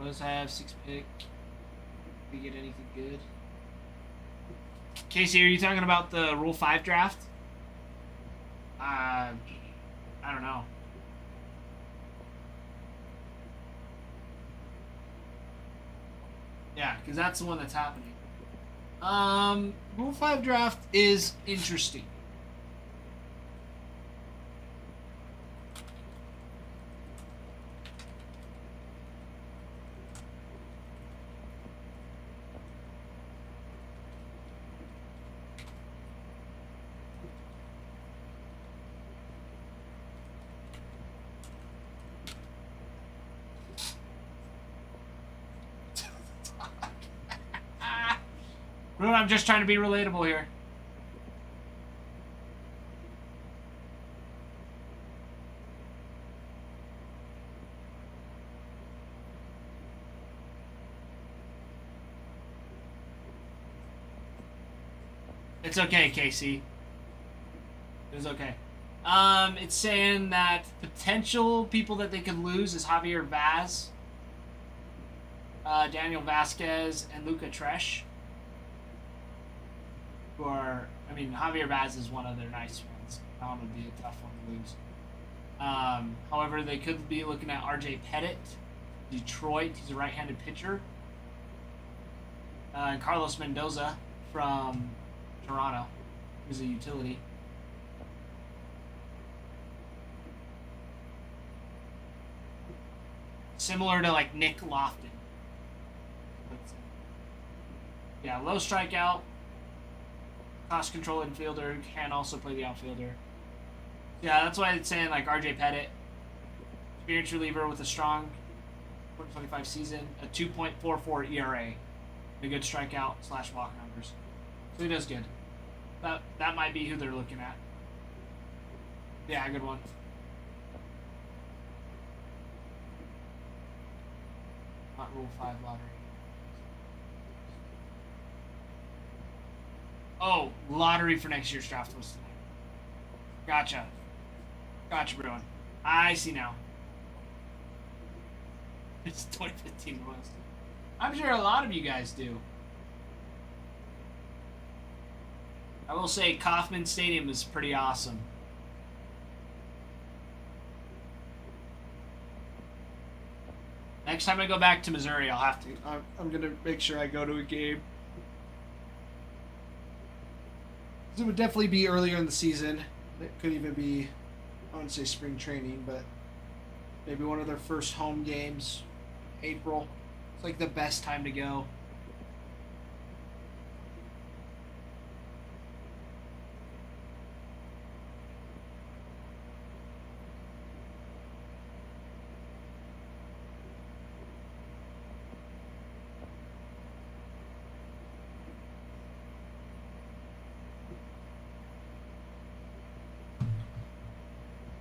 Rose have 6-pick. We get anything good? Casey, are you talking about the Rule 5 draft? I don't know. Yeah, because that's the one that's happening. Rule 5 draft is interesting. Rude, I'm just trying to be relatable here. It's okay, Casey. It's okay. It's saying that potential people that they could lose is Javier Vaz, Daniel Vasquez, and Luca Tresh. Who are, I mean, Javier Vaz is one of their nice ones. That one would be a tough one to lose. However, they could be looking at RJ Pettit, Detroit. He's a right-handed pitcher. And Carlos Mendoza from Toronto, who's a utility. Similar to like Nick Lofton. Yeah, low strikeout. Cost control infielder, can also play the outfielder. Yeah, that's why it's saying like RJ Pettit. Experienced reliever with a strong 425 season, a 2.44 ERA. And a good strikeout / walk numbers. So he does good. That might be who they're looking at. Yeah, good one. Rule 5 lottery. Oh, lottery for next year's draft was tonight. Gotcha. Gotcha, Bruin. I see now. It's 2015 was. I'm sure a lot of you guys do. I will say Kauffman Stadium is pretty awesome. Next time I go back to Missouri, I'll have to. I'm gonna make sure I go to a game. It would definitely be earlier in the season. It could even be, I wouldn't say spring training, but maybe one of their first home games, April. It's like the best time to go.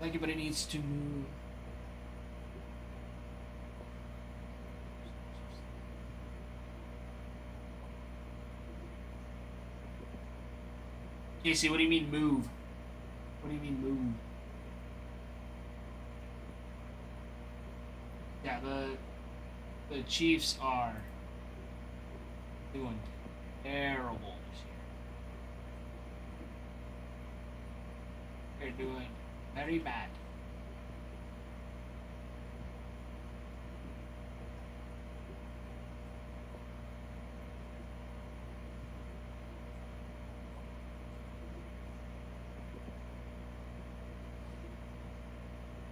Everybody needs to move. Casey, what do you mean move? What do you mean move? Yeah, the Chiefs are doing terrible this year. They're doing very bad.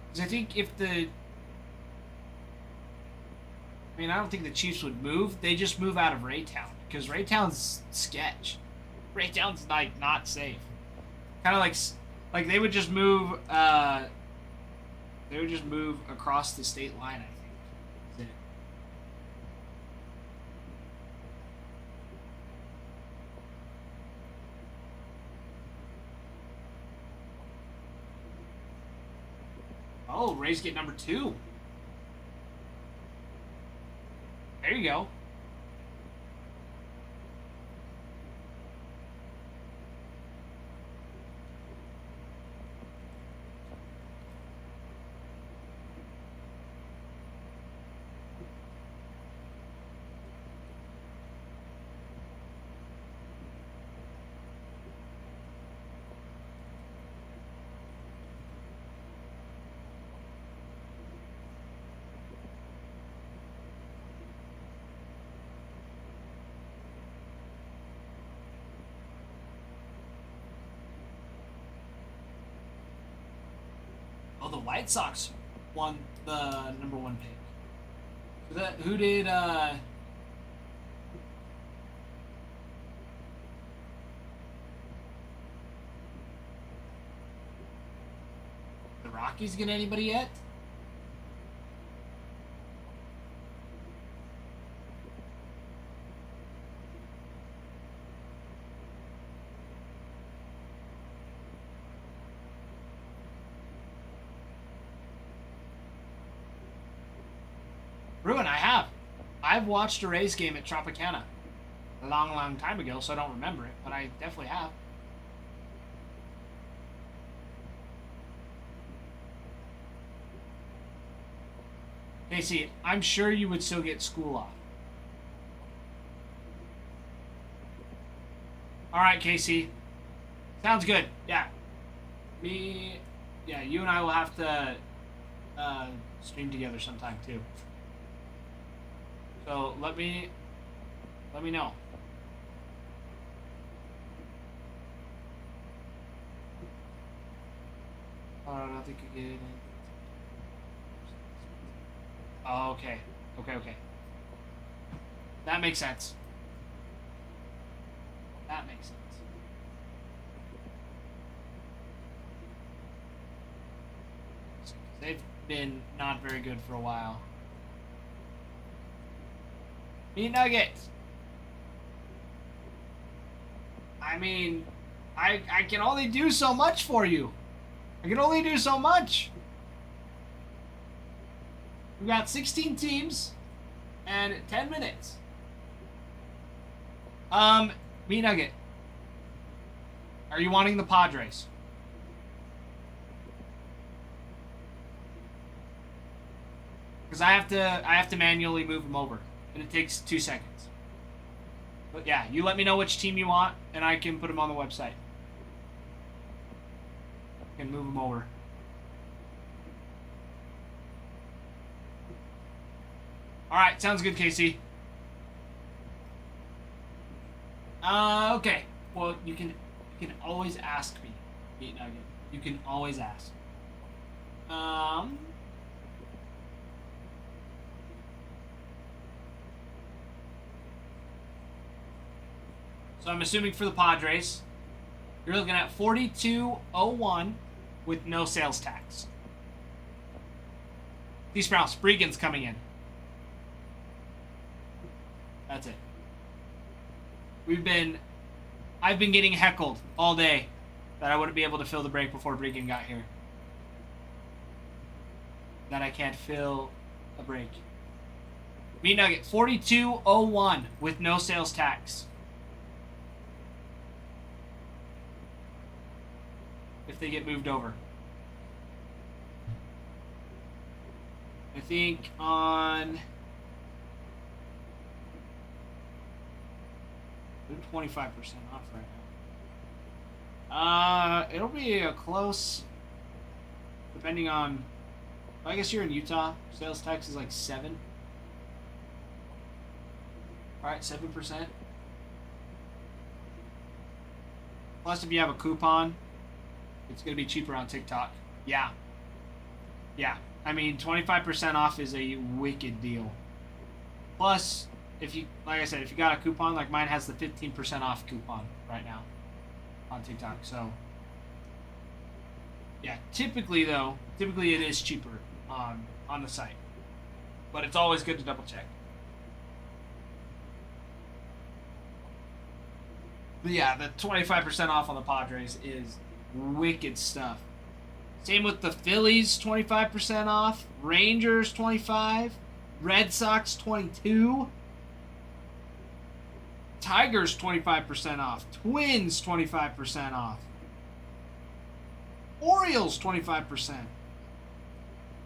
Because I think if the... I mean, I don't think the Chiefs would move. They just move out of Raytown. Because Raytown's sketch. Raytown's like not safe. Kind of like they would just move. They would just move across the state line. I think. That's it. Oh, Rays get number 2. There you go. Oh, the White Sox won the number 1 pick. Who did, the Rockies get anybody yet? Ruin, I have. I've watched a Rays game at Tropicana a long, long time ago, so I don't remember it, but I definitely have. Casey, I'm sure you would still get school off. Alright, Casey. Sounds good. Yeah. You and I will have to stream together sometime, too. So let me know. Oh, I don't think you get it. Oh, okay. Okay. That makes sense. That makes sense. They've been not very good for a while. Meat Nuggets. I mean, I can only do so much for you. I can only do so much. We got 16 teams. and 10 minutes. Meat Nugget. Are you wanting the Padres? Because I have to manually move them over, and it takes 2 seconds. But yeah, you let me know which team you want, and I can put them on the website. And move them over. All right, sounds good, Casey. Okay. Well, you can always ask me, Meat Nugget. You can always ask. So I'm assuming for the Padres, you're looking at 42.01 with no sales tax. These Browns, Bregan's coming in. That's it. I've been getting heckled all day that I wouldn't be able to fill the break before Bregan got here. That I can't fill a break. Meat Nugget, 42.01 with no sales tax. If they get moved over. I think on 25% off right now. It'll be a close, depending on, I guess you're in Utah. Sales tax is like 7. Alright, 7%. Plus, if you have a coupon, it's going to be cheaper on TikTok. Yeah. Yeah. I mean, 25% off is a wicked deal. Plus, if you, like I said, if you got a coupon, like mine has the 15% off coupon right now on TikTok. So, yeah, typically it is cheaper on the site. But it's always good to double check. But yeah, the 25% off on the Padres is wicked stuff. Same with the Phillies, 25% off. Rangers, 25. Red Sox, 22. Tigers, 25% off. Twins, 25% off. Orioles, 25%.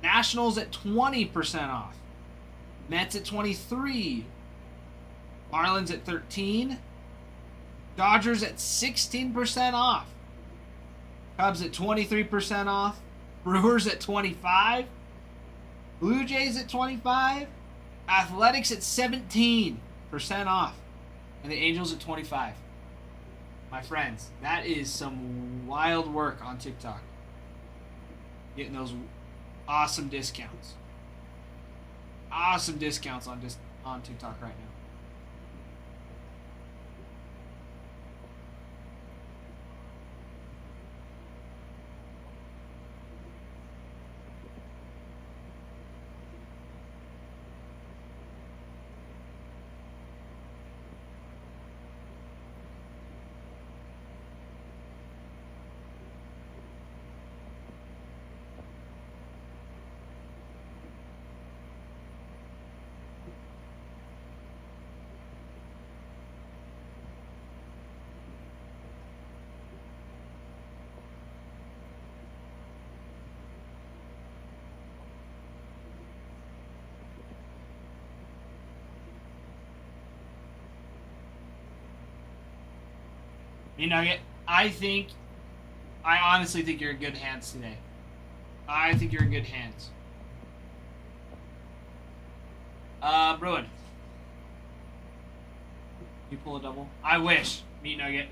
Nationals at 20% off. Mets at 23. Marlins at 13. Dodgers at 16% off. Cubs at 23% off. Brewers at 25. Blue Jays at 25. Athletics at 17% off. And the Angels at 25. My friends, that is some wild work on TikTok. Getting those awesome discounts. Awesome discounts on TikTok right now. You know, I honestly think you're in good hands today. I think you're in good hands. Bruin. You pull a double? I wish. Meat Nugget.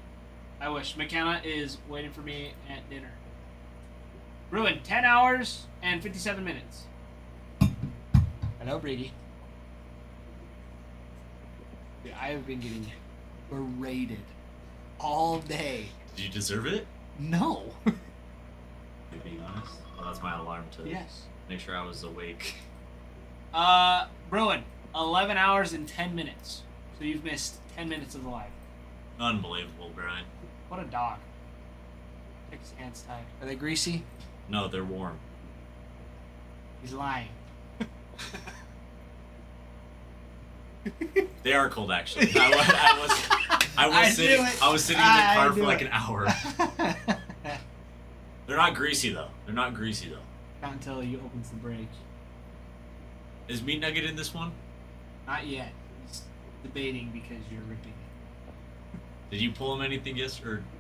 I wish. McKenna is waiting for me at dinner. Bruin, 10 hours and 57 minutes. Hello, Brady. Dude, I have been getting berated all day. Did you deserve it? No. You're being honest? Well, that's my alarm to Yes. make sure I was awake. Bruin, 11 hours and 10 minutes. So you've missed 10 minutes of the life. Unbelievable, Brian. What a dog. Take his hands tight. Are they greasy? No, they're warm. He's lying. They are cold, actually. I I was knew sitting. it. I was sitting in the I car for knew like it. an hour. They're not greasy though. Not until he opens the brake. Is Meat Nugget in this one? Not yet. He's debating because you're ripping it. Did you pull him anything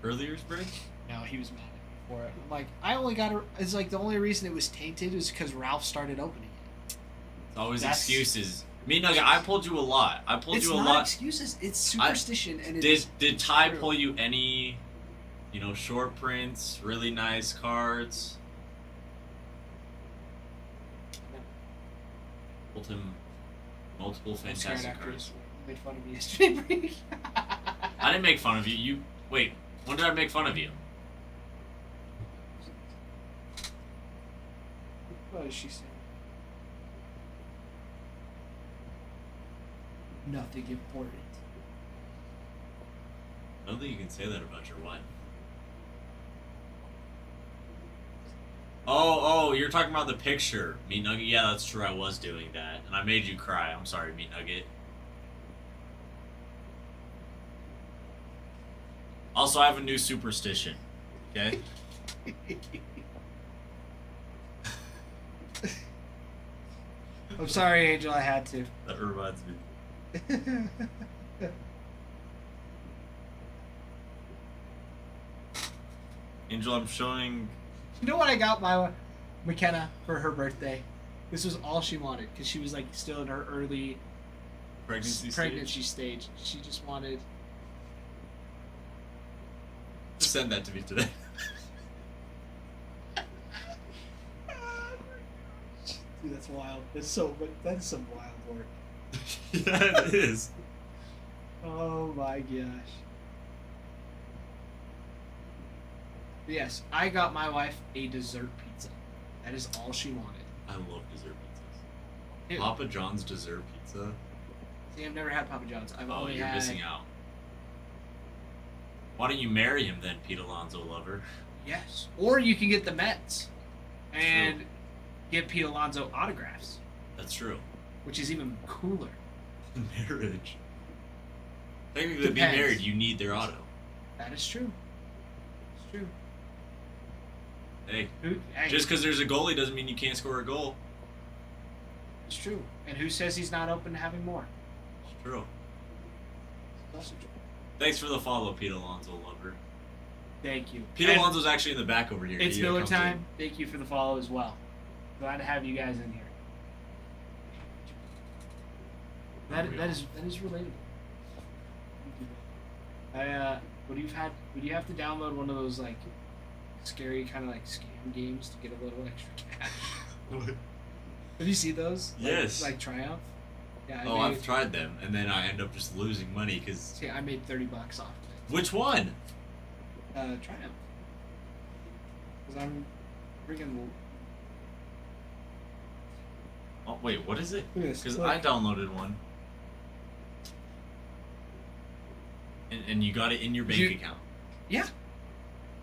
earlier, Spray? No, he was mad at me for it. I'm like, I only got it. It's like the only reason it was tainted is because Ralph started opening it. It's always That's- excuses. Meat Nugget, I pulled you a lot. I pulled It's you a not lot. excuses. It's superstition, and it is Did Ty true. pull you any, short prints, really nice cards? Pulled him multiple I'm scared fantastic after cards. he made fun of me yesterday. I didn't make fun of you. Wait. When did I make fun of you? What is she saying? Nothing important. I don't think you can say that about your wife. Oh, you're talking about the picture, Meat Nugget. Yeah, that's true. I was doing that, and I made you cry. I'm sorry, Meat Nugget. Also, I have a new superstition. Okay. I'm sorry, Angel. I had to. That reminds me. Angel, I'm showing. You know what I got my McKenna for her birthday? This was all she wanted because she was like still in her early Pregnancy stage. She just wanted. stage. Send that to me today. Dude, that's wild. That's so. That is some wild work. Yeah, it is. Oh my gosh. Yes, I got my wife a dessert pizza. That is all she wanted. I love dessert pizzas. Dude, Papa John's dessert pizza. see, I've never had Papa John's. I've Oh, only you're had. missing out. Why don't you marry him then, Pete Alonso lover? Yes, or you can get the Mets and get Pete Alonso autographs, That's true. which is even cooler. Marriage. Technically, to be Depends. married, you need their auto. That is true. It's true. Hey, Hey, just because there's a goalie doesn't mean you can't score a goal. it's true. And who says he's not open to having more? It's true. It's also true. Thanks for the follow, Pete Alonso lover. Thank you. Pete And Alonso's actually in the back over here. It's He Miller comes time. Thank you for the follow as well. Glad to have you guys in here. That is relatable. Would you have to download one of those like scary kind of like scam games to get a little extra cash? in. Have you seen those? Yes. Like Triumph. Yeah. Oh, I've tried them, and then I end up just losing money because. See, I made $30 off of Which one? it. Triumph. Because I'm freaking. Oh wait, what is it? Look at this. Because Look. I downloaded one. And you got it in your bank You- account. Yeah.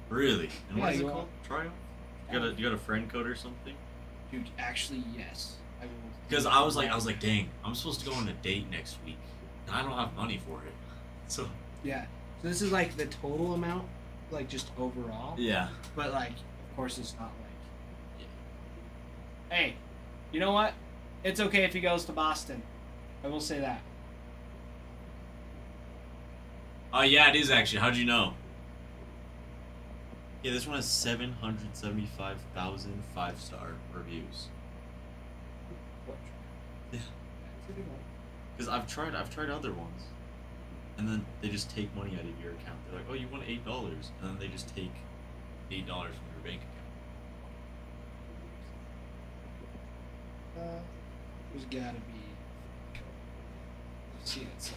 Really? And what Yeah, is it you called? Triumph? You got a friend code or something? Dude, actually, yes. I will. Because I was like, dang, I'm supposed to go on a date next week, and I don't have money for it. So Yeah. So this is like the total amount, like just overall. yeah, But like, of course, it's not like. Hey, you know what? It's okay if he goes to Boston. I will say that. yeah, it is actually. How'd you know? Yeah, this one has 775,000 5-star reviews. What? Yeah. That's a good one. Because I've tried other ones, and then they just take money out of your account. They're like, oh, you want $8, and then they just take $8 from your bank account. There's gotta be. See it. So.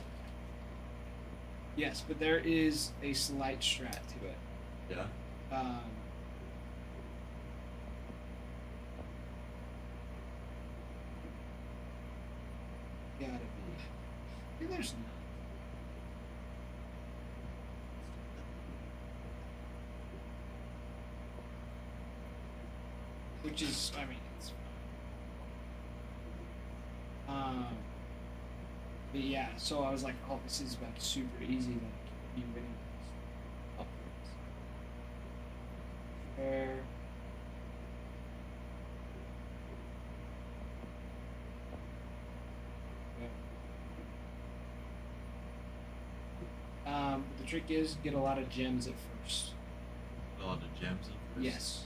Yes, but there is a slight strat to it. Yeah. Gotta be. Maybe there's not. Which is, I mean, it's fine. But yeah, so I was like, oh, this is like super easy. Like, you winning upwards. Fair. The trick is get a lot of gems at first. A lot of gems in first. Yes,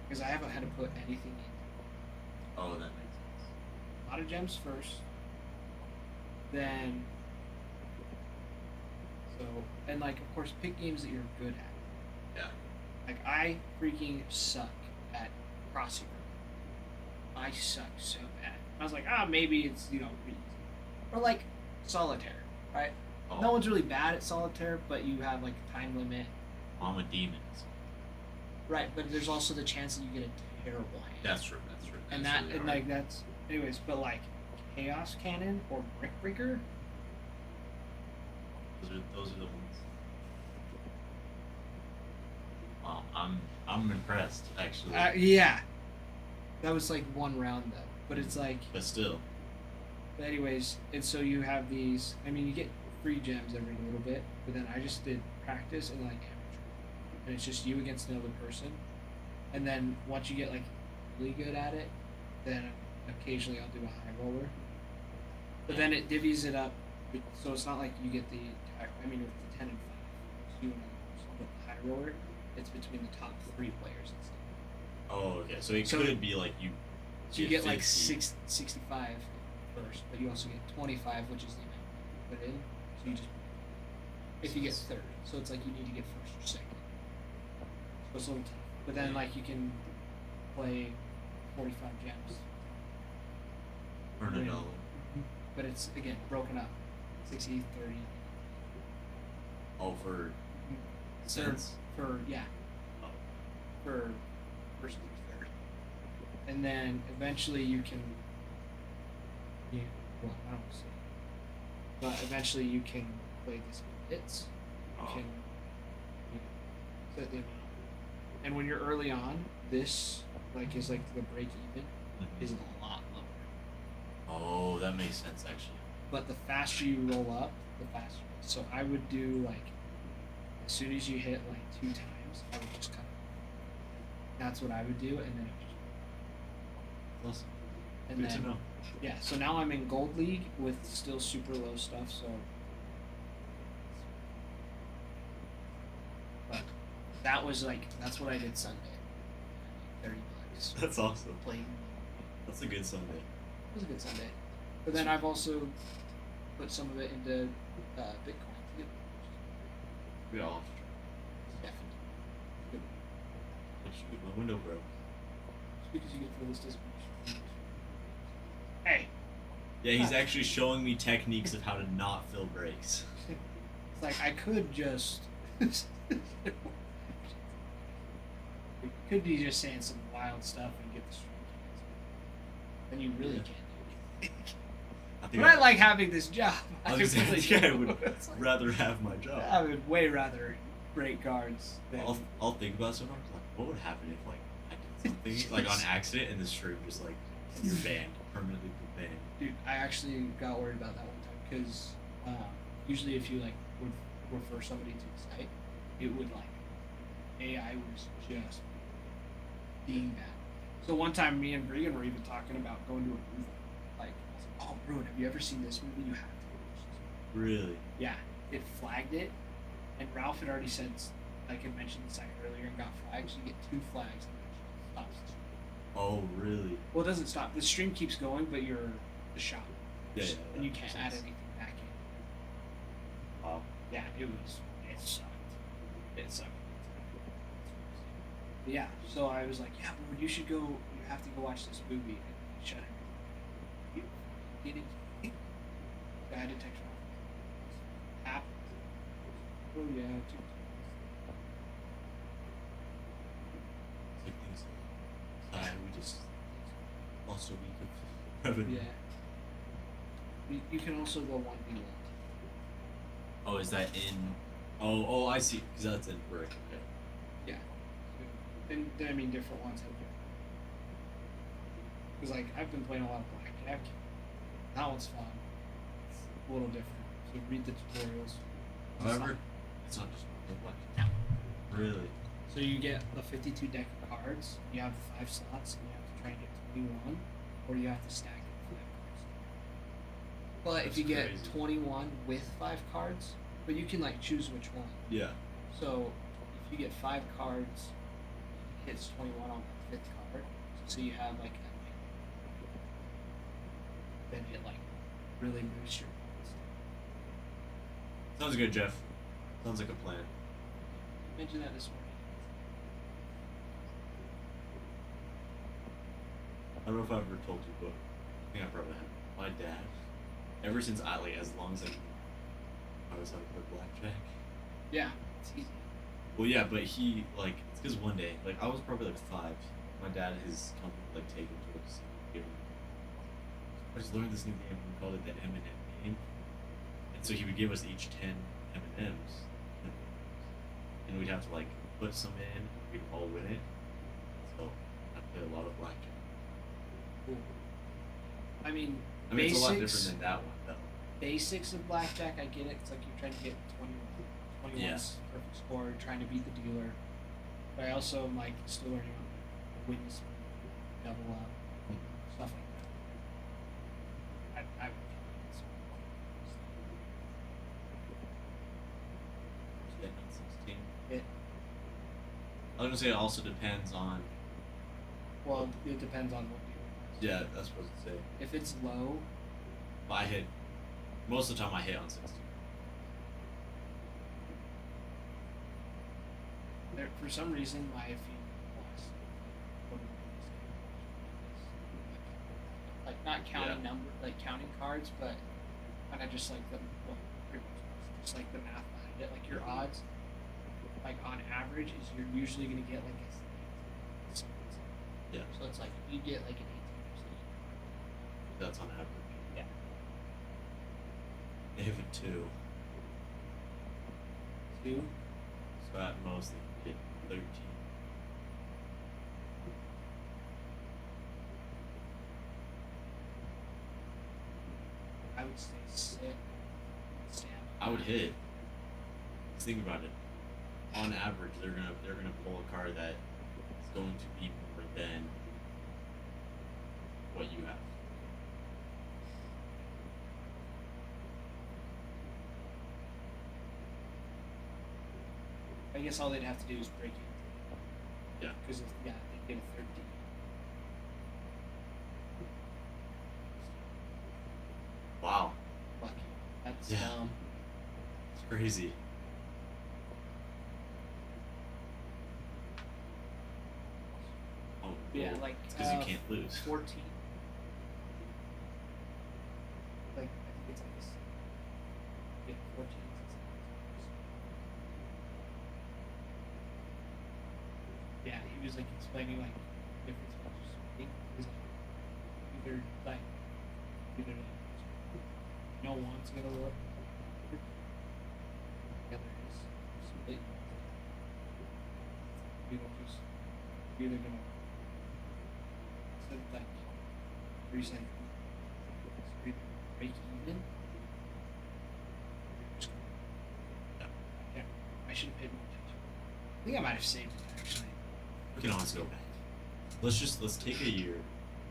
because I haven't had to put anything in. Oh, that makes sense. A lot of gems first. Then. So, and like, of course, pick games that you're good at. Yeah. Like, I freaking suck at crossing. I suck so bad. I was like, maybe it's, easy. Or like solitaire, right? Oh, No one's really bad at solitaire, but you have like a time limit. I'm a demon. Right, but there's also the chance that you get a terrible hand. That's true. That's true. and That's that, really and hard. like, that's, anyways, but like, Chaos Cannon or Brick Breaker, Those are the ones. Wow, I'm impressed actually. yeah. That was like one round though, but it's like, But still. but anyways, and so you have these, I mean, you get free gems every little bit, but then I just did practice and like amateur. And it's just you against another person. And then once you get like really good at it, then occasionally I'll do a high roller. But then it divvies it up, so it's not like you get the entire, I mean, with the 10 and 5, it's you and another person, but the high roller, it's between the top 3 players and stuff. Oh, okay. So it So- could be like you. So you get like 50. 65 first, but you also get 25, which is the amount you put in. So you just, if you get third, so it's like you need to get first or second. So it's a little tough. But then like you can play 45 gems, Earn a win. dollar. But it's again broken up, 60, 30. Oh, for So cents. for yeah, Oh. for first and third, and then eventually you can. Yeah, well, I don't see. But eventually you can play these hits. You Oh. can set the amount. And when you're early on, this like is like the break even Mhm. is a lot lower. Oh, that makes sense actually. But the faster you roll up, the faster. So I would do like as soon as you hit like 2 times, I would just cut it. That's what I would do, and then it just Awesome. and Good then to know. yeah. So now I'm in Gold League with still super low stuff. So, but that was like that's what I did Sunday. $30. That's awesome. Playing. That's a good Sunday. It was a good Sunday. But then I've also put some of it into Bitcoin too. We all have to try. Yeah. Oh, shoot, my window broke. It's because you get for this distribution. Hey, Yeah, he's actually showing me techniques of how to not fill breaks. it's like I could just. It could be just saying some wild stuff and get the stream canceled. And you really Yeah. can't do it. I think But I like having this job. I was really gonna say, I do. would It's like- rather have my job. I would way rather break guards than. I'll think about it sometimes. Like, what would happen if like I did something like on accident and the stream just like you're banned, permanently banned. Dude, I actually got worried about that one time because usually if you like would refer somebody to the site, it would like AI was just being bad. So one time, me and Bregan were even talking about going to a movie. Like, I was like, "Oh, Bruin, have you ever seen this movie? You have to watch this." Really? Yeah, it flagged it, and Ralph had already said, like, had mentioned the site earlier and got flagged. So you get 2 flags and it stops the stream. Oh, really? Well, it doesn't stop. The stream keeps going, but you're the shop. Yeah, yeah, And that you can't makes add sense. anything back in. Wow. Yeah, it sucked. It sucked. But yeah, so I was like, yeah, but you should go, you have to go watch this movie. And he shut everything. You kidding me? So I had to text her. App. Oh yeah, Like things. We just lost a week of revenue. yeah. You can also go 1v1. Oh, is that in? Oh, I see. Because that's in brick. Okay. Yeah. And I mean, different ones have different. Because, like, I've been playing a lot of Blackjack. That one's fun. a little different. So read the tutorials. However, it's not just blackjack. Really? So you get the 52 deck of cards. You have 5 slots, and you have to try and get 21, or you have to stack it with 5 cards. But if That's you get crazy. 21 with 5 cards, but you can like choose which one. Yeah. So if you get 5 cards, it hits 21 on the 5th card. So you have like a, then it like really boosts your points. Sounds good, Jeff. Sounds like a plan. I mentioned that this morning. I don't know if I've ever told you, but I think I probably have. My dad, ever since I like, as long as I was like play blackjack. Yeah, it's easy. Well, yeah, but he like it's because one day, like I was probably like 5. My dad, his company, like take him to a casino. Give him. I just learned this new game. We called it the M&M game, and so he would give us each 10 M&Ms, and we'd have to like put some in. We'd all win it. So I play a lot of blackjack. Cool. I mean, It's a lot basics. different than that one, though. Basics of blackjack, I get it. It's like you're trying to get 21. 21's perfect score, you're trying to beat the dealer. But I also am like still learning on win speed, double up, stuff like that. I would Yeah, not 16. it. I was gonna say it also depends on. Well, it depends on what dealer. Yeah, that's supposed to say. If it's low, But I hit. Most of the time, I hit on 16. there for some reason my feed was like not counting Yeah. number, like counting cards, but kind of just like the well, pretty much just like the math behind it. Like your odds, like on average, is you're usually gonna get like a. Yeah, So it's like you get like an 18%. that's on average. Yeah. They have a 2, 2. so at most they get 13. I would say 6. Sam. I would hit. Just think about it. On average, they're gonna pull a card that is going to be more than what you have. I guess all they'd have to do is break it. Yeah. Because yeah, they get a 13. Wow, Lucky. That's Yeah. It's crazy. Oh, Yeah, well, like it's because you can't lose. 14. Like I think it's like this. Yeah, 14. Yeah, he was like explaining like the difference between swing. He was like either no one's gonna look. The other is split. You don't just you're either gonna instead of like reason either break even. Or you're just gonna, yeah, I should have paid more attention. I think I might have saved it actually. We can always go back. Let's take a year,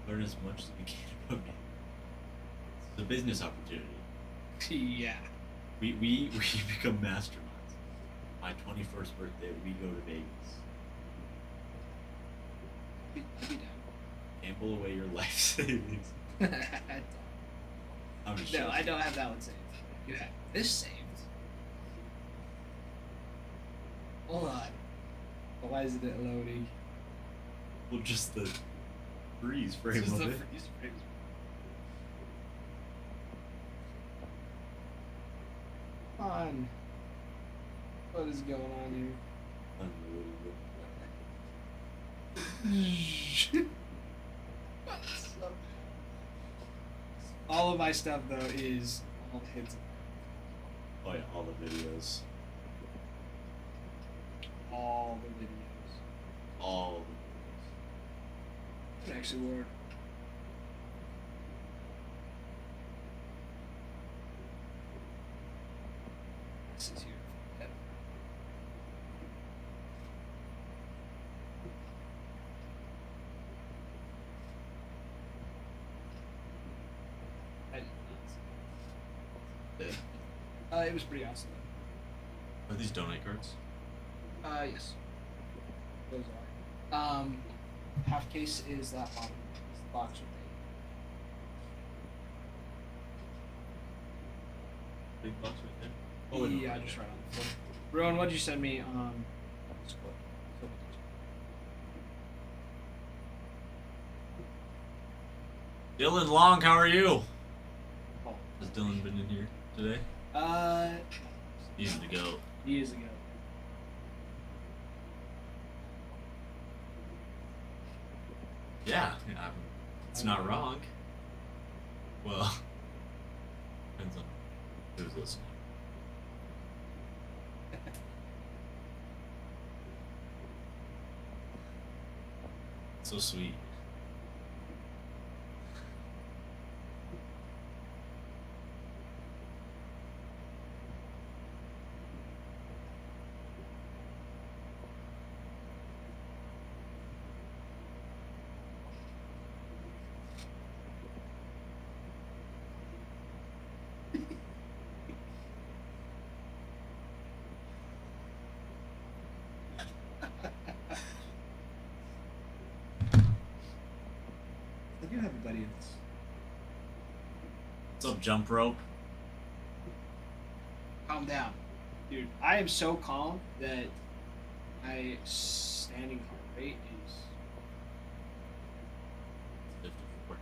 learn as much as we can about games. It's a business opportunity. Yeah. We become masterminds. My 21st birthday, we go to Vegas. I'd be down. Gamble away your life savings. I'm just No, joking. I don't have that one saved. You have this saved. Hold on. Why isn't it loading? Well, just the freeze frame Just of the it. freeze frame. Come on. What is going on here? Unbelievable. All of my stuff though is all hits. Oh yeah, all the videos. All the videos. All It actually worked. This is here. I did not see it. It was pretty awesome. Are these donate cards? Yes. Those are. Half case is that bottom. Is the box with Big box right there. the. Oh, yeah, just right on the floor. Rowan, what'd you send me on Discord? Dylan Long, how are you? Oh. Has Dylan been in here today? Easy to go. Years ago. Yeah, it's not wrong. Well, depends on who's listening. So sweet. I do have a buddy in this. What's up, jump rope? Calm down. Dude, I am so calm that my standing heart rate is 54.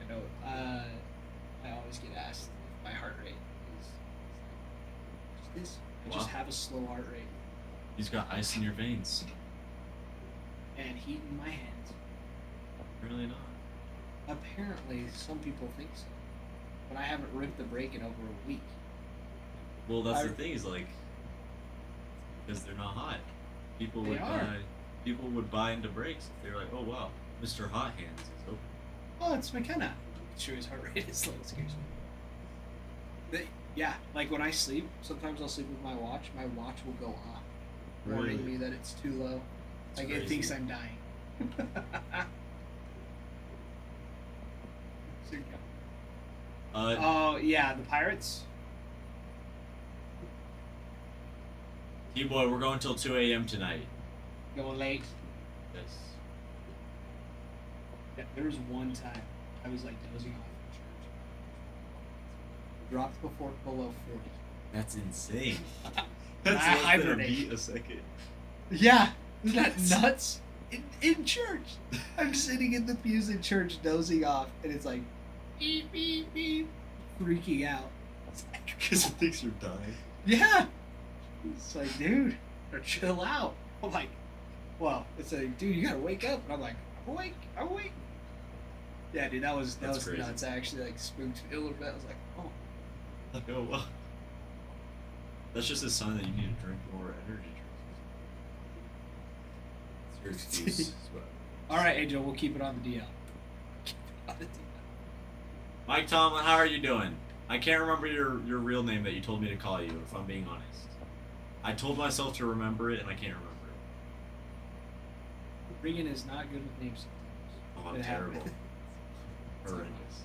you know, I always get asked if my heart rate is just this. I just Wow. have a slow heart rate He's got ice in your veins. and heat in my hands. Really not. Apparently, some people think so. But I haven't ripped the brake in over a week. Well, that's I- the thing is like, because they're not hot. People They would are. buy. People would buy into brakes. If they're like, oh wow, Mr. Hot Hands is open. Oh, it's McKenna. Sure, his heart rate is low. It scares me. But, yeah, like when I sleep, sometimes I'll sleep with my watch. My watch will go off, warning Really? me that it's too low. That's Like it crazy. thinks I'm dying. So, yeah. Oh yeah, the pirates. T-boy, we're going till 2 a.m. tonight. Go late. Yes. Yeah, there was one time I was like dozing off in church. Dropped before below 40. That's insane. I less than a hibernate. beat a second. Yeah, isn't that nuts? In church, I'm sitting in the pews in church, dozing off, and it's like, beep beep beep, freaking out. It's like, Because it thinks you're dying. yeah, it's like, dude, or chill out. I'm like, well, it's like, dude, you gotta wake up, and I'm like, I'm awake. Yeah, dude, that was That's crazy. nuts. I actually like spooked me a little bit. I was like, oh, Like, oh well. That's just a sign that you need to drink more energy drinks. It's your excuse. all right, Angel, we'll keep it on the DL. Keep it on the DL. Mike Tomlin, how are you doing? I can't remember your real name that you told me to call you, if I'm being honest. I told myself to remember it, and I can't remember it. Regan is not good with names sometimes. Oh, I'm It terrible. happens. Horrendous.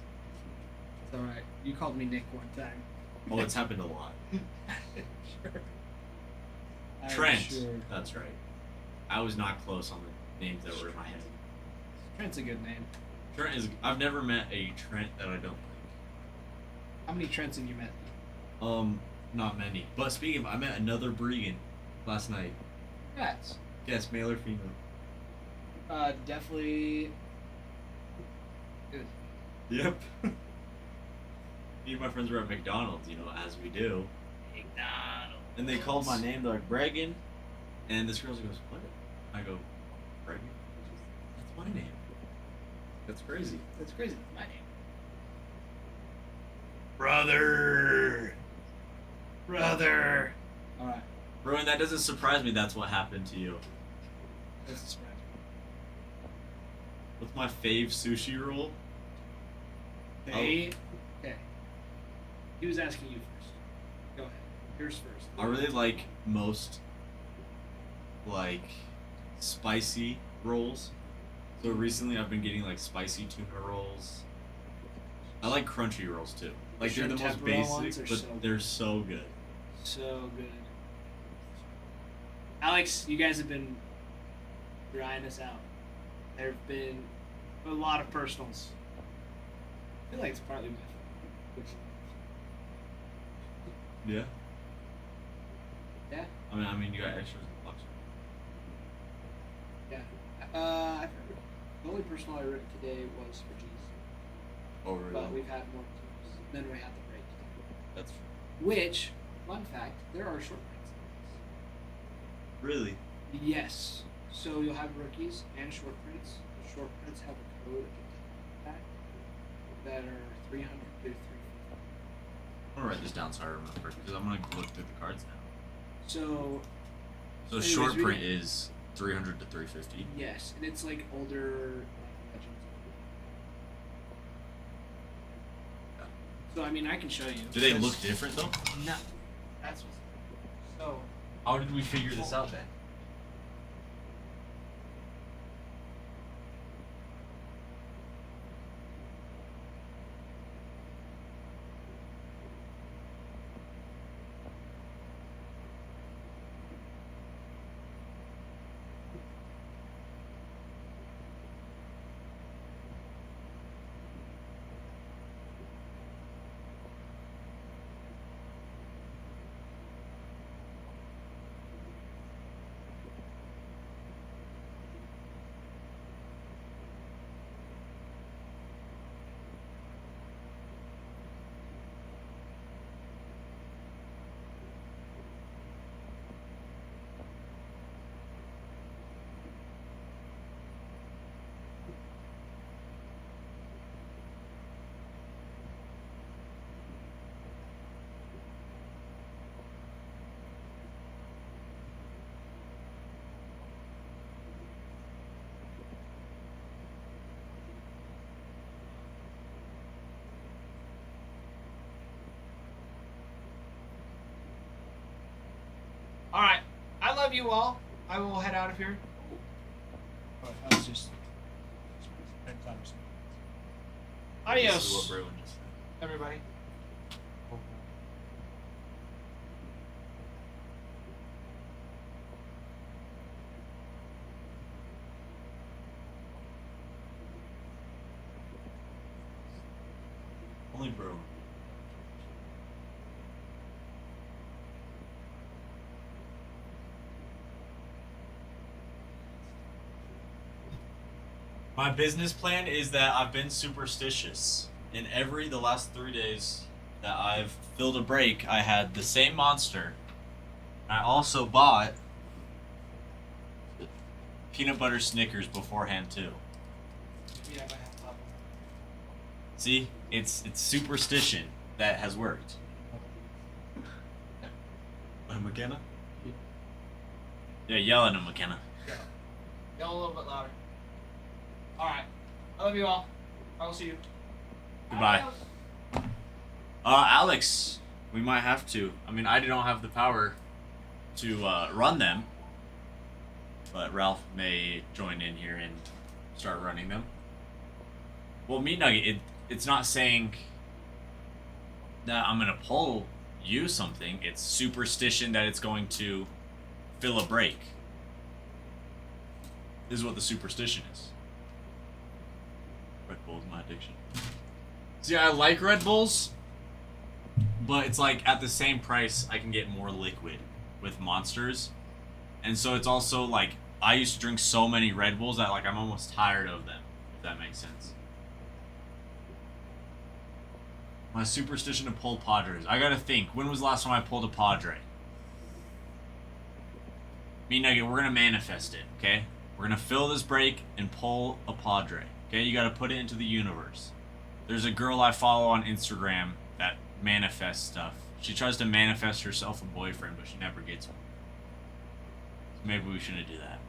It's alright. You called me Nick one time. Oh, it's happened a lot. Sure. I'm Trent. Sure. That's right. I was not close on the names that were in my head. Trent's a good name. Trent is. I've never met a Trent that I don't like. How many Trents have you met? Not many. But speaking of, I met another Bregan last night. Congrats. Yes, male or female? Definitely. Good. Yep. Me and my friends were at McDonald's, as we do. McDonald's. And they called my name. They're like, Bregan. And this girl goes, what? I go, Bregan? That's my name. That's crazy. That's crazy. That's my name. Brother! Brother. Alright. Rowan, that doesn't surprise me that's what happened to you. That's a surprise. What's my fave sushi roll? They. Okay. He was asking you first. Go ahead. Yours first. I really like most like spicy rolls. So recently I've been getting like spicy tuna rolls. I like crunchy rolls too. Like they're the Shrimp most tempura ones basic, are but so they're so good. So good. Alex, you guys have been drying us out. There have been a lot of personals. I feel like it's partly my fault. Yeah. Yeah? I mean, you got extras in box. Yeah. I the only personal I wrote today was for Jesus. Oh, really? But we've had more teams. Then we had the break. That's true. Which, fun fact, there are short breaks. Really? Yes. So you'll have rookies and short prints. The short prints have a code pack that are 300 to 350. I'm gonna write this down so I remember because I'm gonna look through the cards now. So So anyways, short we- print is 300 to 350. yes, and it's like older legends. So I mean, I can show you. Do they look different though? No. That's what's so. How did we figure this out then? All right. I love you all. I will head out of here. Oh, that was just. This is Adios, what Braylon just said. everybody. Only Braylon. My business plan is that I've been superstitious. In the last 3 days that I've filled a break, I had the same monster. I also bought peanut butter Snickers beforehand too. Yeah, I have top. See, it's superstition that has worked. McKenna? Yeah, yell at him, McKenna. Yell a little bit louder. All right. I love you all. I will see you. Goodbye. Adios. Alex, we might have to. I mean, I don't have the power to run them, but Ralph may join in here and start running them. Well, Meat Nugget, it's not saying that I'm gonna pull you something. It's superstition that it's going to fill a break. This is what the superstition is. Red Bull's my addiction. See, I like Red Bulls, but it's like at the same price I can get more liquid with Monsters. And so it's also like I used to drink so many Red Bulls that like I'm almost tired of them, if that makes sense. My superstition to pull Padres. I gotta think, when was the last time I pulled a Padre? Me Nugget, we're gonna manifest it, okay? We're gonna fill this break and pull a Padre. Okay, you gotta put it into the universe. There's a girl I follow on Instagram that manifests stuff. She tries to manifest herself a boyfriend, but she never gets one. So maybe we shouldn't do that.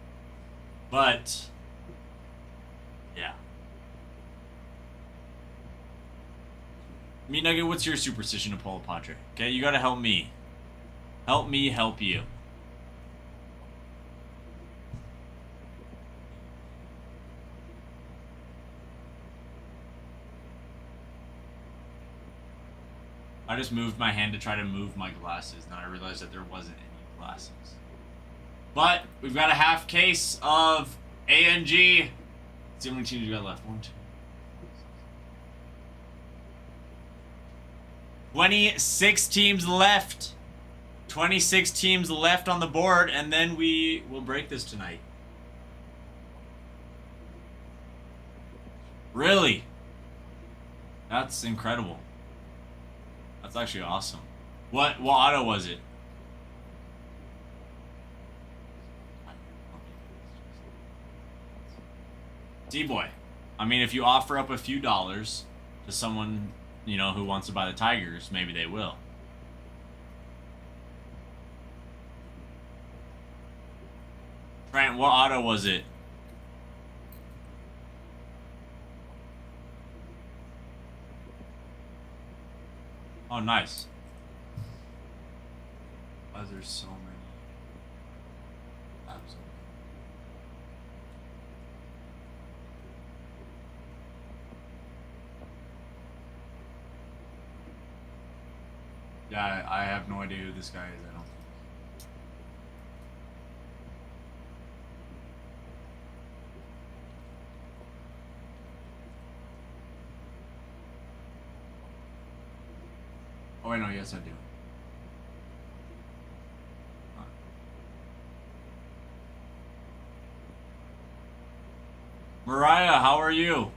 But, yeah. Meat Nugget, what's your superstition to Polo Padre? Okay, you gotta help me. Help me help you. I just moved my hand to try to move my glasses. Now I realized that there wasn't any glasses. But we've got a half case of ANG. It's the only teams we got left. 1, 2. 26 teams left. 26 teams left on the board, and then we will break this tonight. Really? That's incredible. That's actually awesome. What auto was it? D-boy. I mean, if you offer up a few dollars to someone, you know, who wants to buy the Tigers, maybe they will. Trent, what auto was it? Oh, nice. Why is there so many tabs open? Yeah, I have no idea who this guy is, I don't think. Oh, wait, no, yes, I do. Mariah, how are you?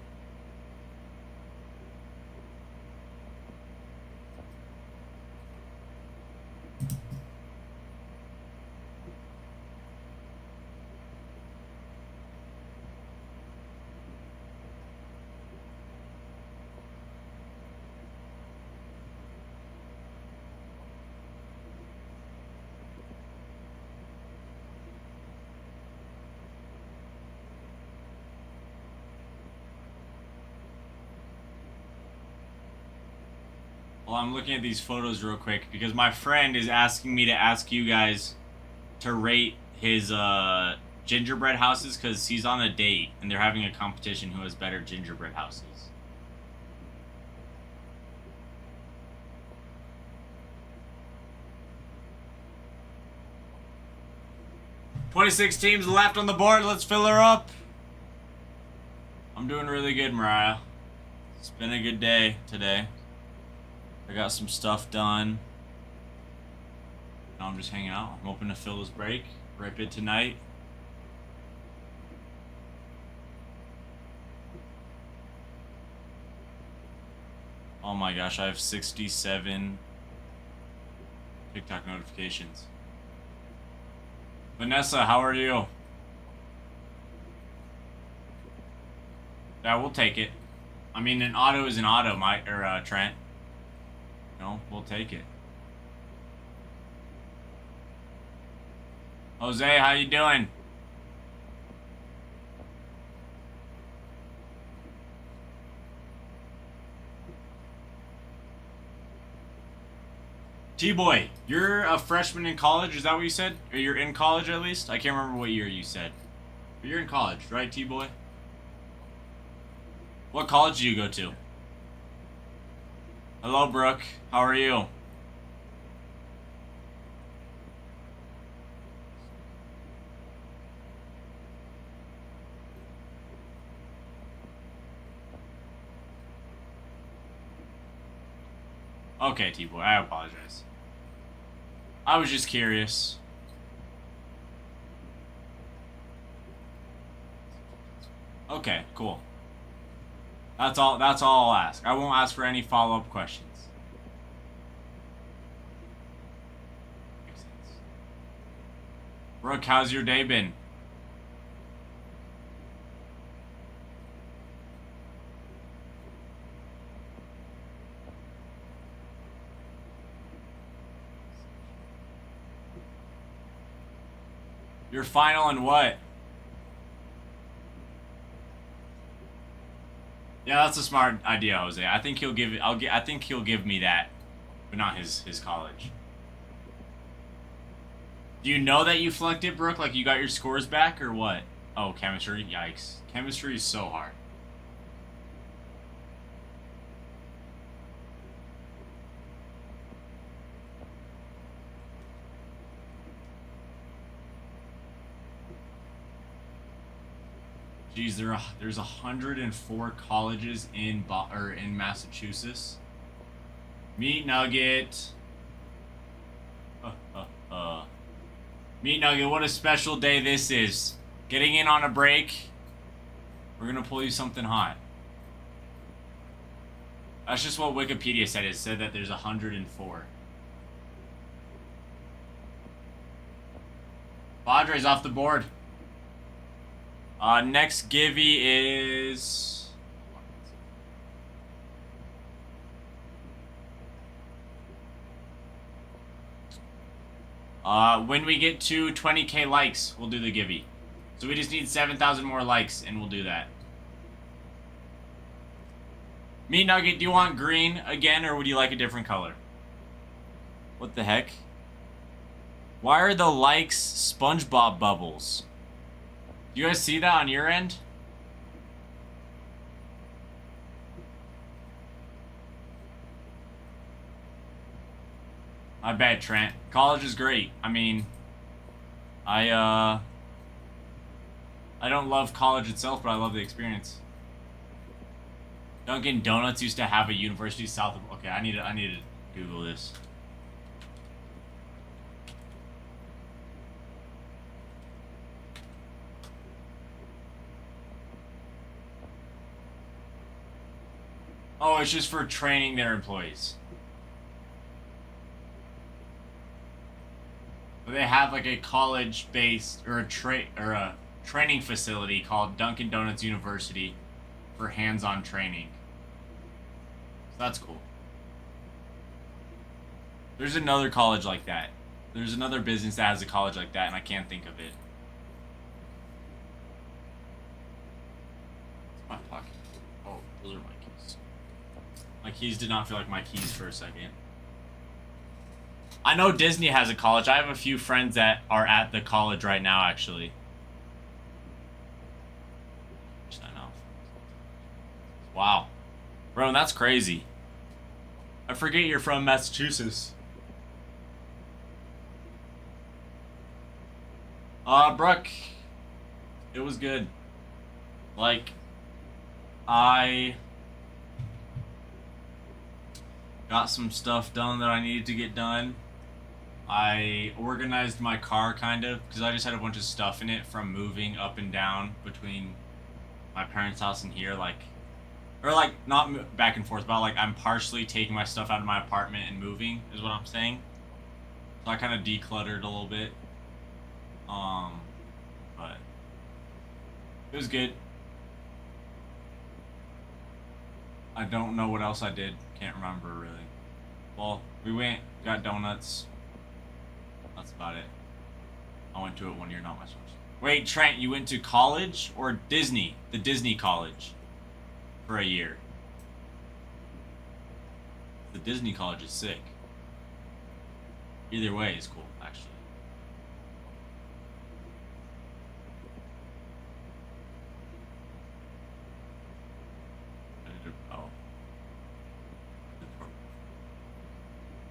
Well, I'm looking at these photos real quick because my friend is asking me to ask you guys to rate his gingerbread houses because he's on a date and they're having a competition who has better gingerbread houses. "26 teams left on the board. Let's fill her up." I'm doing really good, Mariah. It's been a good day today. I got some stuff done. Now I'm just hanging out. I'm hoping to fill this break. Rip it tonight. Oh my gosh, I have 67 TikTok notifications. Vanessa, how are you? Yeah, we'll take it. I mean, an auto is an auto, Trent. No, we'll take it. Jose, how you doing? T-Boy, you're a freshman in college, is that what you said? Or you're in college at least? I can't remember what year you said. But you're in college, right, T-Boy? What college do you go to? Hello, Brooke. How are you? Okay, T-Boy, I apologize. I was just curious. Okay, cool. That's all I'll ask. I won't ask for any follow-up questions. Makes sense. Brooke, how's your day been? Your final in what? Yeah, that's a smart idea, Jose. I think he'll give it. I think he'll give me that, but not his college. Do you know that you flunked it, Brooke? Like you got your scores back or what? Oh, chemistry. Yikes. Chemistry is so hard. Geez, there's 104 colleges in Massachusetts. Meat Nugget. Meat Nugget, what a special day this is. Getting in on a break. We're gonna pull you something hot. That's just what Wikipedia said. It said that there's 104. Padres off the board. Next Givey is... when we get to 20k likes, we'll do the Givey. So we just need 7,000 more likes, and we'll do that. Meat Nugget, do you want green again, or would you like a different color? What the heck? Why are the likes SpongeBob bubbles? You guys see that on your end? I bet, Trent. College is great. I mean, I don't love college itself, but I love the experience. Dunkin' Donuts used to have a university south of... Okay, I need to Google this. Oh, it's just for training their employees. But they have like a college-based or a training facility called Dunkin' Donuts University for hands-on training. So that's cool. There's another college like that. There's another business that has a college like that, and I can't think of it. It's my pocket. Oh, those are my keys. My keys did not feel like my keys for a second. I know Disney has a college. I have a few friends that are at the college right now, actually. Wow. Bro, that's crazy. I forget you're from Massachusetts. Brooke, it was good. Like, I got some stuff done that I needed to get done. I organized my car kind of because I just had a bunch of stuff in it from moving up and down between my parents' house and here, like, or like not back and forth, but like I'm partially taking my stuff out of my apartment and moving is what I'm saying. So I kind of decluttered a little bit. But it was good. I don't know what else I did. Can't remember really. Well, we went, got donuts. That's about it. I went to it one year, not much. Wait, Trent, you went to college or Disney? The Disney college for a year. The Disney college is sick. Either way is cool, actually.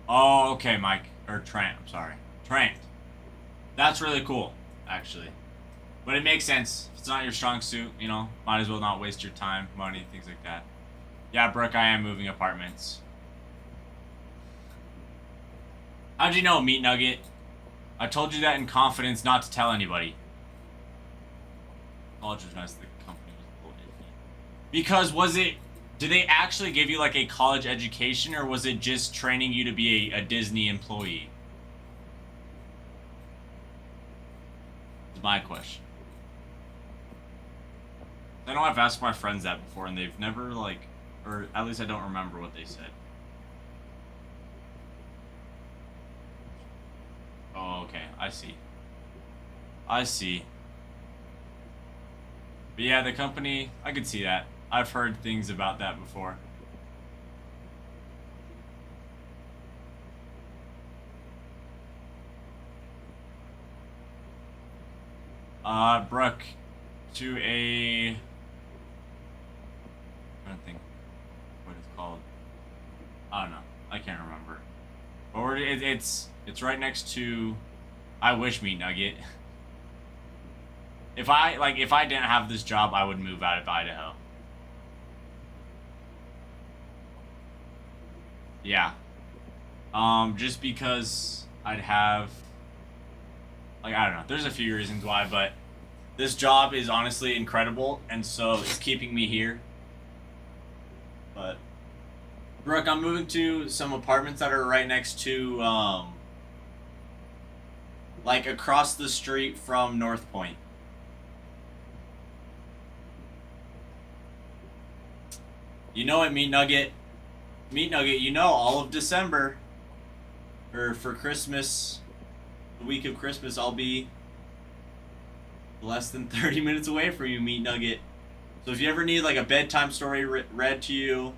Oh, okay, Mike. Or Trent, I'm sorry. Trent. That's really cool, actually. But it makes sense. If it's not your strong suit, you know, might as well not waste your time, money, things like that. Yeah, Brooke, I am moving apartments. How'd you know, Meat Nugget? I told you that in confidence not to tell anybody. College was nice, the company was a little iffy. Because did they actually give you like a college education, or was it just training you to be a Disney employee? That's my question. I know I've asked my friends that before, and they've never, like, or at least I don't remember what they said. Oh, okay. I see. I see. But yeah, the company, I could see that. I've heard things about that before. Brooke, to a... I'm trying to think what it's called. I don't know. I can't remember. Or it's right next to I Wish Meat Nugget. If I didn't have this job, I would move out of Idaho. Yeah. Just because I'd have, like, I don't know. There's a few reasons why, but this job is honestly incredible, and so it's keeping me here. But Brooke, I'm moving to some apartments that are right next to, like across the street from North Point. You know it, Meat Nugget. Meat Nugget, you know all of December, or for Christmas, the week of Christmas, I'll be less than 30 minutes away from you, Meat Nugget. So if you ever need like a bedtime story read to you,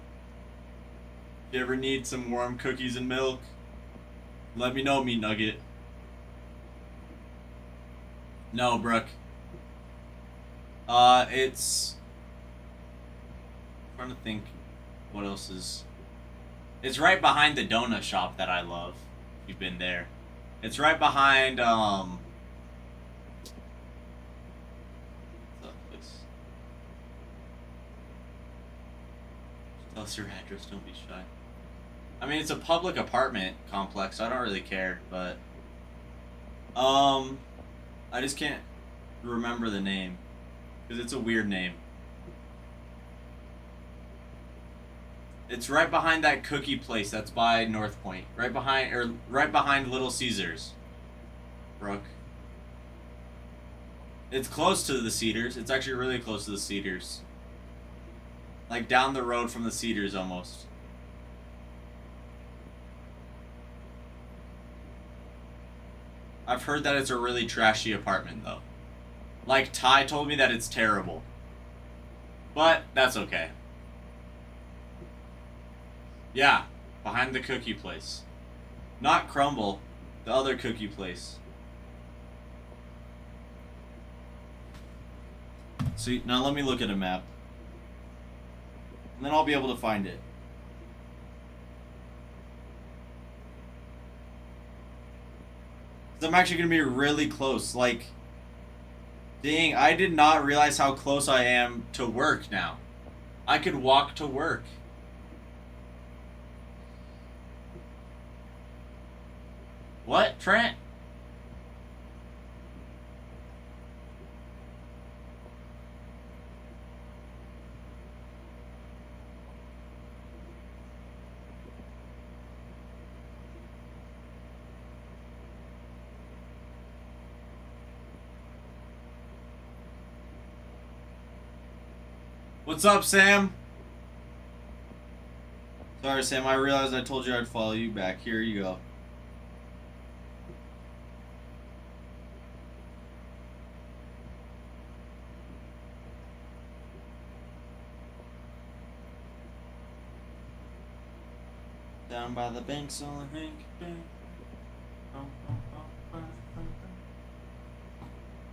if you ever need some warm cookies and milk, let me know, Meat Nugget. No, Brooke. It's... I'm trying to think what else is... It's right behind the donut shop that I love. If you've been there. It's right behind, what's that place? Tell us your address, don't be shy. I mean, it's a public apartment complex, so I don't really care, but... I just can't remember the name. Because it's a weird name. It's right behind that cookie place that's by North Point. Right behind Little Caesars. Brooke. It's close to the Cedars. It's actually really close to the Cedars. Like down the road from the Cedars almost. I've heard that it's a really trashy apartment though. Like Ty told me that it's terrible. But that's okay. Yeah, behind the cookie place. Not Crumble, the other cookie place. See, now let me look at a map. And then I'll be able to find it. I'm actually going to be really close. Like, dang, I did not realize how close I am to work now. I could walk to work. What, Trent? What's up, Sam? Sorry, Sam, I realized I told you I'd follow you back. Here you go. Down by the banks on the Hank Bank.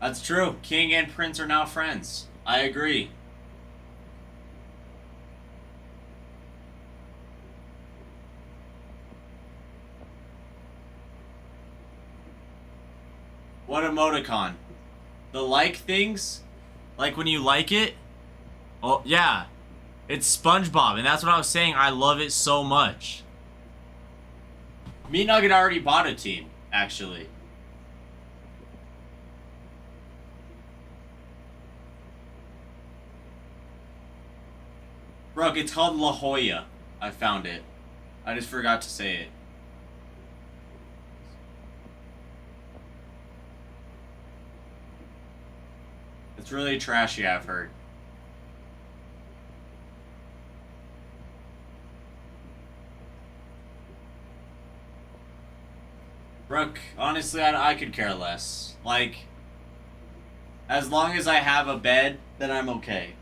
That's true. King and Prince are now friends. I agree. What emoticon? The like things? Like when you like it? Oh, yeah. It's SpongeBob, and that's what I was saying. I love it so much. Meat Nugget already bought a team, actually. Brooke, it's called La Jolla. I found it. I just forgot to say it. It's really trashy, I've heard. Brooke, honestly, I could care less. Like, as long as I have a bed, then I'm okay.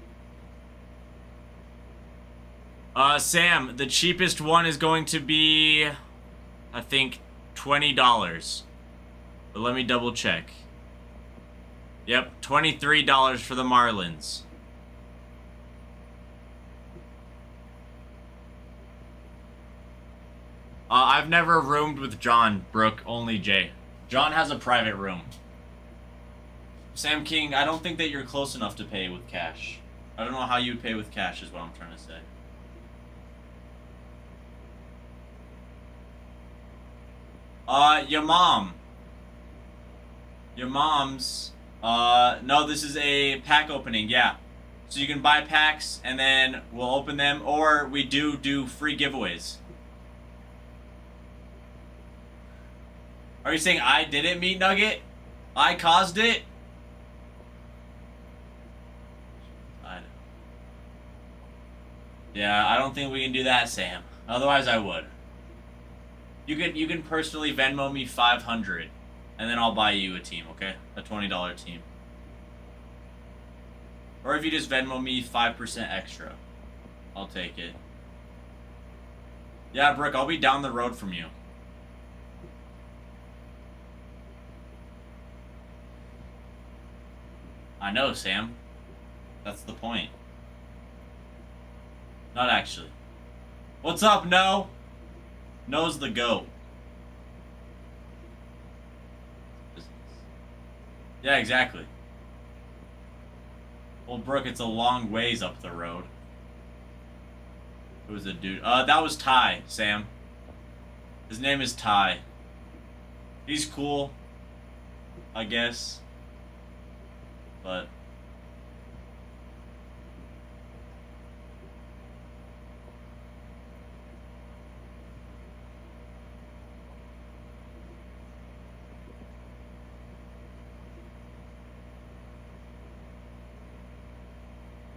Sam, the cheapest one is going to be, I think, $20. But let me double check. Yep, $23 for the Marlins. I've never roomed with John, Brooke, only Jay. John has a private room. Sam King, I don't think that you're close enough to pay with cash. I don't know how you would pay with cash is what I'm trying to say. Your mom. Your mom's, no, this is a pack opening, yeah. So you can buy packs and then we'll open them, or we do free giveaways. Are you saying I did it, Meat Nugget? I caused it? Yeah, I don't think we can do that, Sam. Otherwise, I would. You can personally Venmo me $500, and then I'll buy you a team, okay? A $20 team. Or if you just Venmo me 5% extra, I'll take it. Yeah, Brooke, I'll be down the road from you. I know, Sam. That's the point. Not actually. What's up, No? No's the GOAT. Yeah, exactly. Well, Brooke, it's a long ways up the road. Who's the dude? That was Ty, Sam. His name is Ty. He's cool, I guess. But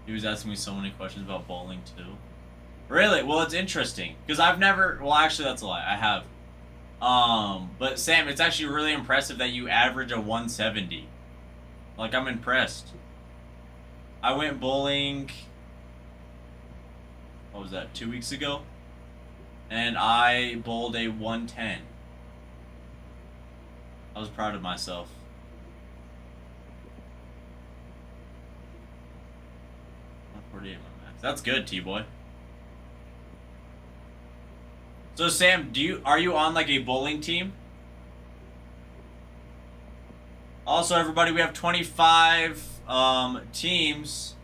he was asking me so many questions about bowling too. Really? Well, it's interesting because I've never. Well, actually, that's a lie. I have. But Sam, it's actually really impressive that you average a 170. Like, I'm impressed. I went bowling. What was that? 2 weeks ago, and I bowled a 110. I was proud of myself. My max. That's good, T-boy. So Sam, are you on like a bowling team? Also, everybody, we have 25 teams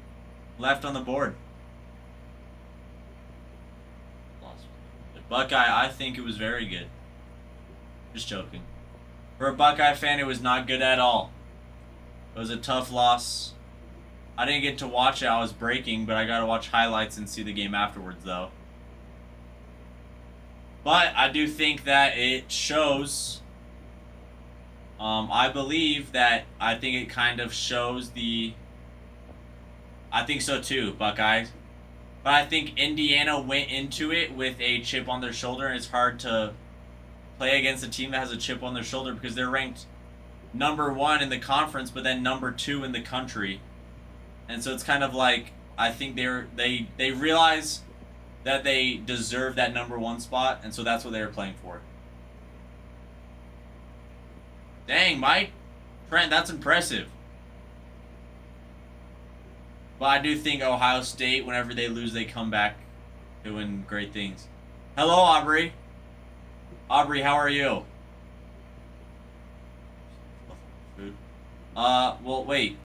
left on the board. Buckeye, I think it was very good. Just joking. For a Buckeye fan, it was not good at all. It was a tough loss. I didn't get to watch it. I was breaking, but I got to watch highlights and see the game afterwards, though. But I do think that it shows. I believe that I think it kind of shows the. I think so too, Buckeyes. But I think Indiana went into it with a chip on their shoulder, and it's hard to play against a team that has a chip on their shoulder because they're ranked #1 in the conference, but then #2 in the country. And so it's kind of like I think they realize that they deserve that #1 spot, and so that's what they were playing for. Dang, Mike. Trent, that's impressive. But I do think Ohio State, whenever they lose, they come back doing great things. Hello, Aubrey. Aubrey, how are you? Well, wait.